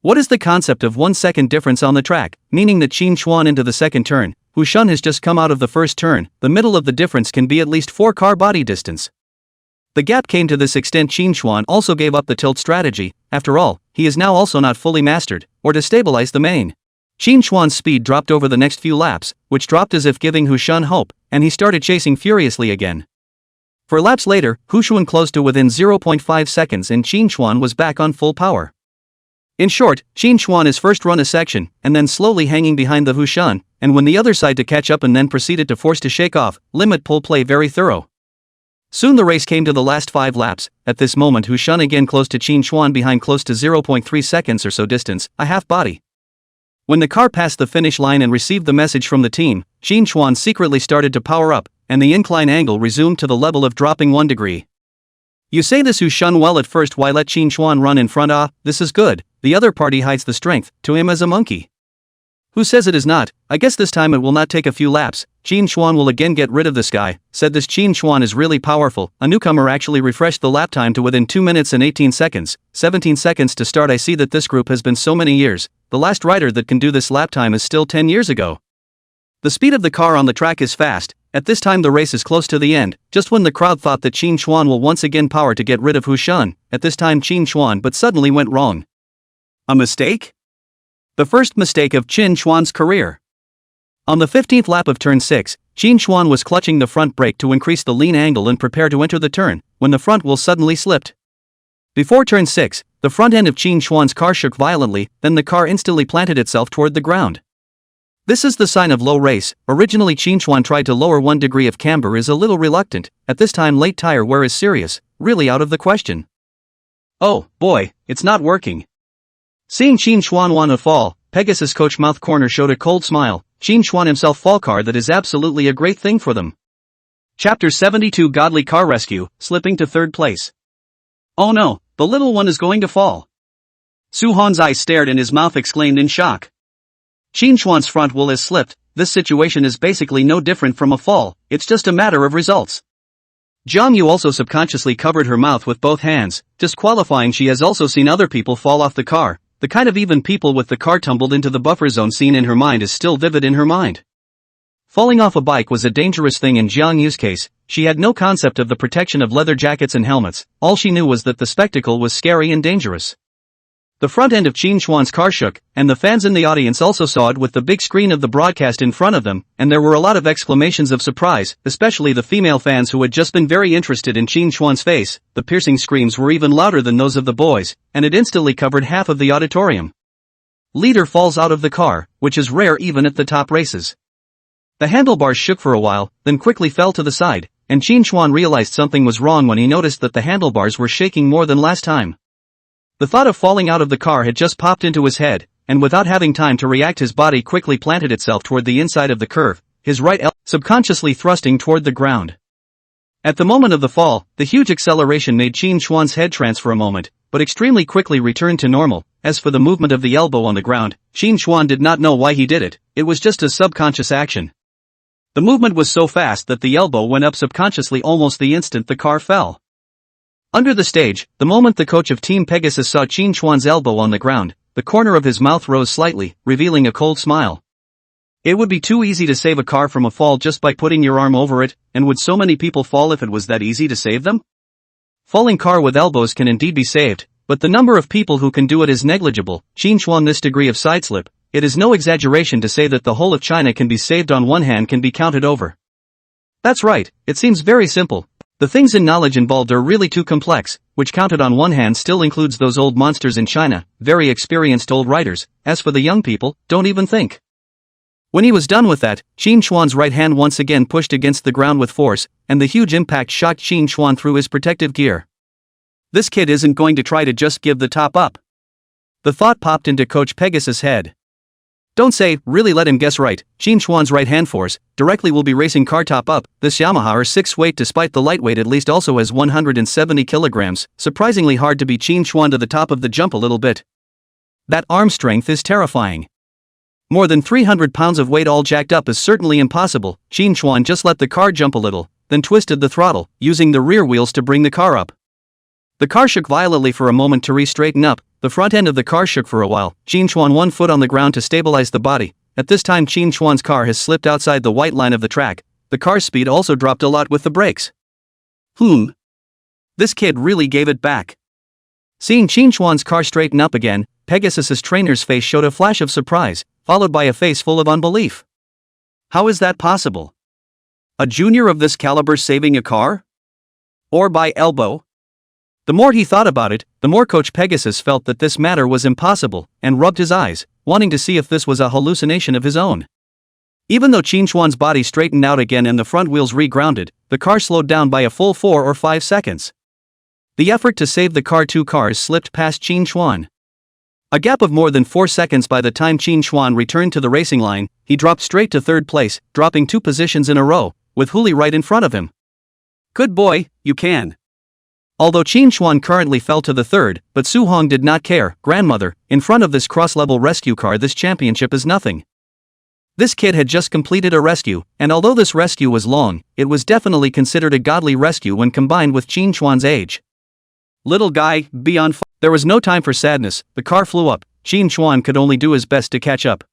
What is the concept of 1 second difference on the track, meaning that Qin Chuan into the second turn, Hu Shun has just come out of the first turn, the middle of the difference can be at least 4 car body distance. The gap came to this extent. Qin Chuan also gave up the tilt strategy. After all, he is now also not fully mastered, or to stabilize the main. Qin Chuan's speed dropped over the next few laps, which dropped as if giving Hu Shun hope, and he started chasing furiously again. 4 laps later, Hu Shun closed to within 0.5 seconds and Qin Chuan was back on full power. In short, Qin Chuan is first run a section, and then slowly hanging behind the Hu Shun, and when the other side to catch up and then proceeded to force to shake off, limit pull play very thorough. Soon the race came to the last 5 laps. At this moment Hu Shun again close to Qin Chuan behind close to 0.3 seconds or so distance, a half body. When the car passed the finish line and received the message from the team, Qin Chuan secretly started to power up, and the incline angle resumed to the level of dropping 1 degree. You say this Hu Shun well at first, why let Qin Chuan run in front? This is good. The other party hides the strength, to him as a monkey. Who says it is not? I guess this time it will not take a few laps. Qin Chuan will again get rid of this guy. Said this Qin Chuan is really powerful. A newcomer actually refreshed the lap time to within 2 minutes and 18 seconds. 17 seconds to start. I see that this group has been so many years. The last rider that can do this lap time is still 10 years ago. The speed of the car on the track is fast. At this time the race is close to the end, just when the crowd thought that Qin Chuan will once again power to get rid of Hu Shun. At this time Qin Chuan but suddenly went wrong. A mistake? The first mistake of Qin Chuan's career. On the 15th lap of turn 6, Qin Chuan was clutching the front brake to increase the lean angle and prepare to enter the turn, when the front wheel suddenly slipped. Before turn 6, the front end of Qin Chuan's car shook violently, then the car instantly planted itself toward the ground. This is the sign of low race. Originally Qin Chuan tried to lower 1 degree of camber, is a little reluctant. At this time late tire wear is serious, really out of the question. Oh, boy, it's not working. Seeing Qin Chuan want to fall, Pegasus coach Mouth Corner showed a cold smile. Qin Chuan himself fall car, that is absolutely a great thing for them. Chapter 72 Godly Car Rescue, slipping to 3rd place. Oh no, the little one is going to fall. Su Han's eyes stared and his mouth exclaimed in shock. Qin Chuan's front wheel has slipped. This situation is basically no different from a fall, it's just a matter of results. Jiang Yu also subconsciously covered her mouth with both hands, disqualifying. She has also seen other people fall off the car. The kind of even people with the car tumbled into the buffer zone scene in her mind is still vivid in her mind. Falling off a bike was a dangerous thing in Jiang Yu's case. She had no concept of the protection of leather jackets and helmets. All she knew was that the spectacle was scary and dangerous. The front end of Qin Chuan's car shook, and the fans in the audience also saw it with the big screen of the broadcast in front of them, and there were a lot of exclamations of surprise, especially the female fans who had just been very interested in Qin Chuan's face. The piercing screams were even louder than those of the boys, and it instantly covered half of the auditorium. Leader falls out of the car, which is rare even at the top races. The handlebars shook for a while, then quickly fell to the side, and Qin Chuan realized something was wrong when he noticed that the handlebars were shaking more than last time. The thought of falling out of the car had just popped into his head, and without having time to react his body quickly planted itself toward the inside of the curve, his right elbow subconsciously thrusting toward the ground. At the moment of the fall, the huge acceleration made Qin Xuan's head trance for a moment, but extremely quickly returned to normal. As for the movement of the elbow on the ground, Qin Xuan did not know why he did it, it was just a subconscious action. The movement was so fast that the elbow went up subconsciously almost the instant the car fell. Under the stage, the moment the coach of Team Pegasus saw Qin Xuan's elbow on the ground, the corner of his mouth rose slightly, revealing a cold smile. It would be too easy to save a car from a fall just by putting your arm over it, and would so many people fall if it was that easy to save them? Falling car with elbows can indeed be saved, but the number of people who can do it is negligible. Qin Xuan, this degree of sideslip, it is no exaggeration to say that the whole of China can be saved on one hand can be counted over. That's right, it seems very simple. The things in knowledge involved are really too complex, which counted on one hand still includes those old monsters in China, very experienced old writers. As for the young people, don't even think. When he was done with that, Qin Xuan's right hand once again pushed against the ground with force, and the huge impact shocked Qin Xuan through his protective gear. This kid isn't going to try to just give the top up. The thought popped into Coach Pegasus' head. Don't say, really let him guess right. Qin Xuan's right hand force directly will be racing car top up. This Yamaha R6 weight, despite the lightweight, at least also has 170 kilograms, surprisingly hard to beat Qin Xuan to the top of the jump a little bit. That arm strength is terrifying. More than 300 pounds of weight all jacked up is certainly impossible. Qin Xuan just let the car jump a little, then twisted the throttle, using the rear wheels to bring the car up. The car shook violently for a moment to re-straighten up. The front end of the car shook for a while. Qin Xuan one foot on the ground to stabilize the body. At this time Qin Xuan's car has slipped outside the white line of the track. The car's speed also dropped a lot with the brakes. This kid really gave it back. Seeing Qin Xuan's car straighten up again, Pegasus's trainer's face showed a flash of surprise, followed by a face full of unbelief. How is that possible? A junior of this caliber saving a car? Or by elbow? The more he thought about it, the more Coach Pegasus felt that this matter was impossible, and rubbed his eyes, wanting to see if this was a hallucination of his own. Even though Qin Xuan's body straightened out again and the front wheels re-grounded, the car slowed down by a full 4 or 5 seconds. The effort to save the car, 2 cars slipped past Qin Xuan. A gap of more than 4 seconds. By the time Qin Xuan returned to the racing line, he dropped straight to 3rd place, dropping 2 positions in a row, with Huli right in front of him. Good boy, you can. Although Qin Xuan currently fell to the 3rd, but Su Hong did not care. Grandmother, in front of this cross-level rescue car, this championship is nothing. This kid had just completed a rescue, and although this rescue was long, it was definitely considered a godly rescue when combined with Qin Xuan's age. Little guy, be on fire. There was no time for sadness. The car flew up. Qin Xuan could only do his best to catch up.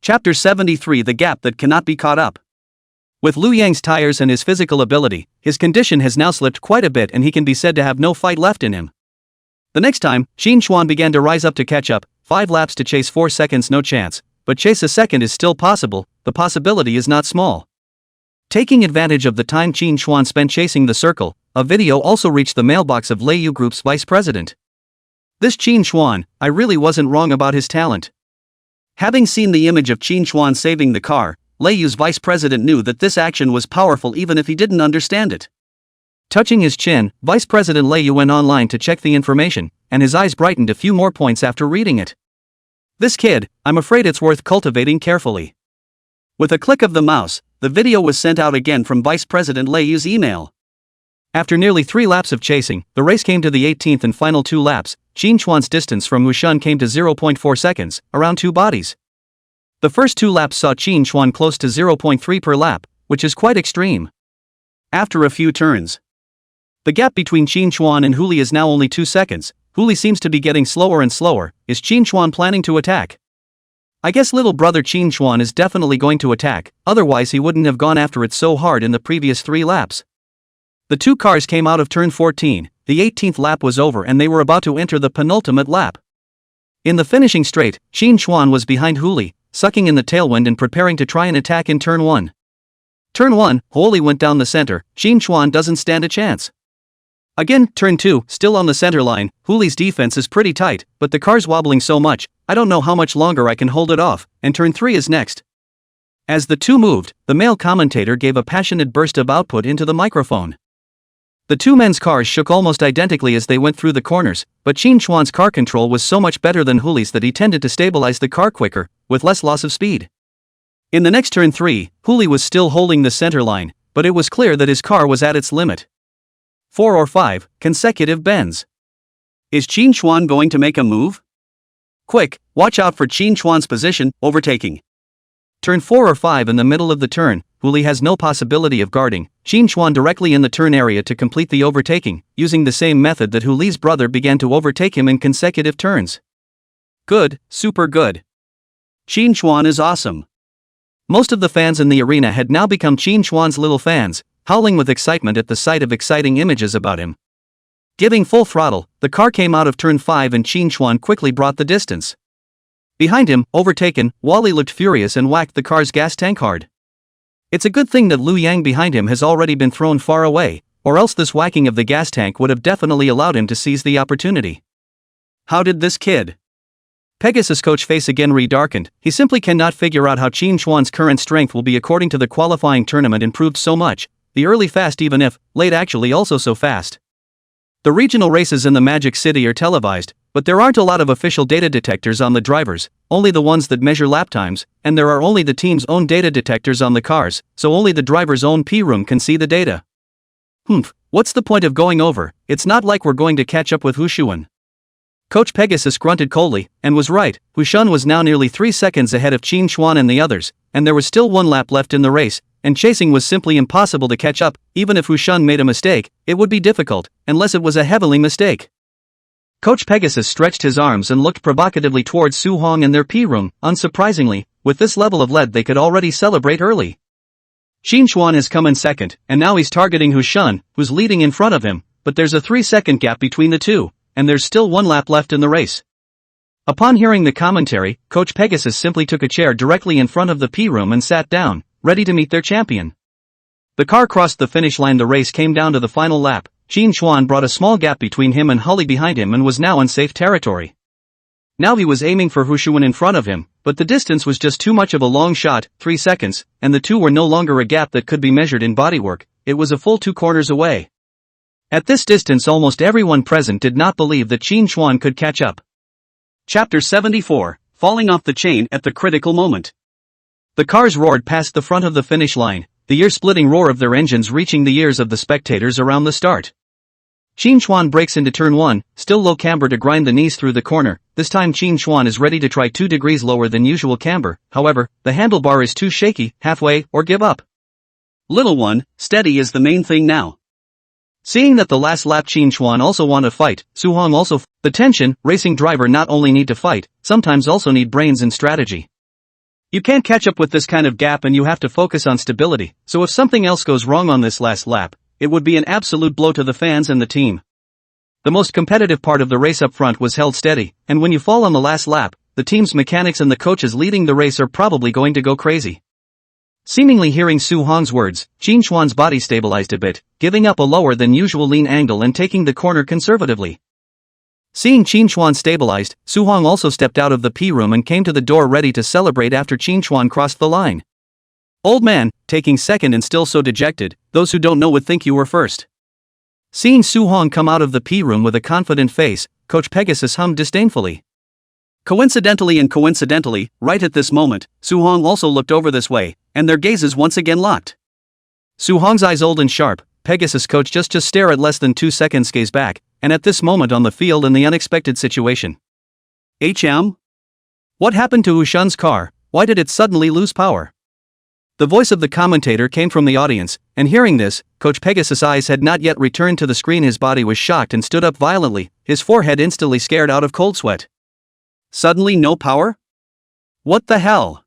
Chapter 73: The Gap That Cannot Be Caught Up. With Liu Yang's tires and his physical ability, his condition has now slipped quite a bit and he can be said to have no fight left in him. The next time, Qin Xuan began to rise up to catch up. 5 laps to chase 4 seconds, no chance. But chase a second is still possible. The possibility is not small. Taking advantage of the time Qin Xuan spent chasing the circle, a video also reached the mailbox of Lei Yu Group's vice president. This Qin Xuan, I really wasn't wrong about his talent. Having seen the image of Qin Xuan saving the car, Lei Yu's vice president knew that this action was powerful even if he didn't understand it. Touching his chin, Vice President Lei Yu went online to check the information, and his eyes brightened a few more points after reading it. This kid, I'm afraid it's worth cultivating carefully. With a click of the mouse, the video was sent out again from Vice President Lei Yu's email. After nearly 3 laps of chasing, the race came to the 18th and final 2 laps. Qin Xuan's distance from Wushan came to 0.4 seconds, around 2 bodies. The first 2 laps saw Qin Xuan close to 0.3 per lap, which is quite extreme. After a few turns, the gap between Qin Xuan and Huli is now only 2 seconds. Huli seems to be getting slower and slower. Is Qin Xuan planning to attack? I guess little brother Qin Xuan is definitely going to attack, otherwise he wouldn't have gone after it so hard in the previous 3 laps. The 2 cars came out of turn 14, the 18th lap was over and they were about to enter the penultimate lap. In the finishing straight, Qin Xuan was behind Huli, sucking in the tailwind and preparing to try and attack in turn 1. Turn 1, Huli went down the center. Qin Xuan doesn't stand a chance. Again, turn 2, still on the center line. Huli's defense is pretty tight, but the car's wobbling so much, I don't know how much longer I can hold it off, and turn 3 is next. As the 2 moved, the male commentator gave a passionate burst of output into the microphone. The 2 men's cars shook almost identically as they went through the corners, but Qin Xuan's car control was so much better than Huli's that he tended to stabilize the car quicker, with less loss of speed. In the next turn 3, Huli was still holding the center line, but it was clear that his car was at its limit. 4 or 5 consecutive bends. Is Qin Chuan going to make a move? Quick, watch out for Qin Chuan's position, overtaking. Turn 4 or 5 in the middle of the turn, Wooly has no possibility of guarding Qin Chuan directly in the turn area to complete the overtaking, using the same method that Huli's brother began to overtake him in consecutive turns. Good, super good. Qin Chuan is awesome. Most of the fans in the arena had now become Qin Chuan's little fans, howling with excitement at the sight of exciting images about him. Giving full throttle, the car came out of turn 5 and Qin Chuan quickly brought the distance. Behind him, overtaken, Wally looked furious and whacked the car's gas tank hard. It's a good thing that Liu Yang behind him has already been thrown far away, or else this whacking of the gas tank would have definitely allowed him to seize the opportunity. How did this kid? Pegasus' coach face again re-darkened. He simply cannot figure out how Qin Chuan's current strength will be according to the qualifying tournament improved so much, the early fast even if, late actually also so fast. The regional races in the Magic City are televised, but there aren't a lot of official data detectors on the drivers, only the ones that measure lap times, and there are only the team's own data detectors on the cars, so only the driver's own P-room can see the data. What's the point of going over? It's not like we're going to catch up with Hushuan. Coach Pegasus grunted coldly, and was right. Hushuan was now nearly 3 seconds ahead of Qin Chuan and the others, and there was still 1 lap left in the race, and chasing was simply impossible to catch up. Even if Hushuan made a mistake, it would be difficult, unless it was a heavily mistake. Coach Pegasus stretched his arms and looked provocatively towards Su Hong and their P-room. Unsurprisingly, with this level of lead they could already celebrate early. Qin Chuan has come in second, and now he's targeting Hushuan, who's leading in front of him, but there's a 3-second gap between the two, and there's still 1 lap left in the race. Upon hearing the commentary, Coach Pegasus simply took a chair directly in front of the P-room and sat down, ready to meet their champion. The car crossed the finish line. The race came down to the final lap. Qin Chuan brought a small gap between him and Hully behind him and was now in safe territory. Now he was aiming for Hushuan in front of him, but the distance was just too much of a long shot, 3 seconds, and the two were no longer a gap that could be measured in bodywork. It was a full 2 corners away. At this distance almost everyone present did not believe that Qin Chuan could catch up. Chapter 74, Falling Off the Chain at the Critical Moment. The cars roared past the front of the finish line, the ear-splitting roar of their engines reaching the ears of the spectators around the start. Qin Chuan breaks into turn 1, still low camber to grind the knees through the corner. This time Qin Chuan is ready to try 2 degrees lower than usual camber, however, the handlebar is too shaky, halfway, or give up. Little one, steady is the main thing now. Seeing that the last lap Qin Chuan also want to fight, Su Hong also the tension, racing driver not only need to fight, sometimes also need brains and strategy. You can't catch up with this kind of gap and you have to focus on stability, so if something else goes wrong on this last lap, it would be an absolute blow to the fans and the team. The most competitive part of the race up front was held steady, and when you fall on the last lap, the team's mechanics and the coaches leading the race are probably going to go crazy. Seemingly hearing Su Hong's words, Qin Chuan's body stabilized a bit, giving up a lower than usual lean angle and taking the corner conservatively. Seeing Qin Chuan stabilized, Su Hong also stepped out of the P-room and came to the door ready to celebrate after Qin Chuan crossed the line. Old man, taking second and still so dejected, those who don't know would think you were first. Seeing Su Hong come out of the P-room with a confident face, Coach Pegasus hummed disdainfully. Coincidentally, right at this moment, Su Hong also looked over this way, and their gazes once again locked. Su Hong's eyes old and sharp, Pegasus coach just stare at less than 2 seconds gaze back, and at this moment on the field in the unexpected situation. What happened to Hushan's car? Why did it suddenly lose power? The voice of the commentator came from the audience, and hearing this, Coach Pegasus' eyes had not yet returned to the screen. His body was shocked and stood up violently, his forehead instantly scared out of cold sweat. Suddenly no power? What the hell?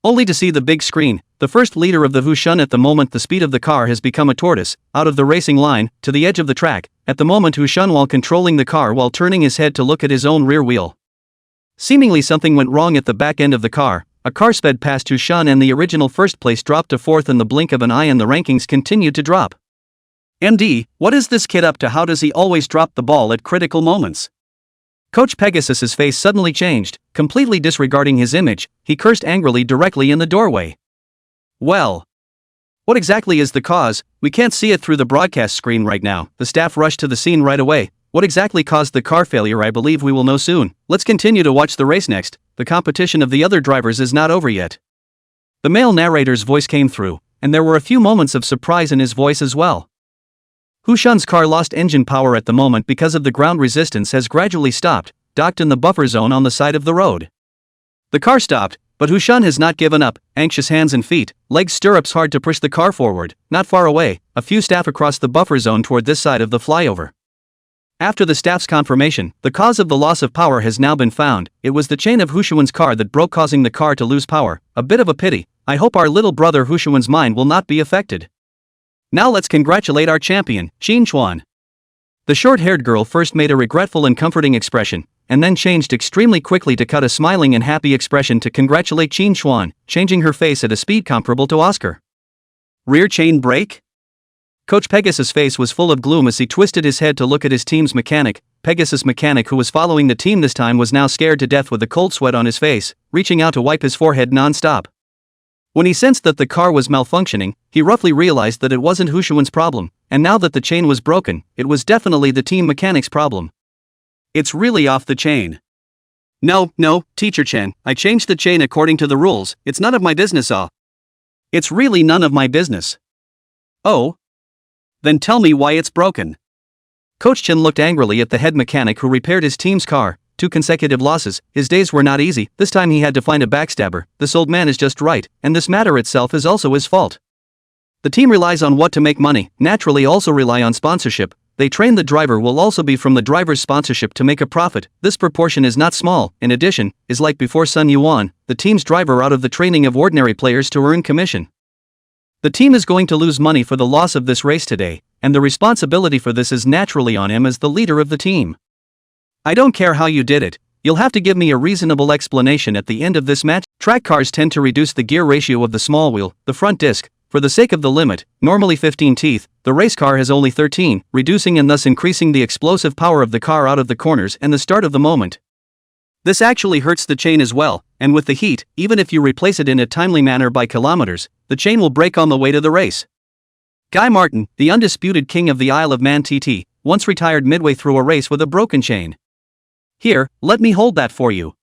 Only to see the big screen, the first leader of the Hushan. At the moment the speed of the car has become a tortoise, out of the racing line, to the edge of the track. At the moment Hushan while controlling the car while turning his head to look at his own rear wheel. Seemingly something went wrong at the back end of the car. A car sped past Hushan and the original first place dropped to fourth in the blink of an eye and the rankings continued to drop. MD, what is this kid up to? How does he always drop the ball at critical moments? Coach Pegasus's face suddenly changed, completely disregarding his image. He cursed angrily directly in the doorway. Well, what exactly is the cause? We can't see it through the broadcast screen right now. The staff rushed to the scene right away. What exactly caused the car failure? I believe we will know soon. Let's continue to watch the race next. The competition of the other drivers is not over yet. The male narrator's voice came through, and there were a few moments of surprise in his voice as well. Hu Shun's car lost engine power at the moment because of the ground resistance has gradually stopped, docked in the buffer zone on the side of the road. The car stopped, but Hu Shun has not given up, anxious hands and feet, legs stirrups hard to push the car forward. Not far away, a few staff across the buffer zone toward this side of the flyover. After the staff's confirmation, the cause of the loss of power has now been found. It was the chain of Hu Shuan's car that broke, causing the car to lose power. A bit of a pity. I hope our little brother Hu Shuan's mind will not be affected. Now let's congratulate our champion, Qin Chuan. The short-haired girl first made a regretful and comforting expression, and then changed extremely quickly to cut a smiling and happy expression to congratulate Qin Chuan, changing her face at a speed comparable to Oscar. Rear chain brake? Coach Pegasus' face was full of gloom as he twisted his head to look at his team's mechanic. Pegasus' mechanic, who was following the team this time, was now scared to death with a cold sweat on his face, reaching out to wipe his forehead non-stop. When he sensed that the car was malfunctioning, he roughly realized that it wasn't Hu Shuan's problem, and now that the chain was broken, it was definitely the team mechanic's problem. It's really off the chain. No, Teacher Chen, I changed the chain according to the rules. It's none of my business. It's really none of my business. Oh? Then tell me why it's broken. Coach Chen looked angrily at the head mechanic who repaired his team's car. 2 consecutive losses. His days were not easy. This time he had to find a backstabber. This old man is just right, and this matter itself is also his fault. The team relies on what to make money, naturally also rely on sponsorship. They train the driver will also be from the driver's sponsorship to make a profit. This proportion is not small. In addition, is like before Sun Yuan, the team's driver out of the training of ordinary players to earn commission. The team is going to lose money for the loss of this race today, and the responsibility for this is naturally on him as the leader of the team. I don't care how you did it, you'll have to give me a reasonable explanation at the end of this match. Track cars tend to reduce the gear ratio of the small wheel, the front disc, for the sake of the limit, normally 15 teeth, the race car has only 13, reducing and thus increasing the explosive power of the car out of the corners and the start of the moment. This actually hurts the chain as well, and with the heat, even if you replace it in a timely manner by kilometers, the chain will break on the way to the race. Guy Martin, the undisputed king of the Isle of Man TT, once retired midway through a race with a broken chain. Here, let me hold that for you.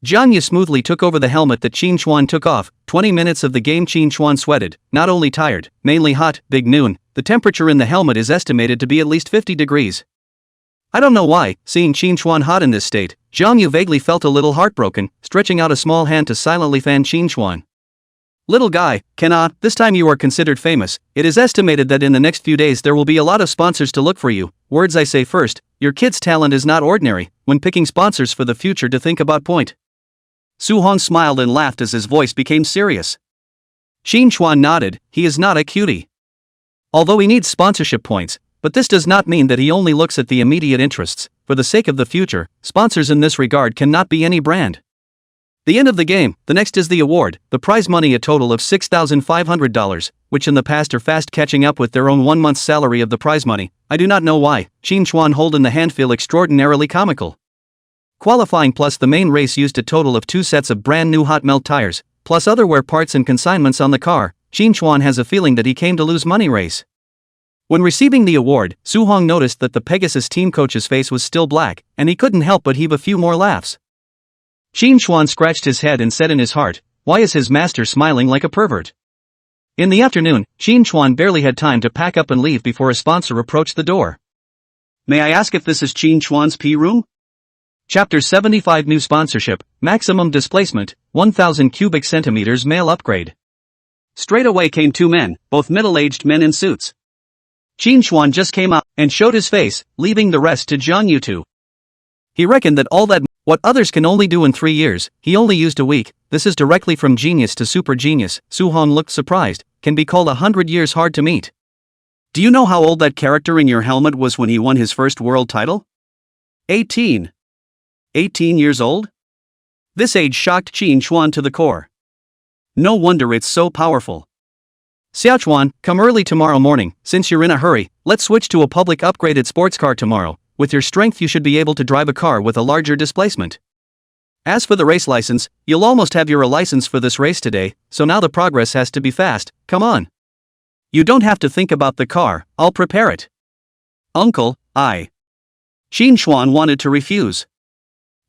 Jiang Yu smoothly took over the helmet that Qin Chuan took off. 20 minutes of the game Qin Chuan sweated, not only tired, mainly hot. Big noon, the temperature in the helmet is estimated to be at least 50 degrees. I don't know why, seeing Qin Chuan hot in this state, Jiang Yu vaguely felt a little heartbroken, stretching out a small hand to silently fan Qin Chuan. Little guy, this time you are considered famous. It is estimated that in the next few days there will be a lot of sponsors to look for you. Words I say first, your kid's talent is not ordinary. When picking sponsors for the future, to think about point. Su Hong smiled and laughed as his voice became serious. Qin Chuan nodded. He is not a cutie. Although he needs sponsorship points, but this does not mean that he only looks at the immediate interests. For the sake of the future, sponsors in this regard cannot be any brand. The end of the game, the next is the award, the prize money, a total of $6,500, which in the past are fast catching up with their own 1 month's salary of the prize money. I do not know why. Qin Chuan hold in the hand feel extraordinarily comical. Qualifying plus the main race used a total of 2 sets of brand new hot melt tires, plus other wear parts and consignments on the car. Qin Chuan has a feeling that he came to lose money race. When receiving the award, Su Hong noticed that the Pegasus team coach's face was still black, and he couldn't help but heave a few more laughs. Qin Chuan scratched his head and said in his heart, why is his master smiling like a pervert? In the afternoon, Qin Chuan barely had time to pack up and leave before a sponsor approached the door. May I ask if this is Qin Chuan's P room? Chapter 75 New Sponsorship, Maximum Displacement, 1000 cubic centimeters male upgrade. Straight away came 2 men, both middle-aged men in suits. Qin Chuan just came up and showed his face, leaving the rest to Jiang Yu to. He reckoned that all that what others can only do in 3 years, he only used a week. This is directly from genius to super genius. Su Hong looked surprised. Can be called 100 years hard to meet. Do you know how old that character in your helmet was when he won his first world title? 18. 18 years old? This age shocked Qin Chuan to the core. No wonder it's so powerful. Xiaochuan, come early tomorrow morning. Since you're in a hurry, let's switch to a public upgraded sports car tomorrow. With your strength you should be able to drive a car with a larger displacement. As for the race license, you'll almost have your license for this race today, so now the progress has to be fast. Come on. You don't have to think about the car, I'll prepare it. Uncle, Qin Chuan wanted to refuse.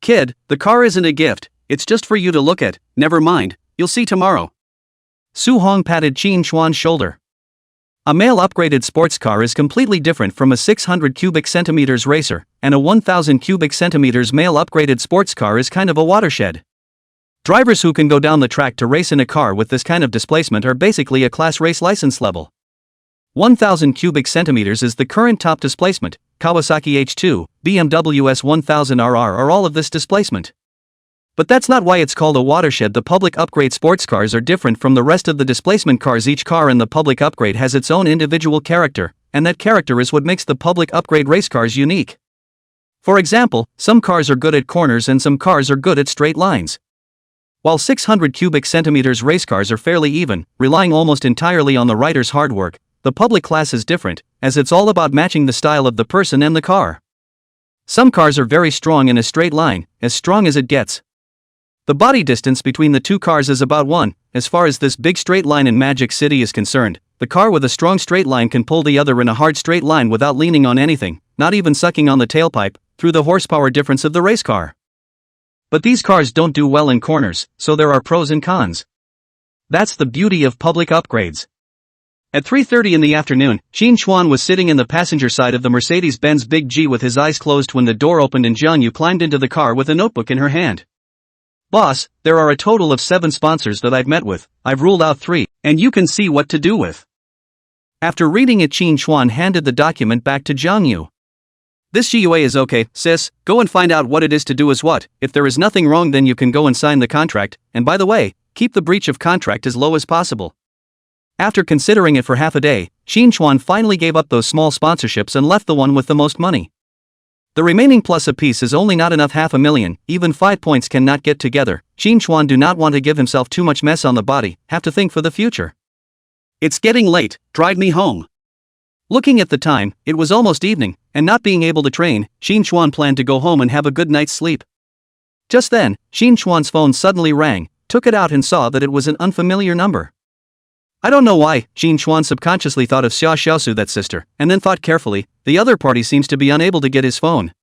Kid, the car isn't a gift, it's just for you to look at. Never mind, you'll see tomorrow. Su Hong patted Qin Xuan's shoulder. A male upgraded sports car is completely different from a 600 cubic centimeters racer, and a 1000 cubic centimeters male upgraded sports car is kind of a watershed. Drivers who can go down the track to race in a car with this kind of displacement are basically a class race license level. 1000 cubic centimeters is the current top displacement. Kawasaki H2, BMW S1000RR are all of this displacement. But that's not why it's called a watershed. The public upgrade sports cars are different from the rest of the displacement cars. Each car in the public upgrade has its own individual character, and that character is what makes the public upgrade race cars unique. For example, some cars are good at corners and some cars are good at straight lines. While 600 cubic centimeters race cars are fairly even, relying almost entirely on the rider's hard work, the public class is different, as it's all about matching the style of the person and the car. Some cars are very strong in a straight line, as strong as it gets. The body distance between the two cars is about 1, as far as this big straight line in Magic City is concerned. The car with a strong straight line can pull the other in a hard straight line without leaning on anything, not even sucking on the tailpipe, through the horsepower difference of the race car. But these cars don't do well in corners, so there are pros and cons. That's the beauty of public upgrades. At 3:30 in the afternoon, Qin Xuan was sitting in the passenger side of the Mercedes-Benz Big G with his eyes closed when the door opened and Jiang Yu climbed into the car with a notebook in her hand. "Boss, there are a total of 7 sponsors that I've met with. I've ruled out 3, and you can see what to do with." After reading it, Qin Xuan handed the document back to Jiang Yu. "This GUA is okay, sis, go and find out what it is to do is what. If there is nothing wrong then you can go and sign the contract, and by the way, keep the breach of contract as low as possible." After considering it for half a day, Qin Xuan finally gave up those small sponsorships and left the one with the most money. The remaining plus a piece is only not enough. 500,000, even 5 points cannot get together. Qin Xuan do not want to give himself too much mess on the body, have to think for the future. "It's getting late, drive me home." Looking at the time, it was almost evening, and not being able to train, Qin Xuan planned to go home and have a good night's sleep. Just then, Qin Xuan's phone suddenly rang, took it out and saw that it was an unfamiliar number. I don't know why, Qin Xuan subconsciously thought of Xia Xiaosu, that sister, and then thought carefully, the other party seems to be unable to get his phone.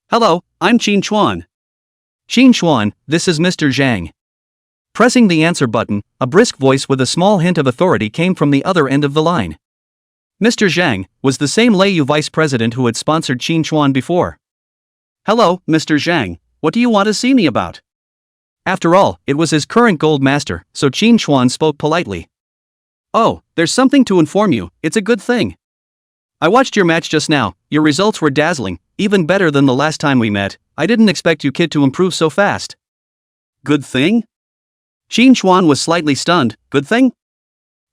"Hello, I'm Qin Xuan." "Qin Xuan, this is Mr. Zhang." Pressing the answer button, a brisk voice with a small hint of authority came from the other end of the line. Mr. Zhang was the same Lei Yu vice president who had sponsored Qin Xuan before. "Hello, Mr. Zhang, what do you want to see me about?" After all, it was his current gold master, so Qin Xuan spoke politely. "Oh, there's something to inform you, it's a good thing. I watched your match just now, your results were dazzling, even better than the last time we met. I didn't expect you kid to improve so fast." "Good thing?" Qin Xuan was slightly stunned. "Good thing?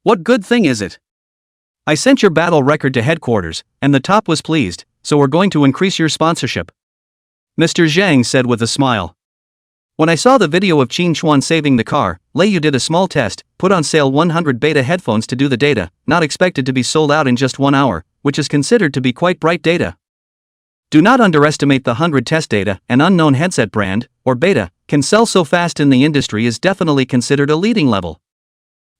What good thing is it?" "I sent your battle record to headquarters, and the top was pleased, so we're going to increase your sponsorship," Mr. Zhang said with a smile. "When I saw the video of Qin Xuan saving the car, Lei Yu did a small test, put on sale 100 beta headphones to do the data, not expected to be sold out in just 1 hour, which is considered to be quite bright data. Do not underestimate the 100 test data. An unknown headset brand, or beta, can sell so fast in the industry is definitely considered a leading level.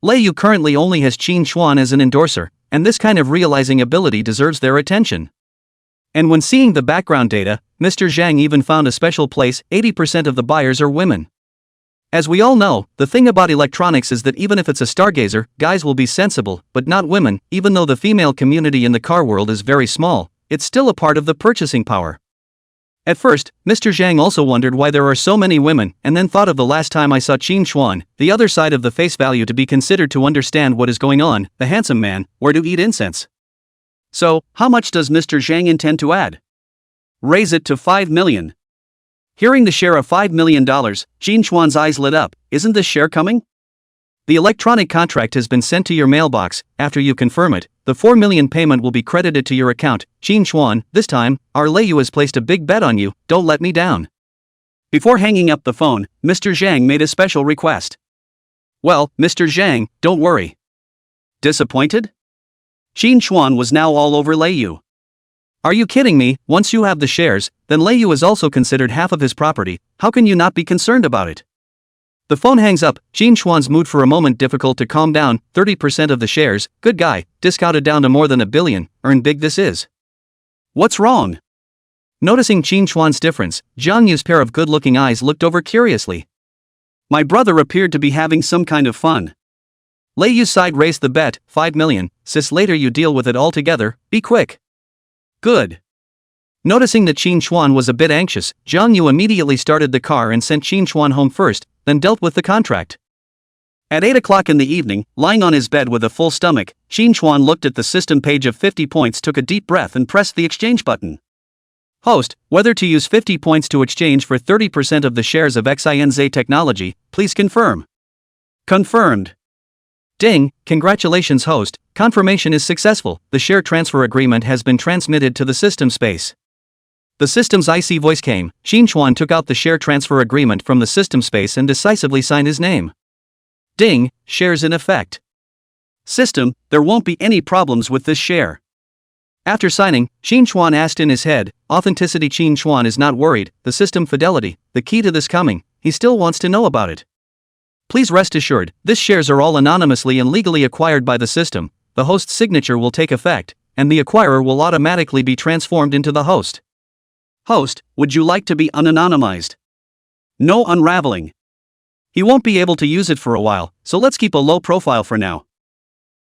Lei Yu currently only has Qin Xuan as an endorser, and this kind of realizing ability deserves their attention." And when seeing the background data, Mr. Zhang even found a special place. 80% of the buyers are women. As we all know, the thing about electronics is that even if it's a stargazer, guys will be sensible, but not women. Even though the female community in the car world is very small, it's still a part of the purchasing power. At first, Mr. Zhang also wondered why there are so many women, and then thought of the last time I saw Qin Xuan, the other side of the face value to be considered to understand what is going on, the handsome man, where to eat incense. "So, how much does Mr. Zhang intend to add?" "Raise it to 5 million. Hearing the share of $5 million, Qin Xuan's eyes lit up. "Isn't this share coming?" "The electronic contract has been sent to your mailbox. After you confirm it, the 4 million payment will be credited to your account. Qin Xuan, this time, our Lei Yu has placed a big bet on you, don't let me down." Before hanging up the phone, Mr. Zhang made a special request. "Well, Mr. Zhang, don't worry." Disappointed? Qin Xuan was now all over Lei Yu. "Are you kidding me? Once you have the shares, then Lei Yu is also considered half of his property. How can you not be concerned about it?" The phone hangs up. Qin Xuan's mood for a moment difficult to calm down. 30% of the shares, good guy, discounted down to more than $1 billion, earn big this is. "What's wrong?" Noticing Qin Xuan's difference, Jiang Yu's pair of good-looking eyes looked over curiously. "My brother appeared to be having some kind of fun." Lay you side raise the bet, 5 million, sis later you deal with it all together, be quick. Good. Noticing that Qin Chuan was a bit anxious, Zhang Yu immediately started the car and sent Qin Chuan home first, then dealt with the contract. At 8 o'clock in the evening, lying on his bed with a full stomach, Qin Chuan looked at the system page of 50 points, took a deep breath and pressed the exchange button. Host, whether to use 50 points to exchange for 30% of the shares of XINZ Technology, please confirm. Confirmed. Ding, congratulations host, confirmation is successful, the share transfer agreement has been transmitted to the system space. The system's IC voice came, Qin Chuan took out the share transfer agreement from the system space and decisively signed his name. Ding, shares in effect. System, there won't be any problems with this share. After signing, Qin Chuan asked in his head, authenticity. Qin Chuan is not worried, the system fidelity, the key to this coming, he still wants to know about it. Please rest assured, these shares are all anonymously and legally acquired by the system, the host's signature will take effect, and the acquirer will automatically be transformed into the host. Host, would you like to be unanonymized? No unraveling. He won't be able to use it for a while, so let's keep a low profile for now.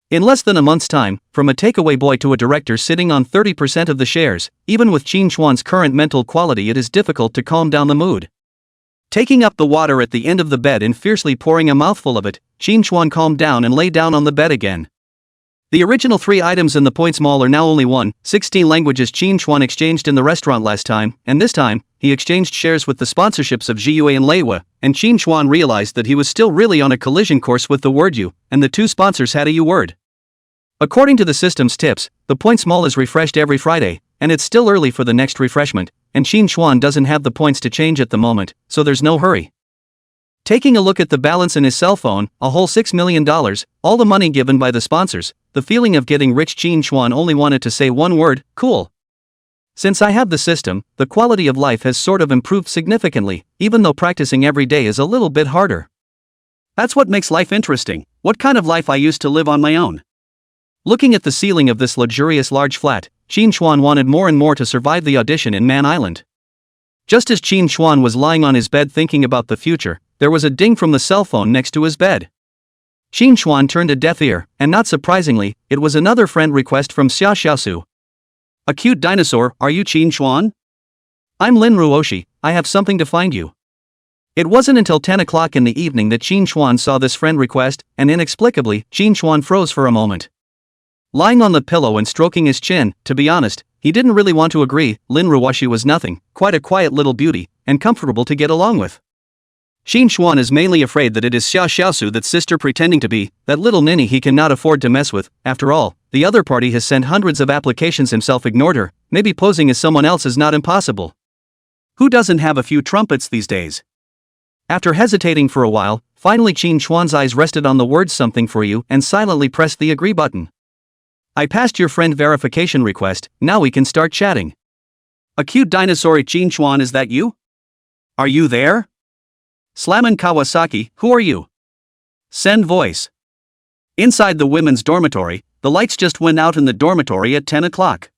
In less than a month's time, from a takeaway boy to a director sitting on 30% of the shares, even with Qin Chuan's current mental quality it is difficult to calm down the mood. Taking up the water at the end of the bed and fiercely pouring a mouthful of it, Qin Chuan calmed down and lay down on the bed again. The original 3 items in the points mall are now only 16 languages Qin Chuan exchanged in the restaurant last time, and this time, he exchanged shares with the sponsorships of Zhiyue and Leiwa, and Qin Chuan realized that he was still really on a collision course with the word U, and the 2 sponsors had a U word. According to the system's tips, the points mall is refreshed every Friday, and it's still early for the next refreshment, and Qin Chuan doesn't have the points to change at the moment, so there's no hurry. Taking a look at the balance in his cell phone, a whole $6 million, all the money given by the sponsors, the feeling of getting rich. Qin Chuan only wanted to say one word, cool. Since I have the system, the quality of life has sort of improved significantly, even though practicing every day is a little bit harder. That's what makes life interesting, what kind of life I used to live on my own. Looking at the ceiling of this luxurious large flat, Qin Chuan wanted more and more to survive the audition in Man Island. Just as Qin Chuan was lying on his bed thinking about the future, there was a ding from the cell phone next to his bed. Qin Chuan turned a deaf ear, and not surprisingly, it was another friend request from Xia Xiaosu. A cute dinosaur, are you Qin Chuan? I'm Lin Ruoshi, I have something to find you. It wasn't until 10 o'clock in the evening that Qin Chuan saw this friend request, and inexplicably, Qin Chuan froze for a moment. Lying on the pillow and stroking his chin, to be honest, he didn't really want to agree. Lin Ruoshi was nothing, quite a quiet little beauty, and comfortable to get along with. Qin Chuan is mainly afraid that it is Xia Xiaosu that's sister pretending to be, that little ninny he cannot afford to mess with. After all, the other party has sent hundreds of applications himself ignored her, maybe posing as someone else is not impossible. Who doesn't have a few trumpets these days? After hesitating for a while, finally Qin Chuan's eyes rested on the words something for you and silently pressed the agree button. I passed your friend verification request, now we can start chatting. A cute dinosaur. Qin Chuan, is that you? Are you there? Slammon Kawasaki, who are you? Send voice. Inside the women's dormitory, the lights just went out in the dormitory at 10 o'clock.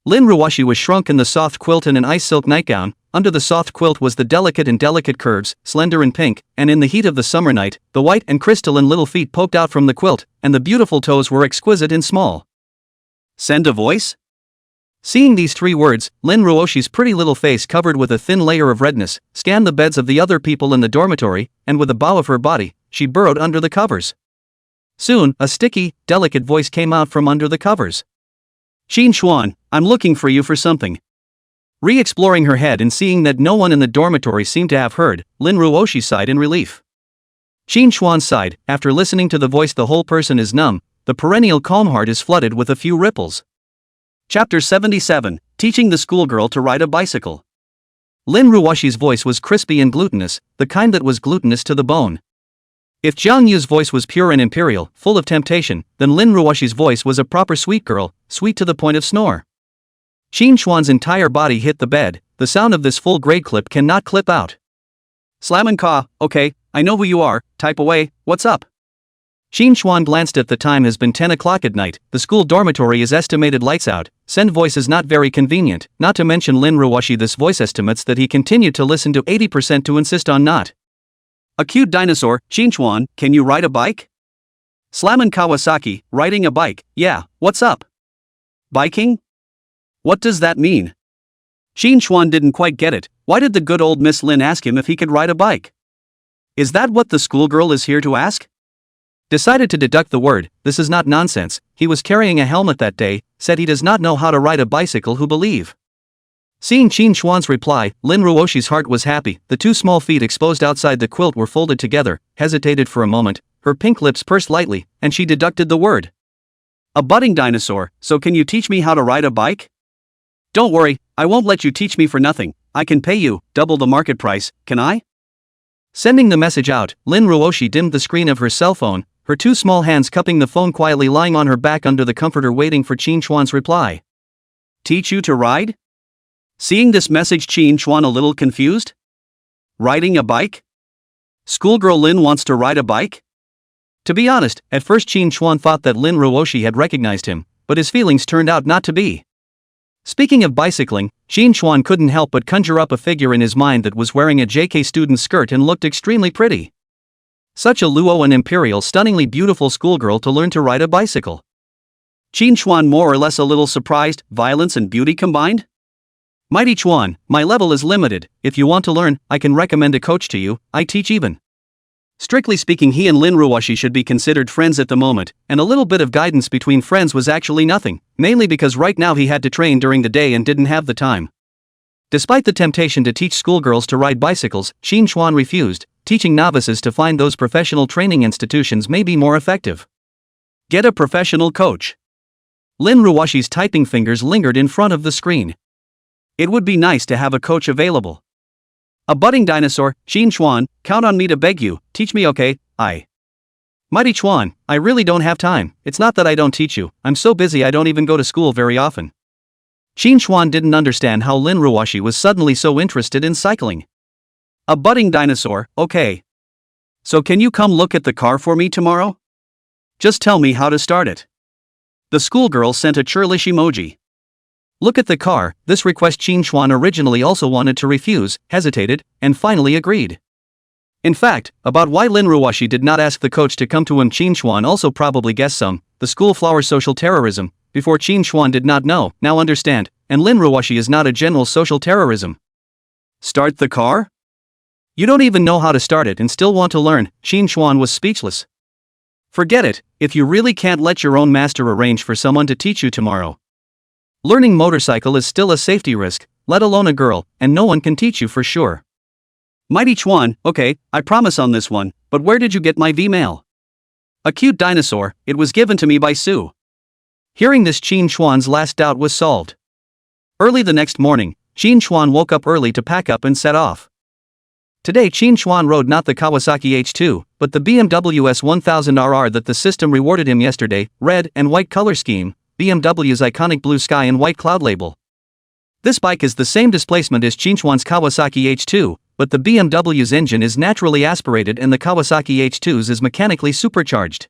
Lin Ruoshi was shrunk in the soft quilt and an ice silk nightgown. Under the soft quilt was the delicate curves, slender and pink, and in the heat of the summer night, the white and crystalline little feet poked out from the quilt, and the beautiful toes were exquisite and small. Send a voice? Seeing these 3 words, Lin Ruoshi's pretty little face covered with a thin layer of redness, scanned the beds of the other people in the dormitory, and with a bow of her body, she burrowed under the covers. Soon, a sticky, delicate voice came out from under the covers. Qin Chuan, I'm looking for you for something. Re-exploring her head and seeing that no one in the dormitory seemed to have heard, Lin Ruoshi sighed in relief. Qin Chuan sighed, after listening to the voice the whole person is numb, the perennial calm heart is flooded with a few ripples. Chapter 77, Teaching the Schoolgirl to Ride a Bicycle. Lin Ruoshi's voice was crispy and glutinous, the kind that was glutinous to the bone. If Zhang Yu's voice was pure and imperial, full of temptation, then Lin Ruoshi's voice was a proper sweet girl, sweet to the point of snore. Qin Chuan's entire body hit the bed, the sound of this full grade clip cannot clip out. Slammon Ka, okay, I know who you are, type away, what's up? Qin Chuan glanced at the time. Has been 10 o'clock at night, the school dormitory is estimated lights out, send voice is not very convenient, not to mention Lin Ruoshi this voice estimates that he continued to listen to 80% to insist on not. A cute dinosaur, Qin Chuan, can you ride a bike? Slammin' Kawasaki, riding a bike, yeah, what's up? Biking? What does that mean? Shin Chuan didn't quite get it. Why did the good old Miss Lin ask him if he could ride a bike? Is that what the schoolgirl is here to ask? Decided to deduct the word, this is not nonsense, he was carrying a helmet that day, said he does not know how to ride a bicycle who believe. Seeing Shin Chuan's reply, Lin Ruoshi's heart was happy, the two small feet exposed outside the quilt were folded together, hesitated for a moment, her pink lips pursed lightly, and she deducted the word. A budding dinosaur, so can you teach me how to ride a bike? Don't worry, I won't let you teach me for nothing, I can pay you, double the market price, can I? Sending the message out, Lin Ruoshi dimmed the screen of her cell phone, her two small hands cupping the phone quietly lying on her back under the comforter waiting for Shin Chuan's reply. Teach you to ride? Seeing this message, Shin Chuan a little confused? Riding a bike? Schoolgirl Lin wants to ride a bike? To be honest, at first Shin Chuan thought that Lin Ruoshi had recognized him, but his feelings turned out not to be. Speaking of bicycling, Shin Chuan couldn't help but conjure up a figure in his mind that was wearing a JK student skirt and looked extremely pretty. Such a luo and imperial stunningly beautiful schoolgirl to learn to ride a bicycle. Shin Chuan more or less a little surprised, violence and beauty combined? Mighty Chuan, my level is limited, if you want to learn, I can recommend a coach to you, I teach even. Strictly speaking, he and Lin Ruoshi should be considered friends at the moment, and a little bit of guidance between friends was actually nothing, mainly because right now he had to train during the day and didn't have the time. Despite the temptation to teach schoolgirls to ride bicycles, Shin Chuan refused, teaching novices to find those professional training institutions may be more effective. Get a professional coach. Lin Ruoshi's typing fingers lingered in front of the screen. It would be nice to have a coach available. A budding dinosaur, Shin Chuan, count on me to beg you, teach me okay, Mighty Chuan, I really don't have time, it's not that I don't teach you, I'm so busy I don't even go to school very often. Shin Chuan didn't understand how Lin Ruoshi was suddenly so interested in cycling. A budding dinosaur, okay. So can you come look at the car for me tomorrow? Just tell me how to start it. The schoolgirl sent a churlish emoji. Look at the car, this request Shin Chuan originally also wanted to refuse, hesitated, and finally agreed. In fact, about why Lin Ruoshi did not ask the coach to come to him, Shin Chuan also probably guessed some, the school flower social terrorism, before Shin Chuan did not know, now understand, and Lin Ruoshi is not a general social terrorism. Start the car? You don't even know how to start it and still want to learn, Shin Chuan was speechless. Forget it, if you really can't let your own master arrange for someone to teach you tomorrow. Learning motorcycle is still a safety risk, let alone a girl, and no one can teach you for sure. Mighty Chuan, okay, I promise on this one, but where did you get my V-mail? A cute dinosaur, it was given to me by Sue. Hearing this, Shin Chuan's last doubt was solved. Early the next morning, Shin Chuan woke up early to pack up and set off. Today Shin Chuan rode not the Kawasaki H2, but the BMW S1000RR that the system rewarded him yesterday, red and white color scheme, BMW's iconic blue sky and white cloud label. This bike is the same displacement as Shin Chuan's Kawasaki H2, but the BMW's engine is naturally aspirated and the Kawasaki H2's is mechanically supercharged.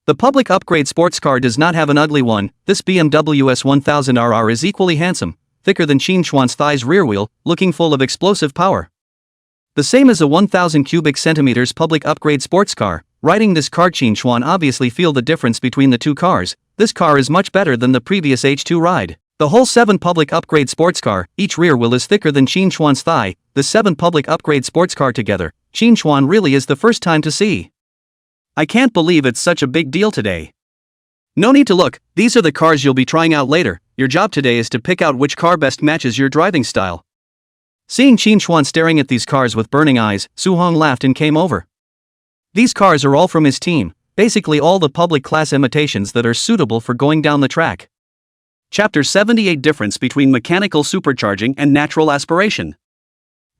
The public upgrade sports car does not have an ugly one, this BMW S1000RR is equally handsome, thicker than Shin Chuan's thigh's rear wheel, looking full of explosive power. The same as a 1000 cubic centimeters public upgrade sports car, riding this car Shin Chuan obviously feel the difference between the two cars, this car is much better than the previous H2 ride. The whole 7 public upgrade sports car, each rear wheel is thicker than Shin Chuan's thigh, the 7 public upgrade sports car together, Shin Chuan really is the first time to see. I can't believe it's such a big deal today. No need to look, these are the cars you'll be trying out later, your job today is to pick out which car best matches your driving style. Seeing Shin Chuan staring at these cars with burning eyes, Su Hong laughed and came over. These cars are all from his team, basically all the public class imitations that are suitable for going down the track. Chapter 78 Difference between mechanical supercharging and natural aspiration.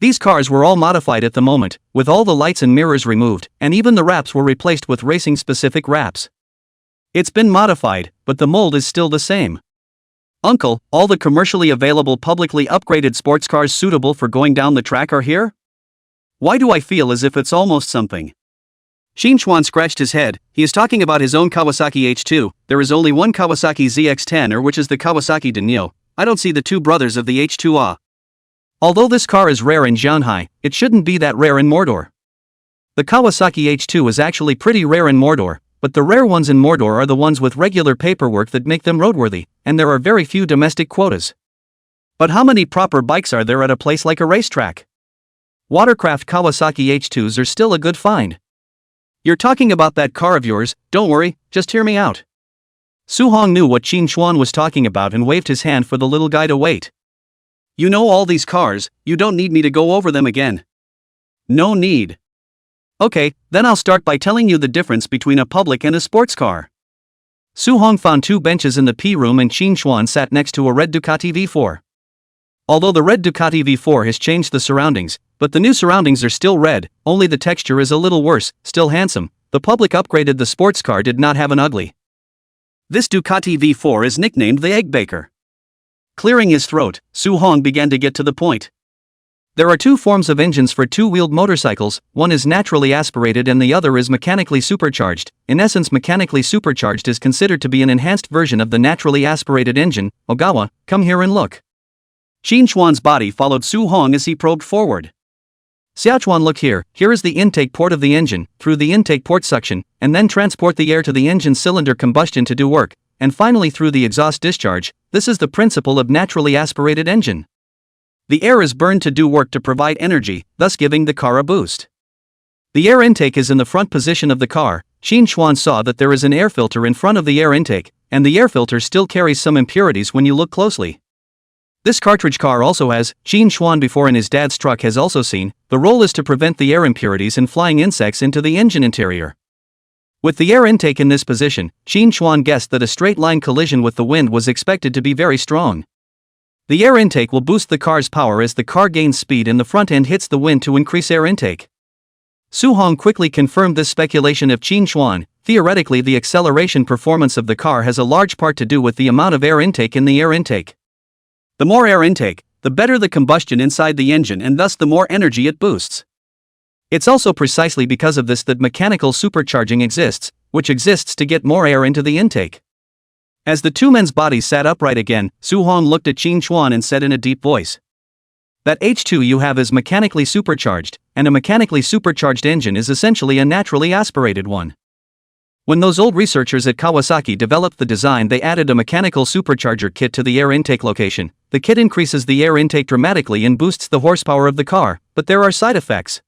These cars were all modified at the moment, with all the lights and mirrors removed, and even the wraps were replaced with racing-specific wraps. It's been modified, but the mold is still the same. Uncle, all the commercially available publicly upgraded sports cars suitable for going down the track are here? Why do I feel as if it's almost something? Shin Chuan scratched his head, he is talking about his own Kawasaki H2, there is only one Kawasaki ZX-10 which is the Kawasaki Denyo, I don't see the two brothers of the H2A. Although this car is rare in Zhanhai, it shouldn't be that rare in Mordor. The Kawasaki H2 is actually pretty rare in Mordor, but the rare ones in Mordor are the ones with regular paperwork that make them roadworthy, and there are very few domestic quotas. But how many proper bikes are there at a place like a racetrack? Watercraft Kawasaki H2s are still a good find. You're talking about that car of yours, don't worry, just hear me out. Su-hong knew what Qin Xuan was talking about and waved his hand for the little guy to wait. You know all these cars, you don't need me to go over them again. No need. Okay, then I'll start by telling you the difference between a public and a sports car. Su-hong found 2 benches in the P room and Qin Xuan sat next to a red Ducati V4. Although the red Ducati V4 has changed the surroundings, but the new surroundings are still red, only the texture is a little worse, still handsome. The public upgraded, the sports car did not have an ugly. This Ducati V4 is nicknamed the Egg Baker. Clearing his throat, Su-hong began to get to the point. There are 2 forms of engines for 2-wheeled motorcycles, one is naturally aspirated and the other is mechanically supercharged. In essence, mechanically supercharged is considered to be an enhanced version of the naturally aspirated engine. Ogawa, come here and look. Qin Xuan's body followed Su-hong as he probed forward. Xiaochuan, look here, here is the intake port of the engine, through the intake port suction, and then transport the air to the engine cylinder combustion to do work, and finally through the exhaust discharge. This is the principle of naturally aspirated engine. The air is burned to do work to provide energy, thus giving the car a boost. The air intake is in the front position of the car. Qin Xuan saw that there is an air filter in front of the air intake, and the air filter still carries some impurities when you look closely. This cartridge car also has, Qin Xuan before in his dad's truck has also seen, the role is to prevent the air impurities and flying insects into the engine interior. With the air intake in this position, Qin Xuan guessed that a straight-line collision with the wind was expected to be very strong. The air intake will boost the car's power as the car gains speed and the front end hits the wind to increase air intake. Su-hong quickly confirmed this speculation of Qin Xuan. Theoretically, the acceleration performance of the car has a large part to do with the amount of air intake in the air intake. The more air intake, the better the combustion inside the engine and thus the more energy it boosts. It's also precisely because of this that mechanical supercharging exists, which exists to get more air into the intake. As the 2 men's bodies sat upright again, Su-hong looked at Qin Xuan and said in a deep voice, "That H2 you have is mechanically supercharged, and a mechanically supercharged engine is essentially a naturally aspirated one. When those old researchers at Kawasaki developed the design, they added a mechanical supercharger kit to the air intake location. The kit increases the air intake dramatically and boosts the horsepower of the car, but there are side effects.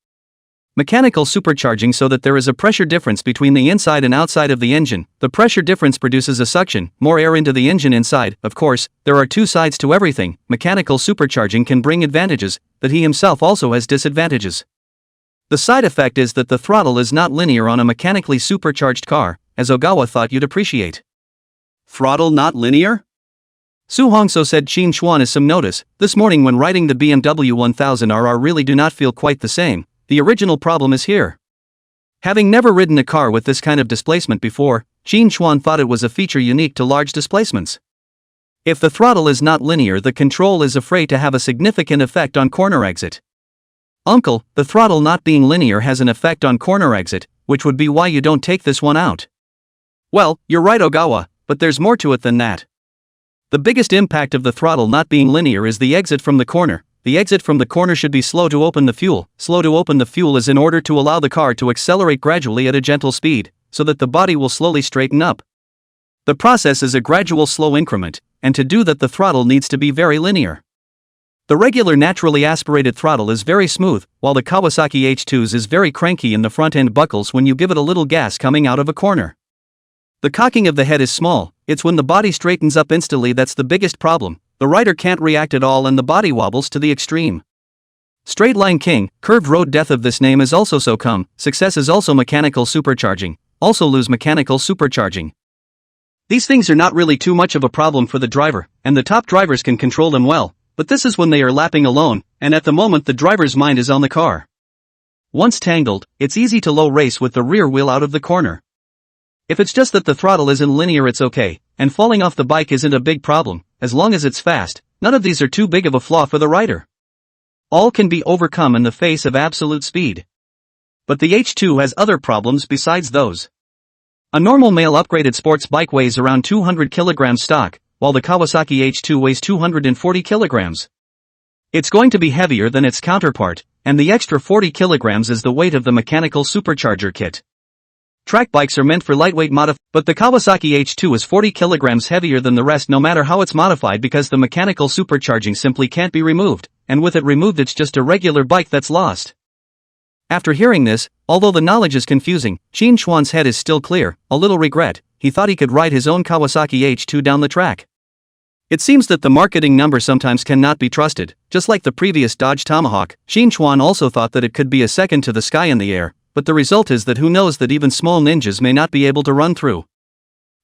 Mechanical supercharging so that there is a pressure difference between the inside and outside of the engine. The pressure difference produces a suction, more air into the engine inside. Of course, there are 2 sides to everything. Mechanical supercharging can bring advantages, but he himself also has disadvantages. The side effect is that the throttle is not linear on a mechanically supercharged car, as Ogawa thought you'd appreciate." Throttle not linear? Su-hong, so said Qin Xuan as some notice. This morning when riding the BMW 1000RR really do not feel quite the same. The original problem is here. Having never ridden a car with this kind of displacement before, Qin Xuan thought it was a feature unique to large displacements. If the throttle is not linear, the control is afraid to have a significant effect on corner exit. Uncle, the throttle not being linear has an effect on corner exit, which would be why you don't take this one out. Well, you're right, Ogawa, but there's more to it than that. The biggest impact of the throttle not being linear is the exit from the corner. The exit from the corner should be slow to open the fuel. Slow to open the fuel is in order to allow the car to accelerate gradually at a gentle speed, so that the body will slowly straighten up. The process is a gradual slow increment, and to do that the throttle needs to be very linear. The regular naturally aspirated throttle is very smooth, while the Kawasaki H2's is very cranky and the front end buckles when you give it a little gas coming out of a corner. The cocking of the head is small. It's when the body straightens up instantly that's the biggest problem. The rider can't react at all and the body wobbles to the extreme. Straight line king, curved road death of this name is also so come. Success is also mechanical supercharging. Also lose mechanical supercharging. These things are not really too much of a problem for the driver, and the top drivers can control them well. But this is when they are lapping alone, and at the moment the driver's mind is on the car. Once tangled, it's easy to low race with the rear wheel out of the corner. If it's just that the throttle isn't linear, it's okay, and falling off the bike isn't a big problem, as long as it's fast. None of these are too big of a flaw for the rider. All can be overcome in the face of absolute speed. But the H2 has other problems besides those. A normal male upgraded sports bike weighs around 200 kilograms stock, while the Kawasaki H2 weighs 240 kilograms. It's going to be heavier than its counterpart, and the extra 40 kilograms is the weight of the mechanical supercharger kit. Track bikes are meant for lightweight but the Kawasaki H2 is 40 kilograms heavier than the rest no matter how it's modified because the mechanical supercharging simply can't be removed, and with it removed it's just a regular bike that's lost. After hearing this, although the knowledge is confusing, Qin Chuan's head is still clear, a little regret, he thought he could ride his own Kawasaki H2 down the track. It seems that the marketing number sometimes cannot be trusted. Just like the previous Dodge Tomahawk, Qin Chuan also thought that it could be a second to the sky in the air, but the result is that who knows that even small ninjas may not be able to run through.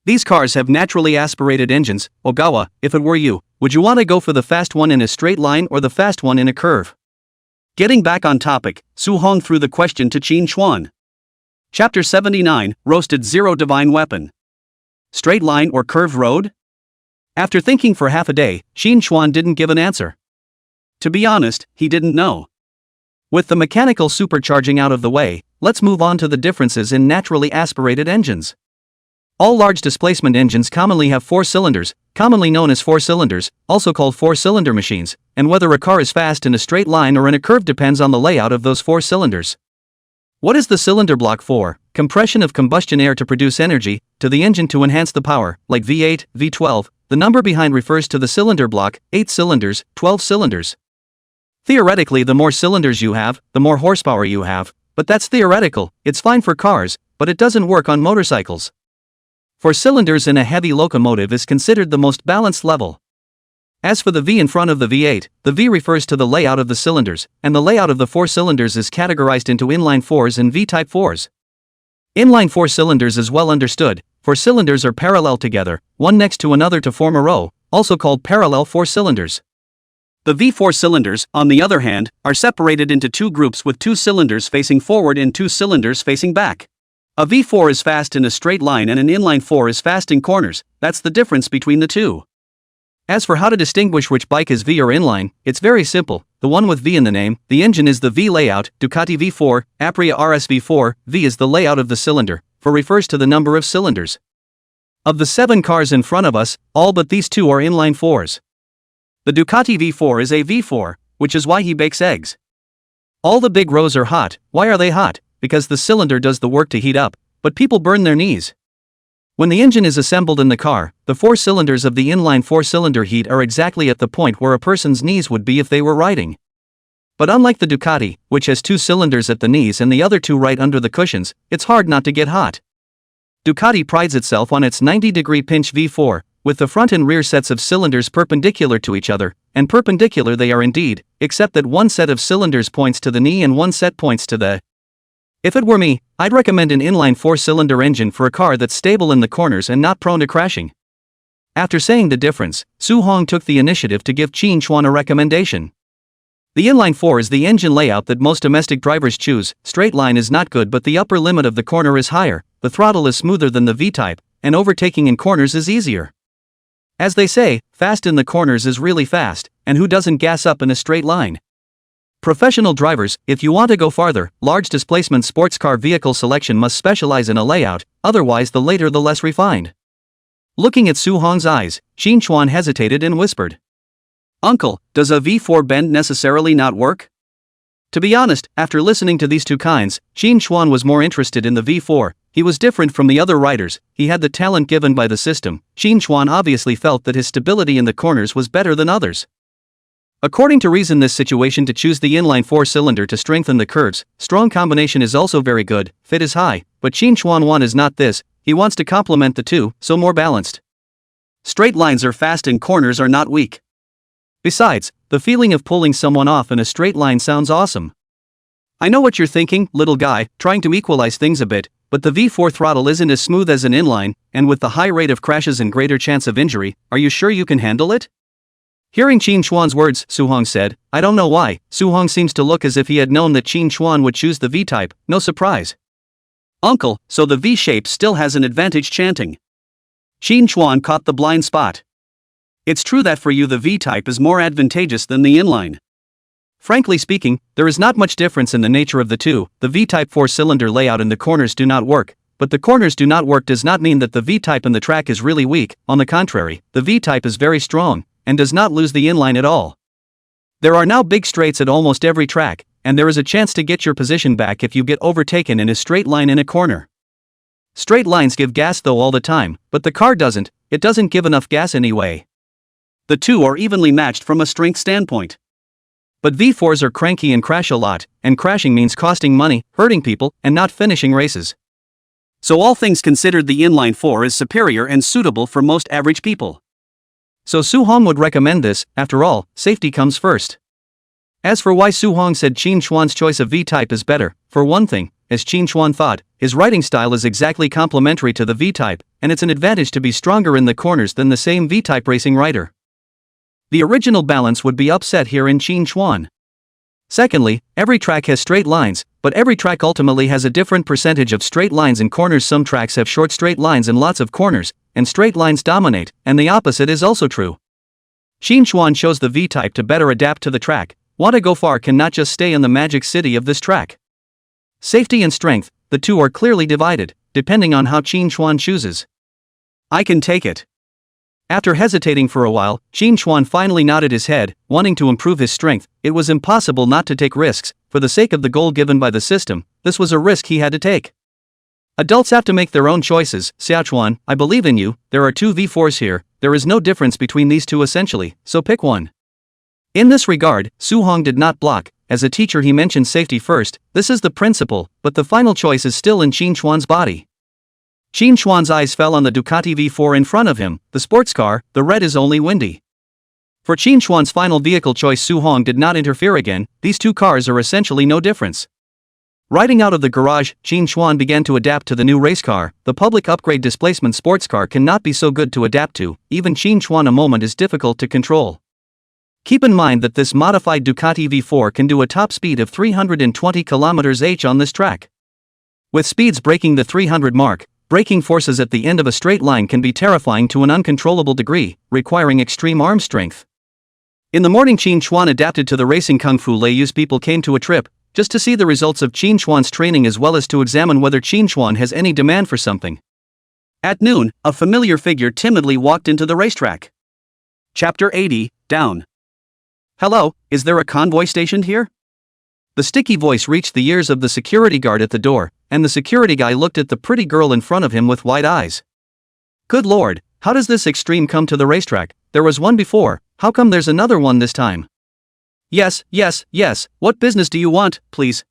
These cars have naturally aspirated engines. Ogawa, if it were you, would you want to go for the fast one in a straight line or the fast one in a curve? Getting back on topic, Su Hong threw the question to Qin Chuan. Chapter 79, Roasted Zero Divine Weapon. Straight line or curved road? After thinking for half a day, Qin Chuan didn't give an answer. To be honest, he didn't know. With the mechanical supercharging out of the way, let's move on to the differences in naturally aspirated engines. All large displacement engines commonly have 4 cylinders, commonly known as 4 cylinders, also called 4-cylinder machines, and whether a car is fast in a straight line or in a curve depends on the layout of those 4 cylinders. What is the cylinder block for? Compression of combustion air to produce energy, to the engine to enhance the power, like V8, V12, the number behind refers to the cylinder block, 8 cylinders, 12 cylinders. Theoretically, the more cylinders you have, the more horsepower you have, but that's theoretical. It's fine for cars, but it doesn't work on motorcycles. 4 cylinders in a heavy locomotive is considered the most balanced level. As for the V in front of the V8, the V refers to the layout of the cylinders, and the layout of the 4 cylinders is categorized into inline 4s and V-type 4s. Inline 4 cylinders is well understood. 4 cylinders are parallel together, one next to another to form a row, also called parallel 4 cylinders. The V4 cylinders, on the other hand, are separated into 2 groups with 2 cylinders facing forward and 2 cylinders facing back. A V4 is fast in a straight line and an inline 4 is fast in corners. That's the difference between the two. As for how to distinguish which bike is V or inline, it's very simple. The one with V in the name, the engine is the V layout, Ducati V4, Aprilia RS V4, V is the layout of the cylinder, 4 refers to the number of cylinders. Of the 7 cars in front of us, all but these 2 are inline 4s. The Ducati V4 is a V4, which is why he bakes eggs. All the big rows are hot. Why are they hot? Because the cylinder does the work to heat up, but people burn their knees. When the engine is assembled in the car, the 4 cylinders of the inline 4-cylinder heat are exactly at the point where a person's knees would be if they were riding. But unlike the Ducati, which has 2 cylinders at the knees and the other 2 right under the cushions, it's hard not to get hot. Ducati prides itself on its 90-degree pinch V4, with the front and rear sets of cylinders perpendicular to each other, and perpendicular they are indeed, except that one set of cylinders points to the knee and one set points to the. If it were me, I'd recommend an inline 4-cylinder engine for a car that's stable in the corners and not prone to crashing. After saying the difference, Su Hong took the initiative to give Qin Chuan a recommendation. The inline 4 is the engine layout that most domestic drivers choose. Straight line is not good, but the upper limit of the corner is higher, the throttle is smoother than the V-type, and overtaking in corners is easier. As they say, fast in the corners is really fast, and who doesn't gas up in a straight line? Professional drivers, if you want to go farther, large displacement sports car vehicle selection must specialize in a layout, otherwise the later the less refined. Looking at Su Hong's eyes, Qin Chuan hesitated and whispered, "Uncle, does a V4 bend necessarily not work?" To be honest, after listening to these 2 kinds, Qin Chuan was more interested in the V4. He was different from the other riders, he had the talent given by the system. Qin Chuan obviously felt that his stability in the corners was better than others. According to reason, this situation to choose the inline 4-cylinder to strengthen the curves, strong combination is also very good, fit is high, but Qin Chuan 1 is not this, he wants to complement the 2, so more balanced. Straight lines are fast and corners are not weak. Besides, the feeling of pulling someone off in a straight line sounds awesome. I know what you're thinking, little guy, trying to equalize things a bit, but the V4 throttle isn't as smooth as an inline, and with the high rate of crashes and greater chance of injury, are you sure you can handle it? Hearing Qin Chuan's words, Su Hong said, I don't know why. Su Hong seems to look as if he had known that Qin Chuan would choose the V-type, no surprise. Uncle, so the V-shape still has an advantage chanting. Qin Chuan caught the blind spot. It's true that for you the V-type is more advantageous than the inline. Frankly speaking, there is not much difference in the nature of the two. The V-type 4-cylinder layout in the corners do not work, but the corners do not work does not mean that the V-type in the track is really weak. On the contrary, the V-type is very strong, and does not lose the inline at all. There are now big straights at almost every track, and there is a chance to get your position back if you get overtaken in a straight line in a corner. Straight lines give gas though all the time, but the car doesn't, it doesn't give enough gas anyway. The two are evenly matched from a strength standpoint. But V4s are cranky and crash a lot, and crashing means costing money, hurting people, and not finishing races. So all things considered, the inline 4 is superior and suitable for most average people. So Su-hong would recommend this. After all, safety comes first. As for why Su-hong said Qin Xuan's choice of V-type is better, for one thing, as Qin Xuan thought, his riding style is exactly complementary to the V-type, and it's an advantage to be stronger in the corners than the same V-type racing rider. The original balance would be upset here in Qin Xuan. Secondly, every track has straight lines, but every track ultimately has a different percentage of straight lines and corners. Some tracks have short straight lines and lots of corners, and straight lines dominate, and the opposite is also true. Qin Xuan chose the V-type to better adapt to the track. Want to go far cannot just stay in the magic city of this track. Safety and strength, the two are clearly divided, depending on how Qin Xuan chooses. I can take it. After hesitating for a while, Qin Xuan finally nodded his head, wanting to improve his strength. It was impossible not to take risks. For the sake of the goal given by the system, this was a risk he had to take. Adults have to make their own choices. Xiaochuan, I believe in you. There are two V4s here. There is no difference between these two essentially, so pick one. In this regard, Su-hong did not block. As a teacher he mentioned safety first. This is the principle, but the final choice is still in Qin Xuan's body. Qin Xuan's eyes fell on the Ducati V4 in front of him, the sports car. The red is only windy. For Qin Xuan's final vehicle choice, Su-hong did not interfere again. These two cars are essentially no difference. Riding out of the garage, Qin Xuan began to adapt to the new race car. The public upgrade displacement sports car cannot be so good to adapt to. Even Qin Xuan a moment is difficult to control. Keep in mind that this modified Ducati V4 can do a top speed of 320 km/h on this track. With speeds breaking the 300 mark, braking forces at the end of a straight line can be terrifying to an uncontrollable degree, requiring extreme arm strength. In the morning, Qin Xuan adapted to the racing kung fu layus. People came to a trip, just to see the results of Qin Xuan's training as well as to examine whether Qin Xuan has any demand for something. At noon, a familiar figure timidly walked into the racetrack. Chapter 80, Down. Hello, is there a convoy stationed here? The sticky voice reached the ears of the security guard at the door, and the security guy looked at the pretty girl in front of him with wide eyes. Good lord, how does this extreme come to the racetrack? There was one before, how come there's another one this time? Yes, what business do you want, please?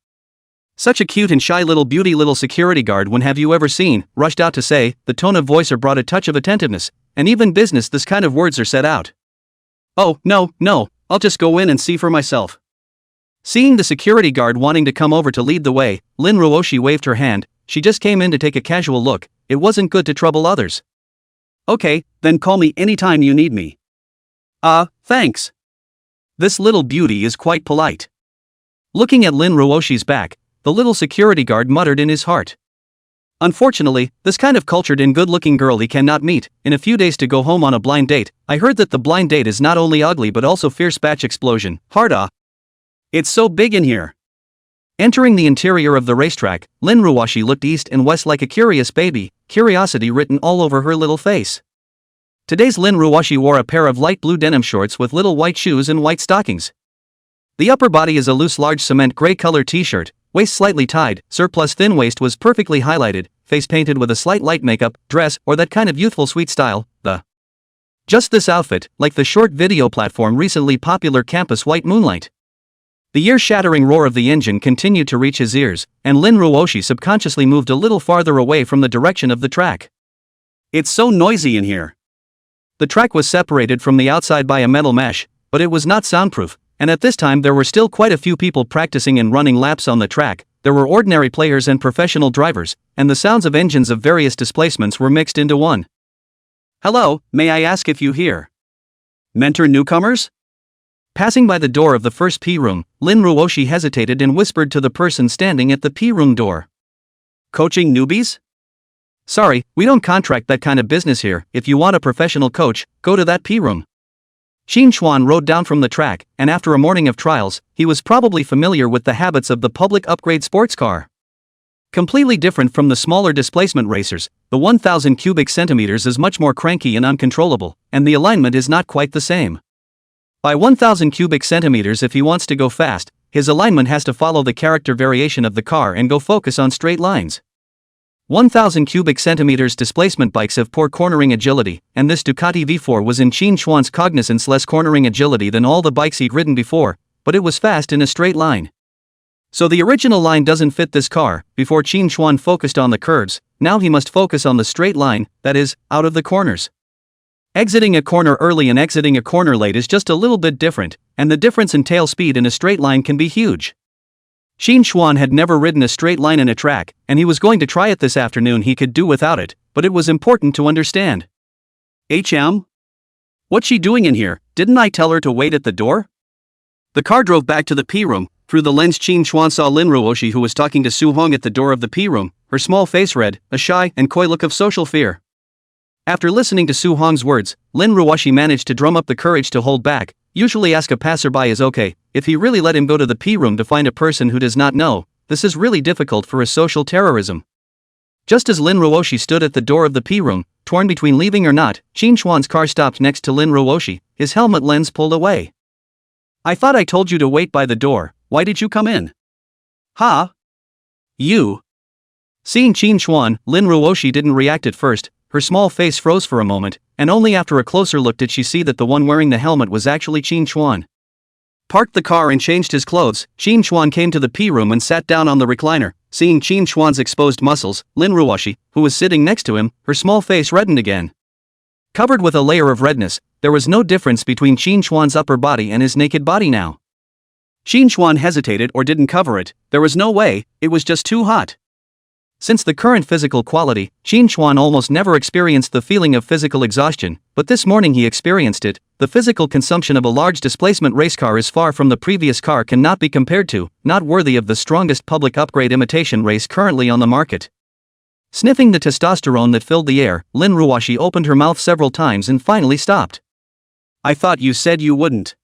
Such a cute and shy little beauty. Little security guard, when have you ever seen, rushed out to say. The tone of voice brought a touch of attentiveness, and even business this kind of words are said out. Oh, no, I'll just go in and see for myself. Seeing the security guard wanting to come over to lead the way, Lin Ruoshi waved her hand. She just came in to take a casual look. It wasn't good to trouble others. Okay, then call me anytime you need me. Thanks. This little beauty is quite polite. Looking at Lin Ruoshi's back, the little security guard muttered in his heart. Unfortunately, this kind of cultured and good-looking girl he cannot meet. In a few days to go home on a blind date. I heard that the blind date is not only ugly but also fierce. Batch explosion. Hard ah. It's so big in here. Entering the interior of the racetrack, Lin Ruoshi looked east and west like a curious baby, curiosity written all over her little face. Today's Lin Ruoshi wore a pair of light blue denim shorts with little white shoes and white stockings. The upper body is a loose large cement gray color t-shirt, waist slightly tied, surplus thin waist was perfectly highlighted, face painted with a slight light makeup, dress, or that kind of youthful sweet style, just this outfit, like the short video platform recently popular Campus White Moonlight. The ear-shattering roar of the engine continued to reach his ears, and Lin Ruoshi subconsciously moved a little farther away from the direction of the track. It's so noisy in here. The track was separated from the outside by a metal mesh, but it was not soundproof, and at this time there were still quite a few people practicing and running laps on the track. There were ordinary players and professional drivers, and the sounds of engines of various displacements were mixed into one. Hello, may I ask if you here mentor newcomers? Passing by the door of the first P-room, Lin Ruoshi hesitated and whispered to the person standing at the P-room door. Coaching newbies? Sorry, we don't contract that kind of business here. If you want a professional coach, go to that P-room. Qin Xuan rode down from the track, and after a morning of trials, he was probably familiar with the habits of the public upgrade sports car. Completely different from the smaller displacement racers, the 1000 cubic centimeters is much more cranky and uncontrollable, and the alignment is not quite the same. By 1000 cubic centimeters, if he wants to go fast, his alignment has to follow the character variation of the car and go focus on straight lines. 1,000 cubic centimeters displacement. Bikes have poor cornering agility, and this Ducati V4 was in Qin Xuan's cognizance less cornering agility than all the bikes he'd ridden before, but it was fast in a straight line. So the original line doesn't fit this car. Before Qin Xuan focused on the curves, now he must focus on the straight line, that is, out of the corners. Exiting a corner early and exiting a corner late is just a little bit different, and the difference in tail speed in a straight line can be huge. Qin Xuan had never ridden a straight line in a track, and he was going to try it this afternoon. He could do without it, but it was important to understand. What's she doing in here? Didn't I tell her to wait at the door? The car drove back to the P room. Through the lens, Qin Xuan saw Lin Ruoshi, who was talking to Su Hong at the door of the P room, her small face red, a shy and coy look of social fear. After listening to Su Hong's words, Lin Ruoshi managed to drum up the courage to hold back. Usually ask a passerby is okay, if he really let him go to the P room to find a person who does not know, this is really difficult for his social terrorism. Just as Lin Ruoshi stood at the door of the P room, torn between leaving or not, Qin Xuan's car stopped next to Lin Ruoshi, his helmet lens pulled away. I thought I told you to wait by the door, why did you come in? Ha? You? Seeing Qin Xuan, Lin Ruoshi didn't react at first. Her small face froze for a moment, and only after a closer look did she see that the one wearing the helmet was actually Qin Xuan. Parked the car and changed his clothes, Qin Xuan came to the P room and sat down on the recliner. Seeing Qin Xuan's exposed muscles, Lin Ruoshi, who was sitting next to him, her small face reddened again. Covered with a layer of redness, there was no difference between Qin Xuan's upper body and his naked body now. Qin Xuan hesitated or didn't cover it. There was no way, it was just too hot. Since the current physical quality, Qin Xuan almost never experienced the feeling of physical exhaustion, but this morning he experienced it. The physical consumption of a large displacement race car is far from the previous car, cannot be compared to, not worthy of the strongest public upgrade imitation race currently on the market. Sniffing the testosterone that filled the air, Lin Ruoshi opened her mouth several times and finally stopped. I thought you said you wouldn't.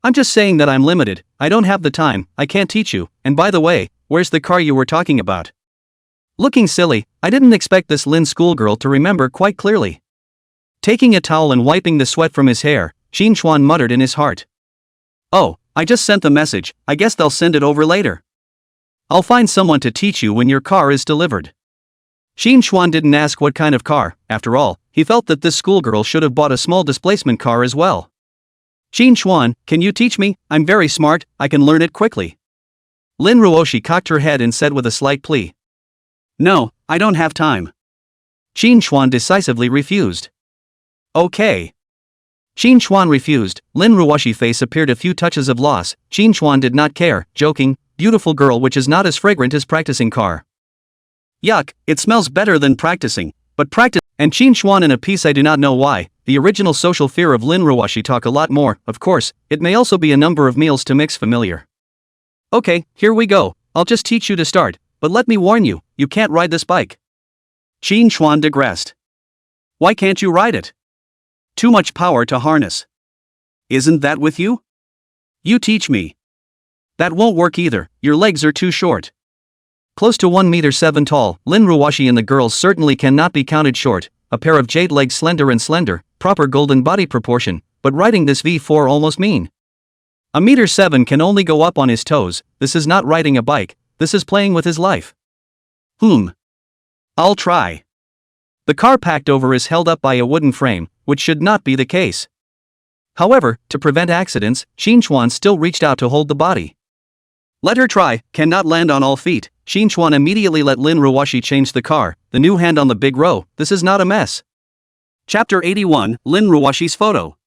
I'm just saying that I'm limited, I don't have the time, I can't teach you, and by the way, where's the car you were talking about? Looking silly, I didn't expect this Lin schoolgirl to remember quite clearly. Taking a towel and wiping the sweat from his hair, Qin Xuan muttered in his heart. Oh, I just sent the message, I guess they'll send it over later. I'll find someone to teach you when your car is delivered. Qin Xuan didn't ask what kind of car, after all, he felt that this schoolgirl should have bought a small displacement car as well. Qin Xuan, can you teach me? I'm very smart, I can learn it quickly. Lin Ruoshi cocked her head and said with a slight plea. No, I don't have time. Qin Xuan decisively refused. Okay. Qin Xuan refused. Lin Ruoshi's face appeared a few touches of loss. Qin Xuan did not care, joking, beautiful girl which is not as fragrant as practicing car. Yuck, it smells better than practicing, but practice. And Qin Xuan in a piece I do not know why, the original social fear of Lin Ruoshi talk a lot more, of course, it may also be a number of meals to mix familiar. Okay, here we go, I'll just teach you to start. But let me warn you, you can't ride this bike. Qin Xuan digressed. Why can't you ride it? Too much power to harness. Isn't that with you? You teach me. That won't work either, your legs are too short. Close to 1.7 meters tall, Lin Ruoshi and the girls certainly cannot be counted short, a pair of jade legs slender, proper golden body proportion, but riding this V4 almost mean. 1.7 meters can only go up on his toes, this is not riding a bike. This is playing with his life. I'll try. The car packed over is held up by a wooden frame, which should not be the case. However, to prevent accidents, Qin Xuan still reached out to hold the body. Let her try, cannot land on all feet. Qin Xuan immediately let Lin Ruoshi change the car, the new hand on the big row, this is not a mess. Chapter 81, Lin Ruoshi's photo.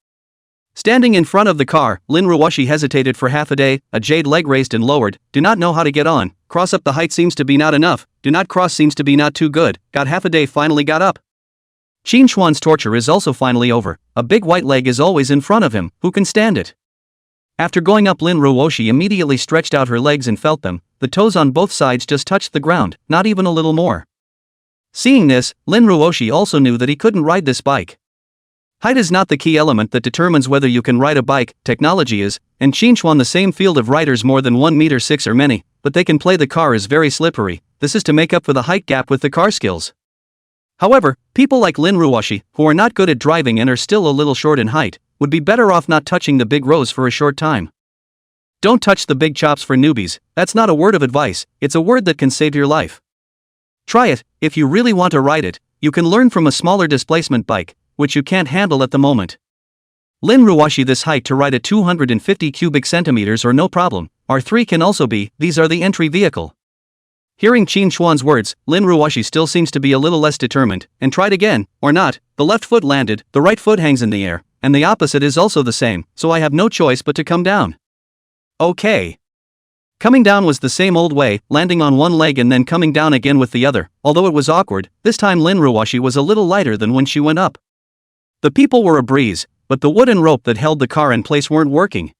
Standing in front of the car, Lin Ruoshi hesitated for half a day, a jade leg raised and lowered, do not know how to get on, cross up the height seems to be not enough, do not cross seems to be not too good, got half a day finally got up. Qin Xuan's torture is also finally over, a big white leg is always in front of him, who can stand it? After going up, Lin Ruoshi immediately stretched out her legs and felt them, the toes on both sides just touched the ground, not even a little more. Seeing this, Lin Ruoshi also knew that he couldn't ride this bike. Height is not the key element that determines whether you can ride a bike, technology is, and Qin Xuan the same field of riders more than 1.6 meters are many, but they can play the car is very slippery, this is to make up for the height gap with the car skills. However, people like Lin Ruoshi, who are not good at driving and are still a little short in height, would be better off not touching the big rows for a short time. Don't touch the big chops for newbies, that's not a word of advice, it's a word that can save your life. Try it, if you really want to ride it, you can learn from a smaller displacement bike, which you can't handle at the moment. Lin Ruoshi, this height to ride a 250 cubic centimeters or no problem, R3 can also be, these are the entry vehicle. Hearing Qin Xuan's words, Lin Ruoshi still seems to be a little less determined, and tried again, or not, the left foot landed, the right foot hangs in the air, and the opposite is also the same, so I have no choice but to come down. Okay. Coming down was the same old way, landing on one leg and then coming down again with the other, although it was awkward, this time Lin Ruoshi was a little lighter than when she went up. The people were a breeze, but the wooden rope that held the car in place weren't working.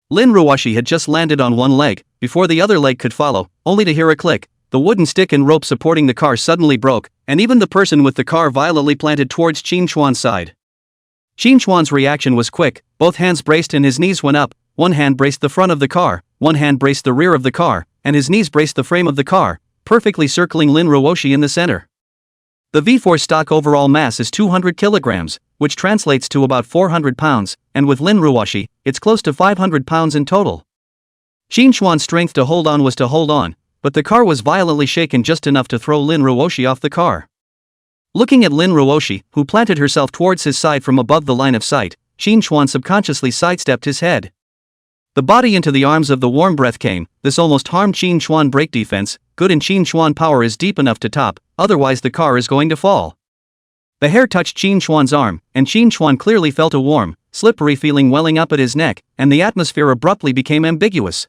Lin Ruoshi had just landed on one leg, before the other leg could follow, only to hear a click. The wooden stick and rope supporting the car suddenly broke, and even the person with the car violently planted towards Qin Xuan's side. Qin Xuan's reaction was quick, both hands braced and his knees went up, one hand braced the front of the car, one hand braced the rear of the car, and his knees braced the frame of the car, perfectly circling Lin Ruoshi in the center. The V4 stock overall mass is 200 kilograms, which translates to about 400 pounds, and with Lin Ruoshi, it's close to 500 pounds in total. Qin Xuan's strength to hold on was to hold on, but the car was violently shaken just enough to throw Lin Ruoshi off the car. Looking at Lin Ruoshi, who planted herself towards his side from above the line of sight, Qin Xuan subconsciously sidestepped his head. The body into the arms of the warm breath came, this almost harmed Qin Xuan brake defense, good and Qin Xuan power is deep enough to top, otherwise the car is going to fall. The hair touched Qin Xuan's arm, and Qin Xuan clearly felt a warm, slippery feeling welling up at his neck, and the atmosphere abruptly became ambiguous.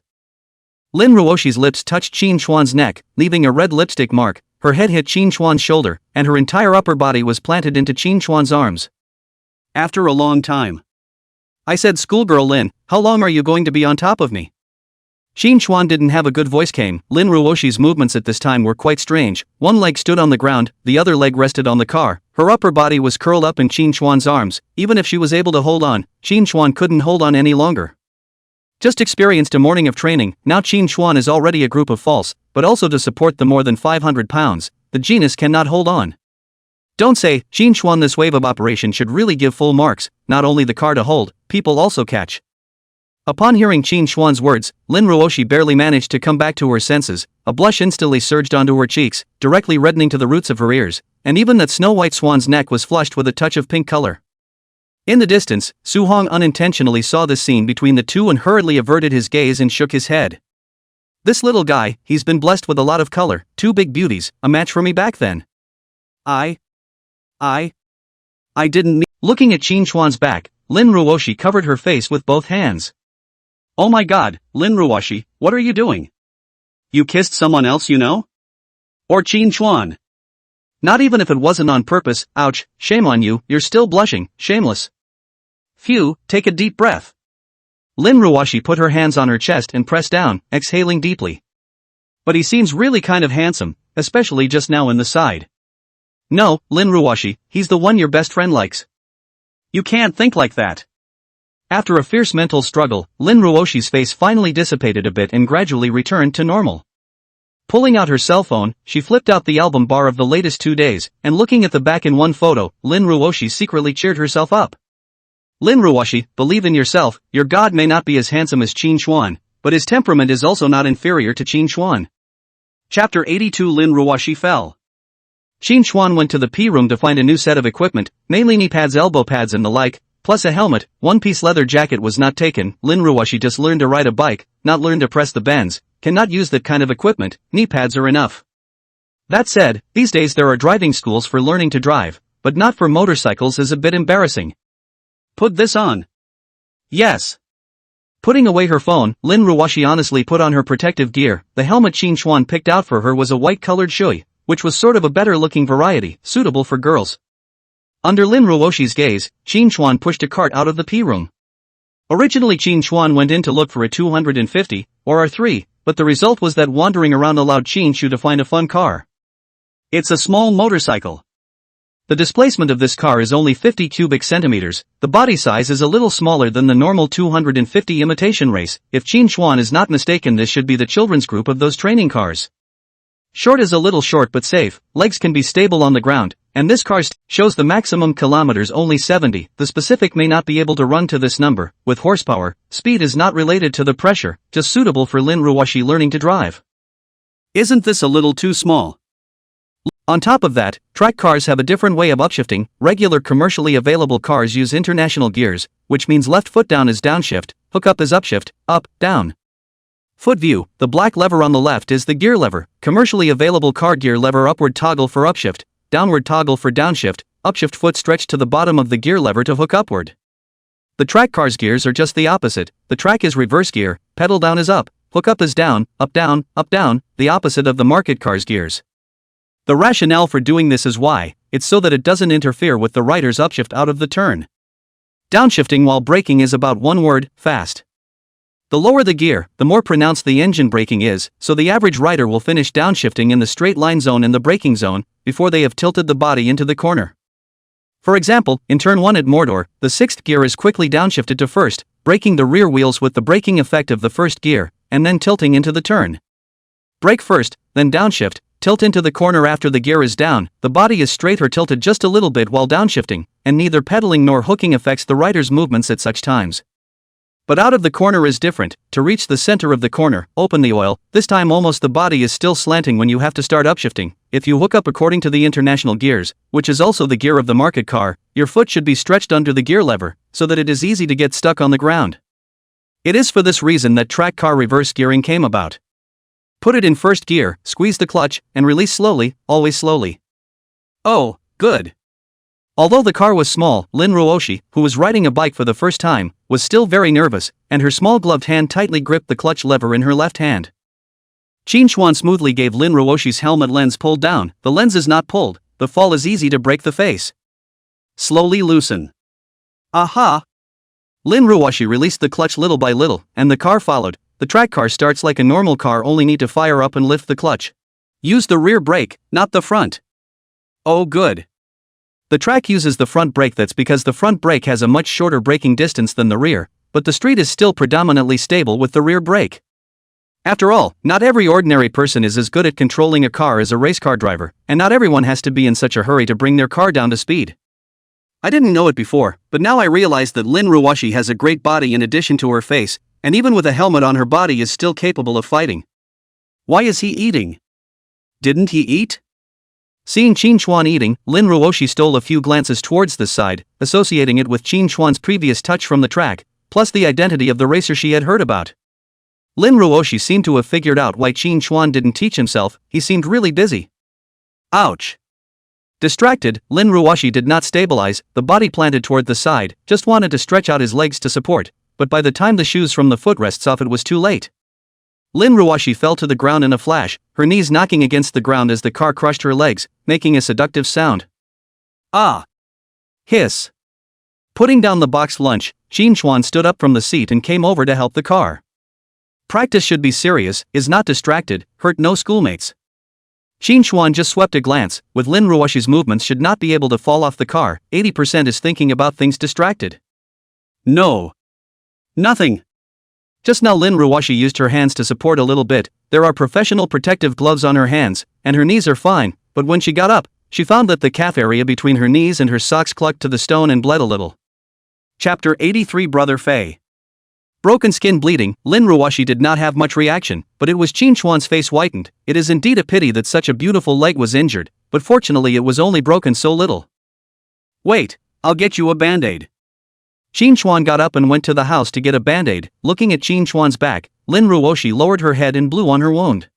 Lin Ruoshi's lips touched Qin Xuan's neck, leaving a red lipstick mark, her head hit Qin Xuan's shoulder, and her entire upper body was planted into Qin Xuan's arms. After a long time. I said, "Schoolgirl Lin, how long are you going to be on top of me?" Qin Xuan didn't have a good voice came. Lin Ruoshi's movements at this time were quite strange, one leg stood on the ground, the other leg rested on the car, her upper body was curled up in Qin Xuan's arms, even if she was able to hold on, Qin Xuan couldn't hold on any longer. Just experienced a morning of training, now Qin Xuan is already a group of false, but also to support the more than 500 pounds, the genus cannot hold on. Don't say, Qin Xuan, this wave of operation should really give full marks, not only the car to hold, people also catch. Upon hearing Qin Xuan's words, Lin Ruoshi barely managed to come back to her senses, a blush instantly surged onto her cheeks, directly reddening to the roots of her ears, and even that snow-white swan's neck was flushed with a touch of pink color. In the distance, Su Hong unintentionally saw this scene between the two and hurriedly averted his gaze and shook his head. This little guy, he's been blessed with a lot of color, two big beauties, a match for me back then. I didn't mean. Looking at Qin Xuan's back, Lin Ruoshi covered her face with both hands. Oh my god, Lin Ruoshi, what are you doing? You kissed someone else you know? Or Qin Xuan? Not even if it wasn't on purpose, ouch, shame on you, you're still blushing, shameless. Phew, take a deep breath. Lin Ruoshi put her hands on her chest and pressed down, exhaling deeply. But he seems really kind of handsome, especially just now in the side. No, Lin Ruoshi, he's the one your best friend likes. You can't think like that. After a fierce mental struggle, Lin Ruoshi's face finally dissipated a bit and gradually returned to normal. Pulling out her cell phone, she flipped out the album bar of the latest 2 days, and looking at the back in one photo, Lin Ruoshi secretly cheered herself up. Lin Ruoshi, believe in yourself, your god may not be as handsome as Qin Xuan, but his temperament is also not inferior to Qin Xuan. Chapter 82 Lin Ruoshi fell. Qin Xuan went to the P-room to find a new set of equipment, mainly knee pads, elbow pads and the like, plus a helmet. One-piece leather jacket was not taken. Lin Ruoshi just learned to ride a bike, not learned to press the bends, cannot use that kind of equipment, knee pads are enough. That said, these days there are driving schools for learning to drive, but not for motorcycles is a bit embarrassing. Put this on. Yes. Putting away her phone, Lin Ruoshi honestly put on her protective gear. The helmet Qin Xuan picked out for her was a white-colored shui, which was sort of a better-looking variety, suitable for girls. Under Lin Ruoshi's gaze, Qin Xuan pushed a cart out of the P-room. Originally Qin Xuan went in to look for a 250, or R3, but the result was that wandering around allowed Qin Shu to find a fun car. It's a small motorcycle. The displacement of this car is only 50 cubic centimeters, the body size is a little smaller than the normal 250 imitation race. If Qin Xuan is not mistaken, this should be the children's group of those training cars. Short is a little short but safe, legs can be stable on the ground, and this car shows the maximum kilometers only 70, the specific may not be able to run to this number. With horsepower, speed is not related to the pressure, just suitable for Lin Ruoshi learning to drive. Isn't this a little too small? On top of that, track cars have a different way of upshifting. Regular commercially available cars use international gears, which means left foot down is downshift, hook up is upshift, up, down. Foot view, the black lever on the left is the gear lever. Commercially available car gear lever upward toggle for upshift, downward toggle for downshift, upshift foot stretched to the bottom of the gear lever to hook upward. The track car's gears are just the opposite. The track is reverse gear, pedal down is up, hook up is down, the opposite of the market car's gears. The rationale for doing this is why, it's so that it doesn't interfere with the rider's upshift out of the turn. Downshifting while braking is about one word, fast. The lower the gear, the more pronounced the engine braking is, so the average rider will finish downshifting in the straight line zone and the braking zone, before they have tilted the body into the corner. For example, in turn 1 at Mordor, the 6th gear is quickly downshifted to first, braking the rear wheels with the braking effect of the first gear, and then tilting into the turn. Brake first, then downshift, tilt into the corner after the gear is down, the body is straight or tilted just a little bit while downshifting, and neither pedaling nor hooking affects the rider's movements at such times. But out of the corner is different. To reach the center of the corner, open the oil, this time almost the body is still slanting when you have to start upshifting. If you hook up according to the international gears, which is also the gear of the market car, your foot should be stretched under the gear lever, so that it is easy to get stuck on the ground. It is for this reason that track car reverse gearing came about. Put it in first gear, squeeze the clutch, and release slowly, always slowly. Oh, good. Although the car was small, Lin Ruoshi, who was riding a bike for the first time, was still very nervous, and her small gloved hand tightly gripped the clutch lever in her left hand. Qin Xuan smoothly gave Lin Ruoshi's helmet lens pulled down. The lens is not pulled, the fall is easy to break the face. Slowly loosen. Aha! Lin Ruoshi released the clutch little by little, and the car followed. The track car starts like a normal car, only need to fire up and lift the clutch. Use the rear brake, not the front. Oh good. The track uses the front brake, that's because the front brake has a much shorter braking distance than the rear, but the street is still predominantly stable with the rear brake. After all, not every ordinary person is as good at controlling a car as a race car driver, and not everyone has to be in such a hurry to bring their car down to speed. I didn't know it before, but now I realize that Lin Ruoshi has a great body in addition to her face, and even with a helmet on her body is still capable of fighting. Why is he eating? Didn't he eat? Seeing Qin Xuan eating, Lin Ruoshi stole a few glances towards this side, associating it with Qin Xuan's previous touch from the track, plus the identity of the racer she had heard about. Lin Ruoshi seemed to have figured out why Qin Xuan didn't teach himself. He seemed really busy. Ouch. Distracted, Lin Ruoshi did not stabilize, the body planted toward the side, just wanted to stretch out his legs to support, but by the time the shoes from the footrests off it was too late. Lin Ruoshi fell to the ground in a flash, her knees knocking against the ground as the car crushed her legs, making a seductive sound. Ah! Hiss! Putting down the boxed lunch, Qin Xuan stood up from the seat and came over to help the car. Practice should be serious, is not distracted, hurt no schoolmates. Qin Xuan just swept a glance, with Lin Ruoshi's movements should not be able to fall off the car, 80% is thinking about things distracted. No. Nothing. Just now Lin Ruoshi used her hands to support a little bit, there are professional protective gloves on her hands, and her knees are fine, but when she got up, she found that the calf area between her knees and her socks clucked to the stone and bled a little. Chapter 83 Brother Fei. Broken skin bleeding, Lin Ruoshi did not have much reaction, but it was Qin Xuan's face whitened. It is indeed a pity that such a beautiful leg was injured, but fortunately it was only broken so little. Wait, I'll get you a band-aid. Qin Xuan got up and went to the house to get a band-aid. Looking at Qin Xuan's back, Lin Ruoshi lowered her head and blew on her wound.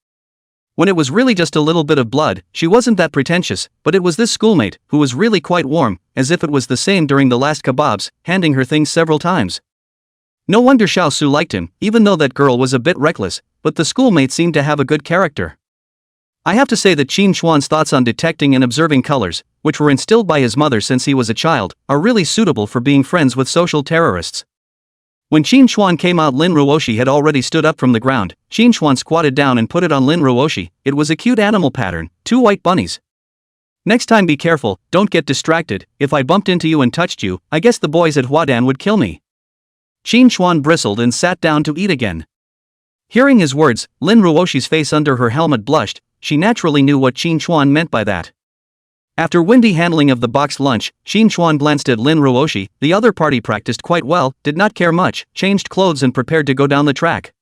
When it was really just a little bit of blood, she wasn't that pretentious, but it was this schoolmate, who was really quite warm, as if it was the same during the last kebabs, handing her things several times. No wonder Xiao Su liked him, even though that girl was a bit reckless, but the schoolmate seemed to have a good character. I have to say that Qin Xuan's thoughts on detecting and observing colors, which were instilled by his mother since he was a child, are really suitable for being friends with social terrorists. When Qin Xuan came out, Lin Ruoshi had already stood up from the ground. Qin Xuan squatted down and put it on Lin Ruoshi. It was a cute animal pattern, 2 white bunnies. Next time be careful, don't get distracted. If I bumped into you and touched you, I guess the boys at Huadan would kill me. Qin Xuan bristled and sat down to eat again. Hearing his words, Lin Ruoshi's face under her helmet blushed. She naturally knew what Qin Xuan meant by that. After windy handling of the boxed lunch, Qin Xuan glanced at Lin Ruoshi. The other party practiced quite well, did not care much, changed clothes and prepared to go down the track.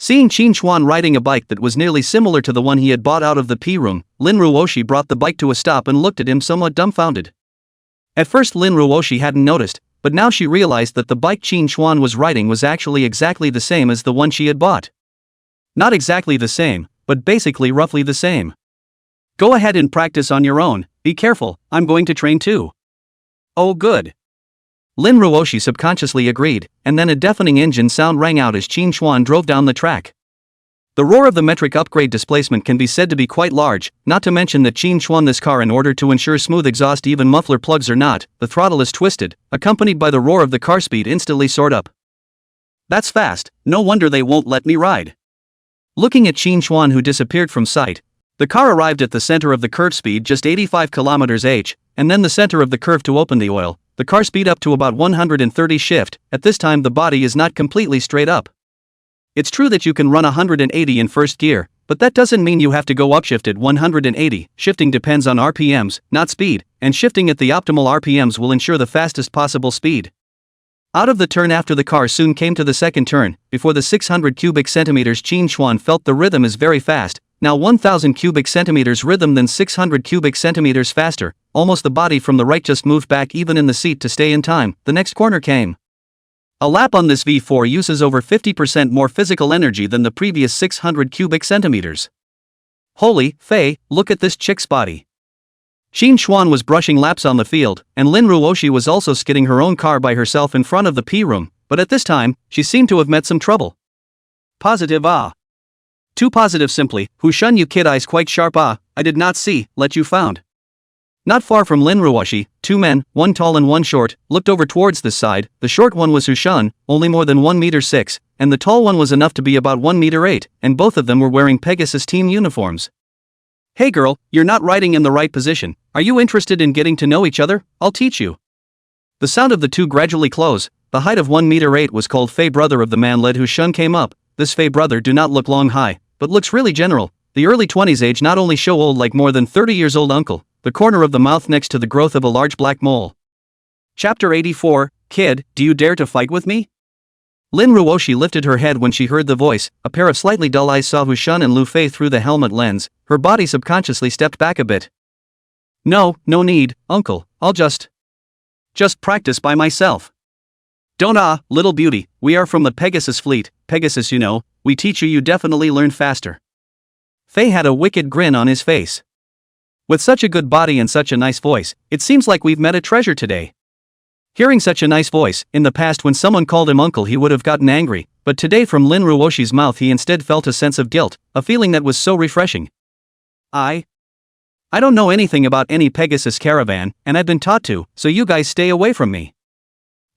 Seeing Qin Xuan riding a bike that was nearly similar to the one he had bought out of the P room, Lin Ruoshi brought the bike to a stop and looked at him somewhat dumbfounded. At first Lin Ruoshi hadn't noticed, but now she realized that the bike Qin Xuan was riding was actually exactly the same as the one she had bought. Not exactly the same, but basically roughly the same. Go ahead and practice on your own, be careful, I'm going to train too. Oh good. Lin Ruoshi subconsciously agreed, and then a deafening engine sound rang out as Qin Xuan drove down the track. The roar of the metric upgrade displacement can be said to be quite large, not to mention that Qin Xuan this car in order to ensure smooth exhaust even muffler plugs or not, the throttle is twisted, accompanied by the roar of the car speed instantly soared up. That's fast, no wonder they won't let me ride. Looking at Qin Xuan who disappeared from sight, the car arrived at the center of the curve speed just 85 km/h, and then the center of the curve to open the oil, the car speed up to about 130 shift, at this time the body is not completely straight up. It's true that you can run 180 in first gear, but that doesn't mean you have to go upshift at 180, shifting depends on RPMs, not speed, and shifting at the optimal RPMs will ensure the fastest possible speed. Out of the turn after the car soon came to the second turn, before the 600 cubic centimeters Qin Xuan felt the rhythm is very fast, now 1000 cubic centimeters rhythm then 600 cubic centimeters faster, almost the body from the right just moved back even in the seat to stay in time, the next corner came. A lap on this V4 uses over 50% more physical energy than the previous 600 cubic centimeters. Holy, Fei, look at this chick's body. Qin Xuan was brushing laps on the field, and Lin Ruoshi was also skidding her own car by herself in front of the P room, but at this time, she seemed to have met some trouble. Positive ah. Too positive simply, who shun you kid eyes quite sharp ah, I did not see, let you found. Not far from Lin Ruoshi, two men, one tall and one short, looked over towards this side. The short one was Hushun, only more than 1.6 m, and the tall one was enough to be about 1.8 m, and both of them were wearing Pegasus team uniforms. Hey girl, you're not riding in the right position, are you interested in getting to know each other? I'll teach you. The sound of the two gradually close, the height of 1.8 m was called Fei brother of the man led Hushun came up. This Fei brother do not look long high, but looks really general, the early 20s age not only show old like more than 30 years old uncle, the corner of the mouth next to the growth of a large black mole. Chapter 84, Kid, do you dare to fight with me? Lin Ruoshi lifted her head when she heard the voice, a pair of slightly dull eyes saw Hushun and Lu Fei through the helmet lens, her body subconsciously stepped back a bit. No need, uncle, I'll just practice by myself. Don't little beauty, we are from the Pegasus fleet, Pegasus you know, we teach you definitely learn faster. Fei had a wicked grin on his face. With such a good body and such a nice voice, it seems like we've met a treasure today. Hearing such a nice voice, in the past when someone called him uncle he would have gotten angry, but today from Lin Ruoshi's mouth he instead felt a sense of guilt, a feeling that was so refreshing. I don't know anything about any Pegasus caravan, and I've been taught to, so you guys stay away from me.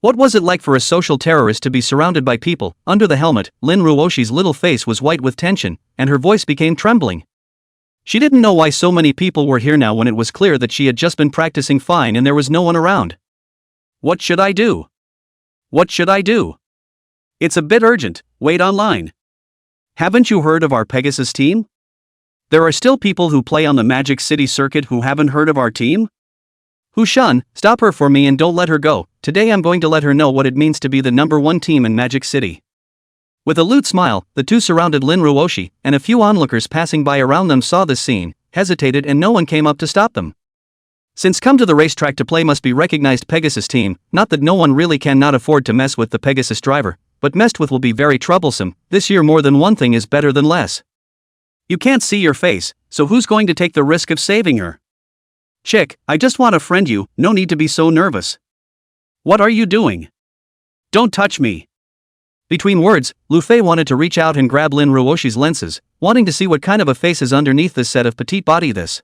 What was it like for a social terrorist to be surrounded by people? Under the helmet, Lin Ruoshi's little face was white with tension, and her voice became trembling. She didn't know why so many people were here now when it was clear that she had just been practicing fine and there was no one around. What should I do? What should I do? It's a bit urgent, wait online. Haven't you heard of our Pegasus team? There are still people who play on the Magic City circuit who haven't heard of our team? Hushun, stop her for me and don't let her go. Today I'm going to let her know what it means to be the #1 team in Magic City. With a lewd smile, the two surrounded Lin Ruoshi, and a few onlookers passing by around them saw this scene, hesitated and no one came up to stop them. Since come to the racetrack to play must be recognized Pegasus team, not that no one really cannot afford to mess with the Pegasus driver, but messed with will be very troublesome, this year more than one thing is better than less. You can't see your face, so who's going to take the risk of saving her? Chick, I just want to friend you, no need to be so nervous. What are you doing? Don't touch me. Between words, Lu Fei wanted to reach out and grab Lin Ruoshi's lenses, wanting to see what kind of a face is underneath this set of petite body this.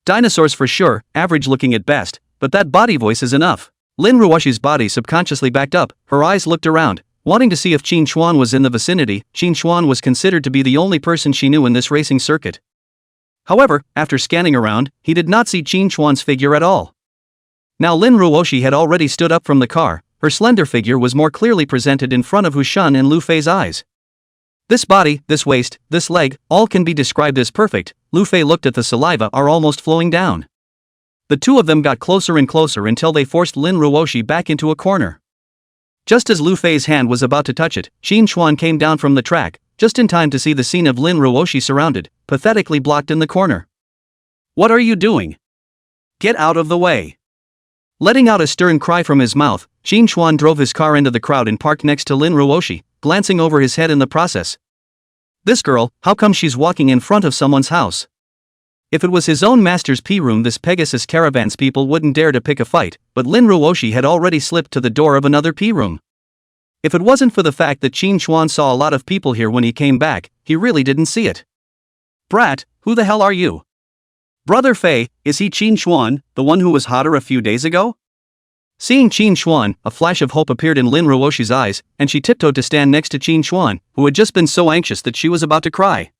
Dinosaurs for sure, average looking at best, but that body voice is enough. Lin Ruoshi's body subconsciously backed up, her eyes looked around, wanting to see if Qin Xuan was in the vicinity. Qin Xuan was considered to be the only person she knew in this racing circuit. However, after scanning around, he did not see Qin Xuan's figure at all. Now Lin Ruoshi had already stood up from the car, her slender figure was more clearly presented in front of Hushun and Lu Fei's eyes. This body, this waist, this leg, all can be described as perfect. Lu Fei looked at the saliva are almost flowing down. The two of them got closer and closer until they forced Lin Ruoshi back into a corner. Just as Lu Fei's hand was about to touch it, Qin Xuan came down from the track, just in time to see the scene of Lin Ruoshi surrounded, pathetically blocked in the corner. "What are you doing? Get out of the way." Letting out a stern cry from his mouth, Qin Xuan drove his car into the crowd and parked next to Lin Ruoshi, glancing over his head in the process. This girl, how come she's walking in front of someone's house? If it was his own master's pea room, this Pegasus Caravan's people wouldn't dare to pick a fight, but Lin Ruoshi had already slipped to the door of another pea room. If it wasn't for the fact that Qin Xuan saw a lot of people here when he came back, he really didn't see it. "Brat, who the hell are you? Brother Fei, is he Qin Xuan, the one who was hotter a few days ago?" Seeing Qin Xuan, a flash of hope appeared in Lin Ruoshi's eyes, and she tiptoed to stand next to Qin Xuan, who had just been so anxious that she was about to cry.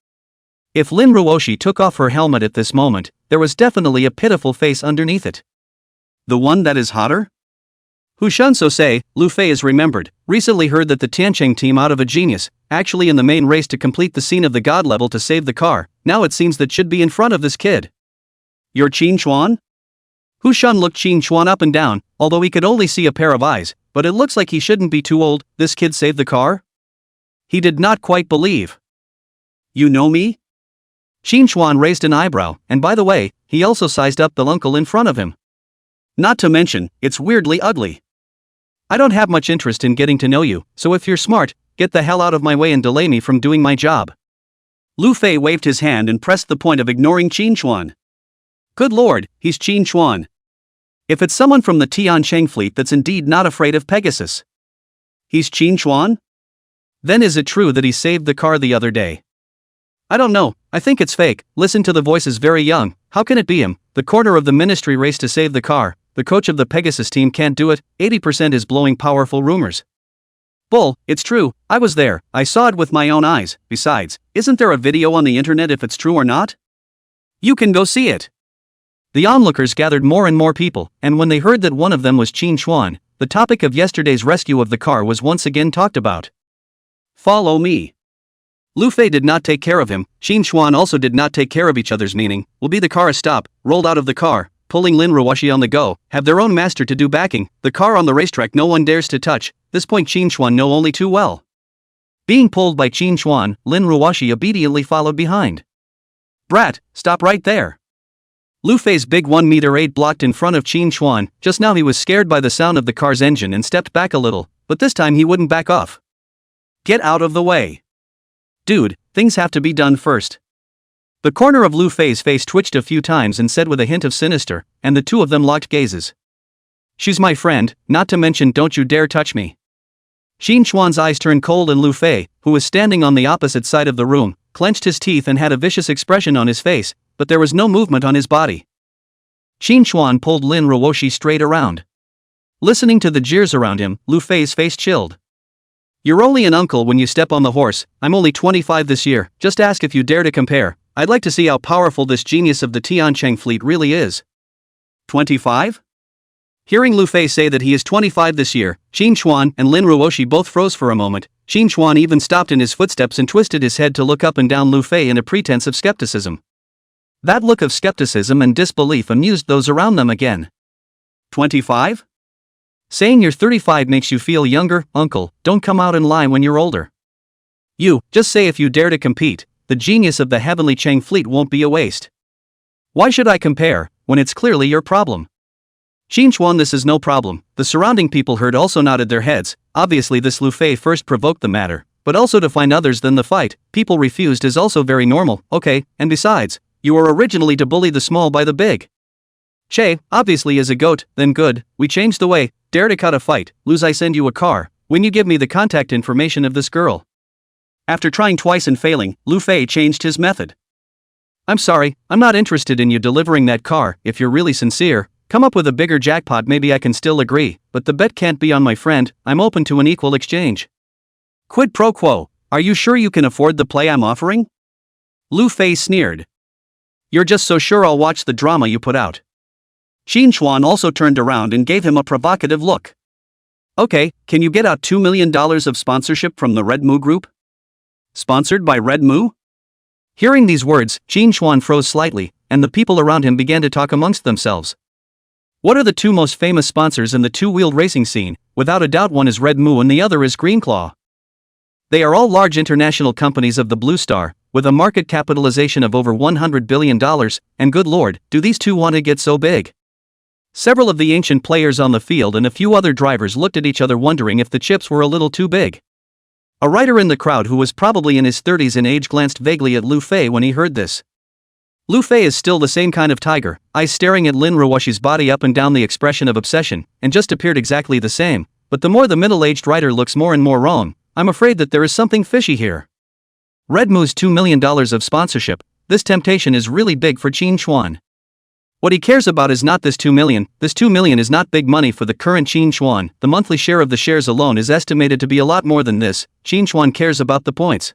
If Lin Ruoshi took off her helmet at this moment, there was definitely a pitiful face underneath it. "The one that is hotter?" Hu Shun so say, Lu Fei is remembered, recently heard that the Tiancheng team out of a genius, actually in the main race to complete the scene of the god level to save the car, now it seems that should be in front of this kid. "You're Qin Xuan?" Hu Shun looked Qin Xuan up and down, although he could only see a pair of eyes, but it looks like he shouldn't be too old. This kid saved the car? He did not quite believe. "You know me?" Qin Xuan raised an eyebrow, and by the way, he also sized up the uncle in front of him. "Not to mention, it's weirdly ugly. I don't have much interest in getting to know you, so if you're smart, get the hell out of my way and delay me from doing my job." Lu Fei waved his hand and pressed the point of ignoring Qin Xuan. Good lord, he's Qin Xuan. If it's someone from the Tiancheng fleet that's indeed not afraid of Pegasus. He's Qin Xuan? Then is it true that he saved the car the other day? I don't know, I think it's fake. Listen to the voices, very young. How can it be him? The corner of the ministry race to save the car. The coach of the Pegasus team can't do it. 80% is blowing powerful rumors. Bull, it's true, I was there, I saw it with my own eyes. Besides, isn't there a video on the internet if it's true or not? You can go see it. The onlookers gathered more and more people, and when they heard that one of them was Qin Xuan, the topic of yesterday's rescue of the car was once again talked about. Follow me. Lu Fei did not take care of him, Qin Xuan also did not take care of each other's meaning. Will be the car a stop, rolled out of the car, pulling Lin Ruoshi on the go, have their own master to do backing, the car on the racetrack no one dares to touch. This point Qin Xuan know only too well. Being pulled by Qin Xuan, Lin Ruoshi obediently followed behind. Brat, stop right there. Lu Fei's big 1-meter-8 blocked in front of Qin Xuan. Just now he was scared by the sound of the car's engine and stepped back a little, but this time he wouldn't back off. Get out of the way. Dude, things have to be done first. The corner of Lu Fei's face twitched a few times and said with a hint of sinister, and the two of them locked gazes. She's my friend, not to mention don't you dare touch me. Qin Xuan's eyes turned cold and Lu Fei, who was standing on the opposite side of the room, clenched his teeth and had a vicious expression on his face, but there was no movement on his body. Qin Xuan pulled Lin Ruoshi straight around. Listening to the jeers around him, Lu Fei's face chilled. You're only an uncle when you step on the horse. I'm only 25 this year, just ask if you dare to compare. I'd like to see how powerful this genius of the Tiancheng fleet really is. 25? Hearing Lu Fei say that he is 25 this year, Qin Xuan and Lin Ruoshi both froze for a moment. Qin Xuan even stopped in his footsteps and twisted his head to look up and down Lu Fei in a pretense of skepticism. That look of skepticism and disbelief amused those around them again. 25? Saying you're 35 makes you feel younger, uncle. Don't come out in line when you're older. You, just say if you dare to compete, the genius of the Heavenly Cheng fleet won't be a waste. Why should I compare, when it's clearly your problem? Qin Xuan, this is no problem. The surrounding people heard also nodded their heads. Obviously this Lu Fei first provoked the matter, but also to find others than the fight. People refused is also very normal, okay, and besides, you were originally to bully the small by the big. Che, obviously is a goat, then good, we changed the way, dare to cut a fight, lose I send you a car, when you give me the contact information of this girl. After trying twice and failing, Lu Fei changed his method. I'm sorry, I'm not interested in you delivering that car. If you're really sincere, come up with a bigger jackpot, maybe I can still agree, but the bet can't be on my friend. I'm open to an equal exchange. Quid pro quo, are you sure you can afford the play I'm offering? Lu Fei sneered. You're just so sure I'll watch the drama you put out. Qin Xuan also turned around and gave him a provocative look. Okay, can you get out $2 million of sponsorship from the Red Moo Group? Sponsored by Red Moo? Hearing these words, Qin Xuan froze slightly, and the people around him began to talk amongst themselves. What are the two most famous sponsors in the two-wheeled racing scene? Without a doubt one is Red Moo and the other is Green Claw. They are all large international companies of the Blue Star, with a market capitalization of over $100 billion, and good lord, do these two want to get so big? Several of the ancient players on the field and a few other drivers looked at each other wondering if the chips were a little too big. A writer in the crowd who was probably in his 30s in age glanced vaguely at Lu Fei when he heard this. Lu Fei is still the same kind of tiger, eyes staring at Lin Ruoshi's body up and down, the expression of obsession, and just appeared exactly the same, but the more the middle-aged writer looks more and more wrong. I'm afraid that there is something fishy here. Redmu's $2 million of sponsorship, this temptation is really big for Qin Chuan. What he cares about is not this 2 million, this 2 million is not big money for the current Qin Chuan, the monthly share of the shares alone is estimated to be a lot more than this. Qin Chuan cares about the points.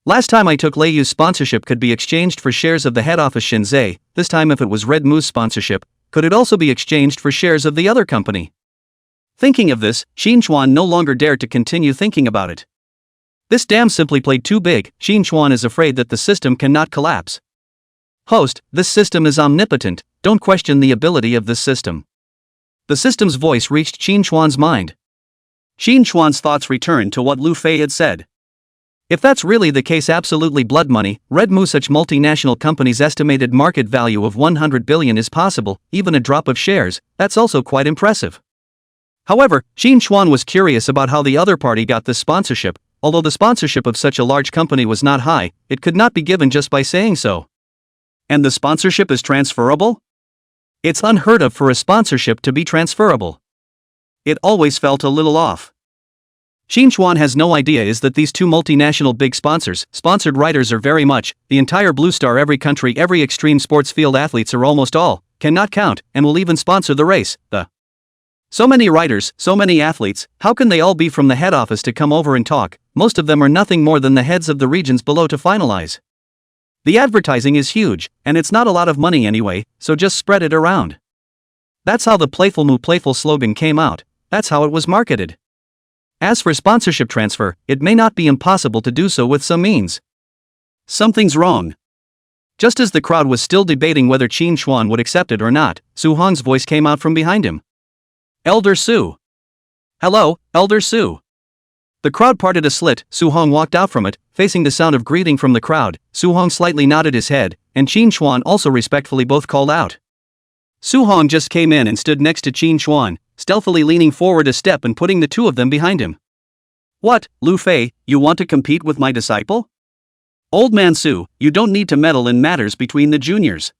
Last time I took Lei Yu's sponsorship could be exchanged for shares of the head office Shinzei, this time if it was Redmu's sponsorship, could it also be exchanged for shares of the other company? Thinking of this, Qin Chuan no longer dared to continue thinking about it. This dam simply played too big. Qin Chuan is afraid that the system cannot collapse. Host, this system is omnipotent, don't question the ability of this system. The system's voice reached Qin Chuan's mind. Qin Chuan's thoughts returned to what Lu Fei had said. If that's really the case, absolutely blood money, Redmu, such multinational company's estimated market value of 100 billion is possible, even a drop of shares, that's also quite impressive. However, Qin Chuan was curious about how the other party got this sponsorship. Although the sponsorship of such a large company was not high, it could not be given just by saying so. And the sponsorship is transferable? It's unheard of for a sponsorship to be transferable. It always felt a little off. Qin Chuan has no idea is that these two multinational big sponsored writers are very much, the entire Blue Star, every country, every extreme sports field athletes or almost all, cannot count, and will even sponsor the race, So many writers, so many athletes, how can they all be from the head office to come over and talk? Most of them are nothing more than the heads of the regions below to finalize. The advertising is huge, and it's not a lot of money anyway, so just spread it around. That's how the playful slogan came out, that's how it was marketed. As for sponsorship transfer, it may not be impossible to do so with some means. Something's wrong. Just as the crowd was still debating whether Qin Chuan would accept it or not, Su Hong's voice came out from behind him. Elder Su. Hello, Elder Su. The crowd parted a slit, Su Hong walked out from it, facing the sound of greeting from the crowd. Su Hong slightly nodded his head, and Qin Chuan also respectfully both called out. Su Hong just came in and stood next to Qin Chuan, stealthily leaning forward a step and putting the two of them behind him. What, Lu Fei, you want to compete with my disciple? Old man Su, you don't need to meddle in matters between the juniors.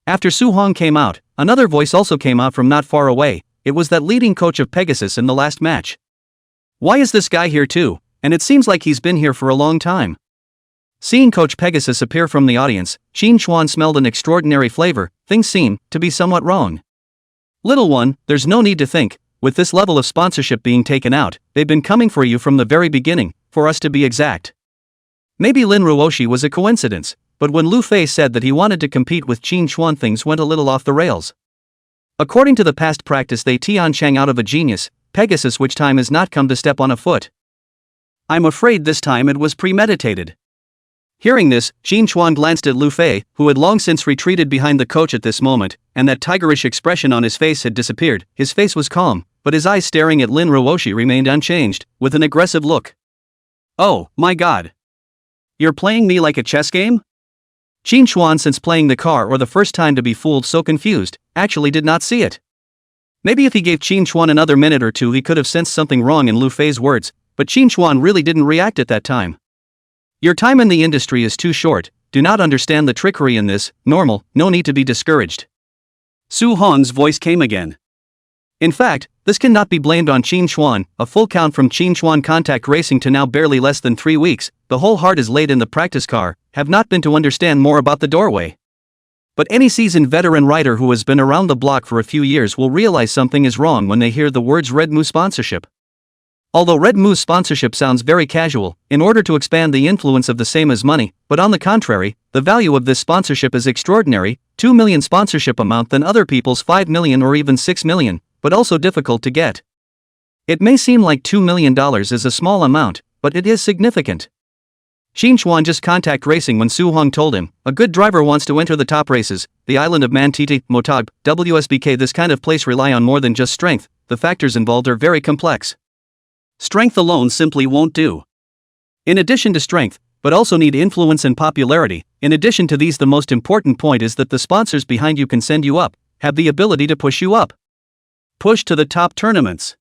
After Su Hong came out, another voice also came out from not far away. It was that leading coach of Pegasus in the last match. Why is this guy here too? And it seems like he's been here for a long time. Seeing Coach Pegasus appear from the audience, Qin Chuan smelled an extraordinary flavor. Things seem to be somewhat wrong. Little one, there's no need to think. With this level of sponsorship being taken out, they've been coming for you from the very beginning, for us to be exact. Maybe Lin Ruoshi was a coincidence, but when Lu Fei said that he wanted to compete with Qin Chuan, things went a little off the rails. According to the past practice, they Tian Chang out of a genius, Pegasus, which time has not come to step on a foot. I'm afraid this time it was premeditated. Hearing this, Qin Chuan glanced at Lu Fei, who had long since retreated behind the coach at this moment, and that tigerish expression on his face had disappeared. His face was calm, but his eyes staring at Lin Ruoshi remained unchanged, with an aggressive look. Oh, my God. You're playing me like a chess game? Qin Chuan, since playing the car or the first time to be fooled so confused, actually did not see it. Maybe if he gave Qin Chuan another minute or two he could have sensed something wrong in Lu Fei's words, but Qin Chuan really didn't react at that time. Your time in the industry is too short, do not understand the trickery in this, normal, no need to be discouraged. Su Hong's voice came again. In fact, this cannot be blamed on Qin Chuan, a full count from Qin Chuan contact racing to now barely less than 3 weeks, the whole heart is laid in the practice car, have not been to understand more about the doorway. But any seasoned veteran writer who has been around the block for a few years will realize something is wrong when they hear the words Redmu sponsorship. Although Redmu's sponsorship sounds very casual, in order to expand the influence of the same as money, but on the contrary, the value of this sponsorship is extraordinary, 2 million sponsorship amount than other people's 5 million or even 6 million, but also difficult to get. It may seem like $2 million is a small amount, but it is significant. Qin Chuan just contact racing when Su Hong told him, a good driver wants to enter the top races, the island of Mantiti, Motag, WSBK. This kind of place rely on more than just strength, the factors involved are very complex. Strength alone simply won't do. In addition to strength, but also need influence and popularity. In addition to these, the most important point is that the sponsors behind you can send you up, have the ability to push you up. Push to the top tournaments.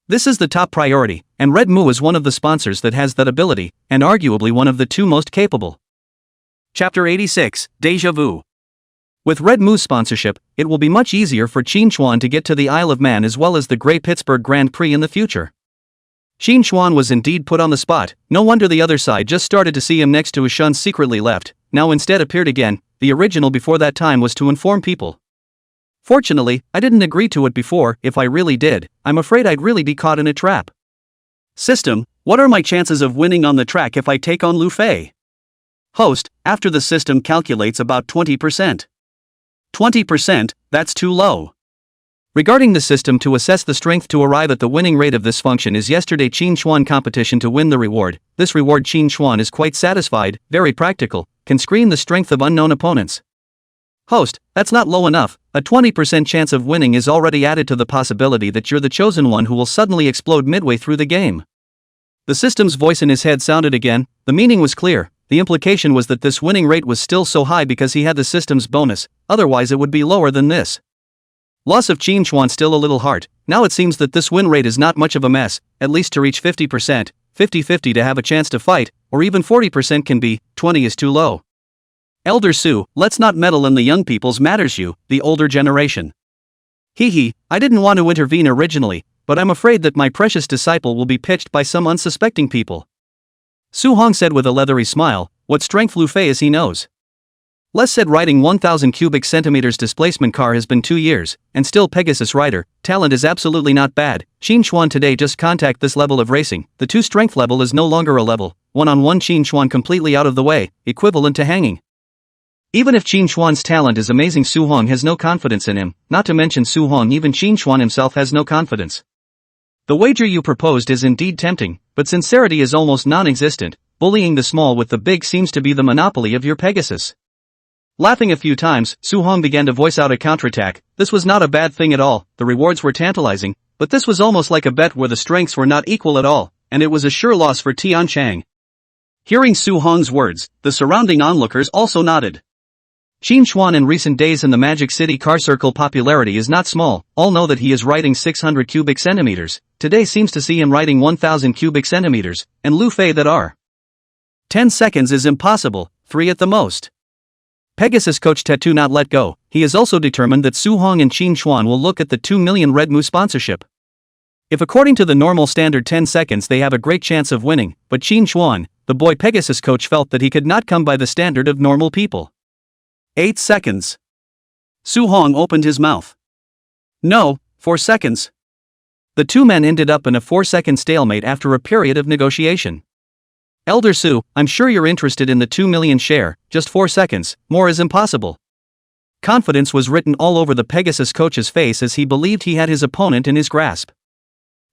This is the top priority, and Red Moo is one of the sponsors that has that ability, and arguably one of the two most capable. Chapter 86, Deja Vu. With Red Moo's sponsorship, it will be much easier for Qin Chuan to get to the Isle of Man as well as the Grey Pittsburgh Grand Prix in the future. Qin Chuan was indeed put on the spot. No wonder the other side just started to see him next to Shun secretly left, now instead appeared again. The original before that time was to inform people. Fortunately, I didn't agree to it before. If I really did, I'm afraid I'd really be caught in a trap. System, what are my chances of winning on the track if I take on Lu Fei? Host, after the system calculates about 20%. 20%, that's too low. Regarding the system to assess the strength to arrive at the winning rate of this function is yesterday Qin Chuan competition to win the reward. This reward Qin Chuan is quite satisfied, very practical, can screen the strength of unknown opponents. Host, that's not low enough. A 20% chance of winning is already added to the possibility that you're the chosen one who will suddenly explode midway through the game. The system's voice in his head sounded again. The meaning was clear. The implication was that this winning rate was still so high because he had the system's bonus, otherwise it would be lower than this. Loss of Qin Chuan still a little hard. Now it seems that this win rate is not much of a mess, at least to reach 50%, 50-50 to have a chance to fight, or even 40% can be. 20 is too low. Elder Su, let's not meddle in the young people's matters, you, the older generation. I didn't want to intervene originally, but I'm afraid that my precious disciple will be pitched by some unsuspecting people. Su Hong said with a leathery smile, what strength Lu Fei is he knows. Les said riding 1000 cubic centimeters displacement car has been 2 years, and still Pegasus rider, talent is absolutely not bad. Qin Chuan today just contact this level of racing, the 2 strength level is no longer a level, one-on-one Qin Chuan completely out of the way, equivalent to hanging. Even if Qin Chuan's talent is amazing, Su Hong has no confidence in him, not to mention Su Hong even Qin Chuan himself has no confidence. The wager you proposed is indeed tempting, but sincerity is almost non-existent. Bullying the small with the big seems to be the monopoly of your Pegasus. Laughing a few times, Su Hong began to voice out a counterattack. This was not a bad thing at all, the rewards were tantalizing, but this was almost like a bet where the strengths were not equal at all, and it was a sure loss for Tian Chang. Hearing Su Hong's words, the surrounding onlookers also nodded. Qin Chuan in recent days in the Magic City car circle popularity is not small, all know that he is riding 600 cubic centimeters, today seems to see him riding 1000 cubic centimeters, and Lu Fei that are 10 seconds is impossible, 3 at the most. Pegasus coach Tattoo not let go, he is also determined that Su Hong and Qin Chuan will look at the 2 million Red Moo sponsorship. If according to the normal standard 10 seconds they have a great chance of winning, but Qin Chuan, the boy Pegasus coach felt that he could not come by the standard of normal people. 8 seconds. Su Hong opened his mouth. No, 4 seconds. The two men ended up in a 4-second stalemate after a period of negotiation. Elder Su, I'm sure you're interested in the 2 million share, just 4 seconds, more is impossible. Confidence was written all over the Pegasus coach's face as he believed he had his opponent in his grasp.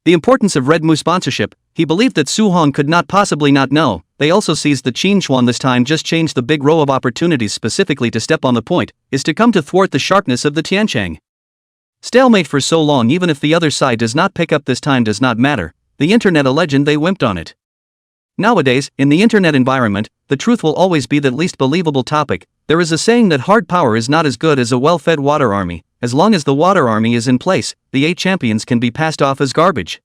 The importance of Red Moo sponsorship, he believed that Su Hong could not possibly not know. They also seized the Qin Chuan this time just changed the big row of opportunities specifically to step on the point, is to come to thwart the sharpness of the Tianchang. Stalemate for so long even if the other side does not pick up this time does not matter, the internet a legend they wimped on it. Nowadays, in the internet environment, the truth will always be the least believable topic. There is a saying that hard power is not as good as a well-fed water army. As long as the water army is in place, the 8 champions can be passed off as garbage.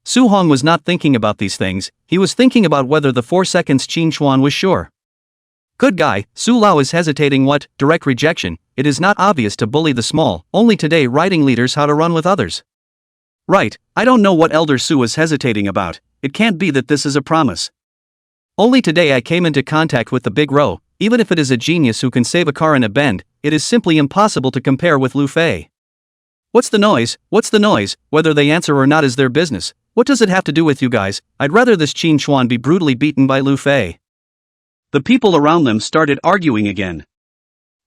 Su Hong was not thinking about these things, he was thinking about whether the 4 seconds Qin Chuan was sure. Good guy, Su Lao is hesitating what, direct rejection, it is not obvious to bully the small, only today writing leaders how to run with others. Right, I don't know what Elder Su is hesitating about, it can't be that this is a promise. Only today I came into contact with the big row, even if it is a genius who can save a car in a bend, it is simply impossible to compare with Lu Fei. What's the noise, whether they answer or not is their business, what does it have to do with you guys, I'd rather this Qin Chuan be brutally beaten by Lu Fei. The people around them started arguing again.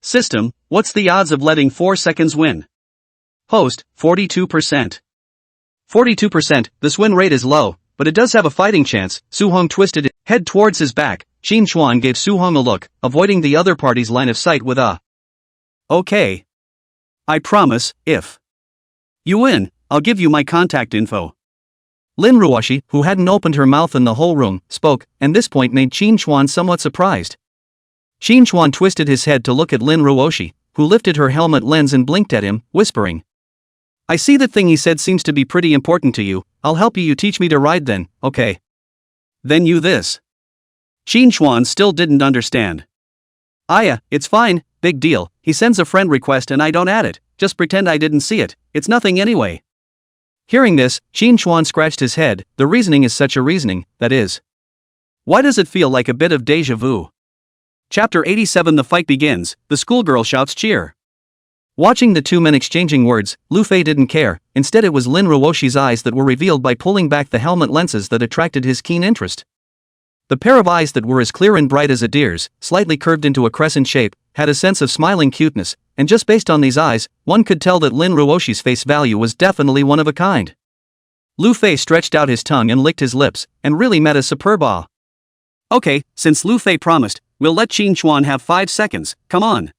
System, what's the odds of letting 4 seconds win? Host, 42%. 42%, this win rate is low, but it does have a fighting chance. Su Hong twisted his head towards his back. Qin Chuan gave Su Hong a look, avoiding the other party's line of sight with a okay. I promise, if you win, I'll give you my contact info. Lin Ruoshi, who hadn't opened her mouth in the whole room, spoke, and this point made Qin Chuan somewhat surprised. Qin Chuan twisted his head to look at Lin Ruoshi, who lifted her helmet lens and blinked at him, whispering. I see that thing he said seems to be pretty important to you. I'll help you teach me to ride then, okay? Then you this. Qin Chuan still didn't understand. It's fine, big deal, he sends a friend request and I don't add it, just pretend I didn't see it, it's nothing anyway. Hearing this, Qin Chuan scratched his head. The reasoning is such a reasoning, that is. Why does it feel like a bit of déjà vu? Chapter 87. The fight begins, the schoolgirl shouts cheer. Watching the two men exchanging words, Lu Fei didn't care, instead it was Lin Ruoshi's eyes that were revealed by pulling back the helmet lenses that attracted his keen interest. The pair of eyes that were as clear and bright as a deer's, slightly curved into a crescent shape, had a sense of smiling cuteness, and just based on these eyes, one could tell that Lin Ruoshi's face value was definitely one of a kind. Lu Fei stretched out his tongue and licked his lips, and really met a superb awe. Okay, since Lu Fei promised, we'll let Qin Chuan have 5 seconds, come on.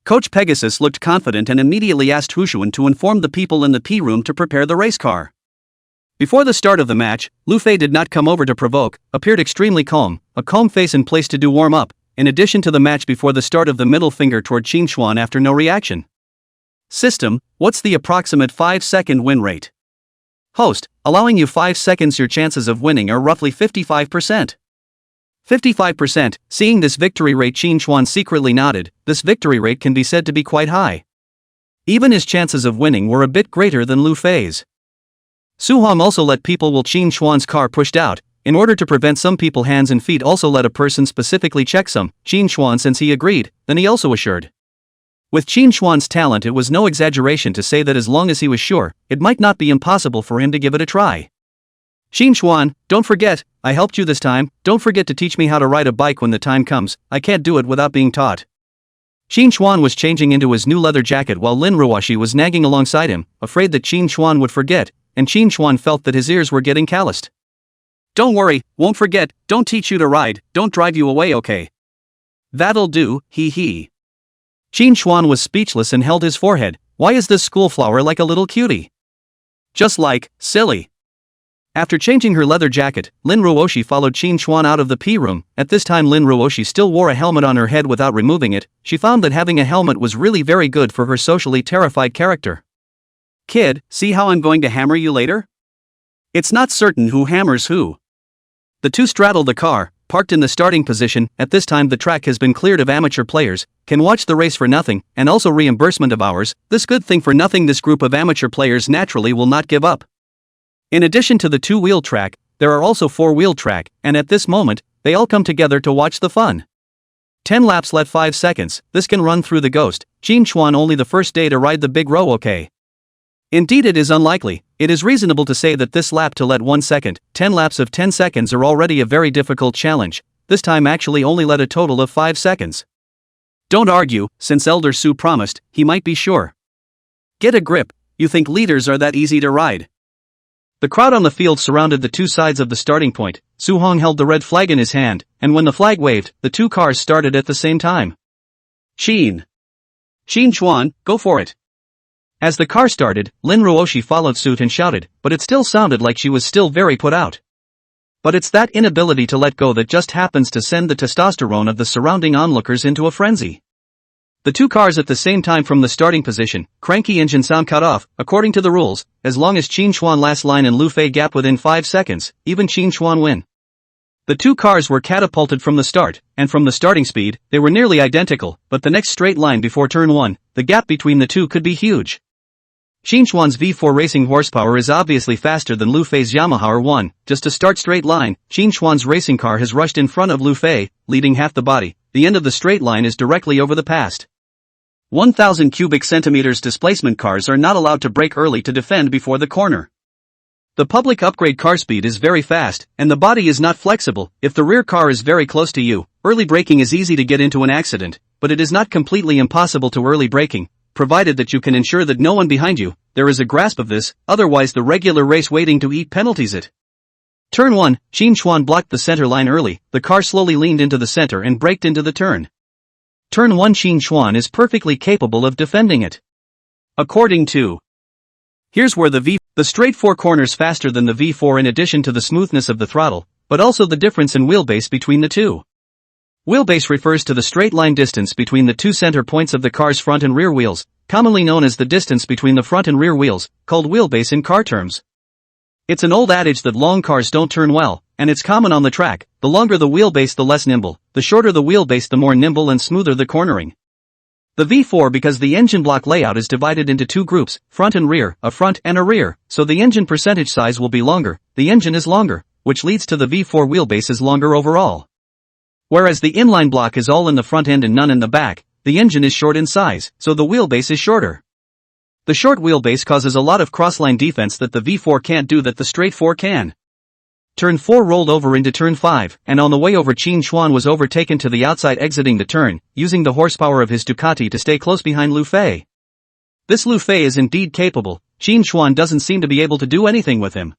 Coach Pegasus looked confident and immediately asked Hushuan to inform the people in the P room to prepare the race car. Before the start of the match, Lu Fei did not come over to provoke, appeared extremely calm, a calm face in place to do warm up, in addition to the match before the start of the middle finger toward Qin Chuan after no reaction. System, what's the approximate 5-second win rate? Host, allowing you 5 seconds, your chances of winning are roughly 55%. 55%, seeing this victory rate, Qin Chuan secretly nodded. This victory rate can be said to be quite high. Even his chances of winning were a bit greater than Lu Fei's. Su Hong also let people while Qin Chuan's car pushed out. In order to prevent some people hands and feet, also let a person specifically check some. Qin Chuan, since he agreed, then he also assured. With Qin Chuan's talent, it was no exaggeration to say that as long as he was sure, it might not be impossible for him to give it a try. Qin Chuan, don't forget, I helped you this time, don't forget to teach me how to ride a bike when the time comes, I can't do it without being taught. Qin Chuan was changing into his new leather jacket while Lin Ruoshi was nagging alongside him, afraid that Qin Chuan would forget, and Qin Chuan felt that his ears were getting calloused. Don't worry, won't forget, don't teach you to ride, don't drive you away, okay? That'll do, hee. Qin Chuan was speechless and held his forehead. Why is this schoolflower like a little cutie? Just like, silly. After changing her leather jacket, Lin Ruoshi followed Qin Chuan out of the P room. At this time Lin Ruoshi still wore a helmet on her head without removing it. She found that having a helmet was really very good for her socially terrified character. Kid, see how I'm going to hammer you later? It's not certain who hammers who. The two straddle the car, parked in the starting position. At this time the track has been cleared of amateur players, can watch the race for nothing, and also reimbursement of hours. This good thing for nothing, this group of amateur players naturally will not give up. In addition to the 2-wheel track, there are also 4-wheel track, and at this moment, they all come together to watch the fun. 10 laps let 5 seconds, this can run through the ghost. Qin Chuan only the first day to ride the big row, okay? Indeed it is unlikely, it is reasonable to say that this lap to let 1 second, 10 laps of 10 seconds are already a very difficult challenge. This time actually only let a total of 5 seconds. Don't argue, since Elder Su promised, he might be sure. Get a grip, you think leaders are that easy to ride? The crowd on the field surrounded the two sides of the starting point. Su Hong held the red flag in his hand, and when the flag waved, the two cars started at the same time. Qin Chuan, go for it. As the car started, Lin Ruoshi followed suit and shouted, but it still sounded like she was still very put out. But it's that inability to let go that just happens to send the testosterone of the surrounding onlookers into a frenzy. The two cars at the same time from the starting position, cranky engine sound cut off. According to the rules, as long as Qin Chuan last line and Lu Fei gap within 5 seconds, even Qin Chuan win. The two cars were catapulted from the start, and from the starting speed, they were nearly identical, but the next straight line before turn 1, the gap between the two could be huge. Qin Chuan's V4 racing horsepower is obviously faster than Lu Fei's Yamaha R1. Just to start straight line, Qin Chuan's racing car has rushed in front of Lu Fei, leading half the body. The end of the straight line is directly over the past. 1,000 cubic centimeters displacement cars are not allowed to brake early to defend before the corner. The public upgrade car speed is very fast, and the body is not flexible. If the rear car is very close to you, early braking is easy to get into an accident, but it is not completely impossible to early braking, provided that you can ensure that no one behind you, there is a grasp of this, otherwise the regular race waiting to eat penalties it. Turn 1, Qin Chuan blocked the center line early, the car slowly leaned into the center and braked into the turn. Turn 1, Qin Chuan is perfectly capable of defending it. According to. Here's where the The straight four corners faster than the V4 in addition to the smoothness of the throttle, but also the difference in wheelbase between the two. Wheelbase refers to the straight line distance between the two center points of the car's front and rear wheels, commonly known as the distance between the front and rear wheels, called wheelbase in car terms. It's an old adage that long cars don't turn well, and it's common on the track. The longer the wheelbase the less nimble, the shorter the wheelbase the more nimble and smoother the cornering. The V4 because the engine block layout is divided into two groups, front and rear, a front and a rear, so the engine percentage size will be longer, the engine is longer, which leads to the V4 wheelbase is longer overall. Whereas the inline block is all in the front end and none in the back, the engine is short in size, so the wheelbase is shorter. The short wheelbase causes a lot of crossline defense that the V4 can't do that the straight 4 can. Turn 4 rolled over into turn 5, and on the way over Qin Xuan was overtaken to the outside exiting the turn, using the horsepower of his Ducati to stay close behind Lu Fei. This Lu Fei is indeed capable, Qin Xuan doesn't seem to be able to do anything with him.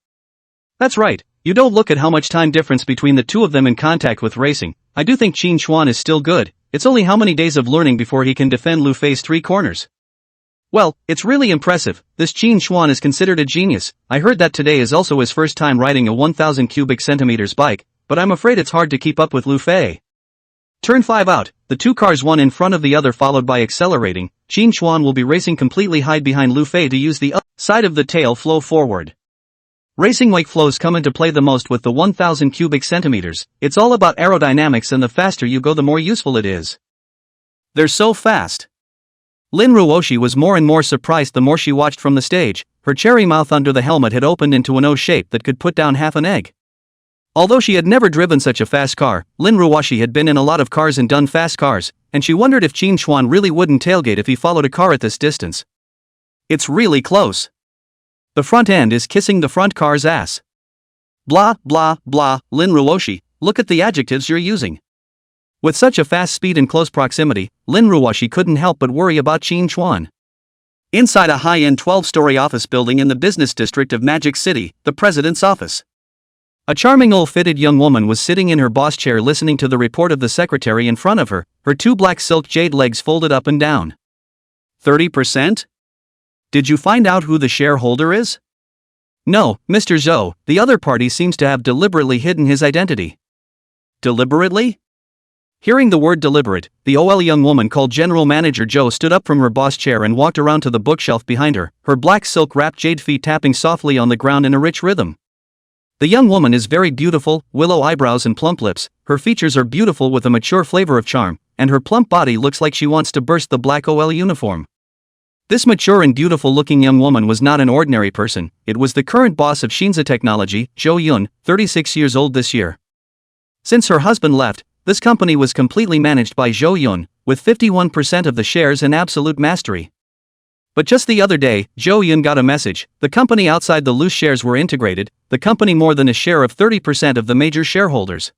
That's right, you don't look at how much time difference between the two of them in contact with racing. I do think Qin Xuan is still good, it's only how many days of learning before he can defend Lu Fei's 3 corners. Well, it's really impressive, this Qin Xuan is considered a genius. I heard that today is also his first time riding a 1000 cubic centimeters bike, but I'm afraid it's hard to keep up with Lu Fei. Turn 5 out, the two cars one in front of the other followed by accelerating, Qin Xuan will be racing completely hide behind Lu Fei to use the side of the tail flow forward. Racing wake flows come into play the most with the 1000 cubic centimeters, it's all about aerodynamics and the faster you go the more useful it is. They're so fast. Lin Ruoshi was more and more surprised the more she watched from the stage. Her cherry mouth under the helmet had opened into an O shape that could put down half an egg. Although she had never driven such a fast car, Lin Ruoshi had been in a lot of cars and done fast cars, and she wondered if Qin Xuan really wouldn't tailgate if he followed a car at this distance. It's really close. The front end is kissing the front car's ass. Blah, blah, blah, Lin Ruoshi, look at the adjectives you're using. With such a fast speed and close proximity, Lin Ruoshi couldn't help but worry about Qin Xuan. Inside a high-end 12-story office building in the business district of Magic City, the president's office. A charming ill-fitted young woman was sitting in her boss chair listening to the report of the secretary in front of her, her 2 black silk jade legs folded up and down. 30%? Did you find out who the shareholder is? No, Mr. Zhou, the other party seems to have deliberately hidden his identity. Deliberately? Hearing the word deliberate, the OL young woman called General Manager Zhou stood up from her boss chair and walked around to the bookshelf behind her, her black silk-wrapped jade feet tapping softly on the ground in a rich rhythm. The young woman is very beautiful, willow eyebrows and plump lips, her features are beautiful with a mature flavor of charm, and her plump body looks like she wants to burst the black OL uniform. This mature and beautiful-looking young woman was not an ordinary person, it was the current boss of Shinza Technology, Zhou Yun, 36 years old this year. Since her husband left, this company was completely managed by Zhou Yun, with 51% of the shares and absolute mastery. But just the other day, Zhou Yun got a message, the company outside the loose shares were integrated, the company more than a share of 30% of the major shareholders.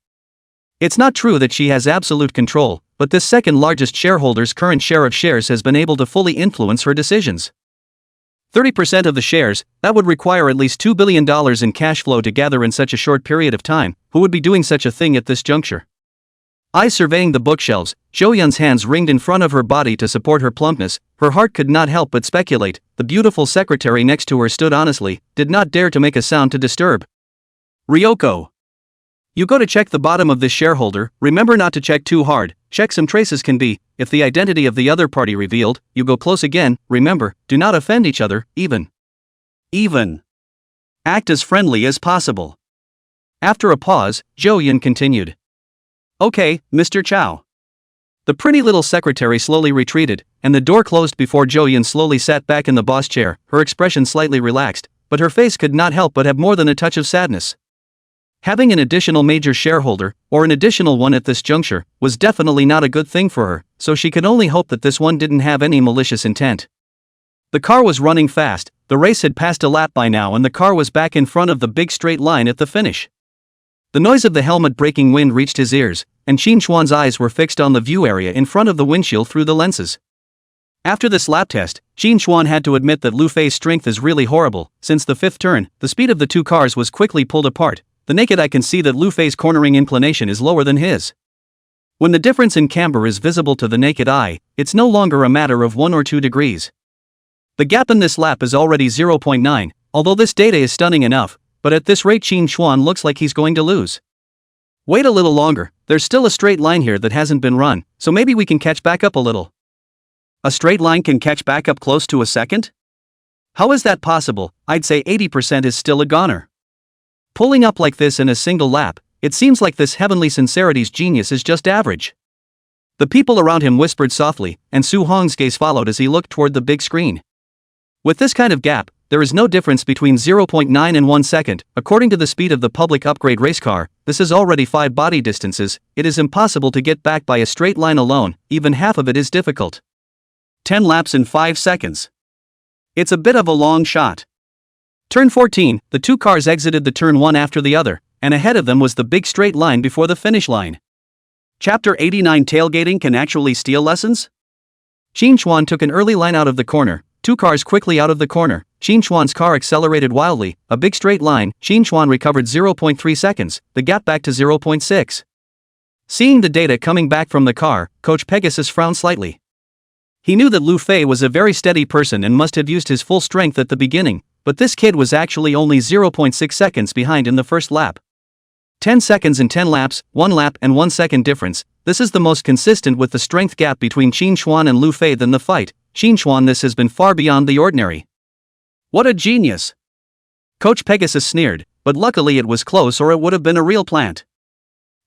It's not true that she has absolute control, but this second largest shareholder's current share of shares has been able to fully influence her decisions. 30% of the shares, that would require at least $2 billion in cash flow to gather in such a short period of time. Who would be doing such a thing at this juncture? Eyes surveying the bookshelves, Zhou Yun's hands ringed in front of her body to support her plumpness, her heart could not help but speculate. The beautiful secretary next to her stood honestly, did not dare to make a sound to disturb. Ryoko. You go to check the bottom of this shareholder, remember not to check too hard, check some traces can be, if the identity of the other party revealed, you go close again, remember, do not offend each other, even. Act as friendly as possible. After a pause, Zhou Yun continued. Okay, Mr. Chow. The pretty little secretary slowly retreated, and the door closed before Zhou Yun slowly sat back in the boss chair, her expression slightly relaxed, but her face could not help but have more than a touch of sadness. Having an additional major shareholder, or an additional one at this juncture, was definitely not a good thing for her, so she could only hope that this one didn't have any malicious intent. The car was running fast, the race had passed a lap by now and the car was back in front of the big straight line at the finish. The noise of the helmet breaking wind reached his ears, and Qin Xuan's eyes were fixed on the view area in front of the windshield through the lenses. After this lap test, Qin Xuan had to admit that Lu Fei's strength is really horrible. Since the fifth turn, the speed of the two cars was quickly pulled apart. The naked eye can see that Lu Fei's cornering inclination is lower than his. When the difference in camber is visible to the naked eye, it's no longer a matter of 1 or 2 degrees. The gap in this lap is already 0.9, although this data is stunning enough, but at this rate Qin Chuan looks like he's going to lose. Wait a little longer, there's still a straight line here that hasn't been run, so maybe we can catch back up a little. A straight line can catch back up close to a second? How is that possible? I'd say 80% is still a goner. Pulling up like this in a single lap, it seems like this heavenly sincerity's genius is just average. The people around him whispered softly, and Su Hong's gaze followed as he looked toward the big screen. With this kind of gap, there is no difference between 0.9 and 1 second. According to the speed of the public upgrade race car, this is already 5 body distances. It is impossible to get back by a straight line alone, even half of it is difficult. 10 laps in 5 seconds. It's a bit of a long shot. Turn 14, the two cars exited the turn one after the other, and ahead of them was the big straight line before the finish line. Chapter 89 Tailgating Can Actually Steal Lessons? Qin Chuan took an early line out of the corner, 2 cars quickly out of the corner. Qin Chuan's car accelerated wildly, a big straight line. Qin Chuan recovered 0.3 seconds, the gap back to 0.6. Seeing the data coming back from the car, Coach Pegasus frowned slightly. He knew that Lu Fei was a very steady person and must have used his full strength at the beginning, but this kid was actually only 0.6 seconds behind in the first lap. 10 seconds in 10 laps, 1 lap and 1 second difference. This is the most consistent with the strength gap between Qin Chuan and Lu Fei than the fight. Qin Chuan, this has been far beyond the ordinary. What a genius! Coach Pegasus sneered, but luckily it was close or it would have been a real plant.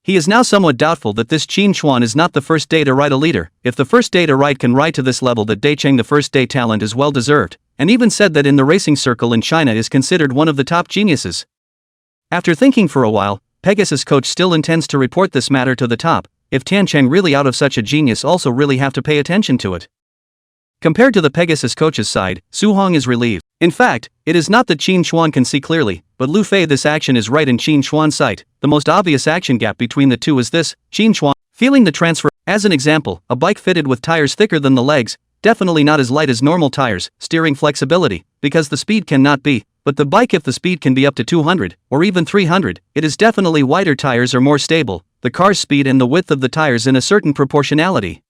He is now somewhat doubtful that this Qin Chuan is not the first day to ride a leader. If the first day to ride can ride to this level, that Daicheng the first day talent is well deserved, and even said that in the racing circle in China is considered one of the top geniuses. After thinking for a while, Pegasus coach still intends to report this matter to the top. If Tiancheng really out of such a genius also really have to pay attention to it. Compared to the Pegasus coach's side, Su Hong is relieved. In fact, it is not that Qin Chuan can see clearly, but Lu Fei, this action is right in Qin Chuan's sight. The most obvious action gap between the two is this: Qin Chuan feeling the transfer. As an example, a bike fitted with tires thicker than the legs, definitely not as light as normal tires, steering flexibility, because the speed cannot be, but the bike, if the speed can be up to 200, or even 300, it is definitely wider tires are more stable, the car's speed and the width of the tires in a certain proportionality.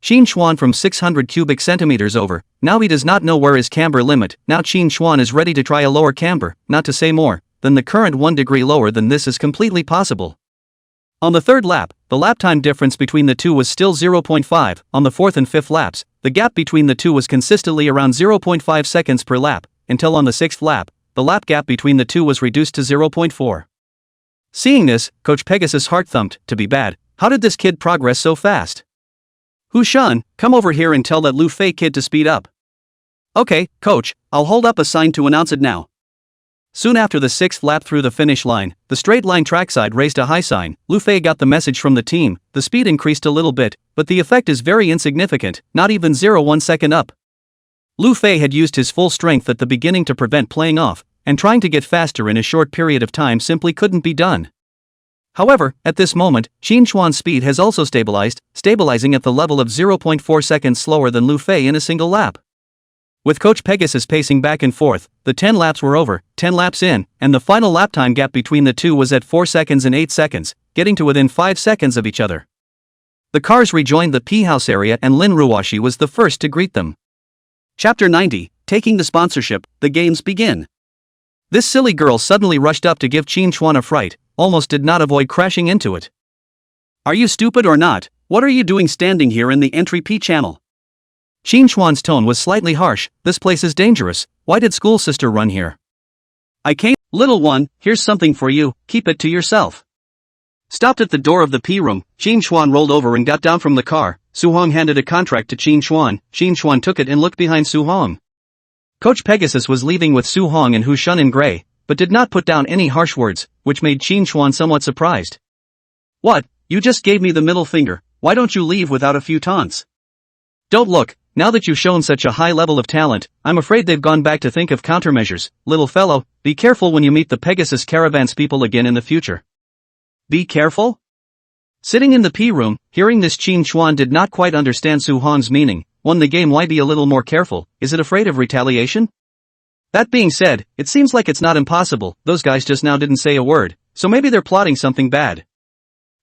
Qin Chuan from 600 cubic centimeters over, now he does not know where is camber limit. Now Qin Chuan is ready to try a lower camber, not to say more, than the current 1 degree lower than this is completely possible. On the third lap, the lap time difference between the two was still 0.5, on the fourth and fifth laps, the gap between the two was consistently around 0.5 seconds per lap, until on the sixth lap, the lap gap between the two was reduced to 0.4. Seeing this, Coach Pegasus' heart thumped. To be bad, how did this kid progress so fast? Hu Shun, come over here and tell that Lu Fei kid to speed up. Okay, coach, I'll hold up a sign to announce it now. Soon after the sixth lap through the finish line, the straight line trackside raised a high sign. Lu Fei got the message from the team, the speed increased a little bit, but the effect is very insignificant, not even 0.1 second up. Lu Fei had used his full strength at the beginning to prevent playing off, and trying to get faster in a short period of time simply couldn't be done. However, at this moment, Qin Chuan's speed has also stabilizing at the level of 0.4 seconds slower than Lu Fei in a single lap. With Coach Pegasus pacing back and forth, the 10 laps were over, 10 laps in, and the final lap time gap between the two was at 4 seconds and 8 seconds, getting to within 5 seconds of each other. The cars rejoined the P house area and Lin Ruoshi was the first to greet them. Chapter 90, Taking the Sponsorship, the games begin. This silly girl suddenly rushed up to give Qin Chuan a fright, almost did not avoid crashing into it. Are you stupid or not? What are you doing standing here in the entry P channel? Qin Chuan's tone was slightly harsh. This place is dangerous. Why did school sister run here? I came. Little one, here's something for you, keep it to yourself. Stopped at the door of the P room, Qin Chuan rolled over and got down from the car. Su Hong handed a contract to Qin Chuan. Qin Chuan took it and looked behind Su Hong. Coach Pegasus was leaving with Su Hong and Hu Shun in gray, but did not put down any harsh words, which made Qin Chuan somewhat surprised. What, you just gave me the middle finger, why don't you leave without a few taunts? Don't look, now that you've shown such a high level of talent, I'm afraid they've gone back to think of countermeasures. Little fellow, be careful when you meet the Pegasus Caravan's people again in the future. Be careful? Sitting in the P room, hearing this, Qin Chuan did not quite understand Su Hong's meaning. Won the game, why be a little more careful? Is it afraid of retaliation? That being said, it seems like it's not impossible. Those guys just now didn't say a word, so maybe they're plotting something bad.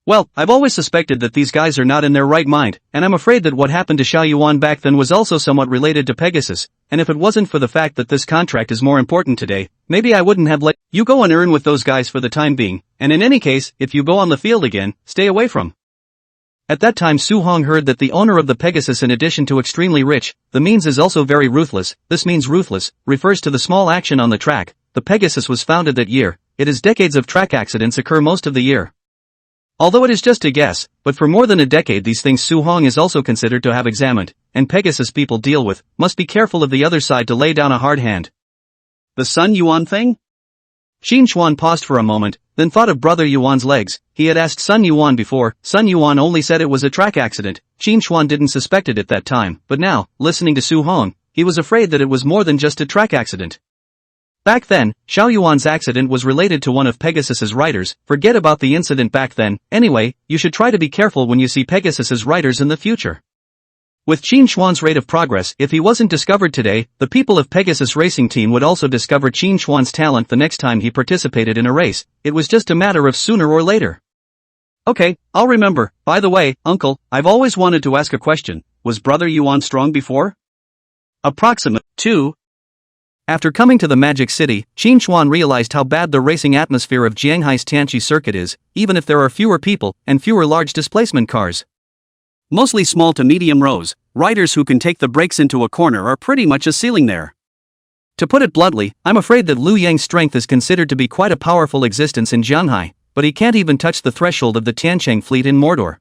Well, I've always suspected that these guys are not in their right mind, and I'm afraid that what happened to Xiao Yuan back then was also somewhat related to Pegasus, and if it wasn't for the fact that this contract is more important today, maybe I wouldn't have let you go and earn with those guys for the time being, and in any case, if you go on the field again, stay away from. At that time Su Hong heard that the owner of the Pegasus, in addition to extremely rich, the means is also very ruthless. This means ruthless refers to the small action on the track. The Pegasus was founded that year. It is decades of track accidents occur most of the year. Although it is just a guess, but for more than a decade these things Su Hong is also considered to have examined, and Pegasus people deal with, must be careful of the other side to lay down a hard hand. The Sun Yuan thing? Xin Chuan paused for a moment, then thought of Brother Yuan's legs. He had asked Sun Yuan before. Sun Yuan only said it was a track accident. Xin Chuan didn't suspect it at that time, but now, listening to Su Hong, he was afraid that it was more than just a track accident. Back then, Xiao Yuan's accident was related to one of Pegasus's riders. Forget about the incident back then. Anyway, you should try to be careful when you see Pegasus's riders in the future. With Xin Chuan's rate of progress, if he wasn't discovered today, the people of Pegasus racing team would also discover Xin Chuan's talent the next time he participated in a race. It was just a matter of sooner or later. Okay, I'll remember. By the way, uncle, I've always wanted to ask a question. Was Brother Yuan strong before? Approximate 2. After coming to the Magic City, Xin Chuan realized how bad the racing atmosphere of Jianghai's Tianqi circuit is, even if there are fewer people and fewer large displacement cars. Mostly small to medium rows, riders who can take the brakes into a corner are pretty much a ceiling there. To put it bluntly, I'm afraid that Liu Yang's strength is considered to be quite a powerful existence in Jianghai, but he can't even touch the threshold of the Tiancheng fleet in Mordor.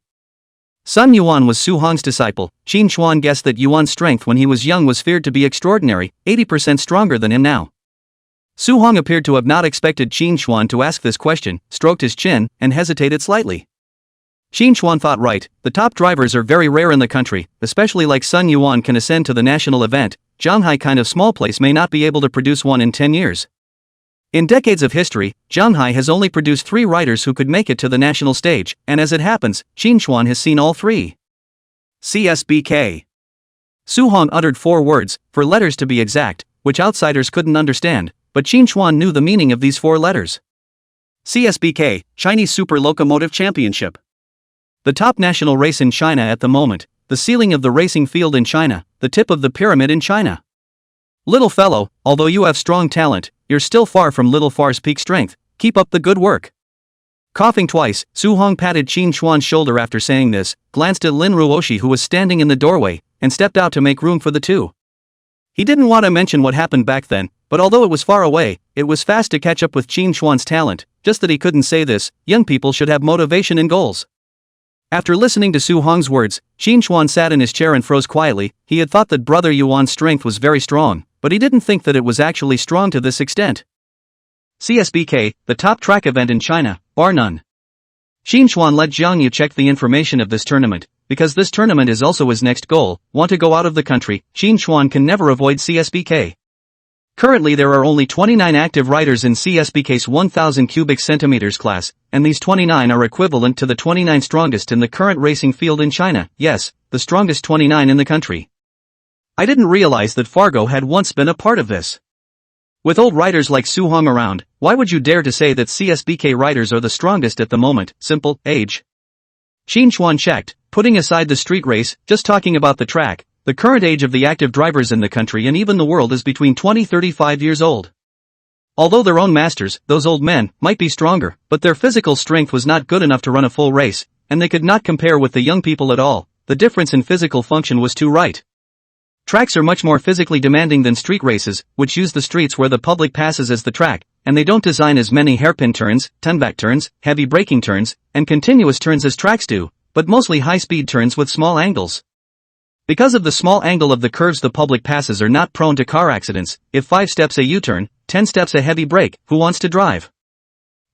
Sun Yuan was Su Hong's disciple. Xin Chuan guessed that Yuan's strength when he was young was feared to be extraordinary, 80% stronger than him now. Su Hong appeared to have not expected Xin Chuan to ask this question, stroked his chin, and hesitated slightly. Xin Chuan thought, right, the top drivers are very rare in the country, especially like Sun Yuan can ascend to the national event. Jianghai kind of small place may not be able to produce one in 10 years. In decades of history, Jianghai has only produced 3 riders who could make it to the national stage, and as it happens, Xin Chuan has seen all 3. CSBK. Su Hong uttered 4 words, 4 letters to be exact, which outsiders couldn't understand, but Xin Chuan knew the meaning of these 4 letters. CSBK, Chinese Super Locomotive Championship. The top national race in China at the moment, the ceiling of the racing field in China, the tip of the pyramid in China. Little fellow, although you have strong talent, you're still far from Little Far's peak strength. Keep up the good work. Coughing twice, Su Hong patted Xin Chuan's shoulder after saying this, glanced at Lin Ruoshi who was standing in the doorway, and stepped out to make room for the two. He didn't want to mention what happened back then, but although it was far away, it was fast to catch up with Xin Chuan's talent, just that he couldn't say this. Young people should have motivation and goals. After listening to Su Hong's words, Xin Chuan sat in his chair and froze quietly. He had thought that Brother Yuan's strength was very strong, but he didn't think that it was actually strong to this extent. CSBK, the top track event in China, bar none. Xin Chuan let Jiang Yu check the information of this tournament, because this tournament is also his next goal. Want to go out of the country, Xin Chuan can never avoid CSBK. Currently there are only 29 active riders in CSBK's 1000 cubic centimeters class, and these 29 are equivalent to the 29 strongest in the current racing field in China. Yes, the strongest 29 in the country. I didn't realize that Fargo had once been a part of this. With old riders like Su Hong around, why would you dare to say that CSBK riders are the strongest at the moment? Simple, age. Xin Chuan checked, putting aside the street race, just talking about the track. The current age of the active drivers in the country and even the world is between 20-35 years old. Although their own masters, those old men, might be stronger, but their physical strength was not good enough to run a full race, and they could not compare with the young people at all. The difference in physical function was too right. Tracks are much more physically demanding than street races, which use the streets where the public passes as the track, and they don't design as many hairpin turns, turn-back turns, heavy braking turns, and continuous turns as tracks do, but mostly high-speed turns with small angles. Because of the small angle of the curves the public passes are not prone to car accidents. If 5 steps a U-turn, 10 steps a heavy brake, who wants to drive?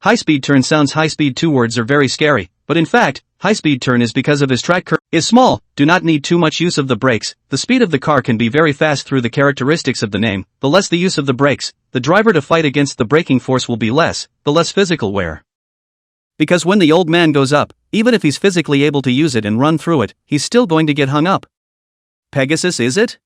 High-speed turn sounds high-speed, 2 words are very scary, but in fact, high-speed turn is because of his track curve is small, do not need too much use of the brakes. The speed of the car can be very fast through the characteristics of the name. The less the use of the brakes, the driver to fight against the braking force will be less, the less physical wear. Because when the old man goes up, even if he's physically able to use it and run through it, he's still going to get hung up. Pegasus, is it?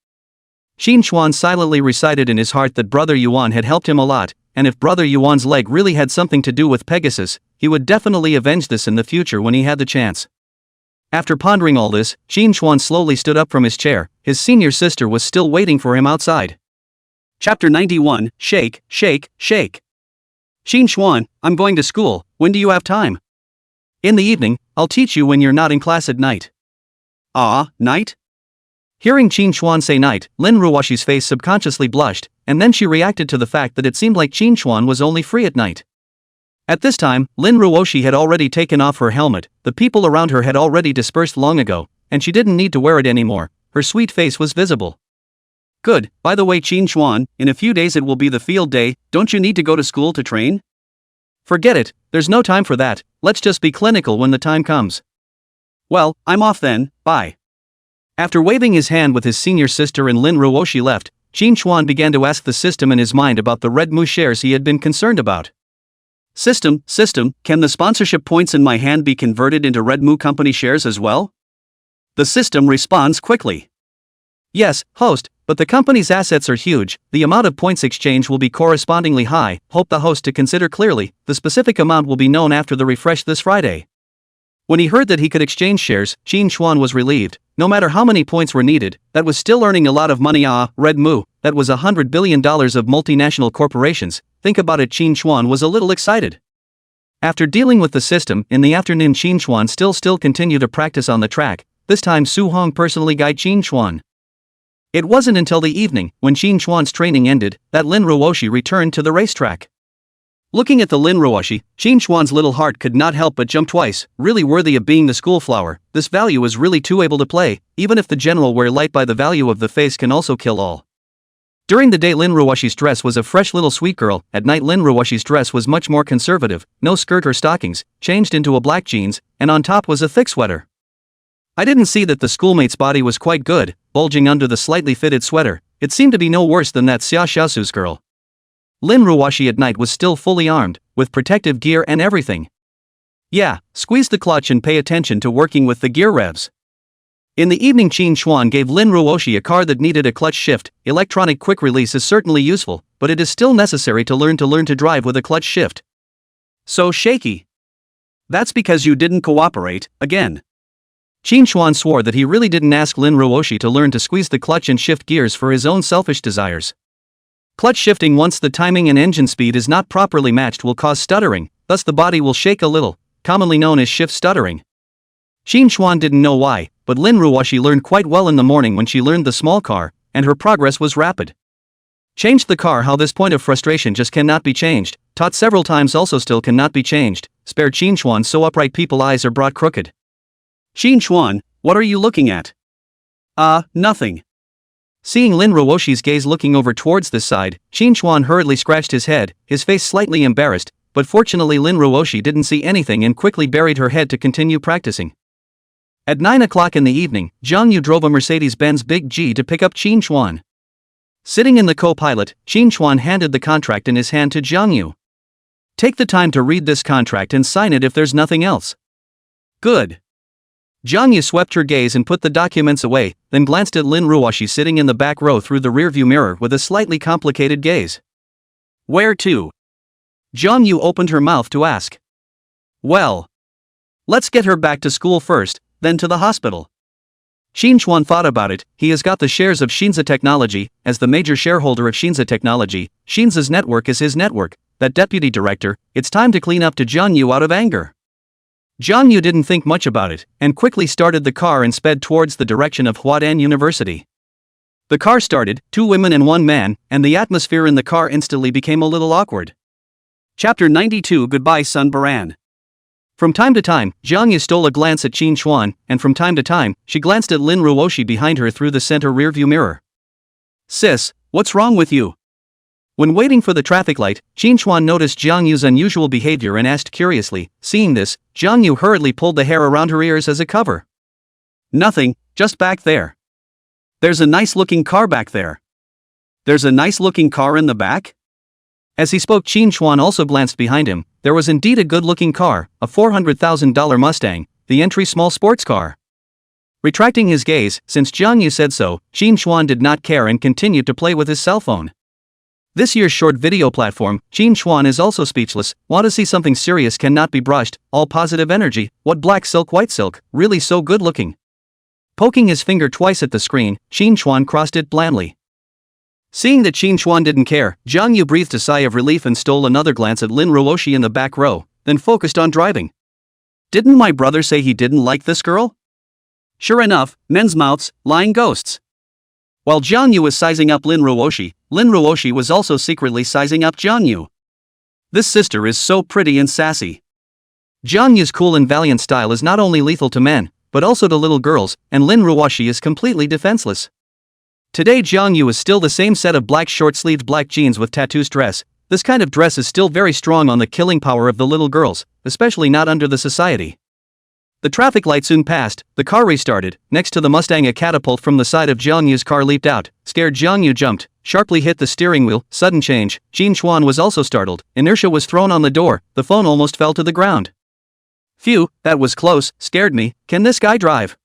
Xin Chuan silently recited in his heart that Brother Yuan had helped him a lot. and if Brother Yuan's leg really had something to do with Pegasus, he would definitely avenge this in the future when he had the chance. After pondering all this, Qin Xuan slowly stood up from his chair. His senior sister was still waiting for him outside. Chapter 91, Shake, Shake, Shake. Qin Xuan, I'm going to school, when do you have time? In the evening, I'll teach you when you're not in class at night. Ah, night? Hearing Qin Xuan say night, Lin Ruoshi's face subconsciously blushed, and then she reacted to the fact that it seemed like Qin Xuan was only free at night. At this time, Lin Ruoshi had already taken off her helmet, the people around her had already dispersed long ago, and she didn't need to wear it anymore. Her sweet face was visible. Good, by the way Qin Xuan, in a few days it will be the field day, don't you need to go to school to train? Forget it, there's no time for that, let's just be clinical when the time comes. Well, I'm off then, bye. After waving his hand with his senior sister and Lin Ruoshi left, Qin Xuan began to ask the system in his mind about the Red Mu shares he had been concerned about. System, can the sponsorship points in my hand be converted into Red Mu company shares as well? The system responds quickly. Yes, host, but the company's assets are huge, the amount of points exchange will be correspondingly high, hope the host to consider clearly, the specific amount will be known after the refresh this Friday. When he heard that he could exchange shares, Qin Xuan was relieved. No matter how many points were needed, that was still earning a lot of money. Red Mu, that was $100 billion of multinational corporations. Think about it. Qin Xuan was a little excited. After dealing with the system, in the afternoon Qin Xuan still continued to practice on the track. This time Su Hong personally guided Qin Xuan. It wasn't until the evening, when Qin Xuan's training ended, that Lin Ruoshi returned to the racetrack. Looking at the Lin Ruoshi, Qin Xuan's little heart could not help but jump twice. Really worthy of being the school flower, this value is really too able to play, even if the general were light by the value of the face can also kill all. During the day Lin Ruoshi's dress was a fresh little sweet girl, at night Lin Ruoshi's dress was much more conservative, no skirt or stockings, changed into a black jeans, and on top was a thick sweater. I didn't see that the schoolmate's body was quite good, bulging under the slightly fitted sweater, it seemed to be no worse than that Xia Xiaosu's girl. Lin Ruoshi at night was still fully armed, with protective gear and everything. Yeah, squeeze the clutch and pay attention to working with the gear revs. In the evening Qin Xuan gave Lin Ruoshi a car that needed a clutch shift. Electronic quick release is certainly useful, but it is still necessary to learn to drive with a clutch shift. So shaky. That's because you didn't cooperate, again. Qin Xuan swore that he really didn't ask Lin Ruoshi to learn to squeeze the clutch and shift gears for his own selfish desires. Clutch shifting once the timing and engine speed is not properly matched will cause stuttering, thus the body will shake a little, commonly known as shift stuttering. Qin Xuan didn't know why, but Lin Ruoshi learned quite well in the morning when she learned the small car, and her progress was rapid. Changed the car how this point of frustration just cannot be changed, taught several times also still cannot be changed, spared Qin Xuan so upright people eyes are brought crooked. Qin Xuan, what are you looking at? Nothing. Seeing Lin Ruoshi's gaze looking over towards this side, Qin Xuan hurriedly scratched his head, his face slightly embarrassed, but fortunately Lin Ruoshi didn't see anything and quickly buried her head to continue practicing. At 9 o'clock in the evening, Zhang Yu drove a Mercedes-Benz Big G to pick up Qin Xuan. Sitting in the co-pilot, Qin Xuan handed the contract in his hand to Zhang Yu. Take the time to read this contract and sign it if there's nothing else. Good. Zhang Yu swept her gaze and put the documents away, then glanced at Lin Ruoshi sitting in the back row through the rearview mirror with a slightly complicated gaze. Where to? Zhang Yu opened her mouth to ask. Well, let's get her back to school first, then to the hospital. Qin Xuan thought about it. He has got the shares of Shinza Technology. As the major shareholder of Shinza Technology, Shinza's network is his network. That deputy director, it's time to clean up to Zhang Yu out of anger. Zhang Yu didn't think much about it, and quickly started the car and sped towards the direction of Huadan University. The car started, 2 women and 1 man, and the atmosphere in the car instantly became a little awkward. Chapter 92 Goodbye Sun Baran. From time to time, Zhang Yu stole a glance at Qin Xuan, and from time to time, she glanced at Lin Ruoshi behind her through the center rearview mirror. Sis, what's wrong with you? When waiting for the traffic light, Qin Xuan noticed Zhang Yu's unusual behavior and asked curiously. Seeing this, Zhang Yu hurriedly pulled the hair around her ears as a cover. Nothing, just back there. There's a nice-looking car back there. There's a nice-looking car in the back? As he spoke, Qin Xuan also glanced behind him. There was indeed a good-looking car, a $400,000 Mustang, the entry small sports car. Retracting his gaze, since Zhang Yu said so, Qin Xuan did not care and continued to play with his cell phone. This year's short video platform, Jin Chuan is also speechless. Want to see something serious cannot be brushed, all positive energy, what black silk white silk, really so good looking. Poking his finger twice at the screen, Jin Chuan crossed it blandly. Seeing that Jin Chuan didn't care, Jiang Yu breathed a sigh of relief and stole another glance at Lin Ruoshi in the back row, then focused on driving. Didn't my brother say he didn't like this girl? Sure enough, men's mouths, lying ghosts. While Jiang Yu was sizing up Lin Ruoshi was also secretly sizing up Jiang Yu. This sister is so pretty and sassy. Jiang Yu's cool and valiant style is not only lethal to men, but also to little girls, and Lin Ruoshi is completely defenseless. Today Jiang Yu is still the same set of black short-sleeved black jeans with tattoos dress. This kind of dress is still very strong on the killing power of the little girls, especially not under the society. The traffic light soon passed, the car restarted. Next to the Mustang, a catapult from the side of Jiang Yu's car leaped out. Scared, Jiang Yu jumped, sharply hit the steering wheel. Sudden change. Jin Chuan was also startled. Inertia was thrown on the door, the phone almost fell to the ground. Phew, that was close, scared me. Can this guy drive?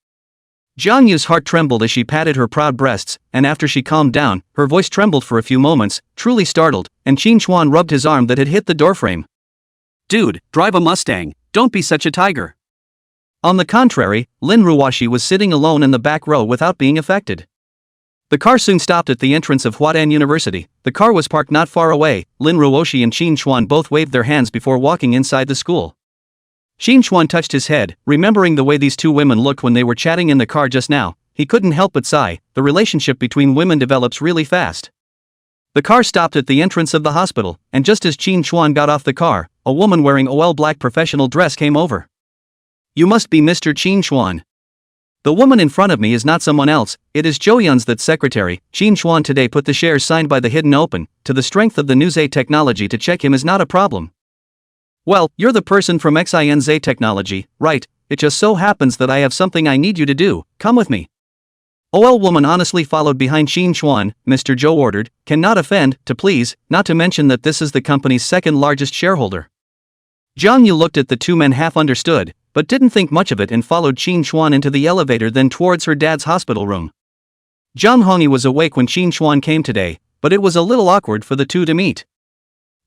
Jiang Yu's heart trembled as she patted her proud breasts, and after she calmed down, her voice trembled for a few moments, truly startled, and Jin Chuan rubbed his arm that had hit the doorframe. Dude, drive a Mustang, don't be such a tiger. On the contrary, Lin Ruoshi was sitting alone in the back row without being affected. The car soon stopped at the entrance of Huadan University. The car was parked not far away. Lin Ruoshi and Jin Chuan both waved their hands before walking inside the school. Jin Chuan touched his head, remembering the way these two women looked when they were chatting in the car just now. He couldn't help but sigh. The relationship between women develops really fast. The car stopped at the entrance of the hospital, and just as Jin Chuan got off the car, a woman wearing a all-black professional dress came over. You must be Mr. Jin Chuan. The woman in front of me is not someone else, it is Zhou Yun's that secretary. Jin Chuan today put the shares signed by the hidden open, to the strength of the new Z technology to check him is not a problem. Well, you're the person from XINZ technology, right? It just so happens that I have something I need you to do, come with me. OL woman honestly followed behind Jin Chuan. Mr. Zhou ordered, cannot offend, to please, not to mention that this is the company's second largest shareholder. Jiang Yu looked at the two men half understood, but didn't think much of it and followed Jin Chuan into the elevator then towards her dad's hospital room. Zhang Hongyi was awake when Jin Chuan came today, but it was a little awkward for the two to meet.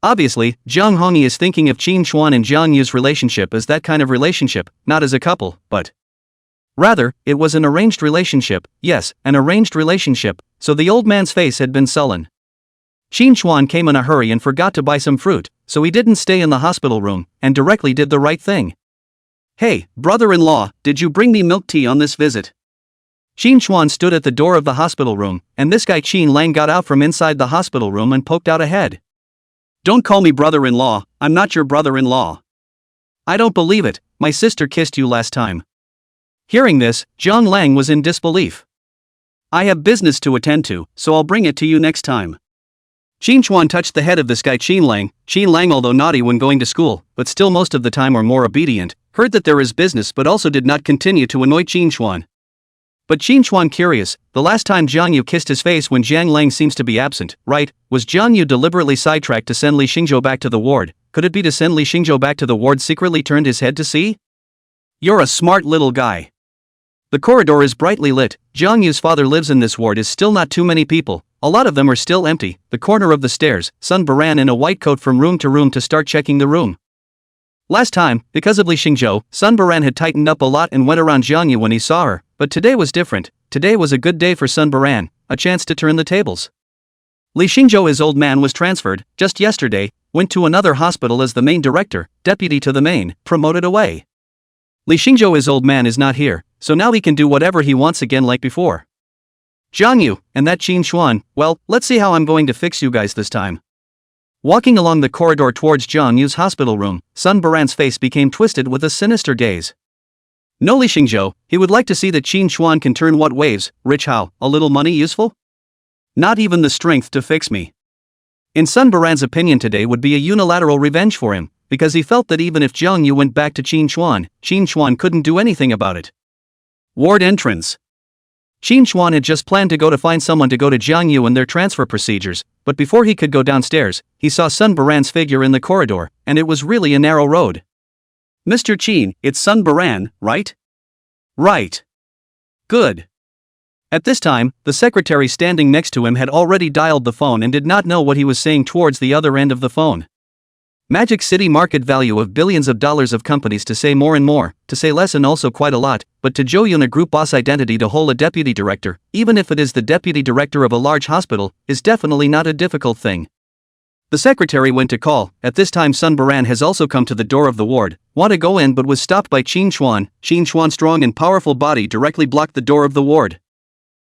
Obviously, Zhang Hongyi is thinking of Jin Chuan and Jiang Yu's relationship as that kind of relationship, not as a couple, but rather, it was an arranged relationship. Yes, an arranged relationship, so the old man's face had been sullen. Jin Chuan came in a hurry and forgot to buy some fruit, so he didn't stay in the hospital room, and directly did the right thing. Hey, brother-in-law, did you bring me milk tea on this visit? Jin Chuan stood at the door of the hospital room, and this guy Qin Lang got out from inside the hospital room and poked out a head. Don't call me brother-in-law, I'm not your brother-in-law. I don't believe it, my sister kissed you last time. Hearing this, Zhang Lang was in disbelief. I have business to attend to, so I'll bring it to you next time. Jin Chuan touched the head of this guy Qin Lang, although naughty when going to school, but still most of the time or more obedient, heard that there is business but also did not continue to annoy Jin Chuan. But Jin Chuan curious, the last time Jiang Yu kissed his face when Zhang Lang seems to be absent, right? Was Jiang Yu deliberately sidetracked to send Li Xingzhou back to the ward? Could it be to send Li Xingzhou back to the ward secretly turned his head to see? You're a smart little guy. The corridor is brightly lit. Jiang Yu's father lives in this ward is still not too many people. A lot of them are still empty. The corner of the stairs, Sun ran in a white coat from room to start checking the room. Last time, because of Li Xingzhou, Sun Baran had tightened up a lot and went around Jiang Yu when he saw her, but today was different. Today was a good day for Sun Baran, a chance to turn the tables. Li Xingzhou, his old man, was transferred, just yesterday, went to another hospital as the main director, deputy to the main, promoted away. Li Xingzhou, his old man, is not here, so now he can do whatever he wants again like before. Jiang Yu, and that Jin Chuan, well, let's see how I'm going to fix you guys this time. Walking along the corridor towards Jiang Yu's hospital room, Sun Baran's face became twisted with a sinister gaze. No, Li Xingzhou, he would like to see that Jin Chuan can turn what waves, rich how, a little money useful? Not even the strength to fix me. In Sun Baran's opinion today would be a unilateral revenge for him, because he felt that even if Jiang Yu went back to Jin Chuan couldn't do anything about it. Ward entrance. Jin Chuan had just planned to go to find someone to go to Jiang Yu and their transfer procedures, but before he could go downstairs, he saw Sun Baran's figure in the corridor, and it was really a narrow road. Mr. Qin, it's Sun Baran, right? Right. Good. At this time, the secretary standing next to him had already dialed the phone and did not know what he was saying towards the other end of the phone. Magic City market value of billions of dollars of companies to say more and more, to say less and also quite a lot, but to Jo Yoon a group boss identity to hold a deputy director, even if it is the deputy director of a large hospital, is definitely not a difficult thing. The secretary went to call. At this time Sun Baran has also come to the door of the ward, want to go in but was stopped by Qin Xuan. Qin Xuan's strong and powerful body directly blocked the door of the ward.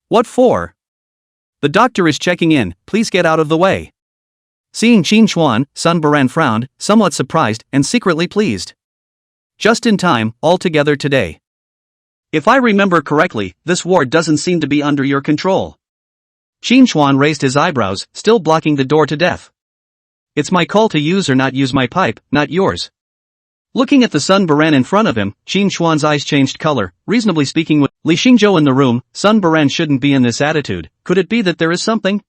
What for? The doctor is checking in, please get out of the way. Seeing Qin Xuan, Sun Baran frowned, somewhat surprised and secretly pleased. Just in time, all together today. If I remember correctly, this ward doesn't seem to be under your control. Qin Xuan raised his eyebrows, still blocking the door to death. It's my call to use or not use my pipe, not yours. Looking at the Sun Baran in front of him, Qin Xuan's eyes changed color. Reasonably speaking, with Li Xingzhou in the room, Sun Baran shouldn't be in this attitude. Could it be that there is something?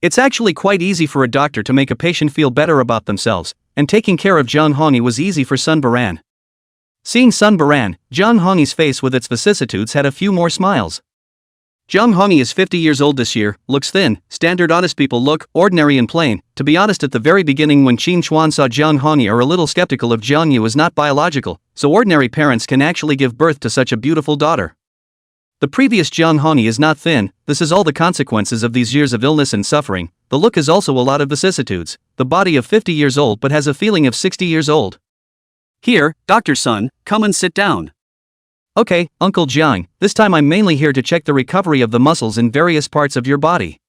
It's actually quite easy for a doctor to make a patient feel better about themselves, and taking care of Zhang Hongyi was easy for Sun Baran. Seeing Sun Baran, Zhang Hongyi's face with its vicissitudes had a few more smiles. Zhang Hongyi is 50 years old this year, looks thin, standard honest people look, ordinary and plain. To be honest, at the very beginning when Qin Xuan saw Zhang Hongyi are a little skeptical if Zhang Yu is not biological, so ordinary parents can actually give birth to such a beautiful daughter. The previous Zhang Hongyi is not thin, this is all the consequences of these years of illness and suffering. The look is also a lot of vicissitudes, the body of 50 years old but has a feeling of 60 years old. Here, Dr. Sun, come and sit down. Okay, Uncle Jiang, this time I'm mainly here to check the recovery of the muscles in various parts of your body.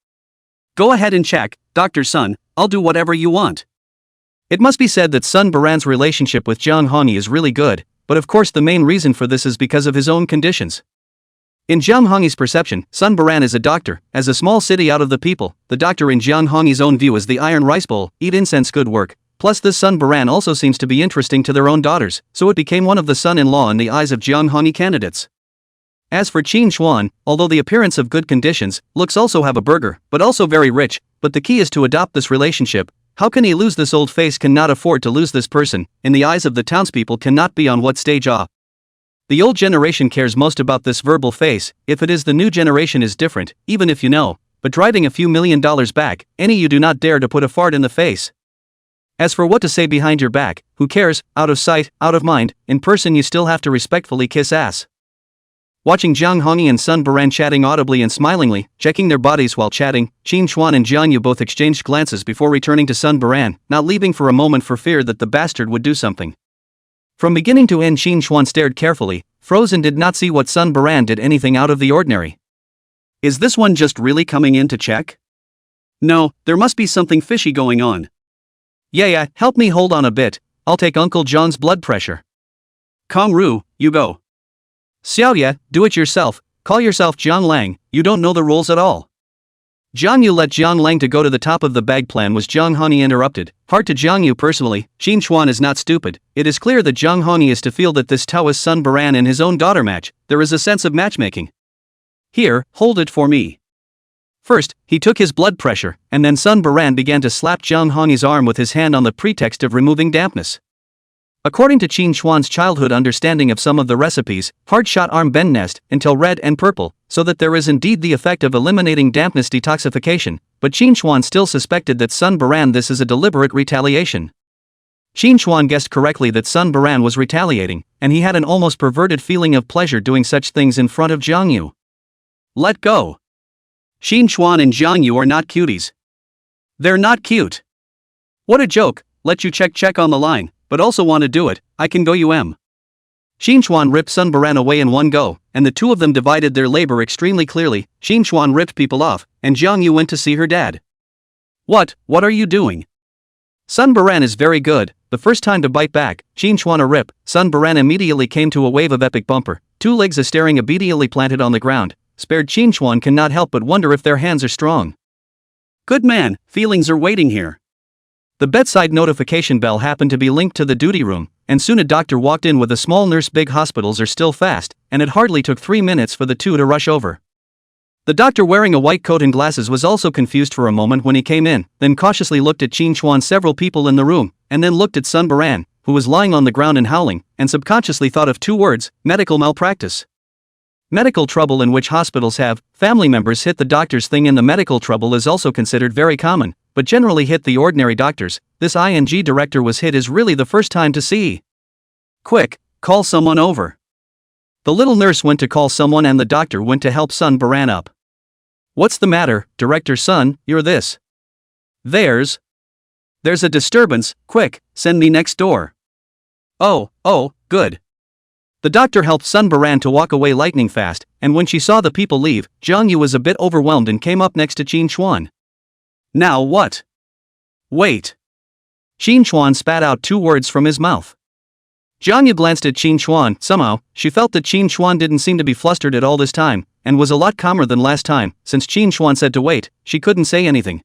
Go ahead and check, Dr. Sun, I'll do whatever you want. It must be said that Sun Baran's relationship with Zhang Hongyi is really good, but of course the main reason for this is because of his own conditions. In Zhang Hongyi's perception, Sun Baran is a doctor, as a small city out of the people. The doctor in Zhang Hongyi's own view is the iron rice bowl, eat incense good work. Plus this Sun Baran also seems to be interesting to their own daughters, so it became one of the son-in-law in the eyes of Zhang Hongyi candidates. As for Qin Xuan, although the appearance of good conditions, looks also have a burger, but also very rich, but the key is to adopt this relationship. How can he lose this old face? Cannot afford to lose this person, in the eyes of the townspeople cannot be on what stage off. The old generation cares most about this verbal face, if it is the new generation is different, even if you know, but driving a few $1 million back, any you do not dare to put a fart in the face. As for what to say behind your back, who cares, out of sight, out of mind, in person you still have to respectfully kiss ass. Watching Zhang Hongyi and Sun Baran chatting audibly and smilingly, checking their bodies while chatting, Qin Xuan and Zhang Yu both exchanged glances before returning to Sun Baran, not leaving for a moment for fear that the bastard would do something. From beginning to end Qin Xuan stared carefully, frozen, did not see what Sun Baran did anything out of the ordinary. Is this one just really coming in to check? No, there must be something fishy going on. Yeah, help me hold on a bit, I'll take Uncle John's blood pressure. Kong Ru, you go. Xiaoya, do it yourself, call yourself Jiang Lang, you don't know the rules at all. Jiang Yu let Jiang Lang to go to the top of the bag. Plan was Zhang Hongyi interrupted. Hard to Jiang Yu personally, Qin Xuan is not stupid. It is clear that Zhang Hongyi is to feel that this Tao is Sun Baran and his own daughter match. There is a sense of matchmaking. Here, hold it for me. First, he took his blood pressure, and then Sun Baran began to slap Zhang Hongyi's arm with his hand on the pretext of removing dampness. According to Qin Xuan's childhood understanding of some of the recipes, hard-shot arm bend nest until red and purple, so that there is indeed the effect of eliminating dampness detoxification, but Qin Xuan still suspected that Sun Baran this is a deliberate retaliation. Qin Xuan guessed correctly that Sun Baran was retaliating, and he had an almost perverted feeling of pleasure doing such things in front of Zhang Yu. Let go. Qin Xuan and Zhang Yu are not cuties. They're not cute. What a joke, let you check on the line. But also want to do it, I can go Qin Xuan ripped Sun Baran away in one go, and the two of them divided their labor extremely clearly. Qin Xuan ripped people off, and Zhang Yu went to see her dad. What are you doing? Sun Baran is very good, the first time to bite back, Qin Xuan a rip, Sun Baran immediately came to a wave of epic bumper, two legs a staring immediately planted on the ground, spared Qin Xuan cannot help but wonder if their hands are strong. Good man, feelings are waiting here. The bedside notification bell happened to be linked to the duty room, and soon a doctor walked in with a small nurse. Big hospitals are still fast, and it hardly took 3 minutes for the two to rush over. The doctor wearing a white coat and glasses was also confused for a moment when he came in, then cautiously looked at Qin Xuan, several people in the room, and then looked at Sun Baran, who was lying on the ground and howling, and subconsciously thought of 2 words, medical malpractice. Medical trouble in which hospitals have family members hit the doctor's thing, and the medical trouble is also considered very common, but generally hit the ordinary doctors. This ing director was hit is really the first time to see. Quick, call someone over. The little nurse went to call someone and the doctor went to help Sun Baran up. What's the matter, director son, you're this. There's a disturbance, quick, send me next door. Oh, good. The doctor helped Sun Baran to walk away lightning fast, and when she saw the people leave, Jiang Yu was a bit overwhelmed and came up next to Qin Chuan. Now what? Wait. Qin Chuan spat out 2 words from his mouth. Jiang Yu glanced at Qin Chuan. Somehow, she felt that Qin Chuan didn't seem to be flustered at all this time, and was a lot calmer than last time. Since Qin Chuan said to wait, she couldn't say anything.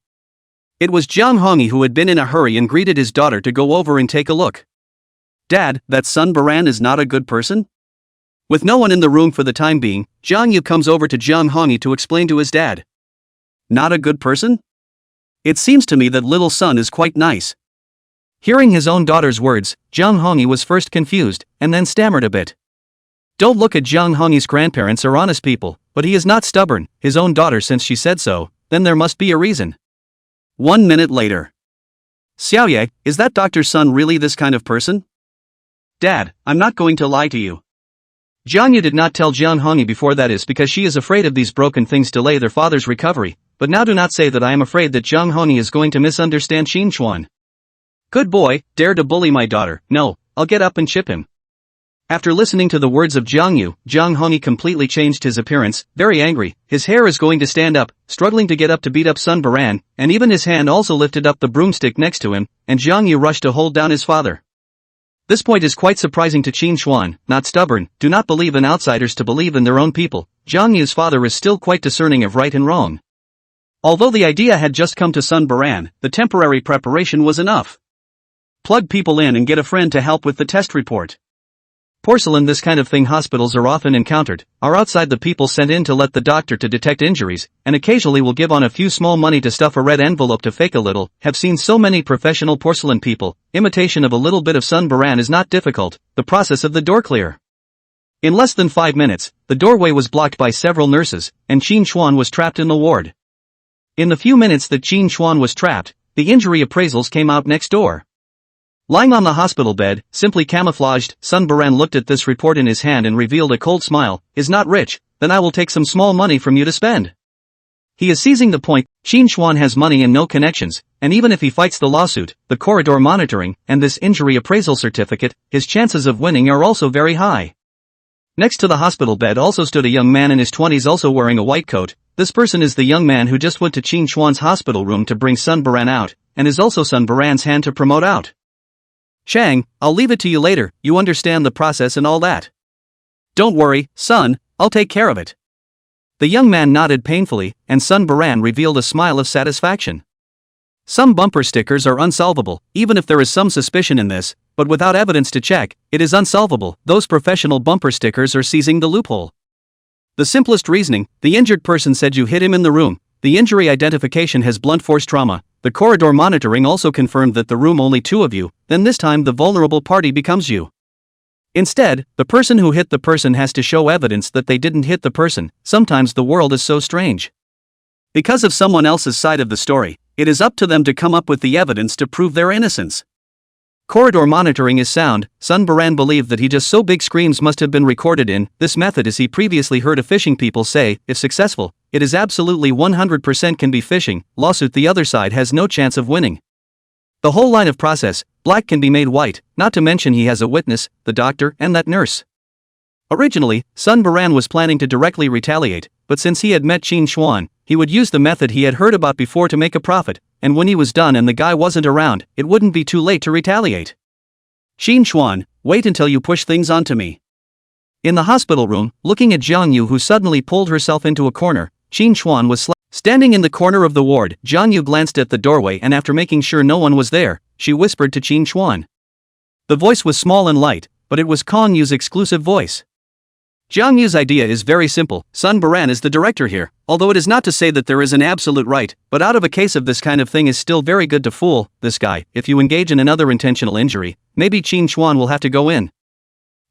It was Jiang Hongyi who had been in a hurry and greeted his daughter to go over and take a look. Dad, that Sun Baran is not a good person? With no one in the room for the time being, Jiang Yu comes over to Jiang Hongyi to explain to his dad. Not a good person? It seems to me that little Sun is quite nice. Hearing his own daughter's words, Jiang Hongyi was first confused, and then stammered a bit. Don't look at Jiang Hongyi's grandparents are honest people, but he is not stubborn, his own daughter, since she said so, then there must be a reason. 1 minute later. Xiaoye, is that Dr. Sun really this kind of person? Dad, I'm not going to lie to you. Jiang Yu did not tell Jiang Hongyi before, that is because she is afraid of these broken things delay their father's recovery, but now do not say that I am afraid that Jiang Hongyi is going to misunderstand Qin Chuan. Good boy, dare to bully my daughter. No, I'll get up and chip him. After listening to the words of Jiang Yu, Jiang Hongyi completely changed his appearance, very angry, his hair is going to stand up, struggling to get up to beat up Sun Baran, and even his hand also lifted up the broomstick next to him, and Jiang Yu rushed to hold down his father. This point is quite surprising to Qin Chuan, not stubborn, do not believe in outsiders to believe in their own people. Jiang Yu's father is still quite discerning of right and wrong. Although the idea had just come to Sun Baran, the temporary preparation was enough. Plug people in and get a friend to help with the test report. Porcelain, this kind of thing hospitals are often encountered, are outside the people sent in to let the doctor to detect injuries, and occasionally will give on a few small money to stuff a red envelope to fake a little. Have seen so many professional porcelain people, imitation of a little bit of Sun Baran is not difficult, the process of the door clear. In less than 5 minutes, the doorway was blocked by several nurses, and Qin Chuan was trapped in the ward. In the few minutes that Qin Chuan was trapped, the injury appraisals came out next door. Lying on the hospital bed, simply camouflaged, Sun Baran looked at this report in his hand and revealed a cold smile. Is not rich, then I will take some small money from you to spend. He is seizing the point. Qin Chuan has money and no connections, and even if he fights the lawsuit, the corridor monitoring, and this injury appraisal certificate, his chances of winning are also very high. Next to the hospital bed also stood a young man in his 20s also wearing a white coat. This person is the young man who just went to Qin Chuan's hospital room to bring Sun Baran out, and is also Sun Baran's hand to promote out. Shang, I'll leave it to you later, you understand the process and all that. Don't worry, son, I'll take care of it. The young man nodded painfully, and Sun Baran revealed a smile of satisfaction. Some bumper stickers are unsolvable, even if there is some suspicion in this, but without evidence to check, it is unsolvable. Those professional bumper stickers are seizing the loophole. The simplest reasoning, the injured person said you hit him in the room, the injury identification has blunt force trauma. The corridor monitoring also confirmed that the room only 2 of you, then this time the vulnerable party becomes you. Instead, the person who hit the person has to show evidence that they didn't hit the person. Sometimes the world is so strange. Because of someone else's side of the story, it is up to them to come up with the evidence to prove their innocence. Corridor monitoring is sound. Sun Baran believed that he just so big screams must have been recorded in this method, as he previously heard a phishing people say, if successful, it is absolutely 100% can be phishing, lawsuit the other side has no chance of winning. The whole line of process, black can be made white, not to mention he has a witness, the doctor and that nurse. Originally, Sun Baran was planning to directly retaliate, but since he had met Qin Chuan, he would use the method he had heard about before to make a profit, and when he was done and the guy wasn't around, it wouldn't be too late to retaliate. Qin Chuan, wait until you push things onto me. In the hospital room, looking at Jiang Yu who suddenly pulled herself into a corner, Qin Chuan was standing in the corner of the ward. Jiang Yu glanced at the doorway and after making sure no one was there, she whispered to Qin Chuan. The voice was small and light, but it was Kong Yu's exclusive voice. Jiang Yu's idea is very simple. Sun Baran is the director here, although it is not to say that there is an absolute right, but out of a case of this kind of thing is still very good to fool this guy. If you engage in another intentional injury, maybe Qin Chuan will have to go in.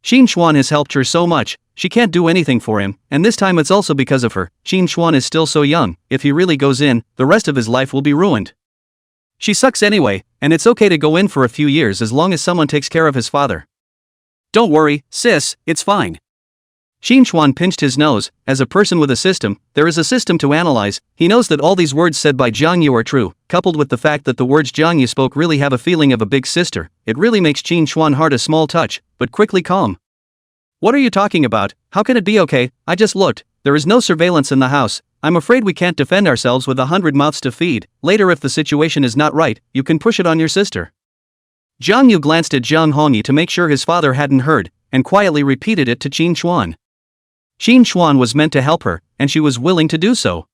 Xin Xuan has helped her so much, she can't do anything for him, and this time it's also because of her. Xin Xuan is still so young, if he really goes in, the rest of his life will be ruined. She sucks anyway, and it's okay to go in for a few years as long as someone takes care of his father. Don't worry, sis, it's fine. Xin Xuan pinched his nose. As a person with a system, there is a system to analyze. He knows that all these words said by Jiang Yu are true, coupled with the fact that the words Jiang Yu spoke really have a feeling of a big sister. It really makes Xin Xuan heart a small touch, but quickly calm. What are you talking about? How can it be okay? I just looked. There is no surveillance in the house. I'm afraid we can't defend ourselves with 100 mouths to feed. Later, if the situation is not right, you can push it on your sister. Jiang Yu glanced at Zhang Hongyi to make sure his father hadn't heard, and quietly repeated it to Xin Xuan. Xin Xuan was meant to help her, and she was willing to do so.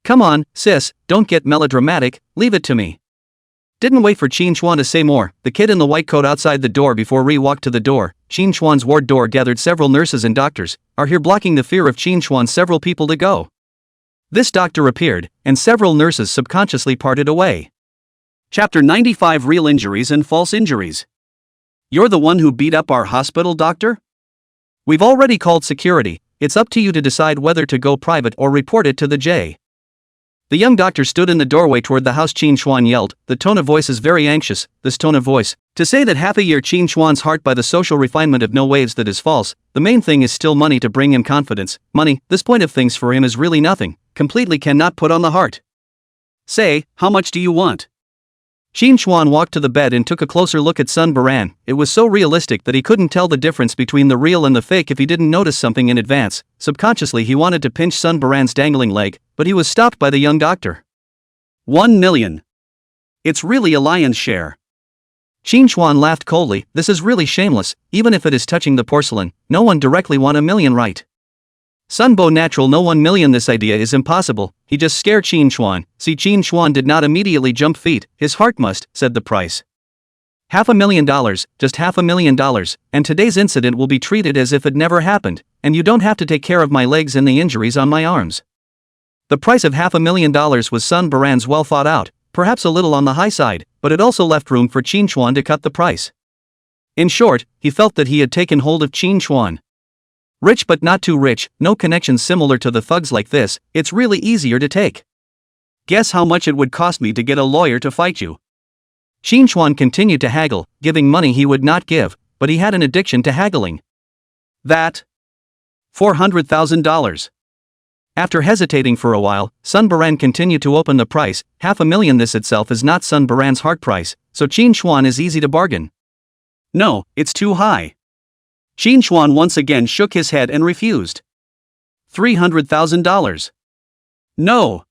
Come on, sis, don't get melodramatic, leave it to me. Didn't wait for Xin Xuan to say more, the kid in the white coat outside the door before Ri walked to the door. Xin Xuan's ward door gathered several nurses and doctors, are here blocking the fear of Xin Xuan several people to go. This doctor appeared, and several nurses subconsciously parted away. Chapter 95 Real Injuries and False Injuries. You're the one who beat up our hospital, doctor? We've already called security, it's up to you to decide whether to go private or report it to the J. The young doctor stood in the doorway toward the house. Xin Xuan yelled, the tone of voice is very anxious, this tone of voice. To say that half a year Xin Xuan's heart by the social refinement of no waves that is false, the main thing is still money to bring him confidence. Money, this point of things for him is really nothing, completely cannot put on the heart. Say, how much do you want? Xin Xuan walked to the bed and took a closer look at Sun Baran. It was so realistic that he couldn't tell the difference between the real and the fake if he didn't notice something in advance. Subconsciously he wanted to pinch Sun Baran's dangling leg, but he was stopped by the young doctor. 1 million. It's really a lion's share. Xin Xuan laughed coldly, this is really shameless, even if it is touching the porcelain, no one directly want 1 million, right? Sunbo natural, no 1 million, this idea is impossible. He just scared Xin Xuan. See, Xin Xuan did not immediately jump feet, his heart must, said the price. $500,000, just $500,000, and today's incident will be treated as if it never happened, and you don't have to take care of my legs and the injuries on my arms. The price of $500,000 was Sun Baran's well thought out, perhaps a little on the high side, but it also left room for Xin Xuan to cut the price. In short, he felt that he had taken hold of Xin Xuan. Rich but not too rich, no connections similar to the thugs like this, it's really easier to take. Guess how much it would cost me to get a lawyer to fight you. Xin Xuan continued to haggle, giving money he would not give, but he had an addiction to haggling. That? $400,000. After hesitating for a while, Sun Baran continued to open the price. $500,000. This itself is not Sun Baran's heart price, so Xin Xuan is easy to bargain. No, it's too high. Xin Xuan once again shook his head and refused. $300,000. No.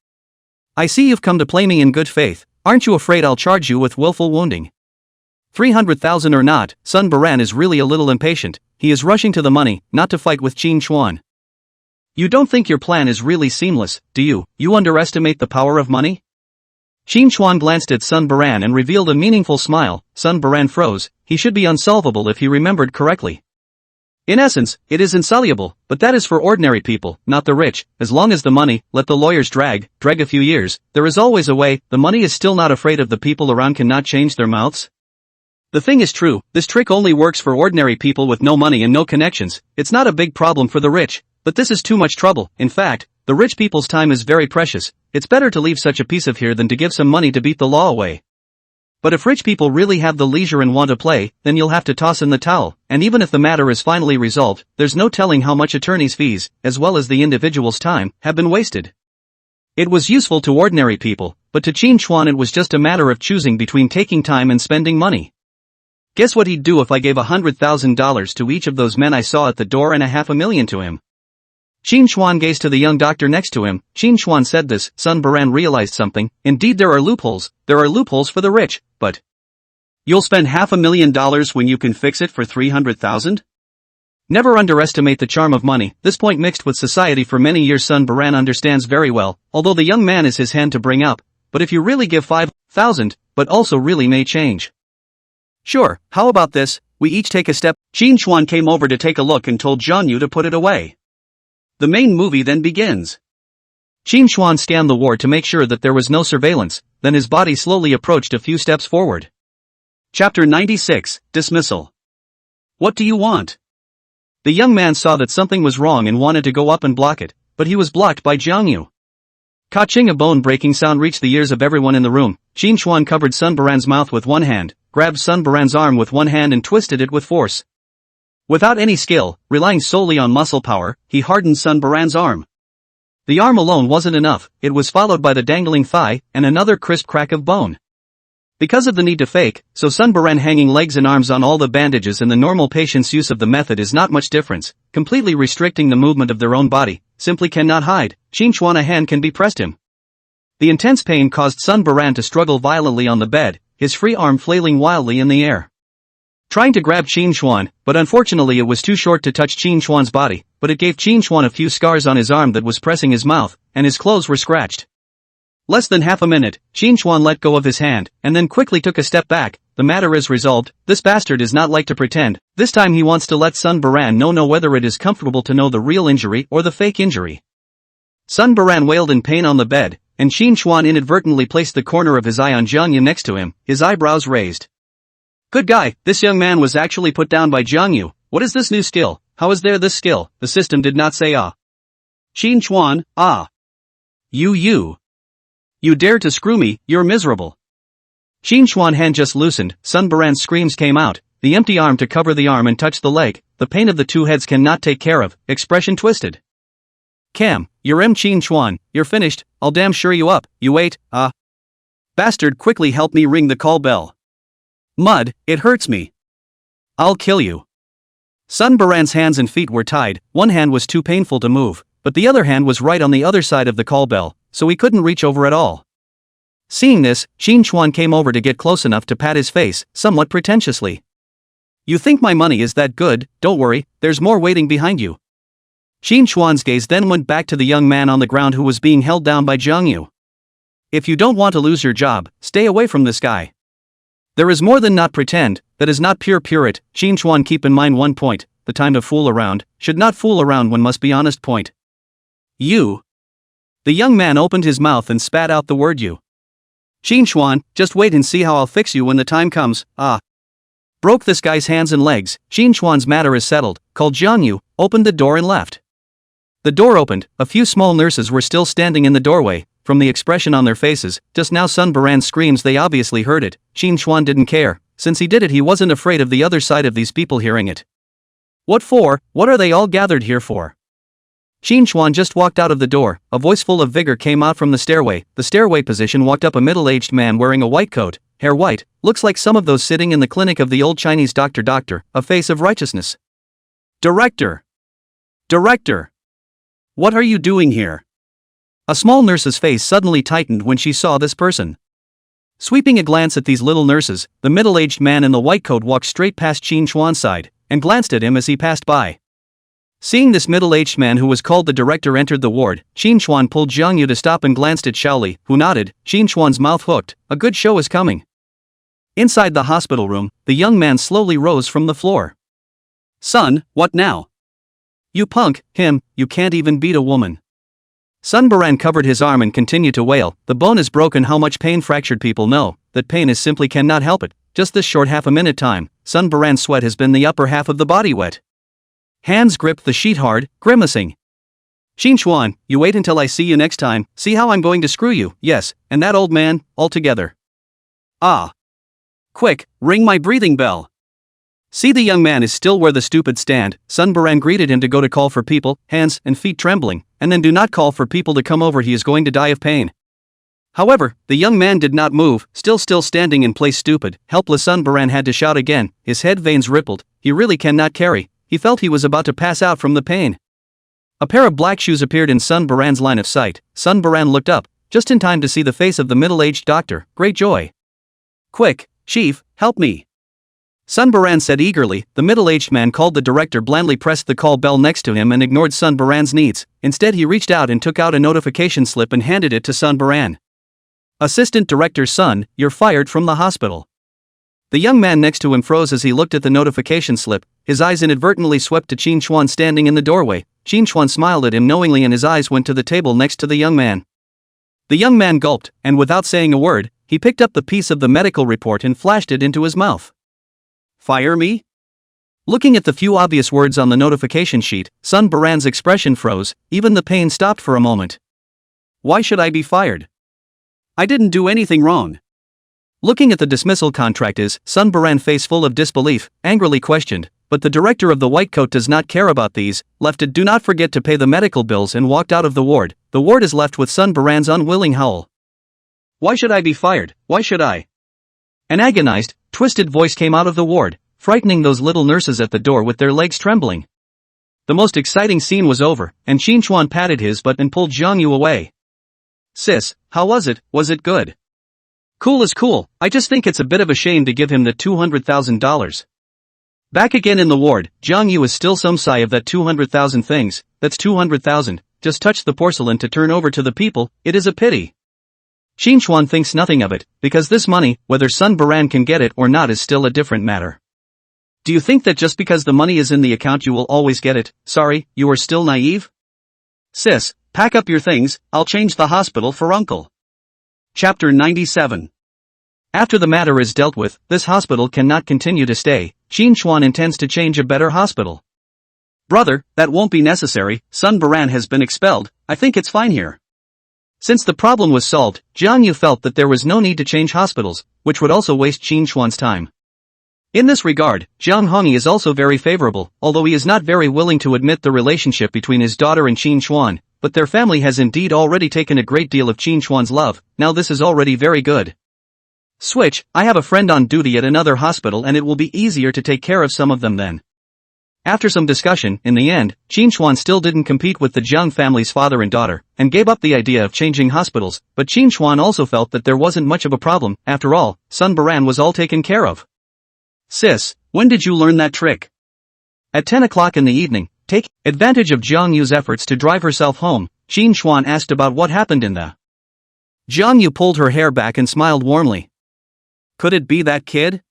I see you've come to play me in good faith, aren't you afraid I'll charge you with willful wounding? 300,000 or not, Sun Baran is really a little impatient, he is rushing to the money, not to fight with Xin Xuan. You don't think your plan is really seamless, do you? You underestimate the power of money? Xin Xuan glanced at Sun Baran and revealed a meaningful smile. Sun Baran froze, he should be unsolvable if he remembered correctly. In essence, it is insoluble, but that is for ordinary people, not the rich. As long as the money, let the lawyers drag a few years, there is always a way. The money is still not afraid of the people around cannot change their mouths. The thing is true, this trick only works for ordinary people with no money and no connections. It's not a big problem for the rich, but this is too much trouble. In fact, the rich people's time is very precious. It's better to leave such a piece of here than to give some money to beat the law away. But if rich people really have the leisure and want to play, then you'll have to toss in the towel, and even if the matter is finally resolved, there's no telling how much attorney's fees, as well as the individual's time, have been wasted. It was useful to ordinary people, but to Xin Xuan it was just a matter of choosing between taking time and spending money. Guess what he'd do if I gave $100,000 to each of those men I saw at the door and $500,000 to him? Xin Xuan gazed to the young doctor next to him. Xin Xuan said this. Sun Baran realized something. Indeed, there are loopholes for the rich, but you'll spend $500,000 when you can fix it for 300,000? Never underestimate the charm of money. This point mixed with society for many years Sun Baran understands very well, although the young man is his hand to bring up, but if you really give 5,000, but also really may change. Sure, how about this, we each take a step. Xin Xuan came over to take a look and told Zhang Yu to put it away. The main movie then begins. Xin Xuan scanned the ward to make sure that there was no surveillance, then his body slowly approached a few steps forward. Chapter 96, Dismissal. What do you want? The young man saw that something was wrong and wanted to go up and block it, but he was blocked by Jiang Yu. Ka-ching, a bone-breaking sound reached the ears of everyone in the room. Qin Chuan covered Sun Baran's mouth with one hand, grabbed Sun Baran's arm with one hand and twisted it with force. Without any skill, relying solely on muscle power, he hardened Sun Baran's arm. The arm alone wasn't enough, it was followed by the dangling thigh, and another crisp crack of bone. Because of the need to fake, so Sun Baran hanging legs and arms on all the bandages, and the normal patient's use of the method is not much difference, completely restricting the movement of their own body, simply cannot hide. Qin Chuan, a hand can be pressed him. The intense pain caused Sun Baran to struggle violently on the bed, his free arm flailing wildly in the air. Trying to grab Qin Chuan, but unfortunately it was too short to touch Qin Chuan's body, but it gave Qin Chuan a few scars on his arm that was pressing his mouth, and his clothes were scratched. Less than half a minute, Qin Chuan let go of his hand, and then quickly took a step back. The matter is resolved. This bastard is not like to pretend. This time he wants to let Sun Baran know whether it is comfortable to know the real injury or the fake injury. Sun Baran wailed in pain on the bed, and Qin Chuan inadvertently placed the corner of his eye on Jiang Yu next to him, his eyebrows raised. Good guy, this young man was actually put down by Jiang Yu. What is this new skill? How is there this skill? The system did not say ah. Qin Chuan, ah. You. You dare to screw me, you're miserable. Qin Chuan's hand just loosened, Sun Baran's screams came out, the empty arm to cover the arm and touch the leg, the pain of the two heads cannot take care of, expression twisted. Cam, you're Qin Chuan, you're finished, I'll damn sure you up, you wait, Bastard, quickly help me ring the call bell. Mud, it hurts me. I'll kill you. Sun Baran's hands and feet were tied, one hand was too painful to move, but the other hand was right on the other side of the call bell, so he couldn't reach over at all. Seeing this, Qin Chuan came over to get close enough to pat his face, somewhat pretentiously. You think my money is that good? Don't worry, there's more waiting behind you. Qin Chuan's gaze then went back to the young man on the ground who was being held down by Jiang Yu. If you don't want to lose your job, stay away from this guy. There is more than not pretend, that is not pure it. Qin Chuan, keep in mind one point, the time to fool around, should not fool around when must be honest point. You. The young man opened his mouth and spat out the word you. Qin Chuan, just wait and see how I'll fix you when the time comes, Broke this guy's hands and legs. Qin Chuan's matter is settled, called Jiang Yu, opened the door and left. The door opened, a few small nurses were still standing in the doorway. From the expression on their faces, just now Sun Baran's screams, they obviously heard it. Qin Chuan didn't care, since he did it he wasn't afraid of the other side of these people hearing it. What for? What are they all gathered here for? Qin Chuan just walked out of the door, a voice full of vigor came out from the stairway position walked up a middle-aged man wearing a white coat, hair white, looks like some of those sitting in the clinic of the old Chinese doctor, a face of righteousness. Director! What are you doing here? A small nurse's face suddenly tightened when she saw this person. Sweeping a glance at these little nurses, the middle-aged man in the white coat walked straight past Qin Chuan's side, and glanced at him as he passed by. Seeing this middle-aged man who was called the director entered the ward, Qin Chuan pulled Jiang Yu to stop and glanced at Xiaoli, who nodded. Qin Chuan's mouth hooked, a good show is coming. Inside the hospital room, the young man slowly rose from the floor. Son, what now? You punk, you can't even beat a woman. Sun Baran covered his arm and continued to wail, the bone is broken. How much pain? Fractured people know that pain is simply cannot help it. Just this short half a minute time, Sun Baran's sweat has been the upper half of the body wet. Hands gripped the sheet hard, grimacing. Qin Chuan, you wait until I see you next time, see how I'm going to screw you, yes, and that old man, all together. Quick, ring my breathing bell. See, the young man is still where the stupid stand. Sun Baran greeted him to go to call for people, hands and feet trembling, and then do not call for people to come over, he is going to die of pain. However, the young man did not move, still standing in place, stupid, helpless. Sun Baran had to shout again, his head veins rippled, he really cannot carry. He felt he was about to pass out from the pain. A pair of black shoes appeared in Sun Baran's line of sight. Sun Baran looked up, just in time to see the face of the middle-aged doctor. Great joy. Quick, chief, help me. Sun Baran said eagerly. The middle-aged man called the director blandly pressed the call bell next to him and ignored Sun Baran's needs. Instead he reached out and took out a notification slip and handed it to Sun Baran. Assistant Director Sun, you're fired from the hospital. The young man next to him froze as he looked at the notification slip, his eyes inadvertently swept to Qin Chuan standing in the doorway. Qin Chuan smiled at him knowingly and his eyes went to the table next to the young man. The young man gulped, and without saying a word, he picked up the piece of the medical report and flashed it into his mouth. Fire me? Looking at the few obvious words on the notification sheet, Sun Baran's expression froze, even the pain stopped for a moment. Why should I be fired? I didn't do anything wrong. Looking at the dismissal contract, Sun Baran, face full of disbelief, angrily questioned, but the director of the white coat does not care about these, left it, do not forget to pay the medical bills, and walked out of the ward. The ward is left with Sun Baran's unwilling howl. Why should I be fired? Why should I? An agonized, twisted voice came out of the ward, frightening those little nurses at the door with their legs trembling. The most exciting scene was over, and Qin Chuan patted his butt and pulled Jiang Yu away. Sis, how was it? Was it good? Cool is cool, I just think it's a bit of a shame to give him the $200,000. Back again in the ward, Jiang Yu is still some sigh of that 200,000 things. That's 200,000, just touch the porcelain to turn over to the people, it is a pity. Qin Chuan thinks nothing of it, because this money, whether Sun Baran can get it or not, is still a different matter. Do you think that just because the money is in the account you will always get it? Sorry, you are still naive? Sis, pack up your things, I'll change the hospital for uncle. Chapter 97. After the matter is dealt with, this hospital cannot continue to stay. Qin Chuan intends to change a better hospital. Brother, that won't be necessary, Sun Baran has been expelled, I think it's fine here. Since the problem was solved, Jiang Yu felt that there was no need to change hospitals, which would also waste Qin Chuan's time. In this regard, Jiang Hongyi is also very favorable, although he is not very willing to admit the relationship between his daughter and Qin Chuan, but their family has indeed already taken a great deal of Qin Chuan's love. Now this is already very good. Switch, I have a friend on duty at another hospital and it will be easier to take care of some of them then. After some discussion, in the end, Qin Chuan still didn't compete with the Jiang family's father and daughter, and gave up the idea of changing hospitals, but Qin Chuan also felt that there wasn't much of a problem. After all, Sun Baran was all taken care of. Sis, when did you learn that trick? At 10 o'clock in the evening, take advantage of Jiang Yu's efforts to drive herself home, Qin Chuan asked about what happened in the. Jiang Yu pulled her hair back and smiled warmly. Could it be that kid?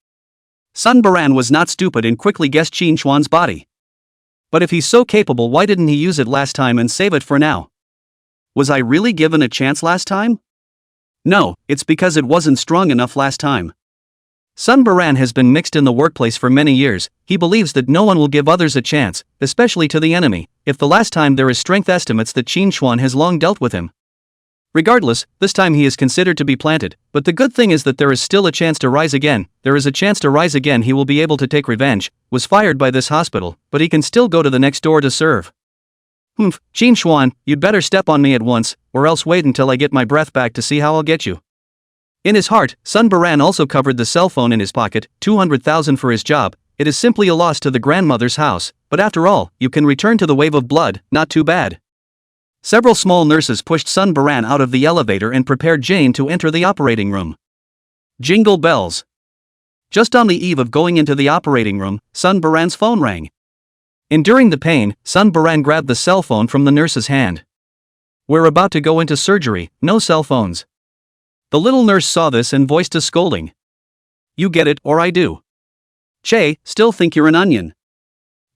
Sun Baran was not stupid and quickly guessed Qin Chuan's body. But if he's so capable, why didn't he use it last time and save it for now? Was I really given a chance last time? No, it's because it wasn't strong enough last time. Sun Baran has been mixed in the workplace for many years. He believes that no one will give others a chance, especially to the enemy, if the last time there is strength estimates that Qin Chuan has long dealt with him. Regardless, this time he is considered to be planted, but the good thing is that there is still a chance to rise again. There is a chance to rise again. He will be able to take revenge. Was fired by this hospital, but he can still go to the next door to serve. Qin Chuan, you'd better step on me at once, or else wait until I get my breath back to see how I'll get you. In his heart, Sun Baran also covered the cell phone in his pocket. 200,000 for his job. It is simply a loss to the grandmother's house, but after all, you can return to the wave of blood, not too bad. Several small nurses pushed Sun Baran out of the elevator and prepared Jane to enter the operating room. Jingle bells. Just on the eve of going into the operating room, Sun Baran's phone rang. Enduring the pain, Sun Baran grabbed the cell phone from the nurse's hand. We're about to go into surgery, no cell phones. The little nurse saw this and voiced a scolding. You get it, or I do. Che, still think you're an onion.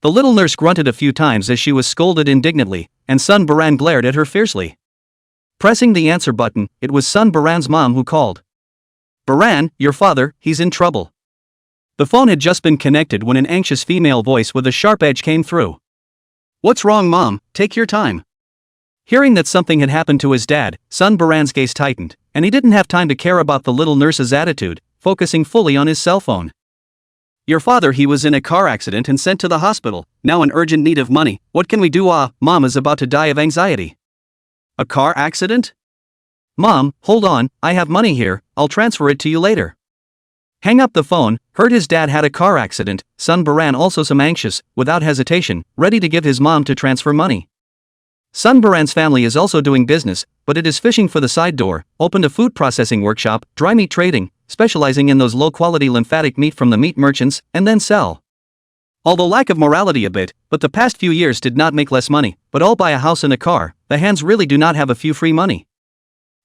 The little nurse grunted a few times as she was scolded indignantly, and Sun Baran glared at her fiercely. Pressing the answer button, it was Sun Baran's mom who called. Baran, your father, he's in trouble. The phone had just been connected when an anxious female voice with a sharp edge came through. What's wrong, Mom? Take your time. Hearing that something had happened to his dad, Sun Baran's gaze tightened, and he didn't have time to care about the little nurse's attitude, focusing fully on his cell phone. Your father, he was in a car accident and sent to the hospital, now in urgent need of money. What can we do? Mom is about to die of anxiety. A car accident? Mom, hold on, I have money here, I'll transfer it to you later. Hang up the phone. Heard his dad had a car accident. Sun Baran also some anxious, without hesitation, ready to give his mom to transfer money. Sun Baran's family is also doing business, but it is fishing for the side door, opened a food processing workshop, dry meat trading, specializing in those low-quality lymphatic meat from the meat merchants, and then sell. Although lack of morality a bit, but the past few years did not make less money, but all buy a house and a car, the hands really do not have a few free money.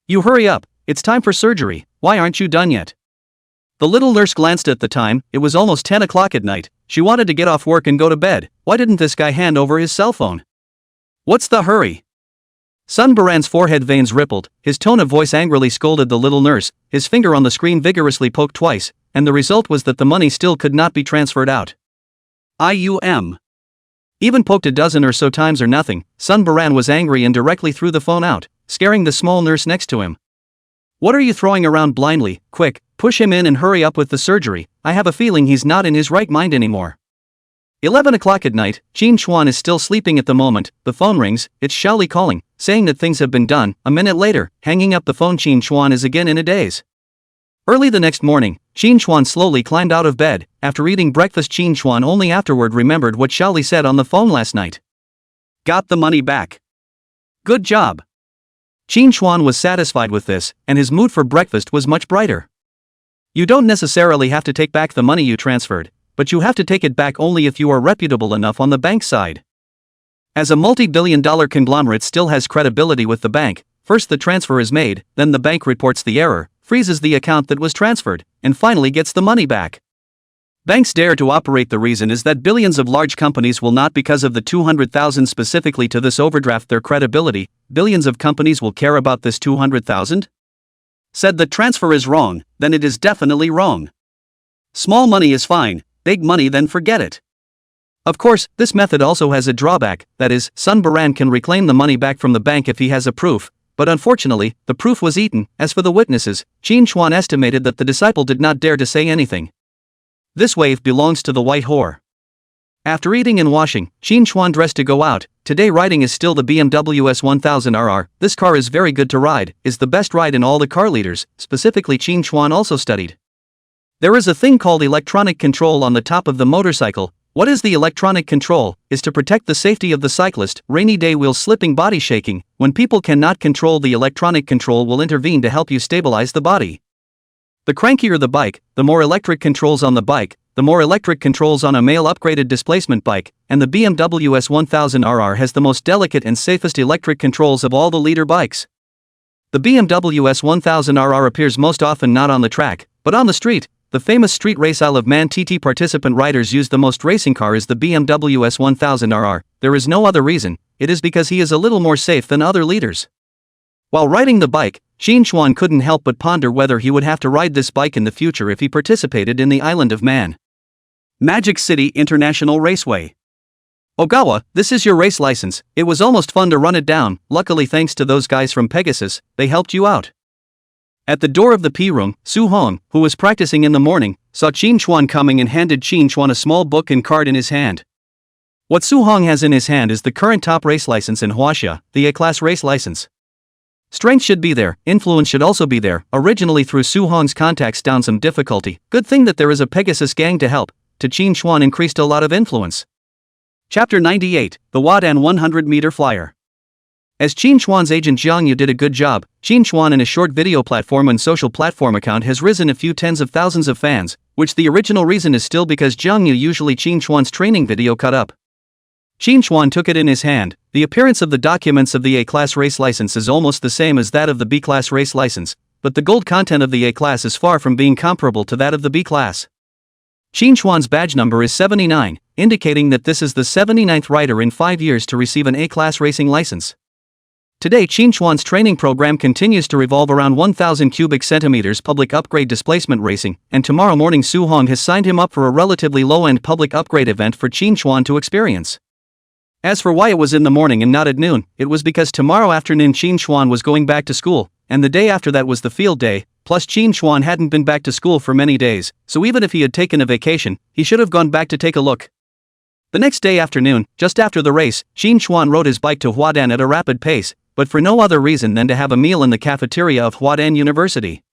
You hurry up, it's time for surgery, why aren't you done yet? The little nurse glanced at the time. It was almost 10 o'clock at night. She wanted to get off work and go to bed. Why didn't this guy hand over his cell phone? What's the hurry? Sun Baran's forehead veins rippled, his tone of voice angrily scolded the little nurse, his finger on the screen vigorously poked twice, and the result was that the money still could not be transferred out. IUM. Even poked a dozen or so times or nothing, Sun Baran was angry and directly threw the phone out, scaring the small nurse next to him. What are you throwing around blindly? Quick, push him in and hurry up with the surgery. I have a feeling he's not in his right mind anymore. 11 o'clock at night, Qin Chuan is still sleeping at the moment. The phone rings, it's Shaoli calling, saying that things have been done. A minute later, hanging up the phone, Qin Chuan is again in a daze. Early the next morning, Qin Chuan slowly climbed out of bed. After eating breakfast, Qin Chuan only afterward remembered what Shaoli said on the phone last night. Got the money back. Good job. Qin Chuan was satisfied with this, and his mood for breakfast was much brighter. You don't necessarily have to take back the money you transferred, but you have to take it back only if you are reputable enough on the bank side. As a multi-billion-dollar conglomerate still has credibility with the bank, first the transfer is made, then the bank reports the error, freezes the account that was transferred, and finally gets the money back. Banks dare to operate. The reason is that billions of large companies will not, because of the 200,000 specifically to this overdraft, their credibility. Billions of companies will care about this 200,000? Said the transfer is wrong, then it is definitely wrong. Small money is fine, big money then forget it. Of course, this method also has a drawback, that is, Sun Baran can reclaim the money back from the bank if he has a proof, but unfortunately, the proof was eaten. As for the witnesses, Qin Chuan estimated that the disciple did not dare to say anything. This wave belongs to the white whore. After eating and washing, Qin Chuan dressed to go out. Today riding is still the BMW S1000RR. This car is very good to ride, is the best ride in all the car leaders. Specifically, Qin Chuan also studied. There is a thing called electronic control on the top of the motorcycle. What is the electronic control? Is to protect the safety of the cyclist. Rainy day, wheels slipping, body shaking. When people cannot control, the electronic control will intervene to help you stabilize the body. The crankier the bike, the more electric controls on the bike, the more electric controls on a male upgraded displacement bike, and the BMW S1000RR has the most delicate and safest electric controls of all the leader bikes. The BMW S1000RR appears most often not on the track, but on the street. The famous street race Isle of Man TT participant riders use the most. Racing car is the BMW S1000RR. There is no other reason, it is because he is a little more safe than other leaders. While riding the bike, Qin Chuan couldn't help but ponder whether he would have to ride this bike in the future if he participated in the island of Man. Magic City International Raceway. Ogawa, this is your race license. It was almost fun to run it down. Luckily, thanks to those guys from Pegasus, they helped you out. At the door of the P room, Su Hong, who was practicing in the morning, saw Qin Chuan coming and handed Qin Chuan a small book and card in his hand. What Su Hong has in his hand is the current top race license in Huaxia, the A-class race license. Strength should be there, influence should also be there. Originally, through Su Hong's contacts down some difficulty. Good thing that there is a Pegasus gang to help. To Qin Chuan increased a lot of influence. Chapter 98, The Wadan 100-meter flyer. As Qin Chuan's agent Jiang Yu did a good job, Qin Chuan in a short video platform and social platform account has risen a few tens of thousands of fans, which the original reason is still because Jiang Yu usually Qin Chuan's training video cut up. Qin Chuan took it in his hand. The appearance of the documents of the A-class race license is almost the same as that of the B-class race license, but the gold content of the A-class is far from being comparable to that of the B-class. Qin Chuan's badge number is 79, indicating that this is the 79th rider in 5 years to receive an A-class racing license. Today, Qin Chuan's training program continues to revolve around 1,000 cubic centimeters public upgrade displacement racing, and tomorrow morning Su Hong has signed him up for a relatively low-end public upgrade event for Qin Chuan to experience. As for why it was in the morning and not at noon, it was because tomorrow afternoon Qin Chuan was going back to school, and the day after that was the field day, plus Qin Chuan hadn't been back to school for many days, so even if he had taken a vacation, he should have gone back to take a look. The next day afternoon, just after the race, Qin Chuan rode his bike to Huadan at a rapid pace, but for no other reason than to have a meal in the cafeteria of Huadan University.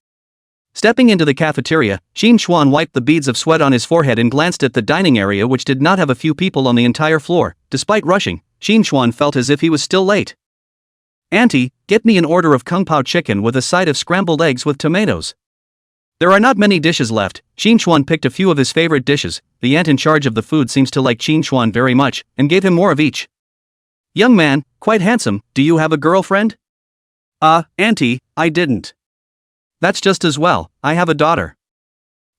Stepping into the cafeteria, Qin Chuan wiped the beads of sweat on his forehead and glanced at the dining area, which did not have a few people on the entire floor. Despite rushing, Qin Chuan felt as if he was still late. "Auntie, get me an order of kung pao chicken with a side of scrambled eggs with tomatoes." There are not many dishes left. Qin Chuan picked a few of his favorite dishes. The aunt in charge of the food seems to like Qin Chuan very much, and gave him more of each. "Young man, quite handsome, do you have a girlfriend?" Auntie, I didn't." "That's just as well, I have a daughter."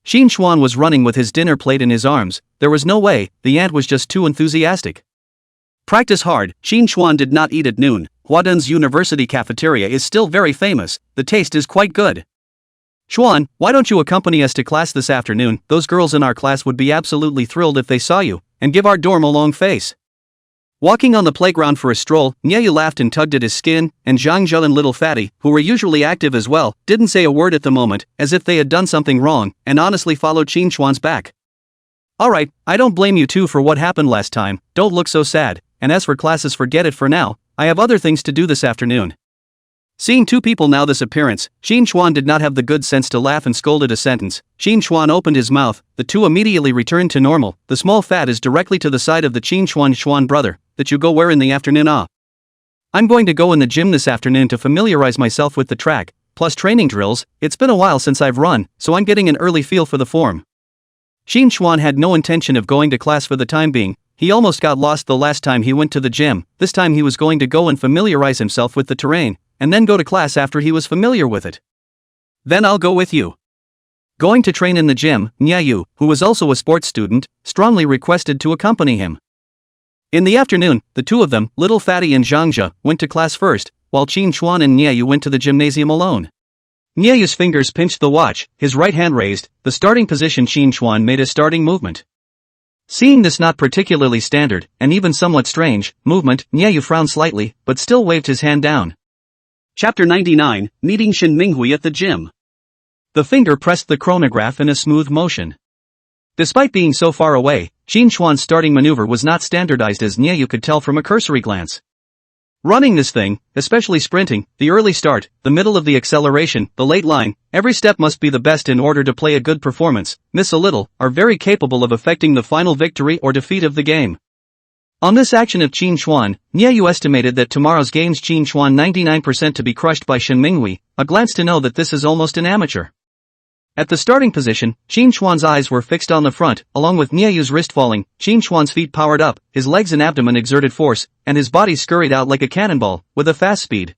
Qin Chuan was running with his dinner plate in his arms. There was no way, the aunt was just too enthusiastic. Practice hard. Qin Chuan did not eat at noon. Huadan's university cafeteria is still very famous, the taste is quite good. Xuan, why don't you accompany us to class this afternoon? Those girls in our class would be absolutely thrilled if they saw you, and give our dorm a long face. Walking on the playground for a stroll, Nyeyu laughed and tugged at his skin, and Zhang Zhe and Little Fatty, who were usually active as well, didn't say a word at the moment, as if they had done something wrong, and honestly followed Qin Xuan's back. Alright, I don't blame you two for what happened last time, don't look so sad, and as for classes, forget it for now, I have other things to do this afternoon. Seeing two people now this appearance, Qin Xuan did not have the good sense to laugh and scolded a sentence. Qin Xuan opened his mouth, the two immediately returned to normal. The small fat is directly to the side of the Qin Xuan brother, that you go where in the afternoon? I'm going to go in the gym this afternoon to familiarize myself with the track, plus training drills. It's been a while since I've run, so I'm getting an early feel for the form. Qin Xuan had no intention of going to class for the time being. He almost got lost the last time he went to the gym. This time he was going to go and familiarize himself with the terrain, and then go to class after he was familiar with it. Then I'll go with you. Going to train in the gym, Nyeyu, who was also a sports student, strongly requested to accompany him. In the afternoon, the two of them, Little Fatty and Zhang Zhe, went to class first, while Qin Xuan and Nyeyu went to the gymnasium alone. Nyeyu's fingers pinched the watch, his right hand raised, the starting position. Qin Xuan made a starting movement. Seeing this not particularly standard, and even somewhat strange, movement, Nyeyu frowned slightly, but still waved his hand down. Chapter 99, Meeting Shin Minghui at the gym. The finger pressed the chronograph in a smooth motion. Despite being so far away, Qin Xuan's starting maneuver was not standardized, as Nyeyu could tell from a cursory glance. Running this thing, especially sprinting, the early start, the middle of the acceleration, the late line, every step must be the best in order to play a good performance. Miss a little, are very capable of affecting the final victory or defeat of the game. On this action of Qin Xuan, Nyeyu estimated that tomorrow's game's Qin Xuan 99% to be crushed by Shin Minghui, a glance to know that this is almost an amateur. At the starting position, Qin Xuan's eyes were fixed on the front, along with Nyeyu's wrist falling. Qin Xuan's feet powered up, his legs and abdomen exerted force, and his body scurried out like a cannonball, with a fast speed.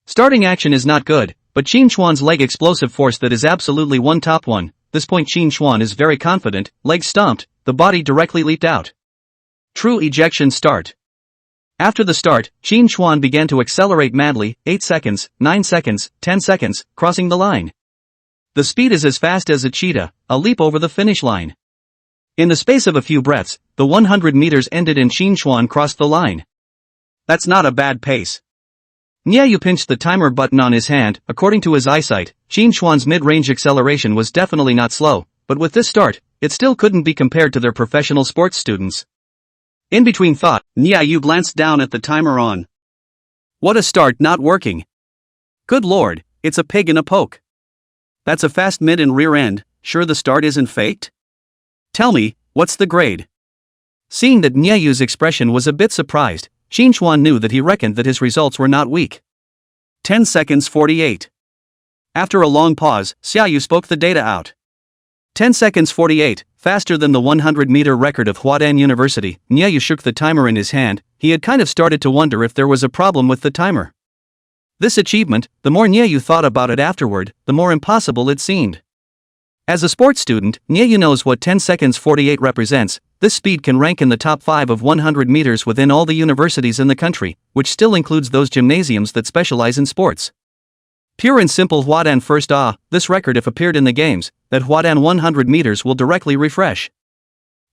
Starting action is not good, but Qin Xuan's leg explosive force that is absolutely one top one. This point Qin Xuan is very confident, legs stomped, the body directly leaped out. True ejection start. After the start, Qin Xuan began to accelerate madly, 8 seconds, 9 seconds, 10 seconds, crossing the line. The speed is as fast as a cheetah, a leap over the finish line. In the space of a few breaths, the 100 meters ended and Qin Xuan crossed the line. That's not a bad pace. Nyeyu pinched the timer button on his hand. According to his eyesight, Qin Xuan's mid-range acceleration was definitely not slow, but with this start, it still couldn't be compared to their professional sports students. In between thought, Nyeyu glanced down at the timer on. What a start, not working. Good lord, it's a pig in a poke. That's a fast mid and rear end, sure the start isn't faked? Tell me, what's the grade? Seeing that Nyeyu's expression was a bit surprised, Qin Xuan knew that he reckoned that his results were not weak. 10 seconds 48. After a long pause, Xiaoyu spoke the data out. 10 seconds 48, faster than the 100-meter record of Huadan University. Nyeyu shook the timer in his hand. He had kind of started to wonder if there was a problem with the timer. This achievement, the more Nyeyu thought about it afterward, the more impossible it seemed. As a sports student, Nyeyu knows what 10 seconds 48 represents. This speed can rank in the top 5 of 100 meters within all the universities in the country, which still includes those gymnasiums that specialize in sports. Pure and simple Huadan first. This record, if appeared in the games, that Huadan 100 meters will directly refresh.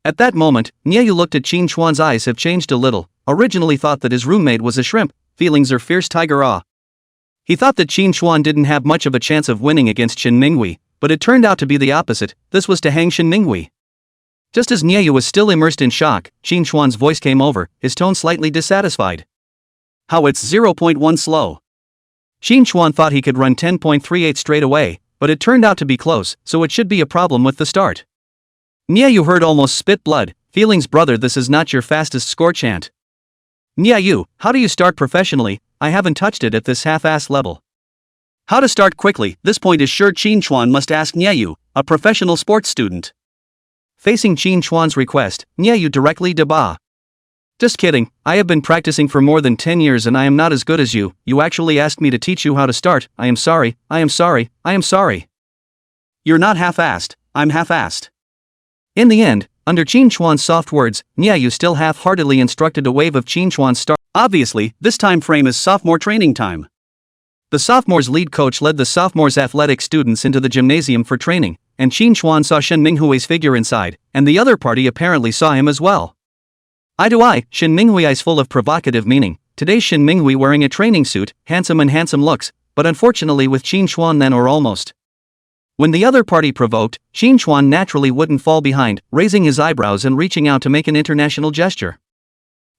At that moment, Nyeyu looked at Qin Xuan's eyes have changed a little. Originally thought that his roommate was a shrimp, feelings are fierce tiger. He thought that Qin Xuan didn't have much of a chance of winning against Shin Minghui, but it turned out to be the opposite. This was to hang Shin Minghui. Just as Nyeyu was still immersed in shock, Qin Xuan's voice came over, his tone slightly dissatisfied. How it's 0.1 slow. Qin Xuan thought he could run 10.38 straight away, but it turned out to be close, so it should be a problem with the start. Nyeyu heard almost spit blood. Feelings brother, this is not your fastest score chant. Nyeyu, how do you start professionally? I haven't touched it at this half-ass level. How to start quickly, this point is sure Qin Xuan must ask Nyeyu, a professional sports student. Facing Qin Xuan's request, Nyeyu directly deba. Just kidding, I have been practicing for more than 10 years and I am not as good as you. You actually asked me to teach you how to start. I am sorry, I am sorry, I am sorry. You're not half-assed, I'm half-assed. In the end, under Qin Xuan's soft words, Nyeyu still half-heartedly instructed a wave of Qin Xuan's start. Obviously, this time frame is sophomore training time. The sophomore's lead coach led the sophomore's athletic students into the gymnasium for training, and Qin Xuan saw Shen Minghui's figure inside, and the other party apparently saw him as well. Eye to eye, Shen Minghui eyes full of provocative meaning. Today's Shen Minghui wearing a training suit, handsome looks, but unfortunately with Qin Xuan then or almost. When the other party provoked, Qin Xuan naturally wouldn't fall behind, raising his eyebrows and reaching out to make an international gesture.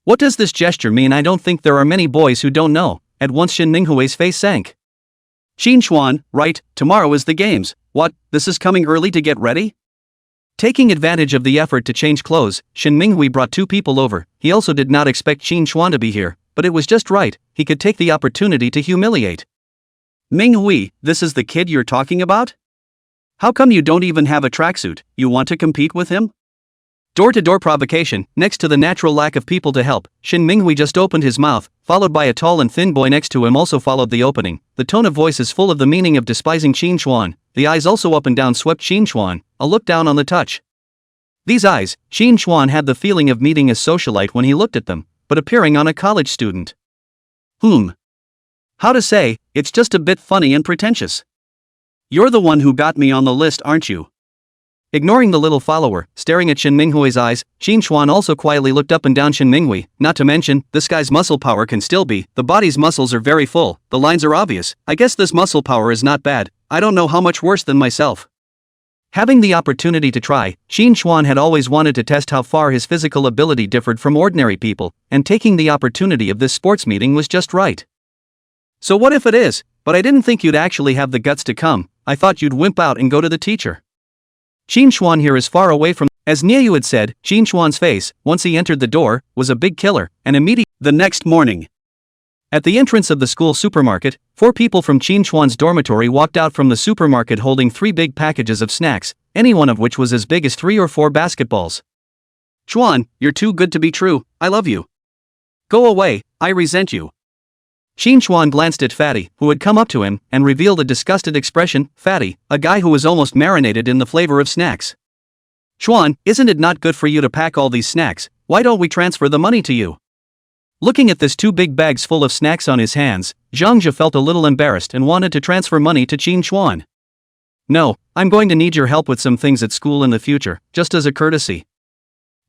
What does this gesture mean? I don't think there are many boys who don't know. At once Shen Minghui's face sank. Qin Xuan, right, tomorrow is the games. What, this is coming early to get ready? Taking advantage of the effort to change clothes, Shen Minghui brought two people over. He also did not expect Qin Xuan to be here, but it was just right, he could take the opportunity to humiliate. Minghui, this is the kid you're talking about? How come you don't even have a tracksuit? You want to compete with him? Door-to-door provocation. Next to the natural lack of people to help, Shen Minghui just opened his mouth, followed by a tall and thin boy next to him also followed the opening. The tone of voice is full of the meaning of despising Qin Xuan. The eyes also up and down swept Qin Xuan, a look down on the touch. These eyes, Qin Xuan had the feeling of meeting a socialite when he looked at them, but appearing on a college student. How to say, it's just a bit funny and pretentious. You're the one who got me on the list, aren't you? Ignoring the little follower, staring at Shen Minghui's eyes, Qin Xuan also quietly looked up and down Shen Minghui. Not to mention, this guy's muscle power can still be, the body's muscles are very full, the lines are obvious. I guess this muscle power is not bad, I don't know how much worse than myself. Having the opportunity to try, Qin Xuan had always wanted to test how far his physical ability differed from ordinary people, and taking the opportunity of this sports meeting was just right. So what if it is? But I didn't think you'd actually have the guts to come, I thought you'd wimp out and go to the teacher. Qin Xuan here is far away from, as Niayu had said, Qin Xuan's face, once he entered the door, was a big killer, and immediately, the next morning. At the entrance of the school supermarket, 4 people from Qin Xuan's dormitory walked out from the supermarket holding 3 big packages of snacks, any one of which was as big as 3 or 4 basketballs. Xuan, you're too good to be true, I love you. Go away, I resent you. Qin Xuan glanced at Fatty, who had come up to him, and revealed a disgusted expression. Fatty, a guy who was almost marinated in the flavor of snacks. Xuan, isn't it not good for you to pack all these snacks? Why don't we transfer the money to you? Looking at this 2 big bags full of snacks on his hands, Zhang Jie felt a little embarrassed and wanted to transfer money to Qin Xuan. No, I'm going to need your help with some things at school in the future, just as a courtesy.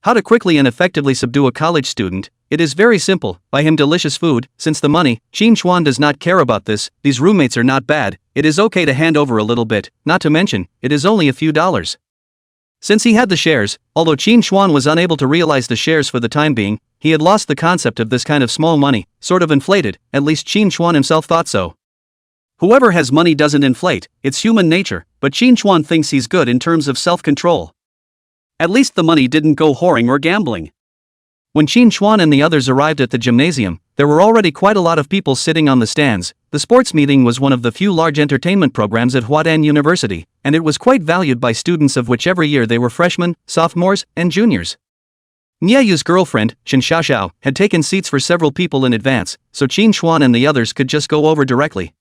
How to quickly and effectively subdue a college student? It is very simple, buy him delicious food. Since the money, Qin Xuan does not care about this, these roommates are not bad, it is okay to hand over a little bit, not to mention, it is only a few dollars. Since he had the shares, although Qin Xuan was unable to realize the shares for the time being, he had lost the concept of this kind of small money, sort of inflated, at least Qin Xuan himself thought so. Whoever has money doesn't inflate, it's human nature, but Qin Xuan thinks he's good in terms of self-control. At least the money didn't go whoring or gambling. When Qin Xuan and the others arrived at the gymnasium, there were already quite a lot of people sitting on the stands. The sports meeting was one of the few large entertainment programs at Huadan University, and it was quite valued by students of which every year they were freshmen, sophomores, and juniors. Niayu's girlfriend, Chen Xiaoxiao, had taken seats for several people in advance, so Qin Xuan and the others could just go over directly.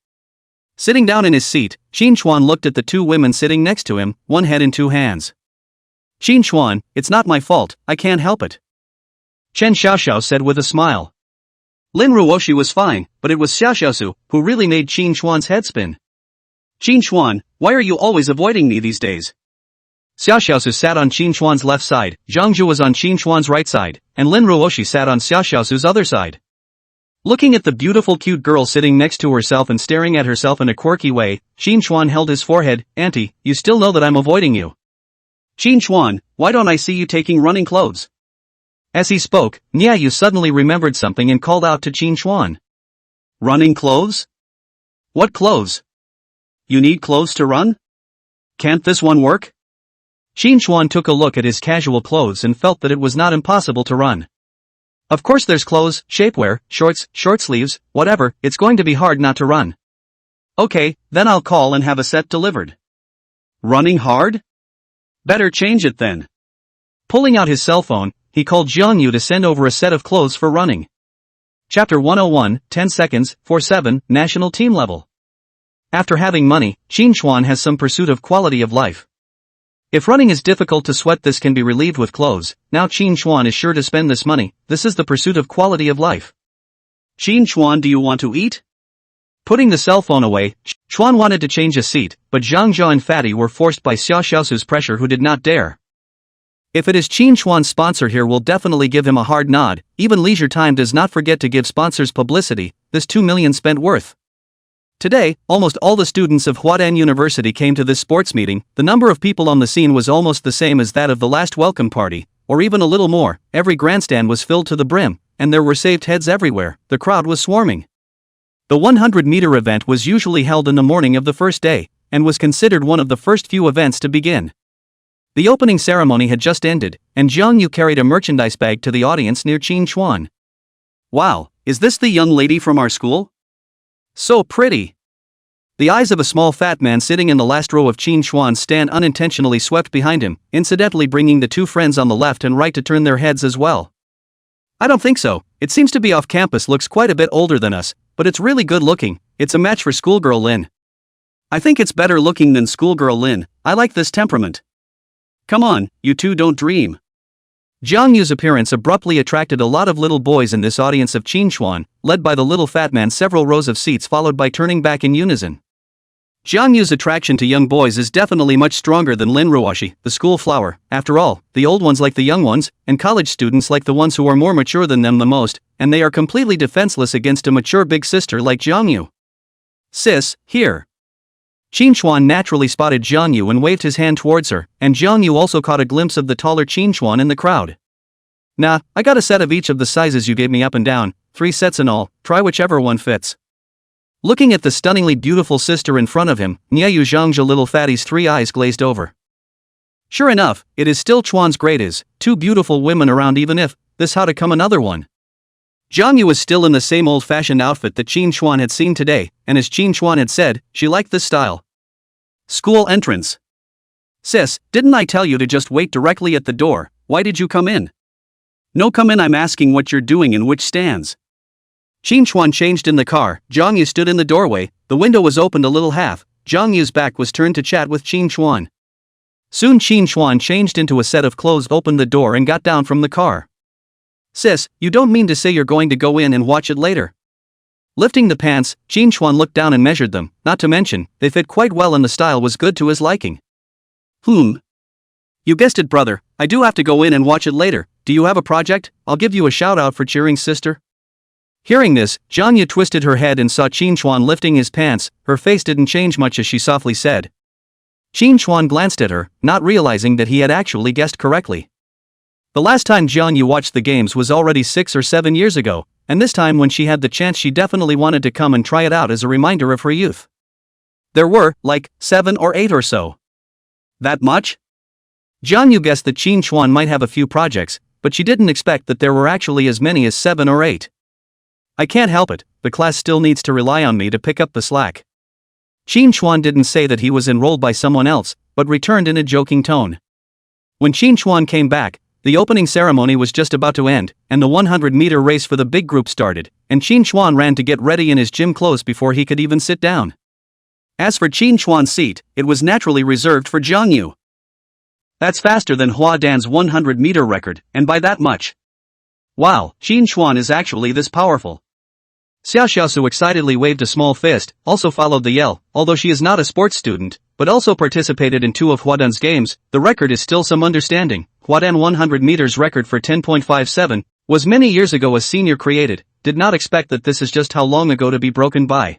Sitting down in his seat, Qin Xuan looked at the 2 women sitting next to him, one head and 2 hands. Qin Xuan, it's not my fault, I can't help it. Chen Xiaoxiao said with a smile. Lin Ruoshi was fine, but it was Xiaoxiaosu who really made Qin Xuan's head spin. Qin Xuan, why are you always avoiding me these days? Xiaoxiaosu sat on Qin Xuan's left side, Zhang Jie was on Qin Xuan's right side, and Lin Ruoshi sat on Xiaoxiaosu's other side. Looking at the beautiful cute girl sitting next to herself and staring at herself in a quirky way, Qin Xuan held his forehead. Auntie, you still know that I'm avoiding you. Qin Xuan, why don't I see you taking running clothes? As he spoke, Niayu suddenly remembered something and called out to Qin Xuan. Running clothes? What clothes? You need clothes to run? Can't this one work? Qin Xuan took a look at his casual clothes and felt that it was not impossible to run. Of course there's clothes, shapewear, shorts, short sleeves, whatever, it's going to be hard not to run. Okay, then I'll call and have a set delivered. Running hard? Better change it then. Pulling out his cell phone, he called Zhang Yu to send over a set of clothes for running. Chapter 101, 10 seconds, 4-7, national team level. After having money, Qin Xuan has some pursuit of quality of life. If running is difficult to sweat, this can be relieved with clothes. Now Qin Xuan is sure to spend this money, this is the pursuit of quality of life. Qin Xuan, do you want to eat? Putting the cell phone away, Chuan wanted to change a seat, but Zhang Zhao and Fatty were forced by Xia Xiaosu's pressure, who did not dare. If it is Qin Chuan's sponsor here, will definitely give him a hard nod. Even Leisure Time does not forget to give sponsors publicity. This 2 million spent worth. Today, almost all the students of Huadan University came to this sports meeting. The number of people on the scene was almost the same as that of the last welcome party, or even a little more. Every grandstand was filled to the brim, and there were shaved heads everywhere. The crowd was swarming. The 100-meter event was usually held in the morning of the first day, and was considered one of the first few events to begin. The opening ceremony had just ended, and Zhang Yu carried a merchandise bag to the audience near Qin Chuan. Wow, is this the young lady from our school? So pretty. The eyes of a small fat man sitting in the last row of Qin Chuan's stand unintentionally swept behind him, incidentally bringing the two friends on the left and right to turn their heads as well. I don't think so. It seems to be off campus, looks quite a bit older than us, but it's really good looking. It's a match for schoolgirl Lin. I think it's better looking than schoolgirl Lin. I like this temperament. Come on, you two, don't dream. Zhang Yu's appearance abruptly attracted a lot of little boys in this audience of Qin Chuan, led by the little fat man. Several rows of seats followed by turning back in unison. Zhang Yu's attraction to young boys is definitely much stronger than Lin Ruoshi, the school flower. After all, the old ones like the young ones, and college students like the ones who are more mature than them the most, and they are completely defenseless against a mature big sister like Zhang Yu. Sis, here. Qin Chuan naturally spotted Zhang Yu and waved his hand towards her, and Zhang Yu also caught a glimpse of the taller Qin Chuan in the crowd. Nah, I got a set of each of the sizes you gave me up and down, 3 sets in all, try whichever one fits. Looking at the stunningly beautiful sister in front of him, Niayu Zhangzhe little fatty's 3 eyes glazed over. Sure enough, it is still Chuan's great is, 2 beautiful women around, even if, this how to come another one. Zhang Yu was still in the same old-fashioned outfit that Qin Chuan had seen today, and as Qin Chuan had said, she liked this style. School entrance. Sis, didn't I tell you to just wait directly at the door? Why did you come in? No, come in, I'm asking what you're doing and which stands. Qin Chuan changed in the car. Zhang Yu stood in the doorway. The window was opened a little half. Zhang Yu's back was turned to chat with Qin Chuan. Soon Qin Chuan changed into a set of clothes, opened the door and got down from the car. Sis, you don't mean to say you're going to go in and watch it later? Lifting the pants, Qin Chuan looked down and measured them, not to mention, they fit quite well and the style was good to his liking. You guessed it, brother, I do have to go in and watch it later. Do you have a project? I'll give you a shout out for cheering, sister. Hearing this, Zhang Yu twisted her head and saw Qin Chuan lifting his pants. Her face didn't change much as she softly said. Qin Chuan glanced at her, not realizing that he had actually guessed correctly. The last time Zhang Yu watched the games was already 6 or 7 years ago, and this time when she had the chance she definitely wanted to come and try it out as a reminder of her youth. There were, like, 7 or 8 or so. That much? Zhang Yu guessed that Qin Chuan might have a few projects, but she didn't expect that there were actually as many as 7 or 8. I can't help it, the class still needs to rely on me to pick up the slack. Qin Chuan didn't say that he was enrolled by someone else, but returned in a joking tone. When Qin Chuan came back, the opening ceremony was just about to end, and the 100-meter race for the big group started, and Qin Chuan ran to get ready in his gym clothes before he could even sit down. As for Qin Chuan's seat, it was naturally reserved for Zhang Yu. That's faster than Hua Dan's 100-meter record, and by that much. Wow, Qin Chuan is actually this powerful. Xia Xiaosu excitedly waved a small fist, also followed the yell. Although she is not a sports student, but also participated in 2 of Huadan's games, the record is still some understanding. Huadan 100 meters record for 10.57 was many years ago a senior created, did not expect that this is just how long ago to be broken by.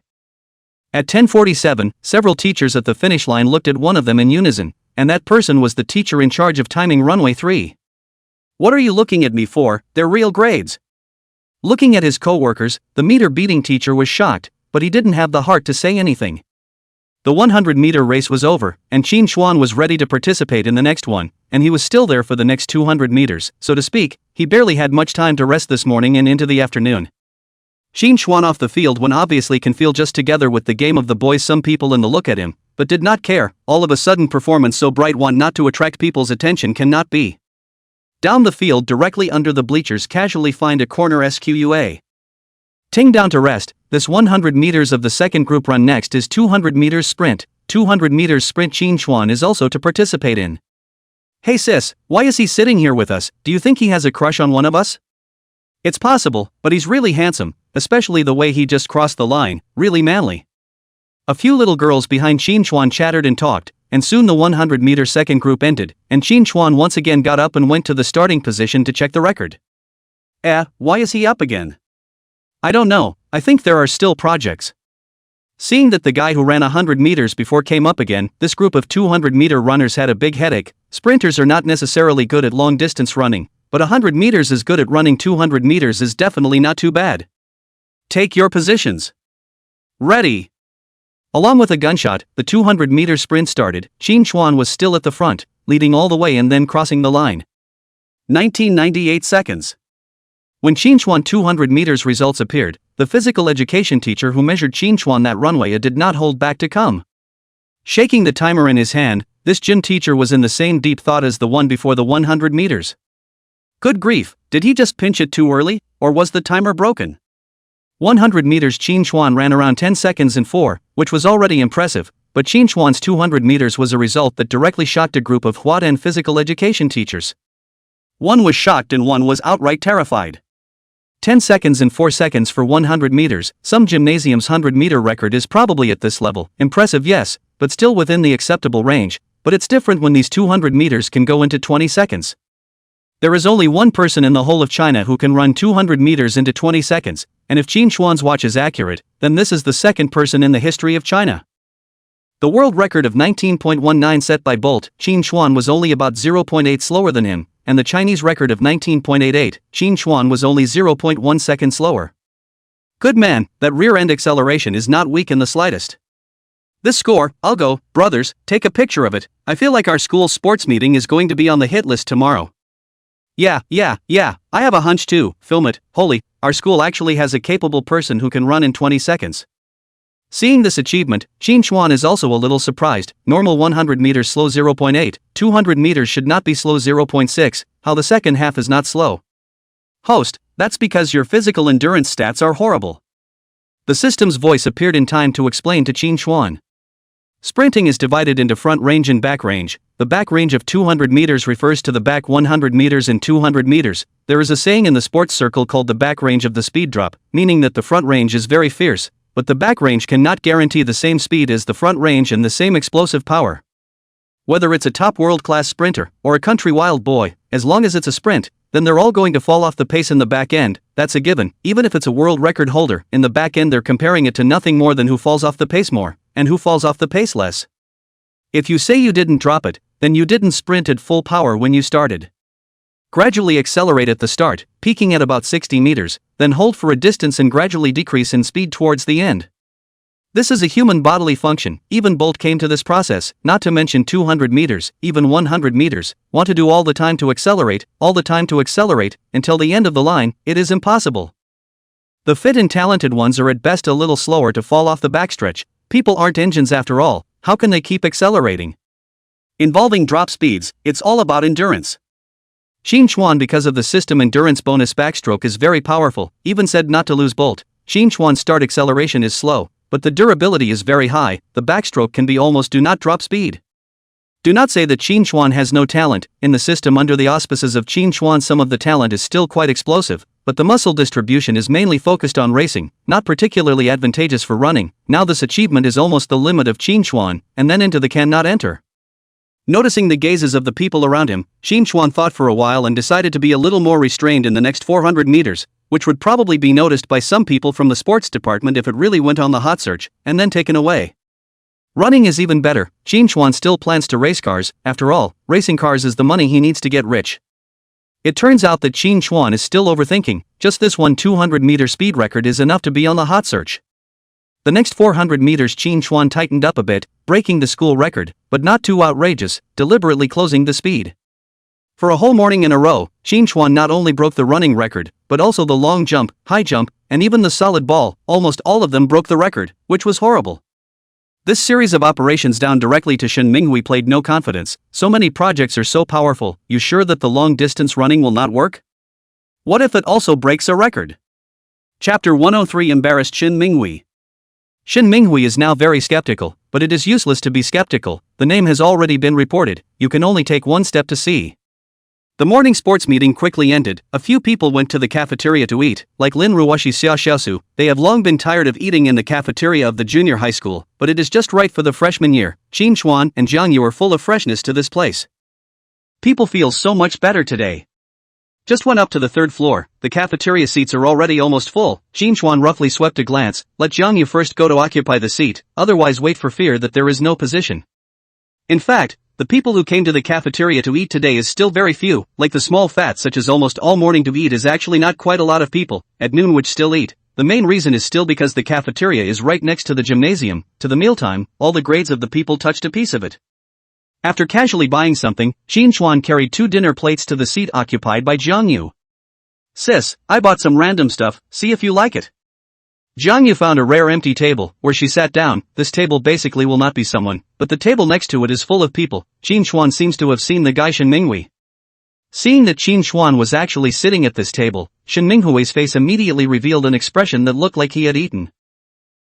At 10:47, several teachers at the finish line looked at one of them in unison, and that person was the teacher in charge of timing runway 3. What are you looking at me for? They're real grades. Looking at his co-workers, the meter-beating teacher was shocked, but he didn't have the heart to say anything. The 100-meter race was over, and Qin Chuan was ready to participate in the next one, and he was still there for the next 200 meters, so to speak. He barely had much time to rest this morning and into the afternoon. Qin Chuan off the field when obviously can feel just together with the game of the boys. Some people in the look at him, but did not care. All of a sudden performance so bright one not to attract people's attention cannot be. Down the field directly under the bleachers casually find a corner SQUA. Ting down to rest. This 100 meters of the second group run. Next is 200 meters sprint. 200 meters sprint Qin Chuan is also to participate in. Hey sis, why is he sitting here with us? Do you think he has a crush on one of us? It's possible, but he's really handsome, especially the way he just crossed the line, really manly. A few little girls behind Qin Chuan chattered and talked, and soon the 100-meter second group ended, and Qin Chuan once again got up and went to the starting position to check the record. Why is he up again? I don't know, I think there are still projects. Seeing that the guy who ran 100 meters before came up again, this group of 200-meter runners had a big headache. Sprinters are not necessarily good at long-distance running, but 100 meters is good at running. 200 meters is definitely not too bad. Take your positions. Ready. Along with a gunshot, the 200-meter sprint started. Qin Chuan was still at the front, leading all the way and then crossing the line. 1998 seconds. When Qin Chuan 200 meters results appeared, the physical education teacher who measured Qin Chuan that runway did not hold back to come. Shaking the timer in his hand, this gym teacher was in the same deep thought as the one before the 100 meters. Good grief, did he just pinch it too early, or was the timer broken? 100 meters Qin Chuan ran around 10 seconds in 4, which was already impressive, but Qin Chuan's 200 meters was a result that directly shocked a group of Huadan physical education teachers. One was shocked and one was outright terrified. 10 seconds and 4 seconds for 100 meters, some gymnasium's 100-meter record is probably at this level. Impressive, yes, but still within the acceptable range, but it's different when these 200 meters can go into 20 seconds. There is only one person in the whole of China who can run 200 meters into 20 seconds, and if Qin Chuan's watch is accurate, then this is the second person in the history of China. The world record of 19.19 set by Bolt, Qin Chuan was only about 0.8 slower than him, and the Chinese record of 19.88, Qin Chuan was only 0.1 seconds slower. Good man, that rear-end acceleration is not weak in the slightest. This score, I'll go, brothers, take a picture of it. I feel like our school sports meeting is going to be on the hit list tomorrow. Yeah, I have a hunch too, film it. Holy, our school actually has a capable person who can run in 20 seconds. Seeing this achievement, Qin Chuan is also a little surprised. Normal 100 meters slow 0.8, 200 meters should not be slow 0.6, how the second half is not slow. Host, that's because your physical endurance stats are horrible. The system's voice appeared in time to explain to Qin Chuan. Sprinting is divided into front range and back range. The back range of 200 meters refers to the back 100 meters and 200 meters. There is a saying in the sports circle called the back range of the speed drop, meaning that the front range is very fierce, but the back range cannot guarantee the same speed as the front range and the same explosive power. Whether it's a top world-class sprinter or a country wild boy, as long as it's a sprint, then they're all going to fall off the pace in the back end. That's a given. Even if it's a world record holder, in the back end they're comparing it to nothing more than who falls off the pace more, and who falls off the pace less. If you say you didn't drop it, then you didn't sprint at full power when you started. Gradually accelerate at the start, peaking at about 60 meters, then hold for a distance and gradually decrease in speed towards the end. This is a human bodily function. Even Bolt came to this process, not to mention 200 meters, even 100 meters, want to do all the time to accelerate, until the end of the line. It is impossible. The fit and talented ones are at best a little slower to fall off the backstretch. People aren't engines after all, how can they keep accelerating? Involving drop speeds, it's all about endurance. Qin Chuan, because of the system endurance bonus backstroke, is very powerful, even said not to lose Bolt. Qin Chuan's start acceleration is slow, but the durability is very high. The backstroke can be almost do not drop speed. Do not say that Qin Chuan has no talent. In the system under the auspices of Qin Chuan, some of the talent is still quite explosive, but the muscle distribution is mainly focused on racing, not particularly advantageous for running. Now this achievement is almost the limit of Qin Chuan, and then into the cannot enter. Noticing the gazes of the people around him, Qin Chuan thought for a while and decided to be a little more restrained in the next 400 meters, which would probably be noticed by some people from the sports department if it really went on the hot search, and then taken away. Running is even better. Qin Chuan still plans to race cars. After all, racing cars is the money he needs to get rich. It turns out that Qin Chuan is still overthinking. Just this one 200-meter speed record is enough to be on the hot search. The next 400 meters Qin Chuan tightened up a bit, breaking the school record, but not too outrageous, deliberately closing the speed. For a whole morning in a row, Qin Chuan not only broke the running record, but also the long jump, high jump, and even the solid ball. Almost all of them broke the record, which was horrible. This series of operations down directly to Shen Minghui played no confidence. So many projects are so powerful, you sure that the long distance running will not work? What if it also breaks a record? Chapter 103 Embarrassed Shen Minghui. Shen Minghui is now very skeptical, but it is useless to be skeptical. The name has already been reported, you can only take one step to see. The morning sports meeting quickly ended. A few people went to the cafeteria to eat, like Lin Ruoshi Xiaoxiaosu. They have long been tired of eating in the cafeteria of the junior high school, but it is just right for the freshman year. Qin Xuan and Jiang Yu are full of freshness to this place. People feel so much better today. Just went up to the third floor. The cafeteria seats are already almost full. Qin Xuan roughly swept a glance. Let Jiang Yu first go to occupy the seat, otherwise wait for fear that there is no position. In fact, the people who came to the cafeteria to eat today is still very few, like the small fat such as almost all morning to eat is actually not quite a lot of people, at noon which still eat. The main reason is still because the cafeteria is right next to the gymnasium. To the mealtime, all the grades of the people touched a piece of it. After casually buying something, Qin Xuan carried 2 dinner plates to the seat occupied by Jiang Yu. Sis, I bought some random stuff, see if you like it. Jiang Yu found a rare empty table, where she sat down. This table basically will not be someone, but the table next to it is full of people. Qin Xuan seems to have seen the guy Shen Minghui. Seeing that Qin Xuan was actually sitting at this table, Shen Minghui's face immediately revealed an expression that looked like he had eaten.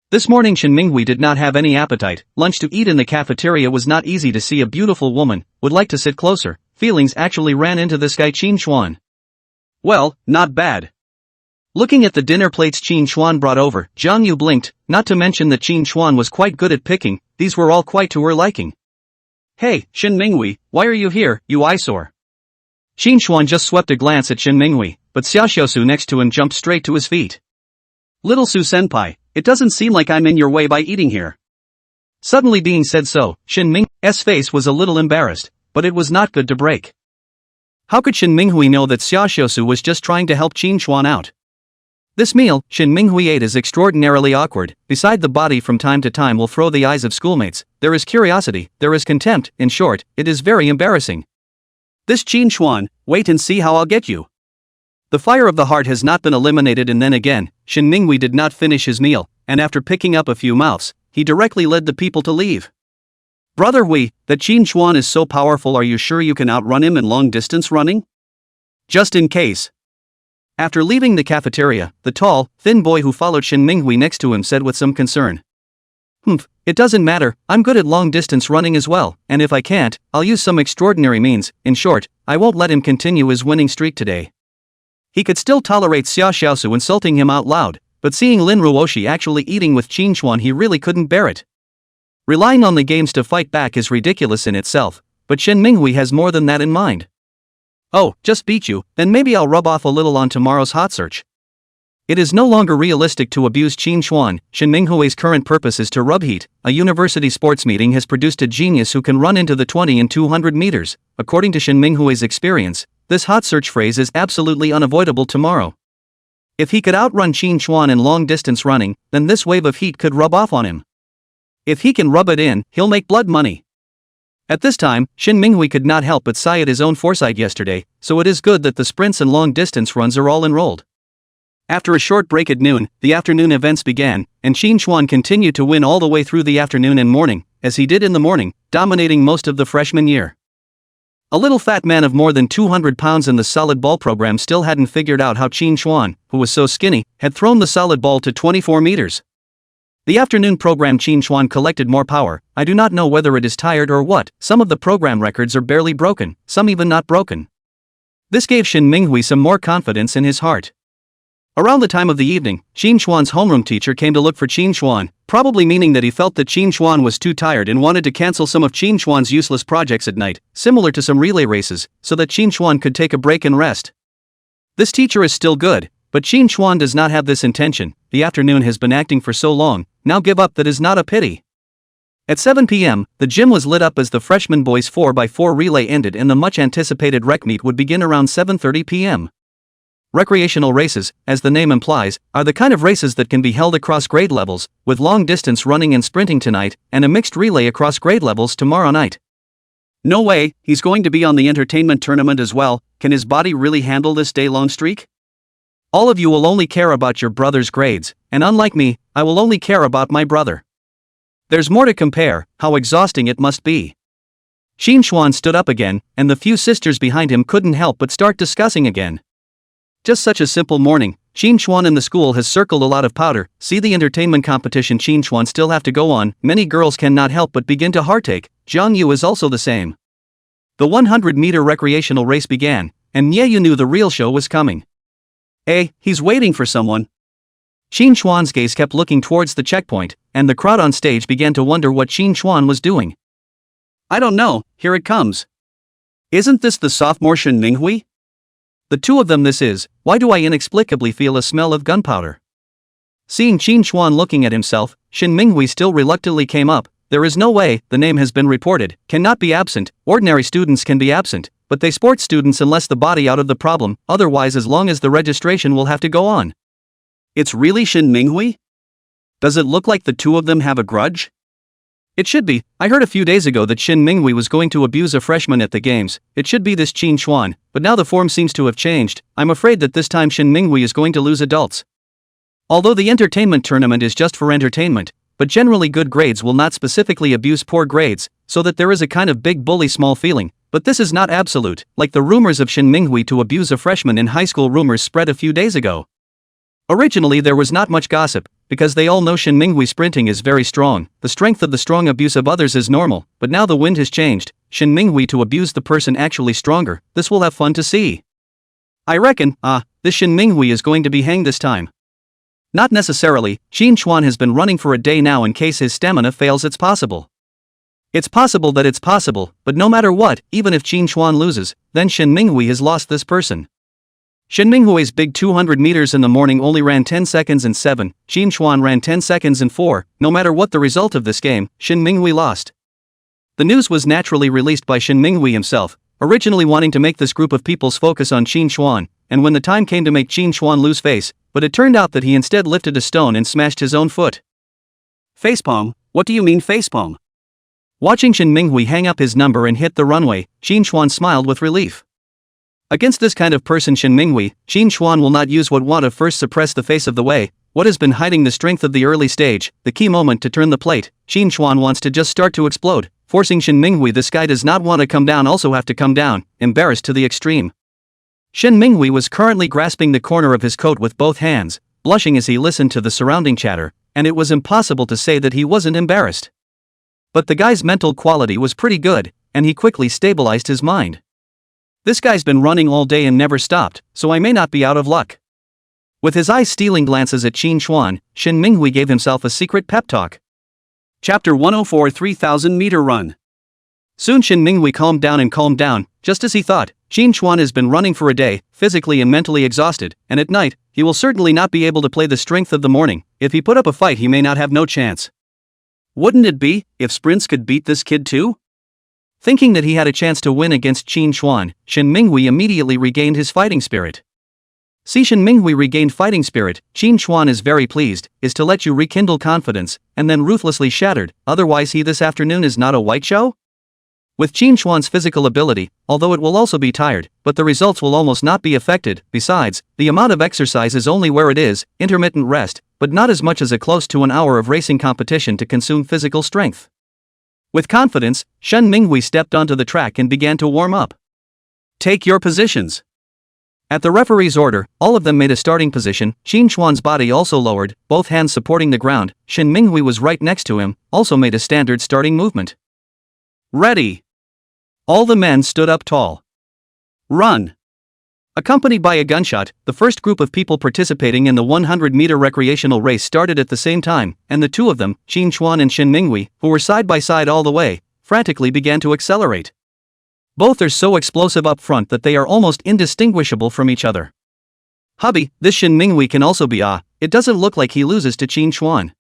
This morning Shen Minghui did not have any appetite. Lunch to eat in the cafeteria was not easy to see a beautiful woman, would like to sit closer. Feelings actually ran into this guy Qin Xuan. Well, not bad. Looking at the dinner plates Qin Xuan brought over, Jiang Yu blinked, not to mention that Qin Xuan was quite good at picking. These were all quite to her liking. Hey, Shen Minghui, why are you here, you eyesore? Qin Xuan just swept a glance at Shen Minghui, but Xiaoxiaosu next to him jumped straight to his feet. Little Su Senpai, it doesn't seem like I'm in your way by eating here. Suddenly being said so, Shen Minghui's face was a little embarrassed, but it was not good to break. How could Shen Minghui know that Xiaoxiaosu was just trying to help Qin Xuan out? This meal, Shen Minghui ate is extraordinarily awkward. Beside the body from time to time will throw the eyes of schoolmates. There is curiosity, there is contempt, in short, it is very embarrassing. This Qin Xuan, wait and see how I'll get you. The fire of the heart has not been eliminated and then again, Shen Minghui did not finish his meal, and after picking up a few mouths, he directly led the people to leave. Brother Hui, that Qin Xuan is so powerful, are you sure you can outrun him in long distance running? Just in case. After leaving the cafeteria, the tall, thin boy who followed Shen Minghui next to him said with some concern. It doesn't matter, I'm good at long distance running as well, and if I can't, I'll use some extraordinary means. In short, I won't let him continue his winning streak today. He could still tolerate Xiaoxiaosu insulting him out loud, but seeing Lin Ruoshi actually eating with Qin Xuan he really couldn't bear it. Relying on the games to fight back is ridiculous in itself, but Shen Minghui has more than that in mind. Oh, just beat you, then maybe I'll rub off a little on tomorrow's hot search. It is no longer realistic to abuse Qin Xuan. Shen Minghui's current purpose is to rub heat. A university sports meeting has produced a genius who can run into the 20 and 200 meters. According to Shen Minghui's experience, this hot search phrase is absolutely unavoidable tomorrow. If he could outrun Qin Xuan in long distance running, then this wave of heat could rub off on him. If he can rub it in, he'll make blood money. At this time, Shen Minghui could not help but sigh at his own foresight yesterday, so it is good that the sprints and long-distance runs are all enrolled. After a short break at noon, the afternoon events began, and Qin Xuan continued to win all the way through the afternoon and morning, as he did in the morning, dominating most of the freshman year. A little fat man of more than 200 pounds in the solid ball program still hadn't figured out how Qin Xuan, who was so skinny, had thrown the solid ball to 24 meters. The afternoon program Qin Xuan collected more power. I do not know whether it is tired or what. Some of the program records are barely broken, some even not broken. This gave Shen Minghui some more confidence in his heart. Around the time of the evening, Qin Xuan's homeroom teacher came to look for Qin Xuan, probably meaning that he felt that Qin Xuan was too tired and wanted to cancel some of Qin Xuan's useless projects at night, similar to some relay races, so that Qin Xuan could take a break and rest. This teacher is still good, but Qin Xuan does not have this intention. The afternoon has been acting for so long, now give up, that is not a pity. At 7 p.m., the gym was lit up as the freshman boys 4x4 relay ended and the much anticipated rec meet would begin around 7:30 p.m. Recreational races, as the name implies, are the kind of races that can be held across grade levels, with long-distance running and sprinting tonight, and a mixed relay across grade levels tomorrow night. No way, he's going to be on the entertainment tournament as well. Can his body really handle this day-long streak? All of you will only care about your brother's grades, and unlike me, I will only care about my brother. There's more to compare. How exhausting it must be. Qin Xuan stood up again, and the few sisters behind him couldn't help but start discussing again. Just such a simple morning. Qin Xuan in the school has circled a lot of powder. See the entertainment competition Qin Xuan still have to go on. Many girls cannot help but begin to heartache. Jiang Yu is also the same. The 100-meter recreational race began. and yeah, you knew the real show was coming. He's waiting for someone. Qin Chuan's gaze kept looking towards the checkpoint, and the crowd on stage began to wonder what Qin Chuan was doing. I don't know, here it comes. Isn't this the sophomore Shen Minghui? The two of them this is, why do I inexplicably feel a smell of gunpowder? Seeing Qin Chuan looking at himself, Shen Minghui still reluctantly came up. There is no way, the name has been reported, cannot be absent, ordinary students can be absent, but they sport students unless the body out of the problem, otherwise as long as the registration will have to go on. It's really Shen Minghui? Does it look like the two of them have a grudge? It should be. I heard a few days ago that Shen Minghui was going to abuse a freshman at the games. It should be this Qin Chuan, but now the form seems to have changed. I'm afraid that this time Shen Minghui is going to lose adults. Although the entertainment tournament is just for entertainment, but generally good grades will not specifically abuse poor grades, so that there is a kind of big bully small feeling, but this is not absolute, like the rumors of Shen Minghui to abuse a freshman in high school rumors spread a few days ago. Originally there was not much gossip, because they all know Shen Minghui sprinting is very strong, the strength of the strong abuse of others is normal, but now the wind has changed, Shen Minghui to abuse the person actually stronger, this will have fun to see. I reckon, this Shen Minghui is going to be hanged this time. Not necessarily, Qin Chuan has been running for a day now in case his stamina fails it's possible. It's possible that it's possible, but no matter what, even if Qin Chuan loses, then Shen Minghui has lost this person. Shen Minghui's big 200 meters in the morning only ran 10 seconds and 7, Qin Chuan ran 10 seconds and 4, no matter what the result of this game, Shen Minghui lost. The news was naturally released by Shen Minghui himself, originally wanting to make this group of people's focus on Qin Chuan, and when the time came to make Qin Chuan lose face, but it turned out that he instead lifted a stone and smashed his own foot. Facepalm? What do you mean facepalm? Watching Shen Minghui hang up his number and hit the runway, Qin Chuan smiled with relief. Against this kind of person Shen Minghui, Qin Chuan will not use what want to first suppress the face of the way, what has been hiding the strength of the early stage, the key moment to turn the plate, Qin Chuan wants to just start to explode, forcing Shen Minghui this guy does not want to come down also have to come down, embarrassed to the extreme. Shen Minghui was currently grasping the corner of his coat with both hands, blushing as he listened to the surrounding chatter, and it was impossible to say that he wasn't embarrassed. But the guy's mental quality was pretty good, and he quickly stabilized his mind. This guy's been running all day and never stopped, so I may not be out of luck. With his eyes stealing glances at Qin Chuan, Shen Minghui gave himself a secret pep talk. Chapter 104 3000 meter run. Soon Shen Minghui calmed down, just as he thought, Qin Chuan has been running for a day, physically and mentally exhausted, and at night, he will certainly not be able to play the strength of the morning. If he put up a fight he may not have no chance. Wouldn't it be, if sprints could beat this kid too? Thinking that he had a chance to win against Qin Chuan, Shen Minghui immediately regained his fighting spirit. See, Shen Minghui regained fighting spirit, Qin Chuan is very pleased, is to let you rekindle confidence, and then ruthlessly shattered, otherwise he this afternoon is not a white show? With Qin Chuan's physical ability, although it will also be tired, but the results will almost not be affected, besides, the amount of exercise is only where it is, intermittent rest, but not as much as a close to an hour of racing competition to consume physical strength. With confidence, Shen Minghui stepped onto the track and began to warm up. Take your positions. At the referee's order, all of them made a starting position, Qin Chuan's body also lowered, both hands supporting the ground, Shen Minghui was right next to him, also made a standard starting movement. Ready. All the men stood up tall. Run. Accompanied by a gunshot, the first group of people participating in the 100-meter recreational race started at the same time, and the two of them, Qin Chuan and Shen Minghui, who were side by side all the way, frantically began to accelerate. Both are so explosive up front that they are almost indistinguishable from each other. Hubby, this Shen Minghui can also be it doesn't look like he loses to Qin Chuan.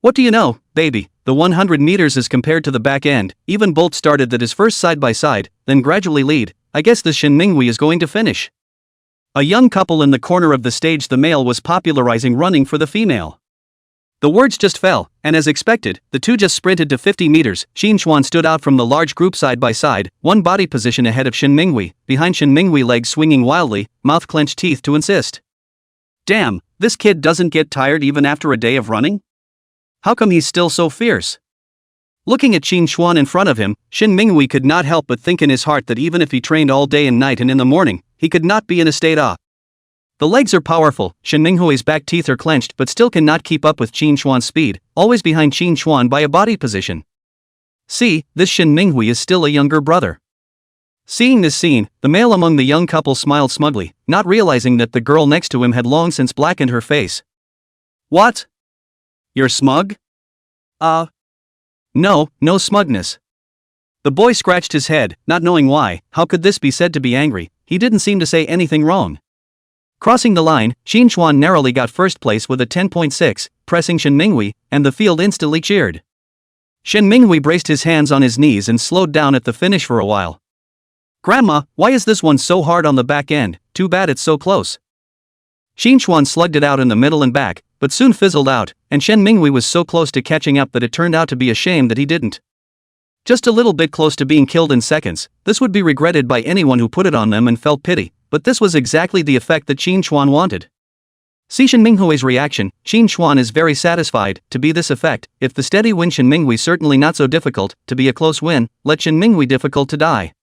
What do you know, baby, the 100 meters is compared to the back end, even Bolt started that is first side by side, then gradually lead. I guess this Shen Minghui is going to finish. A young couple in the corner of the stage, the male was popularizing running for the female. The words just fell, and as expected, the two just sprinted to 50 meters. Qin Chuan stood out from the large group side by side, one body position ahead of Shen Minghui, behind Shen Minghui, legs swinging wildly, mouth clenched teeth to insist. Damn, this kid doesn't get tired even after a day of running? How come he's still so fierce? Looking at Qin Chuan in front of him, Shen Minghui could not help but think in his heart that even if he trained all day and night and in the morning, he could not be in a state of. The legs are powerful, Shen Minghui's back teeth are clenched but still cannot keep up with Qin Chuan's speed, always behind Qin Chuan by a body position. See, this Shen Minghui is still a younger brother. Seeing this scene, the male among the young couple smiled smugly, not realizing that the girl next to him had long since blackened her face. What? You're smug? No, no smugness. The boy scratched his head, not knowing why. How could this be said to be angry? He didn't seem to say anything wrong. Crossing the line, Shin Chuan narrowly got first place with a 10.6, pressing Shin Minghui, and the field instantly cheered. Shin Minghui braced his hands on his knees and slowed down at the finish for a while. Grandma, why is this one so hard on the back end? Too bad it's so close. Shin Chuan slugged it out in the middle and back, but soon fizzled out, and Shin Minghui was so close to catching up that it turned out to be a shame that he didn't. Just a little bit close to being killed in seconds. This would be regretted by anyone who put it on them and felt pity, but this was exactly the effect that Shin Chuan wanted. See Shin Minghui's reaction. Shin Chuan is very satisfied to be this effect. If the steady win Shin Minghui certainly not so difficult to be a close win, let Shin Minghui difficult to die.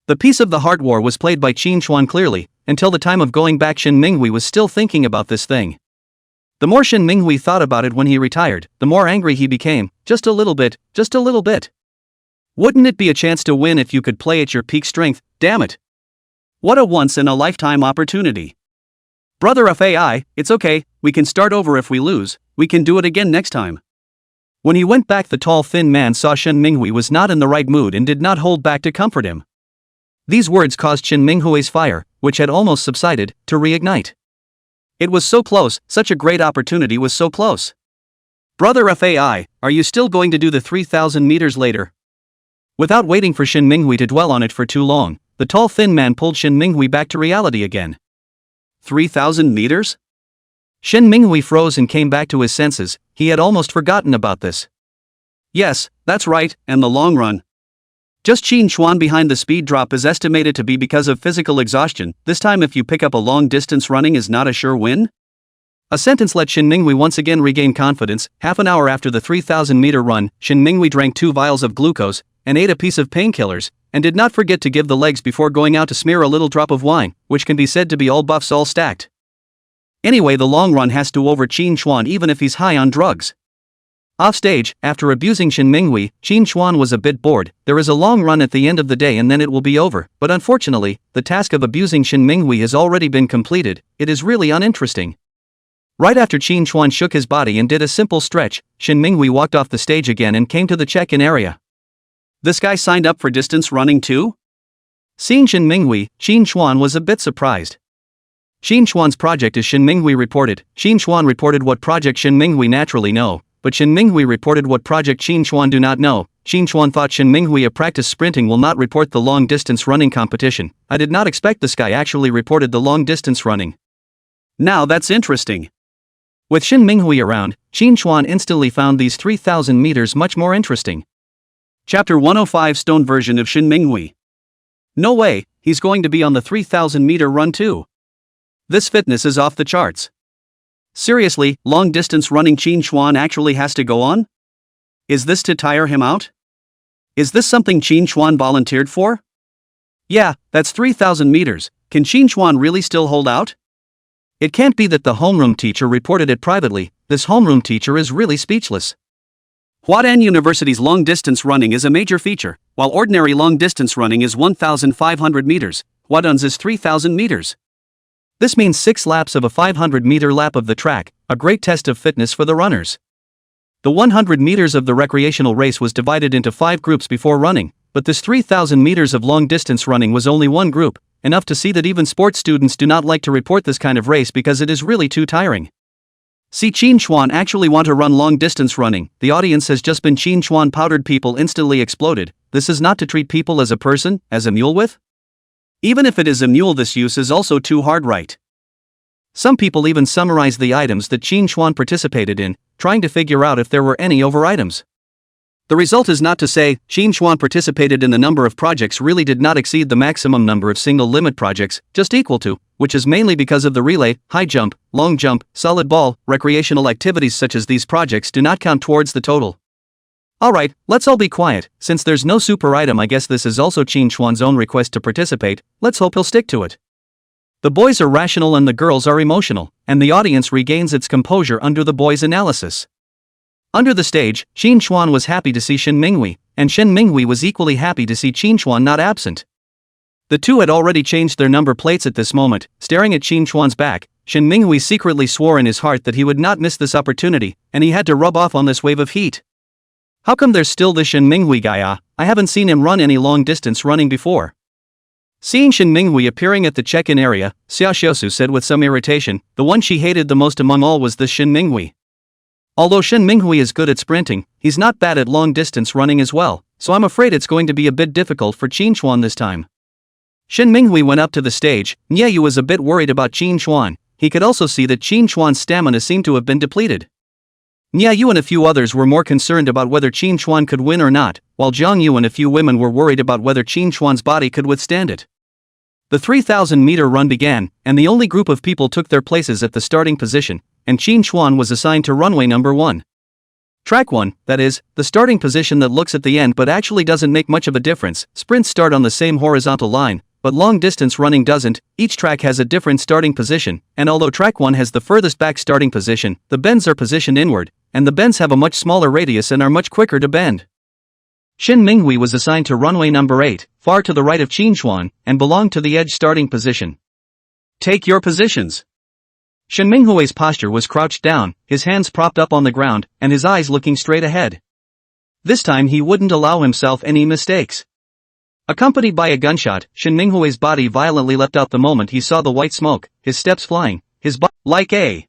The piece of the heart war was played by Shin Chuan clearly. Until the time of going back, Shin Minghui was still thinking about this thing. The more Shin Minghui thought about it when he retired, the more angry he became. Just a little bit, just a little bit. Wouldn't it be a chance to win if you could play at your peak strength? Damn it. What a once-in-a-lifetime opportunity. Brother FAI, it's okay, we can start over if we lose, we can do it again next time. When he went back, the tall thin man saw Shin Minghui was not in the right mood and did not hold back to comfort him. These words caused Shin Minghui's fire, which had almost subsided, to reignite. It was so close, such a great opportunity was so close. Brother FAI, are you still going to do the 3,000 meters later? Without waiting for Shin Minghui to dwell on it for too long, the tall thin man pulled Shin Minghui back to reality again. 3,000 meters? Shin Minghui froze and came back to his senses. He had almost forgotten about this. Yes, that's right, and the long run. Just Shin Chuan behind the speed drop is estimated to be because of physical exhaustion. This time if you pick up a long distance running is not a sure win? A sentence let Shin Minghui once again regain confidence. Half an hour after the 3,000 meter run, Shin Minghui drank 2 vials of glucose, and ate a piece of painkillers, and did not forget to give the legs before going out to smear a little drop of wine, which can be said to be all buffs all stacked. Anyway, the long run has to over Shin Chuan even if he's high on drugs. Off stage, after abusing Shin Minghui, Shin Chuan was a bit bored. There is a long run at the end of the day and then it will be over, but unfortunately, the task of abusing Shin Minghui has already been completed. It is really uninteresting. Right after Shin Chuan shook his body and did a simple stretch, Shin Minghui walked off the stage again and came to the check-in area. This guy signed up for distance running too? Seeing Shin Minghui, Shin Chuan was a bit surprised. Shin Chuan's project is Shin Minghui reported. Shin Chuan reported what project Shin Minghui naturally know, but Shin Minghui reported what project Shin Chuan do not know. Shin Chuan thought Shin Minghui a practice sprinting will not report the long distance running competition. I did not expect this guy actually reported the long distance running. Now that's interesting. With Shin Minghui around, Shin Chuan instantly found these 3,000 meters much more interesting. Chapter 105 Stone version of Shin Minghui. No way, he's going to be on the 3,000 meter run too. This fitness is off the charts. Seriously, long distance running Shin Chuan actually has to go on? Is this to tire him out? Is this something Shin Chuan volunteered for? Yeah, that's 3,000 meters. Can Shin Chuan really still hold out? It can't be that the homeroom teacher reported it privately. This homeroom teacher is really speechless. Huadan University's long-distance running is a major feature, while ordinary long-distance running is 1,500 meters, Huadan's is 3,000 meters. This means 6 laps of a 500-meter lap of the track, a great test of fitness for the runners. The 100 meters of the recreational race was divided into 5 groups before running, but this 3,000 meters of long-distance running was only one group, enough to see that even sports students do not like to report this kind of race because it is really too tiring. See, Shin Chuan actually want to run long-distance running. The audience has just been Shin Chuan powdered. People instantly exploded. This is not to treat people as a person, as a mule with? Even if it is a mule, this use is also too hard, right? Some people even summarized the items that Shin Chuan participated in, trying to figure out if there were any over items. The result is not to say Shin Chuan participated in the number of projects really did not exceed the maximum number of single limit projects, just equal to, which is mainly because of the relay, high jump, long jump, solid ball, recreational activities such as these projects do not count towards the total. Alright, let's all be quiet. Since there's no super item, I guess this is also Shin Chuan's own request to participate. Let's hope he'll stick to it. The boys are rational and the girls are emotional, and the audience regains its composure under the boys' analysis. Under the stage, Shin Chuan was happy to see Shin Minghui, and Shin Minghui was equally happy to see Shin Chuan not absent. The two had already changed their number plates at this moment. Staring at Qin Chuan's back, Shen Minghui secretly swore in his heart that he would not miss this opportunity, and he had to rub off on this wave of heat. How come there's still this Shen Minghui guy? I haven't seen him run any long distance running before. Seeing Shen Minghui appearing at the check-in area, Xia Xiaosu said with some irritation. The one she hated the most among all was this Shen Minghui. Although Shen Minghui is good at sprinting, he's not bad at long distance running as well, so I'm afraid it's going to be a bit difficult for Qin Chuan this time. Shen Minghui went up to the stage. Nie Yu was a bit worried about Qin Chuan. He could also see that Qin Chuan's stamina seemed to have been depleted. Nie Yu and a few others were more concerned about whether Qin Chuan could win or not, while Jiang Yu and a few women were worried about whether Qin Chuan's body could withstand it. The 3,000-meter run began, and the only group of people took their places at the starting position, and Qin Chuan was assigned to runway number 1. Track 1, that is, the starting position that looks at the end but actually doesn't make much of a difference. Sprints start on the same horizontal line, but long-distance running doesn't. Each track has a different starting position, and although track 1 has the furthest back starting position, the bends are positioned inward, and the bends have a much smaller radius and are much quicker to bend. Shen Minghui was assigned to runway number 8, far to the right of Qin Chuan, and belonged to the edge starting position. Take your positions. Shen Minghui's posture was crouched down, his hands propped up on the ground, and his eyes looking straight ahead. This time he wouldn't allow himself any mistakes. Accompanied by a gunshot, Shen Minghui's body violently leapt out the moment he saw the white smoke, his steps flying, his body like a.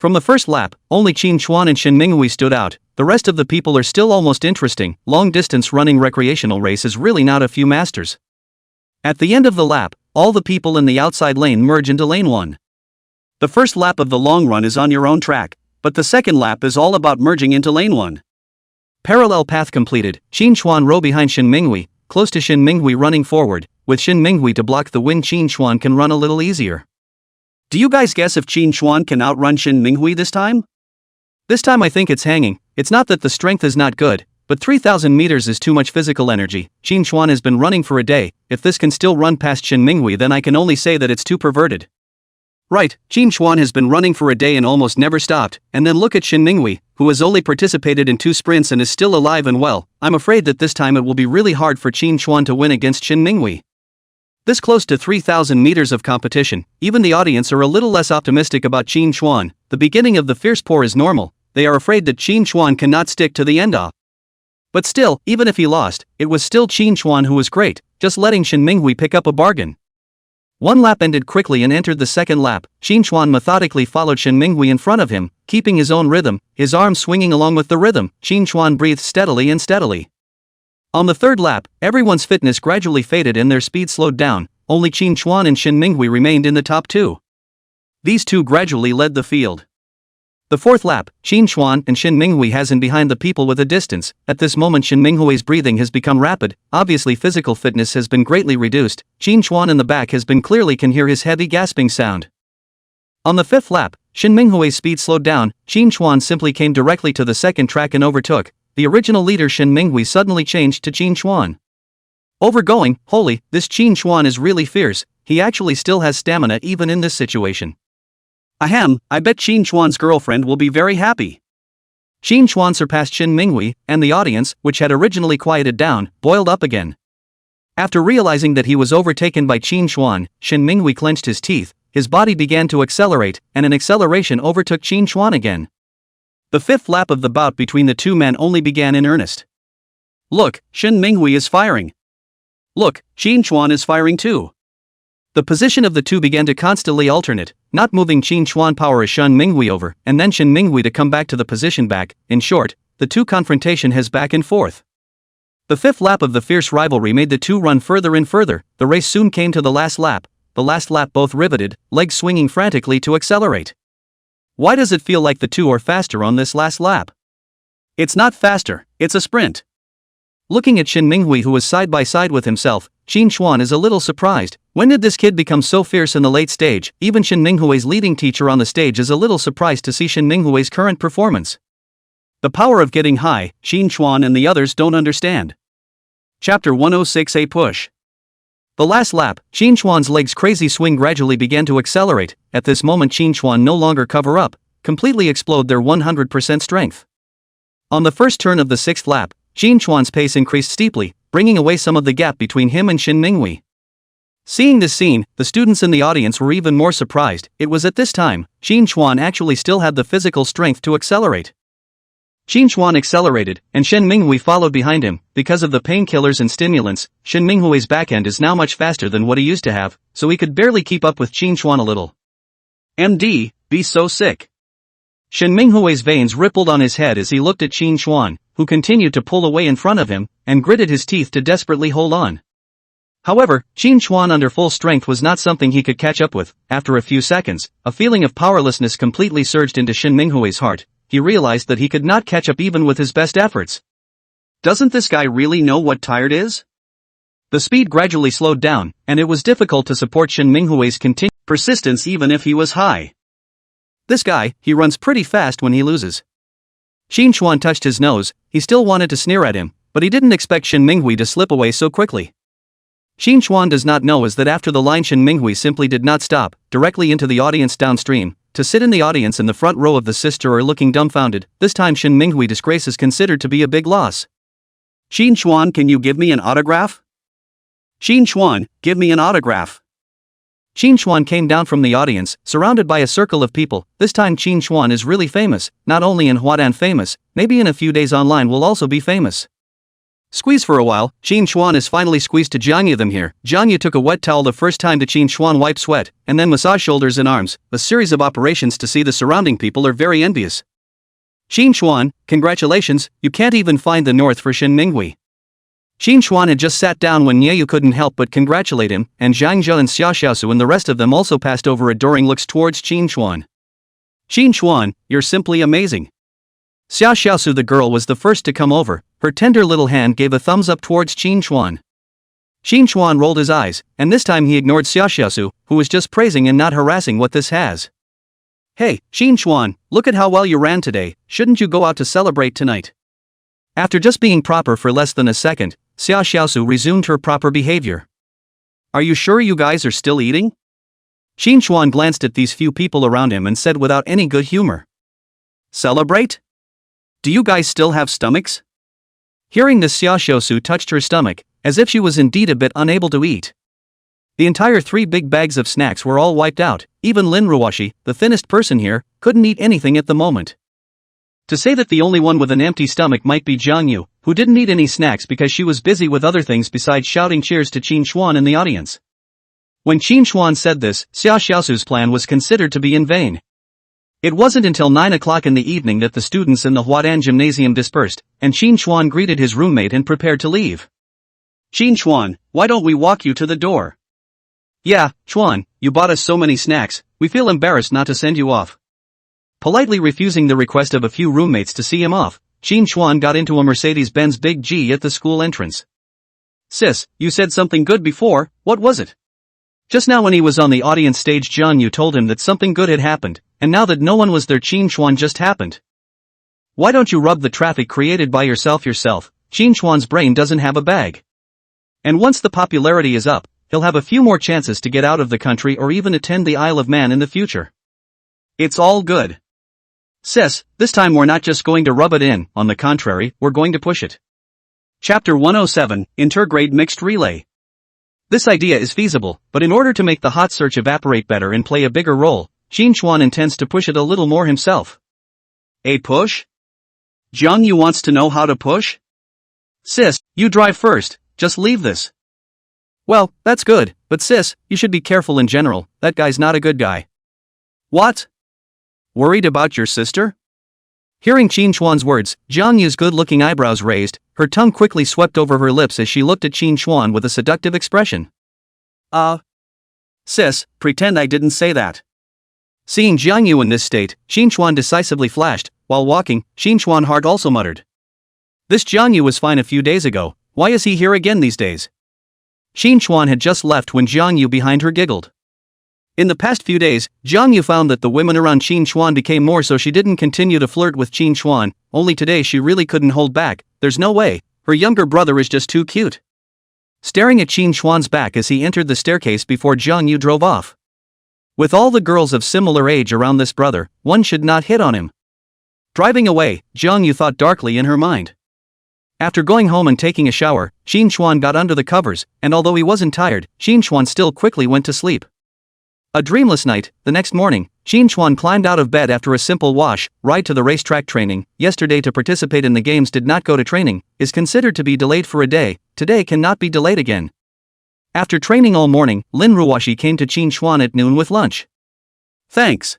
From the first lap, only Qin Chuan and Shen Minghui stood out. The rest of the people are still almost interesting. Long-distance running recreational race is really not a few masters. At the end of the lap, all the people in the outside lane merge into lane 1. The first lap of the long run is on your own track, but the second lap is all about merging into lane 1. Parallel path completed. Qin Chuan row behind Shen Minghui, close to Shen Minghui running forward. With Shen Minghui to block the wind, Qin Chuan can run a little easier. Do you guys guess if Qin Chuan can outrun Shen Minghui this time? This time I think it's hanging. It's not that the strength is not good, but 3,000 meters is too much physical energy. Qin Chuan has been running for a day. If this can still run past Shen Minghui, then I can only say that it's too perverted. Right, Qin Chuan has been running for a day and almost never stopped, and then look at Shen Minghui, who has only participated in 2 sprints and is still alive and well. I'm afraid that this time it will be really hard for Qin Chuan to win against Shen Minghui. This close to 3,000 meters of competition, even the audience are a little less optimistic about Qin Chuan. The beginning of the fierce pour is normal. They are afraid that Qin Chuan cannot stick to the end off. But still, even if he lost, it was still Qin Chuan who was great, just letting Shen Minghui pick up a bargain. One lap ended quickly and entered the second lap. Qin Chuan methodically followed Shen Minghui in front of him, keeping his own rhythm, his arms swinging along with the rhythm. Qin Chuan breathed steadily and steadily. On the third lap, everyone's fitness gradually faded and their speed slowed down. Only Qin Chuan and Shen Minghui remained in the top 2. These two gradually led the field. The fourth lap, Qin Chuan and Shen Minghui has in behind the people with a distance. At this moment Shen Minghui's breathing has become rapid. Obviously physical fitness has been greatly reduced. Qin Chuan in the back has been clearly can hear his heavy gasping sound. On the fifth lap, Shen Minghui's speed slowed down. Qin Chuan simply came directly to the second track and overtook. The original leader Shen Minghui suddenly changed to Qin Chuan. Overgoing, holy, this Qin Chuan is really fierce. He actually still has stamina even in this situation. Ahem, I bet Qin Chuan's girlfriend will be very happy. Qin Chuan surpassed Shen Minghui, and the audience, which had originally quieted down, boiled up again. After realizing that he was overtaken by Qin Chuan, Shen Minghui clenched his teeth, his body began to accelerate, and an acceleration overtook Qin Chuan again. The fifth lap of the bout between the two men only began in earnest. Look, Shen Minghui is firing. Look, Qin Chuan is firing too. The position of the two began to constantly alternate, not moving Qin Chuan power as Shen Minghui over, and then Shen Minghui to come back to the position back. In short, the two confrontation has back and forth. The fifth lap of the fierce rivalry made the two run further and further. The race soon came to the last lap. The last lap both riveted, legs swinging frantically to accelerate. Why does it feel like the two are faster on this last lap? It's not faster, it's a sprint. Looking at Shen Minghui, who was side by side with himself, Qin Chuan is a little surprised. When did this kid become so fierce in the late stage? Even Shen Minghui's leading teacher on the stage is a little surprised to see Shen Minghui's current performance. The power of getting high, Qin Chuan and the others don't understand. Chapter 106, A Push. The last lap, Qin Chuan's legs crazy swing gradually began to accelerate. At this moment Qin Chuan no longer cover up, completely explode their 100% strength. On the first turn of the sixth lap, Qin Chuan's pace increased steeply, bringing away some of the gap between him and Shen Minghui. Seeing this scene, the students in the audience were even more surprised. It was at this time, Qin Chuan actually still had the physical strength to accelerate. Qin Chuan accelerated, and Shen Minghui followed behind him. Because of the painkillers and stimulants, Shen Minghui's backend is now much faster than what he used to have, so he could barely keep up with Qin Chuan a little. MD, be so sick. Shen Minghui's veins rippled on his head as he looked at Qin Chuan, who continued to pull away in front of him, and gritted his teeth to desperately hold on. However, Qin Chuan under full strength was not something he could catch up with. After a few seconds, a feeling of powerlessness completely surged into Shen Minghui's heart. He realized that he could not catch up even with his best efforts. Doesn't this guy really know what tired is? The speed gradually slowed down, and it was difficult to support Shen Minghui's continued persistence even if he was high. This guy, he runs pretty fast when he loses. Qin Chuan touched his nose. He still wanted to sneer at him, but he didn't expect Shen Minghui to slip away so quickly. Qin Chuan does not know is that after the line Shen Minghui simply did not stop, directly into the audience downstream. To sit in the audience in the front row of the sister are looking dumbfounded. This time Shen Minghui disgrace is considered to be a big loss. Qin Chuan, can you give me an autograph? Qin Chuan, give me an autograph. Qin Chuan came down from the audience, surrounded by a circle of people. This time Qin Chuan is really famous, not only in Huadan famous, maybe in a few days online will also be famous. Squeeze for a while, Qin Chuan is finally squeezed to Jiang Yu them here. Jiang Yu took a wet towel the first time to Qin Chuan wipe sweat, and then massage shoulders and arms. A series of operations to see the surrounding people are very envious. Qin Chuan, congratulations, you can't even find the north for Shen Minghui. Qin Chuan had just sat down when Nieyu couldn't help but congratulate him, and Zhang Zhou and Xia Xiaosu and the rest of them also passed over adoring looks towards Qin Chuan. Qin Chuan, you're simply amazing. Xia Xiaosu the girl was the first to come over. Her tender little hand gave a thumbs up towards Qin Chuan. Qin Chuan rolled his eyes, and this time he ignored Xia Xiaosu, who was just praising and not harassing what this has. Hey, Qin Chuan, look at how well you ran today, shouldn't you go out to celebrate tonight? After just being proper for less than a second, Xia Xiaosu resumed her proper behavior. Are you sure you guys are still eating? Qin Chuan glanced at these few people around him and said without any good humor. Celebrate? Do you guys still have stomachs? Hearing this, Xia Xiaosu touched her stomach, as if she was indeed a bit unable to eat. The entire 3 big bags of snacks were all wiped out. Even Lin Ruoshi, the thinnest person here, couldn't eat anything at the moment. To say that the only one with an empty stomach might be Jiang Yu, who didn't eat any snacks because she was busy with other things besides shouting cheers to Qin Chuan in the audience. When Qin Chuan said this, Xia Xiaosu's plan was considered to be in vain. It wasn't until 9 o'clock in the evening that the students in the Huadan gymnasium dispersed, and Qin Chuan greeted his roommate and prepared to leave. Qin Chuan, why don't we walk you to the door? Yeah, Chuan, you bought us so many snacks, we feel embarrassed not to send you off. Politely refusing the request of a few roommates to see him off, Qin Chuan got into a Mercedes-Benz Big G at the school entrance. Sis, you said something good before, what was it? Just now when he was on the audience stage, Jiang Yu told him that something good had happened, and now that no one was there, Qin Chuan just happened. Why don't you rub the traffic created by yourself? Qin Chuan's brain doesn't have a bag. And once the popularity is up, he'll have a few more chances to get out of the country or even attend the Isle of Man in the future. It's all good. Sis, this time we're not just going to rub it in, on the contrary, we're going to push it. Chapter 107, Intergrade Mixed Relay. This idea is feasible, but in order to make the hot search evaporate better and play a bigger role, Qin Chuan intends to push it a little more himself. A push? Jiang Yu wants to know how to push? Sis, you drive first, just leave this. Well, that's good, but sis, you should be careful in general, that guy's not a good guy. What? Worried about your sister? Hearing Qin Chuan's words, Jiang Yu's good-looking eyebrows raised, her tongue quickly swept over her lips as she looked at Qin Chuan with a seductive expression. Sis, pretend I didn't say that. Seeing Jiang Yu in this state, Qin Chuan decisively flashed. While walking, Qin Chuan heart also muttered. This Jiang Yu was fine a few days ago, why is he here again these days? Qin Chuan had just left when Jiang Yu behind her giggled. In the past few days, Jiang Yu found that the women around Qin Chuan became more, so she didn't continue to flirt with Qin Chuan, only today she really couldn't hold back. There's no way, her younger brother is just too cute. Staring at Qin Chuan's back as he entered the staircase before Jiang Yu drove off. With all the girls of similar age around this brother, one should not hit on him. Driving away, Jiang Yu thought darkly in her mind. After going home and taking a shower, Qin Xuan got under the covers, and although he wasn't tired, Qin Xuan still quickly went to sleep. A dreamless night. The next morning, Qin Xuan climbed out of bed after a simple wash, ride to the racetrack. Training yesterday to participate in the games did not go to training, is considered to be delayed for a day, today cannot be delayed again. After training all morning, Lin Ruoshi came to Qin Xuan at noon with lunch. Thanks.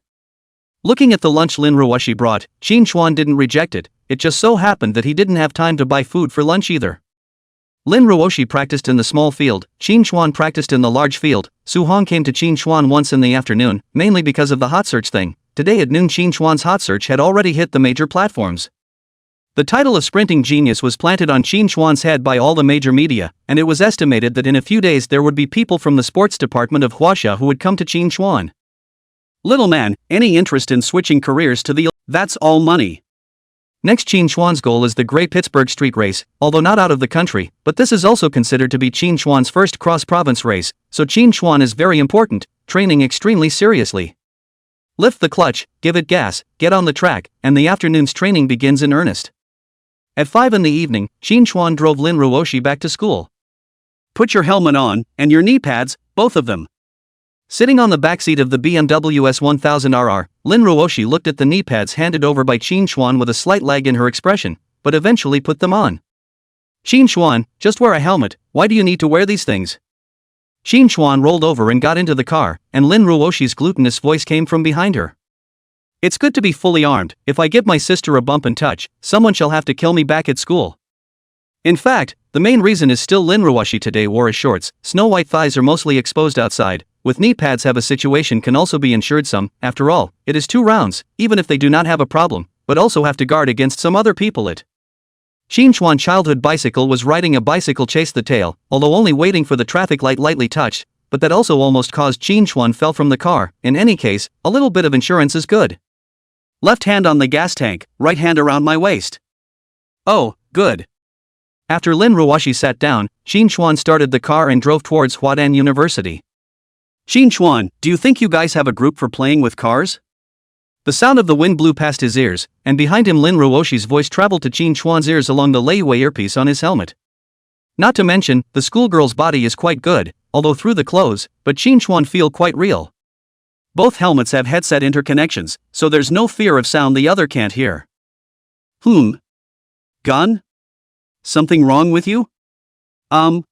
Looking at the lunch Lin Ruoshi brought, Qin Xuan didn't reject it, it just so happened that he didn't have time to buy food for lunch either. Lin Ruoshi practiced in the small field, Qin Xuan practiced in the large field. Su Hong came to Qin Xuan once in the afternoon, mainly because of the hot search thing. Today at noon Qin Xuan's hot search had already hit the major platforms. The title of sprinting genius was planted on Qin Xuan's head by all the major media, and it was estimated that in a few days there would be people from the sports department of Huaxia who would come to Qin Xuan. Little man, any interest in switching careers to the that's all money. Next Qin Xuan's goal is the Great Pittsburgh Street Race, although not out of the country, but this is also considered to be Qin Xuan's first cross-province race, so Qin Xuan is very important, training extremely seriously. Lift the clutch, give it gas, get on the track, and the afternoon's training begins in earnest. At 5 in the evening, Qin Xuan drove Lin Ruoshi back to school. Put your helmet on, and your knee pads, both of them. Sitting on the backseat of the BMW S1000RR, Lin Ruoshi looked at the knee pads handed over by Qin Xuan with a slight lag in her expression, but eventually put them on. Qin Xuan, just wear a helmet, why do you need to wear these things? Qin Xuan rolled over and got into the car, and Lin Ruoshi's glutinous voice came from behind her. It's good to be fully armed, if I give my sister a bump and touch, someone shall have to kill me back at school. In fact, the main reason is still Lin Ruoshi today wore his shorts, snow-white thighs are mostly exposed outside, with knee pads have a situation can also be ensured some, after all, it is 2 rounds, even if they do not have a problem, but also have to guard against some other people it. Qin Xuan childhood bicycle was riding a bicycle chase the tail, although only waiting for the traffic light lightly touched, but that also almost caused Qin Xuan fell from the car, in any case, a little bit of insurance is good. Left hand on the gas tank, right hand around my waist. Oh, good. After Lin Ruoshi sat down, Qin Xuan started the car and drove towards Huadan University. Qin Xuan, do you think you guys have a group for playing with cars? The sound of the wind blew past his ears, and behind him Lin Ruoshi's voice traveled to Qin Xuan's ears along the layaway earpiece on his helmet. Not to mention, the schoolgirl's body is quite good, although through the clothes, but Qin Xuan feel quite real. Both helmets have headset interconnections, so there's no fear of sound the other can't hear. Gun? Something wrong with you? I'm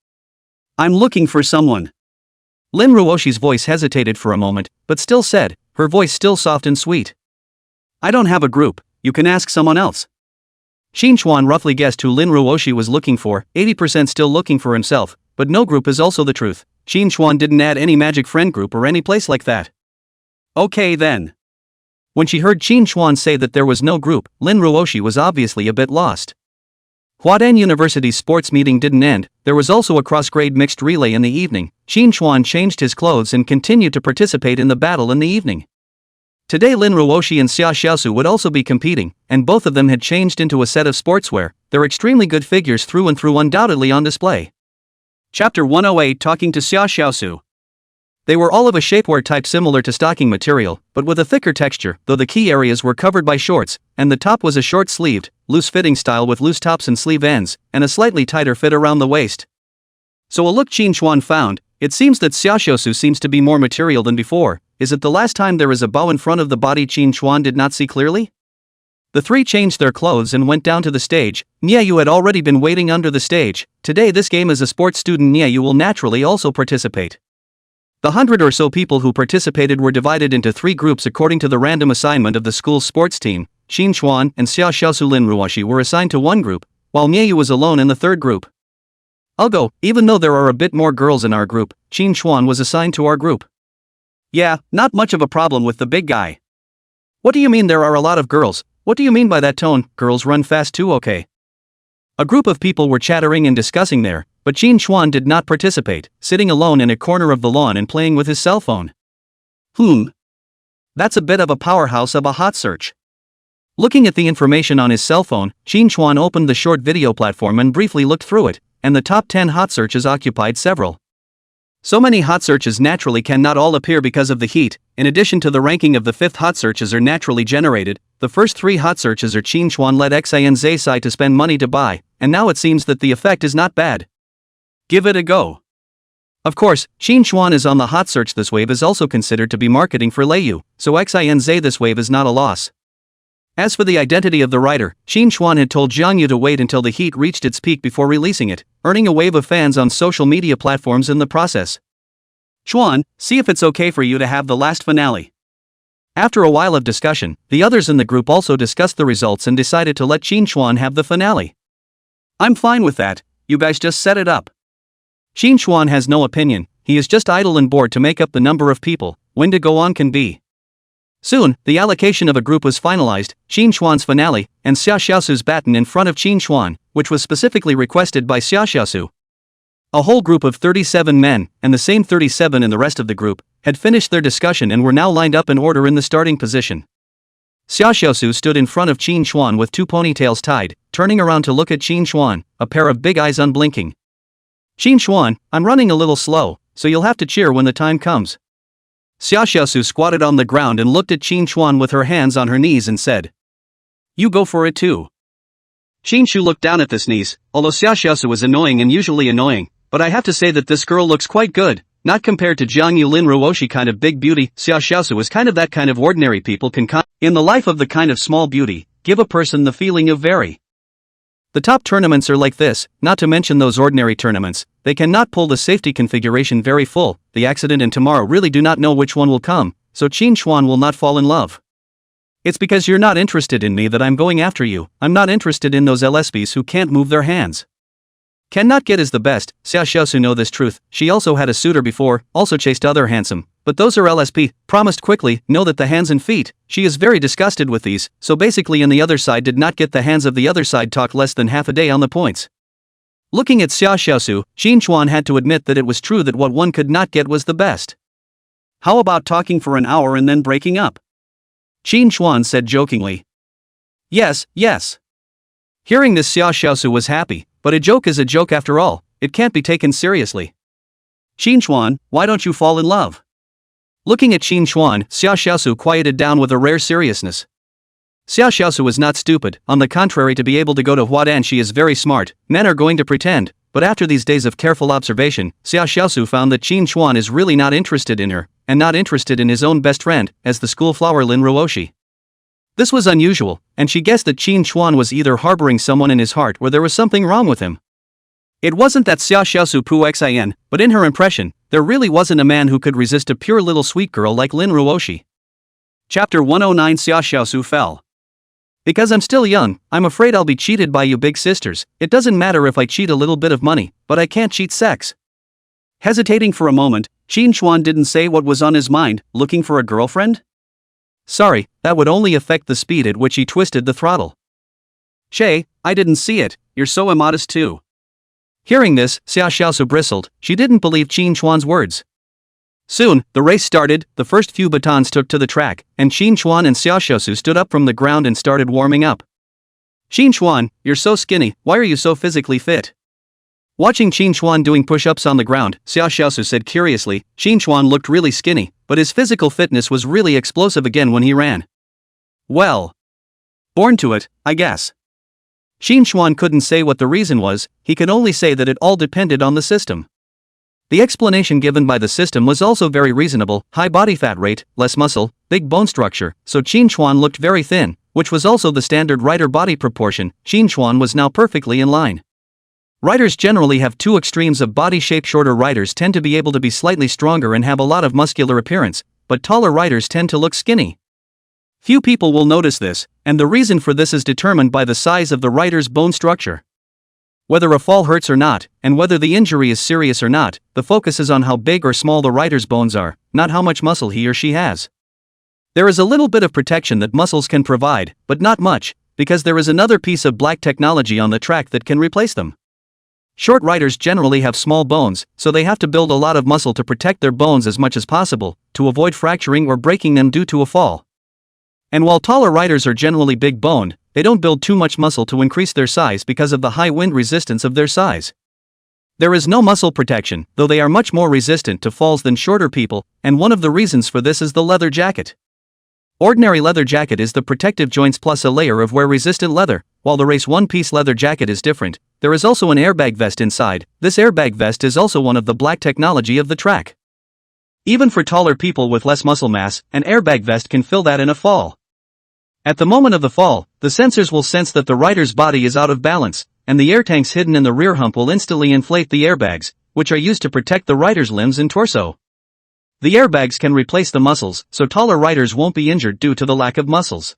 looking for someone. Lin Ruoshi's voice hesitated for a moment, but still said, her voice still soft and sweet. I don't have a group, you can ask someone else. Qin Xuan roughly guessed who Lin Ruoshi was looking for, 80% still looking for himself, but no group is also the truth. Qin Xuan didn't add any magic friend group or any place like that. Okay then. When she heard Qin Xuan say that there was no group, Lin Ruoshi was obviously a bit lost. Huadan University's sports meeting didn't end, there was also a cross-grade mixed relay in the evening. Qin Xuan changed his clothes and continued to participate in the battle in the evening. Today Lin Ruoshi and Xia Xiaosu would also be competing, and both of them had changed into a set of sportswear, their extremely good figures through and through undoubtedly on display. Chapter 108 Talking to Xia Xiaosu. They were all of a shapewear type similar to stocking material, but with a thicker texture, though the key areas were covered by shorts, and the top was a short-sleeved, loose-fitting style with loose tops and sleeve ends, and a slightly tighter fit around the waist. So a look Qin Xuan found, it seems that Xiaoxiu seems to be more material than before. Is it the last time there is a bow in front of the body Qin Xuan did not see clearly? The three changed their clothes and went down to the stage. Niayu had already been waiting under the stage. Today this game as a sports student Niayu will naturally also participate. The 100 or so people who participated were divided into 3 groups according to the random assignment of the school's sports team. Qin Xuan and Xia Xiaosu Lin Ruoshi were assigned to one group, while Niayu was alone in the third group. I'll go, even though there are a bit more girls in our group, Qin Xuan was assigned to our group. Yeah, not much of a problem with the big guy. What do you mean there are a lot of girls? What do you mean by that tone? Girls run fast too, okay? A group of people were chattering and discussing there, but Qin Xuan did not participate, sitting alone in a corner of the lawn and playing with his cell phone. That's a bit of a powerhouse of a hot search. Looking at the information on his cell phone, Qin Xuan opened the short video platform and briefly looked through it, and the top 10 hot searches occupied several. So many hot searches naturally cannot all appear because of the heat. In addition to the ranking of the 5th hot searches are naturally generated, the first 3 hot searches are Chin Chuan led Xin Zai to spend money to buy, and now it seems that the effect is not bad. Give it a go. Of course, Chin Chuan is on the hot search. This wave is also considered to be marketing for Leiyu, so Xin Zai this wave is not a loss. As for the identity of the writer, Chin Chuan had told Jiang Yu to wait until the heat reached its peak before releasing it, earning a wave of fans on social media platforms in the process. Chuan, see if it's okay for you to have the last finale. After a while of discussion, the others in the group also discussed the results and decided to let Chin Chuan have the finale. I'm fine with that, you guys just set it up. Chin Chuan has no opinion, he is just idle and bored to make up the number of people, when to go on can be. Soon, the allocation of a group was finalized, Chin Chuan's finale, and Xia Xiaosu's baton in front of Chin Chuan, which was specifically requested by Xia Xiaosu. A whole group of 37 men, and the same 37 in the rest of the group, had finished their discussion and were now lined up in order in the starting position. Xia Xiaosu stood in front of Chin Chuan with 2 ponytails tied, turning around to look at Chin Chuan, a pair of big eyes unblinking. Chin Chuan, I'm running a little slow, so you'll have to cheer when the time comes. Xia Xiaosu squatted on the ground and looked at Chin Chuan with her hands on her knees and said, You go for it too. Chin Chu looked down at this niece, although Xia Xiaosu was annoying and usually annoying, but I have to say that this girl looks quite good, not compared to Jiang Yu Lin Ruoshi kind of big beauty. Xia Xiaosu is kind of that kind of ordinary people can in the life of the kind of small beauty, give a person the feeling of very. The top tournaments are like this, not to mention those ordinary tournaments, they cannot pull the safety configuration very full, the accident and tomorrow really do not know which one will come, so Chin Chuan will not fall in love. It's because you're not interested in me that I'm going after you, I'm not interested in those LSPs who can't move their hands. Cannot get is the best, Xia Xiaosu know this truth, she also had a suitor before, also chased other handsome, but those are LSP, promised quickly, know that the hands and feet, she is very disgusted with these, so basically in the other side did not get the hands of the other side talk less than half a day on the points. Looking at Xia Xiaosu, Chin Chuan had to admit that it was true that what one could not get was the best. How about talking for an hour and then breaking up? Chin Chuan said jokingly. Yes, yes. Hearing this Xia Xiaosu was happy, but a joke is a joke after all, it can't be taken seriously. Chin Chuan, why don't you fall in love? Looking at Chin Chuan, Xia Xiaosu quieted down with a rare seriousness. Xia Xiaosu is not stupid, on the contrary to be able to go to Huadan she is very smart, men are going to pretend, but after these days of careful observation, Xia Xiaosu found that Chin Chuan is really not interested in her, and not interested in his own best friend, as the school flower Lin Ruoshi. This was unusual, and she guessed that Chin Chuan was either harboring someone in his heart or there was something wrong with him. It wasn't that Xia Xiaosu pu xin, but in her impression, there really wasn't a man who could resist a pure little sweet girl like Lin Ruoshi. Chapter 109 Xia Xiaosu fell. Because I'm still young, I'm afraid I'll be cheated by you big sisters, it doesn't matter if I cheat a little bit of money, but I can't cheat sex. Hesitating for a moment, Chin Chuan didn't say what was on his mind, looking for a girlfriend? Sorry, that would only affect the speed at which he twisted the throttle. Shay, I didn't see it, you're so immodest too. Hearing this, Xia Xiaosu bristled, she didn't believe Chin Chuan's words. Soon, the race started, the first few batons took to the track, and Chin Chuan and Xia Xiaosu stood up from the ground and started warming up. Chin Chuan, you're so skinny, why are you so physically fit? Watching Chin Chuan doing push-ups on the ground, Xia Xiaosu said curiously, Chin Chuan looked really skinny, but his physical fitness was really explosive again when he ran. Well, born to it, I guess. Chin Chuan couldn't say what the reason was, he could only say that it all depended on the system. The explanation given by the system was also very reasonable, high body fat rate, less muscle, big bone structure, so Chin Chuan looked very thin, which was also the standard writer body proportion. Chin Chuan was now perfectly in line. Writers generally have two extremes of body shape. Shorter writers tend to be able to be slightly stronger and have a lot of muscular appearance, but taller writers tend to look skinny. Few people will notice this, and the reason for this is determined by the size of the writer's bone structure. Whether a fall hurts or not, and whether the injury is serious or not, the focus is on how big or small the writer's bones are, not how much muscle he or she has. There is a little bit of protection that muscles can provide, but not much, because there is another piece of black technology on the track that can replace them. Short writers generally have small bones, so they have to build a lot of muscle to protect their bones as much as possible, to avoid fracturing or breaking them due to a fall. And while taller writers are generally big boned, they don't build too much muscle to increase their size because of the high wind resistance of their size. There is no muscle protection, though they are much more resistant to falls than shorter people, and one of the reasons for this is the leather jacket. Ordinary leather jacket is the protective joints plus a layer of wear-resistant leather, while the race one-piece leather jacket is different. There is also an airbag vest inside. This airbag vest is also one of the black technology of the track. Even for taller people with less muscle mass, an airbag vest can fill that in a fall. At the moment of the fall, the sensors will sense that the rider's body is out of balance, and the air tanks hidden in the rear hump will instantly inflate the airbags, which are used to protect the rider's limbs and torso. The airbags can replace the muscles, so taller riders won't be injured due to the lack of muscles.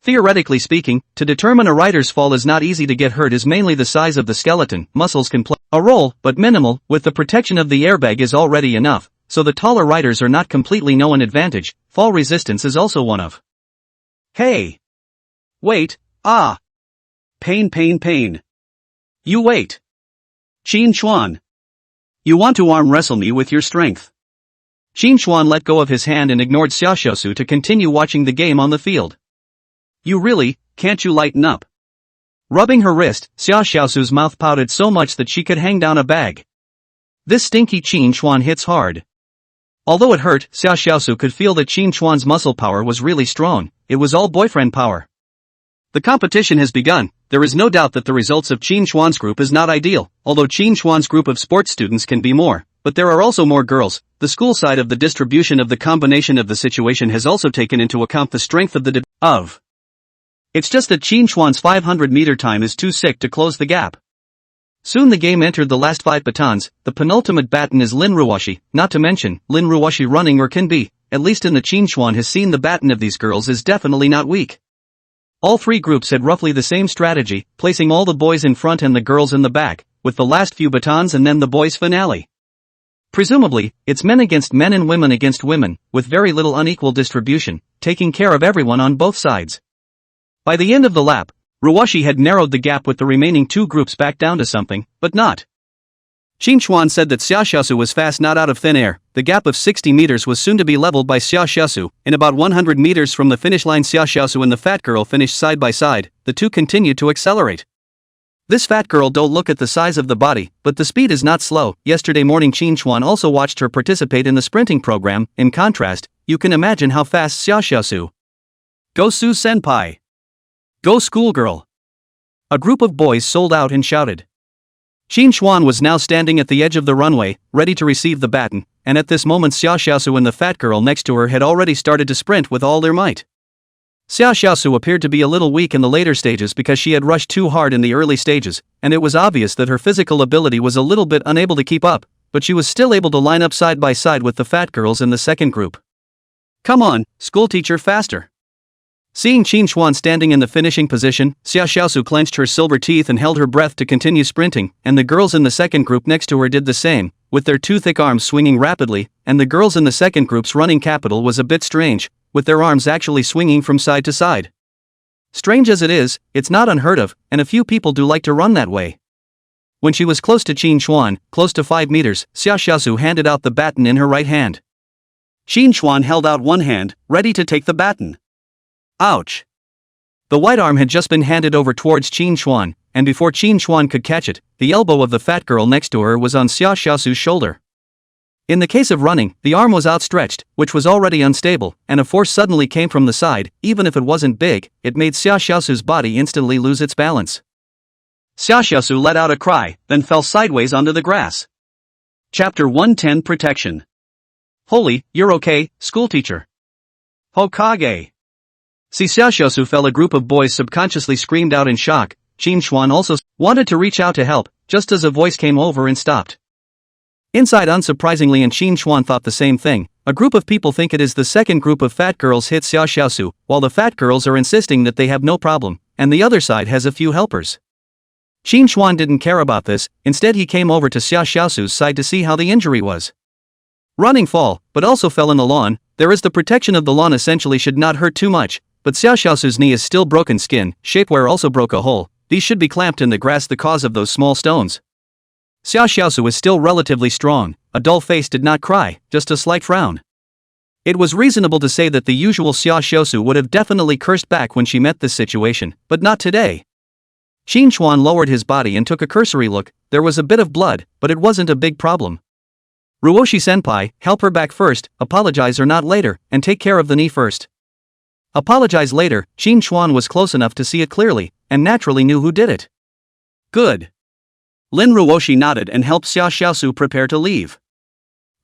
Theoretically speaking, to determine a rider's fall is not easy to get hurt is mainly the size of the skeleton. Muscles can play a role, but minimal. With the protection of the airbag is already enough, so the taller riders are not completely no an advantage. Fall resistance is also one of. Hey! Wait, ah! Pain. You wait. Qin Chuan. You want to arm wrestle me with your strength. Qin Chuan let go of his hand and ignored Xiaoxiaosu to continue watching the game on the field. You really, can't you lighten up? Rubbing her wrist, Xiaoxiaosu's mouth pouted so much that she could hang down a bag. This stinky Qin Chuan hits hard. Although it hurt, Xiaoxiaosu could feel that Qin Chuan's muscle power was really strong. It was all boyfriend power. The competition has begun. There is no doubt that the results of Qin Chuan's group is not ideal, although Qin Chuan's group of sports students can be more, but there are also more girls. The school side of the distribution of the combination of the situation has also taken into account the strength of the It's just that Qin Chuan's 500-meter time is too sick to close the gap. Soon the game entered the last 5 batons. The penultimate baton is Lin Ruoshi, not to mention, Lin Ruoshi running or can be, at least in the Qin Chuan has seen the baton of these girls is definitely not weak. All 3 groups had roughly the same strategy, placing all the boys in front and the girls in the back, with the last few batons and then the boys' finale. Presumably, it's men against men and women against women, with very little unequal distribution, taking care of everyone on both sides. By the end of the lap, Ruoshi had narrowed the gap with the remaining 2 groups back down to something, but not. Qin Chuan said that Xiaoxiaosu was fast not out of thin air. The gap of 60 meters was soon to be leveled by Xiaoxiaosu. In about 100 meters from the finish line, Xiaoxiaosu and the fat girl finished side by side. The two continued to accelerate. This fat girl don't look at the size of the body, but the speed is not slow. Yesterday morning Qin Chuan also watched her participate in the sprinting program. In contrast, you can imagine how fast Xiaoxiaosu. Go Su Senpai! Go schoolgirl! A group of boys sold out and shouted. Qin Chuan was now standing at the edge of the runway, ready to receive the baton, and at this moment Xiaoxiaosu and the fat girl next to her had already started to sprint with all their might. Xiaoxiaosu appeared to be a little weak in the later stages because she had rushed too hard in the early stages, and it was obvious that her physical ability was a little bit unable to keep up, but she was still able to line up side by side with the fat girls in the second group. Come on, schoolteacher, faster! Seeing Qin Chuan standing in the finishing position, Xiaoxiaosu clenched her silver teeth and held her breath to continue sprinting, and the girls in the second group next to her did the same, with their 2 thick arms swinging rapidly, and the girls in the second group's running capital was a bit strange, with their arms actually swinging from side to side. Strange as it is, it's not unheard of, and a few people do like to run that way. When she was close to Qin Chuan, close to 5 meters, Xiaoxiaosu handed out the baton in her right hand. Qin Chuan held out one hand, ready to take the baton. Ouch! The white arm had just been handed over towards Qin Chuan, and before Qin Chuan could catch it, the elbow of the fat girl next to her was on Xiaoxiaosu's shoulder. In the case of running, the arm was outstretched, which was already unstable, and a force suddenly came from the side. Even if it wasn't big, it made Xiaoxiaosu's body instantly lose its balance. Xiaoxiaosu let out a cry, then fell sideways onto the grass. Chapter 110 Protection. Holy, you're okay, schoolteacher. Hokage. See, Xiaoxiaosu fell. A group of boys subconsciously screamed out in shock. Qin Chuan also wanted to reach out to help, just as a voice came over and stopped. Inside, unsurprisingly, and Qin Chuan thought the same thing, a group of people think it is the second group of fat girls hit Xiaoxiaosu, while the fat girls are insisting that they have no problem, and the other side has a few helpers. Qin Chuan didn't care about this. Instead he came over to Xiaoxiaosu's side to see how the injury was. Running fall, but also fell in the lawn. There is the protection of the lawn essentially should not hurt too much, but Xiaoxiaosu's knee is still broken. Skin, shapewear also broke a hole. These should be clamped in the grass, the cause of those small stones. Xiaoxiaosu is still relatively strong. A dull face did not cry, just a slight frown. It was reasonable to say that the usual Xiaoxiaosu would have definitely cursed back when she met this situation, but not today. Qin Chuan lowered his body and took a cursory look. There was a bit of blood, but it wasn't a big problem. Ruoshi-senpai, help her back first, apologize or not later, and take care of the knee first. Apologize later. Qin Chuan was close enough to see it clearly, and naturally knew who did it. Good. Lin Ruoshi nodded and helped Xia Xiaosu prepare to leave.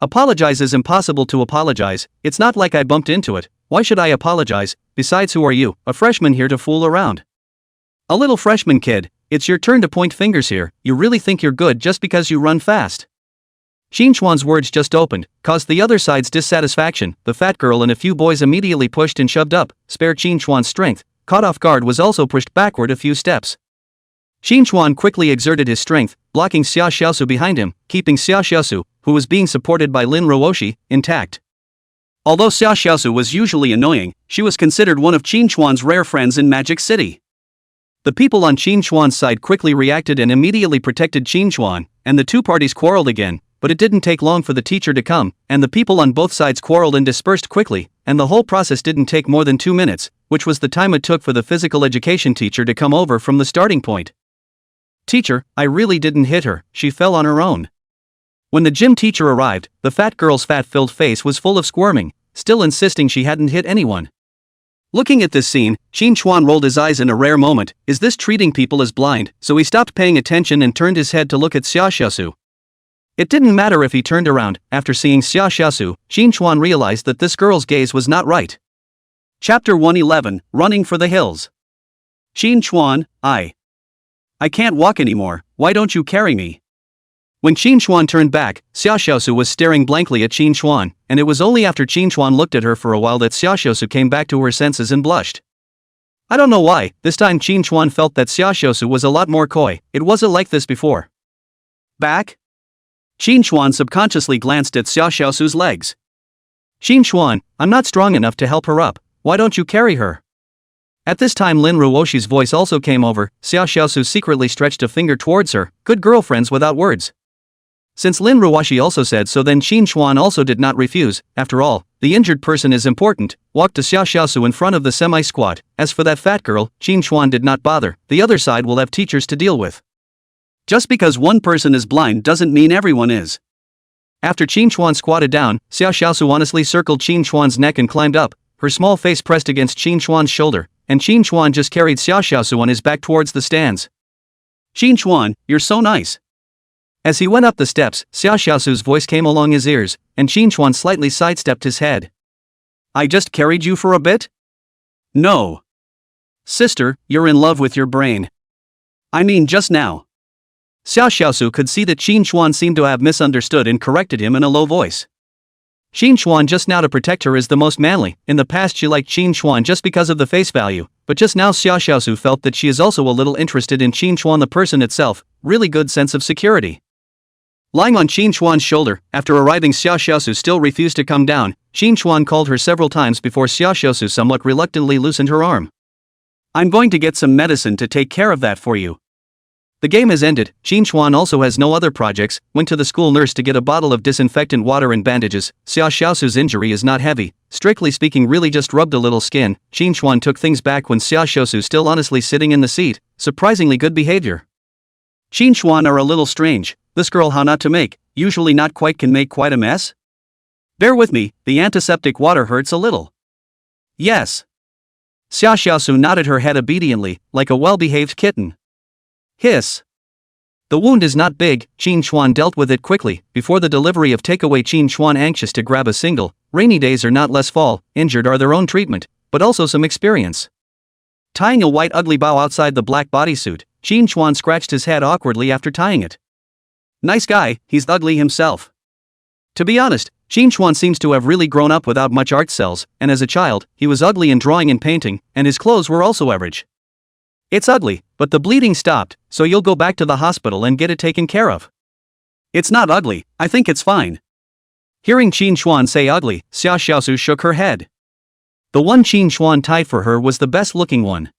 Apologize is impossible to apologize, it's not like I bumped into it, why should I apologize, besides who are you, a freshman here to fool around? A little freshman kid, it's your turn to point fingers here, you really think you're good just because you run fast? Qin Chuan's words just opened, caused the other side's dissatisfaction. The fat girl and a few boys immediately pushed and shoved up, spare Qin Chuan's strength. Caught off guard was also pushed backward a few steps. Qin Chuan quickly exerted his strength, blocking Xia Xiaosu behind him, keeping Xia Xiaosu, who was being supported by Lin Ruoshi, intact. Although Xia Xiaosu was usually annoying, she was considered one of Qin Chuan's rare friends in Magic City. The people on Qin Chuan's side quickly reacted and immediately protected Qin Chuan, and the two parties quarreled again, but it didn't take long for the teacher to come, and the people on both sides quarreled and dispersed quickly, and the whole process didn't take more than 2 minutes, which was the time it took for the physical education teacher to come over from the starting point. Teacher, I really didn't hit her, she fell on her own. When the gym teacher arrived, the fat girl's fat-filled face was full of squirming, still insisting she hadn't hit anyone. Looking at this scene, Qin Chuan rolled his eyes in a rare moment. Is this treating people as blind? So he stopped paying attention and turned his head to look at Xia Xiaosu. It didn't matter if he turned around. After seeing Xia Xiaosu, Qin Chuan realized that this girl's gaze was not right. Chapter 111, Running for the Hills. Qin Chuan, I can't walk anymore, why don't you carry me? When Qin Chuan turned back, Xia Xiaosu was staring blankly at Qin Chuan, and it was only after Qin Chuan looked at her for a while that Xia Xiaosu came back to her senses and blushed. I don't know why, this time Qin Chuan felt that Xia Xiaosu was a lot more coy. It wasn't like this before. Back? Qin Chuan subconsciously glanced at Xia Xiaosu's legs. Qin Chuan, I'm not strong enough to help her up, why don't you carry her? At this time Lin Ruoshi's voice also came over. Xia Xiaosu secretly stretched a finger towards her. Good girlfriends without words. Since Lin Ruoshi also said so, then Qin Chuan also did not refuse. After all, the injured person is important. Walked to Xia Xiaosu in front of the semi-squat. As for that fat girl, Qin Chuan did not bother. The other side will have teachers to deal with. Just because one person is blind doesn't mean everyone is. After Qin Chuan squatted down, Xia Xiaosu honestly circled Qin Chuan's neck and climbed up. Her small face pressed against Qin Chuan's shoulder, and Qin Chuan just carried Xia Xiaosu on his back towards the stands. Qin Chuan, you're so nice. As he went up the steps, Xia Xiaosu's voice came along his ears, and Qin Chuan slightly sidestepped his head. I just carried you for a bit? No. Sister, you're in love with your brain. I mean just now. Xia Xiaosu could see that Qin Chuan seemed to have misunderstood and corrected him in a low voice. Qin Chuan just now to protect her is the most manly. In the past she liked Qin Chuan just because of the face value, but just now Xia Xiaosu felt that she is also a little interested in Qin Chuan the person itself. Really good sense of security. Lying on Qin Chuan's shoulder, after arriving Xia Xiaosu still refused to come down. Qin Chuan called her several times before Xia Xiaosu somewhat reluctantly loosened her arm. I'm going to get some medicine to take care of that for you. The game has ended. Qin Chuan also has no other projects, went to the school nurse to get a bottle of disinfectant water and bandages. Xia Xiaosu's injury is not heavy, strictly speaking really just rubbed a little skin. Qin Chuan took things back when Xia Xiaosu still honestly sitting in the seat, surprisingly good behavior. Qin Chuan are a little strange, this girl how not to make, usually not quite can make quite a mess? Bear with me, the antiseptic water hurts a little. Yes. Xia Xiaosu nodded her head obediently, like a well-behaved kitten. Hiss. The wound is not big, Qin Chuan dealt with it quickly. Before the delivery of takeaway, Qin Chuan anxious to grab a single. Rainy days are not less fall, injured are their own treatment, but also some experience. Tying a white ugly bow outside the black bodysuit, Qin Chuan scratched his head awkwardly after tying it. Nice guy, he's ugly himself. To be honest, Qin Chuan seems to have really grown up without much art cells, and as a child, he was ugly in drawing and painting, and his clothes were also average. It's ugly, but the bleeding stopped, so you'll go back to the hospital and get it taken care of. It's not ugly, I think it's fine. Hearing Qin Chuan say ugly, Xia Xiaosu shook her head. The one Qin Chuan tied for her was the best looking one.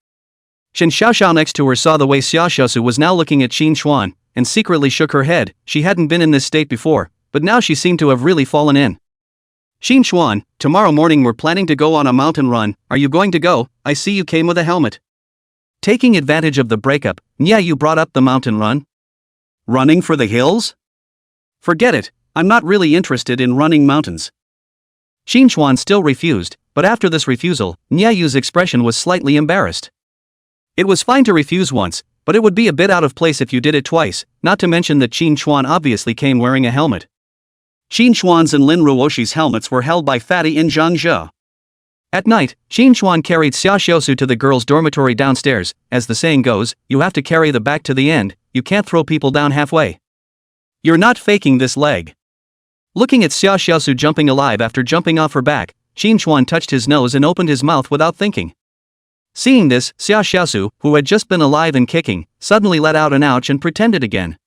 Shen Xiaoxiao next to her saw the way Xia Xiaosu was now looking at Qin Chuan, and secretly shook her head. She hadn't been in this state before, but now she seemed to have really fallen in. Qin Chuan, tomorrow morning we're planning to go on a mountain run, are you going to go? I see you came with a helmet. Taking advantage of the breakup, Yu brought up the mountain run. Running for the hills? Forget it, I'm not really interested in running mountains. Xuan still refused, but after this refusal, Yu's expression was slightly embarrassed. It was fine to refuse once, but it would be a bit out of place if you did it twice, not to mention that Xuan obviously came wearing a helmet. Xuan's and Lin Ruoshi's helmets were held by Fatty and Zhang Zhe. At night, Xuan carried Xia Xiaosu to the girls' dormitory downstairs. As the saying goes, you have to carry the back to the end, you can't throw people down halfway. You're not faking this leg. Looking at Xia Xiaosu jumping alive after jumping off her back, Xuan touched his nose and opened his mouth without thinking. Seeing this, Xia Xiaosu, who had just been alive and kicking, suddenly let out an ouch and pretended again.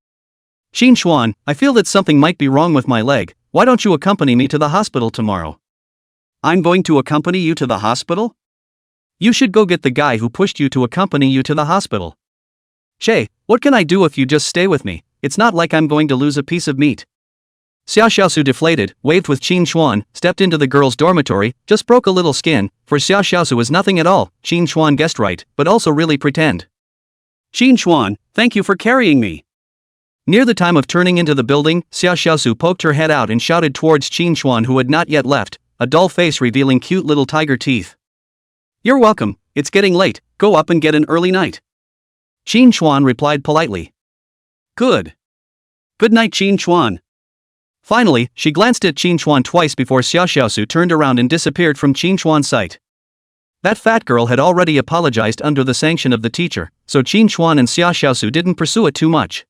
Xuan, I feel that something might be wrong with my leg, why don't you accompany me to the hospital tomorrow? I'm going to accompany you to the hospital? You should go get the guy who pushed you to accompany you to the hospital. Che, what can I do if you just stay with me? It's not like I'm going to lose a piece of meat. Xia Xiaosu deflated, waved with Xuan, stepped into the girls' dormitory, just broke a little skin, for Xia Xiaosu was nothing at all. Xuan guessed right, but also really pretend. Xuan, thank you for carrying me. Near the time of turning into the building, Xia Xiaosu poked her head out and shouted towards Xuan, who had not yet left, a dull face revealing cute little tiger teeth. You're welcome, it's getting late, go up and get an early night. Xuan replied politely. Good. Good night, Xuan. Finally, she glanced at Xuan twice before Xia Xiaosu turned around and disappeared from Xuan's sight. That fat girl had already apologized under the sanction of the teacher, so Xuan and Xia Xiaosu didn't pursue it too much.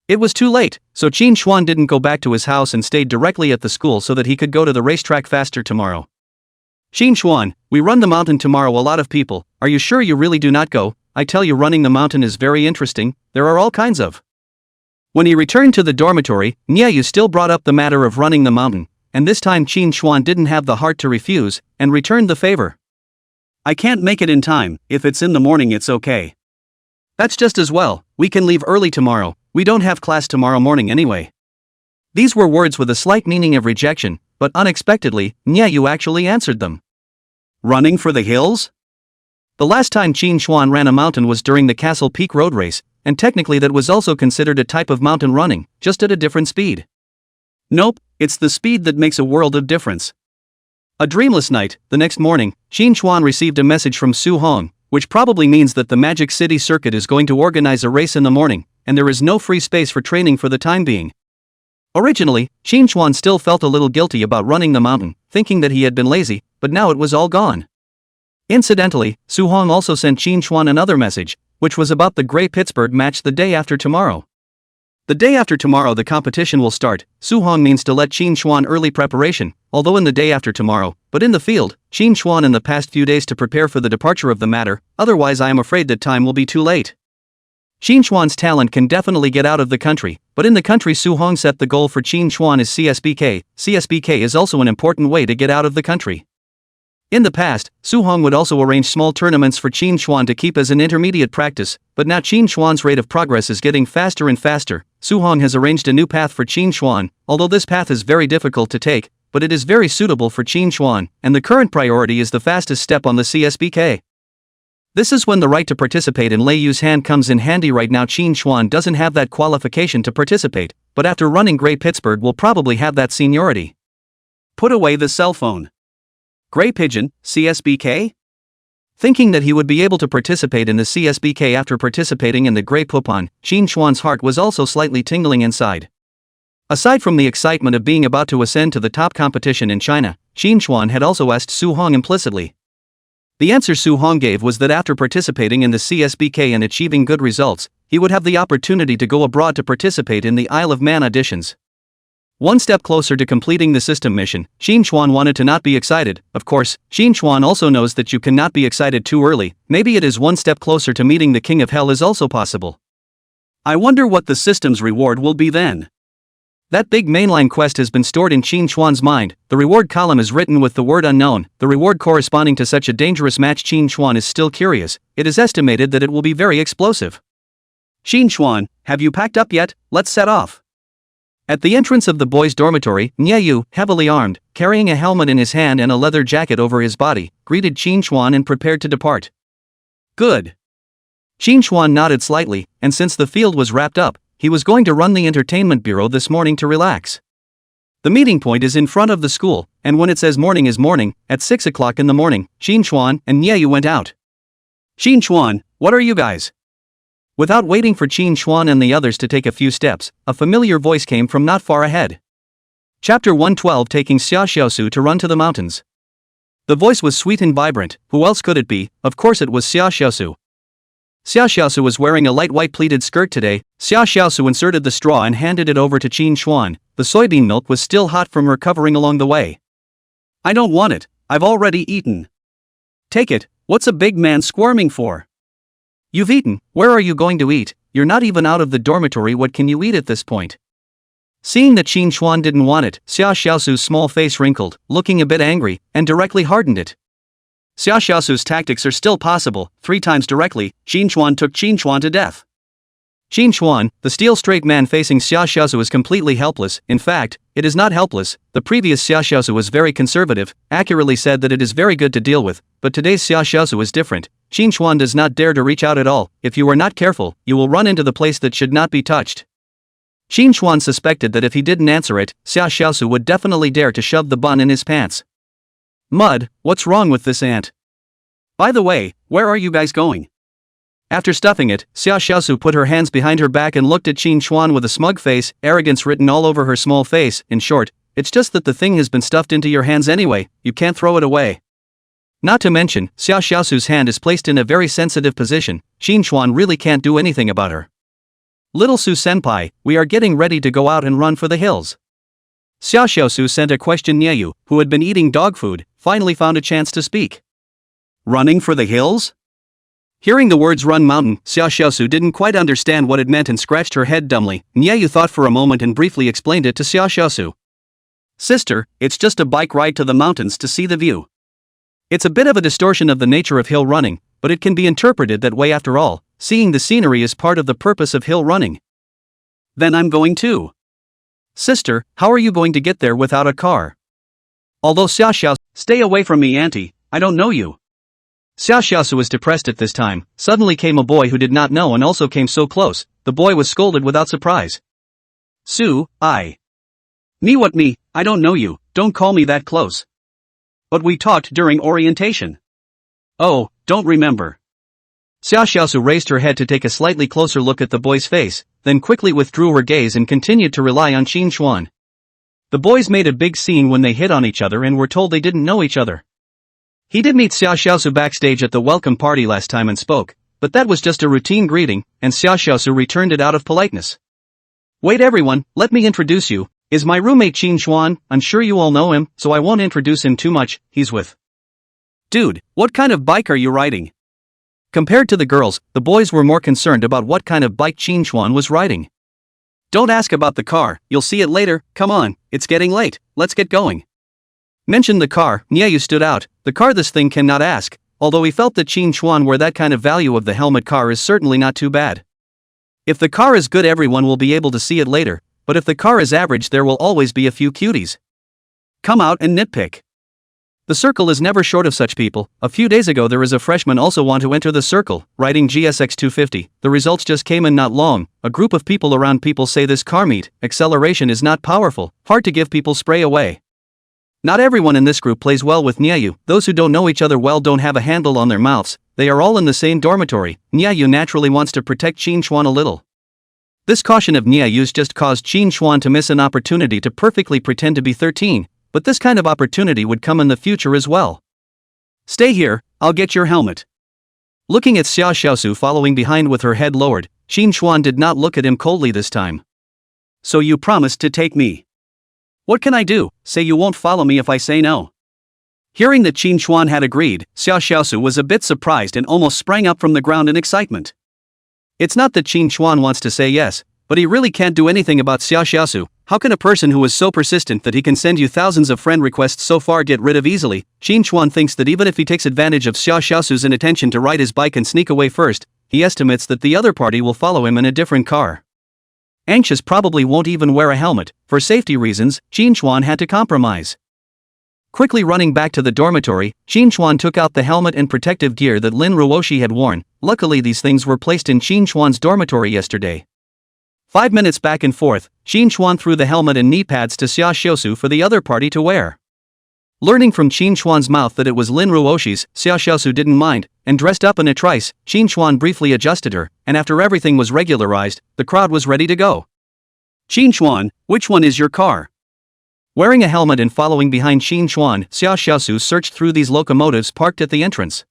It was too late, so Xuan didn't go back to his house and stayed directly at the school so that he could go to the racetrack faster tomorrow. Xuan, we run the mountain tomorrow, a lot of people, are you sure you really do not go? I tell you, running the mountain is very interesting, there are all kinds of. When he returned to the dormitory, Yu still brought up the matter of running the mountain, and this time Xuan didn't have the heart to refuse, and returned the favor. I can't make it in time, if it's in the morning it's okay. That's just as well, we can leave early tomorrow, we don't have class tomorrow morning anyway. These were words with a slight meaning of rejection, but unexpectedly, Yu actually answered them. Running for the hills? The last time Xuan ran a mountain was during the Castle Peak Road Race, and technically that was also considered a type of mountain running, just at a different speed. Nope, it's the speed that makes a world of difference. A dreamless night, the next morning, Xuan received a message from Su Hong, which probably means that the Magic City Circuit is going to organize a race in the morning, and there is no free space for training for the time being. Originally, Xuan still felt a little guilty about running the mountain, thinking that he had been lazy, but now it was all gone. Incidentally, Su Hong also sent Xuan another message, which was about the Grey Pittsburgh match the day after tomorrow. The day after tomorrow the competition will start. Su Hong means to let Xuan early preparation, although in the day after tomorrow, but in the field, Xuan in the past few days to prepare for the departure of the matter, otherwise I am afraid that time will be too late. Xuan's talent can definitely get out of the country, but in the country Su Hong set the goal for Xuan is CSBK. CSBK is also an important way to get out of the country. In the past, Su Hong would also arrange small tournaments for Xuan to keep as an intermediate practice, but now Xuan's rate of progress is getting faster and faster. Su Hong has arranged a new path for Xuan, although this path is very difficult to take, but it is very suitable for Xuan, and the current priority is the fastest step on the CSBK. This is when the right to participate in Lei Yu's hand comes in handy. Right now Xuan doesn't have that qualification to participate, but after running Grey Pittsburgh will probably have that seniority. Put away the cell phone. Grey Pigeon, CSBK? Thinking that he would be able to participate in the CSBK after participating in the Grey Poupon, Xuan's heart was also slightly tingling inside. Aside from the excitement of being about to ascend to the top competition in China, Xuan had also asked Su Hong implicitly. The answer Su Hong gave was that after participating in the CSBK and achieving good results, he would have the opportunity to go abroad to participate in the Isle of Man auditions. One step closer to completing the system mission, Xuan wanted to not be excited. Of course, Xuan also knows that you cannot be excited too early. Maybe it is one step closer to meeting the King of Hell is also possible. I wonder what the system's reward will be then. That big mainline quest has been stored in Xuan's mind. The reward column is written with the word unknown. The reward corresponding to such a dangerous match. Xuan is still curious. It is estimated that it will be very explosive. Xuan, have you packed up yet? Let's set off. At the entrance of the boys' dormitory, Yu, heavily armed, carrying a helmet in his hand and a leather jacket over his body, greeted Xuan and prepared to depart. Good. Qin Xuan nodded slightly, and since the field was wrapped up, he was going to run the entertainment bureau this morning to relax. The meeting point is in front of the school, and when it says morning is morning, at 6 o'clock in the morning, Qin Xuan and Nieyu went out. Qin Xuan, what are you guys? Without waiting for Qin Xuan and the others to take a few steps, a familiar voice came from not far ahead. Chapter 112, taking Xia Xiaosu to run to the mountains. The voice was sweet and vibrant. Who else could it be? Of course it was Xia Xiaosu. Xia Xiaosu was wearing a light white pleated skirt today. Xia Xiaosu inserted the straw and handed it over to Qin Xuan. The soybean milk was still hot from recovering along the way. I don't want it, I've already eaten. Take it, what's a big man squirming for? You've eaten, where are you going to eat? You're not even out of the dormitory, what can you eat at this point? Seeing that Qin Xuan didn't want it, Xia Xiaosu's small face wrinkled, looking a bit angry, and directly hardened it. Xia Xiaosu's tactics are still possible. 3 times directly, Qin Xuan took Qin Xuan to death. Qin Xuan, the steel straight man facing Xia Xiaosu, is completely helpless. In fact, it is not helpless. The previous Xia Xiaosu was very conservative, accurately said that it is very good to deal with, but today's Xia Xiaosu is different. Qin Xuan does not dare to reach out at all. If you are not careful, you will run into the place that should not be touched. Qin Xuan suspected that if he didn't answer it, Xia Xiaosu would definitely dare to shove the bun in his pants. Mud, what's wrong with this ant? By the way, where are you guys going? After stuffing it, Xia Xiaosu put her hands behind her back and looked at Qin Xuan with a smug face, arrogance written all over her small face. In short, it's just that the thing has been stuffed into your hands anyway, you can't throw it away. Not to mention, Xia Xiaosu's hand is placed in a very sensitive position. Qin Xuan really can't do anything about her. Little Su Senpai, we are getting ready to go out and run for the hills. Xia Xiaosu sent a question. Nieyu, who had been eating dog food, finally found a chance to speak. Running for the hills? Hearing the words run mountain, Xia Xiaosu didn't quite understand what it meant and scratched her head dumbly. Nieyu thought for a moment and briefly explained it to Xia Xiaosu. Sister, it's just a bike ride to the mountains to see the view. It's a bit of a distortion of the nature of hill running, but it can be interpreted that way after all. Seeing the scenery is part of the purpose of hill running. Then I'm going too. Sister, how are you going to get there without a car? Although Xia Xiaosu, stay away from me, auntie, I don't know you. Xia Xiaosu was depressed at this time. Suddenly came a boy who did not know and also came so close. The boy was scolded without surprise. Su, Me what me, I don't know you, don't call me that close. But we talked during orientation. Oh, don't remember. Xia Xiaosu raised her head to take a slightly closer look at the boy's face, then quickly withdrew her gaze and continued to rely on Qin Xuan. The boys made a big scene when they hit on each other and were told they didn't know each other. He did meet Xia Xiaosu backstage at the welcome party last time and spoke, but that was just a routine greeting, and Xia Xiaosu returned it out of politeness. Wait everyone, let me introduce you, is my roommate Qin Xuan. I'm sure you all know him, so I won't introduce him too much. He's with. Dude, what kind of bike are you riding? Compared to the girls, the boys were more concerned about what kind of bike Qin Xuan was riding. Don't ask about the car, you'll see it later. Come on, it's getting late, let's get going. Mentioned the car, Nieyu stood out. The car, this thing cannot ask, although he felt that Qin Xuan were that kind of value of the helmet car is certainly not too bad. If the car is good, everyone will be able to see it later, but if the car is average, there will always be a few cuties. Come out and nitpick. The circle is never short of such people. A few days ago there is a freshman also want to enter the circle, riding GSX 250. The results just came in not long. A group of people around people say this car meet acceleration is not powerful, hard to give people spray away. Not everyone in this group plays well with Nieyu. Those who don't know each other well don't have a handle on their mouths. They are all in the same dormitory. Nieyu naturally wants to protect Qin Xuan a little. This caution of Nieyu's just caused Qin Xuan to miss an opportunity to perfectly pretend to be 13, but this kind of opportunity would come in the future as well. Stay here, I'll get your helmet. Looking at Xia Xiaosu following behind with her head lowered, Qin Xuan did not look at him coldly this time. So you promised to take me. What can I do? Say you won't follow me if I say no. Hearing that Qin Xuan had agreed, Xia Xiaosu was a bit surprised and almost sprang up from the ground in excitement. It's not that Qin Xuan wants to say yes, but he really can't do anything about Xia Xiaosu. How can a person who is so persistent that he can send you thousands of friend requests so far get rid of easily? Qin Xuan thinks that even if he takes advantage of Xia Xiaosu's inattention to ride his bike and sneak away first, he estimates that the other party will follow him in a different car. Anxious probably won't even wear a helmet. For safety reasons, Qin Xuan had to compromise. Quickly running back to the dormitory, Qin Chuan took out the helmet and protective gear that Lin Ruoshi had worn. Luckily these things were placed in Qin Chuan's dormitory yesterday. 5 minutes back and forth, Qin Chuan threw the helmet and knee pads to Xia Xiaosu for the other party to wear. Learning from Qin Chuan's mouth that it was Lin Ruoshi's, Xia Xiaosu didn't mind, and dressed up in a trice. Qin Chuan briefly adjusted her, and after everything was regularized, the crowd was ready to go. Qin Chuan, which one is your car? Wearing a helmet and following behind Qin Chuan, Xia Xiaosu searched through these locomotives parked at the entrance.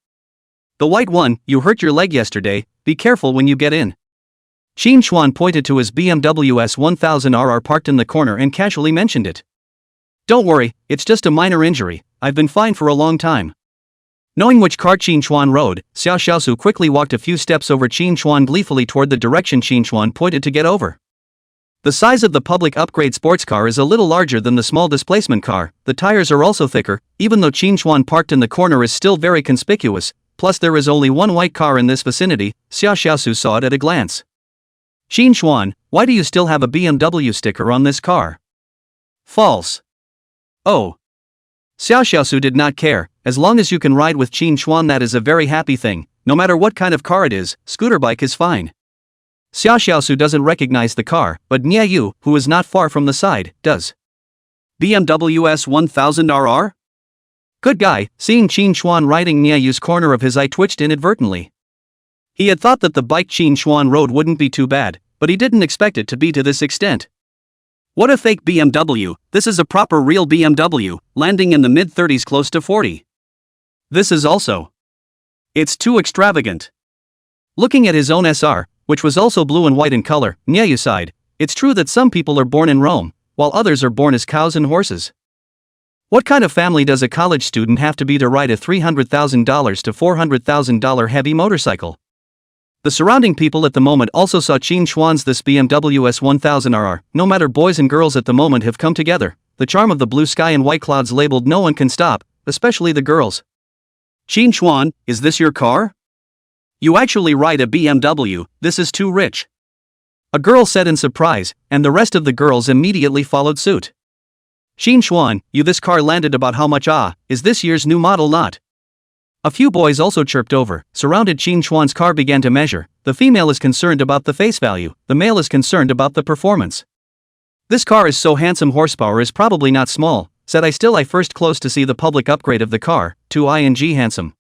The white one, you hurt your leg yesterday, be careful when you get in. Qin Chuan pointed to his BMW S1000RR parked in the corner and casually mentioned it. Don't worry, it's just a minor injury, I've been fine for a long time. Knowing which car Qin Chuan rode, Xia Xiaosu quickly walked a few steps over Qin Chuan gleefully toward the direction Qin Chuan pointed to get over. The size of the public upgrade sports car is a little larger than the small displacement car, the tires are also thicker, even though Qin Chuan parked in the corner is still very conspicuous, plus there is only one white car in this vicinity. Xia Xiaosu saw it at a glance. Qin Chuan, why do you still have a BMW sticker on this car? False. Oh. Xia Xiaosu did not care, as long as you can ride with Qin Chuan that is a very happy thing, no matter what kind of car it is, scooter bike is fine. Xia Xiaosu doesn't recognize the car, but Nia Yu, who is not far from the side, does. BMW S1000RR? Good guy. Seeing Qin Chuan riding Nia Yu's corner of his eye twitched inadvertently. He had thought that the bike Qin Chuan rode wouldn't be too bad, but he didn't expect it to be to this extent. What a fake BMW, this is a proper real BMW, landing in the mid-30s close to 40. This is also. It's too extravagant. Looking at his own SR, which was also blue and white in color, Nia Yu sighed. It's true that some people are born in Rome, while others are born as cows and horses. What kind of family does a college student have to be to ride a $300,000 to $400,000 heavy motorcycle? The surrounding people at the moment also saw Qin Chuan's this BMW S1000RR. No matter boys and girls at the moment have come together. The charm of the blue sky and white clouds labeled no one can stop, especially the girls. Qin Chuan, is this your car? You actually ride a BMW, this is too rich. A girl said in surprise, and the rest of the girls immediately followed suit. Qin Chuan, you this car landed about how much? Is this year's new model not? A few boys also chirped over. Surrounded Qin Chuan's car began to measure. The female is concerned about the face value, the male is concerned about the performance. This car is so handsome, horsepower is probably not small, said I first close to see the public upgrade of the car, to ing handsome.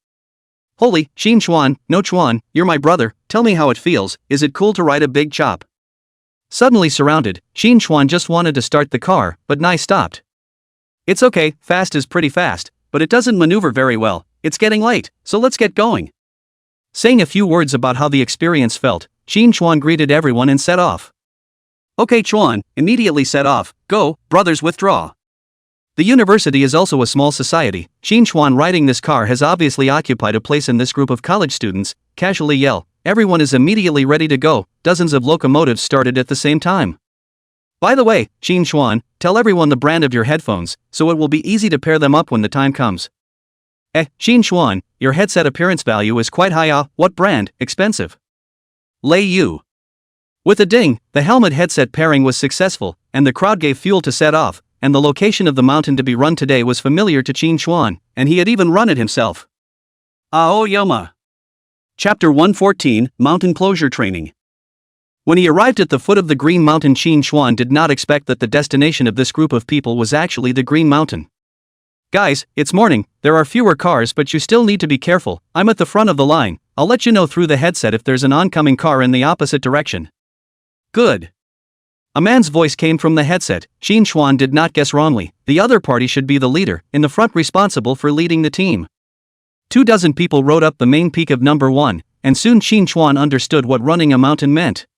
Holy, Qin Chuan, no Chuan, you're my brother, tell me how it feels, is it cool to ride a big chop? Suddenly surrounded, Qin Chuan just wanted to start the car, but Nai stopped. It's okay, fast is pretty fast, but it doesn't maneuver very well, it's getting late, so let's get going. Saying a few words about how the experience felt, Qin Chuan greeted everyone and set off. Okay Chuan, immediately set off, go, brothers withdraw. The university is also a small society. Qin Chuan riding this car has obviously occupied a place in this group of college students. Casually yell, everyone is immediately ready to go. Dozens of locomotives started at the same time. By the way, Qin Chuan, tell everyone the brand of your headphones, so it will be easy to pair them up when the time comes. Qin Chuan, your headset appearance value is quite high. What brand? Expensive. Lei Yu. With a ding, the helmet headset pairing was successful, and the crowd gave fuel to set off. And the location of the mountain to be run today was familiar to Qin Chuan, and he had even run it himself. Aoyama. Chapter 114, Mountain Closure Training. When he arrived at the foot of the Green Mountain, Qin Chuan did not expect that the destination of this group of people was actually the Green Mountain. Guys, it's morning, there are fewer cars but you still need to be careful, I'm at the front of the line, I'll let you know through the headset if there's an oncoming car in the opposite direction. Good. A man's voice came from the headset. Qin Chuan did not guess wrongly, the other party should be the leader, in the front responsible for leading the team. 24 people rode up the main peak of number 1, and soon Qin Chuan understood what running a mountain meant.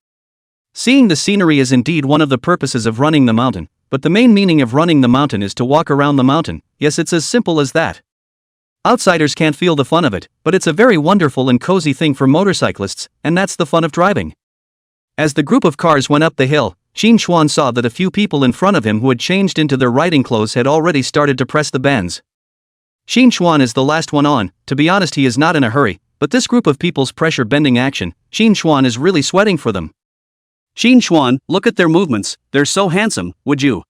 Seeing the scenery is indeed one of the purposes of running the mountain, but the main meaning of running the mountain is to walk around the mountain. Yes, it's as simple as that. Outsiders can't feel the fun of it, but it's a very wonderful and cozy thing for motorcyclists, and that's the fun of driving. As the group of cars went up the hill, Qin Chuan saw that a few people in front of him who had changed into their riding clothes had already started to press the bends. Qin Chuan is the last one on. To be honest, he is not in a hurry, but this group of people's pressure bending action, Qin Chuan is really sweating for them. Qin Chuan, look at their movements, they're so handsome, would you?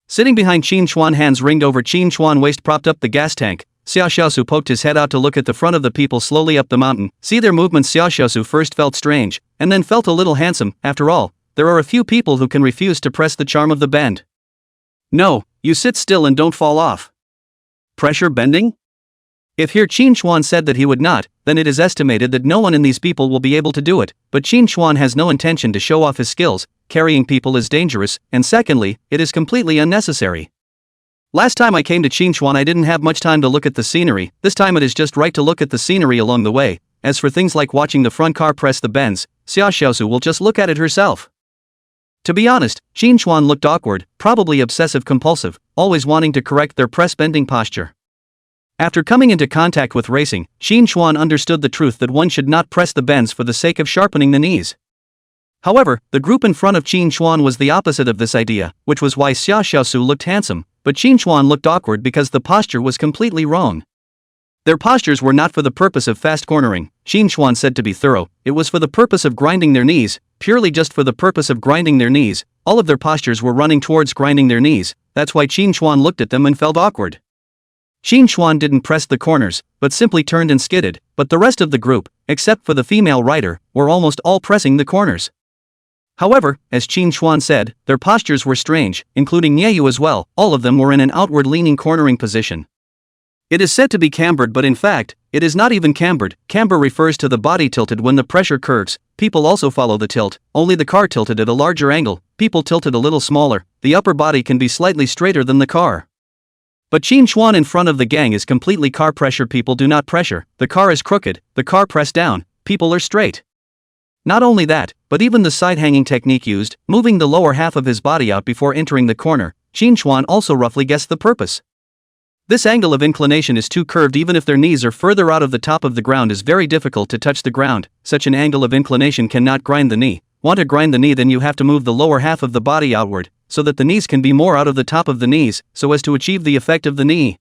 Sitting behind Qin Chuan, hands ringed over Qin Chuan waist, propped up the gas tank, Xiao Xiaosu poked his head out to look at the front of the people slowly up the mountain. See their movements. Xiao Xiaosu first felt strange, and then felt a little handsome. After all, there are a few people who can refuse to press the charm of the bend. No, you sit still and don't fall off. Pressure bending? If here Qin Chuan said that he would not, then it is estimated that no one in these people will be able to do it, but Qin Chuan has no intention to show off his skills. Carrying people is dangerous, and secondly, it is completely unnecessary. Last time I came to Qin Chuan I didn't have much time to look at the scenery. This time it is just right to look at the scenery along the way. As for things like watching the front car press the bends, Xiao Xiaosu will just look at it herself. To be honest, Qin Chuan looked awkward, probably obsessive-compulsive, always wanting to correct their press-bending posture. After coming into contact with racing, Qin Chuan understood the truth that one should not press the bends for the sake of sharpening the knees. However, the group in front of Qin Chuan was the opposite of this idea, which was why Xiao Xiaosu looked handsome, but Qin Chuan looked awkward because the posture was completely wrong. Their postures were not for the purpose of fast cornering, Qin Chuan said to be thorough, it was for the purpose of grinding their knees, purely just for the purpose of grinding their knees. All of their postures were running towards grinding their knees, that's why Qin Chuan looked at them and felt awkward. Qin Chuan didn't press the corners, but simply turned and skidded, but the rest of the group, except for the female rider, were almost all pressing the corners. However, as Qin Chuan said, their postures were strange, including Nieyu as well. All of them were in an outward-leaning cornering position. It is said to be cambered, but in fact, it is not even cambered. Camber refers to the body tilted when the pressure curves. People also follow the tilt, only the car tilted at a larger angle, people tilted a little smaller, the upper body can be slightly straighter than the car. But Qin Chuan in front of the gang is completely car pressure. People do not pressure, the car is crooked, the car pressed down, people are straight. Not only that, but even the side-hanging technique used, moving the lower half of his body out before entering the corner, Qin Chuan also roughly guessed the purpose. This angle of inclination is too curved. Even if their knees are further out of the top of the ground, is very difficult to touch the ground. Such an angle of inclination cannot grind the knee. Want to grind the knee, then you have to move the lower half of the body outward, so that the knees can be more out of the top of the knees, so as to achieve the effect of the knee.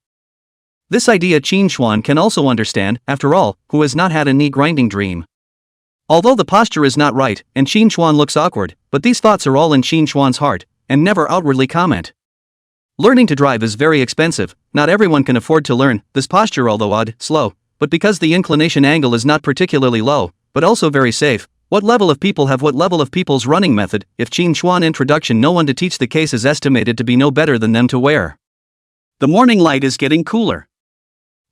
This idea Qin Chuan can also understand, after all, who has not had a knee grinding dream? Although the posture is not right, and Qin Chuan looks awkward, but these thoughts are all in Qin Chuan's heart, and never outwardly comment. Learning to drive is very expensive, not everyone can afford to learn this posture, although odd, slow, but because the inclination angle is not particularly low, but also very safe. What level of people have what level of people's running method? If Qin Chuan introduction, no one to teach the case is estimated to be no better than them to wear. The morning light is getting cooler.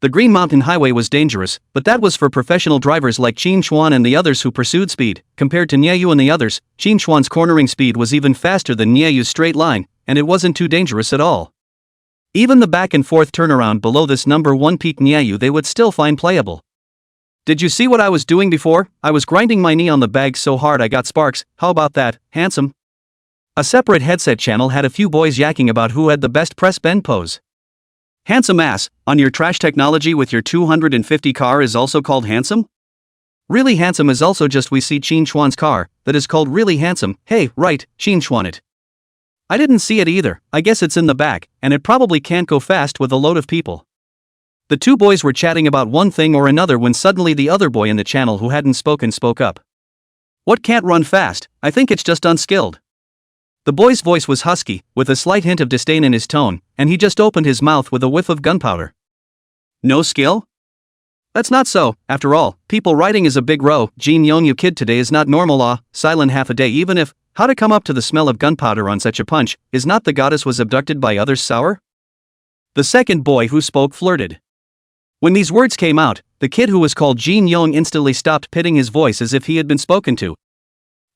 The Green Mountain Highway was dangerous, but that was for professional drivers like Qin Chuan and the others who pursued speed. Compared to Nieyu and the others, Qin Chuan's cornering speed was even faster than Nieyu's straight line, and it wasn't too dangerous at all. Even the back and forth turnaround below this number 1 peak Nieyu they would still find playable. Did you see what I was doing before? I was grinding my knee on the bag so hard I got sparks. How about that, handsome? A separate headset channel had a few boys yakking about who had the best press bend pose. Handsome ass, on your trash technology with your 250 car is also called handsome? Really handsome is also just we see Qin Chuan's car, that is called really handsome. Hey, right, Qin Chuan it. I didn't see it either, I guess it's in the back, and it probably can't go fast with a load of people. The two boys were chatting about one thing or another when suddenly the other boy in the channel who hadn't spoken spoke up. What can't run fast? I think it's just unskilled. The boy's voice was husky, with a slight hint of disdain in his tone, and he just opened his mouth with a whiff of gunpowder. No skill? That's not so, after all, people riding is a big row. Jin Yong, you kid today is not normal, silent half a day even if, how to come up to the smell of gunpowder on such a punch, is not the goddess was abducted by others sour? The second boy who spoke flirted. When these words came out, the kid who was called Jin Yong instantly stopped pitching his voice as if he had been spoken to.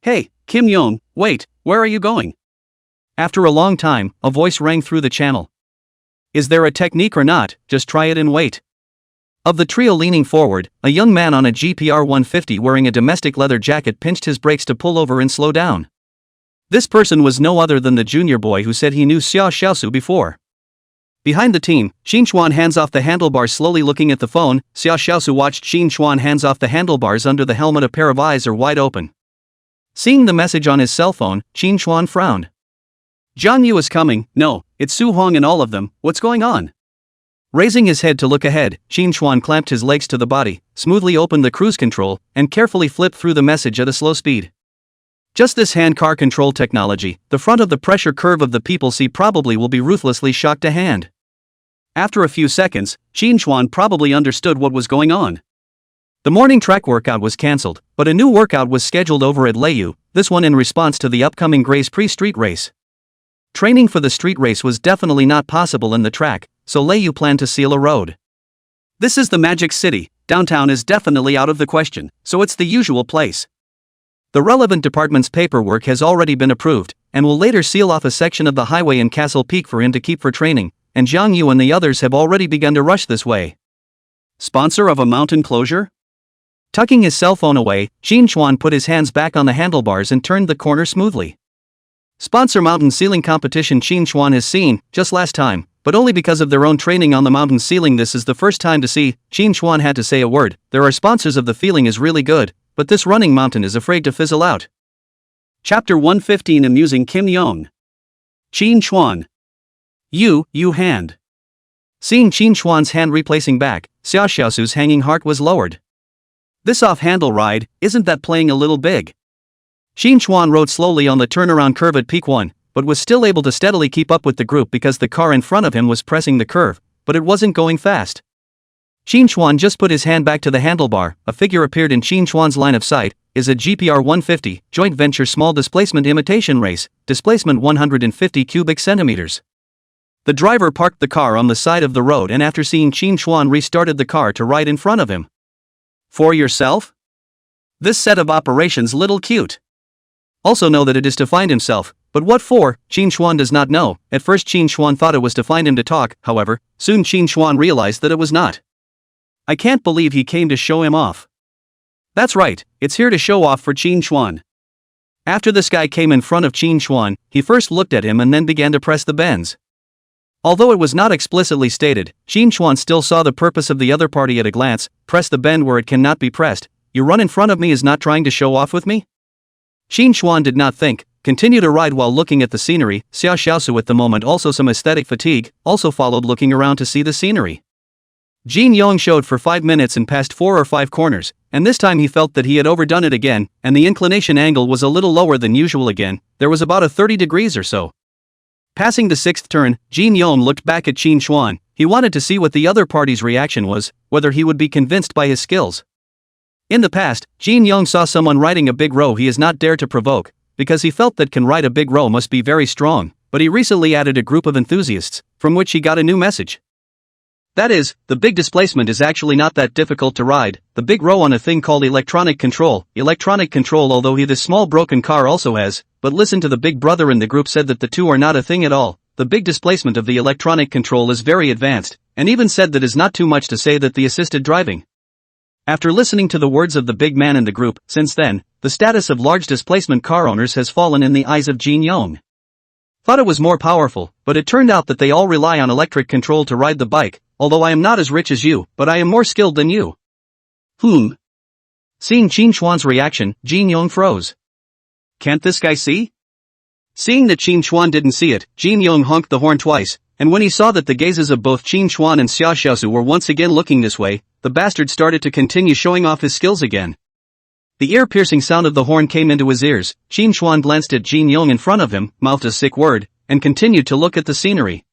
Hey, Kim Yong, wait, where are you going? After a long time, a voice rang through the channel. Is there a technique or not? Just try it and wait. Of the trio leaning forward, a young man on a GPR 150 wearing a domestic leather jacket pinched his brakes to pull over and slow down. This person was no other than the junior boy who said he knew Xiao Xiaosu before. Behind the team, Qin Chuan hands off the handlebars slowly looking at the phone. Xiao Xiaosu watched Qin Chuan hands off the handlebars under the helmet, a pair of eyes are wide open. Seeing the message on his cell phone, Qin Chuan frowned. Zhang Yu is coming. No, it's Su Hong and all of them, what's going on? Raising his head to look ahead, Qin Chuan clamped his legs to the body, smoothly opened the cruise control, and carefully flipped through the message at a slow speed. Just this hand car control technology, the front of the pressure curve of the people see probably will be ruthlessly shocked to hand. After a few seconds, Jin Chuan probably understood what was going on. The morning track workout was cancelled, but a new workout was scheduled over at Leyu, this one in response to the upcoming Grace Prix street race. Training for the street race was definitely not possible in the track, so Leyu planned to seal a road. This is the Magic City, downtown is definitely out of the question, so it's the usual place. The relevant department's paperwork has already been approved, and will later seal off a section of the highway in Castle Peak for him to keep for training, and Zhang Yu and the others have already begun to rush this way. Sponsor of a mountain closure? Tucking his cell phone away, Jin Chuan put his hands back on the handlebars and turned the corner smoothly. Sponsor mountain ceiling competition Jin Chuan has seen, just last time, but only because of their own training on the mountain ceiling. This is the first time to see. Jin Chuan had to say a word. There are sponsors of the feeling is really good, but this running mountain is afraid to fizzle out. Chapter 115 Amusing Kim Yong. Jin Chuan. You hand. Seeing Jin Chuan's hand replacing back, Xia Xiaosu's hanging heart was lowered. This off-handle ride, isn't that playing a little big? Jin Chuan rode slowly on the turnaround curve at peak 1, but was still able to steadily keep up with the group because the car in front of him was pressing the curve, but it wasn't going fast. Jin Chuan just put his hand back to the handlebar. A figure appeared in Jin Chuan's line of sight. Is a GPR 150, joint venture small displacement imitation race, displacement 150 cubic centimeters. The driver parked the car on the side of the road and after seeing Jin Chuan restarted the car to right in front of him. For yourself? This set of operations little cute. Also know that it is to find himself, but what for, Jin Chuan does not know. At first Jin Chuan thought it was to find him to talk, however, soon Jin Chuan realized that it was not. I can't believe he came to show him off. That's right, it's here to show off for Jin Chuan. After this guy came in front of Jin Chuan, he first looked at him and then began to press the bends. Although it was not explicitly stated, Jin Chuan still saw the purpose of the other party at a glance. Press the bend where it cannot be pressed. You run in front of me is not trying to show off with me? Jin Chuan did not think, continue to ride while looking at the scenery. Xia Xiaosu at the moment also some aesthetic fatigue, also followed looking around to see the scenery. Jin Yong showed for 5 minutes and passed 4 or 5 corners, and this time he felt that he had overdone it again, and the inclination angle was a little lower than usual again. There was about a 30 degrees or so. Passing the 6th turn, Jin Yong looked back at Jin Chuan. He wanted to see what the other party's reaction was, whether he would be convinced by his skills. In the past, Jin Yong saw someone riding a big row he has not dared to provoke, because he felt that can ride a big row must be very strong, but he recently added a group of enthusiasts, from which he got a new message. That is, the big displacement is actually not that difficult to ride. The big row on a thing called electronic control, although he this small broken car also has, but listen to the big brother in the group said that the two are not a thing at all. The big displacement of the electronic control is very advanced, and even said that is not too much to say that the assisted driving. After listening to the words of the big man in the group, since then, the status of large displacement car owners has fallen in the eyes of Jin Yong. Thought it was more powerful, but it turned out that they all rely on electric control to ride the bike. Although I am not as rich as you, but I am more skilled than you. Seeing Jin Chuan's reaction, Jin Yong froze. Can't this guy see? Seeing that Jin Chuan didn't see it, Jin Yong honked the horn twice, and when he saw that the gazes of both Jin Chuan and Xia Xiaosu were once again looking this way, the bastard started to continue showing off his skills again. The ear-piercing sound of the horn came into his ears. Jin Chuan glanced at Jin Yong in front of him, mouthed a sick word, and continued to look at the scenery.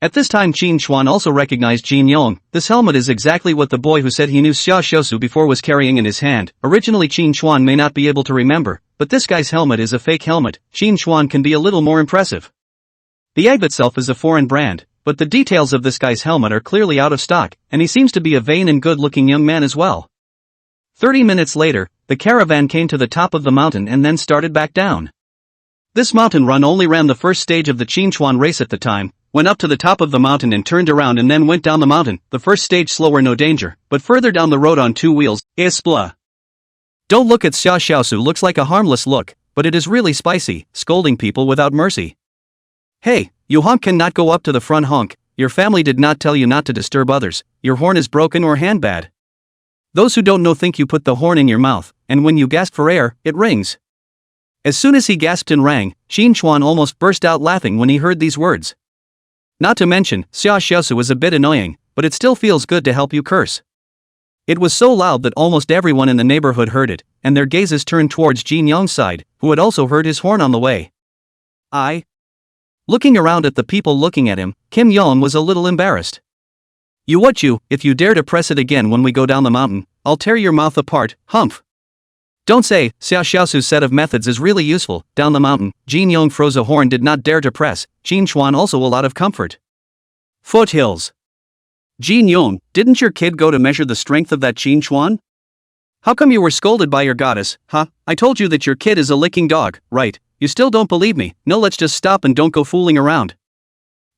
At this time Jin Chuan also recognized Jin Yong. This helmet is exactly what the boy who said he knew Xia Xiaosu before was carrying in his hand. Originally Jin Chuan may not be able to remember, but this guy's helmet is a fake helmet. Jin Chuan can be a little more impressive. The egg itself is a foreign brand, but the details of this guy's helmet are clearly out of stock, and he seems to be a vain and good-looking young man as well. 30 minutes later, the caravan came to the top of the mountain and then started back down. This mountain run only ran the first stage of the Jin Chuan race at the time, went up to the top of the mountain and turned around and then went down the mountain. The first stage slower no danger, but further down the road on 2 wheels, blah. Don't look at Xia Xiaosu looks like a harmless look, but it is really spicy, scolding people without mercy. Hey, you honk cannot go up to the front honk, your family did not tell you not to disturb others, your horn is broken or hand bad. Those who don't know think you put the horn in your mouth, and when you gasp for air, it rings. As soon as he gasped and rang, Jin Chuan almost burst out laughing when he heard these words. Not to mention, Xia Xiaosu is a bit annoying, but it still feels good to help you curse. It was so loud that almost everyone in the neighborhood heard it, and their gazes turned towards Jin Young's side, who had also heard his horn on the way. Looking around at the people looking at him, Kim Young was a little embarrassed. If you dare to press it again when we go down the mountain, I'll tear your mouth apart, humph. Don't say, Xiao Xiaosu's set of methods is really useful. Down the mountain, Jin Young froze a horn did not dare to press, Jin Chuan also a lot of comfort. Foothills. Jin Young, didn't your kid go to measure the strength of that Jin Chuan? How come you were scolded by your goddess, huh? I told you that your kid is a licking dog, right? You still don't believe me? No, let's just stop and don't go fooling around.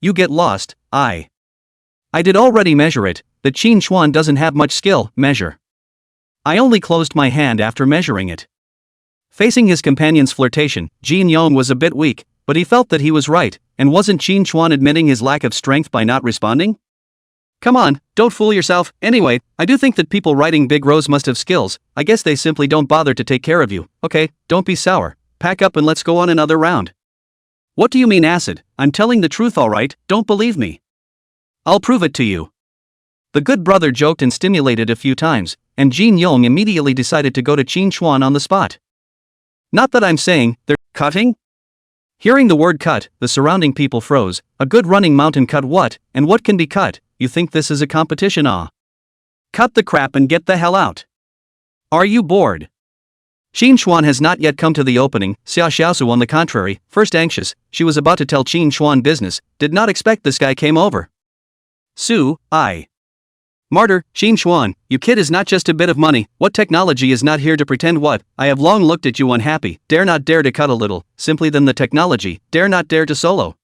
You get lost. I did already measure it, the Jin Chuan doesn't have much skill, measure. I only closed my hand after measuring it. Facing his companion's flirtation, Jin Young was a bit weak, but he felt that he was right, and wasn't Jin Chuan admitting his lack of strength by not responding? Come on, don't fool yourself. Anyway, I do think that people writing big rows must have skills. I guess they simply don't bother to take care of you. Okay, don't be sour. Pack up and let's go on another round. What do you mean acid? I'm telling the truth, alright, don't believe me. I'll prove it to you. The good brother joked and stimulated a few times, and Jin Young immediately decided to go to Jin Chuan on the spot. Not that I'm saying they're cutting? Hearing the word cut, the surrounding people froze. A good running mountain cut what, and what can be cut? You think this is a competition? Cut the crap and get the hell out. Are you bored? Jin Chuan has not yet come to the opening. Xiao Xiaosu on the contrary, first anxious, she was about to tell Jin Chuan business, did not expect this guy came over. Martyr, Jin Chuan, you kid is not just a bit of money. What technology is not here to pretend what? I have long looked at you unhappy, dare not dare to cut a little, simply than the technology, dare not dare to solo.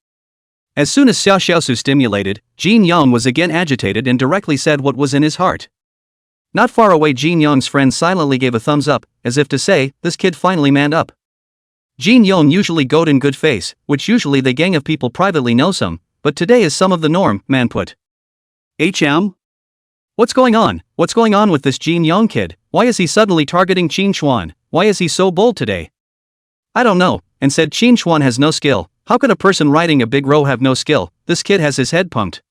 As soon as Xiao Xiaosu stimulated, Jin Young was again agitated and directly said what was in his heart. Not far away, Jin Young's friend silently gave a thumbs up, as if to say, this kid finally manned up. Jin Young usually goad in good face, which usually the gang of people privately know some, but today is some of the norm, man put. What's going on? What's going on with this Jin Young kid? Why is he suddenly targeting Jin Chuan? Why is he so bold today? I don't know, and said Jin Chuan has no skill. How could a person riding a big row have no skill? This kid has his head pumped.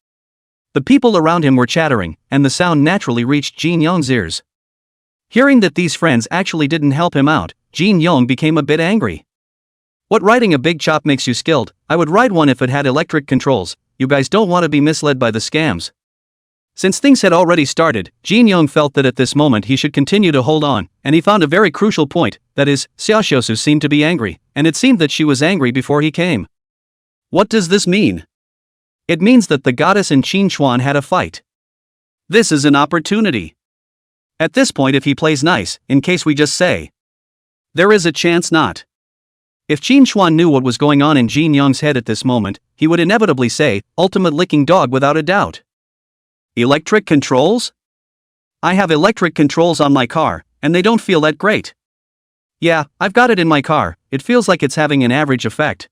The people around him were chattering, and the sound naturally reached Jin Young's ears. Hearing that these friends actually didn't help him out, Jin Young became a bit angry. What, riding a big chop makes you skilled? I would ride one if it had electric controls. You guys don't want to be misled by the scams. Since things had already started, Jin Young felt that at this moment he should continue to hold on, and he found a very crucial point, that is, Xiao Xiaosu seemed to be angry, and it seemed that she was angry before he came. What does this mean? It means that the goddess and Jin Chuan had a fight. This is an opportunity. At this point, if he plays nice, in case we just say, there is a chance not. If Jin Chuan knew what was going on in Jin Young's head at this moment, he would inevitably say, ultimate licking dog without a doubt. Electric controls? I have electric controls on my car, and they don't feel that great. Yeah, I've got it in my car, it feels like it's having an average effect.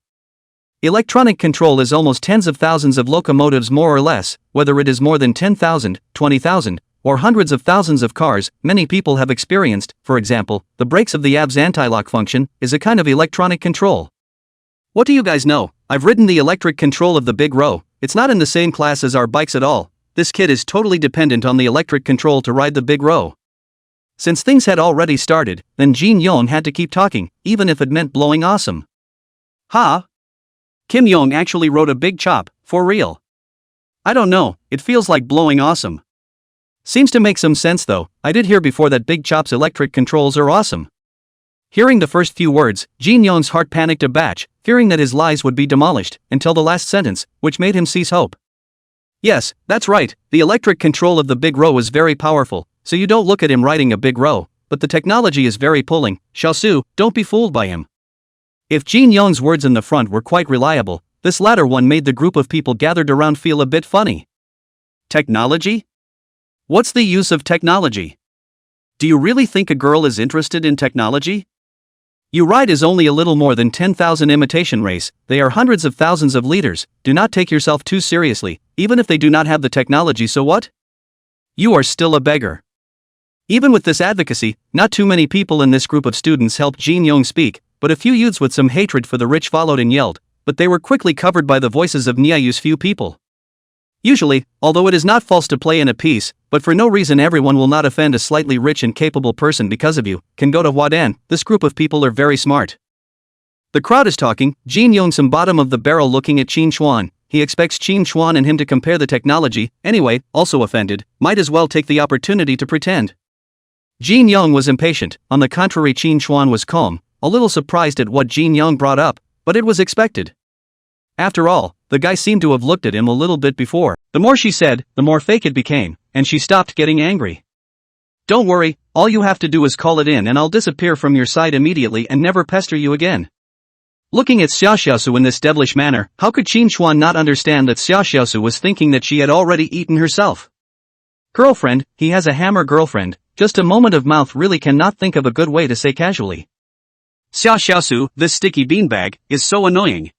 Electronic control is almost tens of thousands of locomotives more or less, whether it is more than 10,000, 20,000, or hundreds of thousands of cars. Many people have experienced, for example, the brakes of the ABS anti-lock function is a kind of electronic control. What do you guys know? I've ridden the electric control of the big row. It's not in the same class as our bikes at all. This kid is totally dependent on the electric control to ride the big row. Since things had already started, then Jin Young had to keep talking, even if it meant blowing awesome. Kim Young actually rode a big chop, for real. I don't know, it feels like blowing awesome. Seems to make some sense though. I did hear before that big chop's electric controls are awesome. Hearing the first few words, Jin Young's heart panicked a batch, fearing that his lies would be demolished, until the last sentence, which made him cease hope. Yes, that's right, the electric control of the big row is very powerful, so you don't look at him riding a big row, but the technology is very pulling. Xiaosu, don't be fooled by him. If Jin Young's words in the front were quite reliable, this latter one made the group of people gathered around feel a bit funny. Technology? What's the use of technology? Do you really think a girl is interested in technology? You ride is only a little more than 10,000 imitation race, they are hundreds of thousands of liters, do not take yourself too seriously, even if they do not have the technology, so what? You are still a beggar. Even with this advocacy, not too many people in this group of students helped Jin Young speak, but a few youths with some hatred for the rich followed and yelled, but they were quickly covered by the voices of Niayu's few people. Usually, although it is not false to play in a piece, but for no reason everyone will not offend a slightly rich and capable person because of you, can go to Hwadan. This group of people are very smart. The crowd is talking, Jin Young some bottom of the barrel looking at Qin Chuan. He expects Qin Chuan and him to compare the technology, anyway, also offended, might as well take the opportunity to pretend. Jin Young was impatient, on the contrary Qin Chuan was calm, a little surprised at what Jin Young brought up, but it was expected. After all, the guy seemed to have looked at him a little bit before. The more she said, the more fake it became, and she stopped getting angry. Don't worry, all you have to do is call it in and I'll disappear from your side immediately and never pester you again. Looking at Xiaoxiaosu in this devilish manner, how could Qin Chuan not understand that Xiaoxiaosu was thinking that she had already eaten herself? Girlfriend, he has a hammer girlfriend, just a moment of mouth really cannot think of a good way to say casually. Xiaoxiaosu, this sticky beanbag, is so annoying.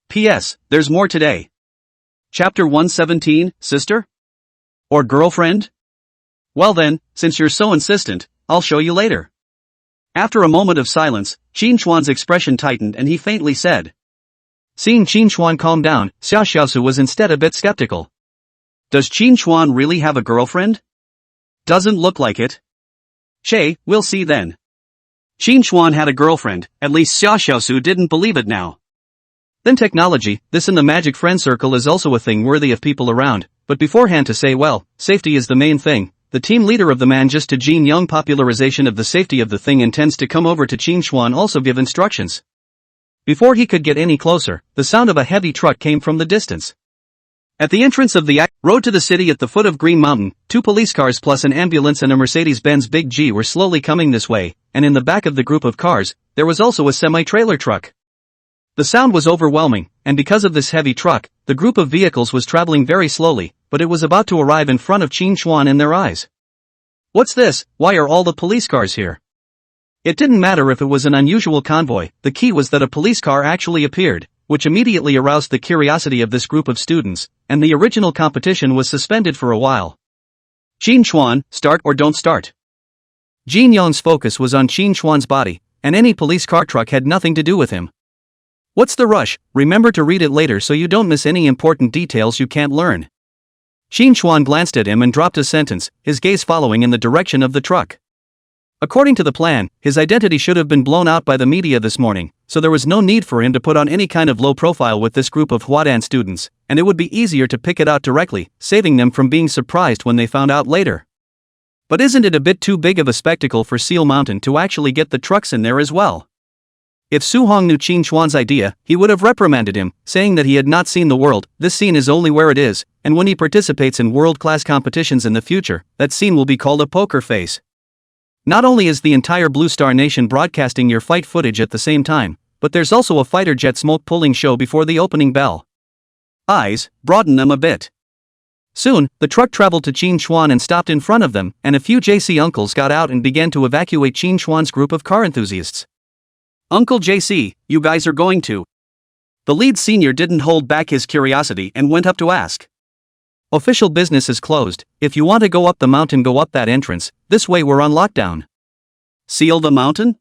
P.S. There's more today. Chapter 117, sister? Or girlfriend? Well then, since you're so insistent, I'll show you later. After a moment of silence, Qin Chuan's expression tightened and he faintly said. Seeing Qin Chuan calm down, Xiaoxiaosu was instead a bit skeptical. Does Qin Chuan really have a girlfriend? Doesn't look like it. Che, we'll see then. Qin Chuan had a girlfriend, at least Xiaoxiaosu didn't believe it now. Then technology, this in the magic friend circle is also a thing worthy of people around, but beforehand to say well, safety is the main thing. The team leader of the man just to Jin Young popularization of the safety of the thing intends to come over to Qin Chuan also give instructions. Before he could get any closer, the sound of a heavy truck came from the distance. At the entrance of the road to the city at the foot of Green Mountain, 2 police cars plus an ambulance and a Mercedes-Benz Big G were slowly coming this way, and in the back of the group of cars, there was also a semi-trailer truck. The sound was overwhelming, and because of this heavy truck, the group of vehicles was traveling very slowly, but it was about to arrive in front of Qin Chuan in their eyes. What's this? Why are all the police cars here? It didn't matter if it was an unusual convoy, the key was that a police car actually appeared, which immediately aroused the curiosity of this group of students, and the original competition was suspended for a while. Qin Chuan, start or don't start. Jin Young's focus was on Qin Chuan's body, and any police car truck had nothing to do with him. What's the rush? Remember to read it later so you don't miss any important details you can't learn. Qin Chuan glanced at him and dropped a sentence, his gaze following in the direction of the truck. According to the plan, his identity should have been blown out by the media this morning, so there was no need for him to put on any kind of low profile with this group of Hwadan students, and it would be easier to pick it out directly, saving them from being surprised when they found out later. But isn't it a bit too big of a spectacle for Seal Mountain to actually get the trucks in there as well? If Su Hong knew Qin Chuan's idea, he would have reprimanded him, saying that he had not seen the world, this scene is only where it is, and when he participates in world-class competitions in the future, that scene will be called a poker face. Not only is the entire Blue Star Nation broadcasting your fight footage at the same time, but there's also a fighter jet smoke pulling show before the opening bell. Eyes, broaden them a bit. Soon, the truck traveled to Qin Chuan and stopped in front of them, and a few JC uncles got out and began to evacuate Qin Chuan's group of car enthusiasts. Uncle JC, you guys are going to. The lead senior didn't hold back his curiosity and went up to ask. Official business is closed, if you want to go up the mountain go up that entrance, this way we're on lockdown. Seal the mountain?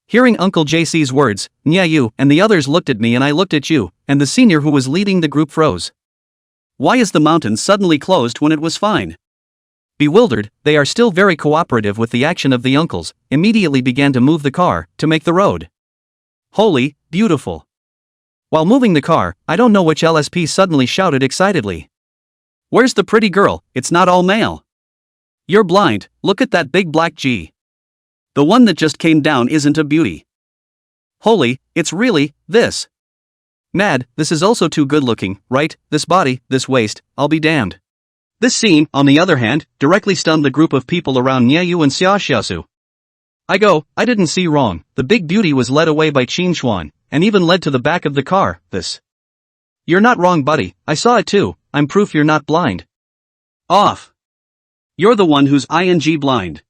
Hearing Uncle JC's words, Nya you and the others looked at me and I looked at you, and the senior who was leading the group froze. Why is the mountain suddenly closed when it was fine? Bewildered, they are still very cooperative with the action of the uncles, immediately began to move the car, to make the road. Holy, beautiful. While moving the car, I don't know which LSP suddenly shouted excitedly. Where's the pretty girl? It's not all male. You're blind, look at that big black G. The one that just came down isn't a beauty. Holy, it's really, this. Mad, this is also too good looking, right? This body, this waist, I'll be damned. This scene, on the other hand, directly stunned the group of people around Nyeyu and Xiaoxiaosu. I didn't see wrong, the big beauty was led away by Qin Chuan, and even led to the back of the car, this. You're not wrong buddy, I saw it too, I'm proof you're not blind. Off. You're the one who's ing blind.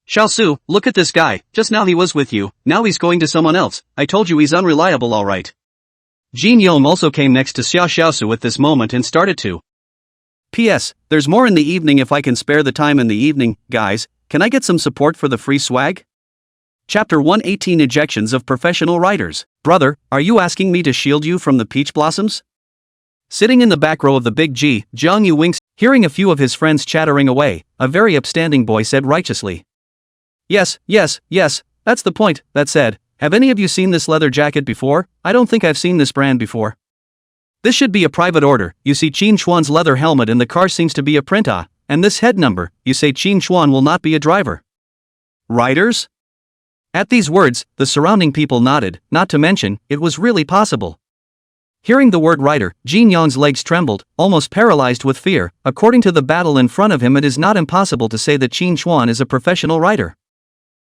Xiaosu, look at this guy, just now he was with you, now he's going to someone else, I told you he's unreliable alright. Jin Yong also came next to Xiaoxiaosu at this moment and started to. P.S. There's more in the evening if I can spare the time in the evening, guys, can I get some support for the free swag? Chapter 118 Ejections of Professional Writers. Brother, are you asking me to shield you from the peach blossoms? Sitting in the back row of the big G, Jiang Yu winks, hearing a few of his friends chattering away. A very upstanding boy said righteously. Yes, that's the point. That said, have any of you seen this leather jacket before? I don't think I've seen this brand before. This should be a private order. You see Qin Chuan's leather helmet in the car seems to be a print and this head number, you say Qin Chuan will not be a driver. Riders? At these words, the surrounding people nodded, not to mention, it was really possible. Hearing the word rider, Jin Yong's legs trembled, almost paralyzed with fear. According to the battle in front of him, it is not impossible to say that Qin Chuan is a professional rider.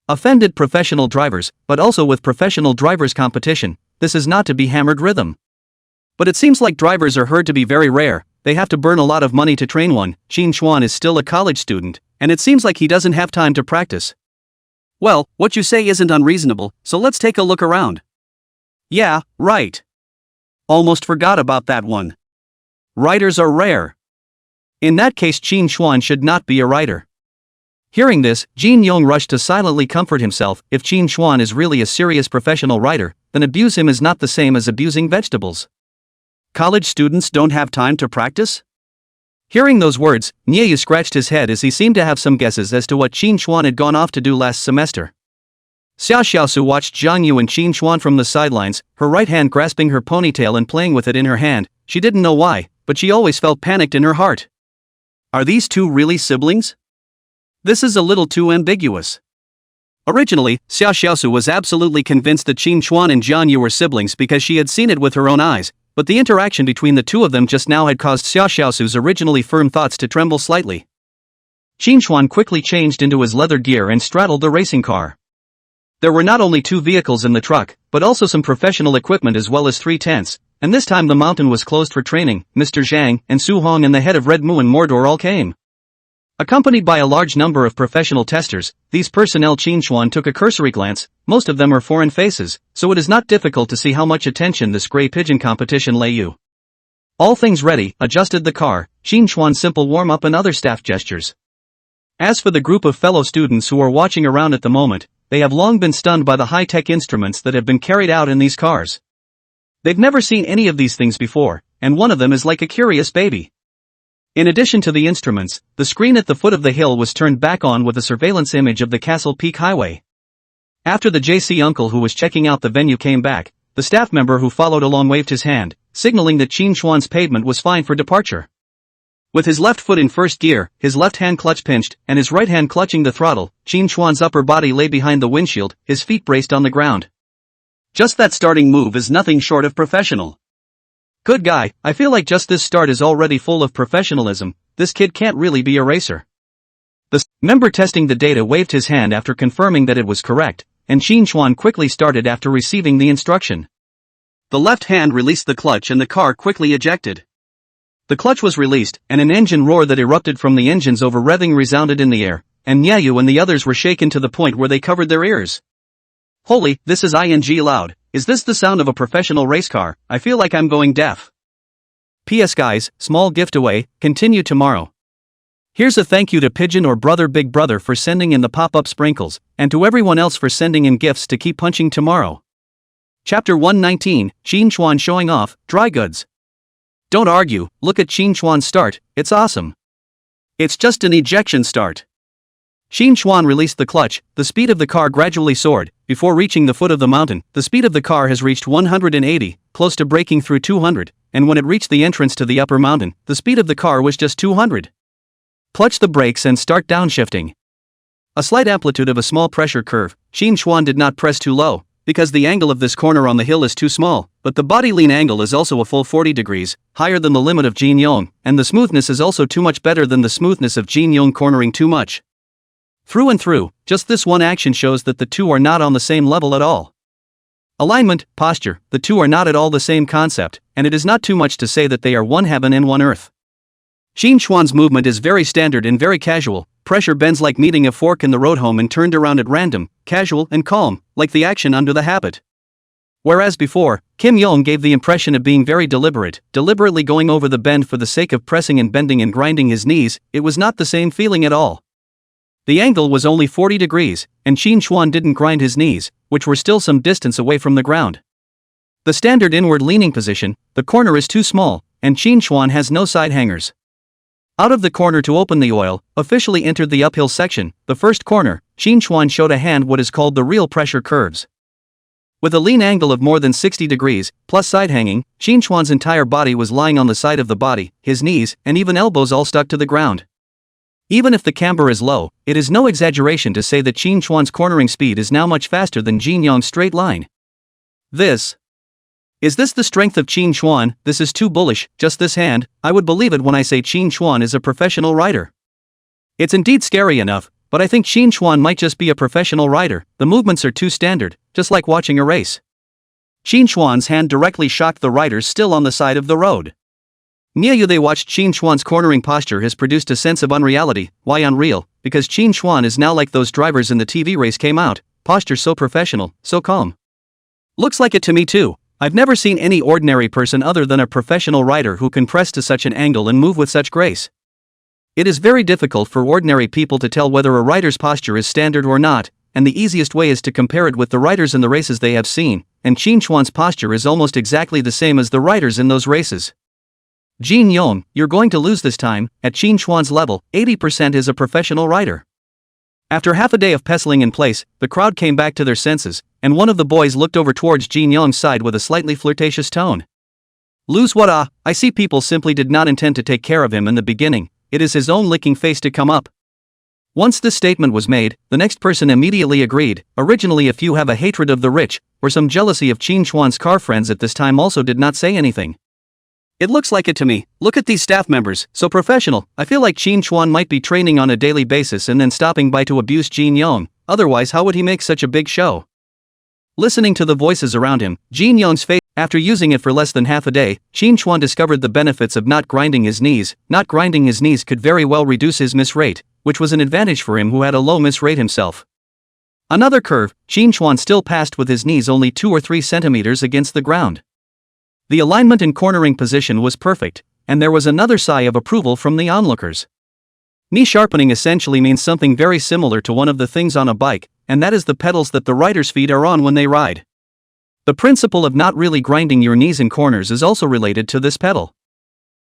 Offended professional drivers, but also with professional drivers competition, this is not to be hammered rhythm. But it seems like drivers are heard to be very rare, they have to burn a lot of money to train one. Qin Chuan is still a college student, and it seems like he doesn't have time to practice. Well, what you say isn't unreasonable, so let's take a look around. Yeah, right. Almost forgot about that one. Riders are rare. In that case, Qin Chuan should not be a rider. Hearing this, Jin Yong rushed to silently comfort himself. If Qin Chuan is really a serious professional rider, then abuse him is not the same as abusing vegetables. College students don't have time to practice? Hearing those words, Nieyu scratched his head as he seemed to have some guesses as to what Qin Chuan had gone off to do last semester. Xia Xiaosu watched Jiang Yu and Qin Chuan from the sidelines, her right hand grasping her ponytail and playing with it in her hand. She didn't know why, but she always felt panicked in her heart. Are these two really siblings? This is a little too ambiguous. Originally, Xia Xiaosu was absolutely convinced that Qin Chuan and Jiang Yu were siblings because she had seen it with her own eyes, but the interaction between the two of them just now had caused Xia Xiaosu's originally firm thoughts to tremble slightly. Qin Chuan quickly changed into his leather gear and straddled the racing car. There were not only 2 vehicles in the truck, but also some professional equipment as well as 3 tents, and this time the mountain was closed for training. Mr. Zhang and Su Hong and the head of Red Mu and Mordor all came. Accompanied by a large number of professional testers, these personnel. Qin Chuan took a cursory glance. Most of them are foreign faces, so it is not difficult to see how much attention this gray pigeon competition lay you. All things ready, adjusted the car, Qin Chuan simple warm-up and other staff gestures. As for the group of fellow students who are watching around at the moment, they have long been stunned by the high-tech instruments that have been carried out in these cars. They've never seen any of these things before, and one of them is like a curious baby. In addition to the instruments, the screen at the foot of the hill was turned back on with a surveillance image of the Castle Peak Highway. After the JC uncle who was checking out the venue came back, the staff member who followed along waved his hand, signaling that Qin Chuan's pavement was fine for departure. With his left foot in first gear, his left hand clutch pinched, and his right hand clutching the throttle, Qin Chuan's upper body lay behind the windshield, his feet braced on the ground. Just that starting move is nothing short of professional. Good guy, I feel like just this start is already full of professionalism. This kid can't really be a racer. The member testing the data waved his hand after confirming that it was correct, and Qin Chuan quickly started after receiving the instruction. The left hand released the clutch and the car quickly ejected. The clutch was released, and an engine roar that erupted from the engine's over-revving resounded in the air, and Nieyu and the others were shaken to the point where they covered their ears. Holy, this is ing loud. Is this the sound of a professional race car? I feel like I'm going deaf. P.S. guys, small gift away, continue tomorrow. Here's a thank you to Pigeon or Brother Big Brother for sending in the pop-up sprinkles, and to everyone else for sending in gifts to keep punching tomorrow. Chapter 119, Qin Chuan showing off, dry goods. Don't argue, look at Qin Chuan's start, it's awesome. It's just an ejection start. Qin Chuan released the clutch, the speed of the car gradually soared. Before reaching the foot of the mountain, the speed of the car has reached 180, close to breaking through 200, and when it reached the entrance to the upper mountain, the speed of the car was just 200. Clutch the brakes and start downshifting. A slight amplitude of a small pressure curve, Qin Chuan did not press too low, because the angle of this corner on the hill is too small, but the body lean angle is also a full 40 degrees, higher than the limit of Jin Yong, and the smoothness is also too much better than the smoothness of Jin Yong cornering too much. Through and through, just this one action shows that the two are not on the same level at all. Alignment, posture, the two are not at all the same concept, and it is not too much to say that they are one heaven and one earth. Qin Chuan's movement is very standard and very casual. Pressure bends like meeting a fork in the road home and turned around at random, casual and calm, like the action under the habit. Whereas before, Kim Yong gave the impression of being very deliberately going over the bend for the sake of pressing and bending and grinding his knees. It was not the same feeling at all. The angle was only 40 degrees, and Qin Chuan didn't grind his knees, which were still some distance away from the ground. The standard inward leaning position, the corner is too small, and Qin Xuan has no side hangers. Out of the corner to open the oil, officially entered the uphill section, the first corner, Qin Xuan showed a hand what is called the real pressure curves. With a lean angle of more than 60 degrees, plus side hanging, Qin Xuan's entire body was lying on the side of the body, his knees, and even elbows all stuck to the ground. Even if the camber is low, it is no exaggeration to say that Qin Xuan's cornering speed is now much faster than Jin Yong's straight line. Is this the strength of Qin Xuan? This is too bullish, just this hand. I would believe it when I say Qin Xuan is a professional rider. It's indeed scary enough, but I think Qin Xuan might just be a professional rider. The movements are too standard, just like watching a race. Qin Xuan's hand directly shocked the riders still on the side of the road. Near they watched Qin Xuan's cornering posture has produced a sense of unreality. Why unreal? Because Qin Xuan is now like those drivers in the TV race came out, posture so professional, so calm. Looks like it to me too. I've never seen any ordinary person other than a professional rider who can press to such an angle and move with such grace. It is very difficult for ordinary people to tell whether a rider's posture is standard or not, and the easiest way is to compare it with the riders in the races they have seen, and Qin Xuan's posture is almost exactly the same as the riders in those races. Jin Yong, you're going to lose this time. At Qin Xuan's level, 80% is a professional rider. After half a day of pestling in place, the crowd came back to their senses, and one of the boys looked over towards Jin Yong's side with a slightly flirtatious tone. Lose what? I see people simply did not intend to take care of him in the beginning. It is his own licking face to come up. Once this statement was made, the next person immediately agreed. Originally, if you have a hatred of the rich, or some jealousy of Qin Xuan's car friends at this time also did not say anything. It looks like it to me. Look at these staff members, so professional. I feel like Qin Xuan might be training on a daily basis and then stopping by to abuse Jin Yong, otherwise how would he make such a big show? Listening to the voices around him, Jin Yong's face. After using it for less than half a day, Qin Xuan discovered the benefits of not grinding his knees. Not grinding his knees could very well reduce his miss rate, which was an advantage for him who had a low miss rate himself. Another curve, Qin Xuan still passed with his knees only 2 or 3 centimeters against the ground. The alignment and cornering position was perfect, and there was another sigh of approval from the onlookers. Knee sharpening essentially means something very similar to one of the things on a bike, and that is the pedals that the rider's feet are on when they ride. The principle of not really grinding your knees in corners is also related to this pedal.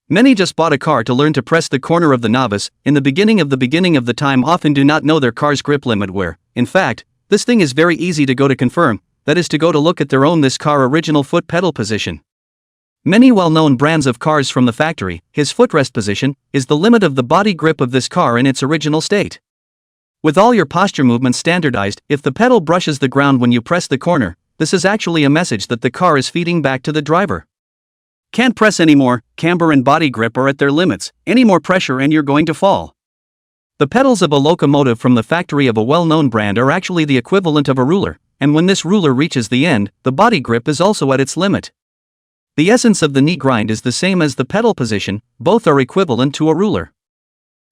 Many just bought a car to learn to press the corner of the novice, in the beginning of the time often do not know their car's grip limit where, in fact, this thing is very easy to go to confirm, that is to go to look at their own this car original foot pedal position. Many well-known brands of cars from the factory, his footrest position, is the limit of the body grip of this car in its original state. With all your posture movements standardized, if the pedal brushes the ground when you press the corner, this is actually a message that the car is feeding back to the driver. Can't press anymore, camber and body grip are at their limits, any more pressure and you're going to fall. The pedals of a locomotive from the factory of a well-known brand are actually the equivalent of a ruler, and when this ruler reaches the end, the body grip is also at its limit. The essence of the knee grind is the same as the pedal position, both are equivalent to a ruler.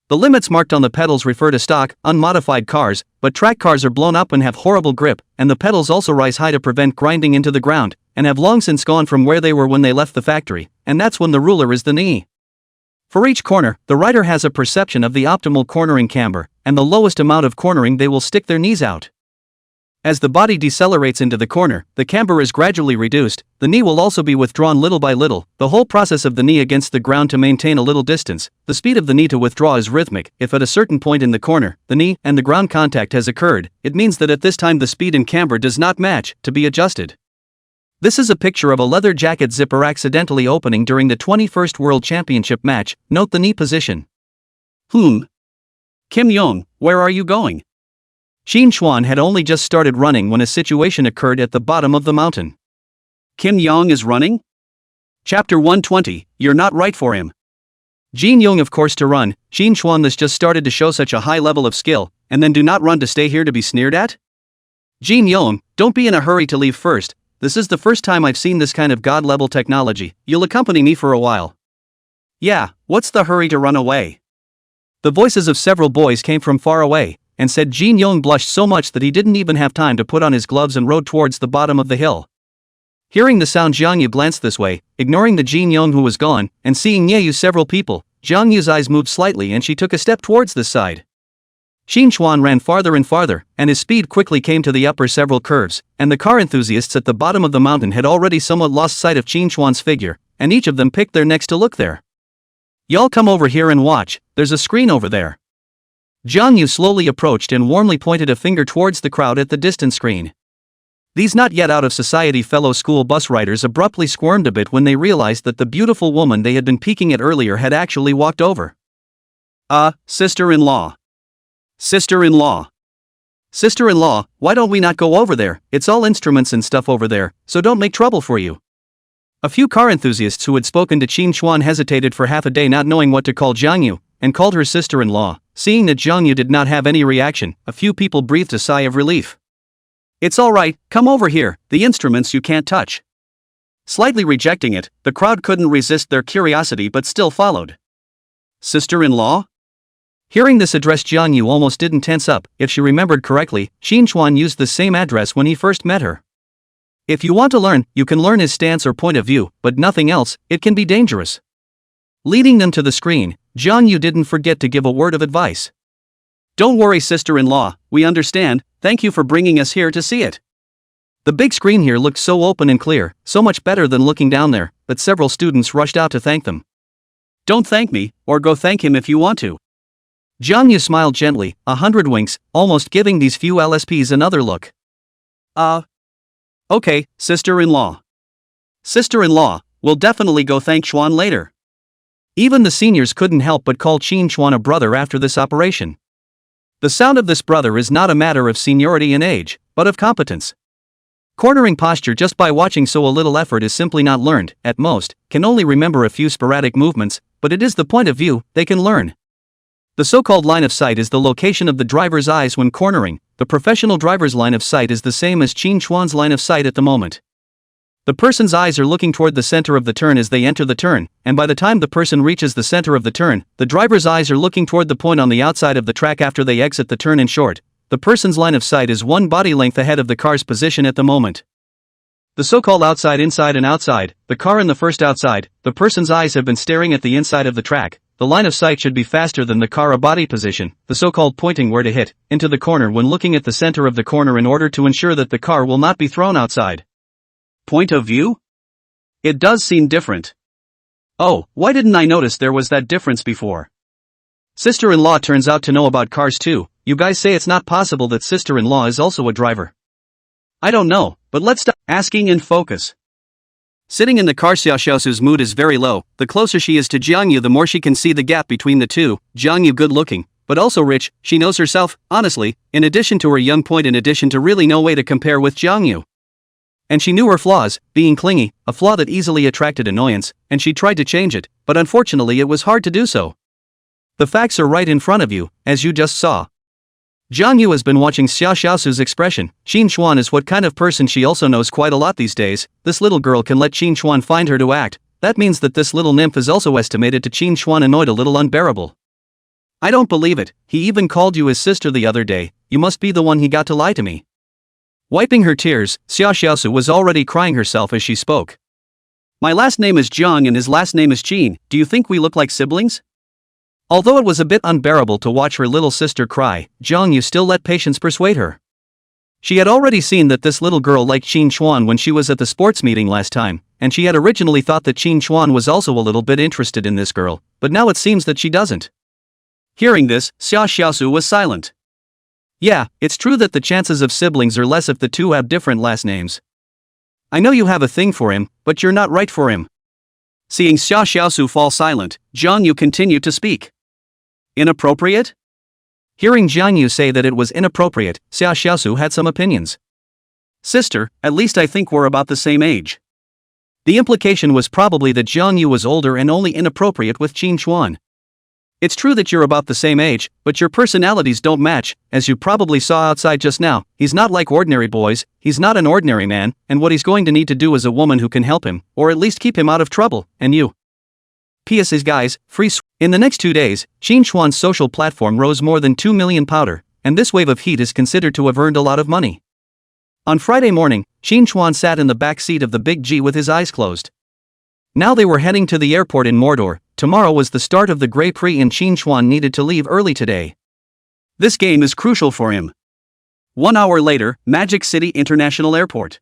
The limits marked on the pedals refer to stock, unmodified cars, but track cars are blown up and have horrible grip, and the pedals also rise high to prevent grinding into the ground, and have long since gone from where they were when they left the factory, and that's when the ruler is the knee. For each corner, the rider has a perception of the optimal cornering camber, and the lowest amount of cornering they will stick their knees out. As the body decelerates into the corner, the camber is gradually reduced, the knee will also be withdrawn little by little, the whole process of the knee against the ground to maintain a little distance. The speed of the knee to withdraw is rhythmic. If at a certain point in the corner, the knee and the ground contact has occurred, it means that at this time the speed and camber does not match, to be adjusted. This is a picture of a leather jacket zipper accidentally opening during the 21st World Championship match. Note the knee position. Kim Yong, where are you going? Qin Xuan had only just started running when a situation occurred at the bottom of the mountain. Kim Yong is running? Chapter 120, You're not right for him. Jin Yong of course to run. Qin Xuan this just started to show such a high level of skill, and then do not run to stay here to be sneered at? Jin Yong, don't be in a hurry to leave first. This is the first time I've seen this kind of god-level technology. You'll accompany me for a while. Yeah, what's the hurry to run away? The voices of several boys came from far away, and said Jin Yong blushed so much that he didn't even have time to put on his gloves and rode towards the bottom of the hill. Hearing the sound, Jiang Yu glanced this way, ignoring the Jin Yong who was gone, and seeing near you several people. Jiang Yu's eyes moved slightly and she took a step towards this side. Qin Xuan ran farther and farther, and his speed quickly came to the upper several curves, and the car enthusiasts at the bottom of the mountain had already somewhat lost sight of Qin Xuan's figure, and each of them picked their necks to look there. "Y'all come over here and watch, there's a screen over there." Jiangyu slowly approached and warmly pointed a finger towards the crowd at the distant screen. These not yet out of society fellow school bus riders abruptly squirmed a bit when they realized that the beautiful woman they had been peeking at earlier had actually walked over. Sister-in-law. Sister-in-law. Sister-in-law, why don't we not go over there? It's all instruments and stuff over there, so don't make trouble for you. A few car enthusiasts who had spoken to Qin Xuan hesitated for half a day not knowing what to call Jiangyu, and called her sister-in-law. Seeing that Jiangyu did not have any reaction, a few people breathed a sigh of relief. "It's alright, come over here, the instruments you can't touch." Slightly rejecting it, the crowd couldn't resist their curiosity but still followed. Sister-in-law? Hearing this address, Jiangyu almost didn't tense up. If she remembered correctly, Qin Xuan used the same address when he first met her. If you want to learn, you can learn his stance or point of view, but nothing else. It can be dangerous. Leading them to the screen, Jiangyu didn't forget to give a word of advice. "Don't worry, sister-in-law, we understand, thank you for bringing us here to see it." The big screen here looked so open and clear, so much better than looking down there, that several students rushed out to thank them. "Don't thank me, or go thank him if you want to." Jiangyu smiled gently, 100 winks, almost giving these few LSPs another look. Okay, sister-in-law. Sister-in-law, we'll definitely go thank Xuan later. Even the seniors couldn't help but call Qin Xuan a brother after this operation. The sound of this brother is not a matter of seniority and age, but of competence. Cornering posture just by watching so a little effort is simply not learned, at most, can only remember a few sporadic movements, but it is the point of view they can learn. The so-called line of sight is the location of the driver's eyes when cornering. The professional driver's line of sight is the same as Qin Xuan's line of sight at the moment. The person's eyes are looking toward the center of the turn as they enter the turn, and by the time the person reaches the center of the turn, the driver's eyes are looking toward the point on the outside of the track after they exit the turn. In short, the person's line of sight is one body length ahead of the car's position at the moment. The so-called outside, inside and outside, the car in the first outside, the person's eyes have been staring at the inside of the track. The line of sight should be faster than the car body position, the so-called pointing where to hit, into the corner when looking at the center of the corner in order to ensure that the car will not be thrown outside. Point of view? It does seem different. Oh, why didn't I notice there was that difference before? Sister-in-law turns out to know about cars too. You guys say it's not possible that sister-in-law is also a driver. I don't know, but let's stop asking and focus. Sitting in the car, Xiaoxiaosu's mood is very low. The closer she is to Jiangyu, the more she can see the gap between the two. Jiangyu good looking, but also rich. She knows herself, honestly, in addition to her young point, in addition to really no way to compare with Jiangyu. And she knew her flaws, being clingy, a flaw that easily attracted annoyance, and she tried to change it, but unfortunately it was hard to do so. The facts are right in front of you, as you just saw. Jiangyu has been watching Xiaoxiaosu's expression. Qin Xuan is what kind of person she also knows quite a lot these days. This little girl can let Qin Xuan find her to act. That means that this little nymph is also estimated to Qin Xuan annoyed a little unbearable. I don't believe it, he even called you his sister the other day. You must be the one he got to lie to me. Wiping her tears, Xiaoxiaosu was already crying herself as she spoke. My last name is Jiang and his last name is Qin. Do you think we look like siblings? Although it was a bit unbearable to watch her little sister cry, Jiangyu still let patience persuade her. She had already seen that this little girl liked Qin Xuan when she was at the sports meeting last time, and she had originally thought that Qin Xuan was also a little bit interested in this girl, but now it seems that she doesn't. Hearing this, Xiaoxiaosu was silent. Yeah, it's true that the chances of siblings are less if the two have different last names. I know you have a thing for him, but you're not right for him. Seeing Xiaoxiaosu fall silent, Jiangyu continued to speak. Inappropriate? Hearing Jiangyu say that it was inappropriate, Xiaoxiaosu had some opinions. Sister, at least I think we're about the same age. The implication was probably that Jiangyu was older and only inappropriate with Qin Xuan. It's true that you're about the same age, but your personalities don't match. As you probably saw outside just now, he's not like ordinary boys, he's not an ordinary man, and what he's going to need to do is a woman who can help him, or at least keep him out of trouble, and you. P.S. guys, in the next 2 days, Qin Xuan's social platform rose more than 2 million powder, and this wave of heat is considered to have earned a lot of money. On Friday morning, Qin Xuan sat in the back seat of the Big G with his eyes closed. Now they were heading to the airport in Mordor. Tomorrow was the start of the Grand Prix and Qin Xuan needed to leave early today. This game is crucial for him. 1 hour later, Magic City International Airport.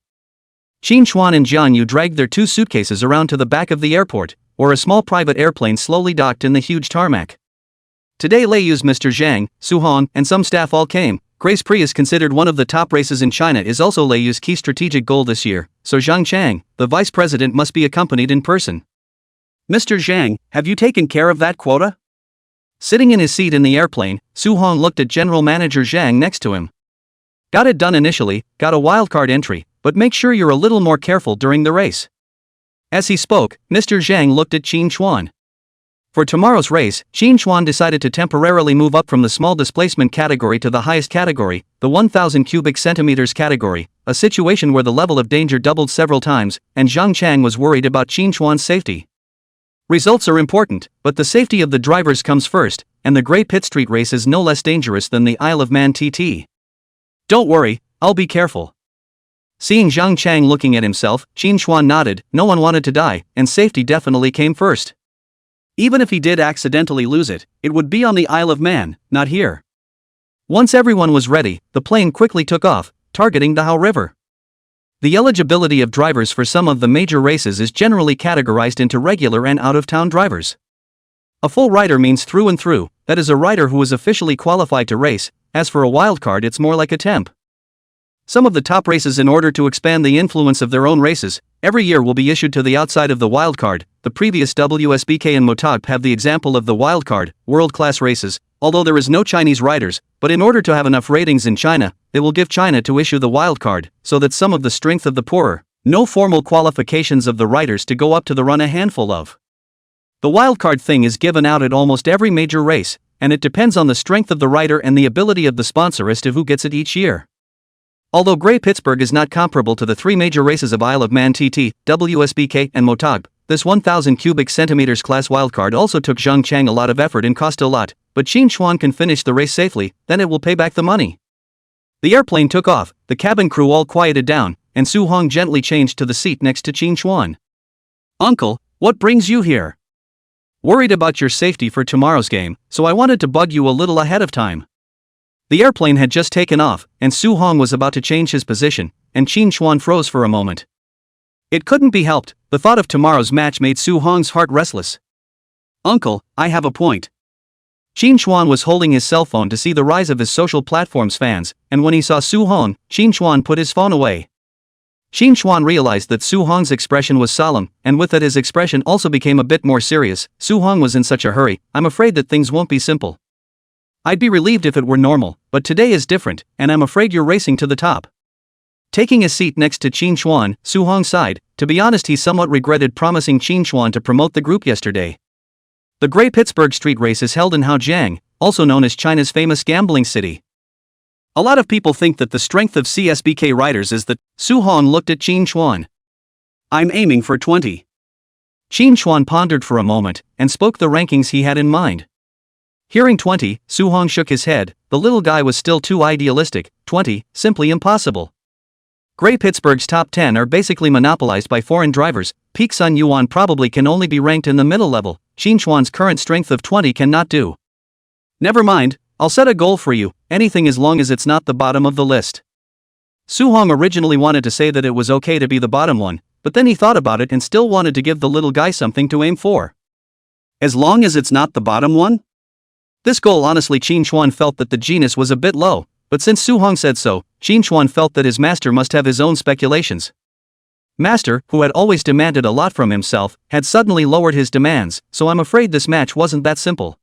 Qin Xuan and Jiang Yu dragged their 2 suitcases around to the back of the airport, where a small private airplane slowly docked in the huge tarmac. Today Lei Yu's Mr. Zhang, Su Hong, and some staff all came. Grace Prix is considered one of the top races in China, is also Lei Yu's key strategic goal this year, so Zhang Chang, the vice president, must be accompanied in person. Mr. Zhang, have you taken care of that quota? Sitting in his seat in the airplane, Su Hong looked at General Manager Zhang next to him. Got it done initially, got a wildcard entry, but make sure you're a little more careful during the race. As he spoke, Mr. Zhang looked at Qin Xuan. For tomorrow's race, Qin Xuan decided to temporarily move up from the small displacement category to the highest category, the 1000 cubic centimeters category, a situation where the level of danger doubled several times, and Zhang Chang was worried about Qin Xuan's safety. Results are important, but the safety of the drivers comes first, and the Grey Pit Street race is no less dangerous than the Isle of Man TT. Don't worry, I'll be careful. Seeing Zhang Chang looking at himself, Qin Xuan nodded. No one wanted to die, and safety definitely came first. Even if he did accidentally lose it, it would be on the Isle of Man, not here. Once everyone was ready, the plane quickly took off, targeting the Hao River. The eligibility of drivers for some of the major races is generally categorized into regular and out-of-town drivers. A full rider means through and through, that is a rider who is officially qualified to race. As for a wildcard, it's more like a temp. Some of the top races, in order to expand the influence of their own races, every year will be issued to the outside of the wildcard. The previous WSBK and Motogp have the example of the wildcard, world-class races, although there is no Chinese riders, but in order to have enough ratings in China, they will give China to issue the wildcard, so that some of the strength of the poorer, no formal qualifications of the riders to go up to the run a handful of. The wildcard thing is given out at almost every major race, and it depends on the strength of the rider and the ability of the sponsor as to who gets it each year. Although Grey Pittsburgh is not comparable to the 3 major races of Isle of Man TT, WSBK, and Motogp, this 1000 cubic centimeters class wildcard also took Zhang Chang a lot of effort and cost a lot, but Qin Xuan can finish the race safely, then it will pay back the money. The airplane took off, the cabin crew all quieted down, and Su Hong gently changed to the seat next to Qin Xuan. Uncle, what brings you here? Worried about your safety for tomorrow's game, so I wanted to bug you a little ahead of time. The airplane had just taken off, and Su Hong was about to change his position, and Qin Xuan froze for a moment. It couldn't be helped, the thought of tomorrow's match made Su Hong's heart restless. Uncle, I have a point. Qin Xuan was holding his cell phone to see the rise of his social platform's fans, and when he saw Su Hong, Qin Xuan put his phone away. Qin Xuan realized that Su Hong's expression was solemn, and with it his expression also became a bit more serious. Su Hong was in such a hurry, I'm afraid that things won't be simple. I'd be relieved if it were normal, but today is different, and I'm afraid you're racing to the top. Taking a seat next to Qin Xuan, Su Hong sighed. To be honest, he somewhat regretted promising Qin Xuan to promote the group yesterday. The Grey Pittsburgh Street race is held in Haojiang, also known as China's famous gambling city. A lot of people think that the strength of CSBK riders is that. Su Hong looked at Qin Xuan. I'm aiming for 20. Qin Xuan pondered for a moment, and spoke the rankings he had in mind. Hearing 20, Su Hong shook his head. The little guy was still too idealistic. 20, simply impossible. Grey Pittsburgh's top 10 are basically monopolized by foreign drivers. Peak Sun Yuan probably can only be ranked in the middle level. Qin Xuan's current strength of 20 cannot do. Never mind, I'll set a goal for you, anything as long as it's not the bottom of the list. Su Hong originally wanted to say that it was okay to be the bottom one, but then he thought about it and still wanted to give the little guy something to aim for. As long as it's not the bottom one? This goal, honestly, Qin Xuan felt that the genus was a bit low, but since Su Hong said so, Qin Xuan felt that his master must have his own speculations. Master, who had always demanded a lot from himself, had suddenly lowered his demands, so I'm afraid this match wasn't that simple.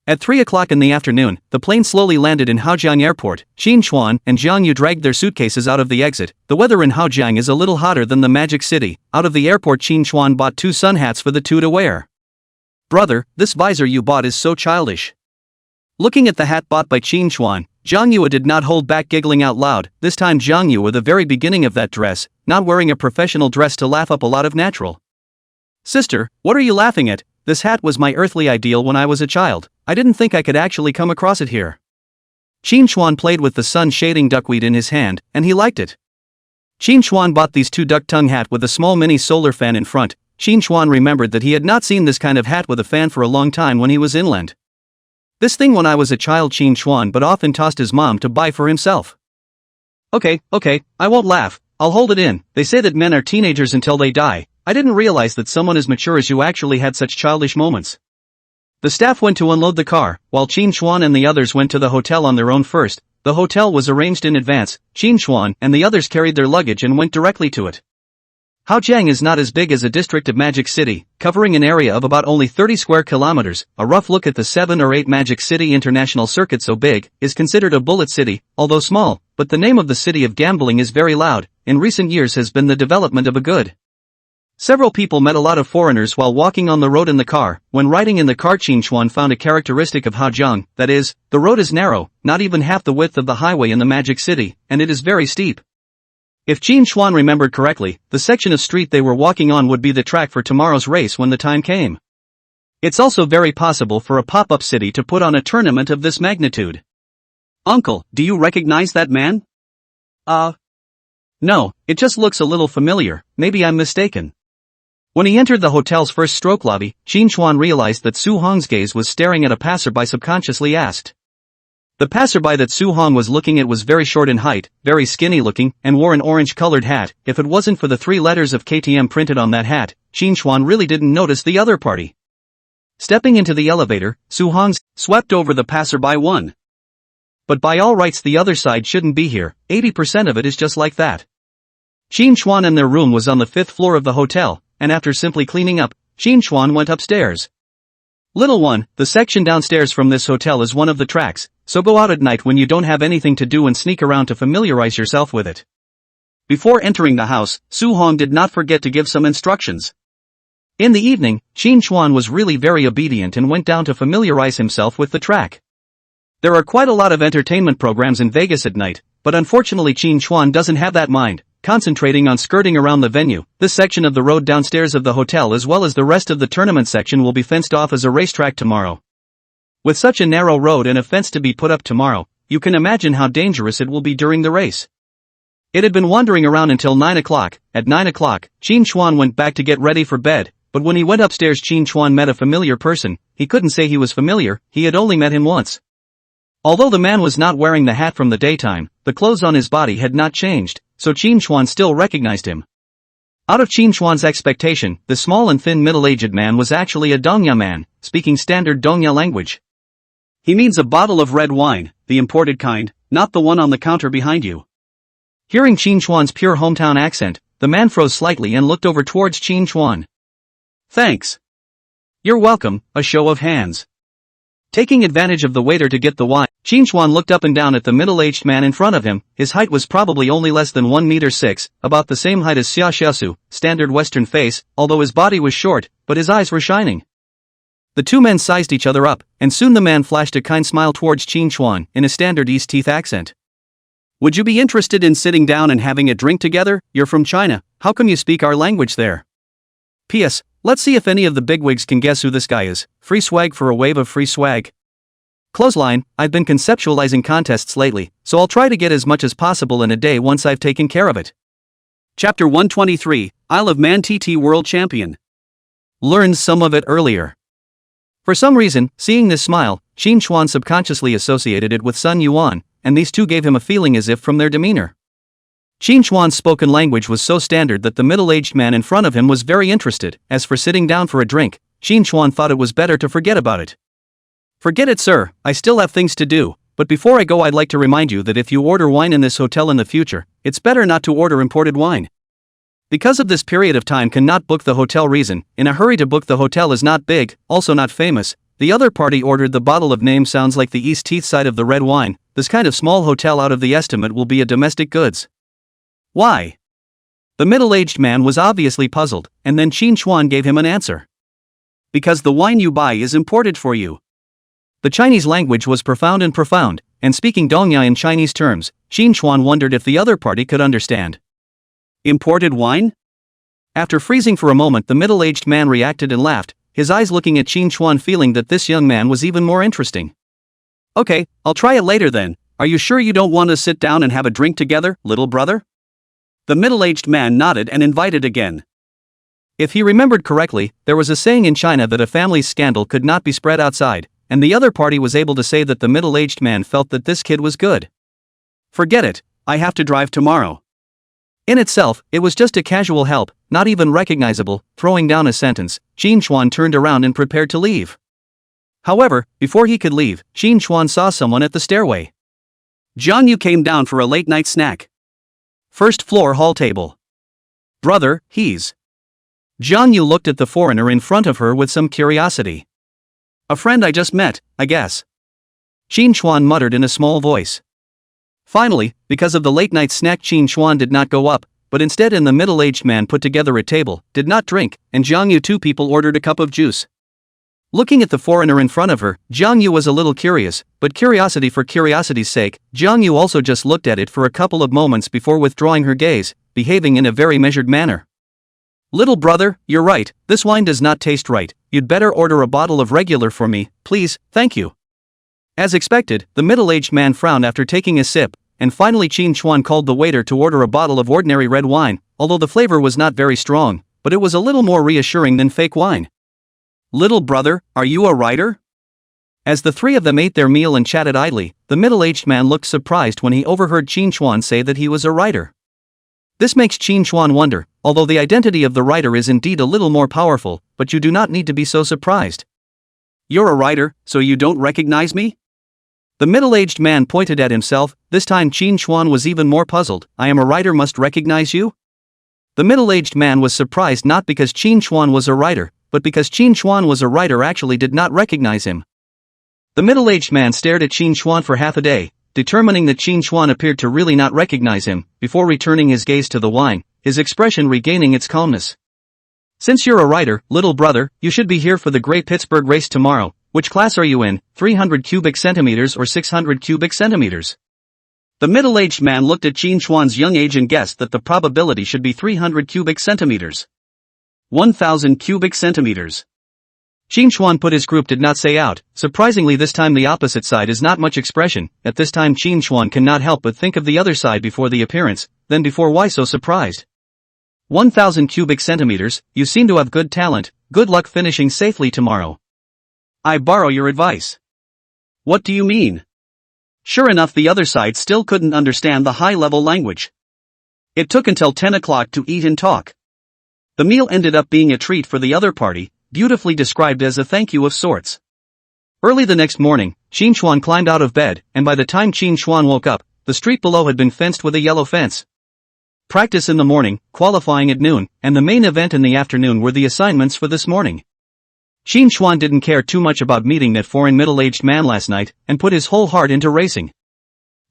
At 3 o'clock in the afternoon, the plane slowly landed in Haojiang Airport. Qin Xuan and Jiang Yu dragged their suitcases out of the exit. The weather in Haojiang is a little hotter than the Magic City. Out of the airport, Qin Xuan bought 2 sun hats for the 2 to wear. Brother, this visor you bought is so childish. Looking at the hat bought by Qin Xuan, Jiang Yu did not hold back giggling out loud. This time Jiang Yu, at the very beginning of that dress, not wearing a professional dress to laugh up a lot of natural. Sister, what are you laughing at? This hat was my earthly ideal when I was a child. I didn't think I could actually come across it here. Qin Xuan played with the sun shading duckweed in his hand, and he liked it. Qin Xuan bought these 2 duck tongue hat with a small mini solar fan in front. Qin Xuan remembered that he had not seen this kind of hat with a fan for a long time when he was inland. This thing when I was a child, Qin Xuan but often tossed his mom to buy for himself. Okay, I won't laugh, I'll hold it in. They say that men are teenagers until they die. I didn't realize that someone as mature as you actually had such childish moments. The staff went to unload the car, while Qin Chuan and the others went to the hotel on their own first. The hotel was arranged in advance. Qin Chuan and the others carried their luggage and went directly to it. Haojiang is not as big as a district of Magic City, covering an area of about only 30 square kilometers. A rough look at the 7 or 8 Magic City International Circuit so big, is considered a bullet city, although small, but the name of the city of gambling is very loud. In recent years has been the development of a good. Several people met a lot of foreigners while walking on the road in the car. When riding in the car, Qin Chuan found a characteristic of Haojiang, that is, the road is narrow, not even half the width of the highway in the Magic City, and it is very steep. If Qin Chuan remembered correctly, the section of street they were walking on would be the track for tomorrow's race when the time came. It's also very possible for a pop-up city to put on a tournament of this magnitude. Uncle, do you recognize that man? No, it just looks a little familiar, maybe I'm mistaken. When he entered the hotel's first stroke lobby, Qin Chuan realized that Su Hong's gaze was staring at a passerby. Subconsciously asked. The passerby that Su Hong was looking at was very short in height, very skinny looking, and wore an orange-colored hat. If it wasn't for the 3 letters of KTM printed on that hat, Qin Chuan really didn't notice the other party. Stepping into the elevator, Su Hong swept over the passerby one. But by all rights the other side shouldn't be here, 80% of it is just like that. Qin Chuan and their room was on the 5th floor of the hotel, and after simply cleaning up, Qin Chuan went upstairs. Little one, the section downstairs from this hotel is one of the tracks, so go out at night when you don't have anything to do and sneak around to familiarize yourself with it. Before entering the house, Su Hong did not forget to give some instructions. In the evening, Qin Chuan was really very obedient and went down to familiarize himself with the track. There are quite a lot of entertainment programs in Vegas at night, but unfortunately Qin Chuan doesn't have that mind. Concentrating on skirting around the venue, this section of the road downstairs of the hotel as well as the rest of the tournament section will be fenced off as a racetrack tomorrow. With such a narrow road and a fence to be put up tomorrow, you can imagine how dangerous it will be during the race. It had been wandering around until 9 o'clock. At 9 o'clock, Qin Chuan went back to get ready for bed, but when he went upstairs Qin Chuan met a familiar person. He couldn't say he was familiar, he had only met him once. Although the man was not wearing the hat from the daytime, the clothes on his body had not changed, so Qin Chuan still recognized him. Out of Qin Chuan's expectation, the small and thin middle-aged man was actually a Dongya man, speaking standard Dongya language. He means a bottle of red wine, the imported kind, not the one on the counter behind you. Hearing Qin Chuan's pure hometown accent, the man froze slightly and looked over towards Qin Chuan. Thanks. You're welcome, a show of hands. Taking advantage of the waiter to get the wine, Qin Chuan looked up and down at the middle-aged man in front of him. His height was probably only less than 1 meter 6, about the same height as Xia Xiaosu, standard Western face, although his body was short, but his eyes were shining. The two men sized each other up, and soon the man flashed a kind smile towards Qin Chuan, in a standard East Teeth accent. Would you be interested in sitting down and having a drink together? You're from China, how come you speak our language there? P.S. Let's see if any of the bigwigs can guess who this guy is. Free swag for a wave of free swag. Clothesline, I've been conceptualizing contests lately, so I'll try to get as much as possible in a day once I've taken care of it. Chapter 123, Isle of Man TT World Champion. Learned some of it earlier. For some reason, seeing this smile, Qin Chuan subconsciously associated it with Sun Yuan, and these two gave him a feeling as if from their demeanor. Qin Chuan's spoken language was so standard that the middle-aged man in front of him was very interested. As for sitting down for a drink, Qin Chuan thought it was better to forget about it. Forget it, sir, I still have things to do, but before I go I'd like to remind you that if you order wine in this hotel in the future, it's better not to order imported wine. Because of this period of time cannot book the hotel reason, in a hurry to book the hotel is not big, also not famous. The other party ordered the bottle of name sounds like the East Teeth side of the red wine. This kind of small hotel out of the estimate will be a domestic goods. Why? The middle-aged man was obviously puzzled, and then Qin Chuan gave him an answer. Because the wine you buy is imported for you. The Chinese language was profound, and speaking Dongya in Chinese terms, Qin Chuan wondered if the other party could understand. Imported wine? After freezing for a moment the middle-aged man reacted and laughed, his eyes looking at Qin Chuan feeling that this young man was even more interesting. Okay, I'll try it later then. Are you sure you don't want to sit down and have a drink together, little brother? The middle-aged man nodded and invited again. If he remembered correctly, there was a saying in China that a family's scandal could not be spread outside, and the other party was able to say that the middle-aged man felt that this kid was good. Forget it, I have to drive tomorrow. In itself, it was just a casual help, not even recognizable. Throwing down a sentence, Qin Chuan turned around and prepared to leave. However, before he could leave, Qin Chuan saw someone at the stairway. Jiang Yu came down for a late-night snack. First floor hall table. Brother, he's... Jiang Yu looked at the foreigner in front of her with some curiosity. A friend I just met, I guess. Qin Chuan muttered in a small voice. Finally, because of the late-night snack, Qin Chuan did not go up, but instead the middle-aged man put together a table, did not drink, and Jiang Yu two people ordered a cup of juice. Looking at the foreigner in front of her, Jiang Yu was a little curious, but curiosity for curiosity's sake, Jiang Yu also just looked at it for a couple of moments before withdrawing her gaze, behaving in a very measured manner. Little brother, you're right, this wine does not taste right, you'd better order a bottle of regular for me, please, thank you. As expected, the middle-aged man frowned after taking a sip, and finally Qin Chuan called the waiter to order a bottle of ordinary red wine, although the flavor was not very strong, but it was a little more reassuring than fake wine. Little brother, are you a writer? As the three of them ate their meal and chatted idly, the middle-aged man looked surprised when he overheard Qin Chuan say that he was a writer. This makes Qin Chuan wonder, although the identity of the writer is indeed a little more powerful, but you do not need to be so surprised. You're a writer, so you don't recognize me? The middle-aged man pointed at himself. This time Qin Chuan was even more puzzled. I am a writer, must recognize you? The middle-aged man was surprised not because Qin Chuan was a writer, but because Qin Chuan was a writer actually did not recognize him. The middle-aged man stared at Qin Chuan for half a day, determining that Qin Chuan appeared to really not recognize him, before returning his gaze to the wine, his expression regaining its calmness. Since you're a writer, little brother, you should be here for the Great Pittsburgh race tomorrow. Which class are you in, 300 cubic centimeters or 600 cubic centimeters? The middle-aged man looked at Qin Chuan's young age and guessed that the probability should be 300 cubic centimeters. 1,000 cubic centimeters. Qin Chuan put his group did not say out. Surprisingly, this time the opposite side is not much expression. At this time Qin Chuan cannot help but think of the other side before the appearance, then before why so surprised. 1,000 cubic centimeters, you seem to have good talent, good luck finishing safely tomorrow. I borrow your advice. What do you mean? Sure enough, the other side still couldn't understand the high-level language. It took until 10 o'clock to eat and talk. The meal ended up being a treat for the other party, beautifully described as a thank you of sorts. Early the next morning, Qin Chuan climbed out of bed, and by the time Qin Chuan woke up, the street below had been fenced with a yellow fence. Practice in the morning, qualifying at noon, and the main event in the afternoon were the assignments for this morning. Qin Chuan didn't care too much about meeting that foreign middle-aged man last night, and put his whole heart into racing.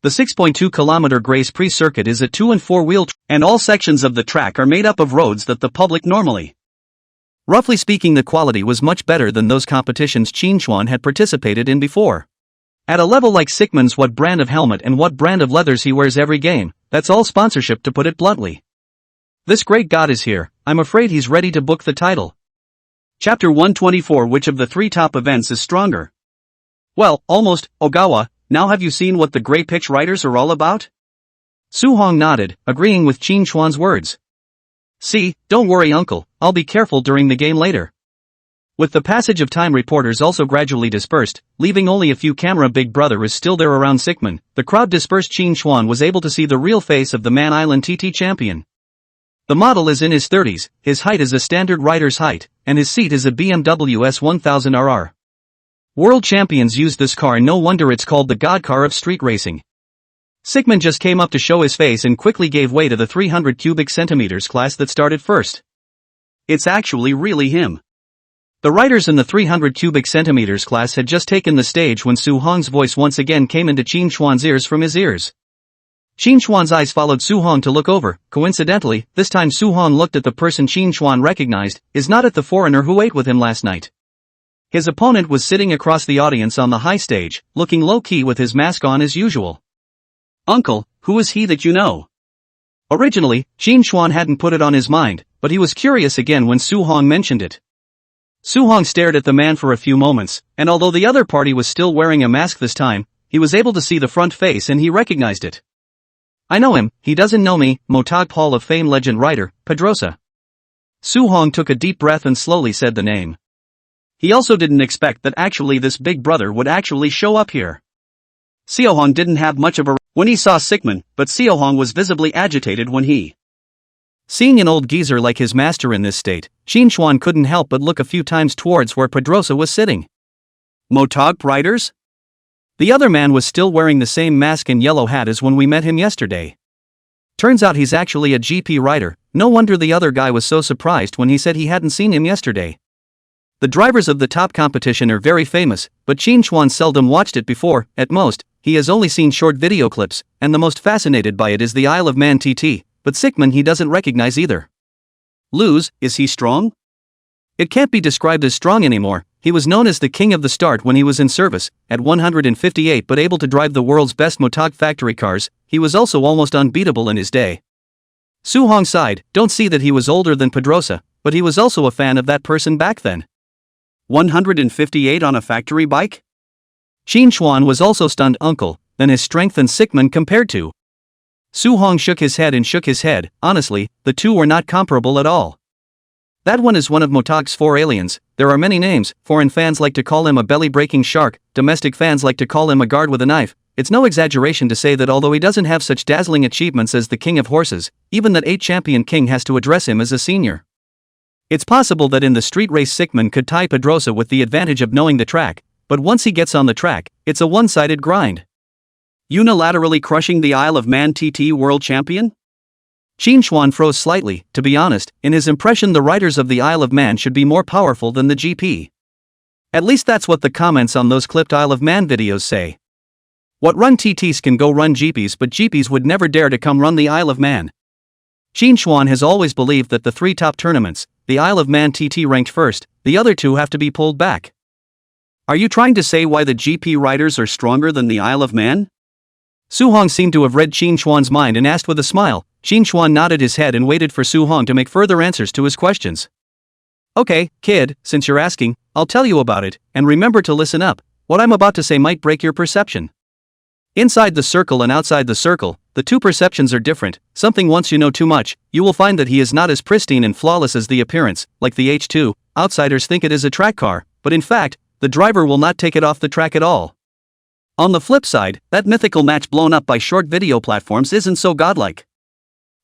The 6.2-kilometer Grace Prix circuit is a 2- and 4-wheel and all sections of the track are made up of roads that the public normally. Roughly speaking, the quality was much better than those competitions Qin Chuan had participated in before. At a level like Sickman's, what brand of helmet and what brand of leathers he wears every game, that's all sponsorship to put it bluntly. This great god is here, I'm afraid he's ready to book the title. Chapter 124. Which of the three top events is stronger? Well, almost, Ogawa, now have you seen what the Grey Pitch writers are all about? Su Hong nodded, agreeing with Qin Chuan's words. See, don't worry uncle, I'll be careful during the game later. With the passage of time, reporters also gradually dispersed, leaving only a few. Camera Big Brother is still there around Sickman. The crowd dispersed. Qin Chuan was able to see the real face of the Man Island TT champion. The model is in his 30s, his height is a standard rider's height, and his seat is a BMW S1000RR. World champions use this car, no wonder it's called the god car of street racing. Sickman just came up to show his face and quickly gave way to the 300 cubic centimeters class that started first. It's actually really him. The riders in the 300 cubic centimeters class had just taken the stage when Su Hong's voice once again came into Qin Chuan's ears from his ears. Qin Chuan's eyes followed Su Hong to look over. Coincidentally, this time Su Hong looked at the person Qin Chuan recognized, is not at the foreigner who ate with him last night. His opponent was sitting across the audience on the high stage, looking low-key with his mask on as usual. Uncle, who is he that you know? Originally, Qin Chuan hadn't put it on his mind, but he was curious again when Su Hong mentioned it. Su Hong stared at the man for a few moments, and although the other party was still wearing a mask this time, he was able to see the front face and he recognized it. I know him, he doesn't know me, Motog Hall of Fame legend writer, Pedrosa. Su Hong took a deep breath and slowly said the name. He also didn't expect that actually this big brother would actually show up here. Seo Hong didn't have much of a when he saw Sickman, but Seo Hong was visibly agitated when he Seeing an old geezer like his master in this state, Shin Chuan couldn't help but look a few times towards where Pedrosa was sitting. Motog writers? The other man was still wearing the same mask and yellow hat as when we met him yesterday. Turns out he's actually a GP writer. No wonder the other guy was so surprised when he said he hadn't seen him yesterday. The drivers of the top competition are very famous, but Shin Chuan seldom watched it before. At most, he has only seen short video clips, and the most fascinated by it is the Isle of Man TT, but Sickman he doesn't recognize either. Lose, is he strong? It can't be described as strong anymore. He was known as the king of the start when he was in service, at 158 but able to drive the world's best Motog factory cars. He was also almost unbeatable in his day. Su Hong sighed, don't see that he was older than Pedrosa, but he was also a fan of that person back then. 158 on a factory bike? Shin Chuan was also stunned. Uncle, then his strength and Sickman compared to. Su Hong shook his head and shook his head. Honestly, the two were not comparable at all. That one is one of Motog's 4 aliens. There are many names. Foreign fans like to call him a belly-breaking shark, domestic fans like to call him a guard with a knife. It's no exaggeration to say that although he doesn't have such dazzling achievements as the king of horses, even that 8 champion king has to address him as a senior. It's possible that in the street race Sickman could tie Pedrosa with the advantage of knowing the track, but once he gets on the track, it's a one-sided grind. Unilaterally crushing the Isle of Man TT world champion? Shin Chuan froze slightly. To be honest, in his impression the riders of the Isle of Man should be more powerful than the GP. At least that's what the comments on those clipped Isle of Man videos say. What run TTs can go run GPs, but GPs would never dare to come run the Isle of Man. Shin Chuan has always believed that the 3 top tournaments, the Isle of Man TT ranked first, the other 2 have to be pulled back. Are you trying to say why the GP riders are stronger than the Isle of Man? Su Hong seemed to have read Shin Chuan's mind and asked with a smile. Shin Chuan nodded his head and waited for Su Hong to make further answers to his questions. Okay, kid, since you're asking, I'll tell you about it, and remember to listen up. What I'm about to say might break your perception. Inside the circle and outside the circle, the 2 perceptions are different. Something once you know too much, you will find that he is not as pristine and flawless as the appearance, like the H2. Outsiders think it is a track car, but in fact, the driver will not take it off the track at all. On the flip side, that mythical match blown up by short video platforms isn't so godlike.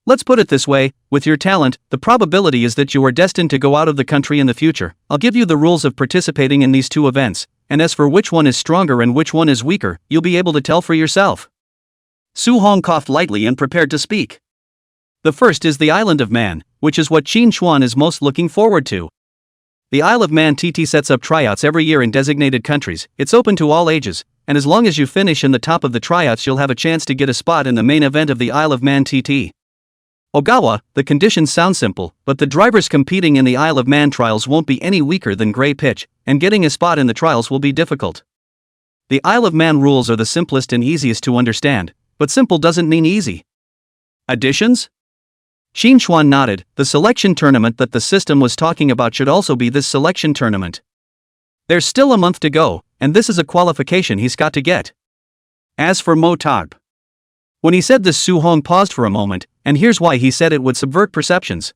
Let's put it this way, with your talent, the probability is that you are destined to go out of the country in the future. I'll give you the rules of participating in these 2 events, and as for which one is stronger and which one is weaker, you'll be able to tell for yourself. Su Hong coughed lightly and prepared to speak. The first is the Island of Man, which is what Shin Chuan is most looking forward to. The Isle of Man TT sets up tryouts every year in designated countries. It's open to all ages, and as long as you finish in the top of the tryouts you'll have a chance to get a spot in the main event of the Isle of Man TT. Ogawa, the conditions sound simple, but the drivers competing in the Isle of Man trials won't be any weaker than gray pitch, and getting a spot in the trials will be difficult. The Isle of Man rules are the simplest and easiest to understand, but simple doesn't mean easy. Additions? Shin Chuan nodded. The selection tournament that the system was talking about should also be this selection tournament. There's still a month to go, and this is a qualification he's got to get. As for Motog. When he said this, Su Hong paused for a moment, and here's why he said it would subvert perceptions.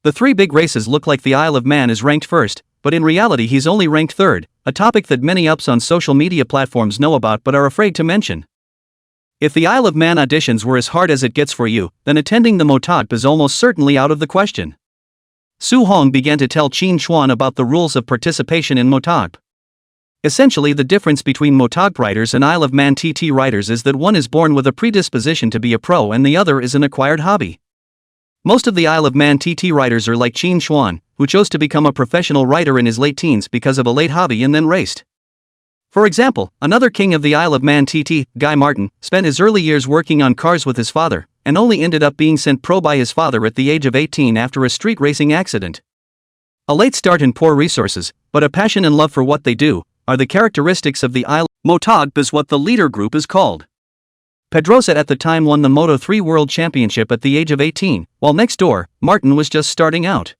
The 3 big races look like the Isle of Man is ranked first, but in reality he's only ranked 3rd, a topic that many ups on social media platforms know about but are afraid to mention. If the Isle of Man auditions were as hard as it gets for you, then attending the Motog is almost certainly out of the question. Su Hong began to tell Shin Chuan about the rules of participation in Motog. Essentially, the difference between Motog riders and Isle of Man TT riders is that one is born with a predisposition to be a pro and the other is an acquired hobby. Most of the Isle of Man TT riders are like Shin Chuan, who chose to become a professional rider in his late teens because of a late hobby and then raced. For example, another king of the Isle of Man TT, Guy Martin, spent his early years working on cars with his father, and only ended up being sent pro by his father at the age of 18 after a street racing accident. A late start and poor resources, but a passion and love for what they do, are the characteristics of the Isle. Motog is what the leader group is called. Pedrosa at the time won the Moto3 World Championship at the age of 18, while next door, Martin was just starting out.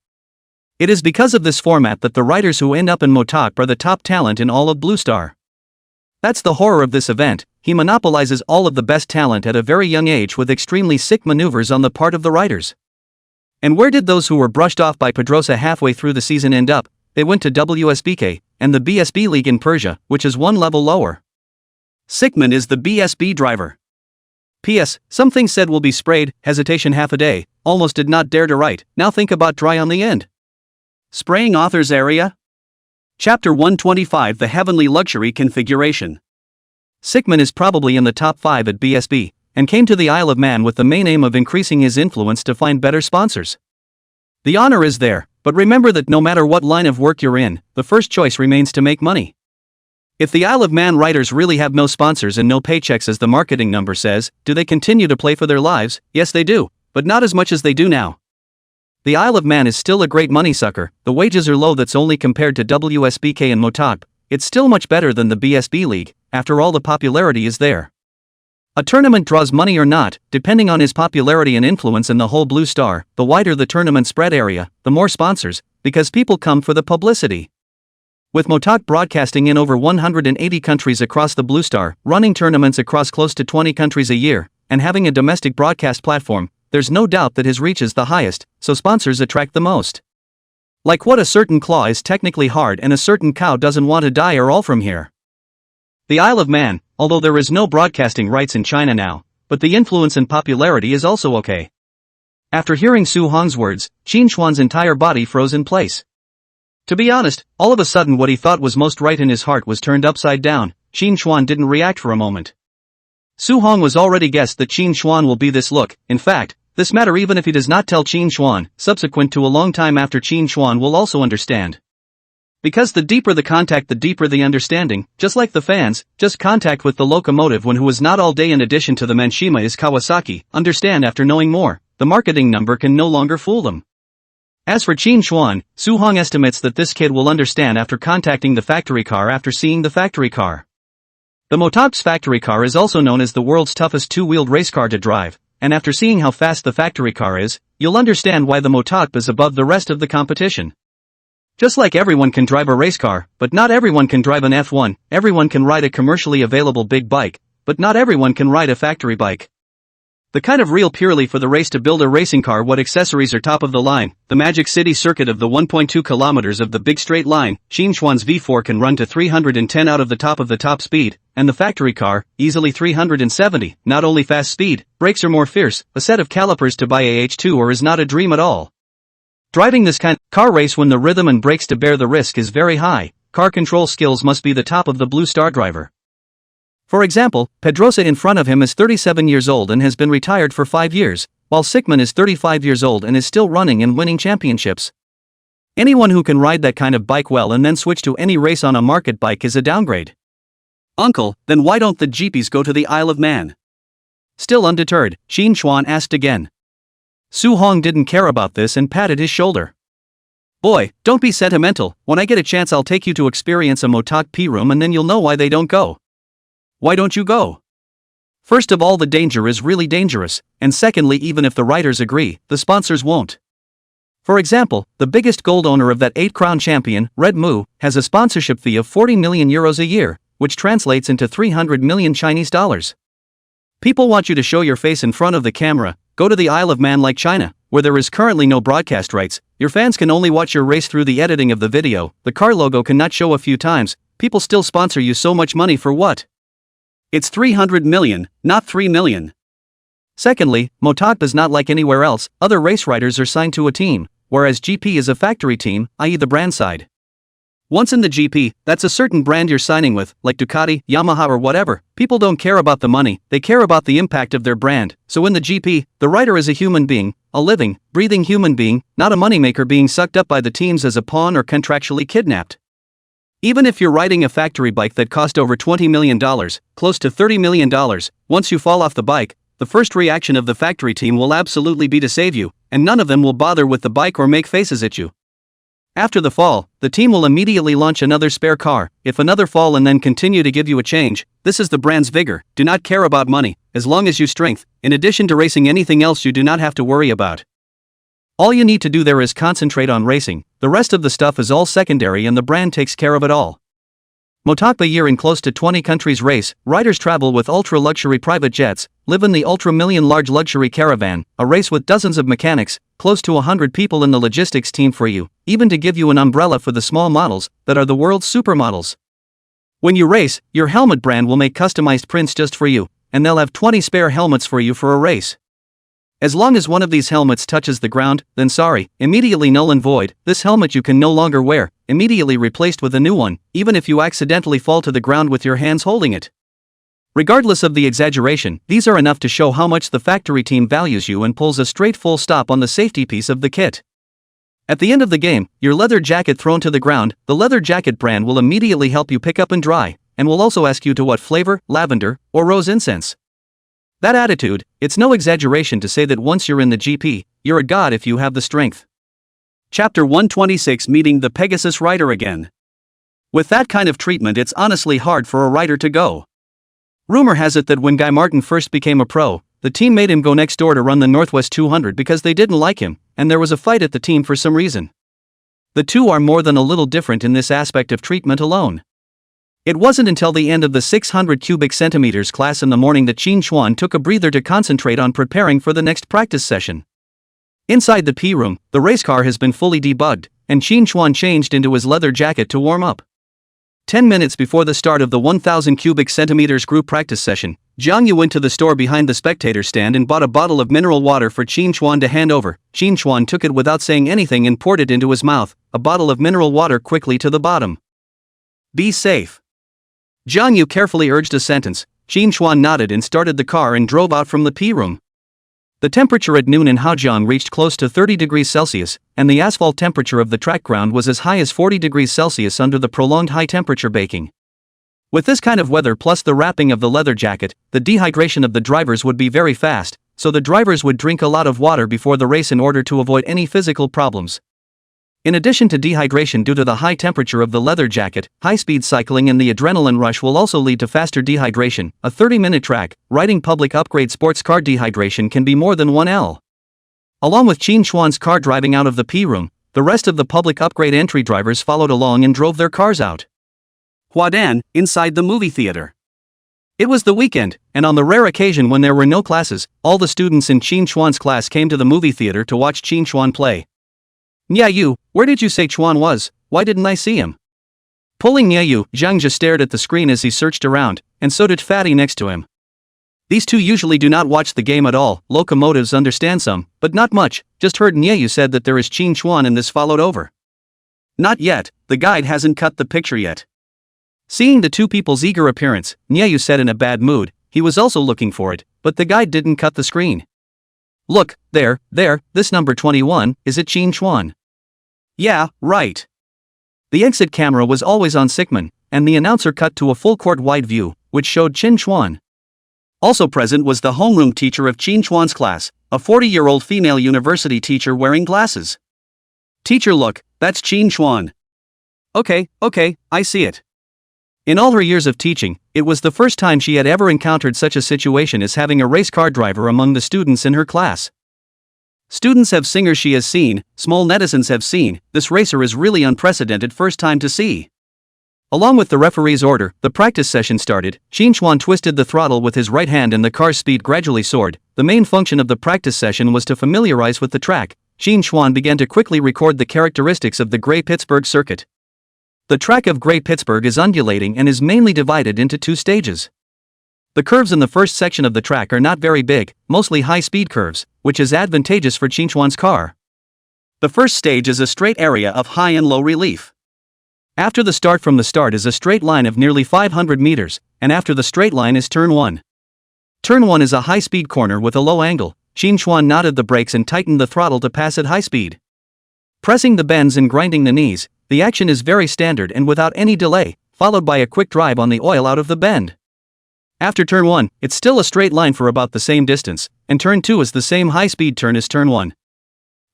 It is because of this format that the riders who end up in Motog are the top talent in all of Blue Star. That's the horror of this event, he monopolizes all of the best talent at a very young age with extremely sick maneuvers on the part of the riders. And where did those who were brushed off by Pedrosa halfway through the season end up? They went to WSBK, and the BSB League in Persia, which is 1 level lower. Sickman is the BSB driver. P.S. Some things said will be sprayed, hesitation half a day, almost did not dare to write, now think about dry on the end. Spraying author's area? Chapter 125 The Heavenly Luxury Configuration. Sickman is probably in the top 5 at BSB, and came to the Isle of Man with the main aim of increasing his influence to find better sponsors. The honor is there, but remember that no matter what line of work you're in, the first choice remains to make money. If the Isle of Man writers really have no sponsors and no paychecks as the marketing number says, do they continue to play for their lives? Yes they do, but not as much as they do now. The Isle of Man is still a great money sucker, the wages are low, that's only compared to WSBK and Motok, it's still much better than the BSB League, after all the popularity is there. A tournament draws money or not, depending on his popularity and influence in the whole Blue Star, the wider the tournament spread area, the more sponsors, because people come for the publicity. With Motok broadcasting in over 180 countries across the Blue Star, running tournaments across close to 20 countries a year, and having a domestic broadcast platform, there's no doubt that his reach is the highest, so sponsors attract the most. Like what a certain claw is technically hard and a certain cow doesn't want to die are all from here. The Isle of Man, although there is no broadcasting rights in China now, but the influence and popularity is also okay. After hearing Su Hong's words, Qin Xuan's entire body froze in place. To be honest, all of a sudden what he thought was most right in his heart was turned upside down. Qin Xuan didn't react for a moment. Su Hong was already guessed that Qin Xuan will be this look, in fact, this matter even if he does not tell Qin Xuan, subsequent to a long time after Qin Xuan will also understand. Because the deeper the contact the deeper the understanding, just like the fans, just contact with the locomotive when who was not all day in addition to the Manshima is Kawasaki, understand after knowing more, the marketing number can no longer fool them. As for Qin Xuan, Su Hong estimates that this kid will understand after contacting the factory car after seeing the factory car. The Motok's factory car is also known as the world's toughest two-wheeled race car to drive, and after seeing how fast the factory car is, you'll understand why the Motok is above the rest of the competition. Just like everyone can drive a race car, but not everyone can drive an F1, everyone can ride a commercially available big bike, but not everyone can ride a factory bike. The kind of real purely for the race to build a racing car what accessories are top of the line, the Magic City circuit of the 1.2 kilometers of the big straight line, Qin Xuan's V4 can run to 310 out of the top speed, and the factory car, easily 370, not only fast speed, brakes are more fierce, a set of calipers to buy a H2 or is not a dream at all. Driving this kind of car race when the rhythm and brakes to bear the risk is very high, car control skills must be the top of the Blue Star driver. For example, Pedrosa in front of him is 37 years old and has been retired for 5 years, while Sickman is 35 years old and is still running and winning championships. Anyone who can ride that kind of bike well and then switch to any race on a market bike is a downgrade. Uncle, then why don't the jeepies go to the Isle of Man? Still undeterred, Qin Xuan asked again. Su Hong didn't care about this and patted his shoulder. Boy, don't be sentimental, when I get a chance I'll take you to experience a Motok P room and then you'll know why they don't go. Why don't you go? First of all, the danger is really dangerous, and secondly, even if the writers agree, the sponsors won't. For example, the biggest gold owner of that 8-crown champion, Red Mu, has a sponsorship fee of 40 million euros a year, which translates into 300 million Chinese dollars. People want you to show your face in front of the camera, go to the Isle of Man like China, where there is currently no broadcast rights, your fans can only watch your race through the editing of the video, the car logo cannot show a few times, people still sponsor you so much money for what? It's 300 million, not 3 million. Secondly, Motok is not like anywhere else, other race riders are signed to a team, whereas GP is a factory team, i.e. the brand side. Once in the GP, that's a certain brand you're signing with, like Ducati, Yamaha or whatever, people don't care about the money, they care about the impact of their brand, so in the GP, the rider is a human being, a living, breathing human being, not a moneymaker being sucked up by the teams as a pawn or contractually kidnapped. Even if you're riding a factory bike that cost over $20 million, close to $30 million, once you fall off the bike, the first reaction of the factory team will absolutely be to save you, and none of them will bother with the bike or make faces at you. After the fall, the team will immediately launch another spare car, if another fall and then continue to give you a change. This is the brand's vigor, do not care about money, as long as you strength, in addition to racing anything else you do not have to worry about. All you need to do there is concentrate on racing, the rest of the stuff is all secondary and the brand takes care of it all. Motok a year in close to 20 countries race, riders travel with ultra-luxury private jets, live in the ultra-million large luxury caravan, a race with dozens of mechanics, close to 100 people in the logistics team for you, even to give you an umbrella for the small models, that are the world's supermodels. When you race, your helmet brand will make customized prints just for you, and they'll have 20 spare helmets for you for a race. As long as one of these helmets touches the ground, then sorry, immediately null and void, this helmet you can no longer wear, immediately replaced with a new one, even if you accidentally fall to the ground with your hands holding it. Regardless of the exaggeration, these are enough to show how much the factory team values you and pulls a straight full stop on the safety piece of the kit. At the end of the game, your leather jacket thrown to the ground, the leather jacket brand will immediately help you pick up and dry, and will also ask you to what flavor, lavender, or rose incense. That attitude, it's no exaggeration to say that once you're in the GP, you're a god if you have the strength. Chapter 126, Meeting the Pegasus Rider Again. With that kind of treatment, it's honestly hard for a rider to go. Rumor has it that when Guy Martin first became a pro, the team made him go next door to run the Northwest 200 because they didn't like him, and there was a fight at the team for some reason. The two are more than a little different in this aspect of treatment alone. It wasn't until the end of the 600 cubic centimeters class in the morning that Qin Xuan took a breather to concentrate on preparing for the next practice session. Inside the P room, the race car has been fully debugged, and Qin Xuan changed into his leather jacket to warm up. 10 minutes before the start of the 1000 cubic centimeters group practice session, Jiang Yu went to the store behind the spectator stand and bought a bottle of mineral water for Qin Xuan to hand over. Qin Xuan took it without saying anything and poured it into his mouth, a bottle of mineral water quickly to the bottom. Be safe. Jiang Yu carefully urged a sentence. Qin Xuan nodded and started the car and drove out from the P room. The temperature at noon in Haojiang reached close to 30 degrees Celsius, and the asphalt temperature of the track ground was as high as 40 degrees Celsius under the prolonged high-temperature baking. With this kind of weather plus the wrapping of the leather jacket, the dehydration of the drivers would be very fast, so the drivers would drink a lot of water before the race in order to avoid any physical problems. In addition to dehydration due to the high temperature of the leather jacket, high-speed cycling and the adrenaline rush will also lead to faster dehydration. A 30-minute track, riding public upgrade sports car dehydration can be more than 1L. Along with Qin Xuan's car driving out of the P room, the rest of the public upgrade entry drivers followed along and drove their cars out. Huadan, inside the movie theater. It was the weekend, and on the rare occasion when there were no classes, all the students in Qin Xuan's class came to the movie theater to watch Qin Xuan play. "Nya Yu, where did you say Chuan was? Why didn't I see him?" Pulling Nya Yu, Zhang just stared at the screen as he searched around, and so did Fatty next to him. These two usually do not watch the game at all. Locomotives understand some, but not much. Just heard Nya Yu said that there is Qin Xuan and this followed over. Not yet, the guide hasn't cut the picture yet. Seeing the two people's eager appearance, Nya Yu said in a bad mood, he was also looking for it, but the guide didn't cut the screen. "Look, there, this number 21, is it Qin Xuan?" "Yeah, right." The exit camera was always on Sickman, and the announcer cut to a full court wide view, which showed Qin Xuan. Also present was the homeroom teacher of Qin Xuan's class, a 40-year-old female university teacher wearing glasses. "Teacher, look, that's Qin Xuan." Okay, I see it." In all her years of teaching, it was the first time she had ever encountered such a situation as having a race car driver among the students in her class. Students have singers she has seen, small netizens have seen, this racer is really unprecedented first time to see. Along with the referee's order, the practice session started. Qin Xuan twisted the throttle with his right hand and the car's speed gradually soared. The main function of the practice session was to familiarize with the track. Qin Xuan began to quickly record the characteristics of the Gray Pittsburgh circuit. The track of Gray Pittsburgh is undulating and is mainly divided into two stages. The curves in the first section of the track are not very big, mostly high-speed curves, which is advantageous for Qin Xuan's car. The first stage is a straight area of high and low relief. After the start from the start is a straight line of nearly 500 meters, and after the straight line is turn 1. Turn 1 is a high-speed corner with a low angle. Qin Xuan knotted the brakes and tightened the throttle to pass at high speed. Pressing the bends and grinding the knees, the action is very standard and without any delay, followed by a quick drive on the oil out of the bend. After turn 1, it's still a straight line for about the same distance, and turn 2 is the same high-speed turn as turn 1.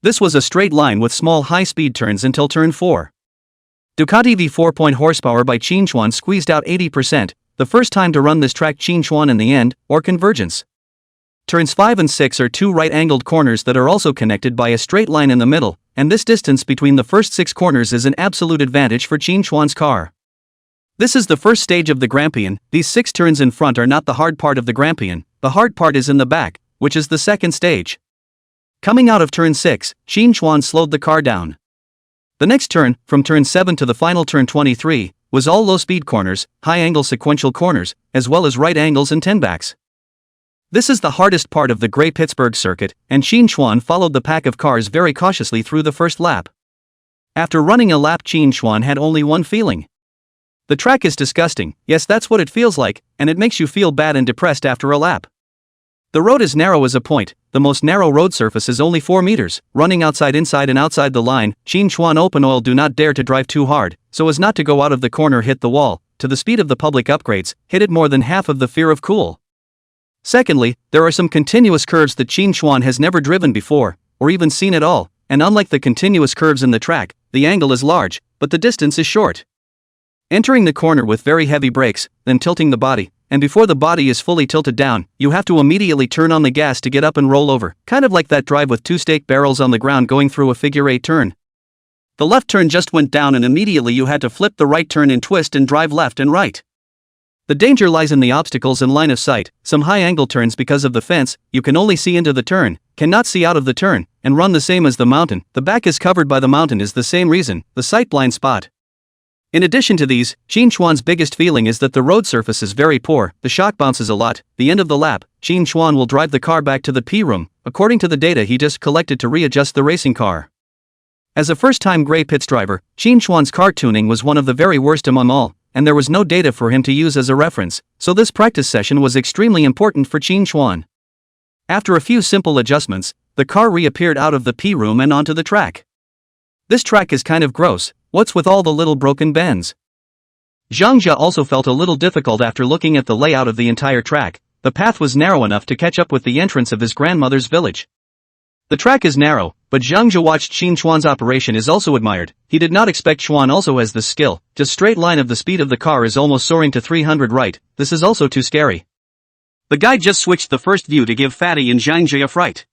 This was a straight line with small high-speed turns until turn 4. Ducati V4 horsepower by Qin Xuan squeezed out 80%, the first time to run this track Qin Xuan in the end, or convergence. Turns 5 and 6 are two right-angled corners that are also connected by a straight line in the middle, and this distance between the first 6 corners is an absolute advantage for Qin Xuan's car. This is the first stage of the Grampian. These 6 turns in front are not the hard part of the Grampian, the hard part is in the back, which is the second stage. Coming out of turn 6, Qin Xuan slowed the car down. The next turn, from turn 7 to the final turn 23, was all low-speed corners, high-angle sequential corners, as well as right angles and 10-backs. This is the hardest part of the Grey Pittsburgh circuit, and Qin Xuan followed the pack of cars very cautiously through the first lap. After running a lap, Qin Xuan had only one feeling. The track is disgusting, yes, that's what it feels like, and it makes you feel bad and depressed after a lap. The road is narrow as a point, the most narrow road surface is only 4 meters, running outside, inside and outside the line. Qin Xuan open oil, do not dare to drive too hard, so as not to go out of the corner, hit the wall, to the speed of the public upgrades, hit it more than half of the fear of cool. Secondly, there are some continuous curves that Qin Xuan has never driven before, or even seen at all, and unlike the continuous curves in the track, the angle is large, but the distance is short. Entering the corner with very heavy brakes, then tilting the body, and before the body is fully tilted down, you have to immediately turn on the gas to get up and roll over, kind of like that drive with 2 steak barrels on the ground going through a figure-8 turn. The left turn just went down and immediately you had to flip the right turn and twist and drive left and right. The danger lies in the obstacles in line of sight, some high-angle turns because of the fence, you can only see into the turn, cannot see out of the turn, and run the same as the mountain, the back is covered by the mountain is the same reason, the sight blind spot. In addition to these, Qin Xuan's biggest feeling is that the road surface is very poor, the shock bounces a lot. The end of the lap, Qin Xuan will drive the car back to the P-room, according to the data he just collected to readjust the racing car. As a first-time Grey Pitts driver, Qin Xuan's car tuning was one of the very worst among all, and there was no data for him to use as a reference, so this practice session was extremely important for Qin Xuan. After a few simple adjustments, the car reappeared out of the P-room and onto the track. This track is kind of gross, what's with all the little broken bends? Zhang Jia also felt a little difficult after looking at the layout of the entire track. The path was narrow enough to catch up with the entrance of his grandmother's village. The track is narrow, but Zhang Jia watched Qin Xuan's operation is also admired. He did not expect Xuan also has this skill. Just straight line of the speed of the car is almost soaring to 300 right, this is also too scary. The guy just switched the first view to give Fatty and Zhang Jia a fright.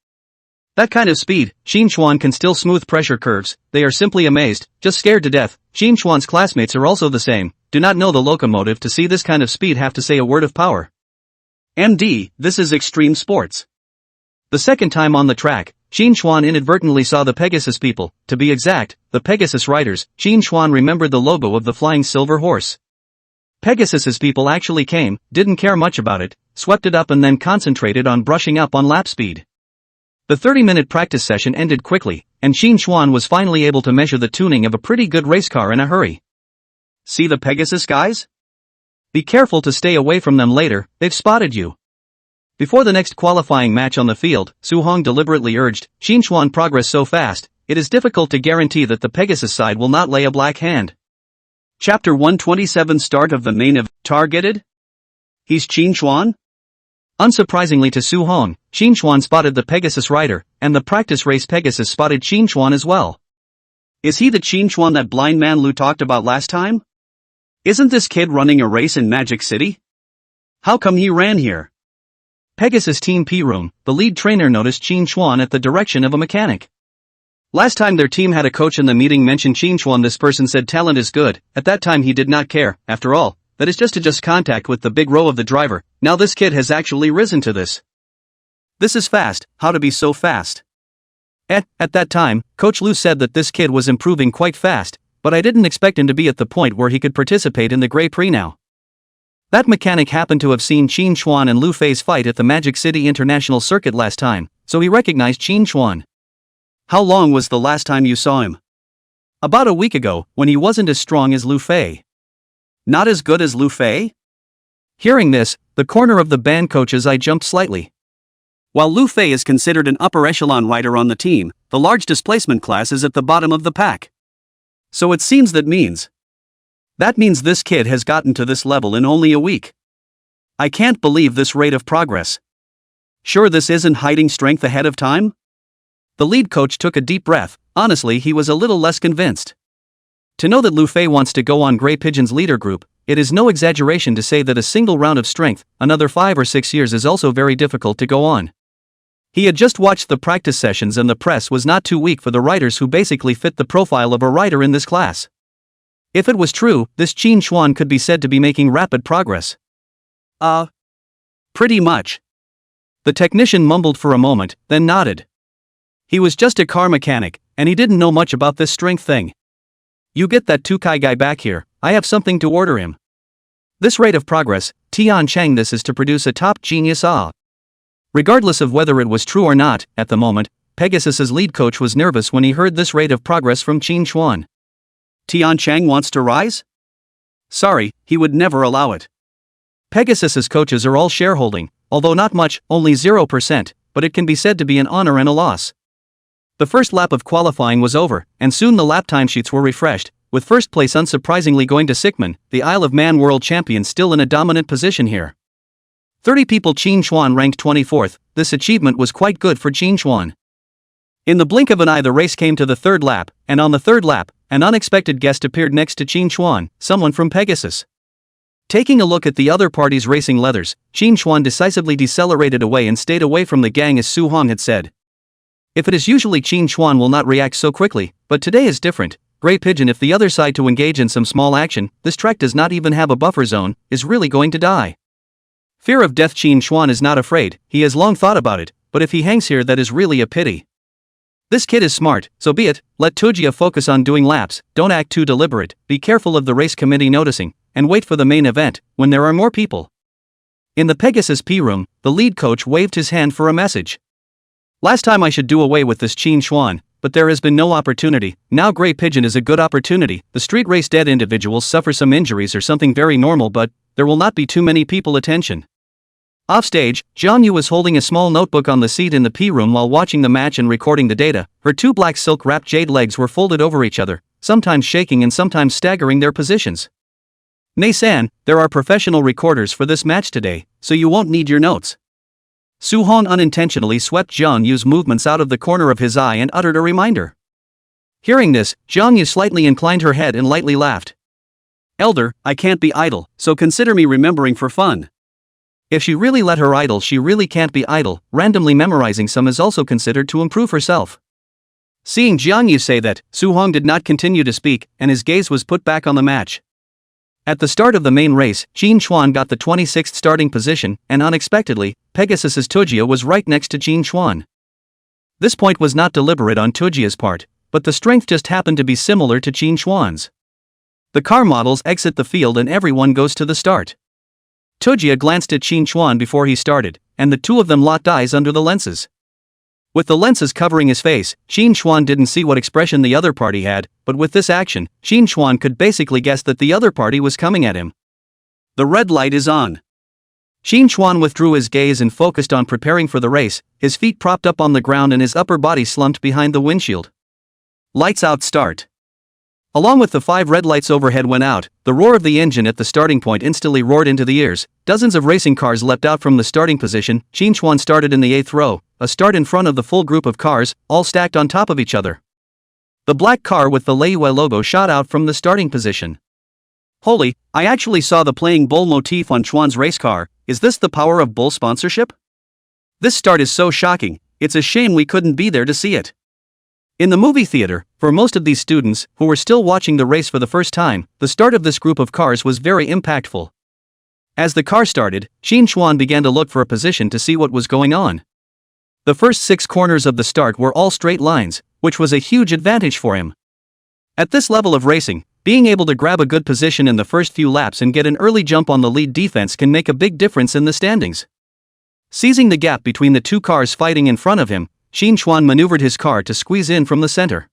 That kind of speed, Qin Xuan can still smooth pressure curves, they are simply amazed, just scared to death. Qin Xuan's classmates are also the same, do not know the locomotive to see this kind of speed have to say a word of power. MD, this is extreme sports. The second time on the track, Qin Xuan inadvertently saw the Pegasus people, to be exact, the Pegasus riders. Qin Xuan remembered the logo of the flying silver horse. Pegasus's people actually came, didn't care much about it, swept it up and then concentrated on brushing up on lap speed. The 30-minute practice session ended quickly, and Qin Xuan was finally able to measure the tuning of a pretty good race car in a hurry. See the Pegasus guys? Be careful to stay away from them later, they've spotted you. Before the next qualifying match on the field, Su Hong deliberately urged, Qin Xuan progress so fast, it is difficult to guarantee that the Pegasus side will not lay a black hand. Chapter 127 Start of the main event. Targeted? He's Qin Xuan? Unsurprisingly to Su Hong, Qin Xuan spotted the Pegasus rider, and the practice race Pegasus spotted Qin Xuan as well. Is he the Qin Xuan that blind man Lu talked about last time? Isn't this kid running a race in Magic City? How come he ran here? Pegasus Team P-room, the lead trainer noticed Qin Xuan at the direction of a mechanic. Last time their team had a coach in the meeting mentioned Qin Xuan, this person said talent is good, at that time he did not care, after all, that is just to contact with the big row of the driver, now this kid has actually risen to this. This is fast, how to be so fast? At that time, Coach Lu said that this kid was improving quite fast, but I didn't expect him to be at the point where he could participate in the Grey Prix now. That mechanic happened to have seen Qin Xuan and Lu Fei's fight at the Magic City International Circuit last time, so he recognized Qin Xuan. How long was the last time you saw him? About a week ago, when he wasn't as strong as Lu Fei. Not as good as Lu Fei? Hearing this, the corner of the band coach's eye jumped slightly. While Lu Fei is considered an upper echelon rider on the team, the large displacement class is at the bottom of the pack. So it seems that means this kid has gotten to this level in only a week. I can't believe this rate of progress. Sure this isn't hiding strength ahead of time? The lead coach took a deep breath, honestly he was a little less convinced. To know that Lu Fei wants to go on Grey Pigeon's leader group, it is no exaggeration to say that a single round of strength, another 5 or 6 years is also very difficult to go on. He had just watched the practice sessions and the press was not too weak for the riders who basically fit the profile of a rider in this class. If it was true, this Qin Xuan could be said to be making rapid progress. Pretty much. The technician mumbled for a moment, then nodded. He was just a car mechanic, and he didn't know much about this strength thing. You get that Tukai guy back here, I have something to order him. This rate of progress, Tian Cheng, this is to produce a top genius. Regardless of whether it was true or not, at the moment, Pegasus's lead coach was nervous when he heard this rate of progress from Qin Xuan. Tian Chang wants to rise? Sorry, he would never allow it. Pegasus's coaches are all shareholding, although not much, only 0%, but it can be said to be an honor and a loss. The first lap of qualifying was over, and soon the lap timesheets were refreshed, with first place unsurprisingly going to Sickman, the Isle of Man world champion, still in a dominant position here. 30 people. Qin Xuan ranked 24th, this achievement was quite good for Qin Xuan. In the blink of an eye the race came to the third lap, and on the third lap, an unexpected guest appeared next to Qin Xuan, someone from Pegasus. Taking a look at the other party's racing leathers, Qin Xuan decisively decelerated away and stayed away from the gang as Su Hong had said. If it is usually Qin Xuan will not react so quickly, but today is different. Gray Pigeon, if the other side to engage in some small action, this track does not even have a buffer zone, is really going to die. Fear of death. Qin Xuan is not afraid, he has long thought about it, but if he hangs here that is really a pity. This kid is smart, so be it, let Tojia focus on doing laps, don't act too deliberate, be careful of the race committee noticing, and wait for the main event, when there are more people. In the Pegasus P room, the lead coach waved his hand for a message. Last time I should do away with this Qin Xuan, but there has been no opportunity. Now Gray Pigeon is a good opportunity. The street race dead individuals suffer some injuries or something very normal, but there will not be too many people attention. Offstage, Zhang Yu was holding a small notebook on the seat in the P room while watching the match and recording the data. Her two black silk-wrapped jade legs were folded over each other, sometimes shaking and sometimes staggering their positions. Nei-san, there are professional recorders for this match today, so you won't need your notes. Su Hong unintentionally swept Zhang Yu's movements out of the corner of his eye and uttered a reminder. Hearing this, Zhang Yu slightly inclined her head and lightly laughed. Elder, I can't be idle, so consider me remembering for fun. If she really let her idle, she really can't be idle. Randomly memorizing some is also considered to improve herself. Seeing Zhang Yu say that, Su Hong did not continue to speak, and his gaze was put back on the match. At the start of the main race, Qin Xuan got the 26th starting position, and unexpectedly, Pegasus's Tojia was right next to Qin Xuan. This point was not deliberate on Tojia's part, but the strength just happened to be similar to Qin Xuan's. The car models exit the field and everyone goes to the start. Tojia glanced at Qin Xuan before he started, and the two of them locked eyes under the lenses. With the lenses covering his face, Qin Xuan didn't see what expression the other party had, but with this action, Qin Xuan could basically guess that the other party was coming at him. The red light is on. Qin Xuan withdrew his gaze and focused on preparing for the race, his feet propped up on the ground and his upper body slumped behind the windshield. Lights out, start. Along with the 5 red lights overhead went out, the roar of the engine at the starting point instantly roared into the ears. Dozens of racing cars leapt out from the starting position. Qin Xuan started in the 8th row, a start in front of the full group of cars, all stacked on top of each other. The black car with the Leiyue logo shot out from the starting position. Holy, I actually saw the playing bull motif on Chuan's race car. Is this the power of bull sponsorship? This start is so shocking, it's a shame we couldn't be there to see it. In the movie theater, for most of these students, who were still watching the race for the first time, the start of this group of cars was very impactful. As the car started, Qin Xuan began to look for a position to see what was going on. The first 6 corners of the start were all straight lines, which was a huge advantage for him. At this level of racing, being able to grab a good position in the first few laps and get an early jump on the lead defense can make a big difference in the standings. Seizing the gap between the 2 cars fighting in front of him, Qin Xuan maneuvered his car to squeeze in from the center.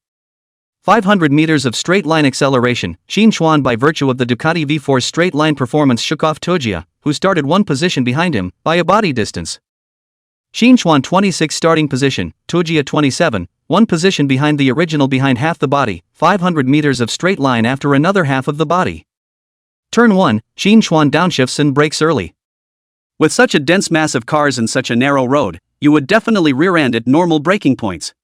500 meters of straight-line acceleration, Qin Xuan by virtue of the Ducati V4's straight-line performance shook off Tojia, who started 1 position behind him, by a body distance. Qin Xuan 26 starting position, Tojia 27, 1 position behind the original behind half the body, 500 meters of straight line after another half of the body. Turn 1, Qin Xuan downshifts and brakes early. With such a dense mass of cars and such a narrow road, you would definitely rear-end at normal braking points.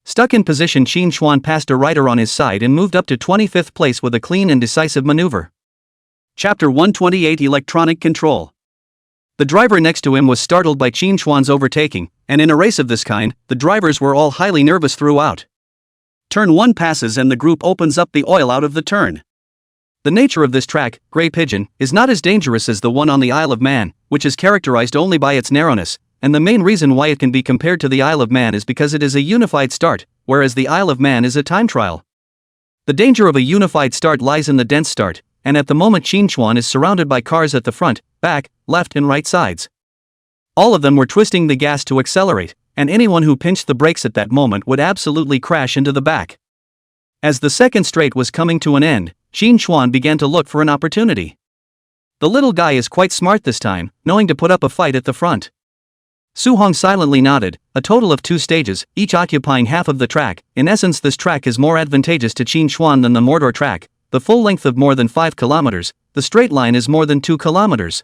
Stuck in position, Qin Xuan passed a rider on his side and moved up to 25th place with a clean and decisive maneuver. Chapter 128 Electronic Control. The driver next to him was startled by Qin Xuan's overtaking, and in a race of this kind, the drivers were all highly nervous throughout. Turn 1 passes and the group opens up the oil out of the turn. The nature of this track, Gray Pigeon, is not as dangerous as the one on the Isle of Man, which is characterized only by its narrowness, and the main reason why it can be compared to the Isle of Man is because it is a unified start, whereas the Isle of Man is a time trial. The danger of a unified start lies in the dense start, and at the moment Qin Xuan is surrounded by cars at the front, back, left and right sides. All of them were twisting the gas to accelerate, and anyone who pinched the brakes at that moment would absolutely crash into the back. As the second straight was coming to an end, Xin Chuan began to look for an opportunity. The little guy is quite smart this time, knowing to put up a fight at the front. Su Hong silently nodded. A total of 2 stages, each occupying half of the track. In essence, this track is more advantageous to Xin Chuan than the Mordor track, the full length of more than 5 kilometers, the straight line is more than 2 kilometers.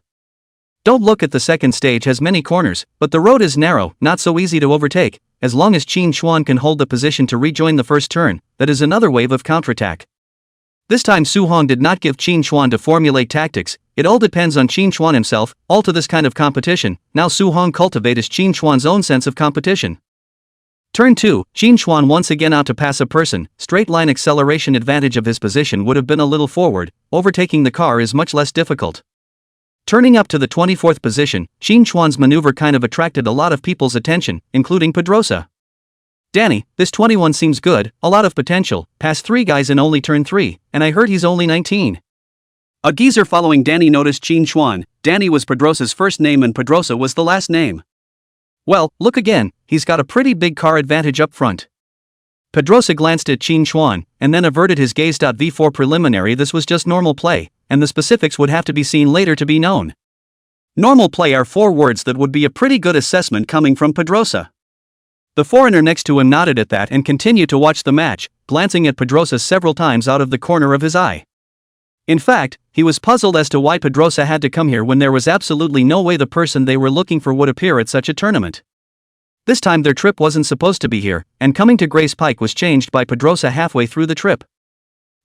Don't look at the second stage has many corners, but the road is narrow, not so easy to overtake. As long as Xin Chuan can hold the position to rejoin the first turn, that is another wave of counterattack. This time Su Hong did not give Xin Chuan to formulate tactics, it all depends on Xin Chuan himself. All to this kind of competition, now Su Hong cultivates Xin Chuan's own sense of competition. Turn 2, Xin Chuan once again out to pass a person. Straight line acceleration advantage of his position would have been a little forward, overtaking the car is much less difficult. Turning up to the 24th position, Xin Chuan's maneuver kind of attracted a lot of people's attention, including Pedrosa. Danny, this 21 seems good, a lot of potential, passed 3 guys in only turn 3, and I heard he's only 19. A geezer following Danny noticed Xin Chuan. Danny was Pedrosa's first name and Pedrosa was the last name. Well, look again, he's got a pretty big car advantage up front. Pedrosa glanced at Xin Chuan, and then averted his gaze. V4 preliminary. This was just normal play, and the specifics would have to be seen later to be known. Normal play are 4 words that would be a pretty good assessment coming from Pedrosa. The foreigner next to him nodded at that and continued to watch the match, glancing at Pedrosa several times out of the corner of his eye. In fact, he was puzzled as to why Pedrosa had to come here when there was absolutely no way the person they were looking for would appear at such a tournament. This time their trip wasn't supposed to be here, and coming to Grace Pike was changed by Pedrosa halfway through the trip.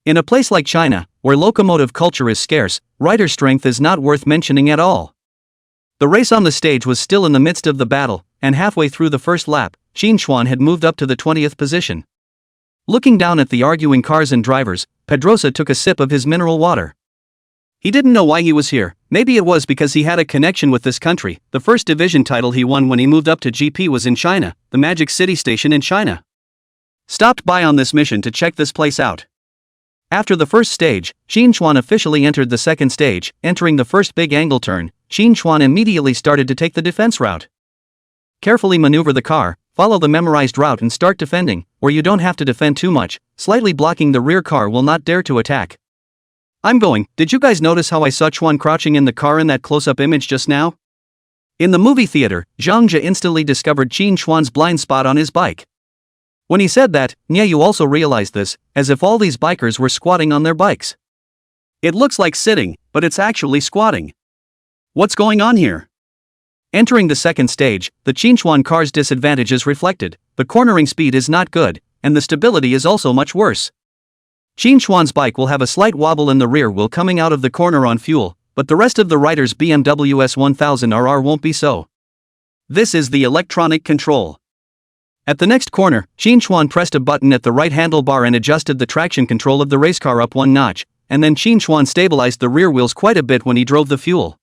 In a place like China, where locomotive culture is scarce, rider strength is not worth mentioning at all. The race on the stage was still in the midst of the battle, and halfway through the first lap, Xin Chuan had moved up to the 20th position. Looking down at the arguing cars and drivers, Pedrosa took a sip of his mineral water. He didn't know why he was here. Maybe it was because he had a connection with this country. The first division title he won when he moved up to GP was in China, the Magic City station in China. Stopped by on this mission to check this place out. After the first stage, Xin Chuan officially entered the second stage. Entering the first big angle turn, Xin Chuan immediately started to take the defense route. Carefully maneuver the car, follow the memorized route and start defending, where you don't have to defend too much. Slightly blocking the rear car will not dare to attack. I'm going. Did you guys notice how I saw Chuan crouching in the car in that close-up image just now? In the movie theater, Zhang Jia instantly discovered Xin Chuan's blind spot on his bike. When he said that, you also realized this, as if all these bikers were squatting on their bikes. It looks like sitting, but it's actually squatting. What's going on here? Entering the second stage, the Xin Chuan car's disadvantage is reflected. The cornering speed is not good, and the stability is also much worse. Xin Chuan's bike will have a slight wobble in the rear wheel coming out of the corner on fuel, but the rest of the rider's BMW S1000RR won't be so. This is the electronic control. At the next corner, Xin Chuan pressed a button at the right handlebar and adjusted the traction control of the race car up 1 notch, and then Xin Chuan stabilized the rear wheels quite a bit when he drove the fuel.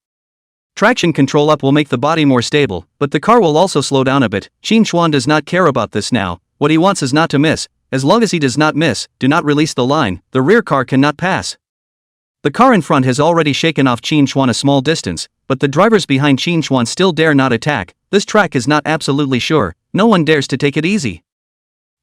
Traction control up will make the body more stable, but the car will also slow down a bit. Xin Chuan does not care about this now. What he wants is not to miss. As long as he does not miss, do not release the line, the rear car cannot pass. The car in front has already shaken off Xin Chuan a small distance, but the drivers behind Xin Chuan still dare not attack. This track is not absolutely sure, no one dares to take it easy.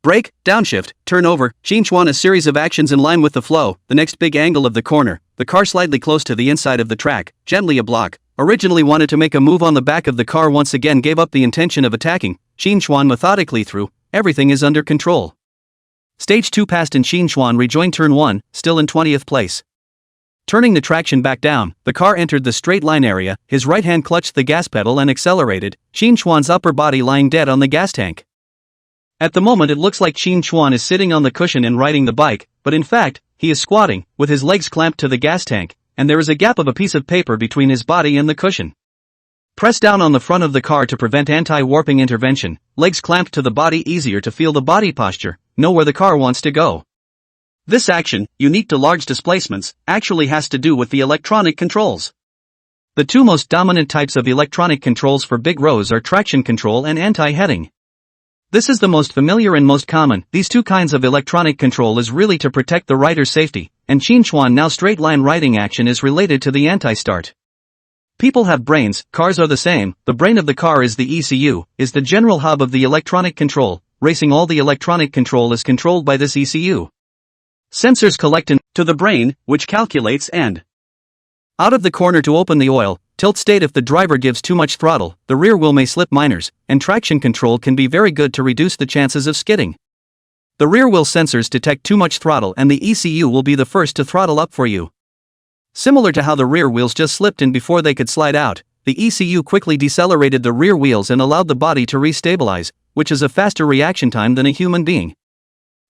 Brake, downshift, turn over, Xin Chuan a series of actions in line with the flow. The next big angle of the corner, the car slightly close to the inside of the track, gently a block. Originally wanted to make a move on the back of the car, once again gave up the intention of attacking. Xin Chuan methodically through, everything is under control. Stage 2 passed and Xin Chuan rejoined turn 1, still in 20th place. Turning the traction back down, the car entered the straight line area, his right hand clutched the gas pedal and accelerated, Xin Chuan's upper body lying dead on the gas tank. At the moment it looks like Xin Chuan is sitting on the cushion and riding the bike, but in fact, he is squatting, with his legs clamped to the gas tank, and there is a gap of a piece of paper between his body and the cushion. Press down on the front of the car to prevent anti-warping intervention, legs clamped to the body, easier to feel the body posture, know where the car wants to go. This action, unique to large displacements, actually has to do with the electronic controls. The two most dominant types of electronic controls for big rows are traction control and anti-heading. This is the most familiar and most common. These two kinds of electronic control is really to protect the rider's safety, and Xin Chuan now straight line riding action is related to the anti-start. People have brains, cars are the same. The brain of the car is the ECU, is the general hub of the electronic control. Racing, all the electronic control is controlled by this ECU. Sensors collect into the brain, which calculates and out of the corner to open the oil, tilt state. If the driver gives too much throttle, the rear wheel may slip minors, and traction control can be very good to reduce the chances of skidding. The rear wheel sensors detect too much throttle and the ECU will be the first to throttle up for you. Similar to how the rear wheels just slipped in before they could slide out, the ECU quickly decelerated the rear wheels and allowed the body to re-stabilize, which is a faster reaction time than a human being.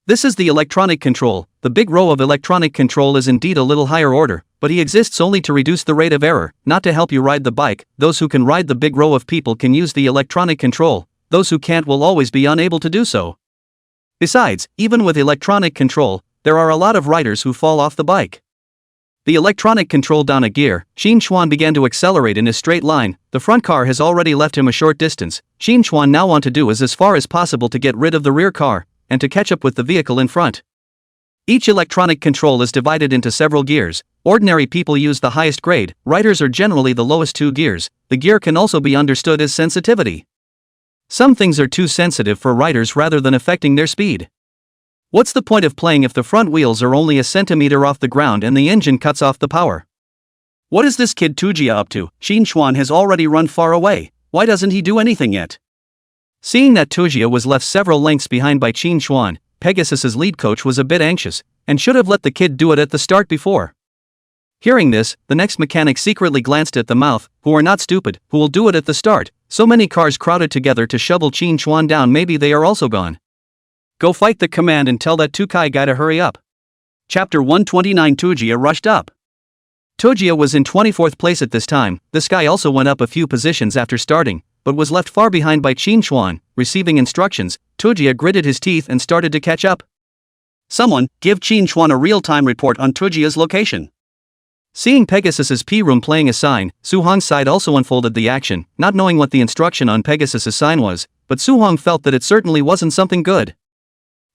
This is the electronic control. The big row of electronic control is indeed a little higher order, but he exists only to reduce the rate of error, not to help you ride the bike. Those who can ride the big row of people can use the electronic control, those who can't will always be unable to do so. Besides, even with electronic control, there are a lot of riders who fall off the bike. The electronic control down a gear, Shin Chuan began to accelerate in a straight line. The front car has already left him a short distance. Shin Chuan now want to do is as far as possible to get rid of the rear car, and to catch up with the vehicle in front. Each electronic control is divided into several gears. Ordinary people use the highest grade, riders are generally the lowest 2 gears. The gear can also be understood as sensitivity. Some things are too sensitive for riders rather than affecting their speed. What's the point of playing if the front wheels are only a centimeter off the ground and the engine cuts off the power? What is this kid Tujia up to? Shin Chuan has already run far away. Why doesn't he do anything yet? Seeing that Tujia was left several lengths behind by Shin Chuan, Pegasus's lead coach was a bit anxious, and should have let the kid do it at the start before. Hearing this, the next mechanic secretly glanced at the mouth, who are not stupid, who will do it at the start. So many cars crowded together to shovel Shin Chuan down, maybe they are also gone. Go fight the command and tell that Tukai guy to hurry up. Chapter 129. Tujia rushed up. Tujia was in 24th place at this time. This guy also went up a few positions after starting, but was left far behind by Shin Chuan. Receiving instructions, Tujia gritted his teeth and started to catch up. Someone, give Shin Chuan a real-time report on Tujia's location. Seeing Pegasus's P-room playing a sign, Su-hong's side also unfolded the action, not knowing what the instruction on Pegasus's sign was, but Su-hong felt that it certainly wasn't something good.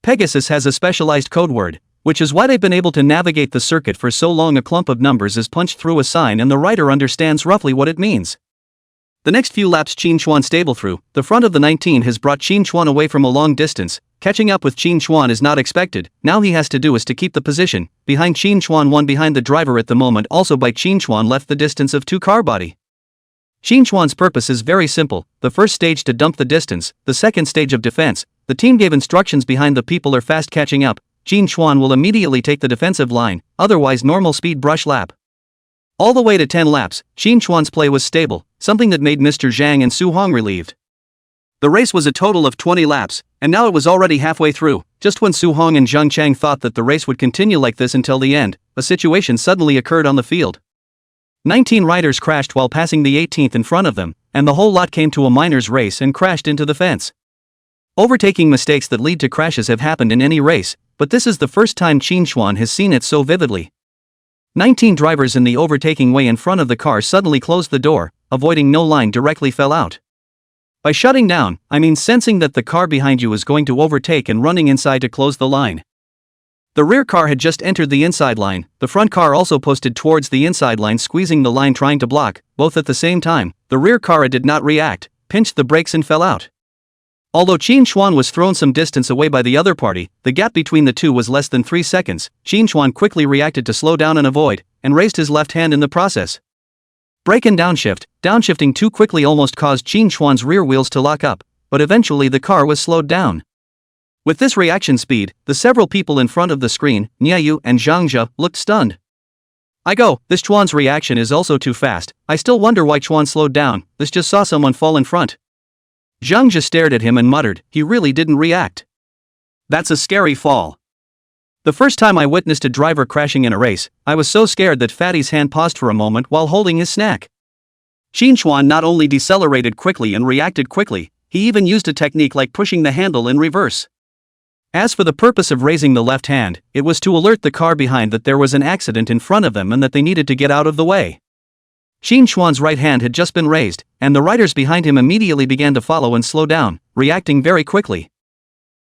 Pegasus has a specialized code word, which is why they've been able to navigate the circuit for so long. A clump of numbers is punched through a sign and the writer understands roughly what it means. The next few laps Shin Chuan stable through, the front of the 19 has brought Shin Chuan away from a long distance. Catching up with Shin Chuan is not expected. Now he has to do is to keep the position behind Shin Chuan. One behind the driver at the moment, also by Shin Chuan, left the distance of 2 car body. Shin Chuan's purpose is very simple. The first stage to dump the distance, the second stage of defense. The team gave instructions behind. The people are fast catching up. Shin Chuan will immediately take the defensive line, otherwise normal speed brush lap. All the way to 10 laps, Shin Chuan's play was stable, something that made Mr. Zhang and Su-hong relieved. The race was a total of 20 laps, and now it was already halfway through. Just when Su-hong and Zhang Chang thought that the race would continue like this until the end, a situation suddenly occurred on the field. 19 riders crashed while passing the 18th in front of them, and the whole lot came to a minors race and crashed into the fence. Overtaking mistakes that lead to crashes have happened in any race, but this is the first time Shin Chuan has seen it so vividly. 19 drivers in the overtaking way in front of the car suddenly closed the door, avoiding no line directly fell out. By shutting down, I mean sensing that the car behind you is going to overtake and running inside to close the line. The rear car had just entered the inside line, the front car also posted towards the inside line, squeezing the line trying to block, both at the same time. The rear car did not react, pinched the brakes and fell out. Although Shin Chuan was thrown some distance away by the other party, the gap between the two was less than 3 seconds. Shin Chuan quickly reacted to slow down and avoid, and raised his left hand in the process. Brake and downshift. Downshifting too quickly almost caused Shin Chuan's rear wheels to lock up, but eventually the car was slowed down. With this reaction speed, the several people in front of the screen, Niayu and Zhang Zhe, looked stunned. This Chuan's reaction is also too fast. I still wonder why Chuan slowed down. This just saw someone fall in front. Zhang Zhe stared at him and muttered, he really didn't react. That's a scary fall. The first time I witnessed a driver crashing in a race, I was so scared that Fatty's hand paused for a moment while holding his snack. Shin Chuan not only decelerated quickly and reacted quickly, he even used a technique like pushing the handle in reverse. As for the purpose of raising the left hand, it was to alert the car behind that there was an accident in front of them and that they needed to get out of the way. Shin Chuan's right hand had just been raised, and the riders behind him immediately began to follow and slow down, reacting very quickly.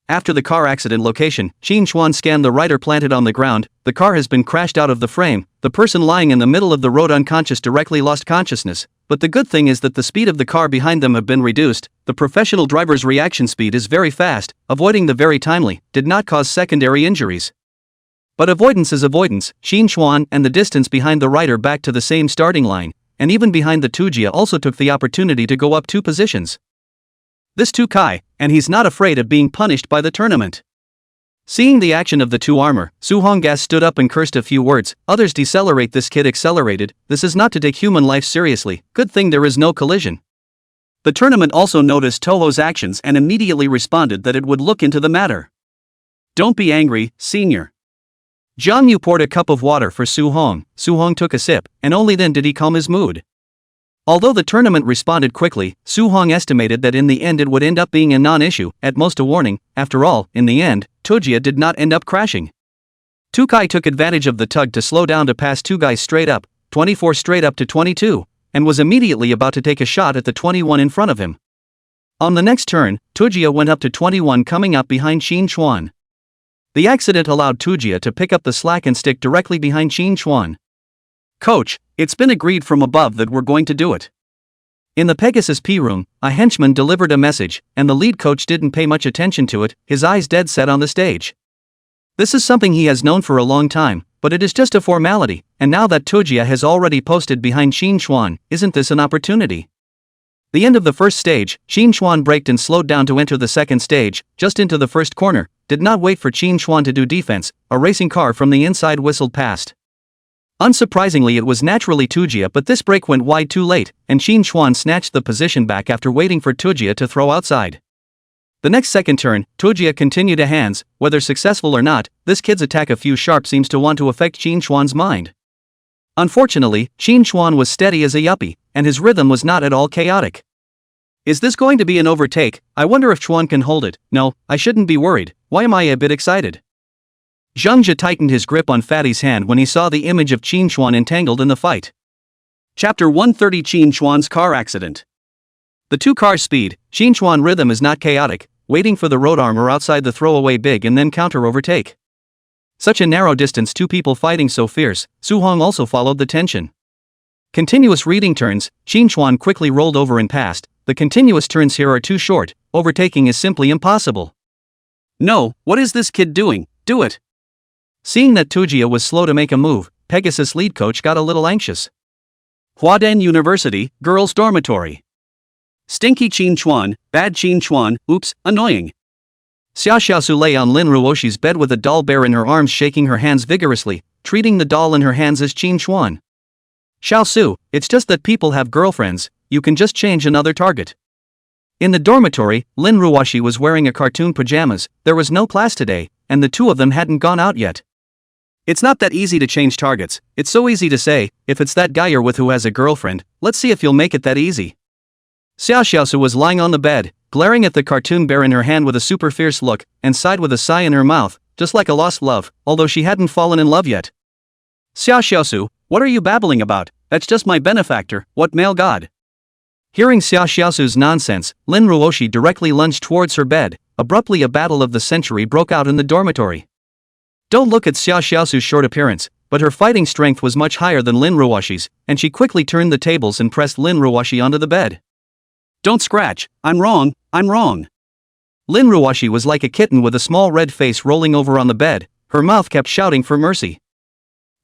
After the car accident location, Shin Chuan scanned the rider planted on the ground. The car has been crashed out of the frame. The person lying in the middle of the road unconscious directly lost consciousness. but the good thing is that the speed of the car behind them have been reduced. The professional driver's reaction speed is very fast, avoiding the very timely, did not cause secondary injuries. But avoidance is avoidance. Shin Chuan and the distance behind the rider back to the same starting line, and even behind the Tujia also took the opportunity to go up 2 positions. This too Kai, and he's not afraid of being punished by the tournament. Seeing the action of the 2 armor, Su Honggas stood up and cursed a few words. Others decelerate, this kid accelerated. This is not to take human life seriously, good thing there is no collision. The tournament also noticed Toho's actions and immediately responded that it would look into the matter. Don't be angry, senior. Jiang Yu poured a cup of water for Su Hong. Su Hong took a sip, and only then did he calm his mood. Although the tournament responded quickly, Su Hong estimated that in the end it would end up being a non-issue, at most a warning. After all, in the end, Tujia did not end up crashing. Tukai took advantage of the tug to slow down to pass 2 guys straight up, 24 straight up to 22, and was immediately about to take a shot at the 21 in front of him. On the next turn, Tujia went up to 21 coming up behind Shin Chuan. The accident allowed Tujia to pick up the slack and stick directly behind Shin Chuan. Coach, it's been agreed from above that we're going to do it. In the Pegasus P room, a henchman delivered a message, and the lead coach didn't pay much attention to it, his eyes dead set on the stage. This is something he has known for a long time, but it is just a formality, and now that Tujia has already posted behind Shin Chuan, isn't this an opportunity? The end of the first stage, Shin Chuan braked and slowed down to enter the second stage, just into the first corner, did not wait for Shin Chuan to do defense, a racing car from the inside whistled past. Unsurprisingly it was naturally Tujia, but this break went wide too late, and Shin Chuan snatched the position back after waiting for Tujia to throw outside. The next second turn, Tujia continued a hands, whether successful or not, this kid's attack a few sharp seems to want to affect Shin Chuan's mind. Unfortunately, Shin Chuan was steady as a yuppie, and his rhythm was not at all chaotic. Is this going to be an overtake? I wonder if Chuan can hold it. No, I shouldn't be worried. Why am I a bit excited? Zhang Jia tightened his grip on Fatty's hand when he saw the image of Shin Chuan entangled in the fight. Chapter 130 Shin Chuan's car accident. The 2 cars' speed, Shin Chuan rhythm is not chaotic, waiting for the road armor outside the throwaway big and then counter overtake. Such a narrow distance, 2 people fighting so fierce, Su Hong also followed the tension. Continuous reading turns, Shin Chuan quickly rolled over and passed. The continuous turns here are too short, overtaking is simply impossible. No, what is this kid doing? Do it! Seeing that Tujia was slow to make a move, Pegasus lead coach got a little anxious. Huadan University, Girls' Dormitory. Stinky Shin Chuan, bad Shin Chuan, oops, annoying. Xia Xiaosu lay on Lin Ruoshi's bed with a doll bear in her arms, shaking her hands vigorously, treating the doll in her hands as Shin Chuan. Xiaosu, it's just that people have girlfriends, you can just change another target. In the dormitory, Lin Ruoshi was wearing a cartoon pajamas, there was no class today, and the 2 of them hadn't gone out yet. It's not that easy to change targets, it's so easy to say, if it's that guy you're with who has a girlfriend, let's see if you'll make it that easy. Xia Xiaosu was lying on the bed, glaring at the cartoon bear in her hand with a super fierce look, and sighed with a sigh in her mouth, just like a lost love, although she hadn't fallen in love yet. Xia Xiaosu, what are you babbling about? That's just my benefactor, what male god? Hearing Xia Xiaosu's nonsense, Lin Ruoshi directly lunged towards her bed. Abruptly a battle of the century broke out in the dormitory. Don't look at Xia Xiaosu's short appearance, but her fighting strength was much higher than Lin Ruoshi's, and she quickly turned the tables and pressed Lin Ruoshi onto the bed. Don't scratch, I'm wrong, I'm wrong. Lin Ruoshi was like a kitten with a small red face rolling over on the bed, her mouth kept shouting for mercy.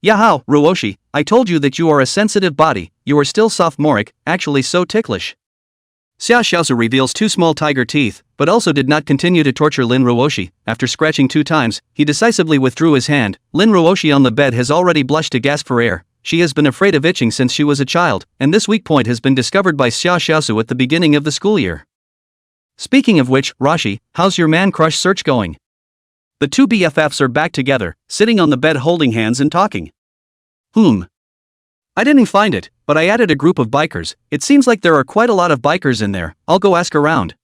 Yahao, Ruoshi, I told you that you are a sensitive body, you are still sophomoric, actually so ticklish. Xia Xiaosu reveals 2 small tiger teeth, but also did not continue to torture Lin Ruoshi. After scratching 2 times, he decisively withdrew his hand. Lin Ruoshi on the bed has already blushed to gasp for air. She has been afraid of itching since she was a child, and this weak point has been discovered by Xia Xiaosu at the beginning of the school year. Speaking of which, Rashi, how's your man crush search going? The 2 BFFs are back together, sitting on the bed holding hands and talking. I didn't find it, but I added a group of bikers, it seems like there are quite a lot of bikers in there, I'll go ask around.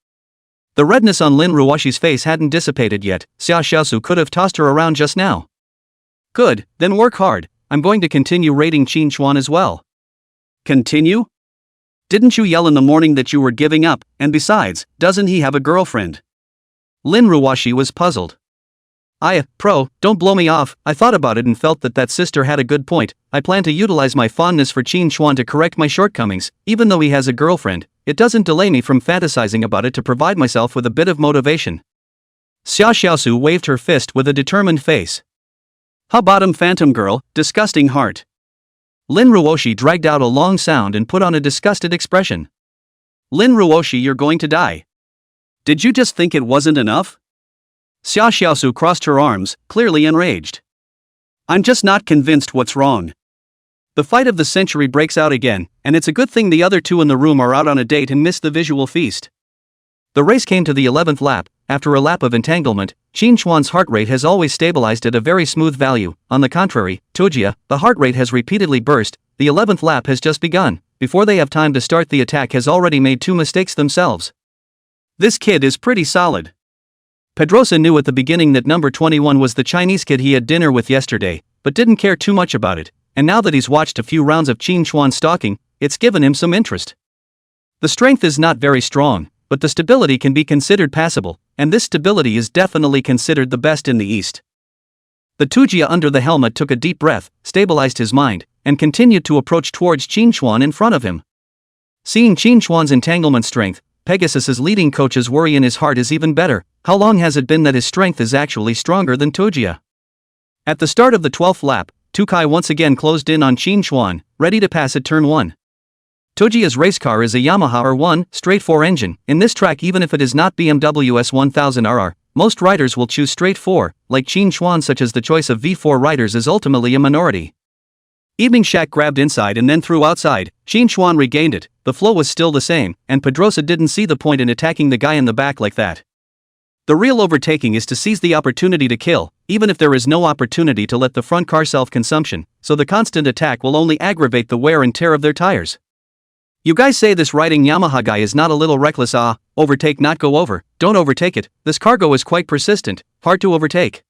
The redness on Lin Ruoshi's face hadn't dissipated yet, Xia Xiaosu could have tossed her around just now. Good, then work hard, I'm going to continue raiding Shin Chuan as well. Continue? Didn't you yell in the morning that you were giving up, and besides, doesn't he have a girlfriend? Lin Ruoshi was puzzled. Don't blow me off. I thought about it and felt that sister had a good point. I plan to utilize my fondness for Qin Chuan to correct my shortcomings. Even though he has a girlfriend, it doesn't delay me from fantasizing about it to provide myself with a bit of motivation. Xia Xiaosu waved her fist with a determined face. "Ha bottom phantom girl, disgusting heart." Lin Ruoshi dragged out a long sound and put on a disgusted expression. "Lin Ruoshi, you're going to die. Did you just think it wasn't enough?" Xia Xiaosu crossed her arms, clearly enraged. "I'm just not convinced what's wrong." The fight of the century breaks out again, and it's a good thing the other two in the room are out on a date and missed the visual feast. The race came to the 11th lap. After a lap of entanglement, Qin Chuan's heart rate has always stabilized at a very smooth value. On the contrary, Tojia, the heart rate has repeatedly burst. The 11th lap has just begun. Before they have time to start, the attack has already made 2 mistakes themselves. This kid is pretty solid. Pedrosa knew at the beginning that number 21 was the Chinese kid he had dinner with yesterday, but didn't care too much about it, and now that he's watched a few rounds of Qin Chuan stalking, it's given him some interest. The strength is not very strong, but the stability can be considered passable, and this stability is definitely considered the best in the East. The Tujia under the helmet took a deep breath, stabilized his mind, and continued to approach towards Qin Chuan in front of him. Seeing Qin Chuan's entanglement strength, Pegasus's leading coach's worry in his heart is even better. How long has it been that his strength is actually stronger than Tujia? At the start of the 12th lap, Tukai once again closed in on Qin Chuan, ready to pass at turn 1. Tojia's race car is a Yamaha R1 straight 4 engine. In this track, even if it is not BMW S1000RR, most riders will choose straight 4, like Qin Chuan, such as the choice of V4 riders is ultimately a minority. Evening Shack grabbed inside and then threw outside. Qin Chuan regained it, the flow was still the same, and Pedrosa didn't see the point in attacking the guy in the back like that. The real overtaking is to seize the opportunity to kill, even if there is no opportunity to let the front car self-consumption, so the constant attack will only aggravate the wear and tear of their tires. You guys say this riding Yamaha guy is not a little reckless? Overtake, not go over. Don't overtake it. This cargo is quite persistent, hard to overtake.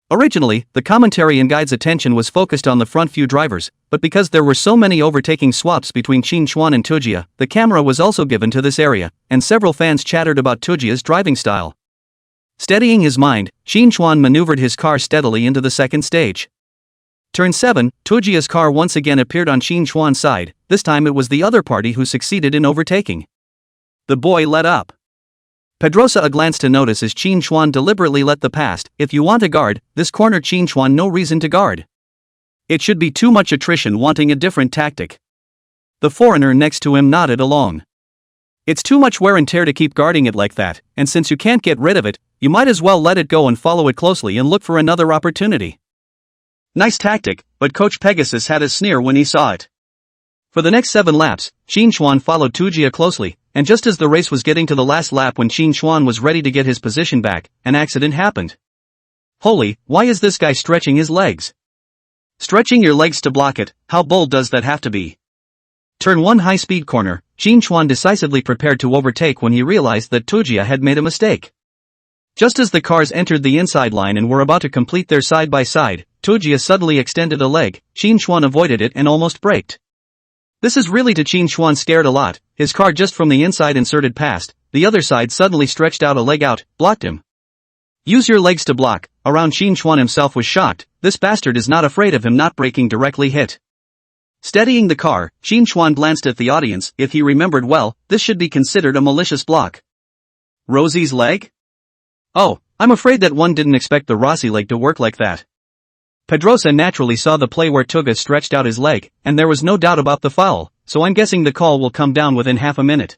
Originally, the commentary and guide's attention was focused on the front few drivers, but because there were so many overtaking swaps between Qin Chuan and Tujia, the camera was also given to this area, and several fans chattered about Tujia's driving style. Steadying his mind, Qin Chuan maneuvered his car steadily into the second stage. Turn 7, Tujia's car once again appeared on Qin Chuan's side. This time it was the other party who succeeded in overtaking. The boy let up. Pedrosa a glance to notice as Qin Chuan deliberately let the past. If you want to guard, this corner Qin Chuan no reason to guard. It should be too much attrition wanting a different tactic. The foreigner next to him nodded along. It's too much wear and tear to keep guarding it like that, and since you can't get rid of it, you might as well let it go and follow it closely and look for another opportunity. Nice tactic, but Coach Pegasus had a sneer when he saw it. For the next 7 laps, Qin Chuan followed Tujia closely, and just as the race was getting to the last lap when Qin Chuan was ready to get his position back, an accident happened. Holy, why is this guy stretching his legs? Stretching your legs to block it, how bold does that have to be? Turn 1 high-speed corner, Qin Chuan decisively prepared to overtake when he realized that Tujia had made a mistake. Just as the cars entered the inside line and were about to complete their side-by-side, Tujia suddenly extended a leg. Qin Chuan avoided it and almost braked. This is really to Qin Chuan scared a lot. His car just from the inside inserted past, the other side suddenly stretched out a leg out, blocked him. Use your legs to block. Around Qin Chuan himself was shocked. This bastard is not afraid of him not braking directly hit. Steadying the car, Qin Chuan glanced at the audience. If he remembered well, this should be considered a malicious block. Rosie's leg? Oh, I'm afraid that one didn't expect the Rossi leg to work like that. Pedrosa naturally saw the play where Tuga stretched out his leg, and there was no doubt about the foul, so I'm guessing the call will come down within half a minute.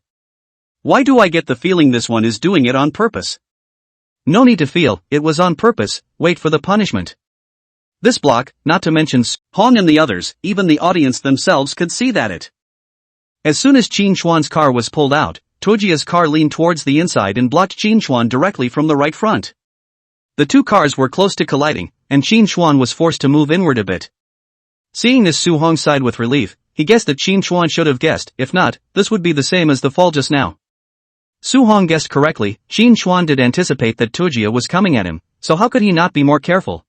Why do I get the feeling this one is doing it on purpose? No need to feel, it was on purpose, wait for the punishment. This block, not to mention Hong and the others, even the audience themselves could see that it. As soon as Qin Chuan's car was pulled out, Tojia's car leaned towards the inside and blocked Qin Chuan directly from the right front. The two cars were close to colliding, and Qin Chuan was forced to move inward a bit. Seeing this, Su Hong sighed with relief. He guessed that Qin Chuan should have guessed. If not, this would be the same as the fall just now. Su Hong guessed correctly. Qin Chuan did anticipate that Tojia was coming at him, so how could he not be more careful?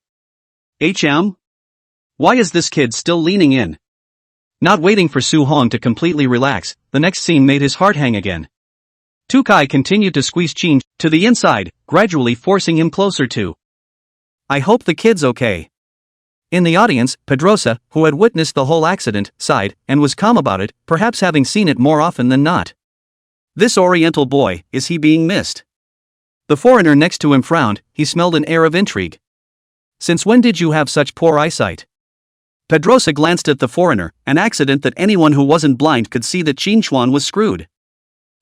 Why is this kid still leaning in? Not waiting for Su Hong to completely relax, the next scene made his heart hang again. Tukai continued to squeeze Qin to the inside, gradually forcing him closer to I hope the kid's okay." In the audience, Pedrosa, who had witnessed the whole accident, sighed, and was calm about it, perhaps having seen it more often than not. This Oriental boy, is he being missed? The foreigner next to him frowned, he smelled an air of intrigue. "Since when did you have such poor eyesight?" Pedrosa glanced at the foreigner, an accident that anyone who wasn't blind could see that Qin Chuan was screwed.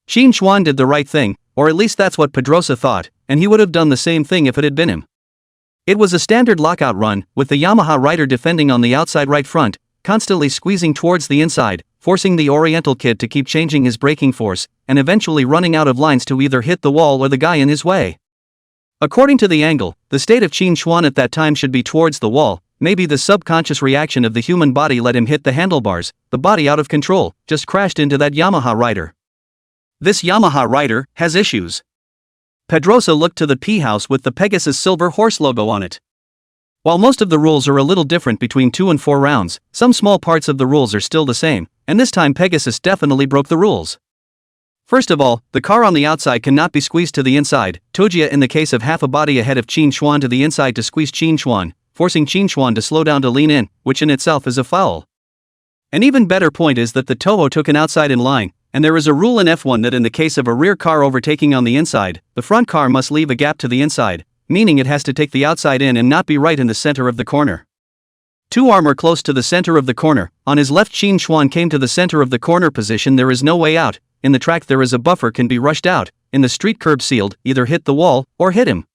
Qin Chuan did the right thing, or at least that's what Pedrosa thought, and he would have done the same thing if it had been him. It was a standard lockout run, with the Yamaha rider defending on the outside right front, constantly squeezing towards the inside, forcing the Oriental kid to keep changing his braking force, and eventually running out of lines to either hit the wall or the guy in his way. According to the angle, the state of Qin Chuan at that time should be towards the wall. Maybe the subconscious reaction of the human body let him hit the handlebars, the body out of control, just crashed into that Yamaha rider. This Yamaha rider has issues. Pedrosa looked to the P-house with the Pegasus silver horse logo on it. While most of the rules are a little different between 2 and 4 rounds, some small parts of the rules are still the same, and this time Pegasus definitely broke the rules. First of all, the car on the outside cannot be squeezed to the inside, Tojia in the case of half a body ahead of Qin Chuan to the inside to squeeze Qin Chuan, forcing Qin Chuan to slow down to lean in, which in itself is a foul. An even better point is that the Toho took an outside in line, and there is a rule in F1 that in the case of a rear car overtaking on the inside, the front car must leave a gap to the inside, meaning it has to take the outside in and not be right in the center of the corner. 2 armor close to the center of the corner, on his left Qin Chuan came to the center of the corner position. There is no way out, in the track there is a buffer can be rushed out, in the street curb sealed, either hit the wall, or hit him.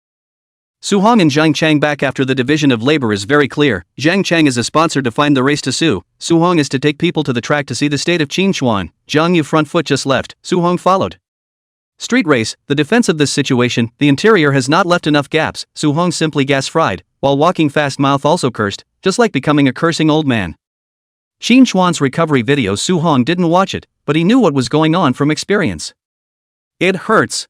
Su Hong and Zhang Chang back after the division of labor is very clear. Zhang Chang is a sponsor to find the race to Su Hong is to take people to the track to see the state of Qin Chuan. Zhang Yu front foot just left, Su Hong followed. Street race, the defense of this situation, the interior has not left enough gaps, Su Hong simply gas fried, while walking fast mouth also cursed, just like becoming a cursing old man. Qin Chuan's recovery video Su Hong didn't watch it, but he knew what was going on from experience. It hurts.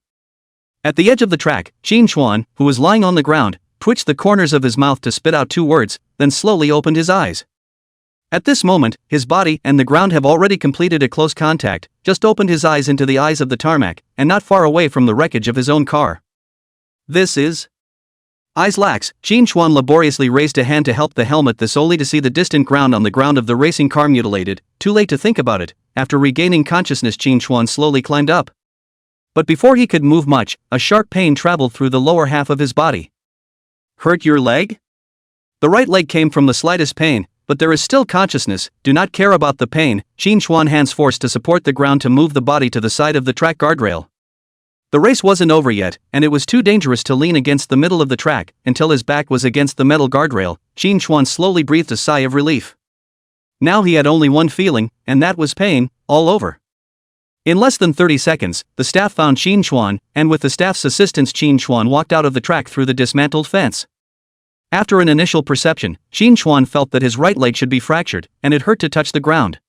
At the edge of the track, Qin Chuan, who was lying on the ground, twitched the corners of his mouth to spit out 2 words, then slowly opened his eyes. At this moment, his body and the ground have already completed a close contact, just opened his eyes into the eyes of the tarmac, and not far away from the wreckage of his own car. This is... Eyes lax, Qin Chuan laboriously raised a hand to help the helmet, this only to see the distant ground on the ground of the racing car mutilated. Too late to think about it. After regaining consciousness, Qin Chuan slowly climbed up. But before he could move much, a sharp pain traveled through the lower half of his body. Hurt your leg? The right leg came from the slightest pain, but there is still consciousness. Do not care about the pain. Qin Chuan hands forced to support the ground to move the body to the side of the track guardrail. The race wasn't over yet, and it was too dangerous to lean against the middle of the track until his back was against the metal guardrail. Qin Chuan slowly breathed a sigh of relief. Now he had only one feeling, and that was pain, all over. In less than 30 seconds, the staff found Qin Chuan, and with the staff's assistance Qin Chuan walked out of the track through the dismantled fence. After an initial perception, Qin Chuan felt that his right leg should be fractured, and it hurt to touch the ground.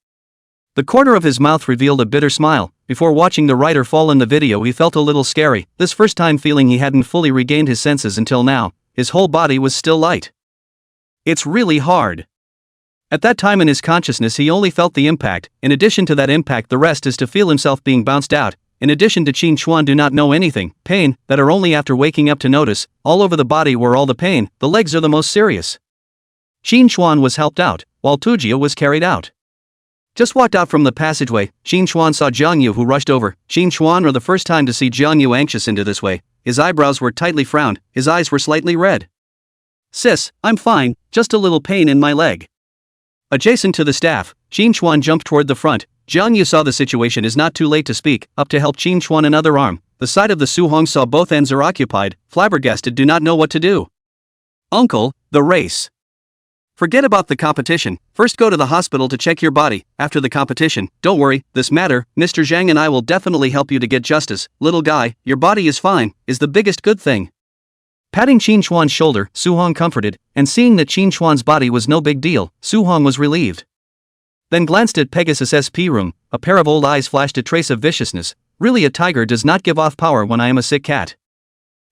The corner of his mouth revealed a bitter smile. Before watching the rider fall in the video, he felt a little scary, this first time feeling he hadn't fully regained his senses until now. His whole body was still light. It's really hard. At that time in his consciousness he only felt the impact. In addition to that impact, the rest is to feel himself being bounced out. In addition to Qin Chuan do not know anything, pain, that are only after waking up to notice. All over the body were all the pain, the legs are the most serious. Qin Chuan was helped out, while Tujia was carried out. Just walked out from the passageway, Qin Chuan saw Zhang Yu, who rushed over. Qin Chuan for the first time to see Zhang Yu anxious into this way. His eyebrows were tightly frowned, his eyes were slightly red. "Sis, I'm fine, just a little pain in my leg." Adjacent to the staff, Qin Chuan jumped toward the front. Zhang Yu saw the situation is not too late to speak, up to help Qin Chuan another arm. The side of the Su Hong saw both ends are occupied, flabbergasted, do not know what to do. "Uncle, the race. Forget about the competition, first go to the hospital to check your body, after the competition, don't worry, this matter, Mr. Zhang and I will definitely help you to get justice, little guy, your body is fine, is the biggest good thing." Patting Qin Chuan's shoulder, Su Hong comforted, and seeing that Qin Chuan's body was no big deal, Su Hong was relieved. Then glanced at Pegasus' SP room, a pair of old eyes flashed a trace of viciousness. Really, a tiger does not give off power when I am a sick cat.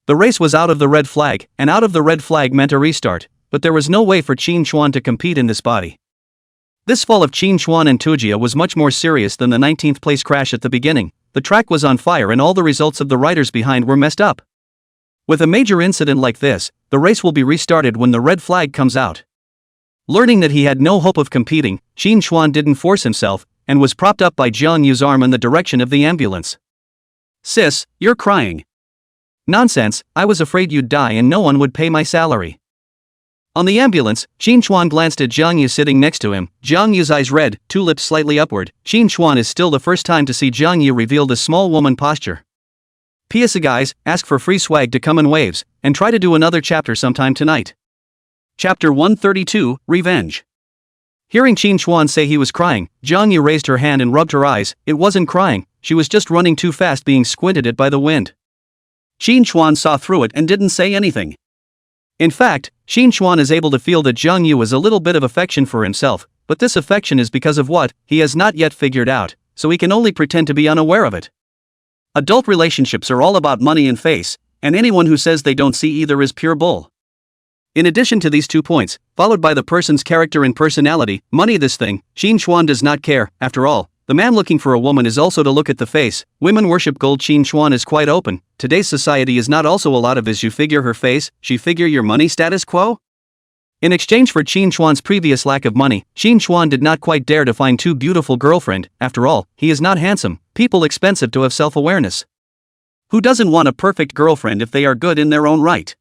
The race was out of the red flag, and out of the red flag meant a restart, but there was no way for Qin Chuan to compete in this body. This fall of Qin Chuan and Tujia was much more serious than the 19th place crash at the beginning. The track was on fire and all the results of the riders behind were messed up. With a major incident like this, the race will be restarted when the red flag comes out. Learning that he had no hope of competing, Qin Xuan didn't force himself, and was propped up by Jiang Yu's arm in the direction of the ambulance. "Sis, you're crying." "Nonsense, I was afraid you'd die and no one would pay my salary." On the ambulance, Qin Xuan glanced at Jiang Yu sitting next to him, Jiang Yu's eyes red, two lips slightly upward. Qin Xuan is still the first time to see Jiang Yu reveal the small woman posture. "PS guys, ask for free swag to come in waves, and try to do another chapter sometime tonight." Chapter 132, Revenge. Hearing Qin Xuan say he was crying, Jiang Yu raised her hand and rubbed her eyes. It wasn't crying, she was just running too fast, being squinted at by the wind. Qin Xuan saw through it and didn't say anything. In fact, Qin Xuan is able to feel that Jiang Yu has a little bit of affection for himself, but this affection is because of what he has not yet figured out, so he can only pretend to be unaware of it. Adult relationships are all about money and face, and anyone who says they don't see either is pure bull. In addition to these 2 points, followed by the person's character and personality, money this thing, Qin Xuan does not care. After all, the man looking for a woman is also to look at the face. Women worship gold. Qin Xuan is quite open. Today's society is not also a lot of is you figure her face, she figure your money status quo? In exchange for Qin Xuan's previous lack of money, Qin Xuan did not quite dare to find too beautiful girlfriend. After all, he is not handsome, people expensive to have self-awareness. Who doesn't want a perfect girlfriend if they are good in their own right?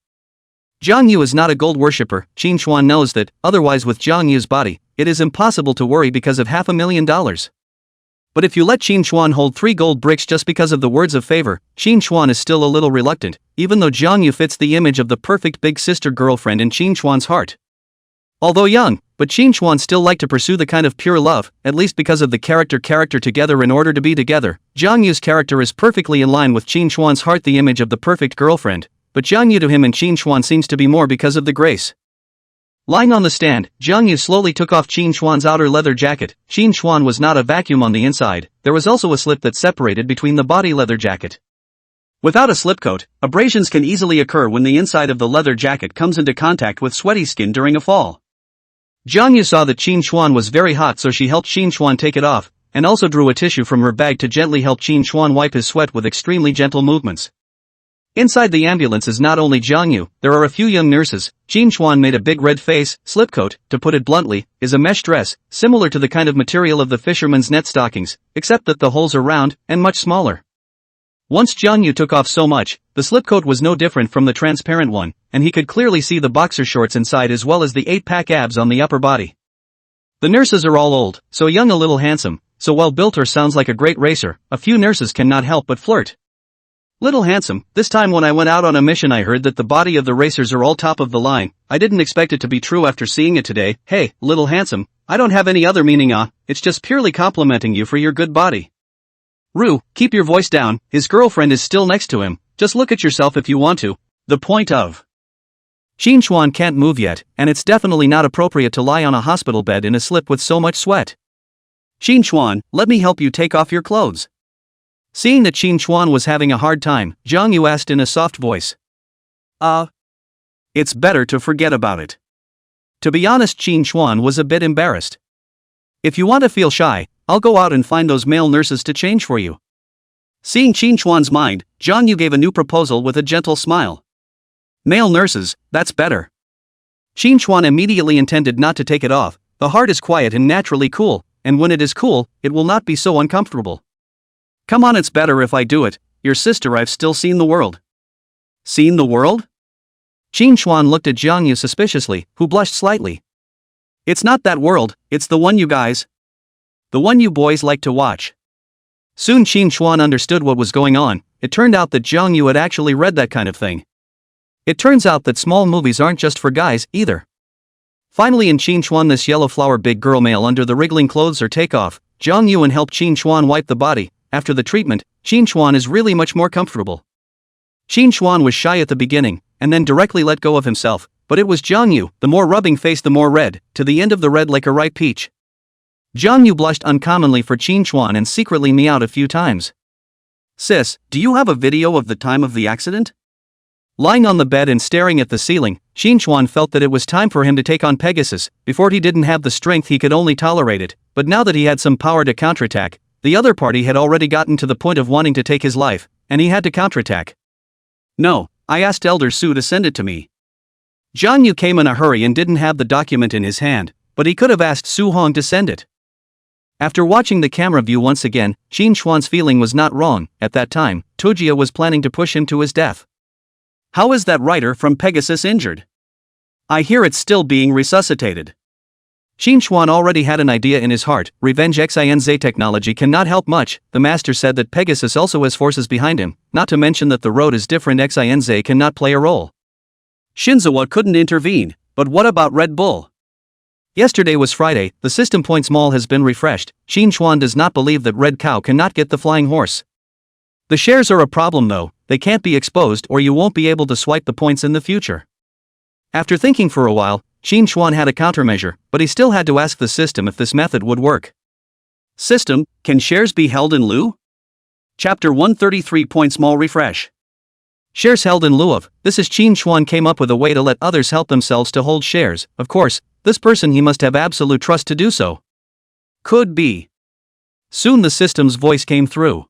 Jiang Yu is not a gold worshipper. Qin Xuan knows that, otherwise with Jiang Yu's body, it is impossible to worry because of $500,000. But if you let Qin Xuan hold 3 gold bricks just because of the words of favor, Qin Xuan is still a little reluctant, even though Jiang Yu fits the image of the perfect big sister girlfriend in Qin Xuan's heart. Although young, but Qin Xuan still like to pursue the kind of pure love, at least because of the character together in order to be together. Jiang Yu's character is perfectly in line with Qin Xuan's heart, the image of the perfect girlfriend, but Jiang Yu to him and Qin Xuan seems to be more because of the grace. Lying on the stand, Jiang Yu slowly took off Qin Xuan's outer leather jacket. Qin Xuan was not a vacuum on the inside, there was also a slip that separated between the body leather jacket. Without a slipcoat, abrasions can easily occur when the inside of the leather jacket comes into contact with sweaty skin during a fall. Jiang Yu saw that Qin Xuan was very hot, so she helped Qin Xuan take it off, and also drew a tissue from her bag to gently help Qin Xuan wipe his sweat with extremely gentle movements. Inside the ambulance is not only Jiang Yu, there are a few young nurses. Qin Xuan made a big red face. Slipcoat, to put it bluntly, is a mesh dress, similar to the kind of material of the fisherman's net stockings, except that the holes are round, and much smaller. Once Jiang Yu took off so much, the slipcoat was no different from the transparent one, and he could clearly see the boxer shorts inside as well as the 8-pack abs on the upper body. The nurses are all old, so young a little handsome, so well built or sounds like a great racer. A few nurses cannot help but flirt. Little handsome, this time when I went out on a mission I heard that the body of the racers are all top of the line. I didn't expect it to be true after seeing it today. Hey, little handsome, I don't have any other meaning it's just purely complimenting you for your good body. Ru, keep your voice down, his girlfriend is still next to him, just look at yourself if you want to. The point of Qin Xuan can't move yet, and it's definitely not appropriate to lie on a hospital bed in a slip with so much sweat. Qin Xuan, let me help you take off your clothes. Seeing that Qin Xuan was having a hard time, Jiang Yu asked in a soft voice. It's better to forget about it. To be honest, Qin Xuan was a bit embarrassed. If you want to feel shy, I'll go out and find those male nurses to change for you. Seeing Qin Xuan's mind, Jiang Yu gave a new proposal with a gentle smile. Male nurses, that's better. Qin Xuan immediately intended not to take it off. The heart is quiet and naturally cool, and when it is cool, it will not be so uncomfortable. Come on, it's better if I do it. Your sister, I've still seen the world. Seen the world? Qin Xuan looked at Jiang Yu suspiciously, who blushed slightly. It's not that world, it's the one you guys. The one you boys like to watch. Soon Qin Xuan understood what was going on. It turned out that Jiang Yu had actually read that kind of thing. It turns out that small movies aren't just for guys, either. Finally in Qin Xuan this yellow flower big girl male under the wriggling clothes or take off, Jiang Yu and helped Qin Xuan wipe the body. After the treatment, Qin Xuan is really much more comfortable. Qin Xuan was shy at the beginning, and then directly let go of himself, but it was Jiang Yu, the more rubbing face the more red, to the end of the red like a ripe peach. Jiang Yu blushed uncommonly for Qin Xuan and secretly meowed a few times. Sis, do you have a video of the time of the accident? Lying on the bed and staring at the ceiling, Qin Xuan felt that it was time for him to take on Pegasus. Before he didn't have the strength, he could only tolerate it, but now that he had some power to counterattack, the other party had already gotten to the point of wanting to take his life, and he had to counterattack. No, I asked Elder Su to send it to me. Jiang Yu came in a hurry and didn't have the document in his hand, but he could have asked Su Hong to send it. After watching the camera view once again, Qin Xuan's feeling was not wrong. At that time, Tojia was planning to push him to his death. How is that writer from Pegasus injured? I hear it's still being resuscitated. Qin Xuan already had an idea in his heart. Revenge Xinz technology cannot help much. The master said that Pegasus also has forces behind him, not to mention that the road is different. Xinz cannot play a role. Shinzawa couldn't intervene, but what about Red Bull? Yesterday was Friday, the system points mall has been refreshed. Qin Xuan does not believe that Red Cow cannot get the flying horse. The shares are a problem though, they can't be exposed or you won't be able to swipe the points in the future. After thinking for a while, Qin Xuan had a countermeasure, but he still had to ask the system if this method would work. System, can shares be held in lieu? Chapter 133 Points Mall Refresh. Shares held in lieu of. This is Qin Xuan came up with a way to let others help themselves to hold shares. Of course, this person he must have absolute trust to do so. Could be. Soon the system's voice came through.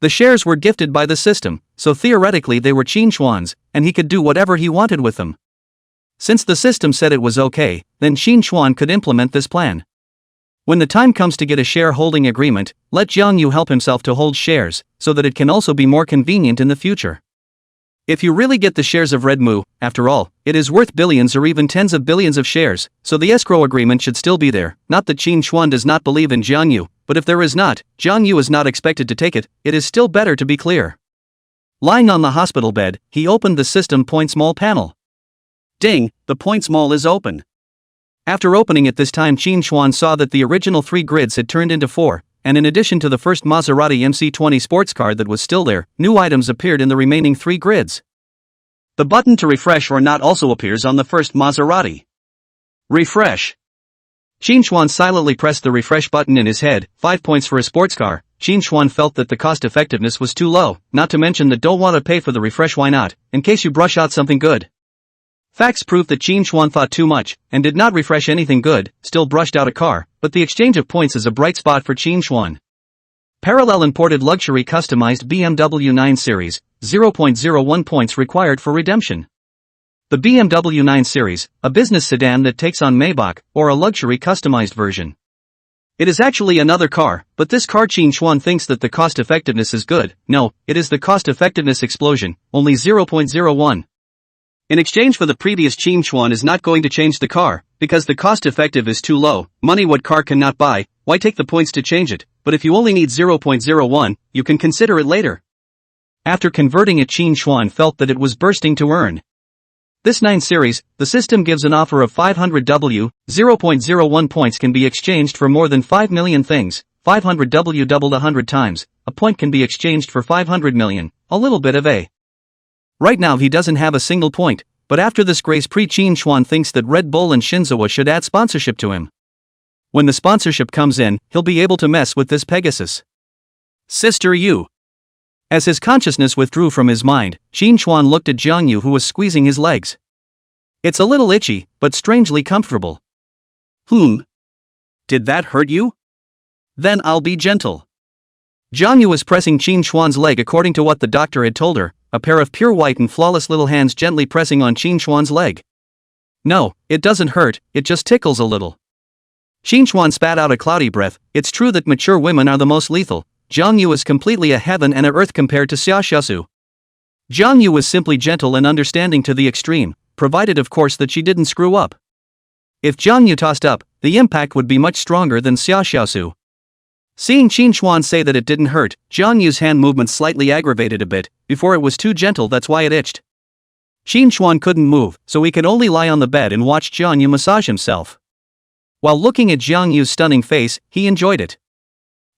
The shares were gifted by the system, so theoretically they were Qin Xuan's, and he could do whatever he wanted with them. Since the system said it was okay, then Qin Xuan could implement this plan. When the time comes to get a shareholding agreement, let Jiang Yu help himself to hold shares, so that it can also be more convenient in the future. If you really get the shares of Red Mu, after all, it is worth billions or even tens of billions of shares, so the escrow agreement should still be there. Not that Qin Xuan does not believe in Jiang Yu, but if there is not, Jiang Yu is not expected to take it, it is still better to be clear. Lying on the hospital bed, he opened the system points mall panel. Ding, the points mall is open. After opening it this time, Qin Xuan saw that the original 3 grids had turned into 4, and in addition to the first Maserati MC20 sports car that was still there, new items appeared in the remaining 3 grids. The button to refresh or not also appears on the first Maserati. Refresh. Qin Xuan silently pressed the refresh button in his head. 5 points for a sports car. Qin Xuan felt that the cost effectiveness was too low, not to mention that don't want to pay for the refresh, why not, in case you brush out something good. Facts prove that Qin Xuan thought too much, and did not refresh anything good, still brushed out a car, but the exchange of points is a bright spot for Qin Xuan. Parallel imported luxury customized BMW 9 Series, 0.01 points required for redemption. The BMW 9 Series, a business sedan that takes on Maybach, or a luxury customized version. It is actually another car, but this car Qin Xuan thinks that the cost effectiveness is good. No, it is the cost effectiveness explosion, only 0.01. In exchange for the previous, Qin Xuan is not going to change the car, because the cost effective is too low. Money what car cannot buy, why take the points to change it? But if you only need 0.01, you can consider it later. After converting it, Qin Xuan felt that it was bursting to earn. This 9 series, the system gives an offer of 500 W, 0.01 points can be exchanged for more than 5 million things. 500 W doubled 100 times, a point can be exchanged for 500 million, a little bit of a. Right now he doesn't have a single point, but after this grace Qin Xuan thinks that Red Bull and Shinzawa should add sponsorship to him. When the sponsorship comes in, he'll be able to mess with this Pegasus. Sister Yu. As his consciousness withdrew from his mind, Qin Xuan looked at Jiang Yu who was squeezing his legs. It's a little itchy, but strangely comfortable. Did that hurt you? Then I'll be gentle. Jiang Yu was pressing Qin Xuan's leg according to what the doctor had told her, a pair of pure white and flawless little hands gently pressing on Qin Xuan's leg. No, it doesn't hurt, it just tickles a little. Qin Xuan spat out a cloudy breath. It's true that mature women are the most lethal. Jiang Yu is completely a heaven and a earth compared to Xia Xiaosu. Jiang Yu was simply gentle and understanding to the extreme, provided of course that she didn't screw up. If Jiang Yu tossed up, the impact would be much stronger than Xia Xiaosu. Seeing Qin Xuan say that it didn't hurt, Jiang Yu's hand movement slightly aggravated a bit. Before it was too gentle, that's why it itched. Qin Xuan couldn't move, so he could only lie on the bed and watch Jiang Yu massage himself. While looking at Jiang Yu's stunning face, he enjoyed it.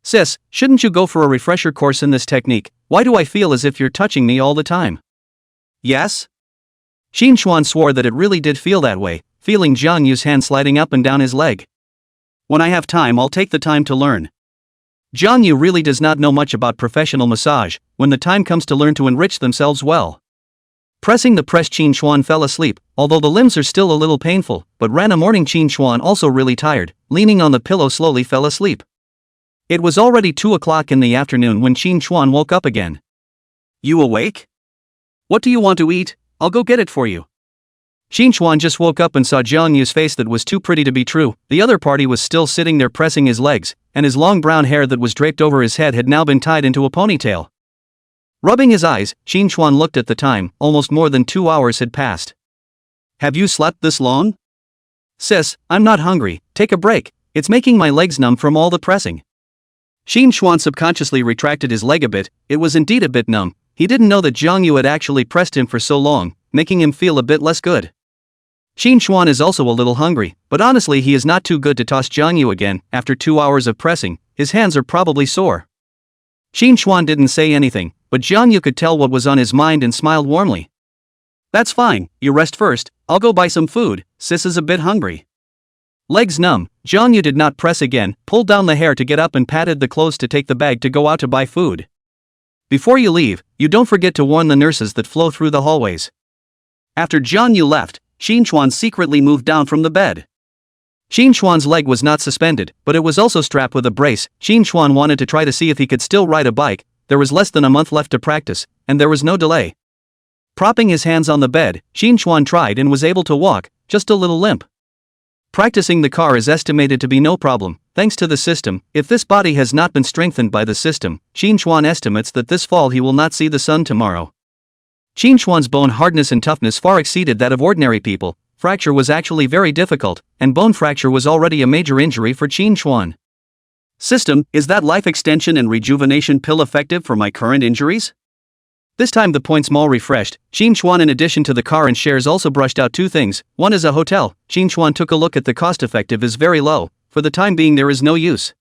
Sis, shouldn't you go for a refresher course in this technique? Why do I feel as if you're touching me all the time? Yes? Qin Xuan swore that it really did feel that way, feeling Jiang Yu's hand sliding up and down his leg. When I have time, I'll take the time to learn. Jiang Yu really does not know much about professional massage. When the time comes to learn to enrich themselves well. Pressing the press, Qin Xuan fell asleep, although the limbs are still a little painful, but ran a morning. Qin Xuan also really tired, leaning on the pillow slowly fell asleep. It was already 2 o'clock in the afternoon when Qin Xuan woke up again. You awake? What do you want to eat? I'll go get it for you. Xin Chuan just woke up and saw Jiang Yu's face that was too pretty to be true. The other party was still sitting there pressing his legs, and his long brown hair that was draped over his head had now been tied into a ponytail. Rubbing his eyes, Xin Chuan looked at the time. Almost more than 2 hours had passed. Have you slept this long? Sis, I'm not hungry, take a break, it's making my legs numb from all the pressing. Xin Chuan subconsciously retracted his leg a bit. It was indeed a bit numb. He didn't know that Jiang Yu had actually pressed him for so long, making him feel a bit less good. Xin Chuan is also a little hungry, but honestly he is not too good to toss Jiang Yu again. After 2 hours of pressing, his hands are probably sore. Xin Chuan didn't say anything, but Jiang Yu could tell what was on his mind and smiled warmly. That's fine, you rest first, I'll go buy some food, sis is a bit hungry. Legs numb, Jiang Yu did not press again, pulled down the hair to get up and patted the clothes to take the bag to go out to buy food. Before you leave, you don't forget to warn the nurses that flow through the hallways. After Jiang Yu left, Xin Chuan secretly moved down from the bed. Xin Chuan's leg was not suspended, but it was also strapped with a brace. Xin Chuan wanted to try to see if he could still ride a bike. There was less than a month left to practice, and there was no delay. Propping his hands on the bed, Xin Chuan tried and was able to walk, just a little limp. Practicing the car is estimated to be no problem, thanks to the system. If this body has not been strengthened by the system, Xin Chuan estimates that this fall he will not see the sun tomorrow. Xin Chuan's bone hardness and toughness far exceeded that of ordinary people. Fracture was actually very difficult, and bone fracture was already a major injury for Xin Chuan. System, is that life extension and rejuvenation pill effective for my current injuries? This time the points mall refreshed. Xin Chuan in addition to the car and shares also brushed out 2 things. One is a hotel. Xin Chuan took a look at the cost effective is very low, for the time being there is no use.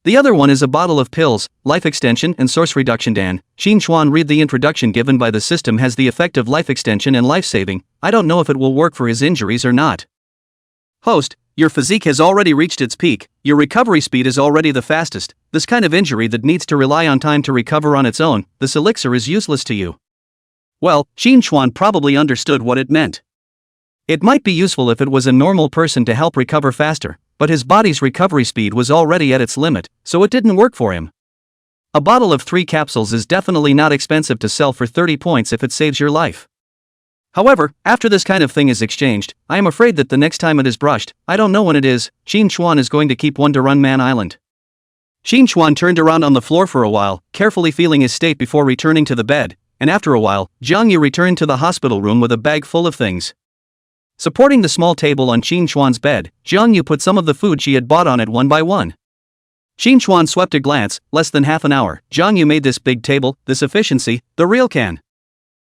The other one is a bottle of pills, life extension and source reduction. Dan, Xin Chuan read the introduction given by the system has the effect of life extension and life saving. I don't know if it will work for his injuries or not. Host, your physique has already reached its peak, your recovery speed is already the fastest. This kind of injury that needs to rely on time to recover on its own, this elixir is useless to you. Well, Xin Chuan probably understood what it meant. It might be useful if it was a normal person to help recover faster, but his body's recovery speed was already at its limit, so it didn't work for him. A bottle of 3 capsules is definitely not expensive to sell for 30 points if it saves your life. However, after this kind of thing is exchanged, I am afraid that the next time it is brushed, I don't know when it is, Xin Chuan is going to keep one to run Man Island. Xin Chuan turned around on the floor for a while, carefully feeling his state before returning to the bed, and after a while, Jiang Yu returned to the hospital room with a bag full of things. Supporting the small table on Xin Chuan's bed, Jiang Yu put some of the food she had bought on it one by one. Xin Chuan swept a glance, less than half an hour. Jiang Yu made this big table, this efficiency, the real can.